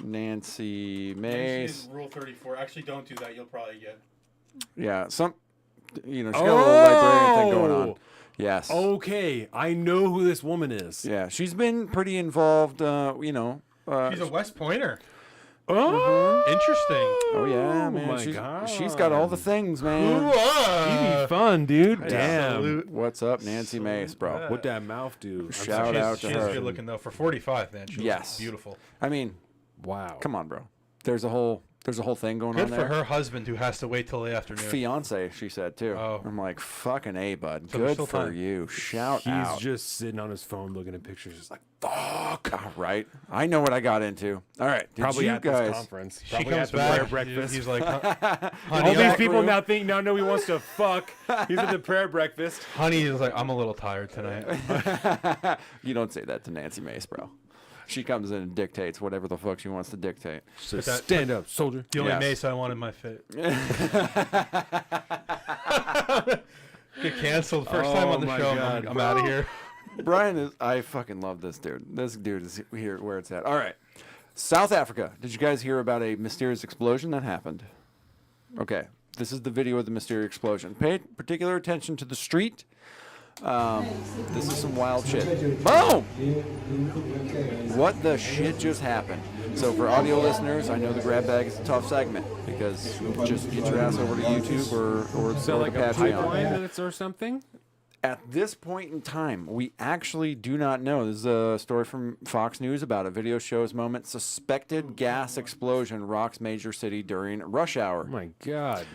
Nancy She Mace. is Rule 34. Actually, don't do that. You'll probably get. Yeah, she's got a little librarian thing going on. Oh! Yes. Okay, I know who this woman is. Yeah, she's been pretty involved. She's a West Pointer. Oh, Interesting. oh yeah, man. my She's got all the things, man. She'd be fun, dude. Damn. Absolute. What's up, Nancy Mace, bro? What that mouth do? Shout out to She's her. good looking though. For 45, man. She Yes. looks beautiful. I mean, Wow. come on, bro. There's a whole thing going Good on for there. her husband who has to wait till the afternoon. Fiance, she said too. Oh. I'm like, fucking A, bud. So there's Good still for time. you. Shout He's out. just sitting on his phone looking at pictures, just like Fuck. All right. I know what I got into. All right. Did probably you at guys? this conference. She Probably comes at the back. prayer breakfast. He's like, all honey, these people now know he wants to fuck. He's at the prayer breakfast. honey is like, I'm a little tired tonight. You don't say that to Nancy Mace, bro. She comes in and dictates whatever the fuck she wants to dictate. So But that- stand up, soldier. The only Yes. mace I want in my fit. Get canceled first time on the my show. God, I'm out of here. Brian is. I fucking love this dude. This dude is here where it's at. All right. South Africa. Did you guys hear about a mysterious explosion that happened? Okay. This is the video of the mysterious explosion. Pay particular attention to the street. This is some wild shit. Boom! What the shit just happened? So for audio listeners, I know the grab bag is a tough segment because just get your ass over to YouTube or Is that like the a Patreon. pipeline that's or something? At this point in time, we actually do not know. This is a story from Fox News about a video shows moment. Suspected gas explosion rocks major city during rush hour. Oh my God.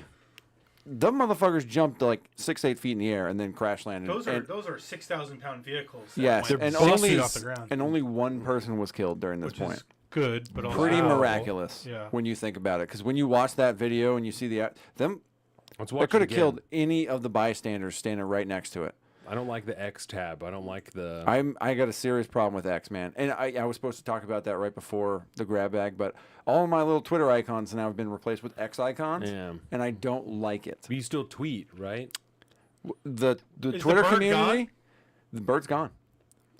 the motherfuckers jumped like 6-8 feet in the air and then crash landed. Those are 6,000-pound vehicles. that Yes, went and busted off the ground. only one person was killed during this Which point. is good, but also Pretty horrible. miraculous. Yeah. When you think about it, because when you watch that video and you see them, Let's it watch could it have again. killed any of the bystanders standing right next to it. I don't like the X tab. I don't like the. I got a serious problem with X, man. And I was supposed to talk about that right before the grab bag, but all of my little Twitter icons now have been replaced with X icons, Yeah. and I don't like it. But you still tweet, right? The Is Twitter the bird community, gone? the bird's gone.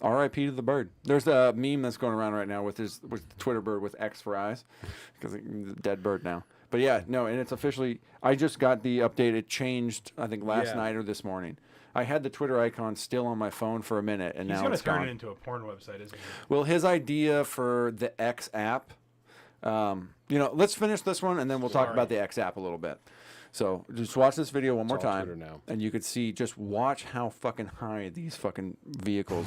R.I.P. to the bird. There's a meme that's going around right now with the Twitter bird with X for eyes, because he's a dead bird now. But yeah, no, and it's officially. I just got the update. It changed, I think, last night or this morning. I had the Twitter icon still on my phone for a minute, and He's now gonna it's turn gone. it into a porn website, isn't he? Well, his idea for the X app, let's finish this one, and then we'll talk about the X app a little bit. So just watch this video one more all time, Twitter now. and you could see, just watch how fucking high these fucking vehicles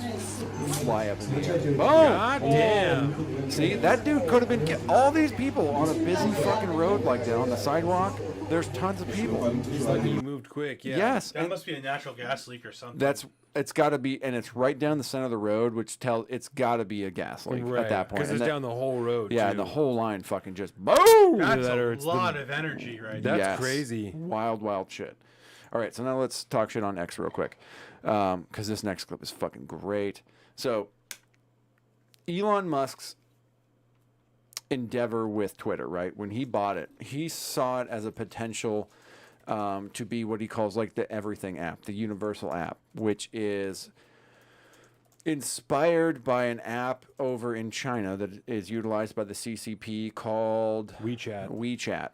fly up in the air. Boom! God damn. See, that dude could have been all these people on a busy fucking road like that on the sidewalk. There's tons of people. He's like, you moved quick. Yeah. Yes, That must be a natural gas leak or something. it's got to be, and it's right down the center of the road, which tells it's got to be a gas leak Right. at that point. Because And it's that- down the whole road. Yeah, too. and the whole line fucking just boom. That's Either that or a it's lot of energy right there. That's crazy. Wild, wild shit. All right, so now let's talk shit on X real quick, because this next clip is fucking great. So, Elon Musk's endeavor with Twitter, right? When he bought it, he saw it as a potential to be what he calls like the everything app, the universal app, which is inspired by an app over in China that is utilized by the CCP called WeChat.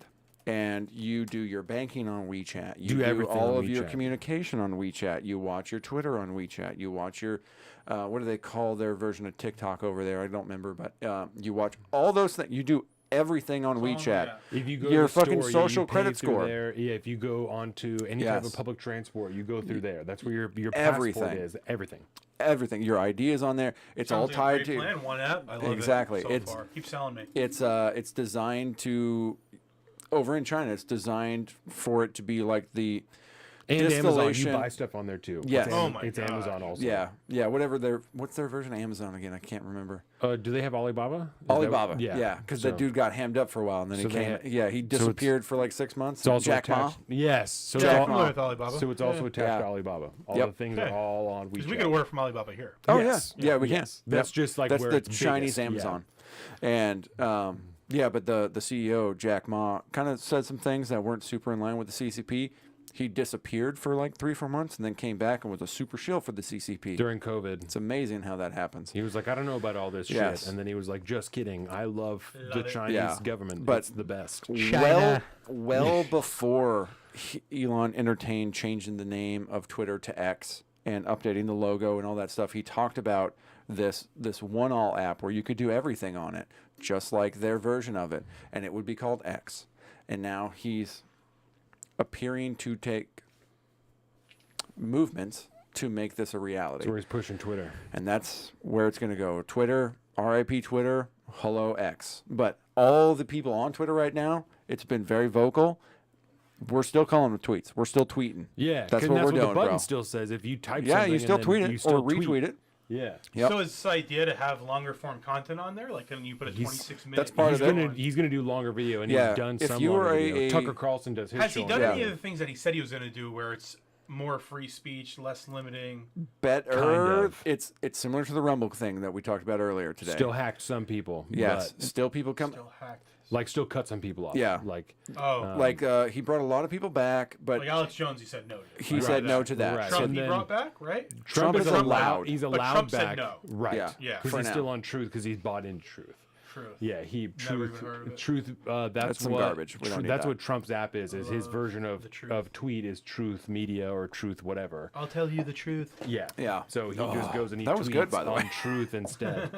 And you do your banking on WeChat. You Do everything all on of your WeChat. communication on WeChat. You watch your Twitter on WeChat. You watch your, what do they call their version of TikTok over there? I don't remember, but you watch all those things. You do everything on WeChat. If you go your to the fucking store, social you pay credit through score. There. Yeah, if you go onto any type Yes. of public transport, you go through there. That's where your Everything. passport is. Everything. Everything. Your ID is on there. It's all Sounds like a tied great to plan. One app. I love exactly. it so far. Keep selling me. It's designed to over in China. It's designed for it to be like the And Amazon, distillation. you buy stuff on there too. Yes. It's Oh my it's God. Amazon also. Yeah. Whatever what's their version of Amazon again? I can't remember. Do they have Alibaba? Is that- Alibaba. yeah. Because So- that dude got hammed up for a while, and then So he they came. ha- Yeah, he it's- disappeared for like 6 months. It's also Jack Ma. attached. Yes. So Yeah, it's I'm all, familiar with Alibaba. So it's also attached Yeah. to Alibaba. All Yep. the things Okay. are all on Because WeChat. we could work from Alibaba here. Oh Yes. yeah, we Yes. can. That's Yep. just like that's where the it's Chinese biggest. Amazon, and yeah, but the CEO Jack Ma kind of said some things that weren't super in line with the CCP. He disappeared for like 3-4 months and then came back and was a super shill for the CCP During COVID. It's amazing how that happens. He was like, I don't know about all this Yes. shit. And then he was like, just kidding. I love the it. Chinese Yeah. government. But- It's the best. Well before Elon entertained changing the name of Twitter to X and updating the logo and all that stuff, he talked about this one all app where you could do everything on it, just like their version of it, and it would be called X. And now he's appearing to take movements to make this a reality. That's where he's pushing Twitter. And that's where it's going to go. Twitter, RIP Twitter, hello X. But all the people on Twitter right now, it's been very vocal. We're still calling them tweets. We're still tweeting. Yeah, That's and what we're the doing, button bro. still says if you type Yeah, something. you still and then tweet it you still or retweet it. Yeah. Yep. So is the idea to have longer form content on there? Like, can you put a 26-minute? that's part he's of it. gonna he's gonna do longer video, and Yeah, he's done if some you longer were video. a- Tucker Carlson does his Has he show. done Yeah. any of the things that he said he was going to do, where it's more free speech, less limiting? Better. Kind of. It's similar to the Rumble thing that we talked about earlier today. Still hacked some people. yes. but, Still people come. Still hacked. like still cut some people off. Yeah. Like Oh, Like he brought a lot of people back, but like Alex Jones, he said no. To. he Right. said no to that. Right. Trump, And he then- brought back, right? Trump is Trump allowed. He's But allowed Trump back. said no. Right. Yeah. Yeah. Because For he's now. still on truth because he's bought into truth. Truth. Yeah, he Never truth even heard of it. truth. That's some what garbage. We don't need that's that. what Trump's app is. Is his version the of truth. tweet is Truth Media or Truth whatever. I'll tell you the truth. Yeah. Yeah. So he just goes and he that tweets was good, by the on way. Truth instead.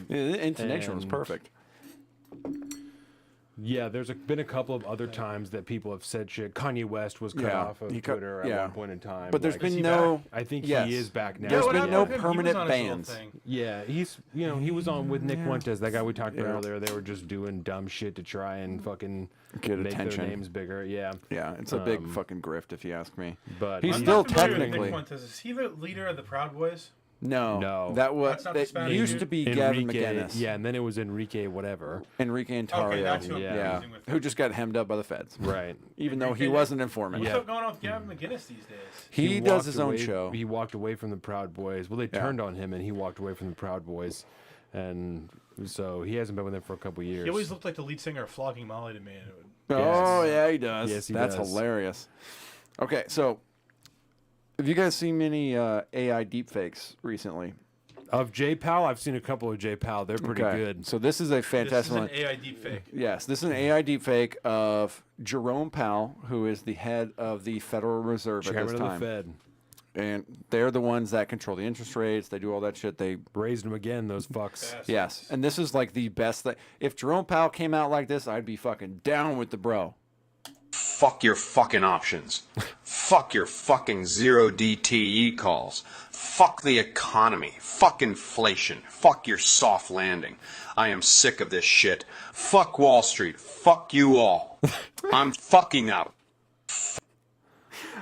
The intonation was and- perfect. Yeah, there's been a couple of other times that people have said shit. Kanye West was cut Yeah, off of he cut- Twitter at yeah. one point in time. But there's Like, been he no. back? I think Yes. he is back now. There's what been happened no with him? He was permanent on his little bans. thing. Yeah, he was on with Nick Yeah. Fuentes, that guy we talked about Yeah. earlier. They were just doing dumb shit to try and fucking Get make attention. their names bigger. Yeah, Yeah, it's a big fucking grift if you ask me. but He's I'm still not familiar with technically. Nick Fuentes. Is he the leader of the Proud Boys? No, that was That's not the that Spanish used dude? to be Gavin Enrique, McGinnis. yeah, and then it was Enrique whatever. Enrique and Tario. Okay, that's who I'm Yeah. yeah, confusing with. who just got hemmed up by the feds. Right. Even though he Enrique- was an informant. What's up going on with Gavin McGinnis these days? He does walked his own away- show. He walked away from the Proud Boys. Well, they turned on him, and he walked away from the Proud Boys, and so he hasn't been with them for a couple years. He always looked like the lead singer of Flogging Molly to me. and it would- Oh yeah, he does. Yes, he That's does. hilarious. Okay, so have you guys seen many AI deepfakes recently? Of J Powell, I've seen a couple of J Powell. They're pretty Okay, good. So this is a This is fantastic an one. AI deepfake. Yes, this is an AI deepfake of Jerome Powell, who is the head of the Federal Reserve at Chairman this of time. the Fed. And they're the ones that control the interest rates. They do all that shit. They raised them again, those fucks. Yes, and this is like the best thing. If Jerome Powell came out like this, I'd be fucking down with the bro. Fuck your fucking options. Fuck your fucking zero DTE calls. Fuck the economy. Fuck inflation. Fuck your soft landing. I am sick of this shit. Fuck Wall Street. Fuck you all. I'm fucking out.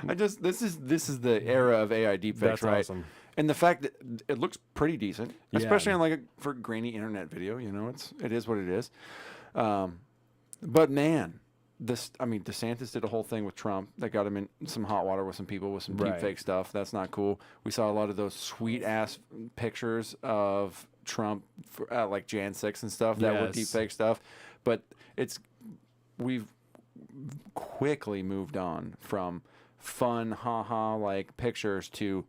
This is the era of AI deepfakes, That's right? awesome. And the fact that it looks pretty decent, Yeah. especially on like for a grainy internet video. You know, it is what it is. But man, DeSantis did a whole thing with Trump that got him in some hot water with some people with some Right. deepfake stuff. That's not cool. We saw a lot of those sweet ass pictures of Trump for, like Jan 6 and stuff that were Yes. deepfake stuff. But we've quickly moved on from fun, haha, like pictures to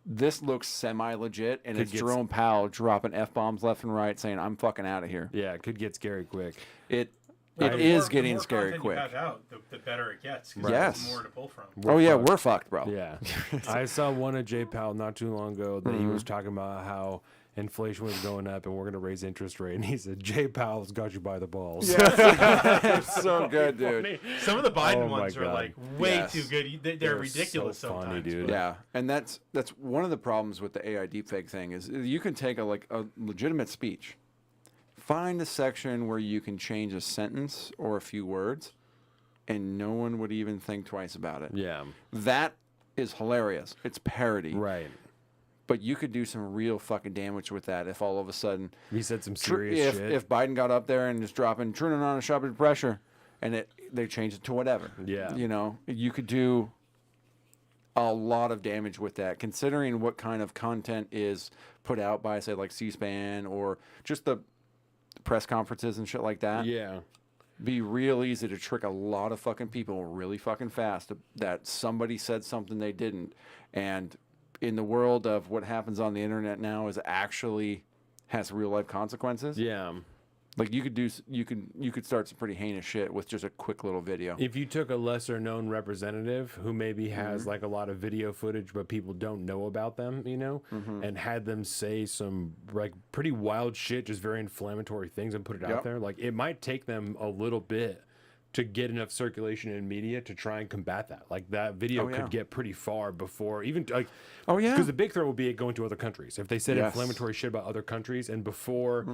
this looks semi legit, and Could it's get Jerome Powell dropping f bombs left and right, saying "I'm fucking out of here." Yeah, it could get scary quick. Well, It the is more- getting the more scary content quick. You have out, the better it gets. 'Cause Yes. There's more to pull from. Oh yeah, we're fucked, bro. Yeah. I saw one of J Powell not too long ago that he was Mhm. talking about how inflation was going up and we're going to raise interest rate. And he said, J Powell's got you by the balls. It's so good, dude. funny. Some of the Biden Oh my ones are God. like way Yes. too good. They're ridiculous so funny, sometimes. dude. but- Yeah, and that's one of the problems with the AI deepfake thing is you can take a legitimate speech, find a section where you can change a sentence or a few words, and no one would even think twice about it. Yeah. That is hilarious. It's parody. Right. But you could do some real fucking damage with that if all of a sudden He said some serious shit. if Biden got up there and just dropping turning on a sharp pressure, and they changed it to whatever. Yeah. You know, you could do a lot of damage with that, considering what kind of content is put out by, say, like C-SPAN or just the press conferences and shit like that. Yeah. Be real easy to trick a lot of fucking people really fucking fast that somebody said something they didn't. And in the world of what happens on the internet now is actually has real life consequences. Yeah. Like you could start some pretty heinous shit with just a quick little video. If you took a lesser known representative who maybe has like a lot of video footage but people don't know about them, you know, and had them say some like pretty wild shit, just very inflammatory things and put it Yep. out there, like it might take them a little bit to get enough circulation in media to try and combat that. Like that video Oh, yeah. could get pretty far before even like Oh yeah. because the big threat would be it going to other countries. If they said Yes. inflammatory shit about other countries, and before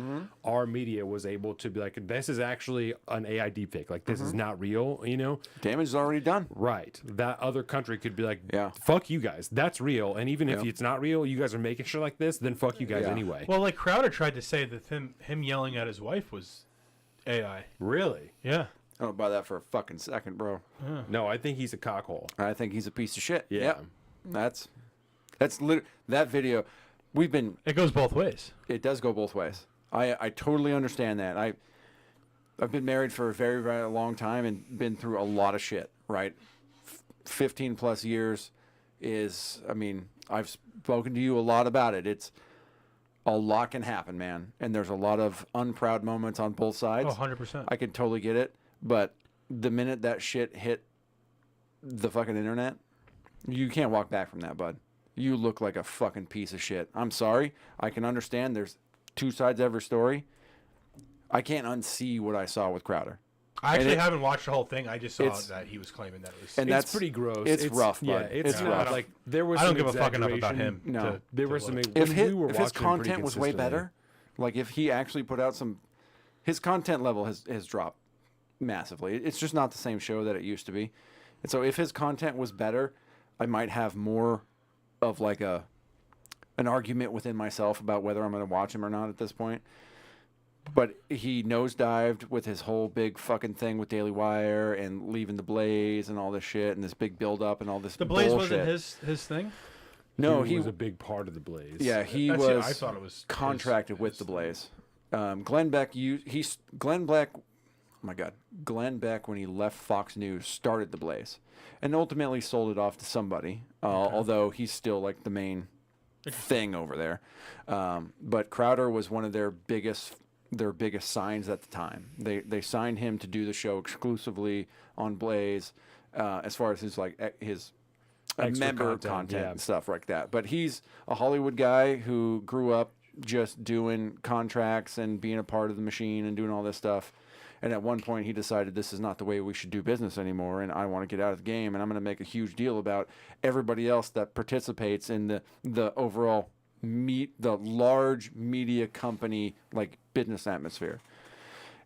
our media was able to be like, this is actually an AI deepfake, like this is not real, you know, damage is already done. right? That other country could be like, Yeah. fuck you guys, that's real. And even if Yep. it's not real, you guys are making shit like this, then fuck you guys Yeah. anyway. Well, like Crowder tried to say that him yelling at his wife was AI. Really? Yeah. I don't buy that for a fucking second, bro. No, I think he's a cockhole. I think he's a piece of shit. Yeah. Yep. That's that video. It goes both ways. It does go both ways. I totally understand that. I've been married for a very, very long time and been through a lot of shit, right? 15 plus years I've spoken to you a lot about it. It's a lot can happen, man. And there's a lot of unproud moments on both sides. Oh, 100%. I can totally get it. But the minute that shit hit the fucking internet, you can't walk back from that, bud. You look like a fucking piece of shit. I'm sorry. I can understand there's two sides to every story. I can't unsee what I saw with Crowder. I actually And haven't watched the whole thing. I just saw it's- that he was claiming that it was. and It's that's pretty gross. It's rough, Yeah, bud. it's rough. not like there was. I don't some give a fuck enough about exaggeration. him. No. There to were some. look. If when his, we were if his watching pretty content was way consistently. better, like if he actually put out some, his content level has dropped massively. It's just not the same show that it used to be. And so if his content was better, I might have more of like an argument within myself about whether I'm going to watch him or not at this point. But he nosedived with his whole big fucking thing with Daily Wire and leaving the Blaze and all this shit and this big build up and all this The Blaze bullshit. wasn't his thing. No, he he was a big part of the Blaze. Yeah, he That's it. was I thought it was contracted with the Blaze. Glenn Beck, Glenn Beck, oh my God, Glenn Beck, when he left Fox News, started the Blaze, and ultimately sold it off to somebody. Although he's still like the main thing over there. But Crowder was one of their biggest signs at the time. They signed him to do the show exclusively on Blaze, as far as his Extra member content, content yeah. and stuff like that. But he's a Hollywood guy who grew up just doing contracts and being a part of the machine and doing all this stuff. And at one point he decided this is not the way we should do business anymore, and I want to get out of the game, and I'm going to make a huge deal about everybody else that participates in the overall the large media company like business atmosphere.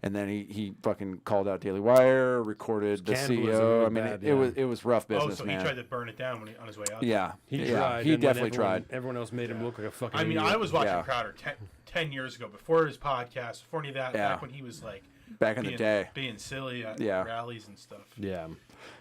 And then he fucking called out Daily Wire, recorded the Scandalism CEO. really I mean, bad, it was rough business, so man. he tried to burn it down on his way out. Yeah, He yeah, tried. he and when definitely tried. Everyone else made him look like a fucking. I mean, idiot. I was watching Yeah. Crowder 10 years ago, before his podcast, before any of that, Yeah. back when he was like Back in the day. being silly at Yeah. rallies and stuff. Yeah.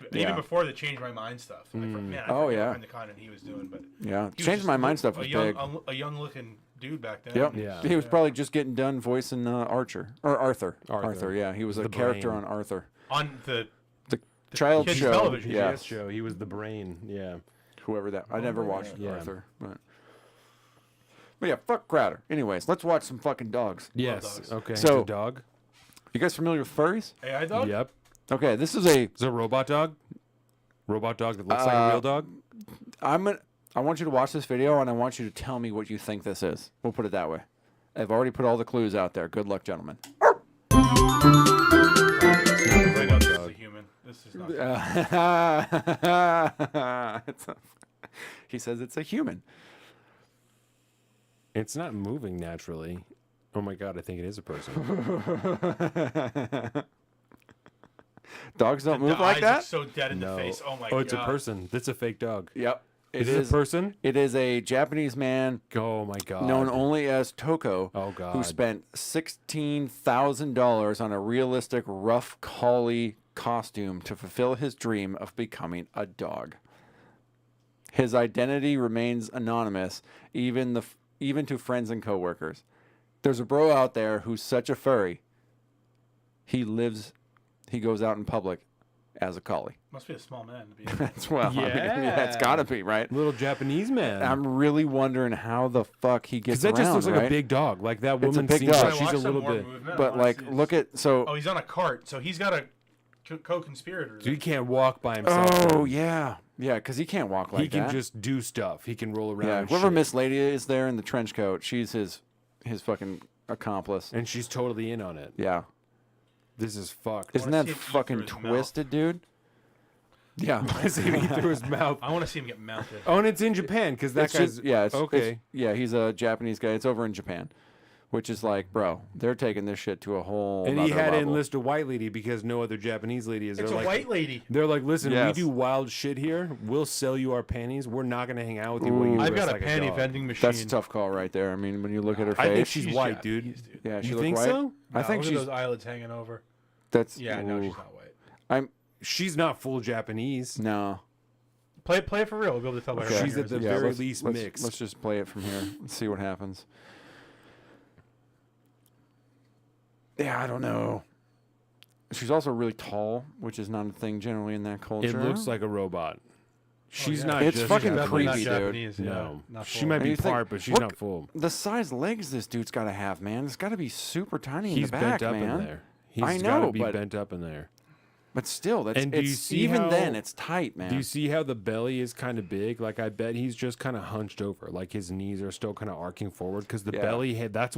Even Yeah. before the Change My Mind stuff. Like, man, I Oh, forget yeah. what kind of content he was doing, but Yeah, he was Change just My Mind stuff a was young, big. a young looking dude back then. Yep. Yeah. He was probably just getting done voicing Archer or Arthur. Arthur. Yeah, he was a The character brain. on Arthur. On the Child kids' show. television Yeah, Yes, show. He was the brain. Yeah. whoever that. I never watched Yeah. Arthur. But yeah, fuck Crowder. Anyways, let's watch some fucking dogs. Yes. dogs. Okay. So- So dog. You guys familiar with furries? AI dog? Yep. Okay, this is a. Is it a robot dog? Robot dog that looks like a real dog. I want you to watch this video and I want you to tell me what you think this is. We'll put it that way. I've already put all the clues out there. Good luck, gentlemen. I know this is a human. This is not. He says it's a human. It's not moving naturally. Oh my god, I think it is a person. Dogs don't The move like eyes that? look so dead in the face. Oh my god. Oh, it's a person. That's a fake dog. Yep. Is it a person? It is a Japanese man Oh my god. known only as Toko, Oh who god. spent $16,000 on a realistic rough collie costume to fulfill his dream of becoming a dog. His identity remains anonymous, even to friends and coworkers. There's a bro out there who's such a furry. He goes out in public as a collie. Must be a small man to be. That's well, I mean, yeah, it's got to be, right? Little Japanese man. I'm really wondering how the fuck he gets Because that around, just looks like right? a big dog. Like that It's a woman big seems dog. like I she's watched a some little more bit. movement. I But wanna like, see look this. at so. Oh, he's on a cart, so he's got a co-conspirator. So he can't walk by himself. Oh yeah, yeah, because he can't walk like he can that. just do stuff. He can roll around. Yeah, and whoever shit. Miss Lady is there in the trench coat, she's his fucking accomplice. And she's totally in on it. Yeah, This is fucked. isn't wanna that see him eat fucking through his mouth. twisted, dude? Yeah, See him eat through his mouth. I want to see him get mounted. Oh, and it's in Japan because that It's guy's just- yeah, it's, okay. yeah, he's a Japanese guy. It's over in Japan, which is like, bro, they're taking this shit to a whole. And he nother had to level. enlist a white lady because no other Japanese lady is. It's They're a like, white lady. They're like, listen, Yes. we do wild shit here. We'll sell you our panties. We're not gonna hang out with you. while you I've dress got a like panty dog. vending machine. That's a tough call right there. I mean, when you look at her face, I think she's She's white, dude. Japanese, dude. yeah, she You look think white. so? I think look she's. at those eyelids hanging over. That's Yeah, no, ooh. she's not white. I'm She's not full Japanese. no. Play it for real. We'll be able to tell by her She's fingers. at the Yeah, very let's- least let's, mixed. Let's just play it from here and see what happens. Yeah, I don't know. She's also really tall, which is not a thing generally in that culture. It looks like a robot. She's not. It's just fucking Definitely not creepy, dude. Japanese, yeah. No, Not she full. might And be you think, part, but she's look, not full. The size legs this dude's got to have, man. It's got to be super tiny in He's the back, bent up man. in there. He's I got know, to be but bent up in there. But still, that's And do you it's see even how- then it's tight, man. Do you see how the belly is kind of big? Like I bet he's just kind of hunched over. Like his knees are still kind of arcing forward because the Yeah. belly head. That's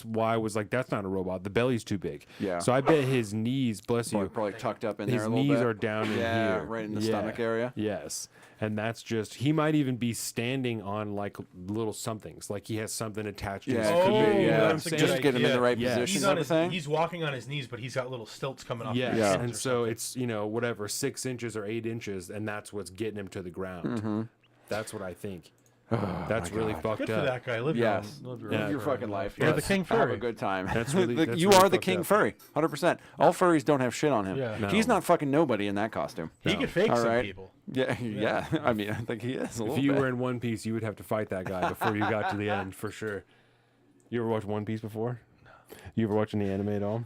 why I was like, that's not a robot. The belly's too big. Yeah. So I bet his knees, bless you, Probably tucked up in his there a little knees bit. are down in Yeah, here, right in the stomach area. Yes, and that's just he might even be standing on like little somethings. Like he has something attached to his Yeah, it could feet. be. You know Yeah, what I'm That's a saying? just get him in the right Yes. position. He's, and on his, everything. he's walking on his knees, but he's got little stilts coming off. Yes, his shins and or so something. it's whatever 6 inches or 8 inches, and that's what's getting him to the ground. That's what I think. That's really fucked good up. for that guy. Live Yes, your, live live your fucking life. You're the Yes. king Have furry. a good time. That's really- that's you really are the fucked king up. furry, 100%. All furries don't have shit on him. Yeah. No. He's not fucking nobody in that costume. He could fake All some right. people. Yeah, yeah. I mean, I think he is a little If you bit. were in One Piece, you would have to fight that guy before you got to the end for sure. You ever watched One Piece before? No. You ever watch any anime at all?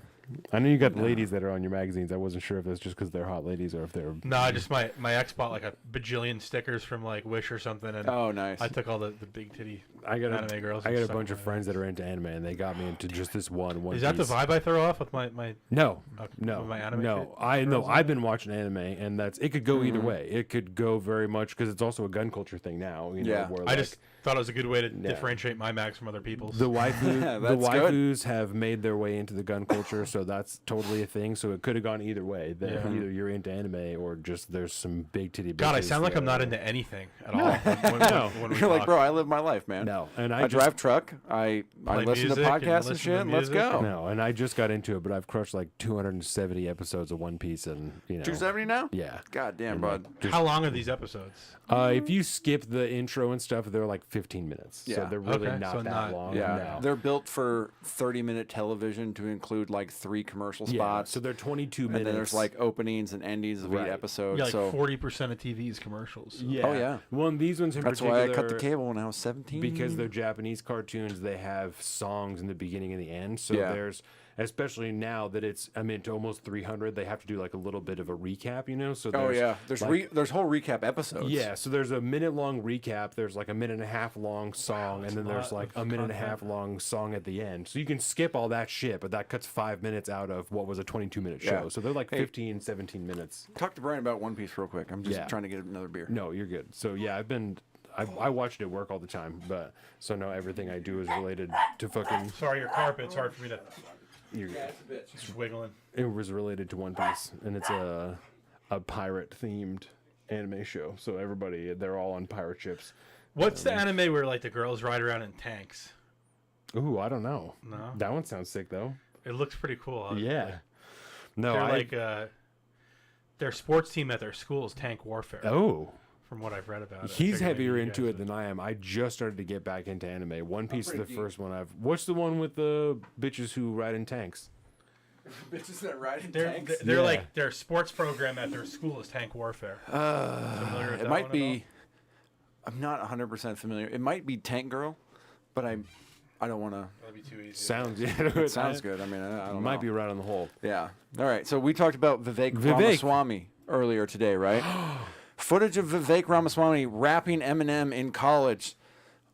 I know you got ladies that are on your magazines. I wasn't sure if it's just because they're hot ladies or if they're. No, I just my ex bought like a bajillion stickers from like Wish or something, and Oh, nice. I took all the big titty I got anime girls. I and got a stuck bunch them of in friends that are into anime, and they got me into just this one. Is that the Piece. vibe I throw off with my No, okay, no, with my anime no. kid- I know. girls? I've been watching anime, and it could go either way. It could go very much because it's also a gun culture thing now. You know, Yeah. where, I like, just thought it was a good way to differentiate my mags from other people's. the waifu, the That's good. waifus have made their way into the gun culture, so that's totally a thing. So it could have gone either way. That Yeah. either you're into anime or just there's some big titty. God, I bitches sound like that I'm not are- into anything at all. When No. we You're like, talk. bro, I live my life, man. No, and I I just- drive truck. I Play listen to music and podcasts and listen shit. to And let's music go. No, and I just got into it, but I've crushed like 270 episodes of One Piece, and 270 now? Yeah. God damn, And, bud. just- How long are these episodes? If you skip the intro and stuff, they're like 15 minutes. So Yeah. they're really Okay, not so that not- long. Yeah, No. they're built for 30-minute television to include like 3 commercial Yeah, spots. so they're 22 and minutes. then there's like openings and endings of Right. each episode. Yeah, like so 40% of TV's commercials. So. Yeah. Oh, yeah. Well, and these ones in that's particular. why I cut the cable when I was 17. Because they're Japanese cartoons, they have songs in the beginning and the end. So Yeah. there's, especially now that it's, to almost 300, they have to do like a little bit of a recap, So oh there's, yeah, there's like, there's whole recap episodes. yeah, so there's a minute-long recap. There's like a minute and a half long song, and then there's like a minute and a half long song at the end. So you can skip all that shit, but that cuts 5 minutes out of what was a 22-minute show. Yeah. So they're like Hey. 15, 17 minutes. Talk to Brian about One Piece real quick. I'm just Yeah. trying to get another beer. No, you're good. So yeah, I watched it at work all the time, but so now everything I do is related to fucking. Sorry, your carpet's hard for me to. You're good. Just wiggling. It was related to One Piece, and it's a pirate themed anime show. So they're all on pirate ships. What's the anime where like the girls ride around in tanks? Ooh, I don't know. No? That one sounds sick though. It looks pretty cool. Yeah. No, They're like their sports team at their school is tank warfare. Oh. From what I've read about it. He's I figured heavier maybe you into guys it than I am. I just started to get back into anime. One Piece is the pretty deep. first one I've. What's the one with the bitches who ride in tanks? Bitches that ride in They're tanks. they're like their sports program at their school is tank warfare. Familiar with It that might one at be. I'm not 100% familiar. It might be Tank Girl, but I don't want to. all? That'd be too easy. Sounds It sounds good. I mean, I don't Might know. be right on the hole. Yeah. All right. So we talked about Vivek Ramaswamy earlier today, right? Footage of Vivek Ramaswamy rapping Eminem in college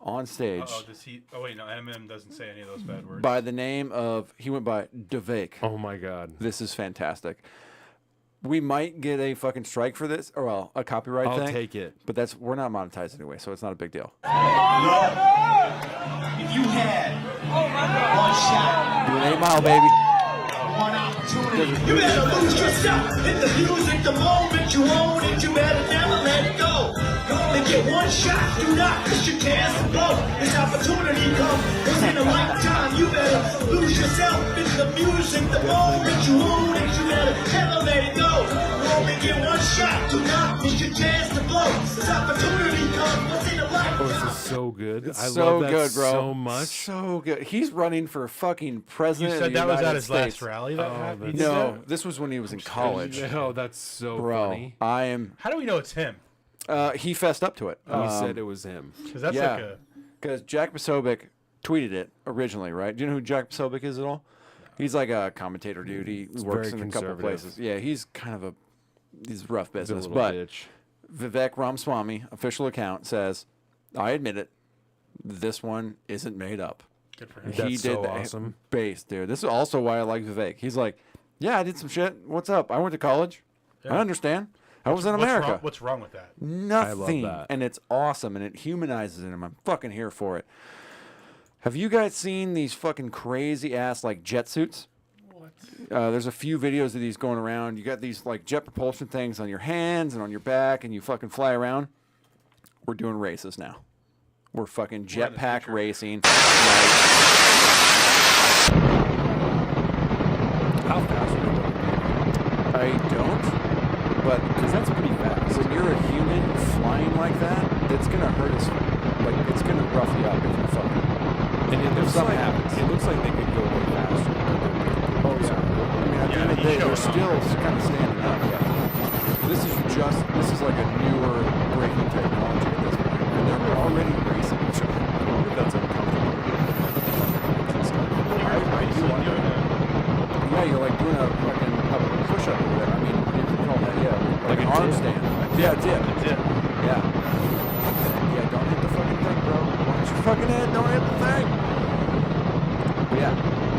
on stage Oh, does he? Oh wait, no. Eminem doesn't say any of those bad words. by the name of, he went by Vivek. Oh my god. This is fantastic. We might get a fucking strike for this, or well, a copyright I'll thing. take it. But we're not monetized anyway, so it's not a big deal. If you had one shot, Do an 8 Mile, baby. one opportunity, you better lose yourself in the music the moment you own it. You better never let it go. You only get one shot, do not miss your chance to blow. This opportunity comes once in a lifetime. You better lose yourself in the music the moment you own it. You better never let it go. You only get one shot, do not miss your chance to blow. This opportunity comes once in a lifetime. Oh, this is so good. It's I so love that good, bro. so much. So good. He's running for fucking You president. said of the that was United at his States. last rally. That happened? He did No, that? this was when he was in college. Oh, that's so Bro, funny. I am. How do we know it's him? He fessed up to it. He said it was him. Because that's yeah, like a. because Jack Posobiec tweeted it originally, right? Do you know who Jack Posobiec is at all? He's like a commentator dude. He works very in a couple conservative. places. Yeah, he's kind of he's rough He's a business. little But bitch. Vivek Ramaswamy, official account, says, I admit it, this one isn't made up. Good for him. He That's did so that awesome. bass, dude. This is also why I like Vivek. He's like, yeah, I did some shit. What's up? I went to college. Yeah. I understand. I was in America. What's wrong with that? Nothing. that. And it's awesome, and it humanizes him. I'm fucking here for it. Have you guys seen these fucking crazy ass like jet suits? What? There's a few videos of these going around. You got these like jet propulsion things on your hands and on your back, and you fucking fly around. We're doing races now. We're fucking jetpack racing. How fast are you going? I don't, but because that's pretty fast. When you're a human flying like that, that's gonna hurt us. Like it's gonna rough you up if you fucking. And if something happens, it looks like they could go way faster. Oh yeah. I mean, at the end of the day, they're still kind of standing up. Yeah. This is like a newer braking technology at this point, and they're already racing each other. I don't know if that's uncomfortable. I do like it. Yeah, you're like doing a fucking push-up or whatever. I mean, you can call that, yeah, like an arm stand. Yeah, dip. Yeah. Yeah, don't hit the fucking thing, bro. Watch your fucking head. Don't hit the thing. But yeah,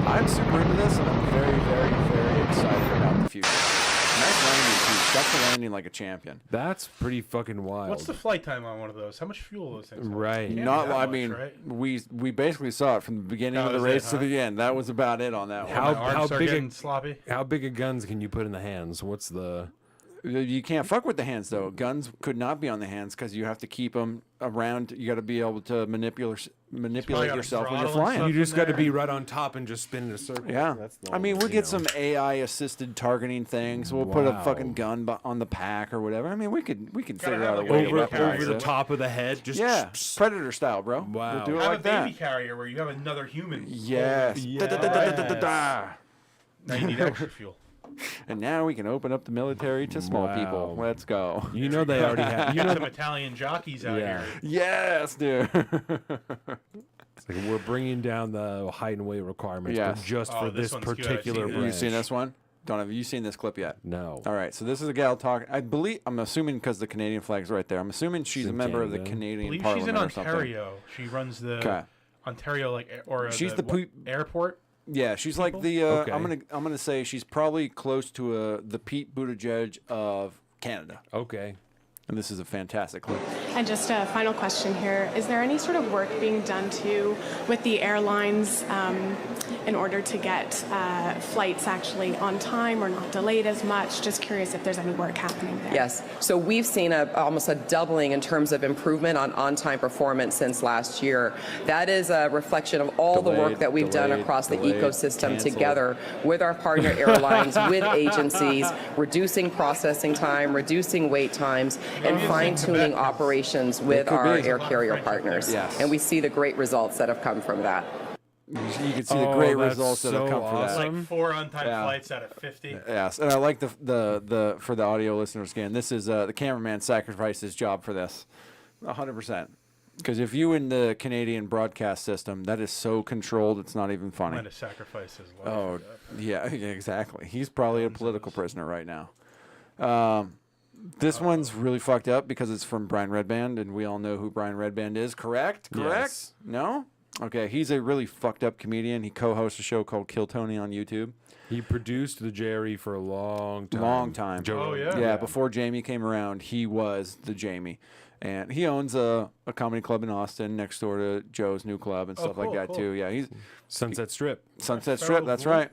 I'm super into this, and I'm very, very, very excited about the future. Nice landing, too. Stuck the landing like a champion. That's pretty fucking wild. What's the flight time on one of those? How much fuel are those things? Right. Not, I much, mean, right? we basically saw it from the beginning of the was race it, to huh? the end. That was about it on that one. How big getting sloppy? How big of guns can you put in the hands? What's the? You can't fuck with the hands though. Guns could not be on the hands because you have to keep them around. You got to be able to manipulate yourself when you're flying. You just got to be right on top and just spin in a circle. Yeah, That's the I mean, we'll you get know. some AI assisted targeting things. We'll put a Wow. fucking gun on the pack or whatever. I mean, we could figure have out a like a way over to weaponize the it. top of the head. Just Yeah, Predator style, bro. Wow. We'll do it Have like a baby that. carrier where you have another human. Yes. Yes. Da-da-da-da-da-da-da. Now you need extra fuel. And now we can open up the military to small people. Wow. Let's go. You know they already have. You got some Italian jockeys out Yeah. here. Yes, dude. It's like we're bringing down the height and weight requirements, Yes. but just Oh, for this this one's good. I've particular seen it. branch. You seen this one? Don't have you seen this clip yet? No. All right, so this is a gal talking. I'm assuming because the Canadian flag's right there. I'm assuming she's a in member of the Canada. I Canadian believe she's Parliament in or something. Ontario. She runs the Okay. Ontario She's the what, airport. Yeah, she's like the. Okay. I'm gonna say she's probably close to the Pete Buttigieg of Canada. Okay. And this is a fantastic clip. And just a final question here. Is there any sort of work being done too with the airlines in order to get flights actually on time or not delayed as much? Just curious if there's any work happening there. Yes. So we've seen almost a doubling in terms of improvement on-time performance since last year. That is a reflection of all the work that we've done across the ecosystem canceled. together with our partner airlines, with agencies, reducing processing time, reducing wait times, and fine-tuning operations with could our be. air carrier partners. Yes. And we see the great results that have come from that. You can see the great that's results that have so come from that. Like 4 on-time Yeah. flights out of 50. Yes, and I like the for the audio listeners again. This is the cameraman sacrificed his job for this, 100%. Because if you in the Canadian broadcast system, that is so controlled, it's not even funny. Might have sacrificed his life. Oh, yeah, exactly. He's probably a political prisoner right now. This one's really fucked up because it's from Brine Redband, and we all know who Brine Redband is. Correct? Yes. No? Okay, he's a really fucked up comedian. He co-hosts a show called Kill Tony on YouTube. He produced the JRE for a long time. Long time. Joe Rogan. yeah? Yeah, before Jamie came around, he was the Jamie. And he owns a comedy club in Austin next door to Joe's new club and stuff like cool, that, cool. too. Yeah, he's Sunset Strip. Sunset So Strip, that's cool. right.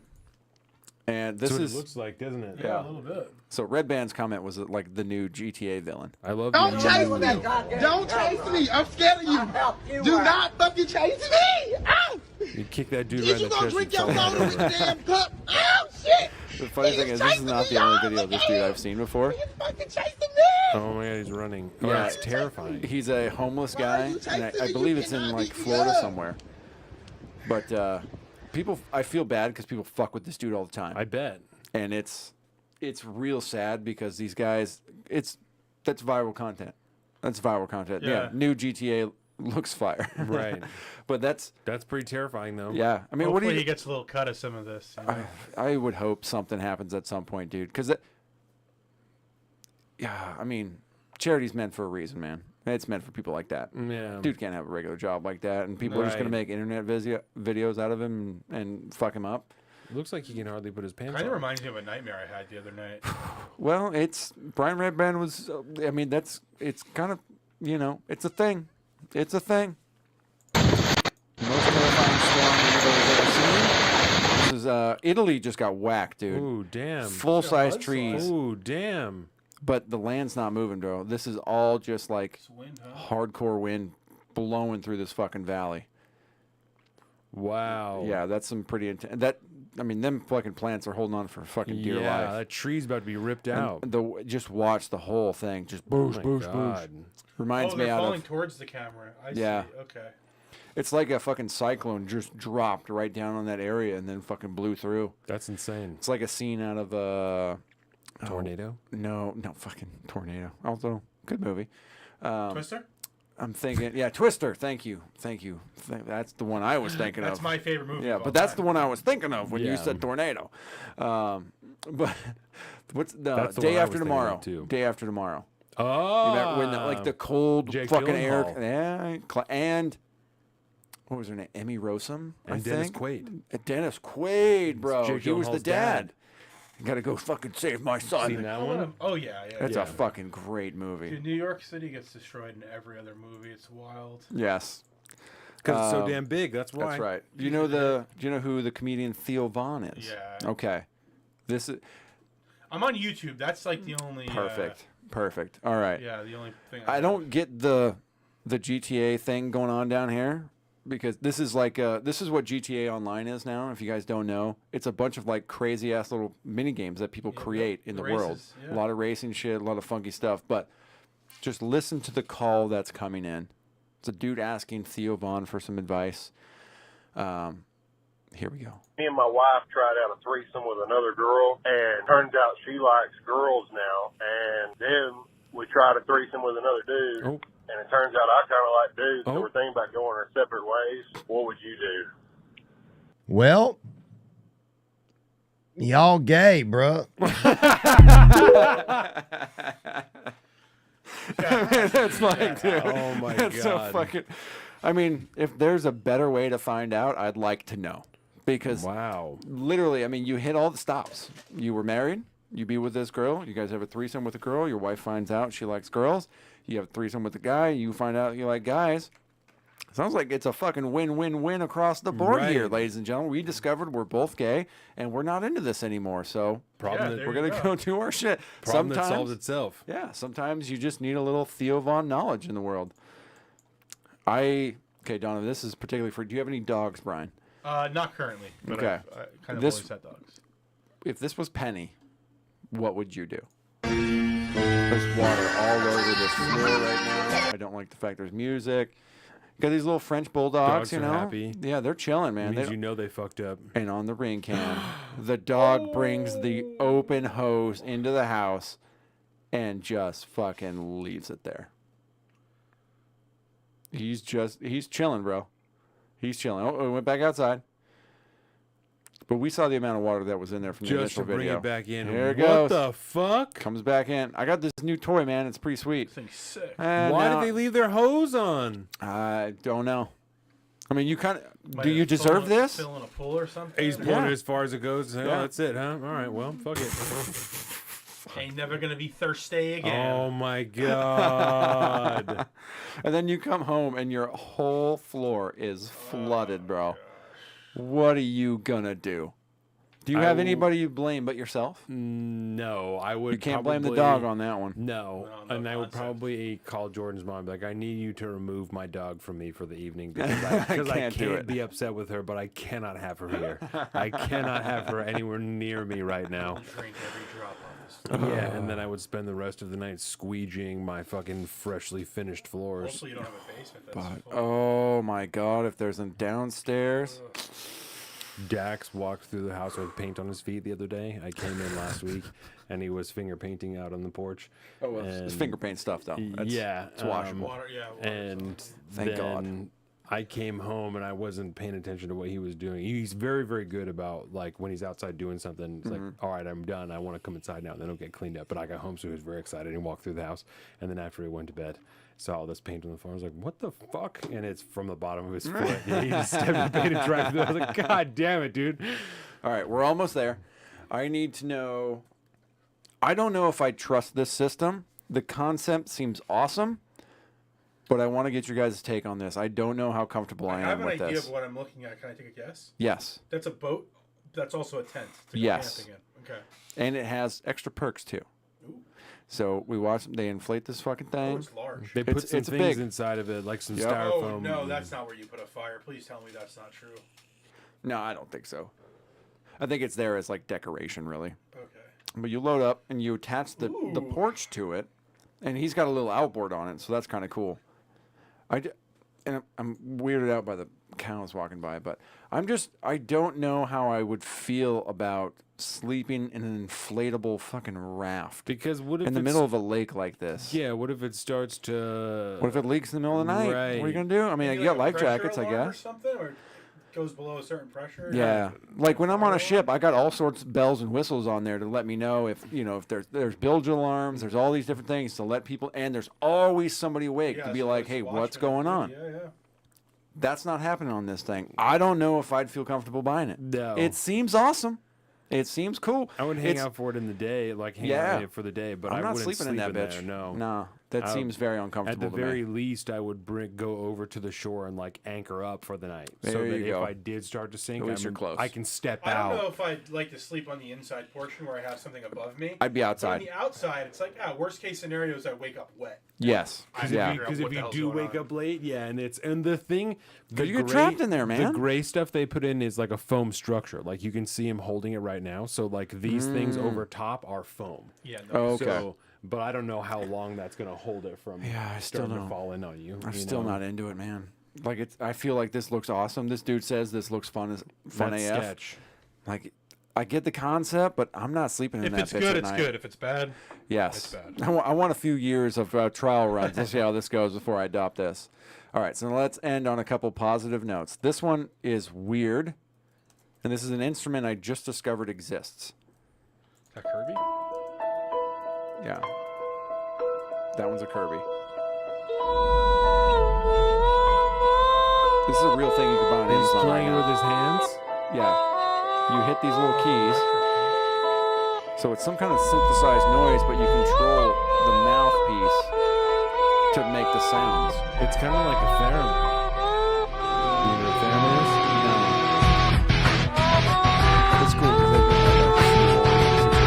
And this That's what is it looks like, doesn't it? Yeah, a little bit. so Red Band's comment was like the new GTA villain. I love Don't the chase me! Don't chase me! I'm scared of you! Do not fucking chase me! Ow! You kick that dude Is right in you the gonna chest. drink and your fall soda with over. the damn cup? Ow, shit! The funny thing is, this is not the only video of this dude I've seen before. He's fucking chasing me! Oh my god, he's running. Oh, Yeah. it's terrifying. He's a homeless Why are guy, you and I chasing believe me? it's in You like cannot Florida beat me somewhere. But people, I feel bad because people fuck with this dude all the time. I bet. And it's real sad because these guys, that's viral content. That's viral content. Yeah. Yeah. New GTA looks fire. Right. But that's pretty terrifying, though. yeah. I mean, Hopefully what do you? he gets a little cut of some of this. You know? I would hope something happens at some point, dude. Because yeah, I mean, charity's meant for a reason, man. It's meant for people like that. Yeah. Dude can't have a regular job like that, and people are just gonna Right. make internet videos out of him and fuck him up. Looks like he can hardly put his pants Kind on. of reminds me of a nightmare I had the other night. Well, it's Brine Redband was. I mean, it's kind of it's a thing. It's a thing. Most terrifying storm anybody's ever seen. This is Italy just got whacked, dude. Ooh, damn. Full size trees. Ooh, damn. But the land's not moving, bro. This is all just like wind, huh? hardcore wind blowing through this fucking valley. Wow. Yeah, that's some pretty intense. I mean, them fucking plants are holding on for fucking dear life. Yeah, that tree's about to be ripped out. Just watch the whole thing. Just boosh, boosh, boosh. Reminds me they're out falling of. towards the camera. I Yeah. see. Okay. It's like a fucking cyclone just dropped right down on that area and then fucking blew through. That's insane. It's like a scene out of a Tornado? No, fucking Tornado. Although good movie. Twister? I'm thinking, yeah, Twister. Thank you. That's the one I was thinking of. That's my favorite movie. Yeah, of all but that's time. the one I was thinking of when you Yeah. said tornado. But what's the That's the day one I after was thinking tomorrow? of, too. Day after tomorrow. Oh. You remember when like the cold Jake fucking air? Gyllenhaal. Yeah, and what was her name? Emmy Rossum, I And Dennis think. Quaid. Dennis Quaid, bro. Jake He was the Gyllenhaal's dad. dad. Gotta go fucking save my son. Seen that one? Oh yeah, yeah. That's yeah. a fucking great movie. Dude, New York City gets destroyed in every other movie. It's wild. Yes. Because it's so damn big. That's why. That's right. Do you know who the comedian Theo Vaughn is? Yeah. Okay. This is I'm on YouTube. That's like the only. Perfect. All right. Yeah, the only thing. I don't get the GTA thing going on down here because this is like this is what GTA Online is now. If you guys don't know, it's a bunch of like crazy ass little mini games that people create in the world. races, yeah. A lot of racing shit, a lot of funky stuff. But just listen to the call that's coming in. It's a dude asking Theo Vaughn for some advice. Here we go. Me and my wife tried out a threesome with another girl, and turns out she likes girls now. And then we tried a threesome with another dude, and it turns out I kind of like dudes, so we're thinking about going our separate ways. What would you do? Well, y'all gay, bruh. That's like, dude, Oh my that's so God. fucking. I mean, if there's a better way to find out, I'd like to know. Because literally, I mean, you hit all the stops. You were married. You be with this girl. You guys have a threesome with a girl. Your wife finds out she likes girls. You have a threesome with a guy. You find out you like guys. Sounds like it's a fucking win-win-win across the board here, Right. ladies and gentlemen. We discovered we're both gay, and we're not into this anymore. So Problem that- we're going to go do our shit. Problem that Sometimes, solves itself. yeah, sometimes you just need a little Theo Vaughn knowledge in the world. Okay, Donovan, this is particularly for. Do you have any dogs, Brian? Not currently. But Okay. I kind of This- always had dogs. If this was Penny, what would you do? There's water all over this floor right now. I don't like the fact there's music. Got these little French bulldogs, Dogs you are know? happy. Yeah, they're chilling, man. Means They you know they fucked up. And on the ring cam, the dog brings the open hose into the house and just fucking leaves it there. He's chilling, bro. He's chilling. Oh, we went back outside. But we saw the amount of water that was in there from the Just initial to bring video. it back in. Here it What goes. the fuck? Comes back in. I got this new toy, man. It's pretty sweet. Thing's sick. Why did they leave their hose on? I don't know. I mean, you kind of. Might Do you have deserve filling- this? Filling a pool or something. He's pulling it as far as it goes. Oh, Yeah. that's it, huh? All right, well, fuck it. Ain't never gonna be thirsty again. Oh my god. And then you come home and your whole floor is flooded, bro. What are you gonna do? Do you have anybody you blame but yourself? No, I would. You can't blame the probably- dog on that one. No, and I would probably call Jordan's mom, and be like, I need you to remove my dog from me for the evening because I Can't do can't it. be upset with her, but I cannot have her here. I cannot have her anywhere near me right now. Drink every drop on this. Yeah, and then I would spend the rest of the night squeegeeing my fucking freshly finished floors. Hopefully you don't have a basement that's But oh my god, if there's a downstairs. Dax walked through the house with paint on his feet the other day. I came in last week, and he was finger painting out on the porch. Oh, well, it's And- finger paint stuff though. That's, yeah, it's washable. Water, yeah. Water, And Thank God. then I came home and I wasn't paying attention to what he was doing. He's very, very good about like when he's outside doing something. It's like, all right, I'm done. I want to come inside now. And then it'll get cleaned up. But I got home, so he was very excited. He walked through the house, and then after he went to bed, saw all this paint on the floor. I was like, what the fuck? And it's from the bottom of his foot. And he just stepped in the paint and tried to. I was like, God damn it, dude. All right, we're almost there. I need to know. I don't know if I trust this system. The concept seems awesome, but I want to get your guys' take on this. I don't know how comfortable I am with this. I have an idea of what I'm looking at. Can I take a guess? Yes. That's a boat. That's also a tent. To go Yes. camping in. Okay. And it has extra perks too. So we watch. They inflate this fucking thing. Oh, it's large. They put It's some things big. inside of it, like some Yep. styrofoam. Oh no, that's not where you put a fire. Please tell me that's not true. No, I don't think so. I think it's there as like decoration, really. Okay. But you load up and you attach the porch to it, and he's got a little outboard on it, so that's kind of cool. And I'm weirded out by the cows walking by, but I don't know how I would feel about sleeping in an inflatable fucking raft. Because what if in the it's- middle of a lake like this? Yeah, what if it starts to... What if it leaks in the middle of the night? Right. What are you gonna do? I mean, you got life jackets, I Or guess. something, or goes below a certain pressure. Yeah, like when I'm on a ship, I got all sorts of bells and whistles on there to let me know if there's bilge alarms, there's all these different things to let people, and there's always somebody awake to be like, hey, what's going on? Yeah. That's not happening on this thing. I don't know if I'd feel comfortable buying it. No. It seems awesome. It seems cool. I would hang out for it in the day, like hang out in it for the day, but I'm I not wouldn't sleeping in that there, bitch. No, No, that seems very uncomfortable At the to me. very least, I would go over to the shore and like anchor up for the night, so There that you if go. I did start to sink, At least you're close. I can step I out. don't know if I'd like to sleep on the inside portion where I have something above me. I'd be But outside. on the outside, it's like, worst case scenario is I wake up wet. Yes. Because Yeah. if you do wake up late, and the thing, the you get trapped in there, The man. gray stuff they put in is like a foam structure. Like you can see him holding it right now. So like these things over top are foam. Yeah. Oh, okay. So, but I don't know how long that's gonna hold it from Yeah, I still starting don't. to fall in on you. I'm you still know? not into it, man. Like I feel like this looks awesome. This dude says this looks fun That's AF. sketch. Like, I get the concept, but I'm not sleeping in If that it's bitch good, at it's night. good. If it's bad, Yes. it's bad. I want a few years of trial runs. Let's see how this goes before I adopt this. All right, so let's end on a couple positive notes. This one is weird, and this is an instrument I just discovered exists. Is that Kirby? Yeah. That one's a Kirby. This is a real thing you can buy on He's Amazon playing right now. with his hands. Yeah. You hit these little keys. So it's some kind of synthesized noise, but you control the mouthpiece to make the sounds. It's kind of like a theremin. You know what a theremin is? No. It's cool because they put like a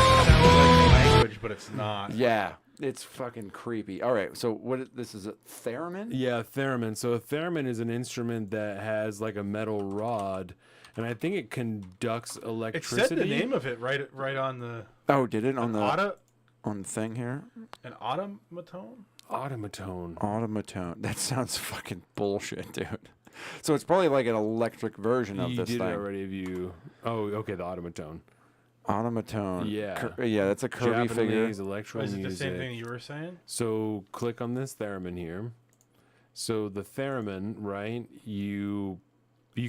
Language, but it's not. Yeah, it's fucking creepy. All right, so this is a theremin? Yeah, a theremin. So a theremin is an instrument that has like a metal rod, and I think it conducts It electricity. said the name of it right on the Oh, did it on the auto, on the thing here? an automaton. Automaton. Automaton. That sounds fucking bullshit, dude. So it's probably like an electric version of You this did thing. it already. If you, oh, okay, the automaton. Automaton. Yeah. Yeah, that's a Kirby figure. Japanese electro Is it the music. same thing you were saying? So click on this theremin here. So the theremin, right? You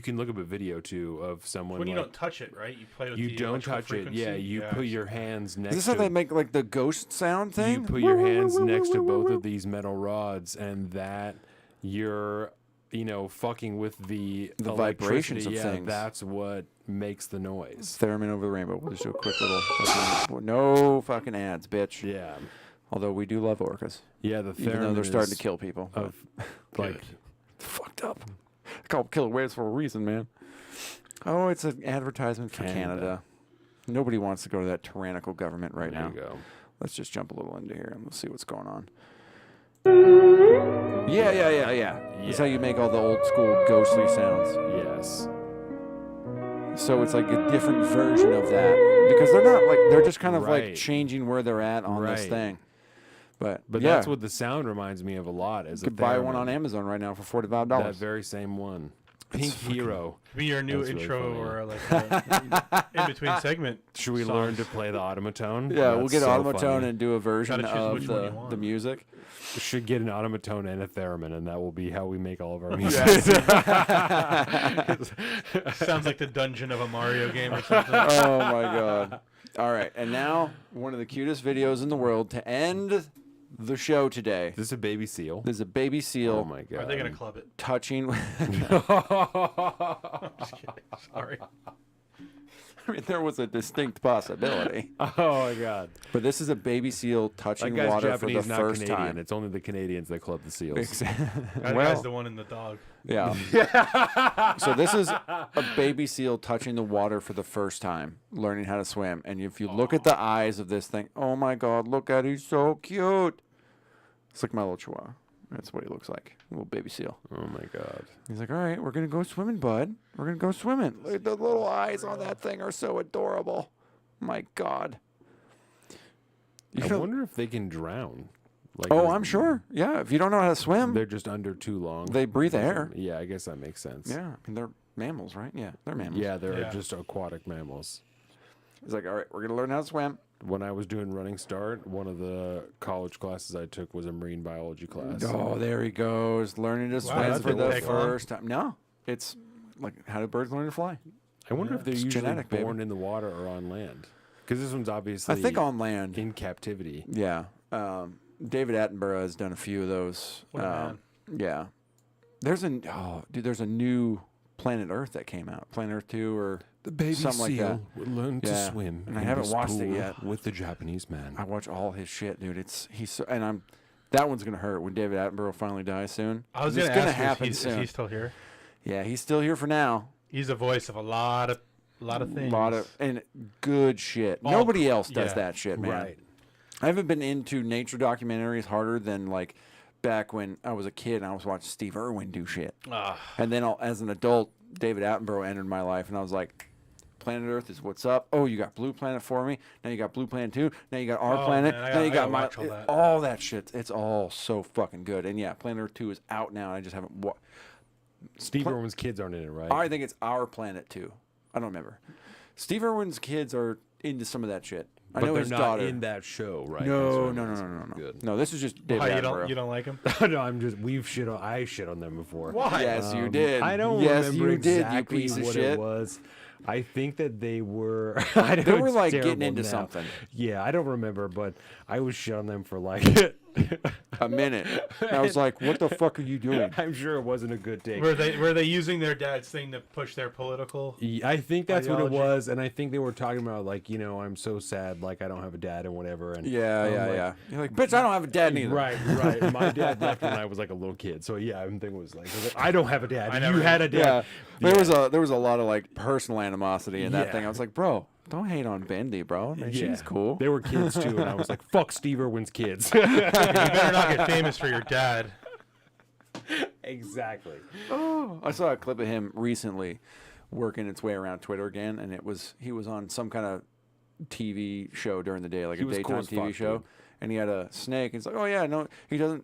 can look up a video too of someone. When you like, don't touch it, right? You play with you the don't electrical touch it. frequency. Yeah, you put your hands next. Is this how to they make like the ghost sound thing? You put your hands next to both of these metal rods, and that you're, fucking with the vibrations of yeah, things. That's what makes the noise. Theremin over the rainbow. We'll just do a quick little no fucking ads, bitch. Yeah. Although we do love orcas. Yeah, the even though they're theremin starting to is kill people. Of like fucked up. They call them killer whales for a reason, man. Oh, it's an advertisement for Canada. Nobody wants to go to that tyrannical government right There now. you go. Let's just jump a little into here and we'll see what's going on. Yeah. That's how you make all the old school ghostly sounds. Yes. So it's like a different version of that because they're not like they're just kind of like Right. changing where they're at on this Right. thing. But yeah, that's what the sound reminds me of a lot. As you could buy one on Amazon right now for $45. That very same one. Pink Hero. Be your new That's really intro funny. or like in between segment. Should we learn to play the automaton? Yeah, we'll That's get an so automaton funny. and do a version Gotta choose of which one you want. the music. Should get an automaton and a theremin, and that will be how we make all of our music. Sounds like the dungeon of a Mario game or something. Oh my god. All right, and now one of the cutest videos in the world to end the show today. This is a baby seal. This is a baby seal. Oh my god. Are they gonna club it? Touching. I'm just kidding. Sorry. I mean, there was a distinct possibility. Oh my god. But this is a baby seal That touching guy's water Japanese, for the not first Canadian. time. It's only the Canadians that club the seals. That Well, guy's the one in the dog. yeah. So this is a baby seal touching the water for the first time, learning how to swim. And if you look at the eyes of this thing, oh my god, look at it, he's so cute. It's like my little chihuahua. That's what he looks like, a little baby seal. Oh my god. He's like, all right, we're going to go swimming, bud. We're going to go swimming. Look, the little eyes on that thing are so adorable. My god. I wonder if they can drown. Like, Oh, I'm sure. Yeah, if you don't know how to swim, they're just under too long. they breathe air. Yeah, I guess that makes sense. Yeah, I mean, they're mammals, right? Yeah, they're mammals. Yeah, they're Yeah. just aquatic mammals. He's like, all right, we're going to learn how to swim. When I was doing Running Start, one of the college classes I took was a marine biology class. Oh, there he goes, learning to swim that's for been the take long. first time. No, it's like, how do birds learn to fly? I wonder if they're It's usually genetic, baby. born in the water or on land. Because this one's obviously I think on land. in captivity. Yeah. David Attenborough has done a few of those. What a man. Yeah. There's a new Planet Earth that came out. Planet Earth 2 or The baby something like that. will learn to Yeah. swim. And I in haven't this watched it pool yet. with the Japanese man. I watch all his shit, dude. That one's gonna hurt when David Attenborough finally dies soon. I was It's gonna ask happen you, is soon. he still here? Yeah, he's still here for now. He's the voice of a lot of things. And good shit. All Nobody else does yeah. that shit, man. Right. I haven't been into nature documentaries harder than like back when I was a kid and I was watching Steve Irwin do shit. And then as an adult, David Attenborough entered my life, and I was like, Planet Earth is what's up. Oh, you got Blue Planet for me. Now you got Blue Planet 2. Now you got our planet. man, now you I got gotta my watch all that. all that shit. It's all so fucking good. And yeah, Planet Earth 2 is out now. And I just haven't. Steve Irwin's kids aren't in it, right? I think it's Our Planet 2. I don't remember. Steve Irwin's kids are into some of that shit. I But know they're his not daughter. in that show, right? No, That's what no, it no, is. no, no, no. Good. No, this is just David Why, Attenborough. you don't like him? No, I'm just I shit on them before. Why? Yes, you did. I don't Yes, remember you did, you exactly piece of what shit. it was. I think that they were. They were like getting into now. something. Yeah, I don't remember, but I was shit on them for like A minute. I was like, "What the fuck are you doing?" I'm sure it wasn't a good take. Were they using their dad's thing to push their political? I think that's what it ideology? was, and I think they were talking about like, I'm so sad, like I don't have a dad and whatever. And Yeah, I'm yeah, like, yeah. You're like, bitch, I don't have a dad neither. Right, right. My dad left when I was like a little kid, so yeah, I'm thinking it was like, I don't have a dad. I You never- had a Yeah. dad. There was a lot of like personal animosity in that Yeah. thing. I was like, bro, don't hate on Bendy, bro. Man, she's cool. They were kids too, and I was like, fuck Steve Irwin's kids. You better not get famous for your dad. Exactly. Oh, I saw a clip of him recently working its way around Twitter again, and he was on some kind of TV show during the day, like He a was cool daytime as TV fuck, show, dude. and he had a snake. And it's like, oh yeah, no, he does.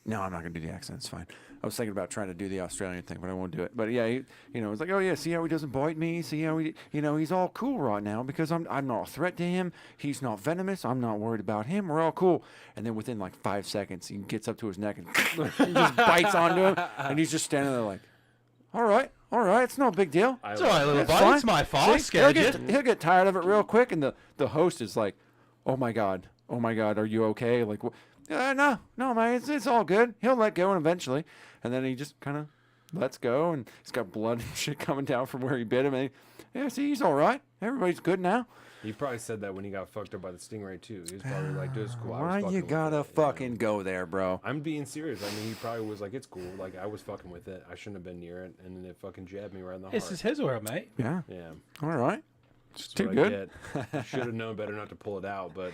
No, I'm not gonna do the accent. It's fine. I was thinking about trying to do the Australian thing, but I won't do it. But yeah, it's like, oh yeah, see how he doesn't bite me? See how he's all cool right now because I'm not a threat to him. He's not venomous. I'm not worried about him. We're all cool. And then within like 5 seconds, he gets up to his neck and he just bites onto him, and he's just standing there like, all right, it's no big deal. It's all right, little It's buddy. fine. It's my fault. See, he'll get tired of it real quick, and the host is like, oh my god, are you okay? Like, no, man, it's all good. He'll let go, and eventually, and then he just kind of lets go, and he's got blood and shit coming down from where he bit him, and see, he's all right. Everybody's good now. He probably said that when he got fucked up by the stingray too. He was probably like, "This is cool." I was Why fucking you with gotta it, fucking go there, bro? I'm being serious. I mean, he probably was like, "It's cool." Like I was fucking with it. I shouldn't have been near it, and then it fucking jabbed me right in the This heart. is his world, mate. Yeah. Yeah. All right. It's too good. Should have known better not to pull it out, but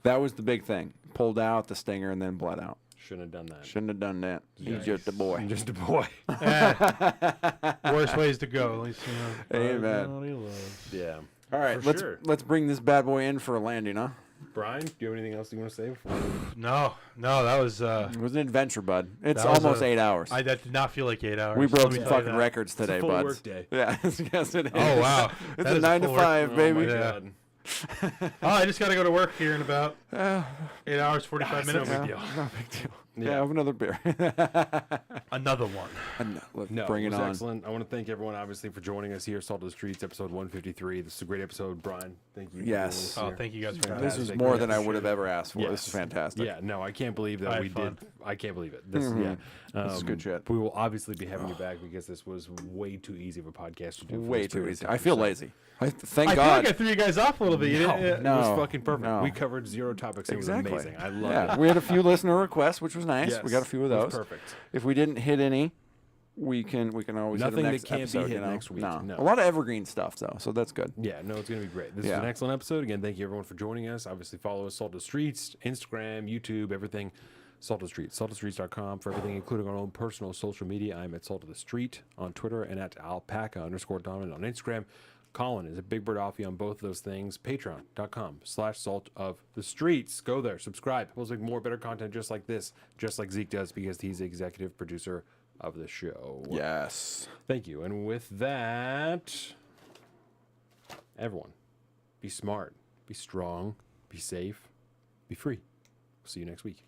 That was the big thing. Pulled out the stinger and then bled out. shouldn't have done that. Shouldn't have done that. He's Yikes. just a boy. I'm just a boy. Worst ways to go. At least, Amen. Everybody loves. Yeah. All right, For let's bring this bad boy in for a landing, huh? Brian, do you have anything else you want to say? No, that was. It was an adventure, bud. It's that was almost 8 hours. That did not feel like 8 hours. We broke Let me some tell you fucking that. records today, It's a full buds. work day. Yeah, yes, it is. Oh wow, It's That a is 9 to full 5, work. baby. Oh, my God. Oh, I just got to go to work here in about 8 hours 45 minutes. No big deal. No big deal. Yeah, have another beer. Another one. Let's No, bring it it was on. excellent. I want to thank everyone, obviously, for joining us here. Salt of the Streets, episode 153. This is a great episode, Brian. Thank you. Yes. Oh, thank you guys for This was more than I would have ever asked for. This is fantastic. Yeah, no, I can't believe that I we had fun. did. I can't believe it. This, Mhm. yeah, This is good shit. We will obviously be having you back because this was way too easy of a podcast to do. for Way this too period of easy. time, I feel so- lazy. Thank I God. feel like I threw you guys off a little bit. You didn't, It No, was fucking perfect. no. We covered 0 topics. It Exactly. was amazing. I love Yeah, it. we had a few listener requests, which was nice. Yes, We got a few of it those. was perfect. If we didn't hit any, we can always Nothing hit that the next can't be episode, hit you know? next week, no. A lot of evergreen stuff though, so that's good. Yeah, no, it's going to be great. This is Yeah. an excellent episode. Again, thank you everyone for joining us. Obviously, follow us, Salt of the Streets, Instagram, YouTube, everything. Salt of the Street, saltofthestreets.com for everything, including our own personal social media. I'm at Salt of the Street on Twitter and at alpaca_dominant on Instagram. Colin is at Big Bird Offie on both those things. Patreon.com/Salt of the Streets. Go there, subscribe. We'll make more better content just like this, just like Zeke does, because he's the executive producer of the show. Yes. Thank you. And with that, everyone, be smart, be strong, be safe, be free. See you next week.